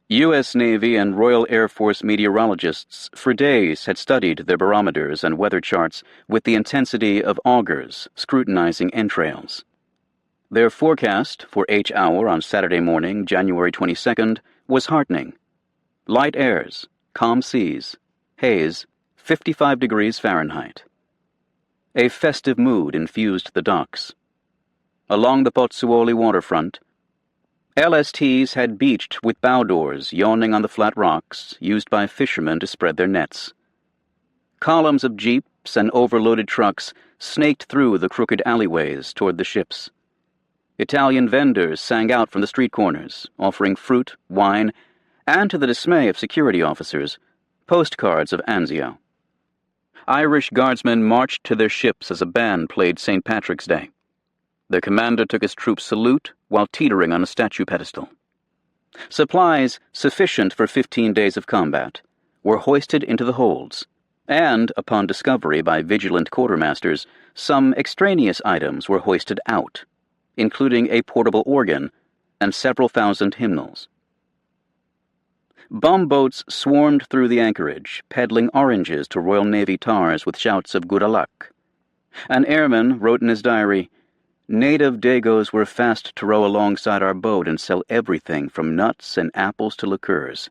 U.S. Navy and Royal Air Force meteorologists for days had studied their barometers and weather charts with the intensity of augurs scrutinizing entrails. Their forecast for H hour on Saturday morning, January 22nd, was heartening. Light airs, calm seas, haze, 55 degrees Fahrenheit. A festive mood infused the docks. Along the Pozzuoli waterfront, LSTs had beached with bow doors yawning on the flat rocks used by fishermen to spread their nets. Columns of jeeps and overloaded trucks snaked through the crooked alleyways toward the ships. Italian vendors sang out from the street corners, offering fruit, wine, and to the dismay of security officers, postcards of Anzio. Irish guardsmen marched to their ships as a band played St. Patrick's Day. Their commander took his troops' salute while teetering on a statue pedestal. Supplies sufficient for 15 days of combat were hoisted into the holds, and, upon discovery by vigilant quartermasters, some extraneous items were hoisted out, including a portable organ and several thousand hymnals. Bombboats swarmed through the anchorage, peddling oranges to Royal Navy tars with shouts of good luck. An airman wrote in his diary, "Native Dagos were fast to row alongside our boat and sell everything from nuts and apples to liqueurs."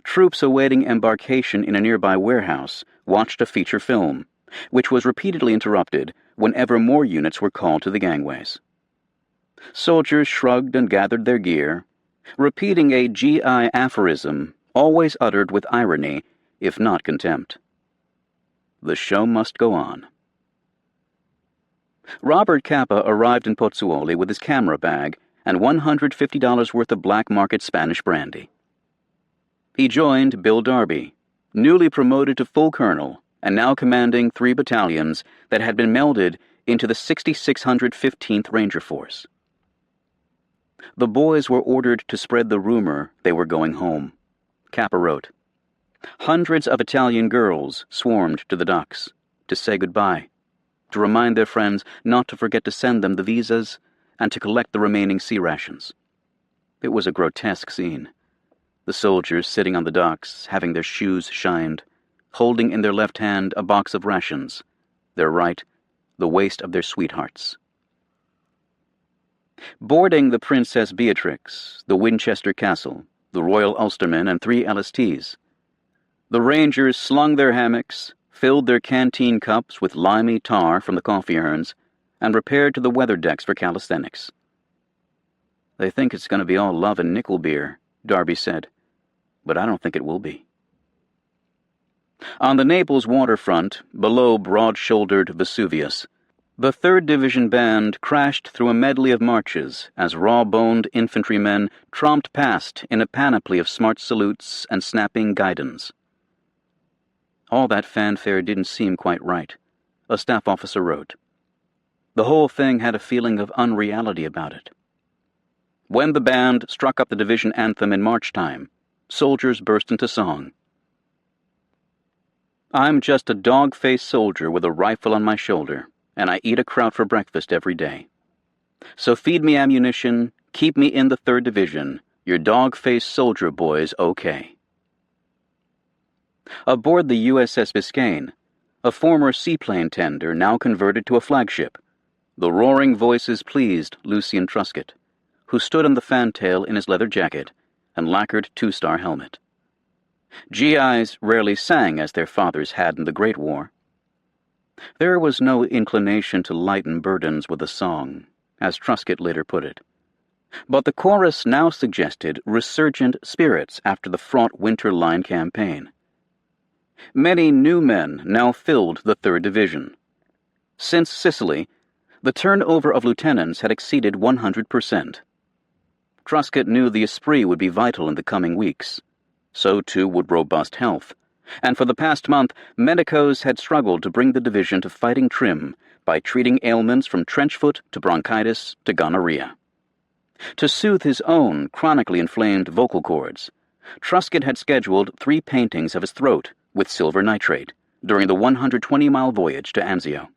Troops awaiting embarkation in a nearby warehouse watched a feature film, which was repeatedly interrupted whenever more units were called to the gangways. Soldiers shrugged and gathered their gear, repeating a GI aphorism always uttered with irony, if not contempt. The show must go on. Robert Capa arrived in Pozzuoli with his camera bag and $150 worth of black market Spanish brandy. He joined Bill Darby, newly promoted to full colonel and now commanding 3 battalions that had been melded into the 6615th Ranger Force. The boys were ordered to spread the rumor they were going home. Capa wrote, "Hundreds of Italian girls swarmed to the docks to say goodbye, to remind their friends not to forget to send them the visas and to collect the remaining sea rations." It was a grotesque scene. The soldiers sitting on the docks, having their shoes shined, holding in their left hand a box of rations, their right, the waist of their sweethearts. Boarding the Princess Beatrix, the Winchester Castle, the Royal Ulsterman, and 3 LSTs, the Rangers slung their hammocks, filled their canteen cups with limey tar from the coffee urns, and repaired to the weather decks for calisthenics. "They think it's going to be all love and nickel beer," Darby said, "but I don't think it will be." On the Naples waterfront, below broad-shouldered Vesuvius, the 3rd Division Band crashed through a medley of marches as raw-boned infantrymen tromped past in a panoply of smart salutes and snapping guidons. All that fanfare didn't seem quite right, a staff officer wrote. The whole thing had a feeling of unreality about it. When the band struck up the division anthem in march time, soldiers burst into song. "I'm just a dog-faced soldier with a rifle on my shoulder, and I eat a kraut for breakfast every day. So feed me ammunition, keep me in the 3rd Division, your dog-faced soldier boy's okay." Aboard the USS Biscayne, a former seaplane tender now converted to a flagship, the roaring voices pleased Lucian Truscott, who stood on the fantail in his leather jacket and lacquered 2-star helmet. GIs rarely sang as their fathers had in the Great War. There was no inclination to lighten burdens with a song, as Truscott later put it. But the chorus now suggested resurgent spirits after the fraught winter line campaign. Many new men now filled the 3rd Division. Since Sicily, the turnover of lieutenants had exceeded 100%. Truscott knew the esprit would be vital in the coming weeks. So too would robust health, and for the past month, medicos had struggled to bring the division to fighting trim by treating ailments from trenchfoot to bronchitis to gonorrhea. To soothe his own chronically inflamed vocal cords, Truscott had scheduled 3 paintings of his throat with silver nitrate during the 120-mile voyage to Anzio.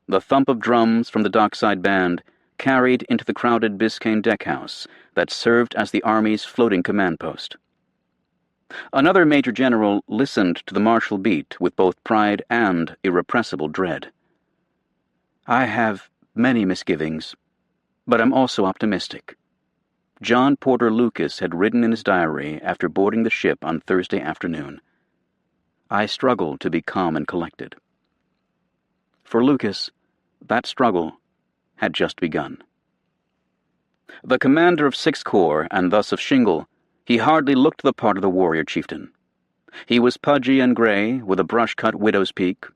The thump of drums from the dockside band carried into the crowded Biscayne deckhouse that served as the Army's floating command post. Another major general listened to the martial beat with both pride and irrepressible dread. "I have many misgivings, but I'm also optimistic." John Porter Lucas had written in his diary after boarding the ship on Thursday afternoon. "I struggle to be calm and collected." For Lucas, that struggle had just begun. The commander of 6th Corps, and thus of Shingle, he hardly looked the part of the warrior chieftain. He was pudgy and gray, with a brush-cut widow's peak,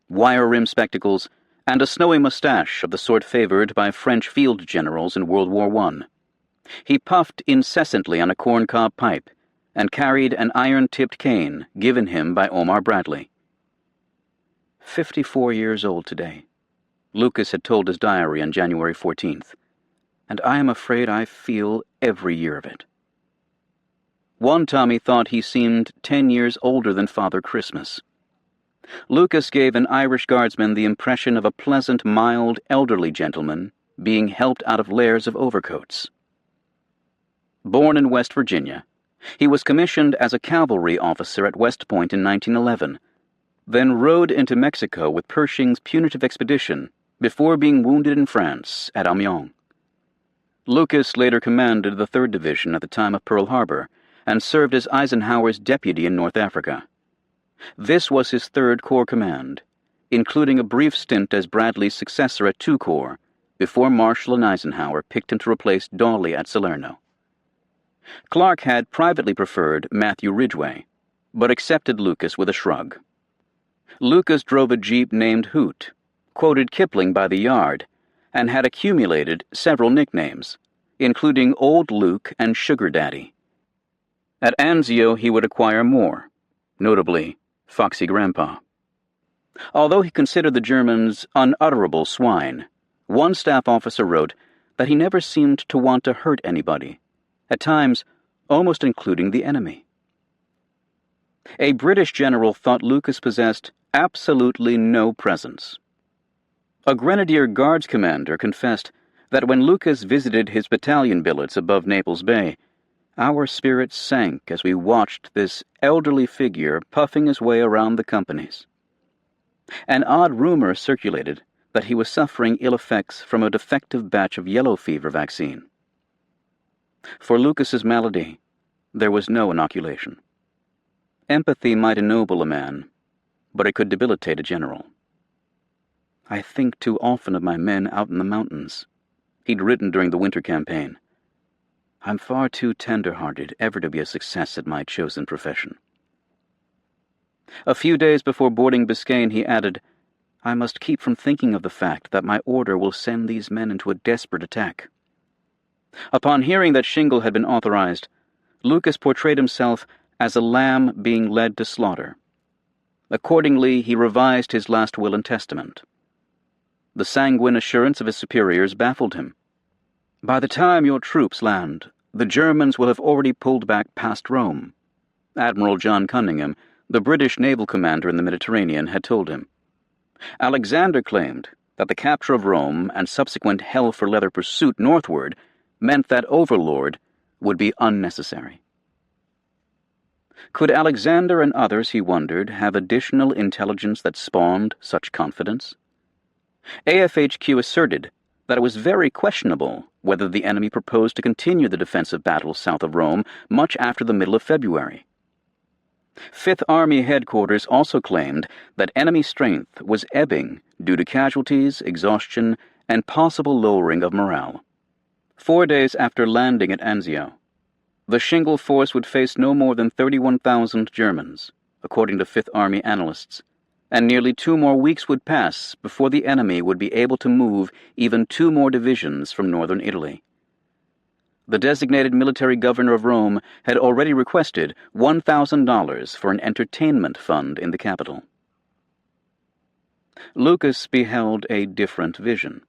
wire-rimmed spectacles, and a snowy mustache of the sort favored by French field generals in World War I. He puffed incessantly on a corncob pipe and carried an iron-tipped cane given him by Omar Bradley. 54 years old today, Lucas had told his diary on January 14th, and I am afraid I feel every year of it. One Tommy thought he seemed 10 years older than Father Christmas. Lucas gave an Irish guardsman the impression of a pleasant, mild, elderly gentleman being helped out of layers of overcoats. Born in West Virginia, he was commissioned as a cavalry officer at West Point in 1911, then rode into Mexico with Pershing's punitive expedition before being wounded in France at Amiens. Lucas later commanded the 3rd Division at the time of Pearl Harbor and served as Eisenhower's deputy in North Africa. This was his 3rd Corps command, including a brief stint as Bradley's successor at 2 Corps, before Marshall and Eisenhower picked him to replace Dawley at Salerno. Clark had privately preferred Matthew Ridgway, but accepted Lucas with a shrug. Lucas drove a Jeep named Hoot, quoted Kipling by the yard, and had accumulated several nicknames, including Old Luke and Sugar Daddy. At Anzio he would acquire more, notably Foxy Grandpa. Although he considered the Germans unutterable swine, one staff officer wrote that he never seemed to want to hurt anybody, at times almost including the enemy. A British general thought Lucas possessed absolutely no presence. A Grenadier Guards commander confessed that when Lucas visited his battalion billets above Naples Bay, our spirits sank as we watched this elderly figure puffing his way around the companies. An odd rumor circulated that he was suffering ill effects from a defective batch of yellow fever vaccine. For Lucas's malady, there was no inoculation. Empathy might ennoble a man, but it could debilitate a general. "I think too often of my men out in the mountains," he'd written during the winter campaign. "I'm far too tender-hearted ever to be a success at my chosen profession." A few days before boarding Biscayne, he added, "I must keep from thinking of the fact that my order will send these men into a desperate attack." Upon hearing that shingle had been authorized, Lucas portrayed himself as a lamb being led to slaughter. Accordingly, he revised his last will and testament. The sanguine assurance of his superiors baffled him. "By the time your troops land, the Germans will have already pulled back past Rome," Admiral John Cunningham, the British naval commander in the Mediterranean, had told him. Alexander claimed that the capture of Rome and subsequent hell-for-leather pursuit northward meant that Overlord would be unnecessary. Could Alexander and others, he wondered, have additional intelligence that spawned such confidence? AFHQ asserted that it was very questionable whether the enemy proposed to continue the defensive battle south of Rome much after the middle of February. Fifth Army Headquarters also claimed that enemy strength was ebbing due to casualties, exhaustion, and possible lowering of morale. 4 days after landing at Anzio, the Shingle force would face no more than 31,000 Germans, according to Fifth Army analysts, and nearly 2 more weeks would pass before the enemy would be able to move even 2 more divisions from northern Italy. The designated military governor of Rome had already requested $1,000 for an entertainment fund in the capital. Lucas beheld a different vision.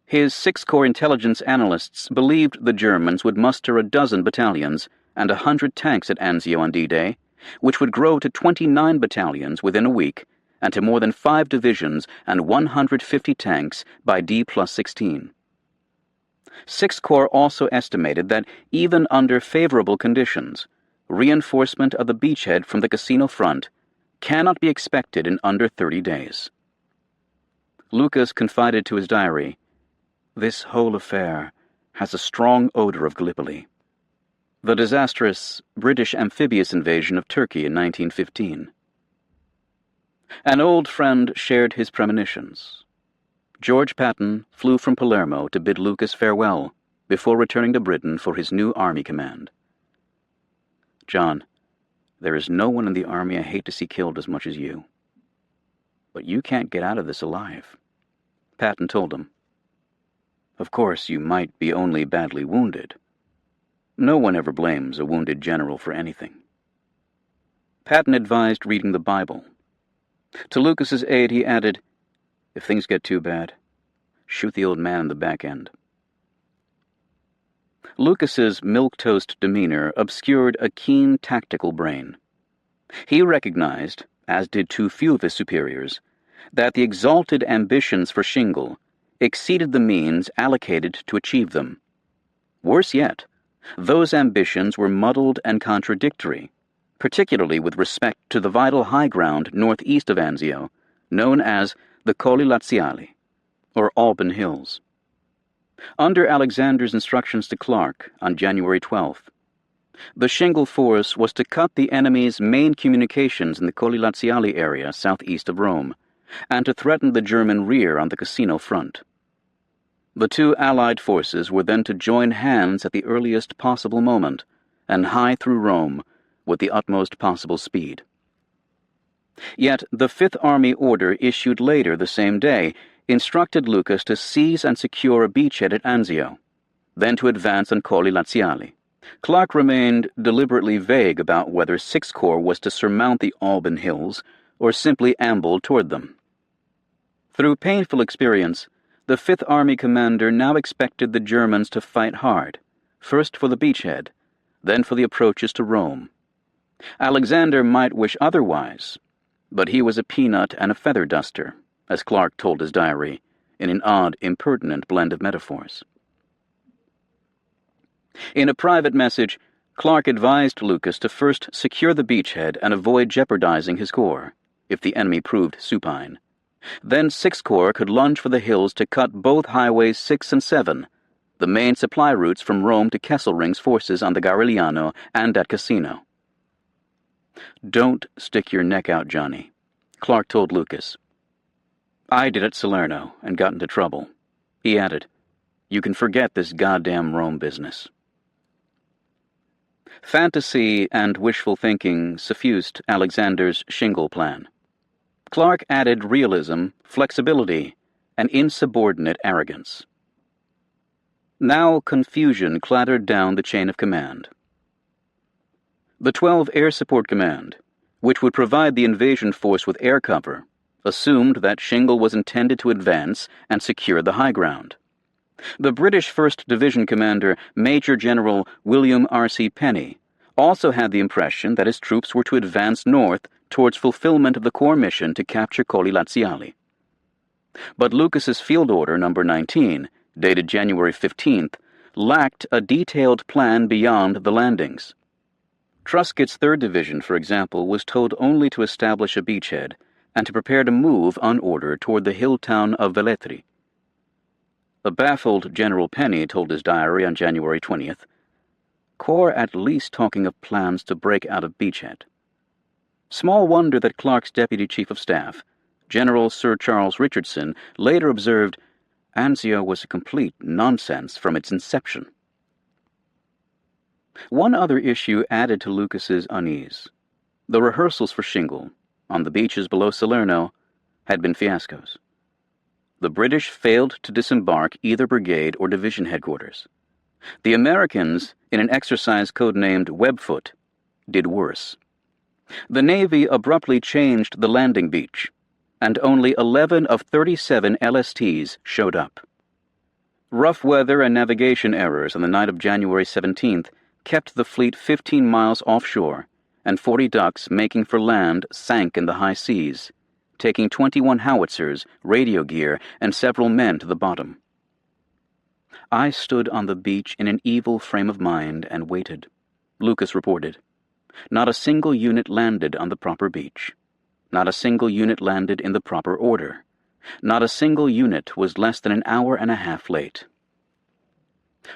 His 6 Corps intelligence analysts believed the Germans would muster a dozen battalions and 100 tanks at Anzio on D-Day, which would grow to 29 battalions within a week and to more than 5 divisions and 150 tanks by D+16. 6 Corps also estimated that even under favorable conditions, reinforcement of the beachhead from the casino front cannot be expected in under 30 days. Lucas confided to his diary, "This whole affair has a strong odor of Gallipoli." The disastrous British amphibious invasion of Turkey in 1915. An old friend shared his premonitions. George Patton flew from Palermo to bid Lucas farewell before returning to Britain for his new army command. "John, there is no one in the army I hate to see killed as much as you. But you can't get out of this alive," Patton told him. "Of course, you might be only badly wounded. No one ever blames a wounded general for anything." Patton advised reading the Bible. To Lucas's aide, he added, "If things get too bad, shoot the old man in the back end." Lucas's milquetoast demeanor obscured a keen tactical brain. He recognized, as did too few of his superiors, that the exalted ambitions for Shingle exceeded the means allocated to achieve them. Worse yet, Those ambitions were muddled and contradictory, particularly with respect to the vital high ground northeast of Anzio, known as the Colli Laziali, or Alban Hills. Under Alexander's instructions to Clark on January 12th, the Shingle force was to cut the enemy's main communications in the Colli Laziali area southeast of Rome, and to threaten the German rear on the Cassino front. The two Allied forces were then to join hands at the earliest possible moment and hie through Rome with the utmost possible speed. Yet the Fifth Army order issued later the same day instructed Lucas to seize and secure a beachhead at Anzio, then to advance on Colli Laziali. Clark remained deliberately vague about whether Sixth Corps was to surmount the Alban Hills or simply amble toward them. Through painful experience, the Fifth Army commander now expected the Germans to fight hard, first for the beachhead, then for the approaches to Rome. Alexander might wish otherwise, but he was a peanut and a feather duster, as Clark told his diary, in an odd, impertinent blend of metaphors. In a private message, Clark advised Lucas to first secure the beachhead and avoid jeopardizing his corps, if the enemy proved supine. Then Sixth Corps could lunge for the hills to cut both Highways 6 and 7, the main supply routes from Rome to Kesselring's forces on the Garigliano and at Cassino. "Don't stick your neck out, Johnny," Clark told Lucas. "I did at Salerno and got into trouble." He added, "You can forget this goddamn Rome business." Fantasy and wishful thinking suffused Alexander's Shingle plan. Clark added realism, flexibility, and insubordinate arrogance. Now confusion clattered down the chain of command. The 12 Air Support Command, which would provide the invasion force with air cover, assumed that Shingle was intended to advance and secure the high ground. The British 1st Division commander, Major General William R.C. Penney, also had the impression that his troops were to advance north towards fulfillment of the Corps mission to capture Colli Laziali. But Lucas's Field Order No. 19, dated January 15th, lacked a detailed plan beyond the landings. Truscott's 3rd Division, for example, was told only to establish a beachhead and to prepare to move on order toward the hill town of Velletri. A baffled General Penney told his diary on January 20th, "Corps at least talking of plans to break out of beachhead." Small wonder that Clark's Deputy Chief of Staff, General Sir Charles Richardson, later observed, "Anzio was a complete nonsense from its inception." One other issue added to Lucas's unease. The rehearsals for Shingle, on the beaches below Salerno, had been fiascos. The British failed to disembark either brigade or division headquarters. The Americans, in an exercise codenamed Webfoot, did worse. The Navy abruptly changed the landing beach, and only 11 of 37 LSTs showed up. Rough weather and navigation errors on the night of January 17th kept the fleet 15 miles offshore, and 40 ducks making for land sank in the high seas, taking 21 howitzers, radio gear, and several men to the bottom. "I stood on the beach in an evil frame of mind and waited," Lucas reported. "Not a single unit landed on the proper beach. Not a single unit landed in the proper order. Not a single unit was less than an hour and a half late."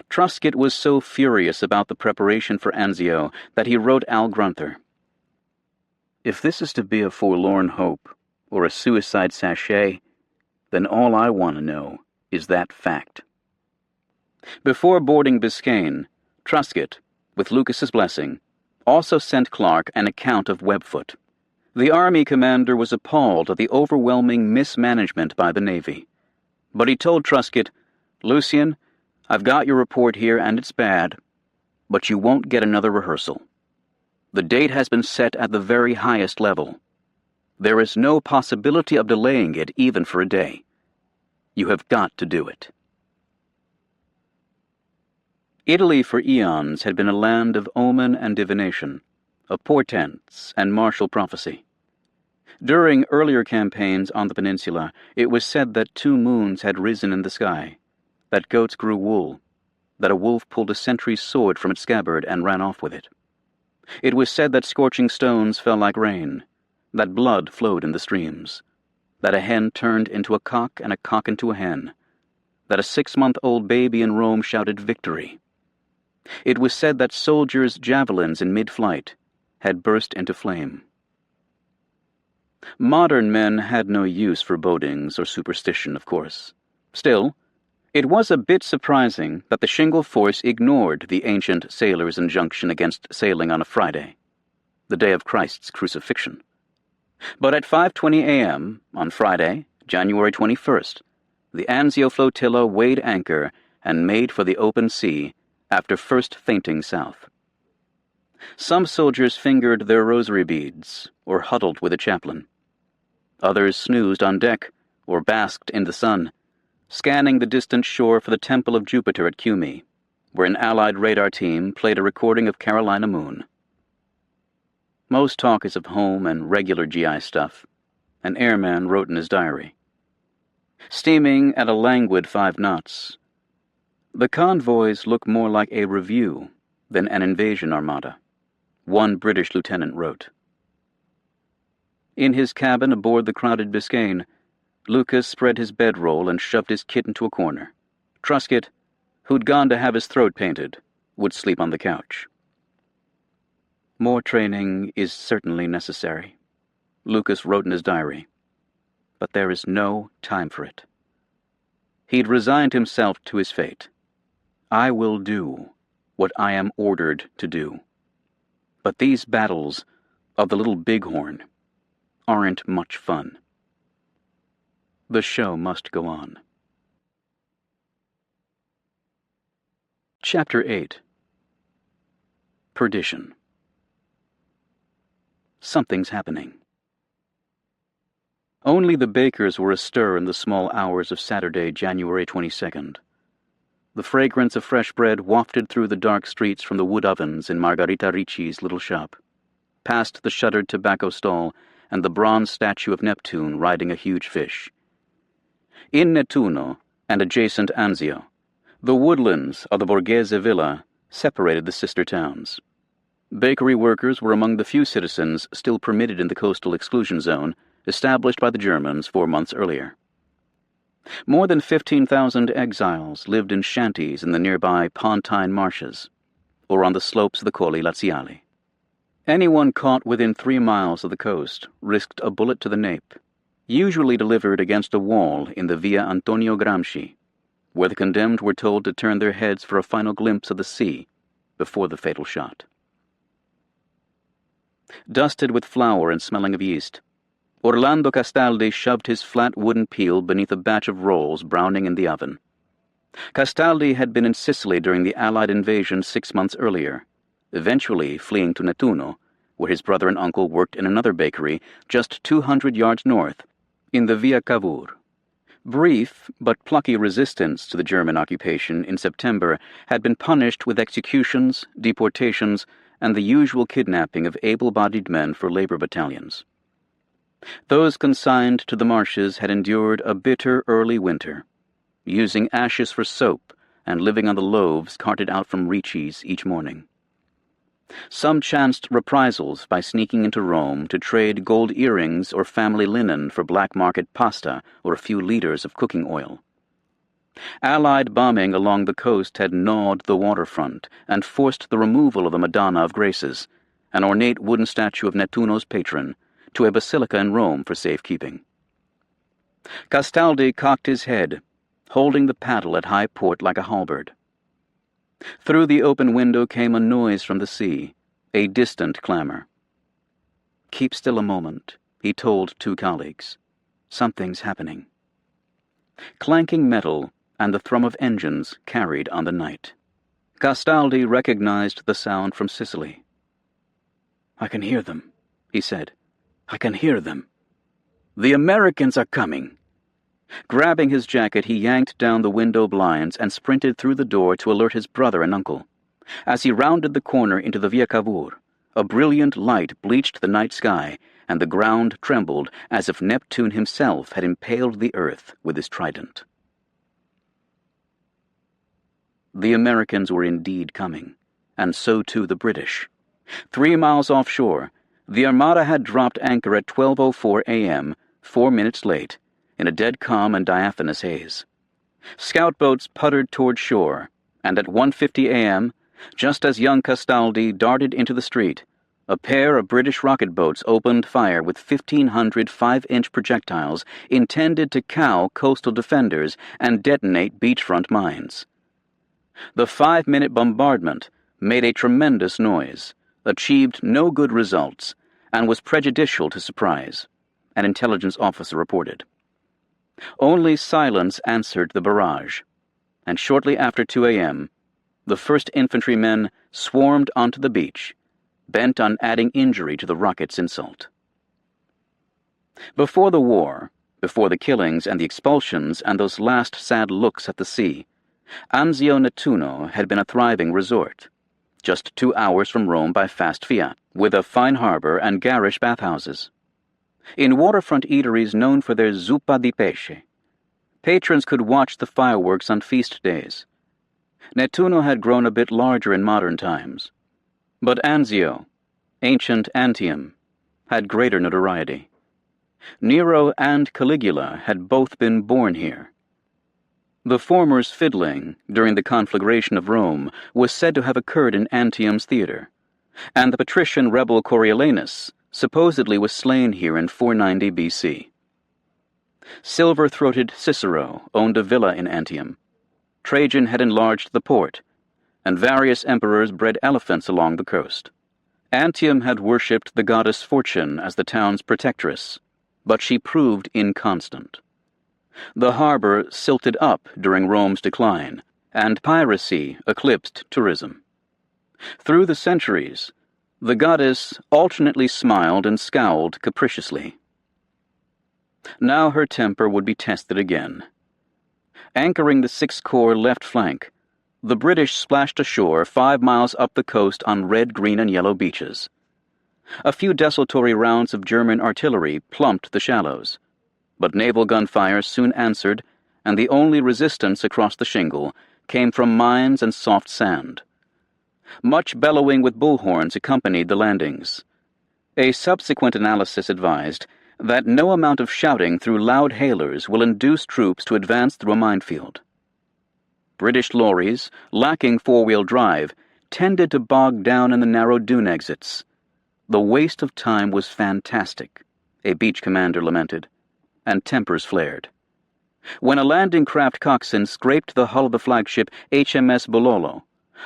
Truscott was so furious about the preparation for Anzio that he wrote Al Grunther, "If this is to be a forlorn hope or a suicide sachet, then all I want to know is that fact." Before boarding Biscayne, Truscott, with Lucas's blessing, also sent Clark an account of Webfoot. The Army commander was appalled at the overwhelming mismanagement by the Navy. But he told Truscott, "Lucien, I've got your report here and it's bad, but you won't get another rehearsal. The date has been set at the very highest level. There is no possibility of delaying it even for a day. You have got to do it." Italy for eons had been a land of omen and divination, of portents and martial prophecy. During earlier campaigns on the peninsula, it was said that 2 moons had risen in the sky, that goats grew wool, that a wolf pulled a sentry's sword from its scabbard and ran off with it. It was said that scorching stones fell like rain, that blood flowed in the streams, that a hen turned into a cock and a cock into a hen, that a 6-month-old baby in Rome shouted victory. It was said that soldiers' javelins in mid-flight had burst into flame. Modern men had no use for bodings or superstition, of course. Still, it was a bit surprising that the Shingle force ignored the ancient sailors' injunction against sailing on a Friday, the day of Christ's crucifixion. But at 5:20 a.m. on Friday, January 21st, the Anzio flotilla weighed anchor and made for the open sea after first fainting south. Some soldiers fingered their rosary beads or huddled with a chaplain. Others snoozed on deck or basked in the sun, scanning the distant shore for the Temple of Jupiter at Cumae, where an Allied radar team played a recording of Carolina Moon. Most talk is of home and regular GI stuff, an airman wrote in his diary. Steaming at a languid 5 knots, the convoys look more like a review than an invasion armada, one British lieutenant wrote. In his cabin aboard the crowded Biscayne, Lucas spread his bedroll and shoved his kit into a corner. Truscott, who'd gone to have his throat painted, would sleep on the couch. More training is certainly necessary, Lucas wrote in his diary, but there is no time for it. He'd resigned himself to his fate. I will do what I am ordered to do. But these battles of the Little Bighorn aren't much fun. The show must go on. Chapter 8. Perdition. Something's happening. Only the bakers were astir in the small hours of Saturday, January 22nd. The fragrance of fresh bread wafted through the dark streets from the wood ovens in Margarita Ricci's little shop, past the shuttered tobacco stall and the bronze statue of Neptune riding a huge fish. In Nettuno and adjacent Anzio, the woodlands of the Borghese villa separated the sister towns. Bakery workers were among the few citizens still permitted in the coastal exclusion zone established by the Germans 4 months earlier. More than 15,000 exiles lived in shanties in the nearby Pontine marshes, or on the slopes of the Colli Laziali. Anyone caught within 3 miles of the coast risked a bullet to the nape, usually delivered against a wall in the Via Antonio Gramsci, where the condemned were told to turn their heads for a final glimpse of the sea before the fatal shot. Dusted with flour and smelling of yeast, Orlando Castaldi shoved his flat wooden peel beneath a batch of rolls browning in the oven. Castaldi had been in Sicily during the Allied invasion 6 months earlier, eventually fleeing to Nettuno, where his brother and uncle worked in another bakery just 200 yards north, in the Via Cavour. Brief but plucky resistance to the German occupation in September had been punished with executions, deportations, and the usual kidnapping of able-bodied men for labor battalions. Those consigned to the marshes had endured a bitter early winter, using ashes for soap and living on the loaves carted out from Ricci's each morning. Some chanced reprisals by sneaking into Rome to trade gold earrings or family linen for black market pasta or a few liters of cooking oil. Allied bombing along the coast had gnawed the waterfront and forced the removal of the Madonna of Graces, an ornate wooden statue of Nettuno's patron, to a basilica in Rome for safekeeping. Castaldi cocked his head, holding the paddle at high port like a halberd. Through the open window came a noise from the sea, a distant clamor. "Keep still a moment," he told 2 colleagues. "Something's happening." Clanking metal and the thrum of engines carried on the night. Castaldi recognized the sound from Sicily. "I can hear them," he said. "I can hear them. The Americans are coming." Grabbing his jacket, he yanked down the window blinds and sprinted through the door to alert his brother and uncle. As he rounded the corner into the Via Cavour, a brilliant light bleached the night sky, and the ground trembled as if Neptune himself had impaled the earth with his trident. The Americans were indeed coming, and so too the British. 3 miles offshore, the Armada had dropped anchor at 12:04 a.m., 4 minutes late, in a dead calm and diaphanous haze. Scout boats puttered toward shore, and at 1:50 a.m., just as young Castaldi darted into the street, a pair of British rocket boats opened fire with 1,500 5-inch projectiles intended to cow coastal defenders and detonate beachfront mines. The 5-minute bombardment made a tremendous noise, achieved no good results, and was prejudicial to surprise, an intelligence officer reported. Only silence answered the barrage, and shortly after 2 a.m., the 1st Infantrymen swarmed onto the beach, bent on adding injury to the rocket's insult. Before the war, before the killings and the expulsions and those last sad looks at the sea, Anzio Nettuno had been a thriving resort, just 2 hours from Rome by fast fiat, with a fine harbor and garish bathhouses. In waterfront eateries known for their zuppa di pesce, patrons could watch the fireworks on feast days. Nettuno had grown a bit larger in modern times, but Anzio, ancient Antium, had greater notoriety. Nero and Caligula had both been born here. The former's fiddling, during the conflagration of Rome, was said to have occurred in Antium's theatre, and the patrician rebel Coriolanus supposedly was slain here in 490 B.C. Silver-throated Cicero owned a villa in Antium. Trajan had enlarged the port, and various emperors bred elephants along the coast. Antium had worshipped the goddess Fortune as the town's protectress, but she proved inconstant. The harbor silted up during Rome's decline, and piracy eclipsed tourism. Through the centuries, the goddess alternately smiled and scowled capriciously. Now her temper would be tested again. Anchoring the Sixth Corps left flank, the British splashed ashore 5 miles up the coast on red, green, and yellow beaches. A few desultory rounds of German artillery plumped the shallows, but naval gunfire soon answered, and the only resistance across the shingle came from mines and soft sand. Much bellowing with bullhorns accompanied the landings. A subsequent analysis advised that no amount of shouting through loud hailers will induce troops to advance through a minefield. British lorries, lacking four-wheel drive, tended to bog down in the narrow dune exits. The waste of time was fantastic, a beach commander lamented, and tempers flared. When a landing craft coxswain scraped the hull of the flagship HMS Bololo,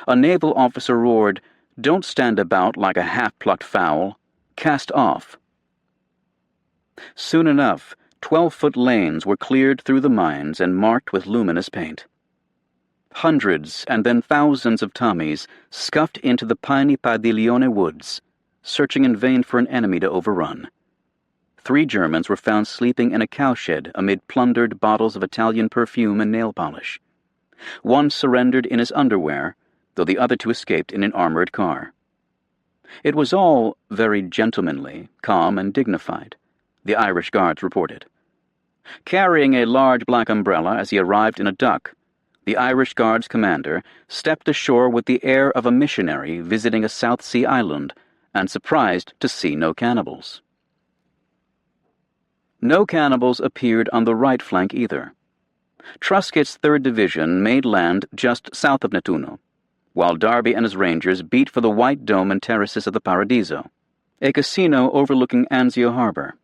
a naval officer roared, "Don't stand about like a half-plucked fowl. Cast off." Soon enough, 12-foot lanes were cleared through the mines and marked with luminous paint. Hundreds and then thousands of Tommies scuffed into the piney Padiglione woods, searching in vain for an enemy to overrun. 3 Germans were found sleeping in a cowshed amid plundered bottles of Italian perfume and nail polish. One surrendered in his underwear, though the other 2 escaped in an armored car. It was all very gentlemanly, calm, and dignified, the Irish Guards reported. Carrying a large black umbrella as he arrived in a dock, the Irish Guards commander stepped ashore with the air of a missionary visiting a South Sea island and surprised to see no cannibals. No cannibals appeared on the right flank either. Truscott's 3rd Division made land just south of Nettuno, while Darby and his Rangers beat for the white dome and terraces of the Paradiso, a casino overlooking Anzio Harbor.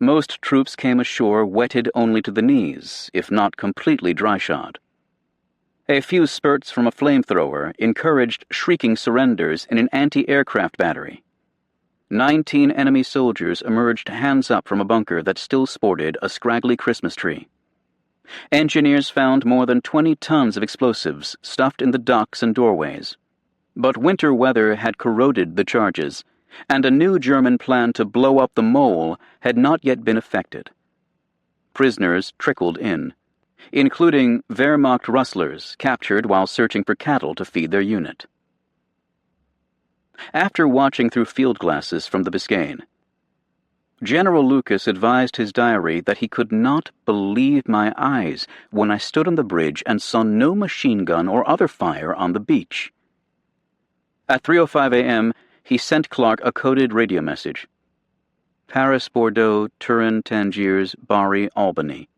Most troops came ashore wetted only to the knees, if not completely dry-shod. A few spurts from a flamethrower encouraged shrieking surrenders in an anti-aircraft battery. 19 enemy soldiers emerged hands up from a bunker that still sported a scraggly Christmas tree. Engineers found more than 20 tons of explosives stuffed in the docks and doorways. But winter weather had corroded the charges, and a new German plan to blow up the mole had not yet been effected. Prisoners trickled in, including Wehrmacht rustlers captured while searching for cattle to feed their unit. After watching through field glasses from the Biscayne, General Lucas advised his diary that he could not believe my eyes when I stood on the bridge and saw no machine gun or other fire on the beach. At 3:05 a.m., he sent Clark a coded radio message. Paris, Bordeaux, Turin, Tangiers, Bari, Albany,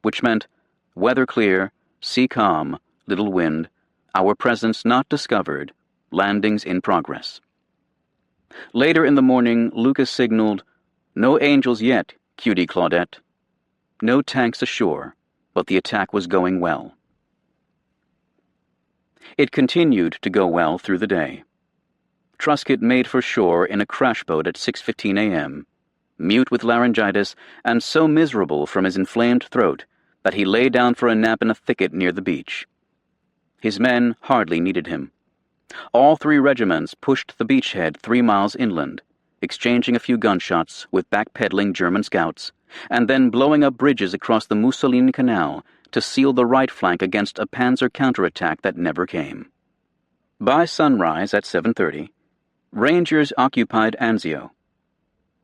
which meant weather clear, sea calm, little wind, our presence not discovered, landings in progress. Later in the morning, Lucas signaled, "No angels yet, cutie Claudette." No tanks ashore, but the attack was going well. It continued to go well through the day. Truscott made for shore in a crash boat at 6:15 a.m., mute with laryngitis and so miserable from his inflamed throat that he lay down for a nap in a thicket near the beach. His men hardly needed him. All three regiments pushed the beachhead 3 miles inland, exchanging a few gunshots with backpedaling German scouts, and then blowing up bridges across the Mussolini Canal to seal the right flank against a panzer counterattack that never came. By sunrise at 7:30, Rangers occupied Anzio.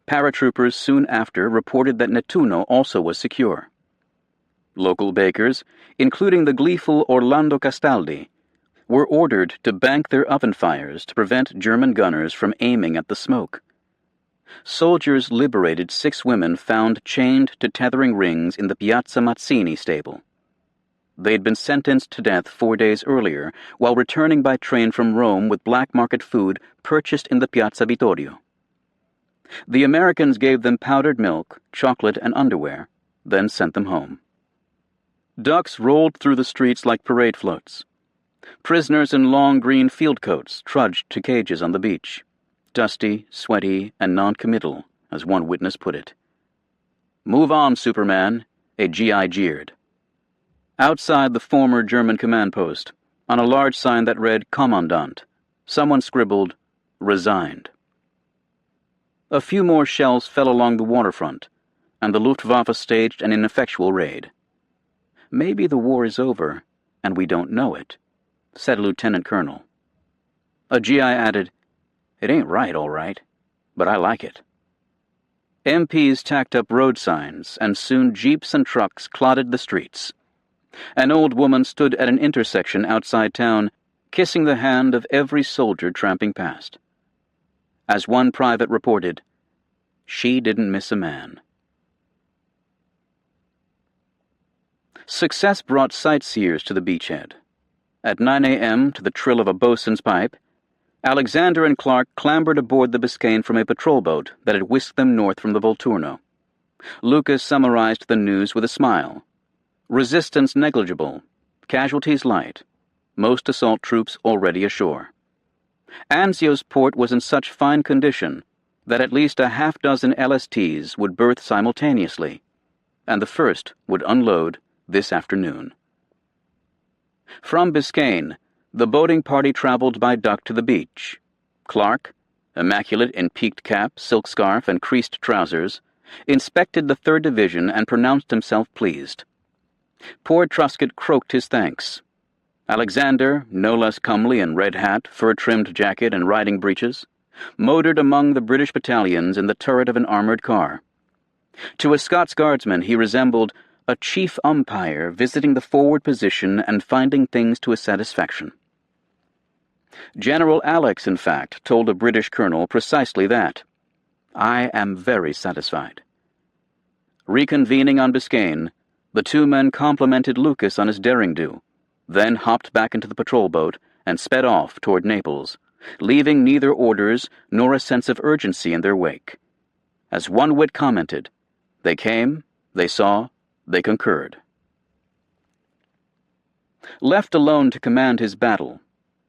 Paratroopers soon after reported that Nettuno also was secure. Local bakers, including the gleeful Orlando Castaldi, were ordered to bank their oven fires to prevent German gunners from aiming at the smoke. Soldiers liberated 6 women found chained to tethering rings in the Piazza Mazzini stable. They'd been sentenced to death 4 days earlier while returning by train from Rome with black market food purchased in the Piazza Vittorio. The Americans gave them powdered milk, chocolate, and underwear, then sent them home. Ducks rolled through the streets like parade floats. Prisoners in long green field coats trudged to cages on the beach, dusty, sweaty, and non-committal, as one witness put it. "Move on, Superman," a GI jeered. Outside the former German command post, on a large sign that read Kommandant, someone scribbled, "Resigned." A few more shells fell along the waterfront, and the Luftwaffe staged an ineffectual raid. "Maybe the war is over, and we don't know it," said a lieutenant colonel. A GI added, "It ain't right, all right, but I like it." MPs tacked up road signs, and soon jeeps and trucks clotted the streets. An old woman stood at an intersection outside town, kissing the hand of every soldier tramping past. As one private reported, she didn't miss a man. Success brought sightseers to the beachhead. At 9 a.m., to the trill of a boatswain's pipe, Alexander and Clark clambered aboard the Biscayne from a patrol boat that had whisked them north from the Volturno. Lucas summarized the news with a smile. Resistance negligible, casualties light, most assault troops already ashore. Anzio's port was in such fine condition that at least a half-dozen LSTs would berth simultaneously, and the first would unload this afternoon. From Biscayne, the boating party traveled by duck to the beach. Clark, immaculate in peaked cap, silk scarf, and creased trousers, inspected the 3rd Division and pronounced himself pleased. Poor Truscott croaked his thanks. Alexander, no less comely in red hat, fur-trimmed jacket, and riding breeches, motored among the British battalions in the turret of an armored car. To a Scots guardsman he resembled a chief umpire visiting the forward position and finding things to his satisfaction. General Alex, in fact, told a British colonel precisely that. "I am very satisfied." Reconvening on Biscayne, the 2 men complimented Lucas on his derring-do, then hopped back into the patrol boat and sped off toward Naples, leaving neither orders nor a sense of urgency in their wake. As one wit commented, "They came, they saw, they concurred." Left alone to command his battle,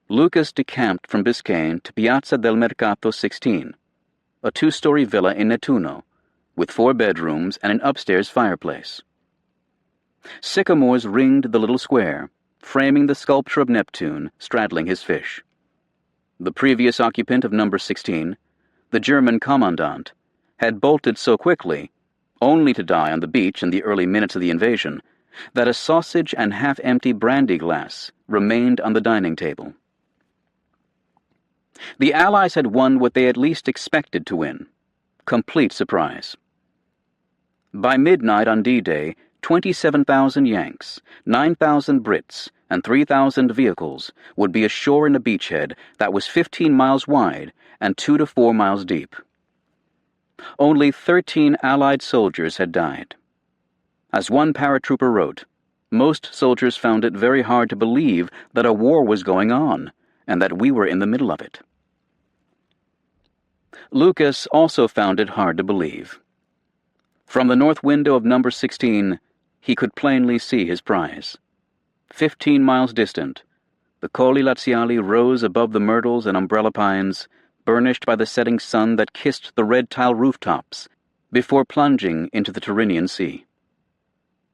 Lucas decamped from Biscayne to Piazza del Mercato 16, a 2-story villa in Nettuno, with 4 bedrooms and an upstairs fireplace. Sycamores ringed the little square, framing the sculpture of Neptune straddling his fish. The previous occupant of number 16, the German commandant, had bolted so quickly, only to die on the beach in the early minutes of the invasion, that a sausage and half-empty brandy glass remained on the dining table. The Allies had won what they at least expected to win: complete surprise. By midnight on D-Day, 27,000 Yanks, 9,000 Brits, and 3,000 vehicles would be ashore in a beachhead that was 15 miles wide and 2 to 4 miles deep. Only 13 Allied soldiers had died. As one paratrooper wrote, most soldiers found it very hard to believe that a war was going on and that we were in the middle of it. Lucas also found it hard to believe. From the north window of number 16, he could plainly see his prize. 15 miles distant, the Colli Laziali rose above the myrtles and umbrella pines, burnished by the setting sun that kissed the red-tile rooftops before plunging into the Tyrrhenian Sea.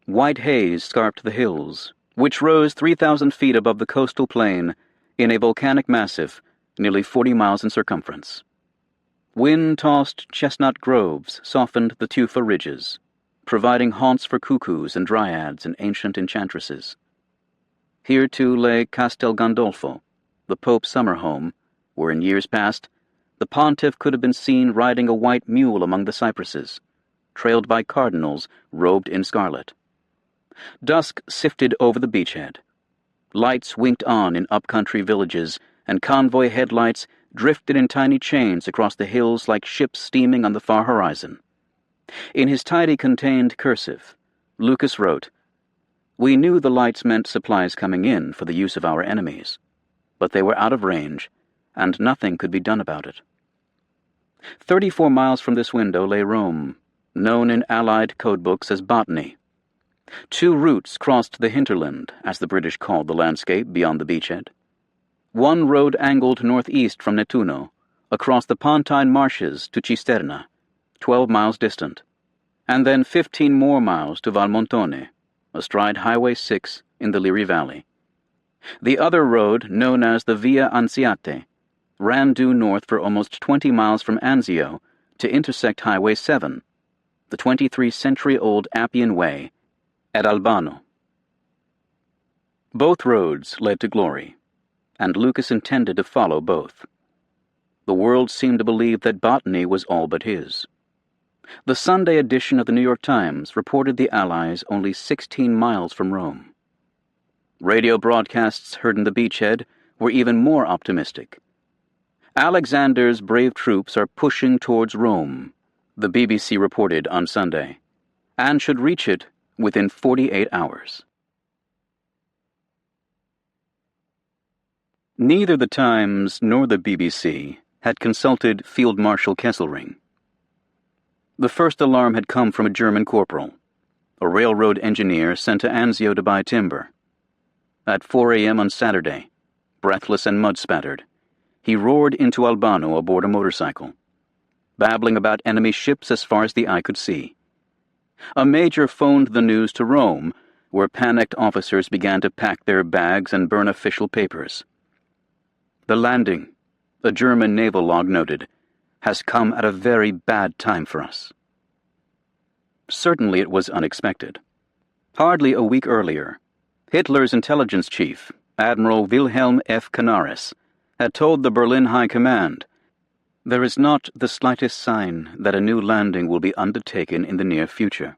White haze scarped the hills, which rose 3,000 feet above the coastal plain in a volcanic massif nearly 40 miles in circumference. Wind-tossed chestnut groves softened the tufa ridges, providing haunts for cuckoos and dryads and ancient enchantresses. Here, too, lay Castel Gandolfo, the Pope's summer home, where in years past the pontiff could have been seen riding a white mule among the cypresses, trailed by cardinals robed in scarlet. Dusk sifted over the beachhead. Lights winked on in up-country villages, and convoy headlights drifted in tiny chains across the hills like ships steaming on the far horizon. In his tidy contained cursive, Lucas wrote, "We knew the lights meant supplies coming in for the use of our enemies, but they were out of range, and nothing could be done about it." 34 miles from this window lay Rome, known in Allied codebooks as Botany. 2 routes crossed the hinterland, as the British called the landscape beyond the beachhead. One road angled northeast from Nettuno, across the Pontine marshes to Cisterna, 12 miles distant, and then 15 more miles to Valmontone, astride Highway 6 in the Liri Valley. The other road, known as the Via Anziate, ran due north for almost 20 miles from Anzio to intersect Highway 7, the 23-century-old Appian Way, at Albano. Both roads led to glory, and Lucas intended to follow both. The world seemed to believe that Botany was all but his. The Sunday edition of the New York Times reported the Allies only 16 miles from Rome. Radio broadcasts heard in the beachhead were even more optimistic. "Alexander's brave troops are pushing towards Rome," the BBC reported on Sunday, "and should reach it within 48 hours. Neither the Times nor the BBC had consulted Field Marshal Kesselring. The first alarm had come from a German corporal, a railroad engineer sent to Anzio to buy timber. At 4 a.m. on Saturday, breathless and mud-spattered, he roared into Albano aboard a motorcycle, babbling about enemy ships as far as the eye could see. A major phoned the news to Rome, where panicked officers began to pack their bags and burn official papers. "The landing," a German naval log noted, "has come at a very bad time for us." Certainly it was unexpected. Hardly a week earlier, Hitler's intelligence chief, Admiral Wilhelm F. Canaris, had told the Berlin High Command, "There is not the slightest sign that a new landing will be undertaken in the near future."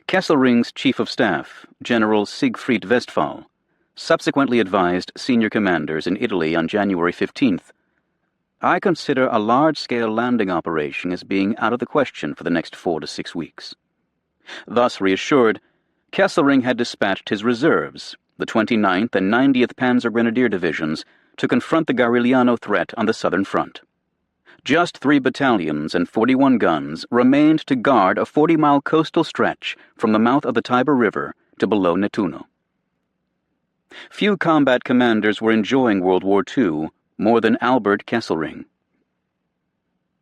Kesselring's chief of staff, General Siegfried Westphal, subsequently advised senior commanders in Italy on January 15th, "I consider a large-scale landing operation as being out of the question for the next 4 to 6 weeks." Thus reassured, Kesselring had dispatched his reserves, the 29th and 90th Panzer Grenadier Divisions, to confront the Garigliano threat on the southern front. Just 3 battalions and 41 guns remained to guard a 40-mile coastal stretch from the mouth of the Tiber River to below Nettuno. Few combat commanders were enjoying World War II more than Albert Kesselring.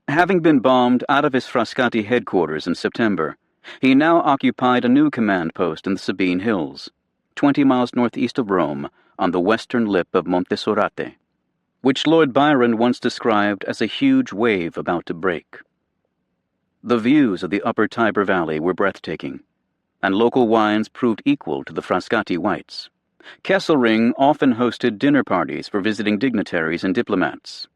Having been bombed out of his Frascati headquarters in September, he now occupied a new command post in the Sabine Hills, 20 miles northeast of Rome, on the western lip of Monte Sorate, which Lord Byron once described as a huge wave about to break. The views of the upper Tiber Valley were breathtaking, and local wines proved equal to the Frascati whites. Kesselring often hosted dinner parties for visiting dignitaries and diplomats.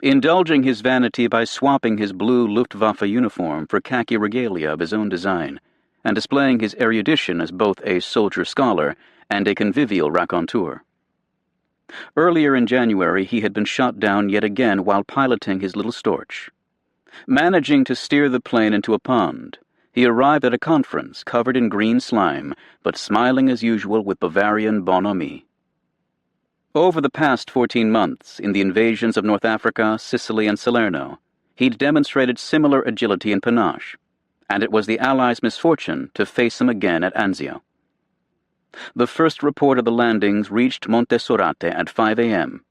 indulging his vanity by swapping his blue Luftwaffe uniform for khaki regalia of his own design, and displaying his erudition as both a soldier-scholar and a convivial raconteur. Earlier in January, he had been shot down yet again while piloting his little Storch. Managing to steer the plane into a pond, he arrived at a conference covered in green slime, but smiling as usual with Bavarian bonhomie. Over the past 14 months, in the invasions of North Africa, Sicily, and Salerno, he'd demonstrated similar agility and panache, and it was the Allies' misfortune to face him again at Anzio. The first report of the landings reached Montesorate at 5 a.m.,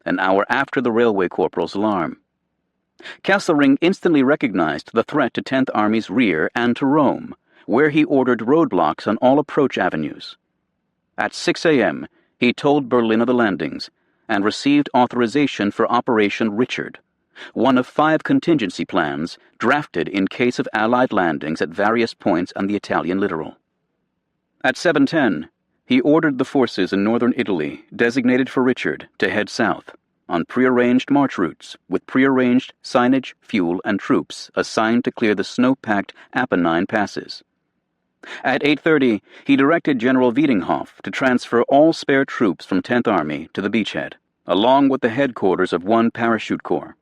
an hour after the railway corporal's alarm. Kesselring instantly recognized the threat to 10th Army's rear and to Rome, where he ordered roadblocks on all approach avenues. At 6 a.m., he told Berlin of the landings and received authorization for Operation Richard, one of 5 contingency plans drafted in case of Allied landings at various points on the Italian littoral. At 7:10, he ordered the forces in northern Italy, designated for Richard, to head south, on prearranged march routes, with prearranged signage, fuel, and troops assigned to clear the snow-packed Apennine passes. At 8:30, he directed General Wiedinghoff to transfer all spare troops from 10th Army to the beachhead, along with the headquarters of 1 parachute corps.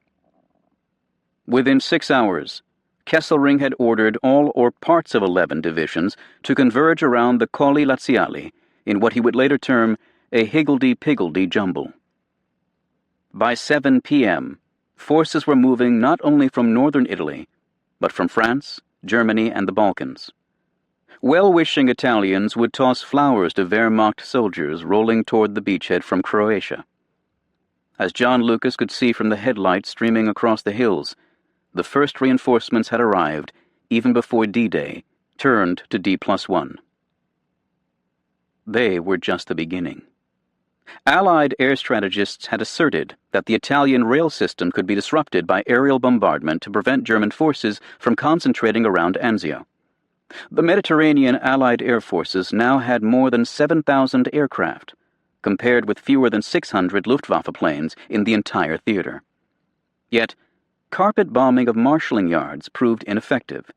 Within 6 hours, Kesselring had ordered all or parts of 11 divisions to converge around the Colli Laziali in what he would later term a higgledy-piggledy jumble. By 7 p.m., forces were moving not only from northern Italy, but from France, Germany, and the Balkans. Well-wishing Italians would toss flowers to Wehrmacht soldiers rolling toward the beachhead from Croatia. As John Lucas could see from the headlights streaming across the hills, the first reinforcements had arrived even before D-Day turned to D+1. They were just the beginning. Allied air strategists had asserted that the Italian rail system could be disrupted by aerial bombardment to prevent German forces from concentrating around Anzio. The Mediterranean Allied air forces now had more than 7,000 aircraft, compared with fewer than 600 Luftwaffe planes in the entire theater. Yet, carpet bombing of marshalling yards proved ineffective,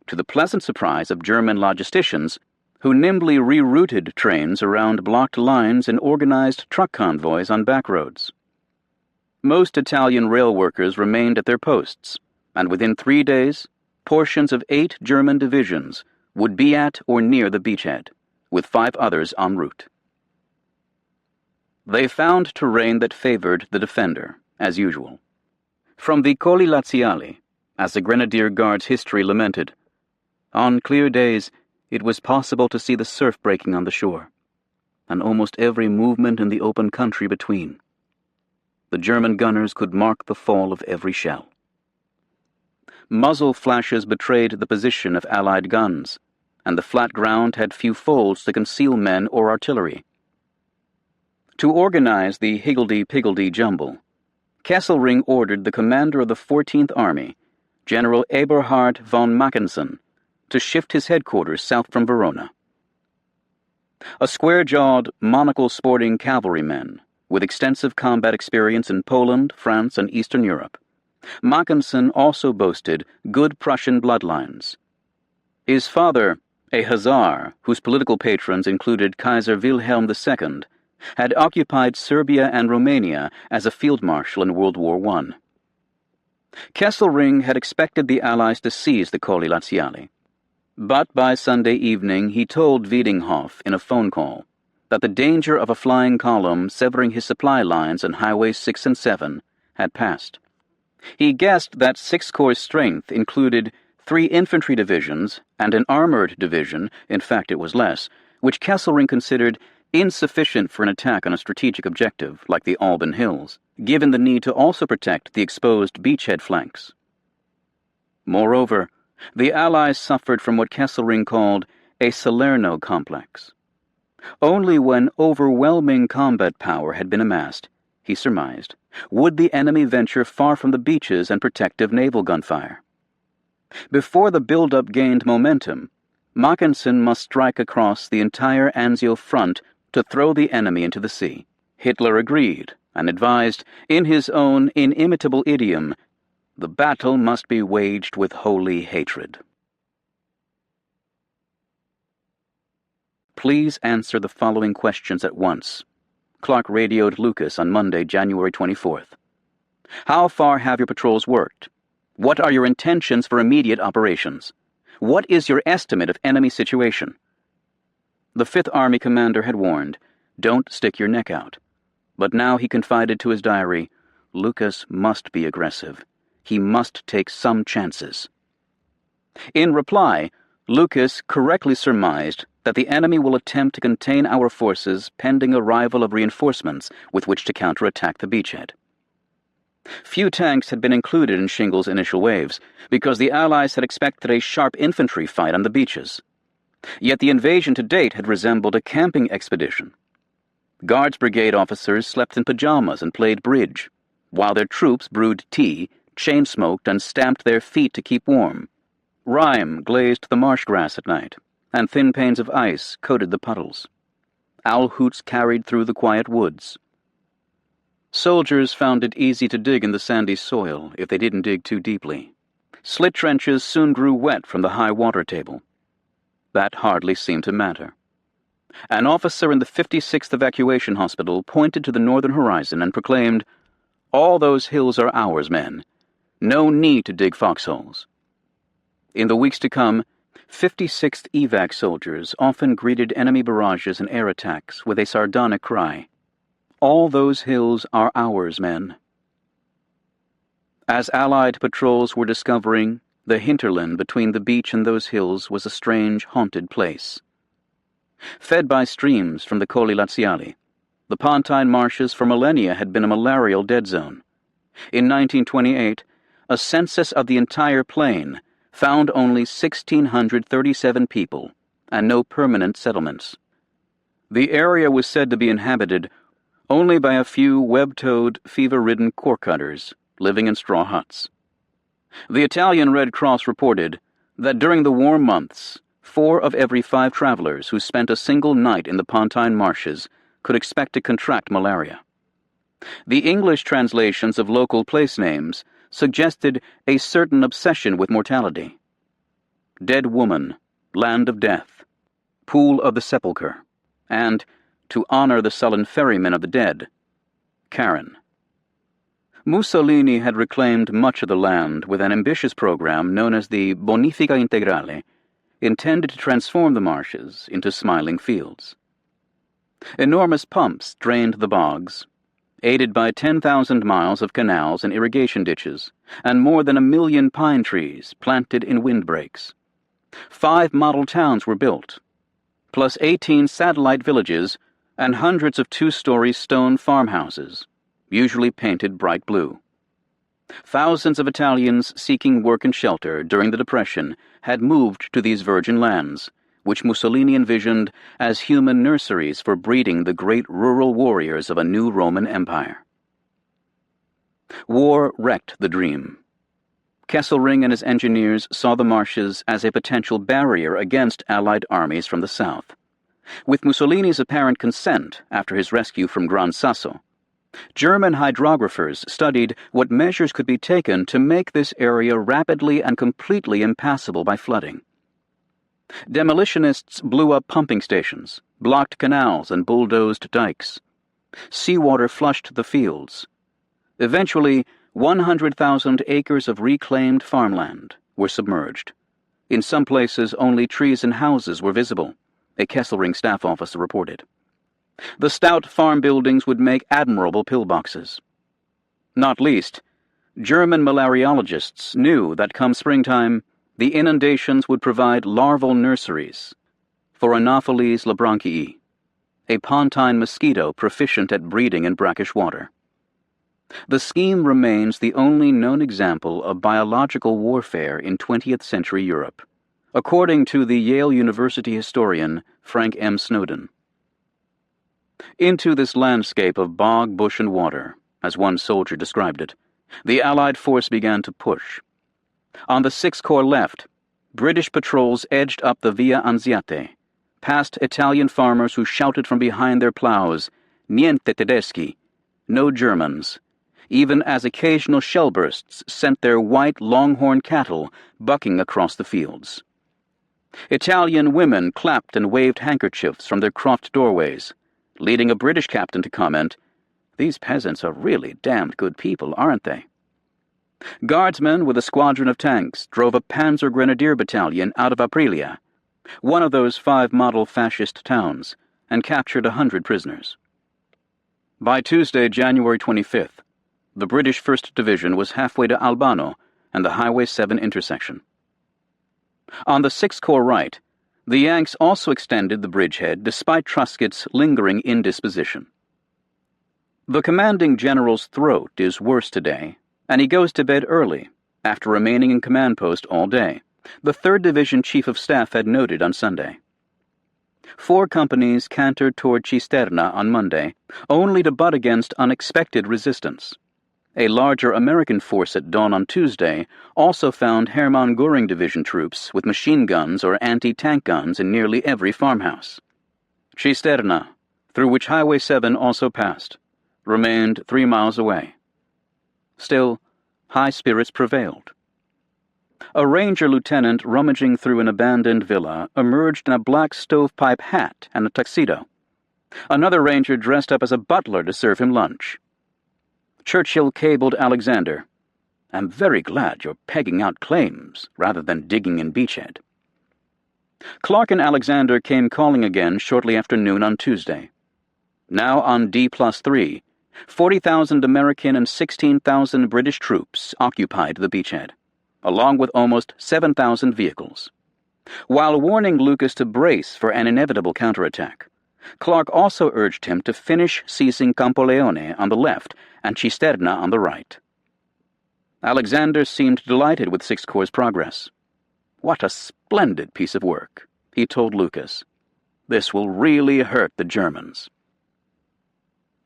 to the pleasant surprise of German logisticians who nimbly rerouted trains around blocked lines and organized truck convoys on back roads. Most Italian rail workers remained at their posts, and within 3 days, portions of 8 German divisions would be at or near the beachhead, with 5 others en route. They found terrain that favored the defender, as usual. From the Colli Laziali, as the Grenadier Guards' history lamented, on clear days it was possible to see the surf breaking on the shore, and almost every movement in the open country between. The German gunners could mark the fall of every shell. Muzzle flashes betrayed the position of Allied guns, and the flat ground had few folds to conceal men or artillery. To organize the higgledy-piggledy jumble, Kesselring ordered the commander of the 14th Army, General Eberhard von Mackensen, to shift his headquarters south from Verona. A square-jawed, monocle-sporting cavalryman with extensive combat experience in Poland, France, and Eastern Europe, Mackensen also boasted good Prussian bloodlines. His father, a Hussar whose political patrons included Kaiser Wilhelm II, had occupied Serbia and Romania as a field marshal in World War I. Kesselring had expected the Allies to seize the Colli Laziali, but by Sunday evening he told Wiedinghoff in a phone call that the danger of a flying column severing his supply lines on Highways 6 and 7 had passed. He guessed that 6 Corps' strength included 3 infantry divisions and an armored division, in fact it was less, which Kesselring considered insufficient for an attack on a strategic objective like the Alban Hills, given the need to also protect the exposed beachhead flanks. Moreover, the Allies suffered from what Kesselring called a Salerno complex. Only when overwhelming combat power had been amassed, he surmised, would the enemy venture far from the beaches and protective naval gunfire. Before the build-up gained momentum, Mackensen must strike across the entire Anzio front to throw the enemy into the sea. Hitler agreed, and advised, in his own inimitable idiom, the battle must be waged with holy hatred. Please answer the following questions at once. Clark radioed Lucas on Monday, January 24th. How far have your patrols worked? What are your intentions for immediate operations? What is your estimate of enemy situation? The Fifth Army commander had warned, don't stick your neck out. But now he confided to his diary, Lucas must be aggressive. He must take some chances. In reply, Lucas correctly surmised that the enemy will attempt to contain our forces pending arrival of reinforcements with which to counterattack the beachhead. Few tanks had been included in Shingle's initial waves because the Allies had expected a sharp infantry fight on the beaches. Yet the invasion to date had resembled a camping expedition. Guards Brigade officers slept in pajamas and played bridge, while their troops brewed tea, chain-smoked, and stamped their feet to keep warm. Rime glazed the marsh grass at night, and thin panes of ice coated the puddles. Owl hoots carried through the quiet woods. Soldiers found it easy to dig in the sandy soil if they didn't dig too deeply. Slit trenches soon grew wet from the high water table. That hardly seemed to matter. An officer in the 56th Evacuation Hospital pointed to the northern horizon and proclaimed, "All those hills are ours, men. No need to dig foxholes." In the weeks to come, 56th evac soldiers often greeted enemy barrages and air attacks with a sardonic cry, "All those hills are ours, men." As Allied patrols were discovering, the hinterland between the beach and those hills was a strange, haunted place. Fed by streams from the Colli Laziali, the Pontine marshes for millennia had been a malarial dead zone. In 1928, a census of the entire plain found only 1,637 people and no permanent settlements. The area was said to be inhabited only by a few web-toed, fever-ridden cork-cutters living in straw huts. The Italian Red Cross reported that during the warm months, 4 of every 5 travelers who spent a single night in the Pontine marshes could expect to contract malaria. The English translations of local place names suggested a certain obsession with mortality. Dead Woman, Land of Death, Pool of the Sepulchre, and, to honor the sullen ferrymen of the dead, Karen. Mussolini had reclaimed much of the land with an ambitious program known as the Bonifica Integrale, intended to transform the marshes into smiling fields. Enormous pumps drained the bogs, aided by 10,000 miles of canals and irrigation ditches, and more than 1 million pine trees planted in windbreaks. 5 model towns were built, plus 18 satellite villages and hundreds of 2-story stone farmhouses, usually painted bright blue. Thousands of Italians seeking work and shelter during the Depression had moved to these virgin lands, which Mussolini envisioned as human nurseries for breeding the great rural warriors of a new Roman Empire. War wrecked the dream. Kesselring and his engineers saw the marshes as a potential barrier against Allied armies from the south. With Mussolini's apparent consent after his rescue from Gran Sasso, German hydrographers studied what measures could be taken to make this area rapidly and completely impassable by flooding. Demolitionists blew up pumping stations, blocked canals, and bulldozed dikes. Seawater flushed the fields. Eventually, 100,000 acres of reclaimed farmland were submerged. In some places, only trees and houses were visible, a Kesselring staff officer reported. The stout farm buildings would make admirable pillboxes. Not least, German malariologists knew that come springtime, the inundations would provide larval nurseries for Anopheles lebronchii, a pontine mosquito proficient at breeding in brackish water. The scheme remains the only known example of biological warfare in 20th century Europe, according to the Yale University historian Frank M. Snowden. Into this landscape of bog, bush, and water, as one soldier described it, the Allied force began to push. On the 6th Corps left, British patrols edged up the Via Anziate, past Italian farmers who shouted from behind their plows, "Niente tedeschi," no Germans, even as occasional shell bursts sent their white longhorn cattle bucking across the fields. Italian women clapped and waved handkerchiefs from their cropped doorways, leading a British captain to comment, "These peasants are really damned good people, aren't they?" Guardsmen with a squadron of tanks drove a Panzer Grenadier battalion out of Aprilia, one of those 5 model fascist towns, and captured 100 prisoners. By Tuesday, January 25th, the British 1st Division was halfway to Albano and the Highway 7 intersection. On the 6th Corps right, the Yanks also extended the bridgehead despite Truscott's lingering indisposition. The commanding general's throat is worse today, and he goes to bed early, after remaining in command post all day, the 3rd Division Chief of Staff had noted on Sunday. 4 companies cantered toward Cisterna on Monday, only to butt against unexpected resistance. A larger American force at dawn on Tuesday also found Hermann Göring Division troops with machine guns or anti-tank guns in nearly every farmhouse. Cisterna, through which Highway 7 also passed, remained 3 miles away. Still, high spirits prevailed. A ranger lieutenant rummaging through an abandoned villa emerged in a black stovepipe hat and a tuxedo. Another ranger dressed up as a butler to serve him lunch. Churchill cabled Alexander, "I'm very glad you're pegging out claims rather than digging in beachhead." Clark and Alexander came calling again shortly after noon on Tuesday. Now on D+3, 40,000 American and 16,000 British troops occupied the beachhead, along with almost 7,000 vehicles. While warning Lucas to brace for an inevitable counterattack, Clark also urged him to finish seizing Campoleone on the left and Cisterna on the right. Alexander seemed delighted with 6th Corps' progress. "What a splendid piece of work," he told Lucas. "This will really hurt the Germans."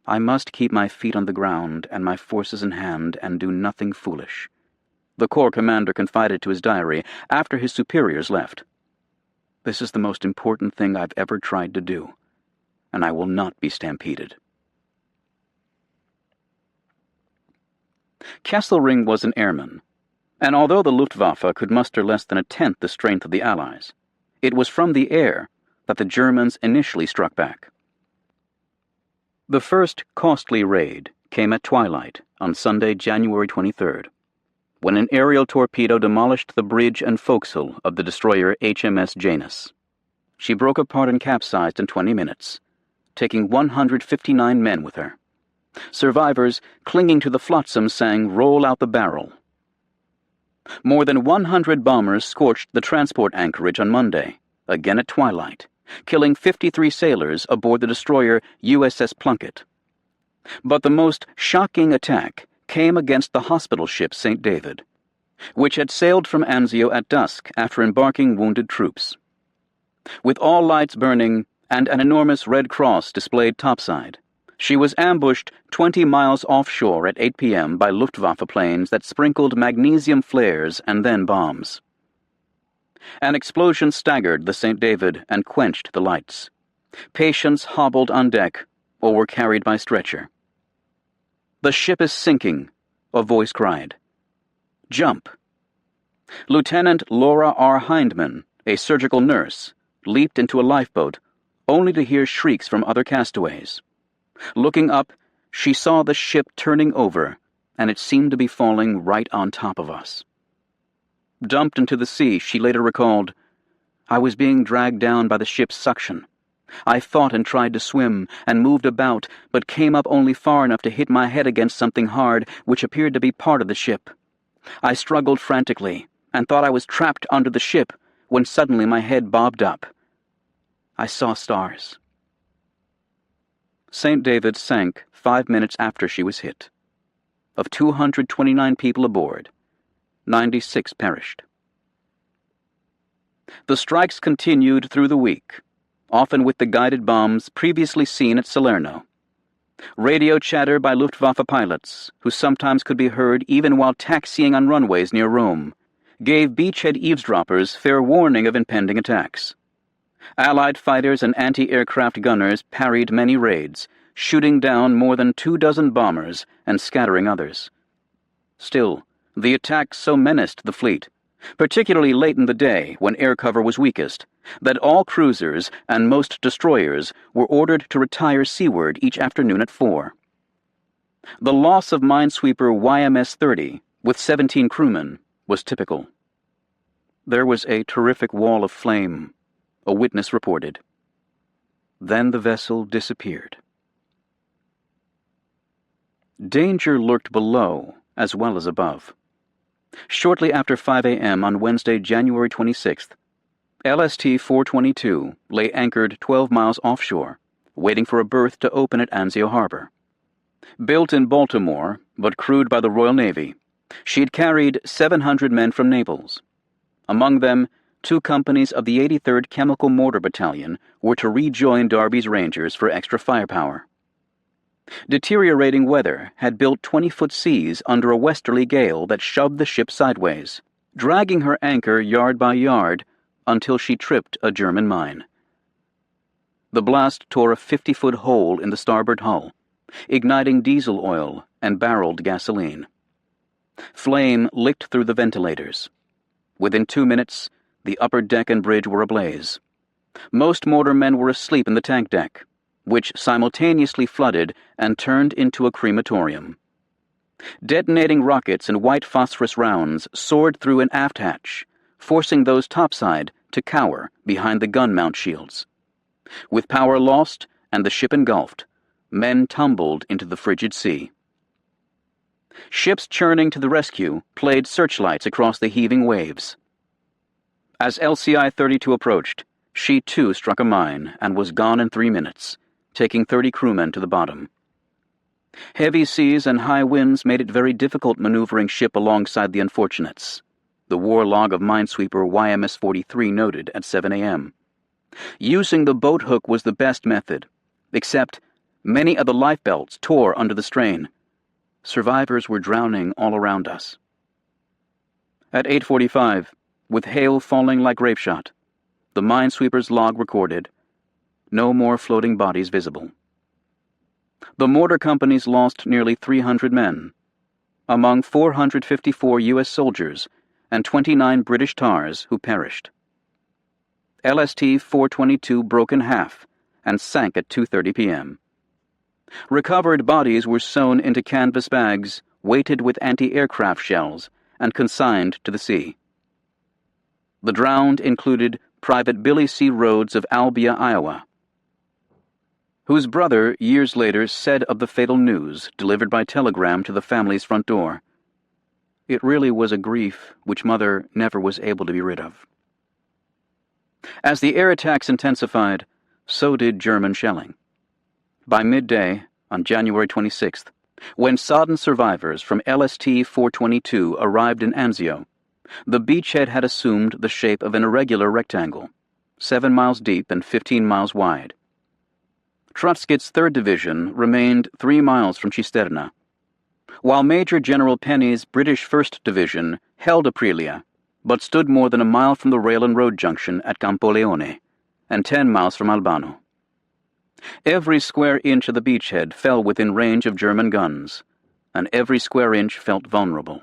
"I must keep my feet on the ground and my forces in hand and do nothing foolish," the Corps commander confided to his diary after his superiors left. "This is the most important thing I've ever tried to do, and I will not be stampeded." Kesselring was an airman, and although the Luftwaffe could muster less than a tenth the strength of the Allies, it was from the air that the Germans initially struck back. The first costly raid came at twilight on Sunday, January 23rd, when an aerial torpedo demolished the bridge and forecastle of the destroyer HMS Janus. She broke apart and capsized in 20 minutes, taking 159 men with her. Survivors, clinging to the flotsam, sang "Roll Out the Barrel." More than 100 bombers scorched the transport anchorage on Monday, again at twilight, killing 53 sailors aboard the destroyer USS Plunkett. But the most shocking attack came against the hospital ship St. David, which had sailed from Anzio at dusk after embarking wounded troops. With all lights burning and an enormous Red Cross displayed topside, she was ambushed 20 miles offshore at 8 p.m. by Luftwaffe planes that sprinkled magnesium flares and then bombs. An explosion staggered the St. David and quenched the lights. Patients hobbled on deck or were carried by stretcher. "The ship is sinking," a voice cried. "Jump." Lieutenant Laura R. Hindman, a surgical nurse, leaped into a lifeboat, only to hear shrieks from other castaways. Looking up, she saw the ship turning over, and it seemed to be falling right on top of us. Dumped into the sea, she later recalled, "I was being dragged down by the ship's suction. I fought and tried to swim, and moved about, but came up only far enough to hit my head against something hard, which appeared to be part of the ship. I struggled frantically, and thought I was trapped under the ship, when suddenly my head bobbed up. I saw stars." St. David sank 5 minutes after she was hit. Of 229 people aboard, 96 perished. The strikes continued through the week, often with the guided bombs previously seen at Salerno. Radio chatter by Luftwaffe pilots, who sometimes could be heard even while taxiing on runways near Rome, gave beachhead eavesdroppers fair warning of impending attacks. Allied fighters and anti-aircraft gunners parried many raids, shooting down more than 24 bombers and scattering others. Still, the attack so menaced the fleet, particularly late in the day when air cover was weakest, that all cruisers and most destroyers were ordered to retire seaward each afternoon at 4. The loss of minesweeper YMS-30, with 17 crewmen, was typical. There was a terrific wall of flame, a witness reported. Then the vessel disappeared. Danger lurked below as well as above. Shortly after 5 a.m. on Wednesday, January 26th, LST-422 lay anchored 12 miles offshore, waiting for a berth to open at Anzio Harbor. Built in Baltimore, but crewed by the Royal Navy, she had carried 700 men from Naples. Among them, 2 companies of the 83rd Chemical Mortar Battalion were to rejoin Darby's Rangers for extra firepower. Deteriorating weather had built 20-foot seas under a westerly gale that shoved the ship sideways, dragging her anchor yard by yard until she tripped a German mine. The blast tore a 50-foot hole in the starboard hull, igniting diesel oil and barreled gasoline. Flame licked through the ventilators. Within 2 minutes, the upper deck and bridge were ablaze. Most mortarmen were asleep in the tank deck, which simultaneously flooded and turned into a crematorium. Detonating rockets and white phosphorus rounds soared through an aft hatch, forcing those topside to cower behind the gun mount shields. With power lost and the ship engulfed, men tumbled into the frigid sea. Ships churning to the rescue played searchlights across the heaving waves. As LCI-32 approached, she too struck a mine and was gone in 3 minutes, taking 30 crewmen to the bottom. Heavy seas and high winds made it very difficult maneuvering ship alongside the unfortunates, the war log of minesweeper YMS-43 noted at 7 a.m. Using the boat hook was the best method, except many of the lifebelts tore under the strain. Survivors were drowning all around us. At 8:45, with hail falling like grapeshot, the minesweeper's log recorded, "No more floating bodies visible." The mortar companies lost nearly 300 men, among 454 U.S. soldiers and 29 British tars who perished. LST-422 broke in half and sank at 2:30 p.m. Recovered bodies were sewn into canvas bags, weighted with anti-aircraft shells, and consigned to the sea. The drowned included Private Billy C. Rhodes of Albia, Iowa, whose brother years later said of the fatal news delivered by telegram to the family's front door, "It really was a grief which Mother never was able to be rid of." As the air attacks intensified, so did German shelling. By midday, on January 26th, when sodden survivors from LST-422 arrived in Anzio, the beachhead had assumed the shape of an irregular rectangle, 7 miles deep and 15 miles wide. Trotskit's 3rd Division remained 3 miles from Cisterna, while Major General Penny's British 1st Division held Aprilia, but stood more than a mile from the rail and road junction at Campoleone, and 10 miles from Albano. Every square inch of the beachhead fell within range of German guns, and every square inch felt vulnerable.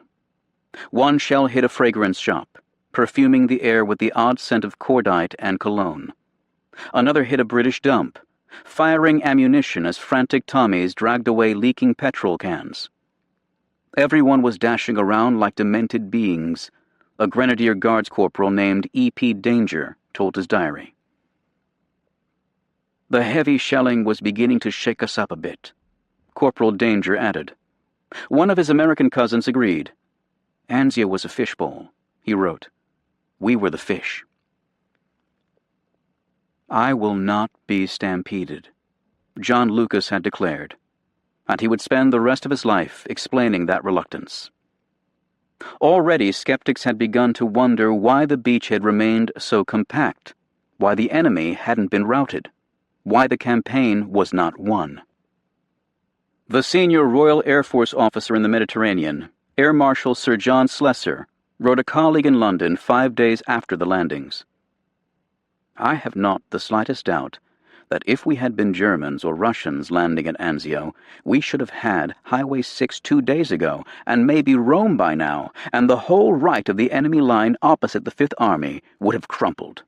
One shell hit a fragrance shop, perfuming the air with the odd scent of cordite and cologne. Another hit a British dump, firing ammunition as frantic Tommies dragged away leaking petrol cans. Everyone was dashing around like demented beings, a Grenadier Guards corporal named E.P. Danger told his diary. "The heavy shelling was beginning to shake us up a bit," Corporal Danger added. One of his American cousins agreed. "Anzio was a fishbowl," he wrote. "We were the fish." "I will not be stampeded," John Lucas had declared, and he would spend the rest of his life explaining that reluctance. Already skeptics had begun to wonder why the beachhead remained so compact, why the enemy hadn't been routed, why the campaign was not won. The senior Royal Air Force officer in the Mediterranean, Air Marshal Sir John Slessor, wrote a colleague in London 5 days after the landings. "I have not the slightest doubt that if we had been Germans or Russians landing at Anzio, we should have had Highway 6 2 days ago, and maybe Rome by now, and the whole right of the enemy line opposite the Fifth Army would have crumpled.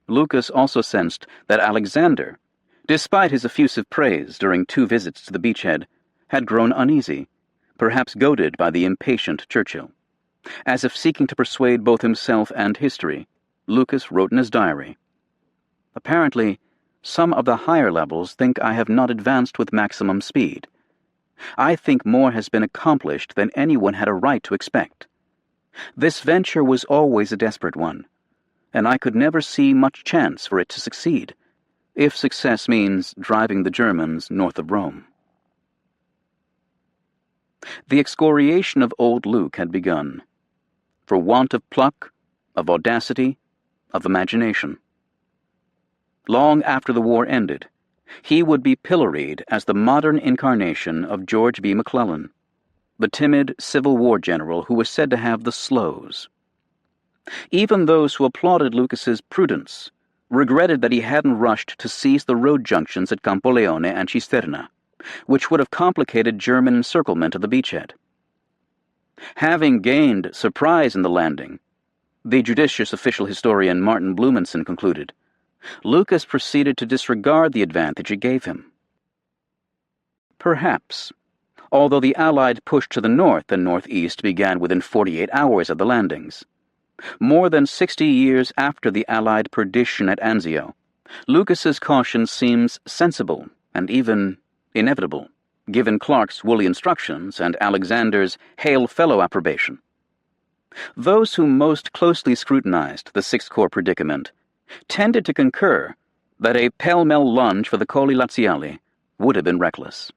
Lucas also sensed that Alexander, despite his effusive praise during 2 visits to the beachhead, had grown uneasy, perhaps goaded by the impatient Churchill. As if seeking to persuade both himself and history, Lucas wrote in his diary, "Apparently, some of the higher levels think I have not advanced with maximum speed. I think more has been accomplished than anyone had a right to expect. This venture was always a desperate one, and I could never see much chance for it to succeed, if success means driving the Germans north of Rome." The excoriation of old Luke had begun, for want of pluck, of audacity, of imagination. Long after the war ended, he would be pilloried as the modern incarnation of George B. McClellan, the timid Civil War general who was said to have the slows. Even those who applauded Lucas's prudence regretted that he hadn't rushed to seize the road junctions at Campoleone and Cisterna, which would have complicated German encirclement of the beachhead. Having gained surprise in the landing, the judicious official historian Martin Blumenson concluded, Lucas proceeded to disregard the advantage it gave him. Perhaps, although the Allied push to the north and northeast began within 48 hours of the landings. More than 60 years after the Allied perdition at Anzio, Lucas's caution seems sensible and even inevitable, given Clark's woolly instructions and Alexander's hail fellow approbation. Those who most closely scrutinized the Sixth Corps predicament tended to concur that a pell-mell lunge for the Colli Laziali would have been reckless.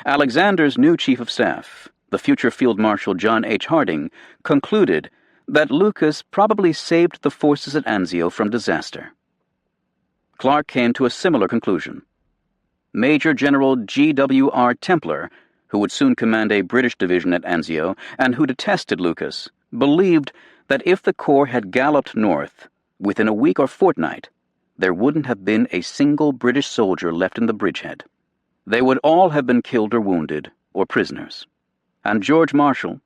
Alexander's new chief of staff, the future Field Marshal John H. Harding, concluded that Lucas probably saved the forces at Anzio from disaster. Clark came to a similar conclusion. Major General G.W.R. Templer, who would soon command a British division at Anzio and who detested Lucas, believed that if the Corps had galloped north, within a week or fortnight, there wouldn't have been a single British soldier left in the bridgehead. They would all have been killed or wounded, or prisoners. And George Marshall,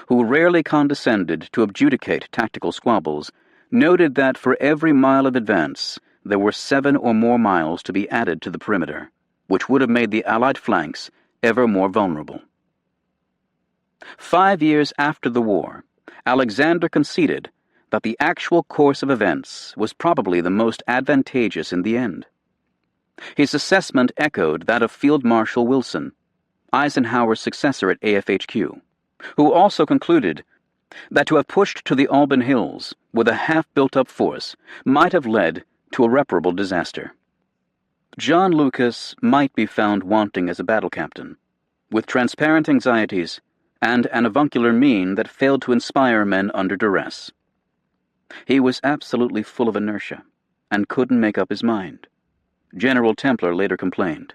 who rarely condescended to adjudicate tactical squabbles, noted that for every mile of advance, there were 7 or more miles to be added to the perimeter, which would have made the Allied flanks ever more vulnerable. 5 years after the war, Alexander conceded that the actual course of events was probably the most advantageous in the end. His assessment echoed that of Field Marshal Wilson, Eisenhower's successor at AFHQ, who also concluded that to have pushed to the Alban Hills with a half-built-up force might have led to irreparable disaster. John Lucas might be found wanting as a battle captain, with transparent anxieties and an avuncular mien that failed to inspire men under duress. He was absolutely full of inertia and couldn't make up his mind. General Templer later complained.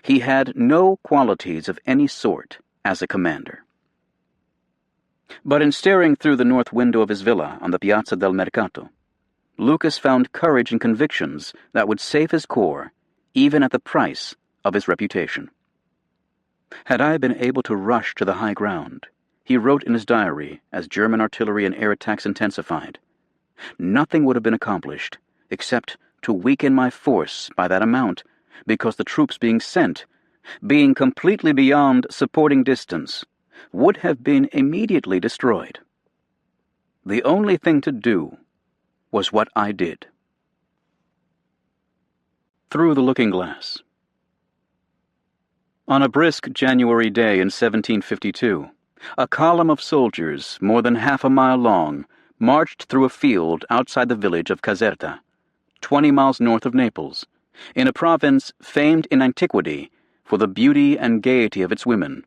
He had no qualities of any sort as a commander. But in staring through the north window of his villa on the Piazza del Mercato, Lucas found courage and convictions that would save his corps, even at the price of his reputation. Had I been able to rush to the high ground, he wrote in his diary as German artillery and air attacks intensified, nothing would have been accomplished except to weaken my force by that amount, because the troops being sent, being completely beyond supporting distance, would have been immediately destroyed. The only thing to do was what I did. Through the Looking Glass. On a brisk January day in 1752, a column of soldiers, more than half a mile long, marched through a field outside the village of Caserta, 20 miles north of Naples, in a province famed in antiquity for the beauty and gaiety of its women,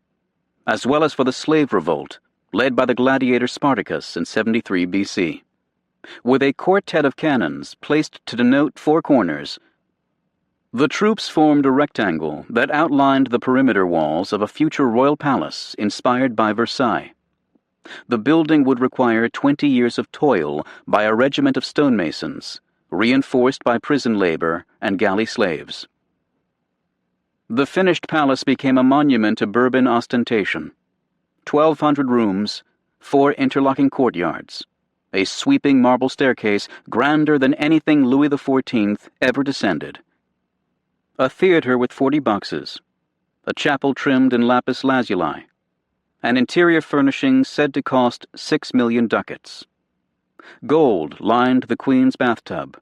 as well as for the slave revolt led by the gladiator Spartacus in 73 B.C. With a quartet of cannons placed to denote 4 corners, the troops formed a rectangle that outlined the perimeter walls of a future royal palace inspired by Versailles. The building would require 20 years of toil by a regiment of stonemasons, reinforced by prison labor and galley slaves. The finished palace became a monument to Bourbon ostentation. 1,200 rooms, 4 interlocking courtyards, a sweeping marble staircase grander than anything Louis XIV ever descended, a theater with 40 boxes, a chapel trimmed in lapis lazuli, and interior furnishings said to cost 6 million ducats. Gold lined the Queen's bathtub,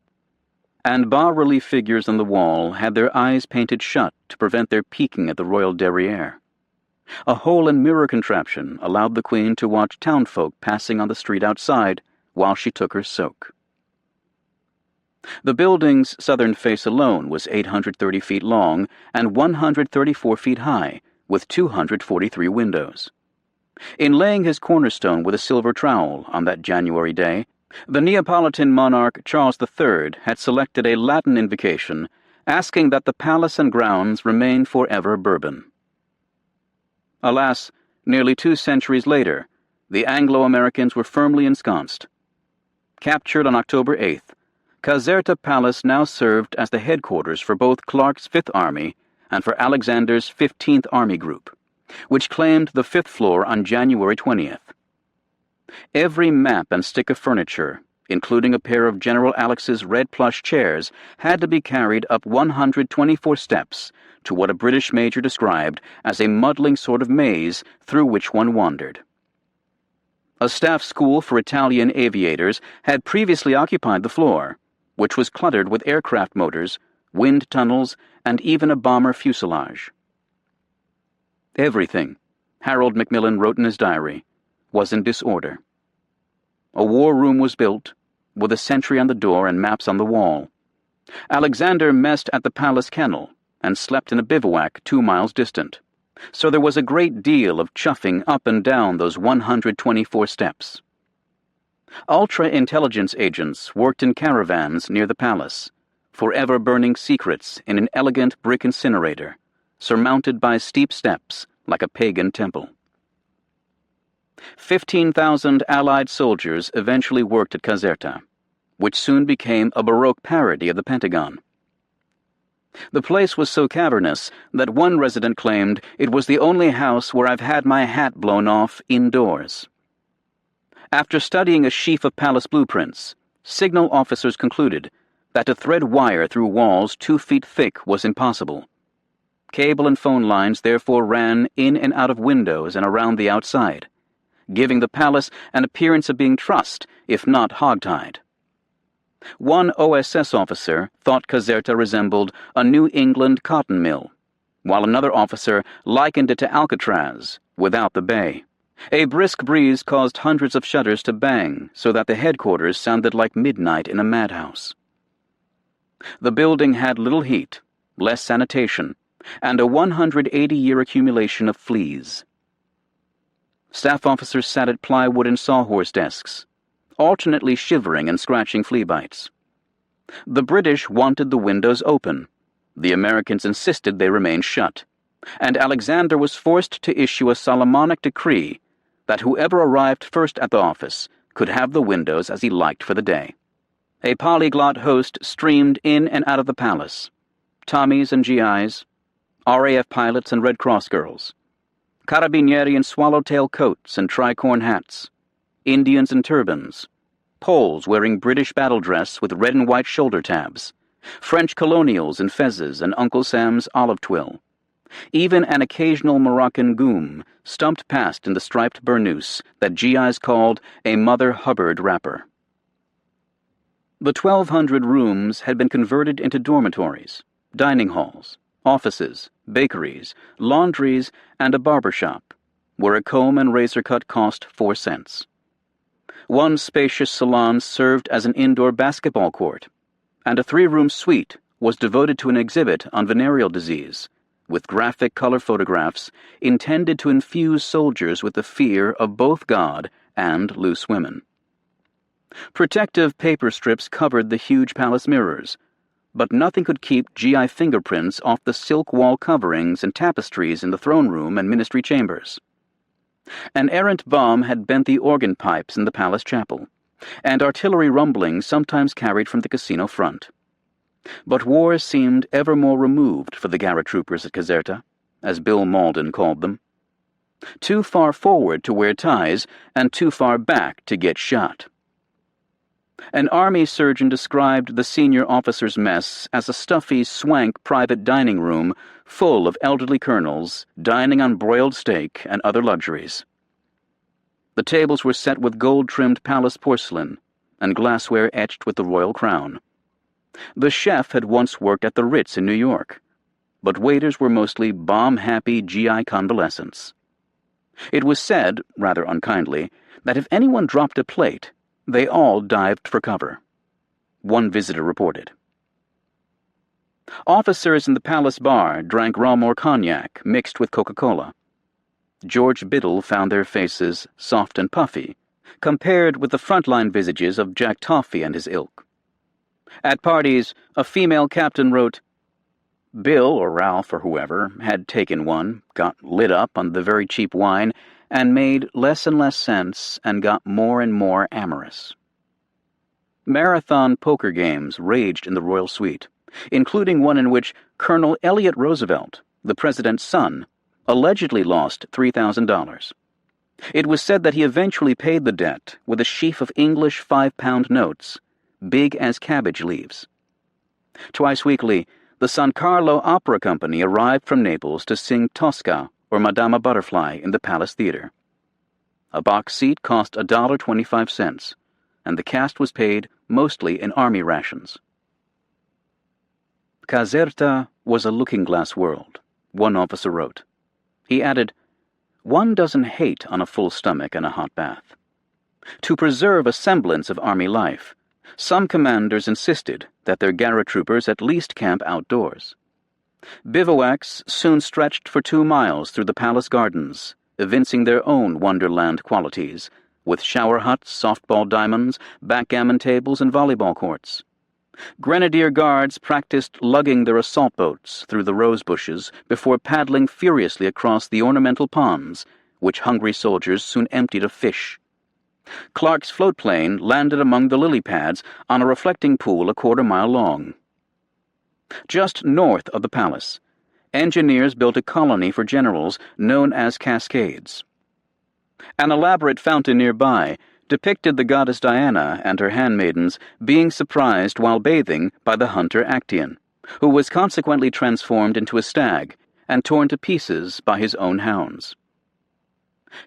and bas-relief figures on the wall had their eyes painted shut to prevent their peeking at the royal derriere. A hole-and-mirror contraption allowed the Queen to watch townfolk passing on the street outside while she took her soak. The building's southern face alone was 830 feet long and 134 feet high, with 243 windows. In laying his cornerstone with a silver trowel on that January day, the Neapolitan monarch Charles III had selected a Latin invocation asking that the palace and grounds remain forever Bourbon. Alas, nearly 2 centuries later, the Anglo-Americans were firmly ensconced. Captured on October 8th, Caserta Palace now served as the headquarters for both Clark's Fifth Army and for Alexander's 15th Army Group, which claimed the 5th floor on January 20th. Every map and stick of furniture, including a pair of General Alex's red plush chairs, had to be carried up 124 steps to what a British major described as a muddling sort of maze through which one wandered. A staff school for Italian aviators had previously occupied the floor, which was cluttered with aircraft motors, wind tunnels, and even a bomber fuselage. Everything, Harold Macmillan wrote in his diary, was in disorder. A war room was built, with a sentry on the door and maps on the wall. Alexander messed at the palace kennel and slept in a bivouac 2 miles distant, so there was a great deal of chuffing up and down those 124 steps. Ultra-intelligence agents worked in caravans near the palace, forever burning secrets in an elegant brick incinerator, surmounted by steep steps like a pagan temple. 15,000 Allied soldiers eventually worked at Caserta, which soon became a Baroque parody of the Pentagon. The place was so cavernous that one resident claimed it was the only house where I've had my hat blown off indoors. After studying a sheaf of palace blueprints, signal officers concluded that to thread wire through walls 2 feet thick was impossible. Cable and phone lines therefore ran in and out of windows and around the outside, giving the palace an appearance of being trussed, if not hogtied. One OSS officer thought Caserta resembled a New England cotton mill, while another officer likened it to Alcatraz, without the bay. A brisk breeze caused hundreds of shutters to bang so that the headquarters sounded like midnight in a madhouse. The building had little heat, less sanitation, and a 180-year accumulation of fleas. Staff officers sat at plywood and sawhorse desks, alternately shivering and scratching flea bites. The British wanted the windows open. The Americans insisted they remain shut, and Alexander was forced to issue a Solomonic decree that whoever arrived first at the office could have the windows as he liked for the day. A polyglot host streamed in and out of the palace. Tommies and GIs, RAF pilots and Red Cross girls, carabinieri in swallowtail coats and tricorn hats, Indians in turbans, Poles wearing British battle dress with red and white shoulder tabs, French colonials in fezzes and Uncle Sam's olive twill. Even an occasional Moroccan goom stumped past in the striped burnous that GIs called a Mother Hubbard wrapper. The 1,200 rooms had been converted into dormitories, dining halls, offices, bakeries, laundries, and a barber shop, where a comb and razor cut cost 4 cents. One spacious salon served as an indoor basketball court, and a 3-room suite was devoted to an exhibit on venereal disease, with graphic color photographs intended to infuse soldiers with the fear of both God and loose women. Protective paper strips covered the huge palace mirrors, but nothing could keep GI fingerprints off the silk wall coverings and tapestries in the throne room and ministry chambers. An errant bomb had bent the organ pipes in the palace chapel, and artillery rumbling sometimes carried from the casino front. But war seemed ever more removed for the Garrett troopers at Caserta, as Bill Malden called them. Too far forward to wear ties, and too far back to get shot. An army surgeon described the senior officers' mess as a stuffy, swank private dining room full of elderly colonels dining on broiled steak and other luxuries. The tables were set with gold-trimmed palace porcelain and glassware etched with the royal crown. The chef had once worked at the Ritz in New York, but waiters were mostly bomb-happy GI convalescents. It was said, rather unkindly, that if anyone dropped a plate, they all dived for cover. One visitor reported. Officers in the palace bar drank Ralmore cognac mixed with Coca-Cola. George Biddle found their faces soft and puffy, compared with the frontline visages of Jack Toffee and his ilk. At parties, a female captain wrote, Bill, or Ralph, or whoever, had taken one, got lit up on the very cheap wine, and made less and less sense and got more and more amorous. Marathon poker games raged in the royal suite, including one in which Colonel Elliott Roosevelt, the president's son, allegedly lost $3,000. It was said that he eventually paid the debt with a sheaf of English 5-pound notes, big as cabbage leaves. Twice weekly, the San Carlo Opera Company arrived from Naples to sing Tosca or Madama Butterfly in the Palace Theater. A box seat cost $1.25, and the cast was paid mostly in army rations. Caserta was a looking-glass world, one officer wrote. He added, one doesn't hate on a full stomach and a hot bath. To preserve a semblance of army life, some commanders insisted that their Garrett troopers at least camp outdoors. Bivouacs soon stretched for 2 miles through the palace gardens, evincing their own wonderland qualities, with shower huts, softball diamonds, backgammon tables, and volleyball courts. Grenadier guards practiced lugging their assault boats through the rose bushes before paddling furiously across the ornamental ponds, which hungry soldiers soon emptied of fish. Clark's floatplane landed among the lily pads on a reflecting pool 1/4 mile long. Just north of the palace, engineers built a colony for generals known as Cascades. An elaborate fountain nearby depicted the goddess Diana and her handmaidens being surprised while bathing by the hunter Actaeon, who was consequently transformed into a stag and torn to pieces by his own hounds.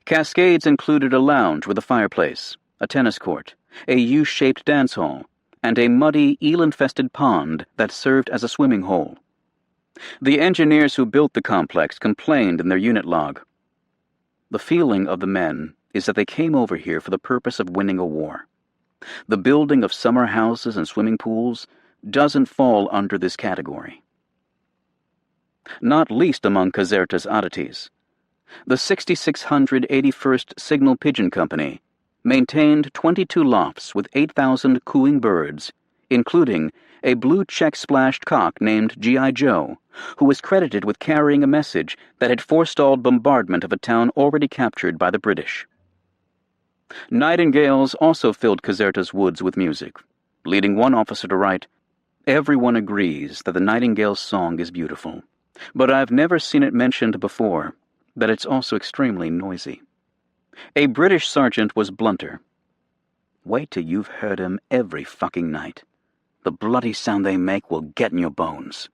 Cascades included a lounge with a fireplace, a tennis court, a U-shaped dance hall, and a muddy, eel-infested pond that served as a swimming hole. The engineers who built the complex complained in their unit log. The feeling of the men is that they came over here for the purpose of winning a war. The building of summer houses and swimming pools doesn't fall under this category. Not least among Caserta's oddities, the 6681st Signal Pigeon Company maintained 22 lofts with 8,000 cooing birds, including a blue check-splashed cock named G.I. Joe, who was credited with carrying a message that had forestalled bombardment of a town already captured by the British. Nightingales also filled Caserta's woods with music, leading one officer to write, "Everyone agrees that the nightingale's song is beautiful, but I've never seen it mentioned before that it's also extremely noisy." A British sergeant was blunter. "Wait till you've heard 'em every fucking night. The bloody sound they make will get in your bones."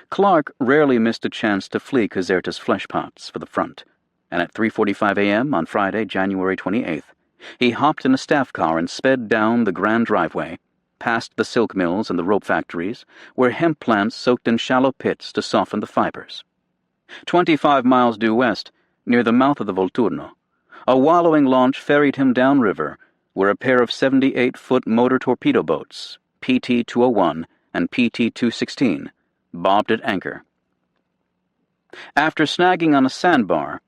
Clark rarely missed a chance to flee Caserta's fleshpots for the front, and at 3:45 a.m. on Friday, January 28th, he hopped in a staff car and sped down the grand driveway, past the silk mills and the rope factories, where hemp plants soaked in shallow pits to soften the fibers. 25 miles due west, near the mouth of the Volturno, a wallowing launch ferried him downriver, where a pair of 78-foot motor torpedo boats, PT-201 and PT-216, bobbed at anchor. After snagging on a sandbar,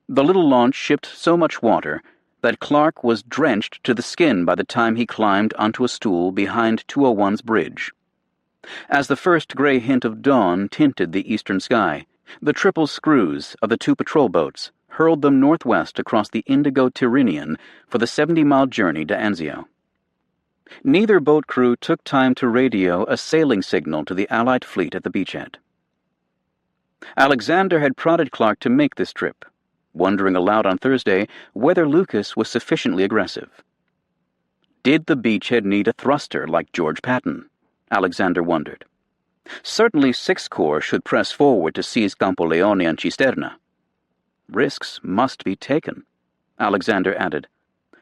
the little launch shipped so much water that Clark was drenched to the skin by the time he climbed onto a stool behind 201's bridge. As the first gray hint of dawn tinted the eastern sky, the triple screws of the 2 patrol boats hurled them northwest across the Indigo-Tyrrhenian for the 70-mile journey to Anzio. Neither boat crew took time to radio a sailing signal to the Allied fleet at the beachhead. Alexander had prodded Clark to make this trip, wondering aloud on Thursday whether Lucas was sufficiently aggressive. Did the beachhead need a thruster like George Patton? Alexander wondered. Certainly Sixth Corps should press forward to seize Campoleone and Cisterna. Risks must be taken, Alexander added.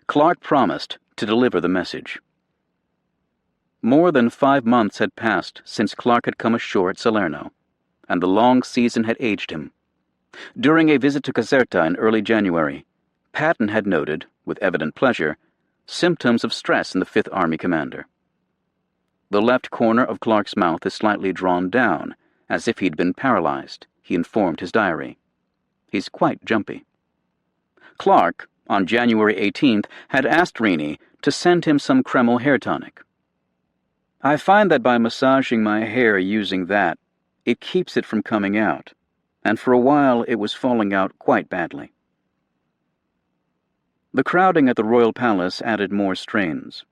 Clark promised to deliver the message. More than 5 months had passed since Clark had come ashore at Salerno, and the long season had aged him. During a visit to Caserta in early January, Patton had noted, with evident pleasure, symptoms of stress in the Fifth Army commander. The left corner of Clark's mouth is slightly drawn down, as if he'd been paralyzed, he informed his diary. He's quite jumpy. Clark, on January 18th, had asked Rini to send him some Kreml hair tonic. I find that by massaging my hair using that, it keeps it from coming out, and for a while it was falling out quite badly. The crowding at the Royal Palace added more strains,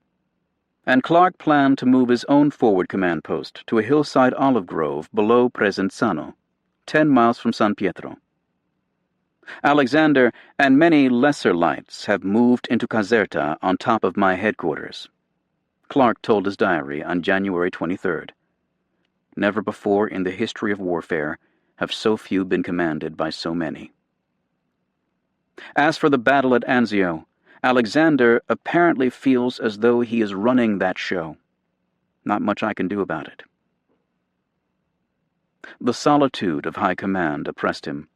and Clark planned to move his own forward command post to a hillside olive grove below Presenzano, 10 miles from San Pietro. Alexander and many lesser lights have moved into Caserta on top of my headquarters, Clark told his diary on January 23rd. Never before in the history of warfare have so few been commanded by so many. As for the battle at Anzio, Alexander apparently feels as though he is running that show. Not much I can do about it. The solitude of high command oppressed him.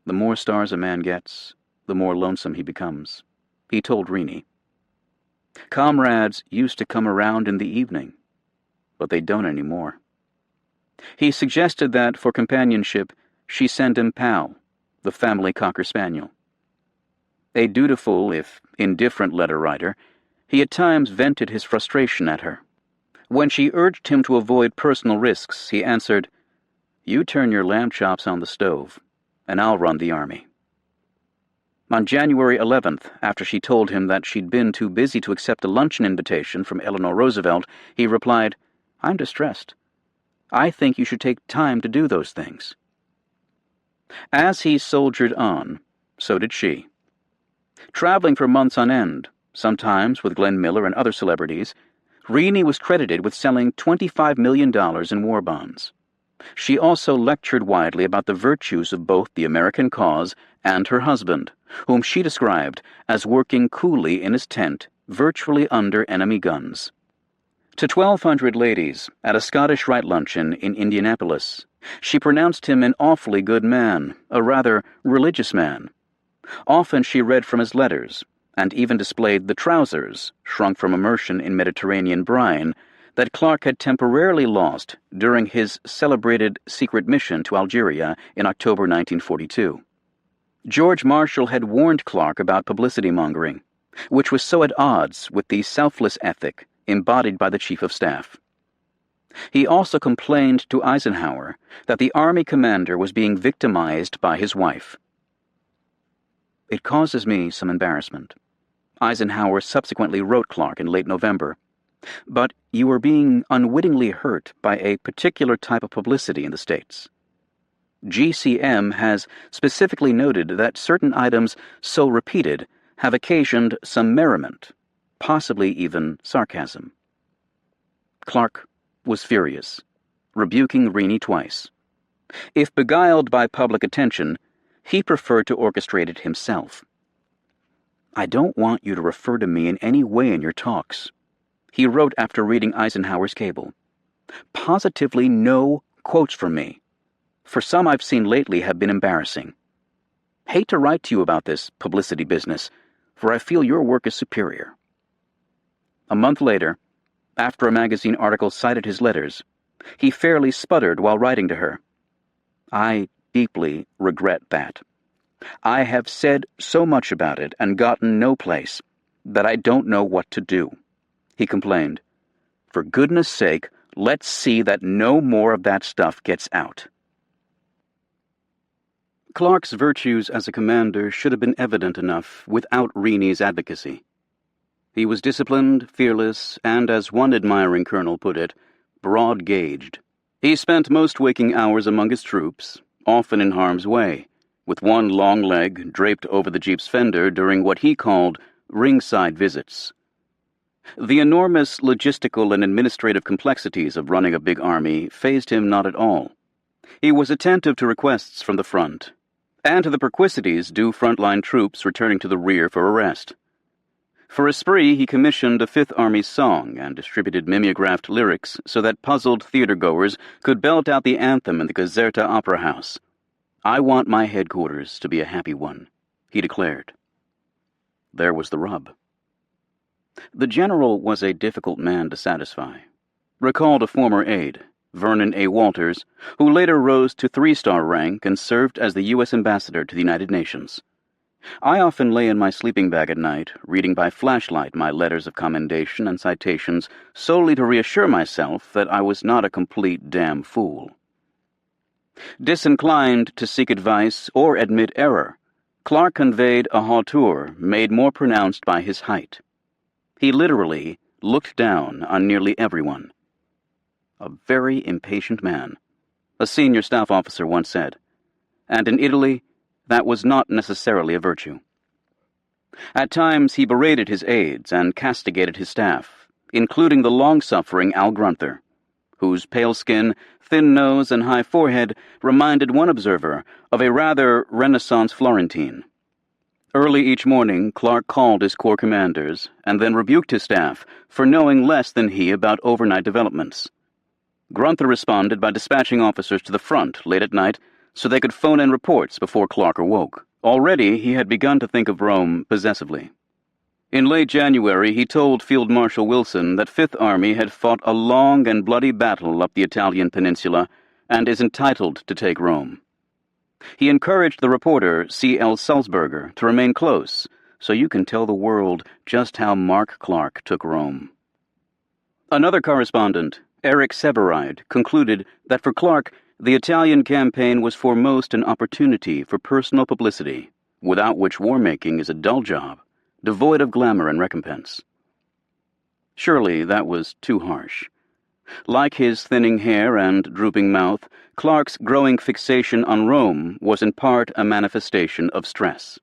The more stars a man gets, the more lonesome he becomes, he told Rini. Comrades used to come around in the evening, but they don't anymore. He suggested that, for companionship, she send him Pal, the family cocker spaniel. A dutiful, if indifferent letter writer, he at times vented his frustration at her. When she urged him to avoid personal risks, he answered, "You turn your lamb chops on the stove, and I'll run the army." On January 11th, after she told him that she'd been too busy to accept a luncheon invitation from Eleanor Roosevelt, he replied, "I'm distressed. I think you should take time to do those things." As he soldiered on, so did she. Traveling for months on end, sometimes with Glenn Miller and other celebrities, Rini was credited with selling $25 million in war bonds. She also lectured widely about the virtues of both the American cause and her husband, whom she described as working coolly in his tent, virtually under enemy guns. To 1,200 ladies at a Scottish Rite luncheon in Indianapolis, she pronounced him an awfully good man, a rather religious man. Often she read from his letters, and even displayed the trousers, shrunk from immersion in Mediterranean brine, that Clark had temporarily lost during his celebrated secret mission to Algeria in October 1942. George Marshall had warned Clark about publicity mongering, which was so at odds with the selfless ethic embodied by the Chief of Staff. He also complained to Eisenhower that the Army commander was being victimized by his wife. "It causes me some embarrassment," Eisenhower subsequently wrote Clark in late November, "but you are being unwittingly hurt by a particular type of publicity in the States. GCM has specifically noted that certain items so repeated have occasioned some merriment, possibly even sarcasm." Clark was furious, rebuking Rini twice. If beguiled by public attention, he preferred to orchestrate it himself. "I don't want you to refer to me in any way in your talks," he wrote after reading Eisenhower's cable. "Positively no quotes from me. For some I've seen lately have been embarrassing. Hate to write to you about this publicity business, for I feel your work is superior." A month later, after a magazine article cited his letters, he fairly sputtered while writing to her. "I deeply regret that. I have said so much about it and gotten no place that I don't know what to do," he complained. "For goodness sake, let's see that no more of that stuff gets out." Clark's virtues as a commander should have been evident enough without Reeney's advocacy. He was disciplined, fearless, and, as one admiring colonel put it, broad-gauged. He spent most waking hours among his troops, often in harm's way, with one long leg draped over the jeep's fender during what he called ringside visits. The enormous logistical and administrative complexities of running a big army fazed him not at all. He was attentive to requests from the front, and to the perquisities due frontline troops returning to the rear for a rest. For a spree, he commissioned a Fifth Army song and distributed mimeographed lyrics so that puzzled theatergoers could belt out the anthem in the Caserta Opera House. "I want my headquarters to be a happy one," he declared. There was the rub. The general was a difficult man to satisfy, recalled a former aide, Vernon A. Walters, who later rose to 3-star rank and served as the U.S. ambassador to the United Nations. "I often lay in my sleeping bag at night, reading by flashlight my letters of commendation and citations solely to reassure myself that I was not a complete damn fool." Disinclined to seek advice or admit error, Clark conveyed a hauteur made more pronounced by his height. He literally looked down on nearly everyone. "A very impatient man," a senior staff officer once said, and in Italy, that was not necessarily a virtue. At times he berated his aides and castigated his staff, including the long-suffering Al Grunther, whose pale skin, thin nose, and high forehead reminded one observer of a rather Renaissance Florentine. Early each morning, Clark called his corps commanders and then rebuked his staff for knowing less than he about overnight developments. Grunther responded by dispatching officers to the front late at night so they could phone in reports before Clark awoke. Already he had begun to think of Rome possessively. In late January, he told Field Marshal Wilson that Fifth Army had fought a long and bloody battle up the Italian peninsula and is entitled to take Rome. He encouraged the reporter C.L. Sulzberger to remain close so you can tell the world just how Mark Clark took Rome. Another correspondent, Eric Severide, concluded that for Clark, the Italian campaign was foremost an opportunity for personal publicity, without which war-making is a dull job, devoid of glamour and recompense. Surely that was too harsh. Like his thinning hair and drooping mouth, Clark's growing fixation on Rome was in part a manifestation of stress.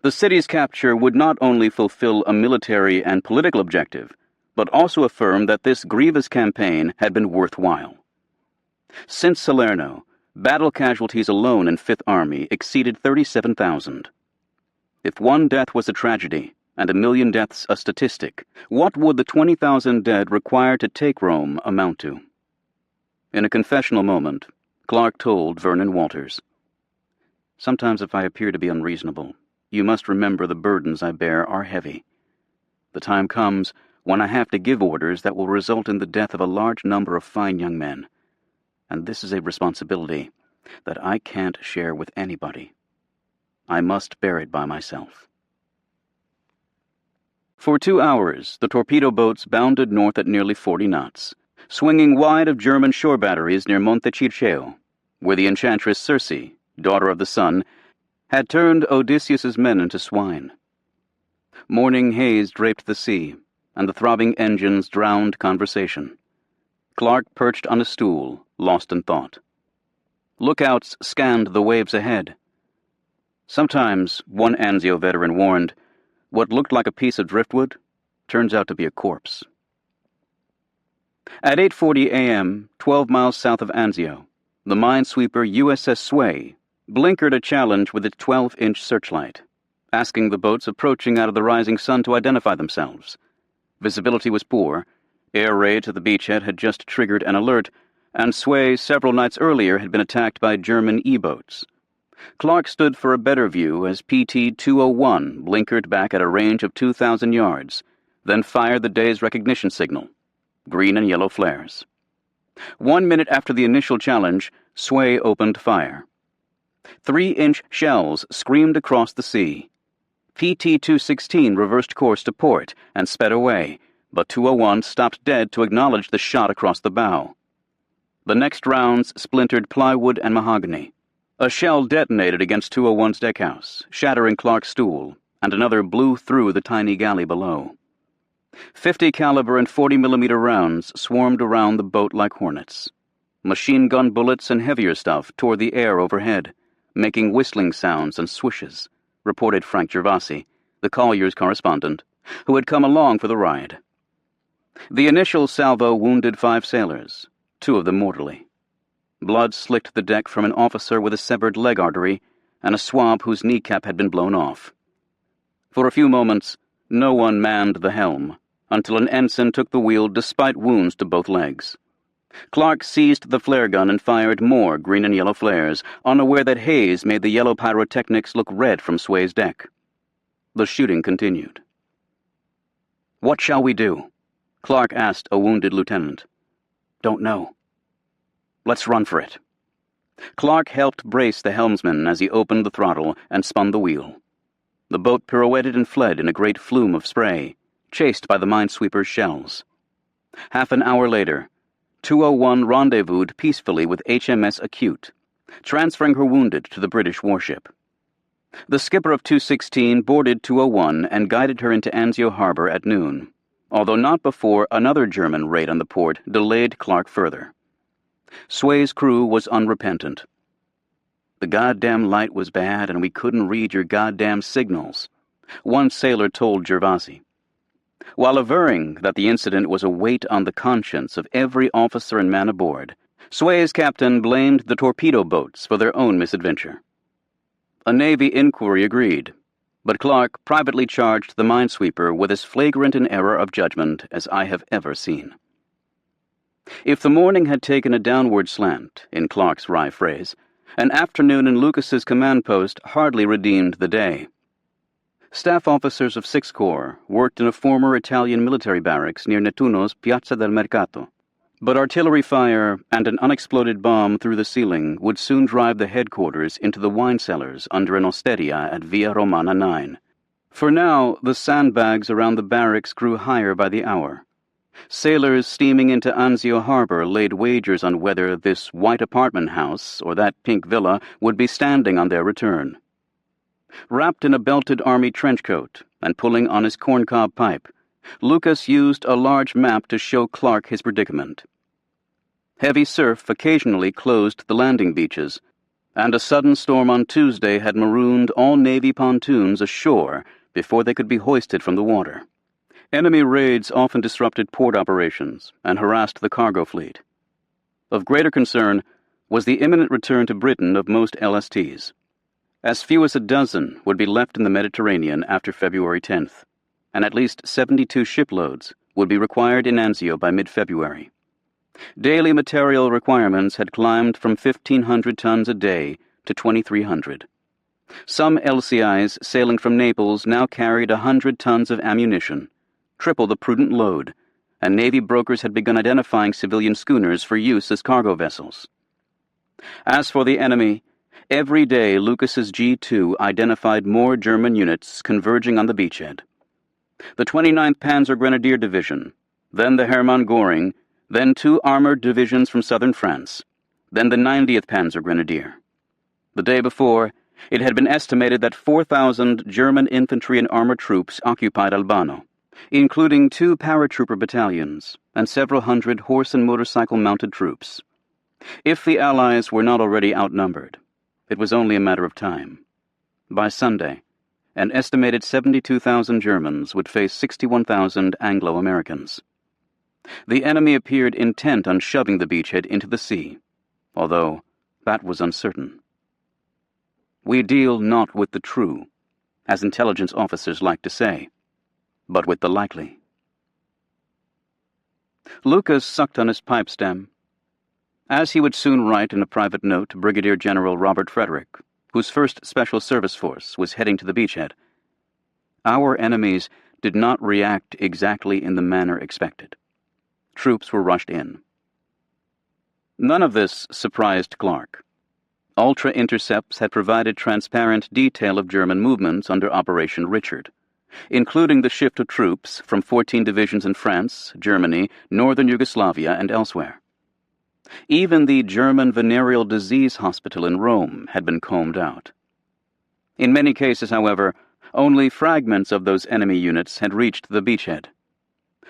The city's capture would not only fulfill a military and political objective, but also affirm that this grievous campaign had been worthwhile. Since Salerno, battle casualties alone in Fifth Army exceeded 37,000. If one death was a tragedy, and 1 million deaths a statistic, what would the 20,000 dead required to take Rome amount to? In a confessional moment, Clark told Vernon Walters, "Sometimes if I appear to be unreasonable, you must remember the burdens I bear are heavy. The time comes when I have to give orders that will result in the death of a large number of fine young men, and this is a responsibility that I can't share with anybody. I must bear it by myself." For 2 hours, the torpedo boats bounded north at nearly 40 knots, swinging wide of German shore batteries near Monte Circeo, where the enchantress Circe, daughter of the sun, had turned Odysseus's men into swine. Morning haze draped the sea, and the throbbing engines drowned conversation. Clark perched on a stool, lost in thought. Lookouts scanned the waves ahead. Sometimes, one Anzio veteran warned, what looked like a piece of driftwood turns out to be a corpse. At 8:40 a.m., 12 miles south of Anzio, the minesweeper USS Sway blinkered a challenge with its 12-inch searchlight, asking the boats approaching out of the rising sun to identify themselves. Visibility was poor. Air raids at the beachhead had just triggered an alert, and Sway several nights earlier had been attacked by German E-boats. Clark stood for a better view as PT-201 blinkered back at a range of 2,000 yards, then fired the day's recognition signal, green and yellow flares. 1 minute after the initial challenge, Sway opened fire. 3-inch shells screamed across the sea. PT-216 reversed course to port and sped away, but 201 stopped dead to acknowledge the shot across the bow. The next rounds splintered plywood and mahogany. A shell detonated against 201's deckhouse, shattering Clark's stool, and another blew through the tiny galley below. 50 caliber and 40mm rounds swarmed around the boat like hornets. Machine gun bullets and heavier stuff tore the air overhead, making whistling sounds and swishes, reported Frank Gervasi, the Collier's correspondent, who had come along for the ride. The initial salvo wounded 5 sailors, 2 of them mortally. Blood slicked the deck from an officer with a severed leg artery and a swab whose kneecap had been blown off. For a few moments, no one manned the helm, until an ensign took the wheel despite wounds to both legs. Clark seized the flare gun and fired more green and yellow flares, unaware that haze made the yellow pyrotechnics look red from Sway's deck. The shooting continued. "What shall we do?" Clark asked a wounded lieutenant. "Don't know." "Let's run for it." Clark helped brace the helmsman as he opened the throttle and spun the wheel. The boat pirouetted and fled in a great flume of spray, chased by the minesweeper's shells. Half an hour later, 201 rendezvoused peacefully with HMS Acute, transferring her wounded to the British warship. The skipper of 216 boarded 201 and guided her into Anzio Harbor at noon, although not before another German raid on the port delayed Clark further. Sway's crew was unrepentant. "The goddamn light was bad and we couldn't read your goddamn signals," one sailor told Gervasi. While averring that the incident was a weight on the conscience of every officer and man aboard, Sway's captain blamed the torpedo boats for their own misadventure. A Navy inquiry agreed, but Clark privately charged the minesweeper with as flagrant an error of judgment as I have ever seen. If the morning had taken a downward slant, in Clark's wry phrase, an afternoon in Lucas's command post hardly redeemed the day. Staff officers of 6th Corps worked in a former Italian military barracks near Nettuno's Piazza del Mercato, but artillery fire and an unexploded bomb through the ceiling would soon drive the headquarters into the wine cellars under an osteria at Via Romana 9. For now, the sandbags around the barracks grew higher by the hour. Sailors steaming into Anzio Harbor laid wagers on whether this white apartment house or that pink villa would be standing on their return. Wrapped in a belted army trench coat and pulling on his corncob pipe, Lucas used a large map to show Clark his predicament. Heavy surf occasionally closed the landing beaches, and a sudden storm on Tuesday had marooned all Navy pontoons ashore before they could be hoisted from the water. Enemy raids often disrupted port operations and harassed the cargo fleet. Of greater concern was the imminent return to Britain of most LSTs. As few as a dozen would be left in the Mediterranean after February 10th, and at least 72 shiploads would be required in Anzio by mid-February. Daily material requirements had climbed from 1,500 tons a day to 2,300. Some LCIs sailing from Naples now carried 100 tons of ammunition, triple the prudent load, and Navy brokers had begun identifying civilian schooners for use as cargo vessels. As for the enemy, every day Lucas's G2 identified more German units converging on the beachhead. The 29th Panzer Grenadier Division, then the Hermann Göring, then 2 armored divisions from southern France, then the 90th Panzer Grenadier. The day before, it had been estimated that 4,000 German infantry and armored troops occupied Albano, including 2 paratrooper battalions and several hundred horse and motorcycle mounted troops. If the Allies were not already outnumbered, it was only a matter of time. By Sunday, an estimated 72,000 Germans would face 61,000 Anglo-Americans. The enemy appeared intent on shoving the beachhead into the sea, although that was uncertain. We deal not with the true, as intelligence officers like to say, but with the likely. Lucas sucked on his pipe stem, as he would soon write in a private note to Brigadier General Robert Frederick, whose 1st Special Service Force was heading to the beachhead. Our enemies did not react exactly in the manner expected. Troops were rushed in. None of this surprised Clark. Ultra intercepts had provided transparent detail of German movements under Operation Richard, including the shift of troops from 14 divisions in France, Germany, northern Yugoslavia, and elsewhere. Even the German venereal disease hospital in Rome had been combed out. In many cases, however, only fragments of those enemy units had reached the beachhead.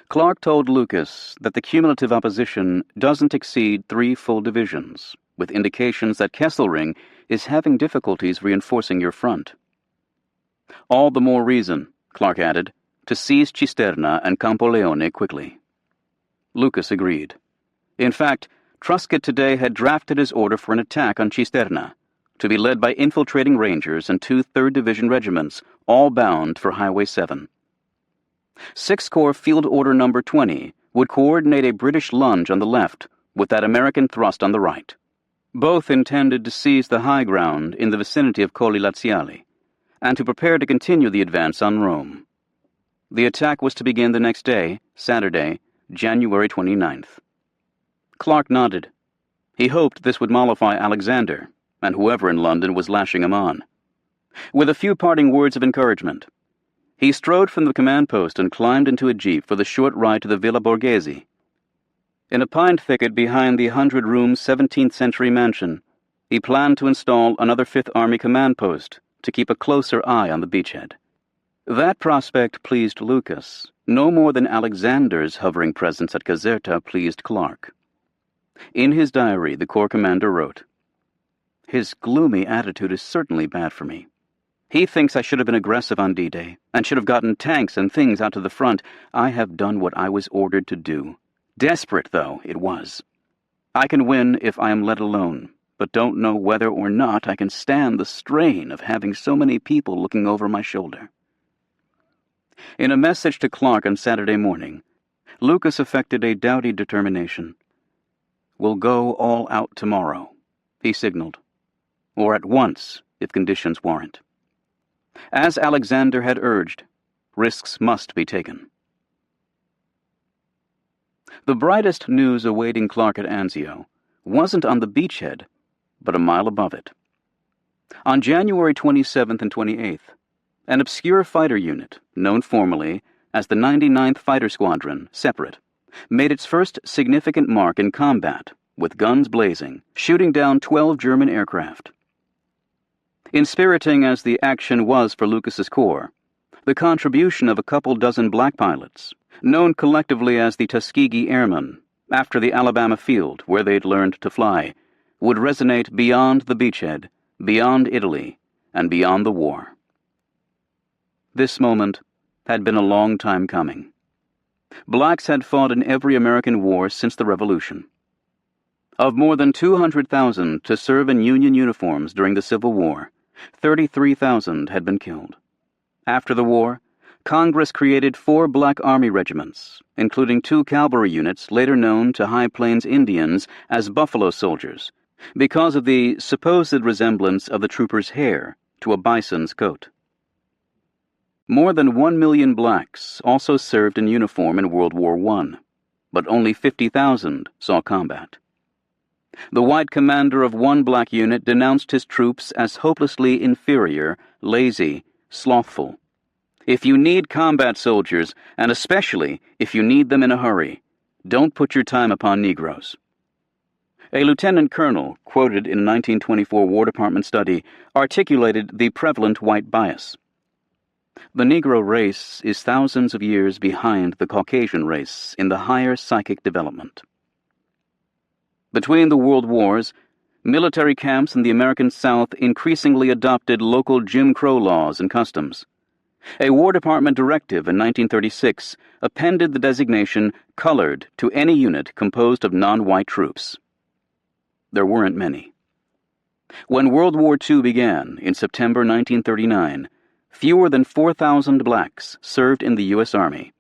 Clark told Lucas that the cumulative opposition doesn't exceed 3 full divisions, with indications that Kesselring is having difficulties reinforcing your front. All the more reason, Clark added, to seize Cisterna and Campoleone quickly. Lucas agreed. In fact, Truscott today had drafted his order for an attack on Cisterna, to be led by infiltrating Rangers and 2 3rd Division regiments, all bound for Highway 7. 6th Corps Field Order No. 20 would coordinate a British lunge on the left with that American thrust on the right. Both intended to seize the high ground in the vicinity of Colli Laziali, and to prepare to continue the advance on Rome. The attack was to begin the next day, Saturday, January 29th. Clark nodded. He hoped this would mollify Alexander, and whoever in London was lashing him on. With a few parting words of encouragement, he strode from the command post and climbed into a jeep for the short ride to the Villa Borghese. In a pine thicket behind the 100-room 17th-century mansion, he planned to install another 5th Army command post to keep a closer eye on the beachhead. That prospect pleased Lucas, no more than Alexander's hovering presence at Caserta pleased Clark. In his diary, the Corps commander wrote, "His gloomy attitude is certainly bad for me. He thinks I should have been aggressive on D-Day, and should have gotten tanks and things out to the front. I have done what I was ordered to do. Desperate, though, it was. I can win if I am let alone, but don't know whether or not I can stand the strain of having so many people looking over my shoulder." In a message to Clark on Saturday morning, Lucas affected a doughty determination. "We'll go all out tomorrow," he signaled, "or at once, if conditions warrant." As Alexander had urged, risks must be taken. The brightest news awaiting Clark at Anzio wasn't on the beachhead, but a mile above it. On January 27th and 28th, an obscure fighter unit, known formally as the 99th Fighter Squadron, separate, made its first significant mark in combat, with guns blazing, shooting down 12 German aircraft. Inspiriting as the action was for Lucas's Corps, the contribution of a couple dozen black pilots, known collectively as the Tuskegee Airmen, after the Alabama field where they'd learned to fly, would resonate beyond the beachhead, beyond Italy, and beyond the war. This moment had been a long time coming. Blacks had fought in every American war since the Revolution. Of more than 200,000 to serve in Union uniforms during the Civil War, 33,000 had been killed. After the war, Congress created 4 Black Army regiments, including 2 cavalry units later known to High Plains Indians as Buffalo Soldiers, because of the supposed resemblance of the troopers' hair to a bison's coat. More than 1 million blacks also served in uniform in World War I, but only 50,000 saw combat. The white commander of one black unit denounced his troops as hopelessly inferior, lazy, slothful. "If you need combat soldiers, and especially if you need them in a hurry, don't put your time upon Negroes." A lieutenant colonel, quoted in a 1924 War Department study, articulated the prevalent white bias. The Negro race is thousands of years behind the Caucasian race in the higher psychic development. Between the world wars, military camps in the American South increasingly adopted local Jim Crow laws and customs. A War Department directive in 1936 appended the designation colored to any unit composed of non-white troops. There weren't many. When World War II began in September 1939, fewer than 4,000 blacks served in the U.S. Army.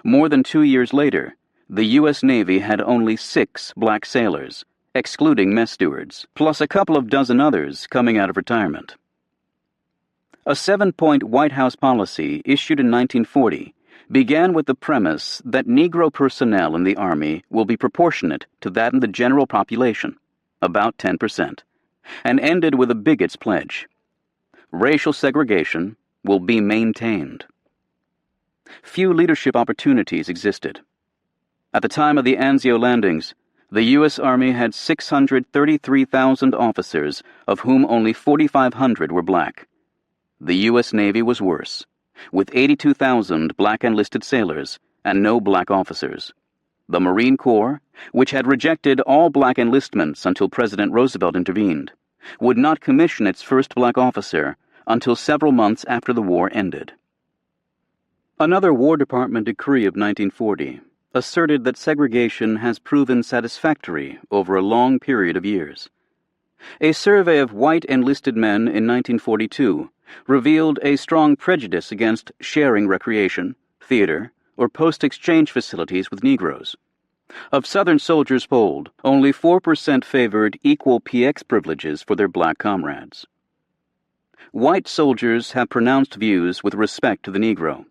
More than 2 years later, the U.S. Navy had only 6 black sailors, excluding mess stewards, plus a couple of dozen others coming out of retirement. A 7-point White House policy issued in 1940 began with the premise that Negro personnel in the Army will be proportionate to that in the general population, about 10%, and ended with a bigot's pledge. Racial segregation will be maintained. Few leadership opportunities existed. At the time of the Anzio landings, The U.S. Army had 633,000 officers, of whom only 4,500 were black. The U.S. Navy was worse, with 82,000 black enlisted sailors and no black officers. The Marine Corps, which had rejected all black enlistments until President Roosevelt intervened, would not commission its first black officer until several months after the war ended. Another War Department decree of 1940 asserted that segregation has proven satisfactory over a long period of years. A survey of white enlisted men in 1942 revealed a strong prejudice against sharing recreation, theater, or post-exchange facilities with Negroes. Of Southern soldiers polled, only 4% favored equal PX privileges for their black comrades. White soldiers have pronounced views with respect to the Negro,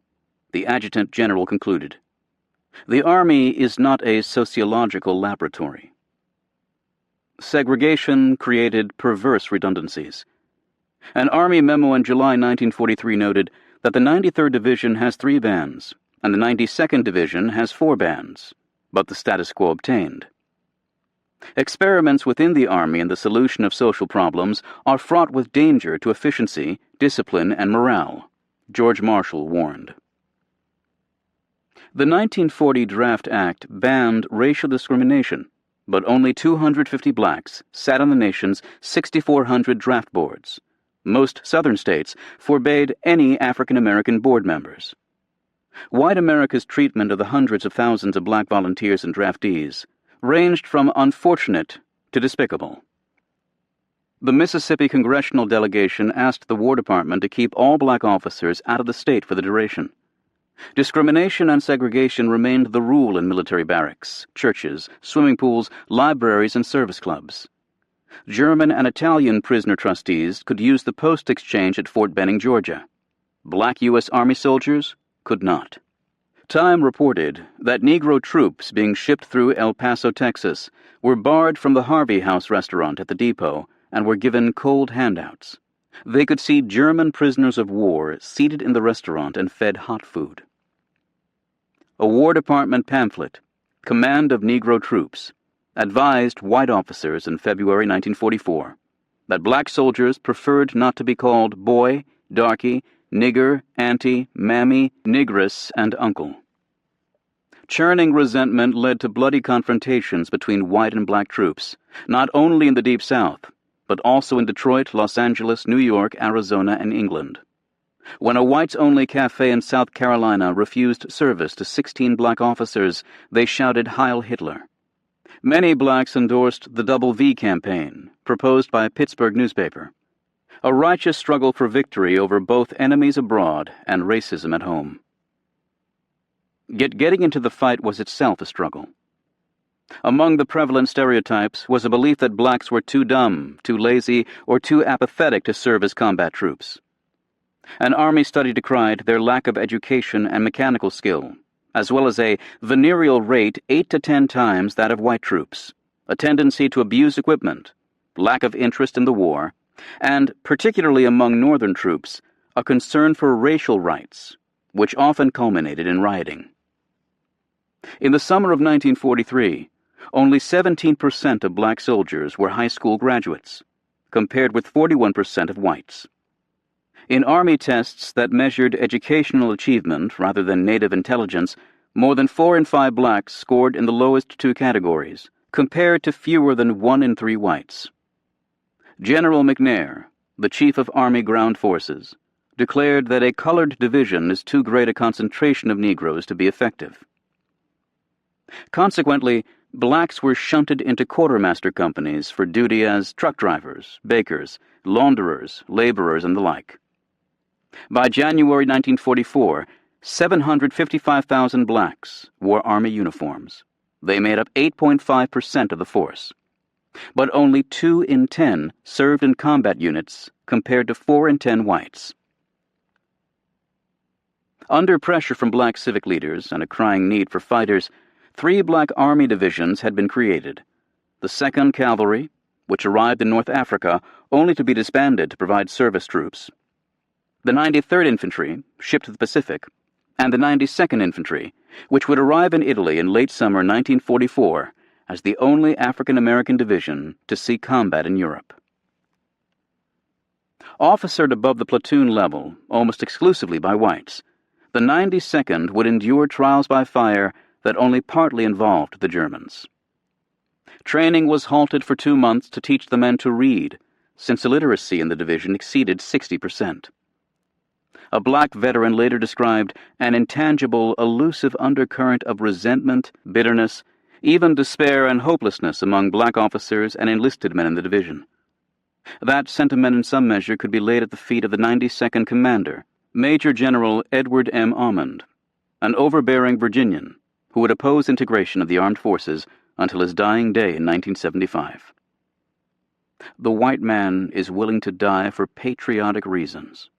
the Adjutant General concluded. The Army is not a sociological laboratory. Segregation created perverse redundancies. An Army memo in July 1943 noted that the 93rd Division has 3 bands, and the 92nd Division has 4 bands, but the status quo obtained. Experiments within the Army in the solution of social problems are fraught with danger to efficiency, discipline, and morale, George Marshall warned. The 1940 Draft Act banned racial discrimination, but only 250 blacks sat on the nation's 6,400 draft boards. Most Southern states forbade any African American board members. White America's treatment of the hundreds of thousands of black volunteers and draftees ranged from unfortunate to despicable. The Mississippi congressional delegation asked the War Department to keep all black officers out of the state for the duration. Discrimination and segregation remained the rule in military barracks, churches, swimming pools, libraries, and service clubs. German and Italian prisoner trustees could use the post exchange at Fort Benning, Georgia. Black U.S. Army soldiers could not. Time reported that Negro troops being shipped through El Paso, Texas, were barred from the Harvey House restaurant at the depot and were given cold handouts. They could see German prisoners of war seated in the restaurant and fed hot food. A War Department pamphlet, Command of Negro Troops, advised white officers in February 1944 that black soldiers preferred not to be called boy, darky, nigger, auntie, mammy, negress, and uncle. Churning resentment led to bloody confrontations between white and black troops, not only in the Deep South, but also in Detroit, Los Angeles, New York, Arizona, and England. When a whites-only cafe in South Carolina refused service to 16 black officers, they shouted Heil Hitler. Many blacks endorsed the Double V campaign, proposed by a Pittsburgh newspaper, a righteous struggle for victory over both enemies abroad and racism at home. Yet getting into the fight was itself a struggle. Among the prevalent stereotypes was a belief that blacks were too dumb, too lazy, or too apathetic to serve as combat troops. An Army study decried their lack of education and mechanical skill, as well as a venereal rate 8 to 10 times that of white troops, a tendency to abuse equipment, lack of interest in the war, and, particularly among Northern troops, a concern for racial rights, which often culminated in rioting. In the summer of 1943, only 17% of black soldiers were high school graduates, compared with 41% of whites. In Army tests that measured educational achievement rather than native intelligence, more than 4 in 5 blacks scored in the lowest 2 categories, compared to fewer than 1 in 3 whites. General McNair, the Chief of Army Ground Forces, declared that a colored division is too great a concentration of Negroes to be effective. Consequently, blacks were shunted into quartermaster companies for duty as truck drivers, bakers, launderers, laborers, and the like. By January 1944, 755,000 blacks wore Army uniforms. They made up 8.5% of the force. But only 2 in 10 served in combat units compared to 4 in 10 whites. Under pressure from black civic leaders and a crying need for fighters, 3 black Army divisions had been created. The 2nd Cavalry, which arrived in North Africa only to be disbanded to provide service troops. The 93rd Infantry, shipped to the Pacific, and the 92nd Infantry, which would arrive in Italy in late summer 1944 as the only African-American division to see combat in Europe. Officered above the platoon level, almost exclusively by whites, the 92nd would endure trials by fire that only partly involved the Germans. Training was halted for 2 months to teach the men to read, since illiteracy in the division exceeded 60%. A black veteran later described an intangible, elusive undercurrent of resentment, bitterness, even despair and hopelessness among black officers and enlisted men in the division. That sentiment in some measure could be laid at the feet of the 92nd Commander, Major General Edward M. Almond, an overbearing Virginian who would oppose integration of the armed forces until his dying day in 1975. The white man is willing to die for patriotic reasons.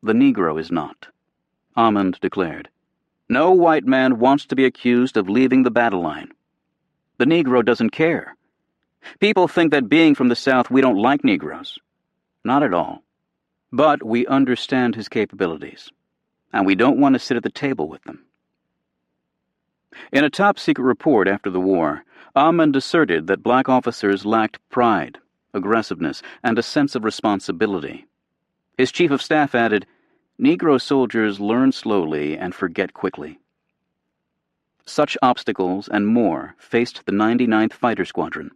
The Negro is not, Almond declared. No white man wants to be accused of leaving the battle line. The Negro doesn't care. People think that being from the South we don't like Negroes. Not at all. But we understand his capabilities, and we don't want to sit at the table with them. In a top-secret report after the war, Almond asserted that black officers lacked pride, aggressiveness, and a sense of responsibility. His chief of staff added, "Negro soldiers learn slowly and forget quickly." Such obstacles and more faced the 99th Fighter Squadron.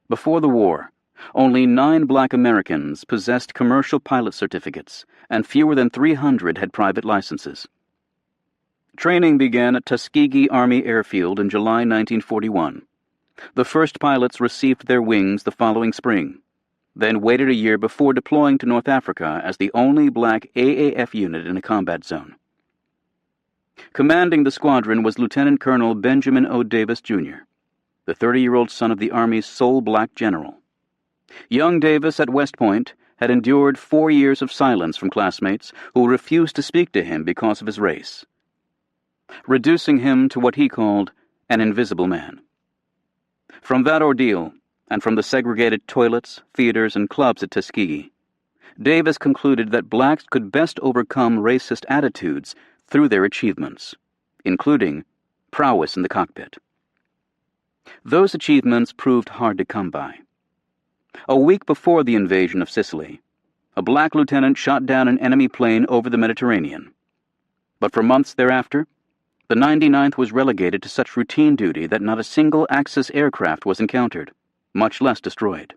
Before the war, only 9 black Americans possessed commercial pilot certificates, and fewer than 300 had private licenses. Training began at Tuskegee Army Airfield in July 1941. The first pilots received their wings the following spring, then waited a year before deploying to North Africa as the only black AAF unit in a combat zone. Commanding the squadron was Lieutenant Colonel Benjamin O. Davis, Jr., the 30-year-old son of the Army's sole black general. Young Davis at West Point had endured 4 years of silence from classmates who refused to speak to him because of his race, reducing him to what he called an invisible man. From that ordeal, and from the segregated toilets, theaters, and clubs at Tuskegee, Davis concluded that blacks could best overcome racist attitudes through their achievements, including prowess in the cockpit. Those achievements proved hard to come by. A week before the invasion of Sicily, a black lieutenant shot down an enemy plane over the Mediterranean. But for months thereafter, the 99th was relegated to such routine duty that not a single Axis aircraft was encountered, much less destroyed.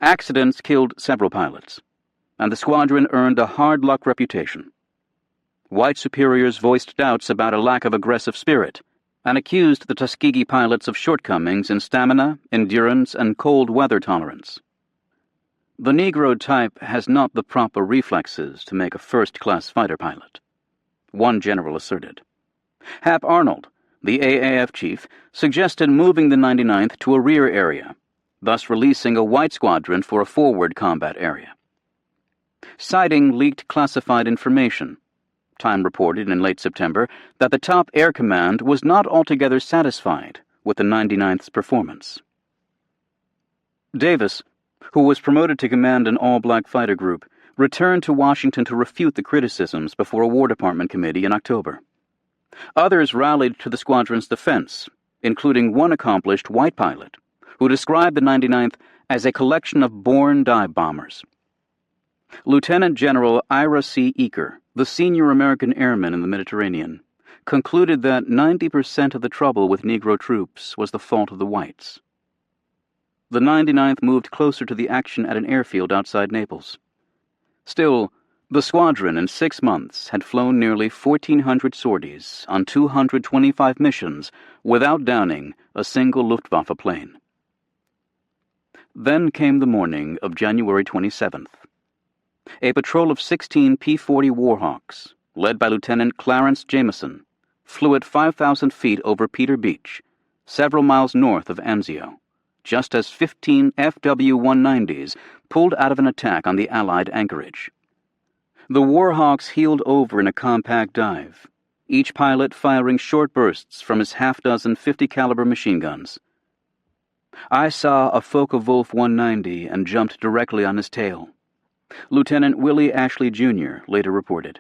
Accidents killed several pilots, and the squadron earned a hard-luck reputation. White superiors voiced doubts about a lack of aggressive spirit, and accused the Tuskegee pilots of shortcomings in stamina, endurance, and cold weather tolerance. The Negro type has not the proper reflexes to make a first-class fighter pilot, one general asserted. Hap Arnold, the AAF chief, suggested moving the 99th to a rear area, thus releasing a white squadron for a forward combat area. Citing leaked classified information, Time reported in late September that the top air command was not altogether satisfied with the 99th's performance. Davis, who was promoted to command an all-black fighter group, returned to Washington to refute the criticisms before a War Department committee in October. Others rallied to the squadron's defense, including one accomplished white pilot, who described the 99th as a collection of born dive bombers. Lieutenant General Ira C. Eaker, the senior American airman in the Mediterranean, concluded that 90% of the trouble with Negro troops was the fault of the whites. The 99th moved closer to the action at an airfield outside Naples. Still, the squadron in 6 months had flown nearly 1,400 sorties on 225 missions without downing a single Luftwaffe plane. Then came the morning of January 27th. A patrol of 16 P-40 Warhawks, led by Lieutenant Clarence Jameson, flew at 5,000 feet over Peter Beach, several miles north of Anzio, just as 15 FW-190s pulled out of an attack on the Allied anchorage. The Warhawks heeled over in a compact dive, each pilot firing short bursts from his half-dozen 50-caliber machine guns. I saw a Focke-Wulf 190 and jumped directly on his tail, Lieutenant Willie Ashley, Jr. later reported.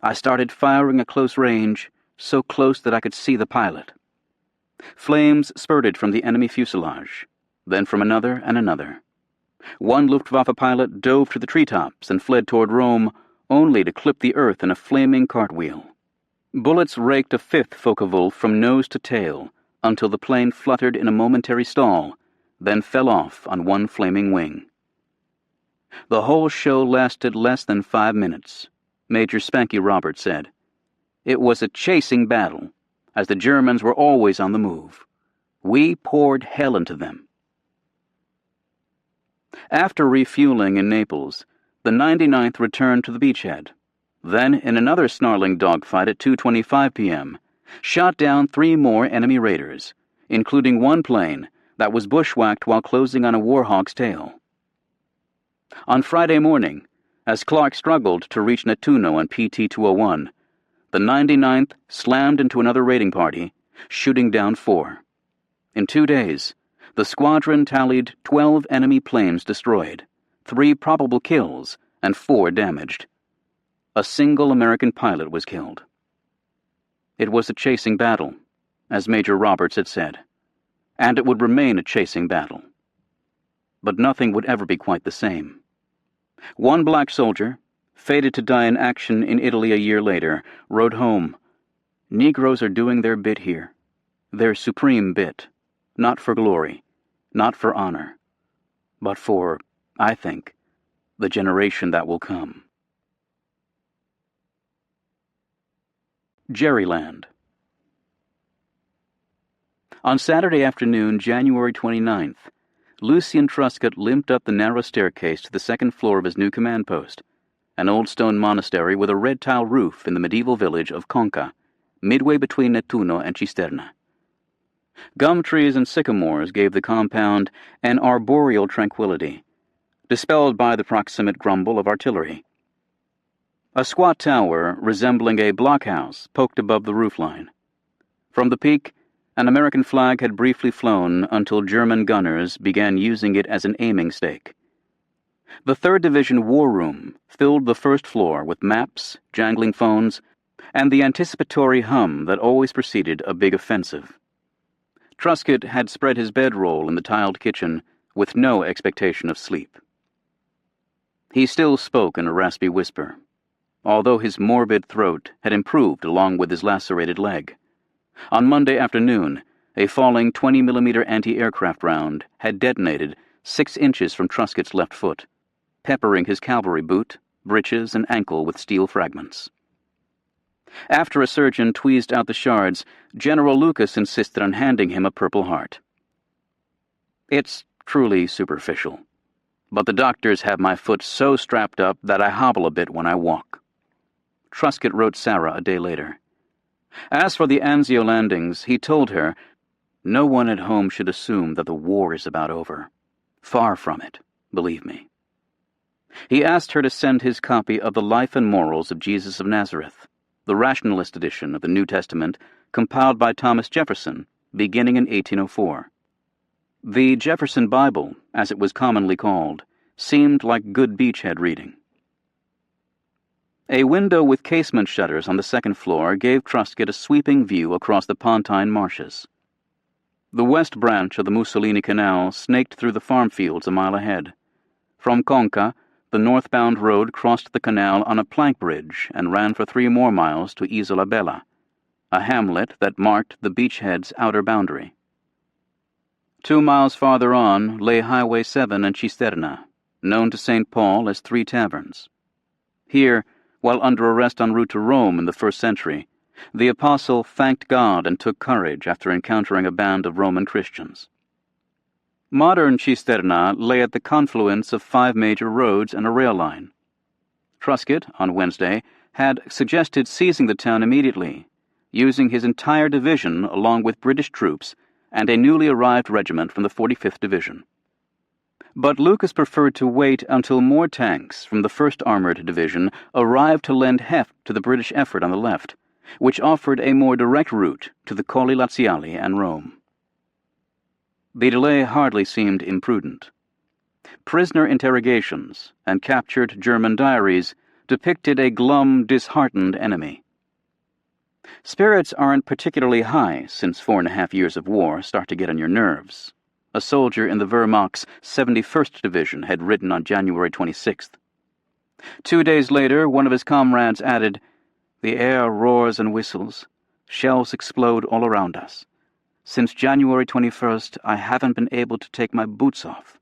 I started firing at close range, so close that I could see the pilot. Flames spurted from the enemy fuselage, then from another and another. One Luftwaffe pilot dove to the treetops and fled toward Rome, only to clip the earth in a flaming cartwheel. Bullets raked a fifth Focke-Wulf from nose to tail until the plane fluttered in a momentary stall, then fell off on one flaming wing. The whole show lasted less than 5 minutes, Major Spanky Roberts said. It was a chasing battle, as the Germans were always on the move. We poured hell into them. After refueling in Naples, the 99th returned to the beachhead. Then, in another snarling dogfight at 2:25 p.m., shot down 3 more enemy raiders, including one plane that was bushwhacked while closing on a Warhawk's tail. On Friday morning, as Clark struggled to reach Nettuno on PT-201, the 99th slammed into another raiding party, shooting down 4. In 2 days, the squadron tallied 12 enemy planes destroyed, 3 probable kills, and 4 damaged. A single American pilot was killed. It was a chasing battle, as Major Roberts had said, and it would remain a chasing battle. But nothing would ever be quite the same. One black soldier, fated to die in action in Italy a year later, wrote home, "Negroes are doing their bit here, their supreme bit, not for glory, not for honor, but for, I think, the generation that will come." Jerryland. On Saturday afternoon, January 29th, Lucien Truscott limped up the narrow staircase to the second floor of his new command post, an old stone monastery with a red tile roof in the medieval village of Conca, midway between Nettuno and Cisterna. Gum trees and sycamores gave the compound an arboreal tranquility, dispelled by the proximate grumble of artillery. A squat tower resembling a blockhouse poked above the roofline. From the peak, an American flag had briefly flown until German gunners began using it as an aiming stake. The 3rd Division War Room filled the first floor with maps, jangling phones, and the anticipatory hum that always preceded a big offensive. Truscott had spread his bedroll in the tiled kitchen with no expectation of sleep. He still spoke in a raspy whisper, although his morbid throat had improved along with his lacerated leg. On Monday afternoon, a falling 20mm anti-aircraft round had detonated 6 inches from Truscott's left foot, peppering his cavalry boot, breeches, and ankle with steel fragments. After a surgeon tweezed out the shards, General Lucas insisted on handing him a Purple Heart. "It's truly superficial, but the doctors have my foot so strapped up that I hobble a bit when I walk." Truscott wrote Sarah a day later. As for the Anzio landings, he told her, "No one at home should assume that the war is about over. Far from it, believe me." He asked her to send his copy of the Life and Morals of Jesus of Nazareth, the rationalist edition of the New Testament compiled by Thomas Jefferson, beginning in 1804. The Jefferson Bible, as it was commonly called, seemed like good beachhead reading. A window with casement shutters on the 2nd floor gave Truscott a sweeping view across the Pontine marshes. The west branch of the Mussolini Canal snaked through the farm fields a mile ahead. From Conca, the northbound road crossed the canal on a plank bridge and ran for 3 more miles to Isola Bella, a hamlet that marked the beachhead's outer boundary. 2 miles farther on lay Highway 7 and Cisterna, known to St. Paul as 3 Taverns. Here, while under arrest en route to Rome in the 1st century, the apostle thanked God and took courage after encountering a band of Roman Christians. Modern Cisterna lay at the confluence of 5 major roads and a rail line. Truscott, on Wednesday, had suggested seizing the town immediately, using his entire division along with British troops and a newly arrived regiment from the 45th Division. But Lucas preferred to wait until more tanks from the 1st Armored Division arrived to lend heft to the British effort on the left, which offered a more direct route to the Colli Laziali and Rome. The delay hardly seemed imprudent. Prisoner interrogations and captured German diaries depicted a glum, disheartened enemy. Spirits aren't particularly high since 4.5 years of war start to get on your nerves. A soldier in the Wehrmacht's 71st Division had written on January 26th. 2 days later, one of his comrades added, "The air roars and whistles. Shells explode all around us. Since January 21st, I haven't been able to take my boots off."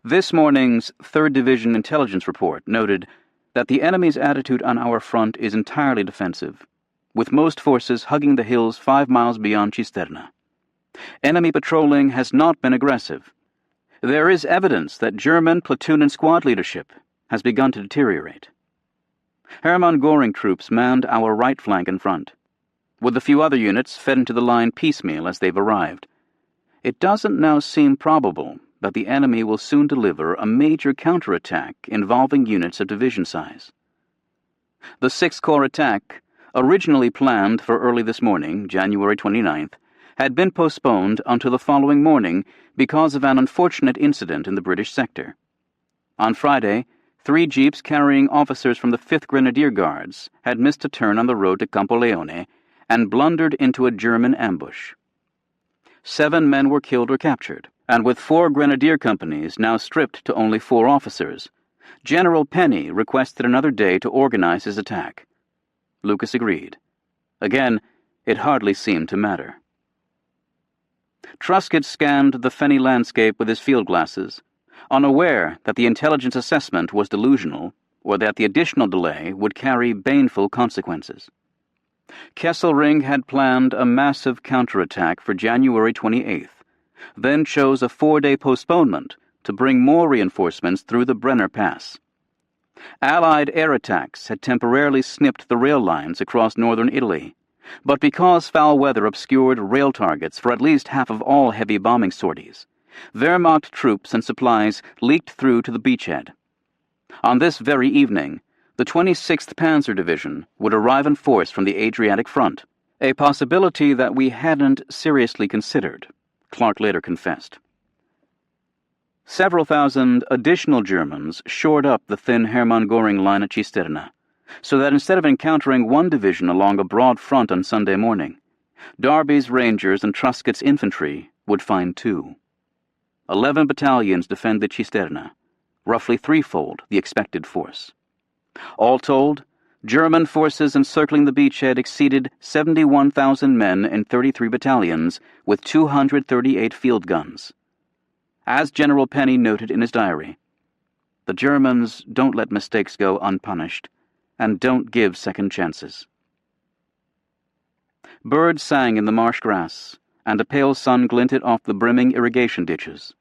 This morning's 3rd Division intelligence report noted that the enemy's attitude on our front is entirely defensive, with most forces hugging the hills 5 miles beyond Cisterna. Enemy patrolling has not been aggressive. There is evidence that German platoon and squad leadership has begun to deteriorate. Hermann Göring troops manned our right flank and front, with a few other units fed into the line piecemeal as they've arrived. It doesn't now seem probable that the enemy will soon deliver a major counterattack involving units of division size. The 6th Corps attack, originally planned for early this morning, January 29th, had been postponed until the following morning because of an unfortunate incident in the British sector. On Friday, 3 jeeps carrying officers from the 5th Grenadier Guards had missed a turn on the road to Campoleone and blundered into a German ambush. 7 men were killed or captured, and with 4 grenadier companies now stripped to only 4 officers, General Penny requested another day to organize his attack. Lucas agreed. Again, it hardly seemed to matter. Truscott scanned the fenny landscape with his field glasses, unaware that the intelligence assessment was delusional or that the additional delay would carry baneful consequences. Kesselring had planned a massive counterattack for January 28th, then chose a 4-day postponement to bring more reinforcements through the Brenner Pass. Allied air attacks had temporarily snipped the rail lines across northern Italy, but because foul weather obscured rail targets for at least half of all heavy bombing sorties, Wehrmacht troops and supplies leaked through to the beachhead. On this very evening, the 26th Panzer Division would arrive in force from the Adriatic front, a possibility that we hadn't seriously considered, Clark later confessed. Several thousand additional Germans shored up the thin Hermann Göring line at Cisterna, so that instead of encountering one division along a broad front on Sunday morning, Darby's Rangers and Truscott's infantry would find 2. 11 battalions defended Cisterna, roughly threefold the expected force. All told, German forces encircling the beachhead exceeded 71,000 men in 33 battalions with 238 field guns. As General Penny noted in his diary, "The Germans don't let mistakes go unpunished, and don't give second chances." Birds sang in the marsh grass, and a pale sun glinted off the brimming irrigation ditches.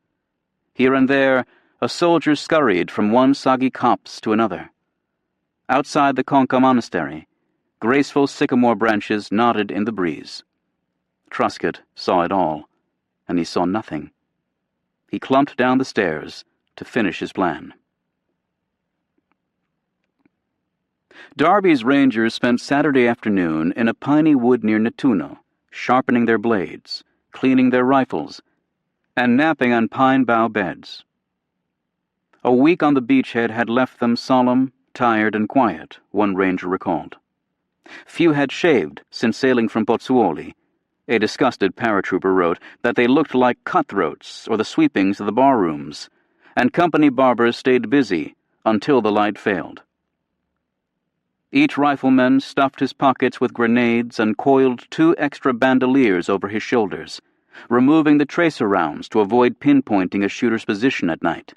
Here and there, a soldier scurried from one soggy copse to another. Outside the Conca monastery, graceful sycamore branches nodded in the breeze. Truscott saw it all, and he saw nothing. He clumped down the stairs to finish his plan. Darby's Rangers spent Saturday afternoon in a piney wood near Nettuno, sharpening their blades, cleaning their rifles, and napping on pine bough beds. A week on the beachhead had left them solemn, tired, and quiet, one ranger recalled. Few had shaved since sailing from Pozzuoli. A disgusted paratrooper wrote that they looked like cutthroats or the sweepings of the barrooms, and company barbers stayed busy until the light failed. Each rifleman stuffed his pockets with grenades and coiled 2 extra bandoliers over his shoulders, removing the tracer rounds to avoid pinpointing a shooter's position at night.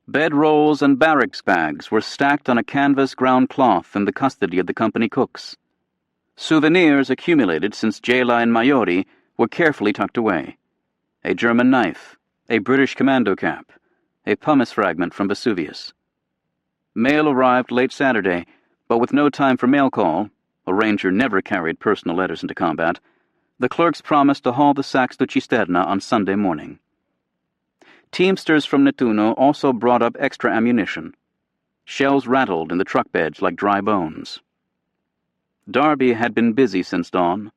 Bedrolls and barracks bags were stacked on a canvas ground cloth in the custody of the company cooks. Souvenirs accumulated since Gela and Maiori were carefully tucked away. A German knife, a British commando cap, a pumice fragment from Vesuvius. Mail arrived late Saturday, but with no time for mail call, a ranger never carried personal letters into combat, the clerks promised to haul the sacks to Cisterna on Sunday morning. Teamsters from Nettuno also brought up extra ammunition. Shells rattled in the truck beds like dry bones. Darby had been busy since dawn.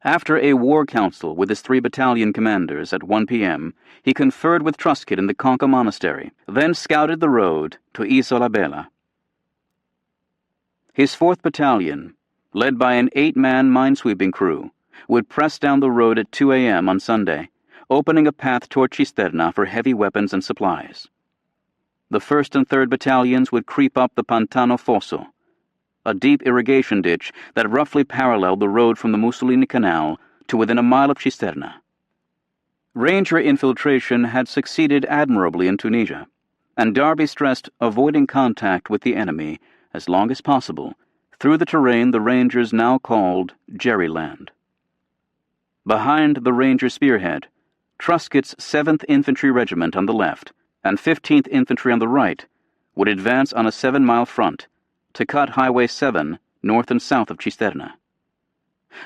After a war council with his 3 battalion commanders at 1 p.m., he conferred with Truscott in the Conca monastery, then scouted the road to Isola Bella. His 4th Battalion, led by an 8-man minesweeping crew, would press down the road at 2 a.m. on Sunday, opening a path toward Cisterna for heavy weapons and supplies. The 1st and 3rd Battalions would creep up the Pantano Fosso, a deep irrigation ditch that roughly paralleled the road from the Mussolini Canal to within a mile of Cisterna. Ranger infiltration had succeeded admirably in Tunisia, and Darby stressed avoiding contact with the enemy as long as possible through the terrain the Rangers now called Jerryland. Behind the Ranger spearhead, Truscott's 7th Infantry Regiment on the left and 15th Infantry on the right would advance on a 7-mile front to cut Highway 7 north and south of Cisterna.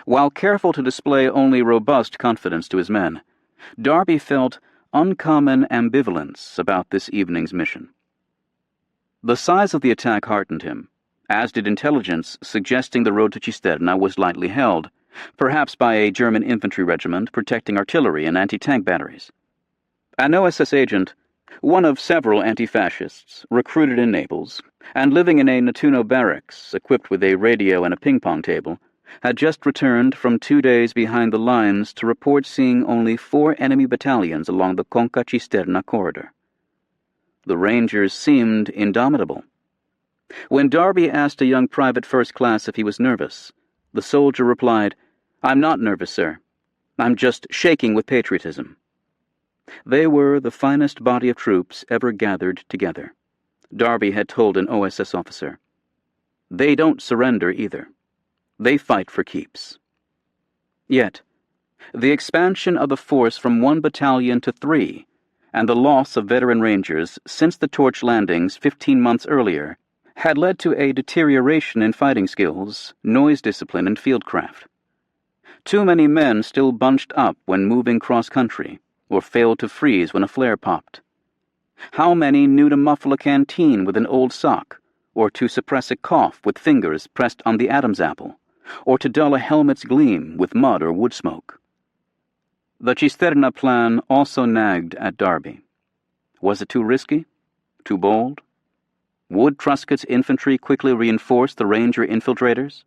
While careful to display only robust confidence to his men, Darby felt uncommon ambivalence about this evening's mission. The size of the attack heartened him, as did intelligence suggesting the road to Cisterna was lightly held, perhaps by a German infantry regiment protecting artillery and anti-tank batteries. An OSS agent, one of several anti-fascists, recruited in Naples, and living in a Nettuno barracks equipped with a radio and a ping-pong table, had just returned from 2 days behind the lines to report seeing only 4 enemy battalions along the Conca-Cisterna corridor. The Rangers seemed indomitable. When Darby asked a young private first class if he was nervous, the soldier replied, "I'm not nervous, sir. I'm just shaking with patriotism." They were the finest body of troops ever gathered together, Darby had told an OSS officer. They don't surrender either. They fight for keeps. Yet, the expansion of the force from 1 battalion to 3, and the loss of veteran Rangers since the torch landings 15 months earlier, had led to a deterioration in fighting skills, noise discipline, and fieldcraft. Too many men still bunched up when moving cross-country, or failed to freeze when a flare popped. How many knew to muffle a canteen with an old sock, or to suppress a cough with fingers pressed on the Adam's apple, or to dull a helmet's gleam with mud or wood smoke? The Cisterna plan also nagged at Darby. Was it too risky? Too bold? Would Truscott's infantry quickly reinforce the Ranger infiltrators?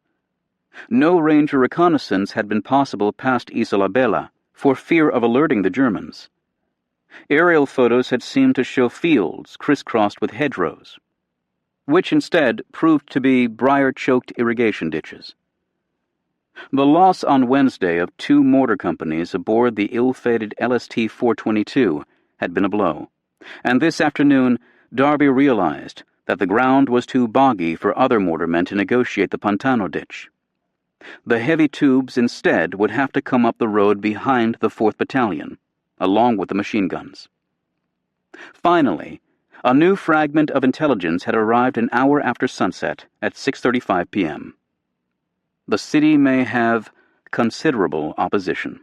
No Ranger reconnaissance had been possible past Isola Bella for fear of alerting the Germans. Aerial photos had seemed to show fields crisscrossed with hedgerows, which instead proved to be briar-choked irrigation ditches. The loss on Wednesday of 2 mortar companies aboard the ill-fated LST-422 had been a blow, and this afternoon Darby realized that the ground was too boggy for other mortarmen to negotiate the Pantano ditch. The heavy tubes instead would have to come up the road behind the 4th Battalion, along with the machine guns. Finally, a new fragment of intelligence had arrived an hour after sunset at 6:35 p.m. The city may have considerable opposition.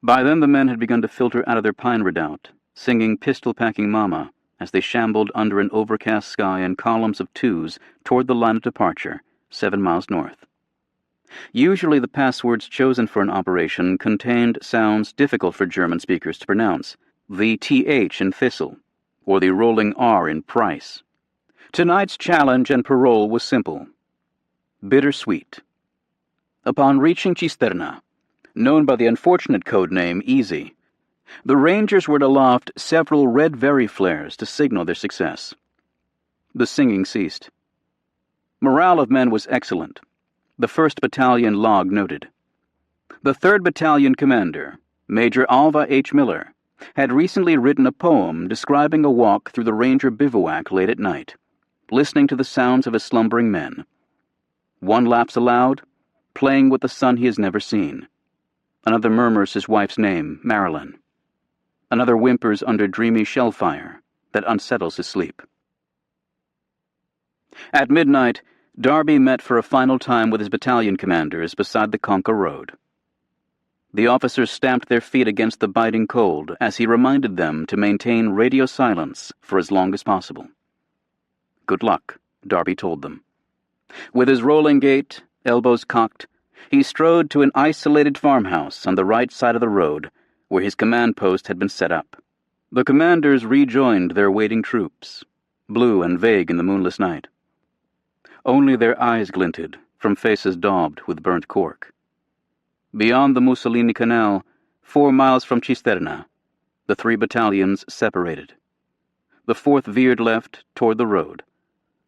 By then the men had begun to filter out of their pine redoubt, singing Pistol-Packing Mama as they shambled under an overcast sky in columns of 2s toward the line of departure, 7 miles north. Usually the passwords chosen for an operation contained sounds difficult for German speakers to pronounce, the TH in Thistle, or the rolling R in Price. Tonight's challenge and parole was simple. Bittersweet. Upon reaching Cisterna, known by the unfortunate code name Easy, the Rangers were to loft several red Very flares to signal their success. The singing ceased. Morale of men was excellent, the 1st Battalion log noted. The 3rd Battalion commander, Major Alva H. Miller, had recently written a poem describing a walk through the Ranger bivouac late at night, listening to the sounds of his slumbering men. One laughs aloud, playing with the son he has never seen. Another murmurs his wife's name, Marilyn. Another whimpers under dreamy shell fire that unsettles his sleep. At midnight, Darby met for a final time with his battalion commanders beside the Conca road. The officers stamped their feet against the biting cold as he reminded them to maintain radio silence for as long as possible. Good luck, Darby told them. With his rolling gait, elbows cocked, he strode to an isolated farmhouse on the right side of the road where his command post had been set up. The commanders rejoined their waiting troops, blue and vague in the moonless night. Only their eyes glinted from faces daubed with burnt cork. Beyond the Mussolini Canal, 4 miles from Cisterna, the 3 battalions separated. The 4th veered left toward the road.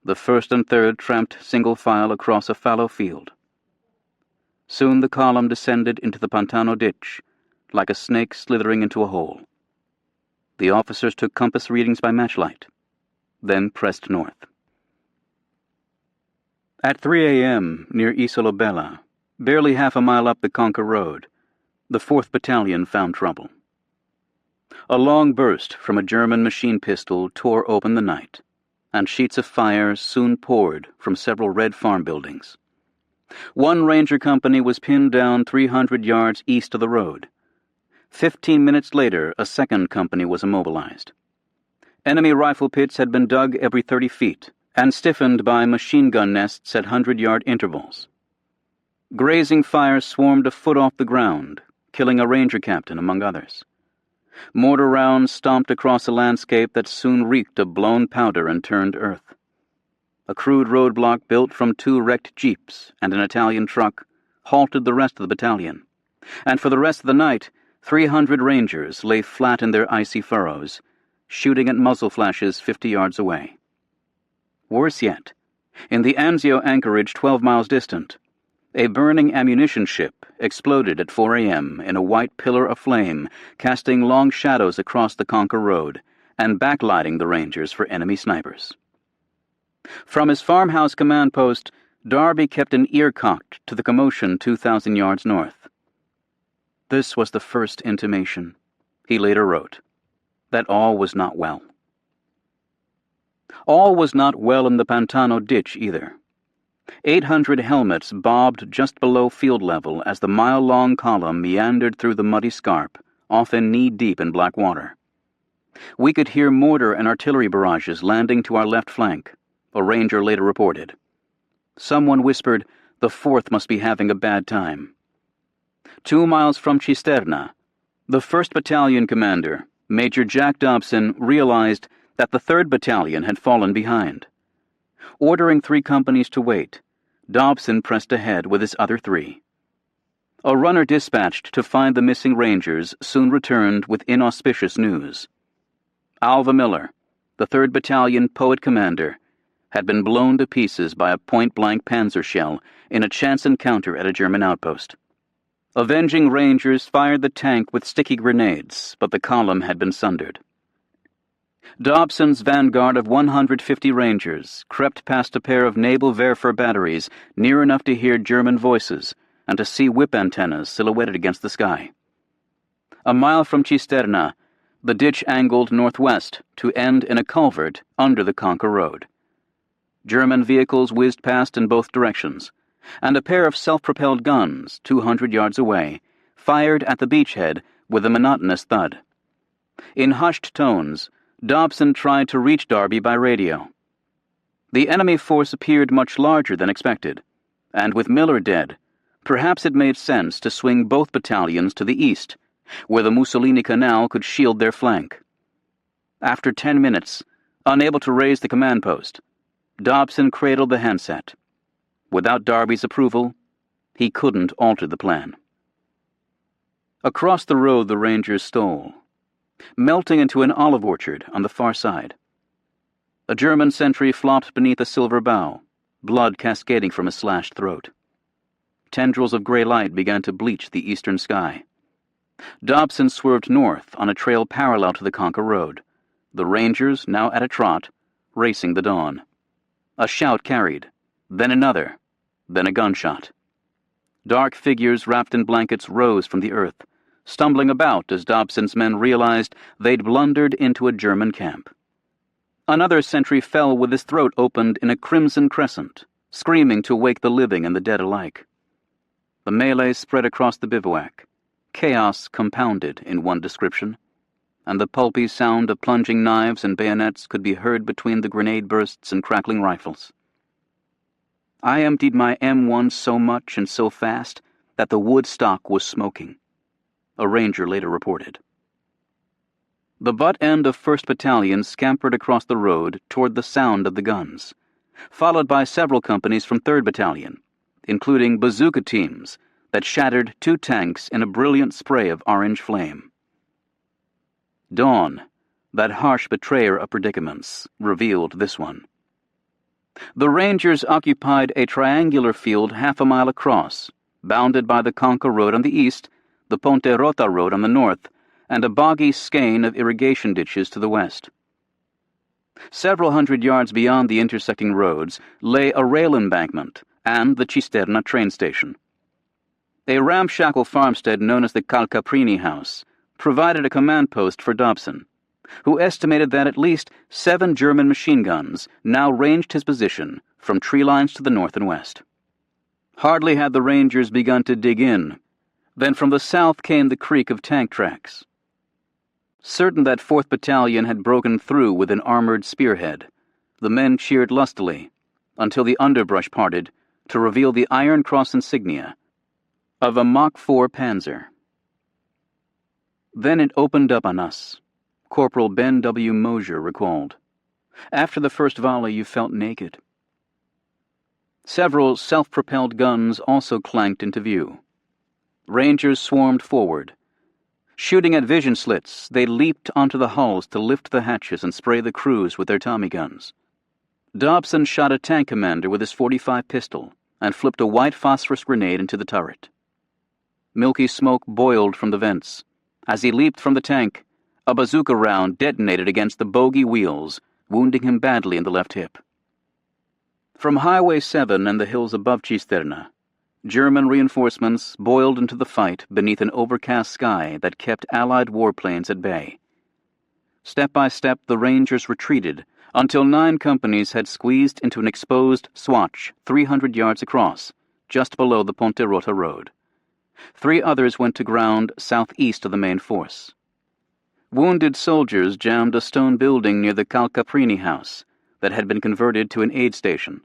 The 1st and 3rd tramped single file across a fallow field. Soon the column descended into the Pantano ditch, like a snake slithering into a hole. The officers took compass readings by matchlight, then pressed north. At 3 a.m., near Isola Bella, barely half a mile up the Conca road, the 4th Battalion found trouble. A long burst from a German machine pistol tore open the night, and sheets of fire soon poured from several red farm buildings. One ranger company was pinned down 300 yards east of the road. 15 minutes later, a second company was immobilized. Enemy rifle pits had been dug every 30 feet and stiffened by machine gun nests at 100-yard intervals. Grazing fire swarmed a foot off the ground, killing a ranger captain among others. Mortar rounds stomped across a landscape that soon reeked of blown powder and turned earth. A crude roadblock built from 2 wrecked jeeps and an Italian truck halted the rest of the battalion, and for the rest of the night, 300 rangers lay flat in their icy furrows, shooting at muzzle flashes 50 yards away. Worse yet, in the Anzio anchorage 12 miles distant, a burning ammunition ship exploded at 4 a.m. in a white pillar of flame, casting long shadows across the Conca road and backlighting the rangers for enemy snipers. From his farmhouse command post, Darby kept an ear cocked to the commotion 2,000 yards north. This was the first intimation, he later wrote, that all was not well. All was not well in the Pantano ditch either. 800 helmets bobbed just below field level as the mile-long column meandered through the muddy scarp, often knee-deep in black water. We could hear mortar and artillery barrages landing to our left flank, a ranger later reported. Someone whispered, "The 4th must be having a bad time." 2 miles from Cisterna, the 1st Battalion commander, Major Jack Dobson, realized that the 3rd Battalion had fallen behind. Ordering 3 companies to wait, Dobson pressed ahead with his other 3. A runner dispatched to find the missing rangers soon returned with inauspicious news. Alva Miller, the 3rd Battalion poet commander, had been blown to pieces by a point-blank Panzer shell in a chance encounter at a German outpost. Avenging rangers fired the tank with sticky grenades, but the column had been sundered. Dobson's vanguard of 150 rangers crept past a pair of naval Wehrpfehr batteries near enough to hear German voices and to see whip antennas silhouetted against the sky. A mile from Cisterna, the ditch angled northwest to end in a culvert under the Conca road. German vehicles whizzed past in both directions, and a pair of self-propelled guns, 200 yards away, fired at the beachhead with a monotonous thud. In hushed tones, Dobson tried to reach Darby by radio. The enemy force appeared much larger than expected, and with Miller dead, perhaps it made sense to swing both battalions to the east, where the Mussolini Canal could shield their flank. After 10 minutes, unable to raise the command post, Dobson cradled the handset. Without Darby's approval, he couldn't alter the plan. Across the road the Rangers stole, melting into an olive orchard on the far side. A German sentry flopped beneath a silver bough, blood cascading from his slashed throat. Tendrils of gray light began to bleach the eastern sky. Dobson swerved north on a trail parallel to the Conca road, the Rangers, now at a trot, racing the dawn. A shout carried, then another, then a gunshot. Dark figures wrapped in blankets rose from the earth, stumbling about as Dobson's men realized they'd blundered into a German camp. Another sentry fell with his throat opened in a crimson crescent, screaming to wake the living and the dead alike. The melee spread across the bivouac, chaos compounded in one description, and the pulpy sound of plunging knives and bayonets could be heard between the grenade bursts and crackling rifles. I emptied my M1 so much and so fast that the wood stock was smoking, a ranger later reported. The butt end of 1st Battalion scampered across the road toward the sound of the guns, followed by several companies from 3rd Battalion, including bazooka teams that shattered 2 tanks in a brilliant spray of orange flame. Dawn, that harsh betrayer of predicaments, revealed this one. The Rangers occupied a triangular field half a mile across, bounded by the Conca Road on the east, the Ponte Rota Road on the north, and a boggy skein of irrigation ditches to the west. Several hundred yards beyond the intersecting roads lay a rail embankment and the Cisterna train station. A ramshackle farmstead known as the Calcaprini House provided a command post for Dobson, who estimated that at least 7 German machine guns now ranged his position from tree lines to the north and west. Hardly had the Rangers begun to dig in, then from the south came the creak of tank tracks. Certain that 4th Battalion had broken through with an armored spearhead, the men cheered lustily until the underbrush parted to reveal the Iron Cross insignia of a Mach 4 Panzer. Then it opened up on us, Corporal Ben W. Mosier recalled. After the first volley, you felt naked. Several self-propelled guns also clanked into view. Rangers swarmed forward. Shooting at vision slits, they leaped onto the hulls to lift the hatches and spray the crews with their Tommy guns. Dobson shot a tank commander with his .45 pistol and flipped a white phosphorus grenade into the turret. Milky smoke boiled from the vents. As he leaped from the tank, a bazooka round detonated against the bogey wheels, wounding him badly in the left hip. From Highway 7 and the hills above Cisterna, German reinforcements boiled into the fight beneath an overcast sky that kept Allied warplanes at bay. Step by step, the Rangers retreated until 9 companies had squeezed into an exposed swatch 300 yards across, just below the Ponte Rota Road. 3 others went to ground southeast of the main force. Wounded soldiers jammed a stone building near the Calcaprini house that had been converted to an aid station.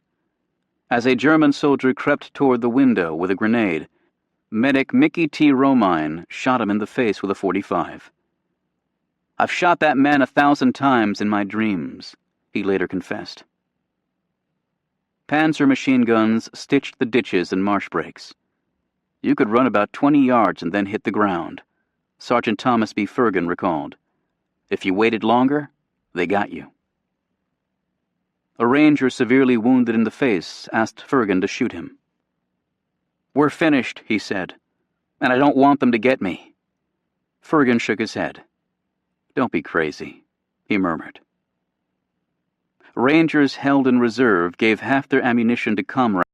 As a German soldier crept toward the window with a grenade, medic Mickey T. Romine shot him in the face with a .45. "I've shot that man 1,000 times in my dreams," he later confessed. Panzer machine guns stitched the ditches and marsh breaks. You could run about 20 yards and then hit the ground, Sergeant Thomas B. Fergan recalled. If you waited longer, they got you. A ranger severely wounded in the face asked Fergan to shoot him. "We're finished," he said, "and I don't want them to get me." Fergan shook his head. "Don't be crazy," he murmured. Rangers held in reserve gave half their ammunition to comrades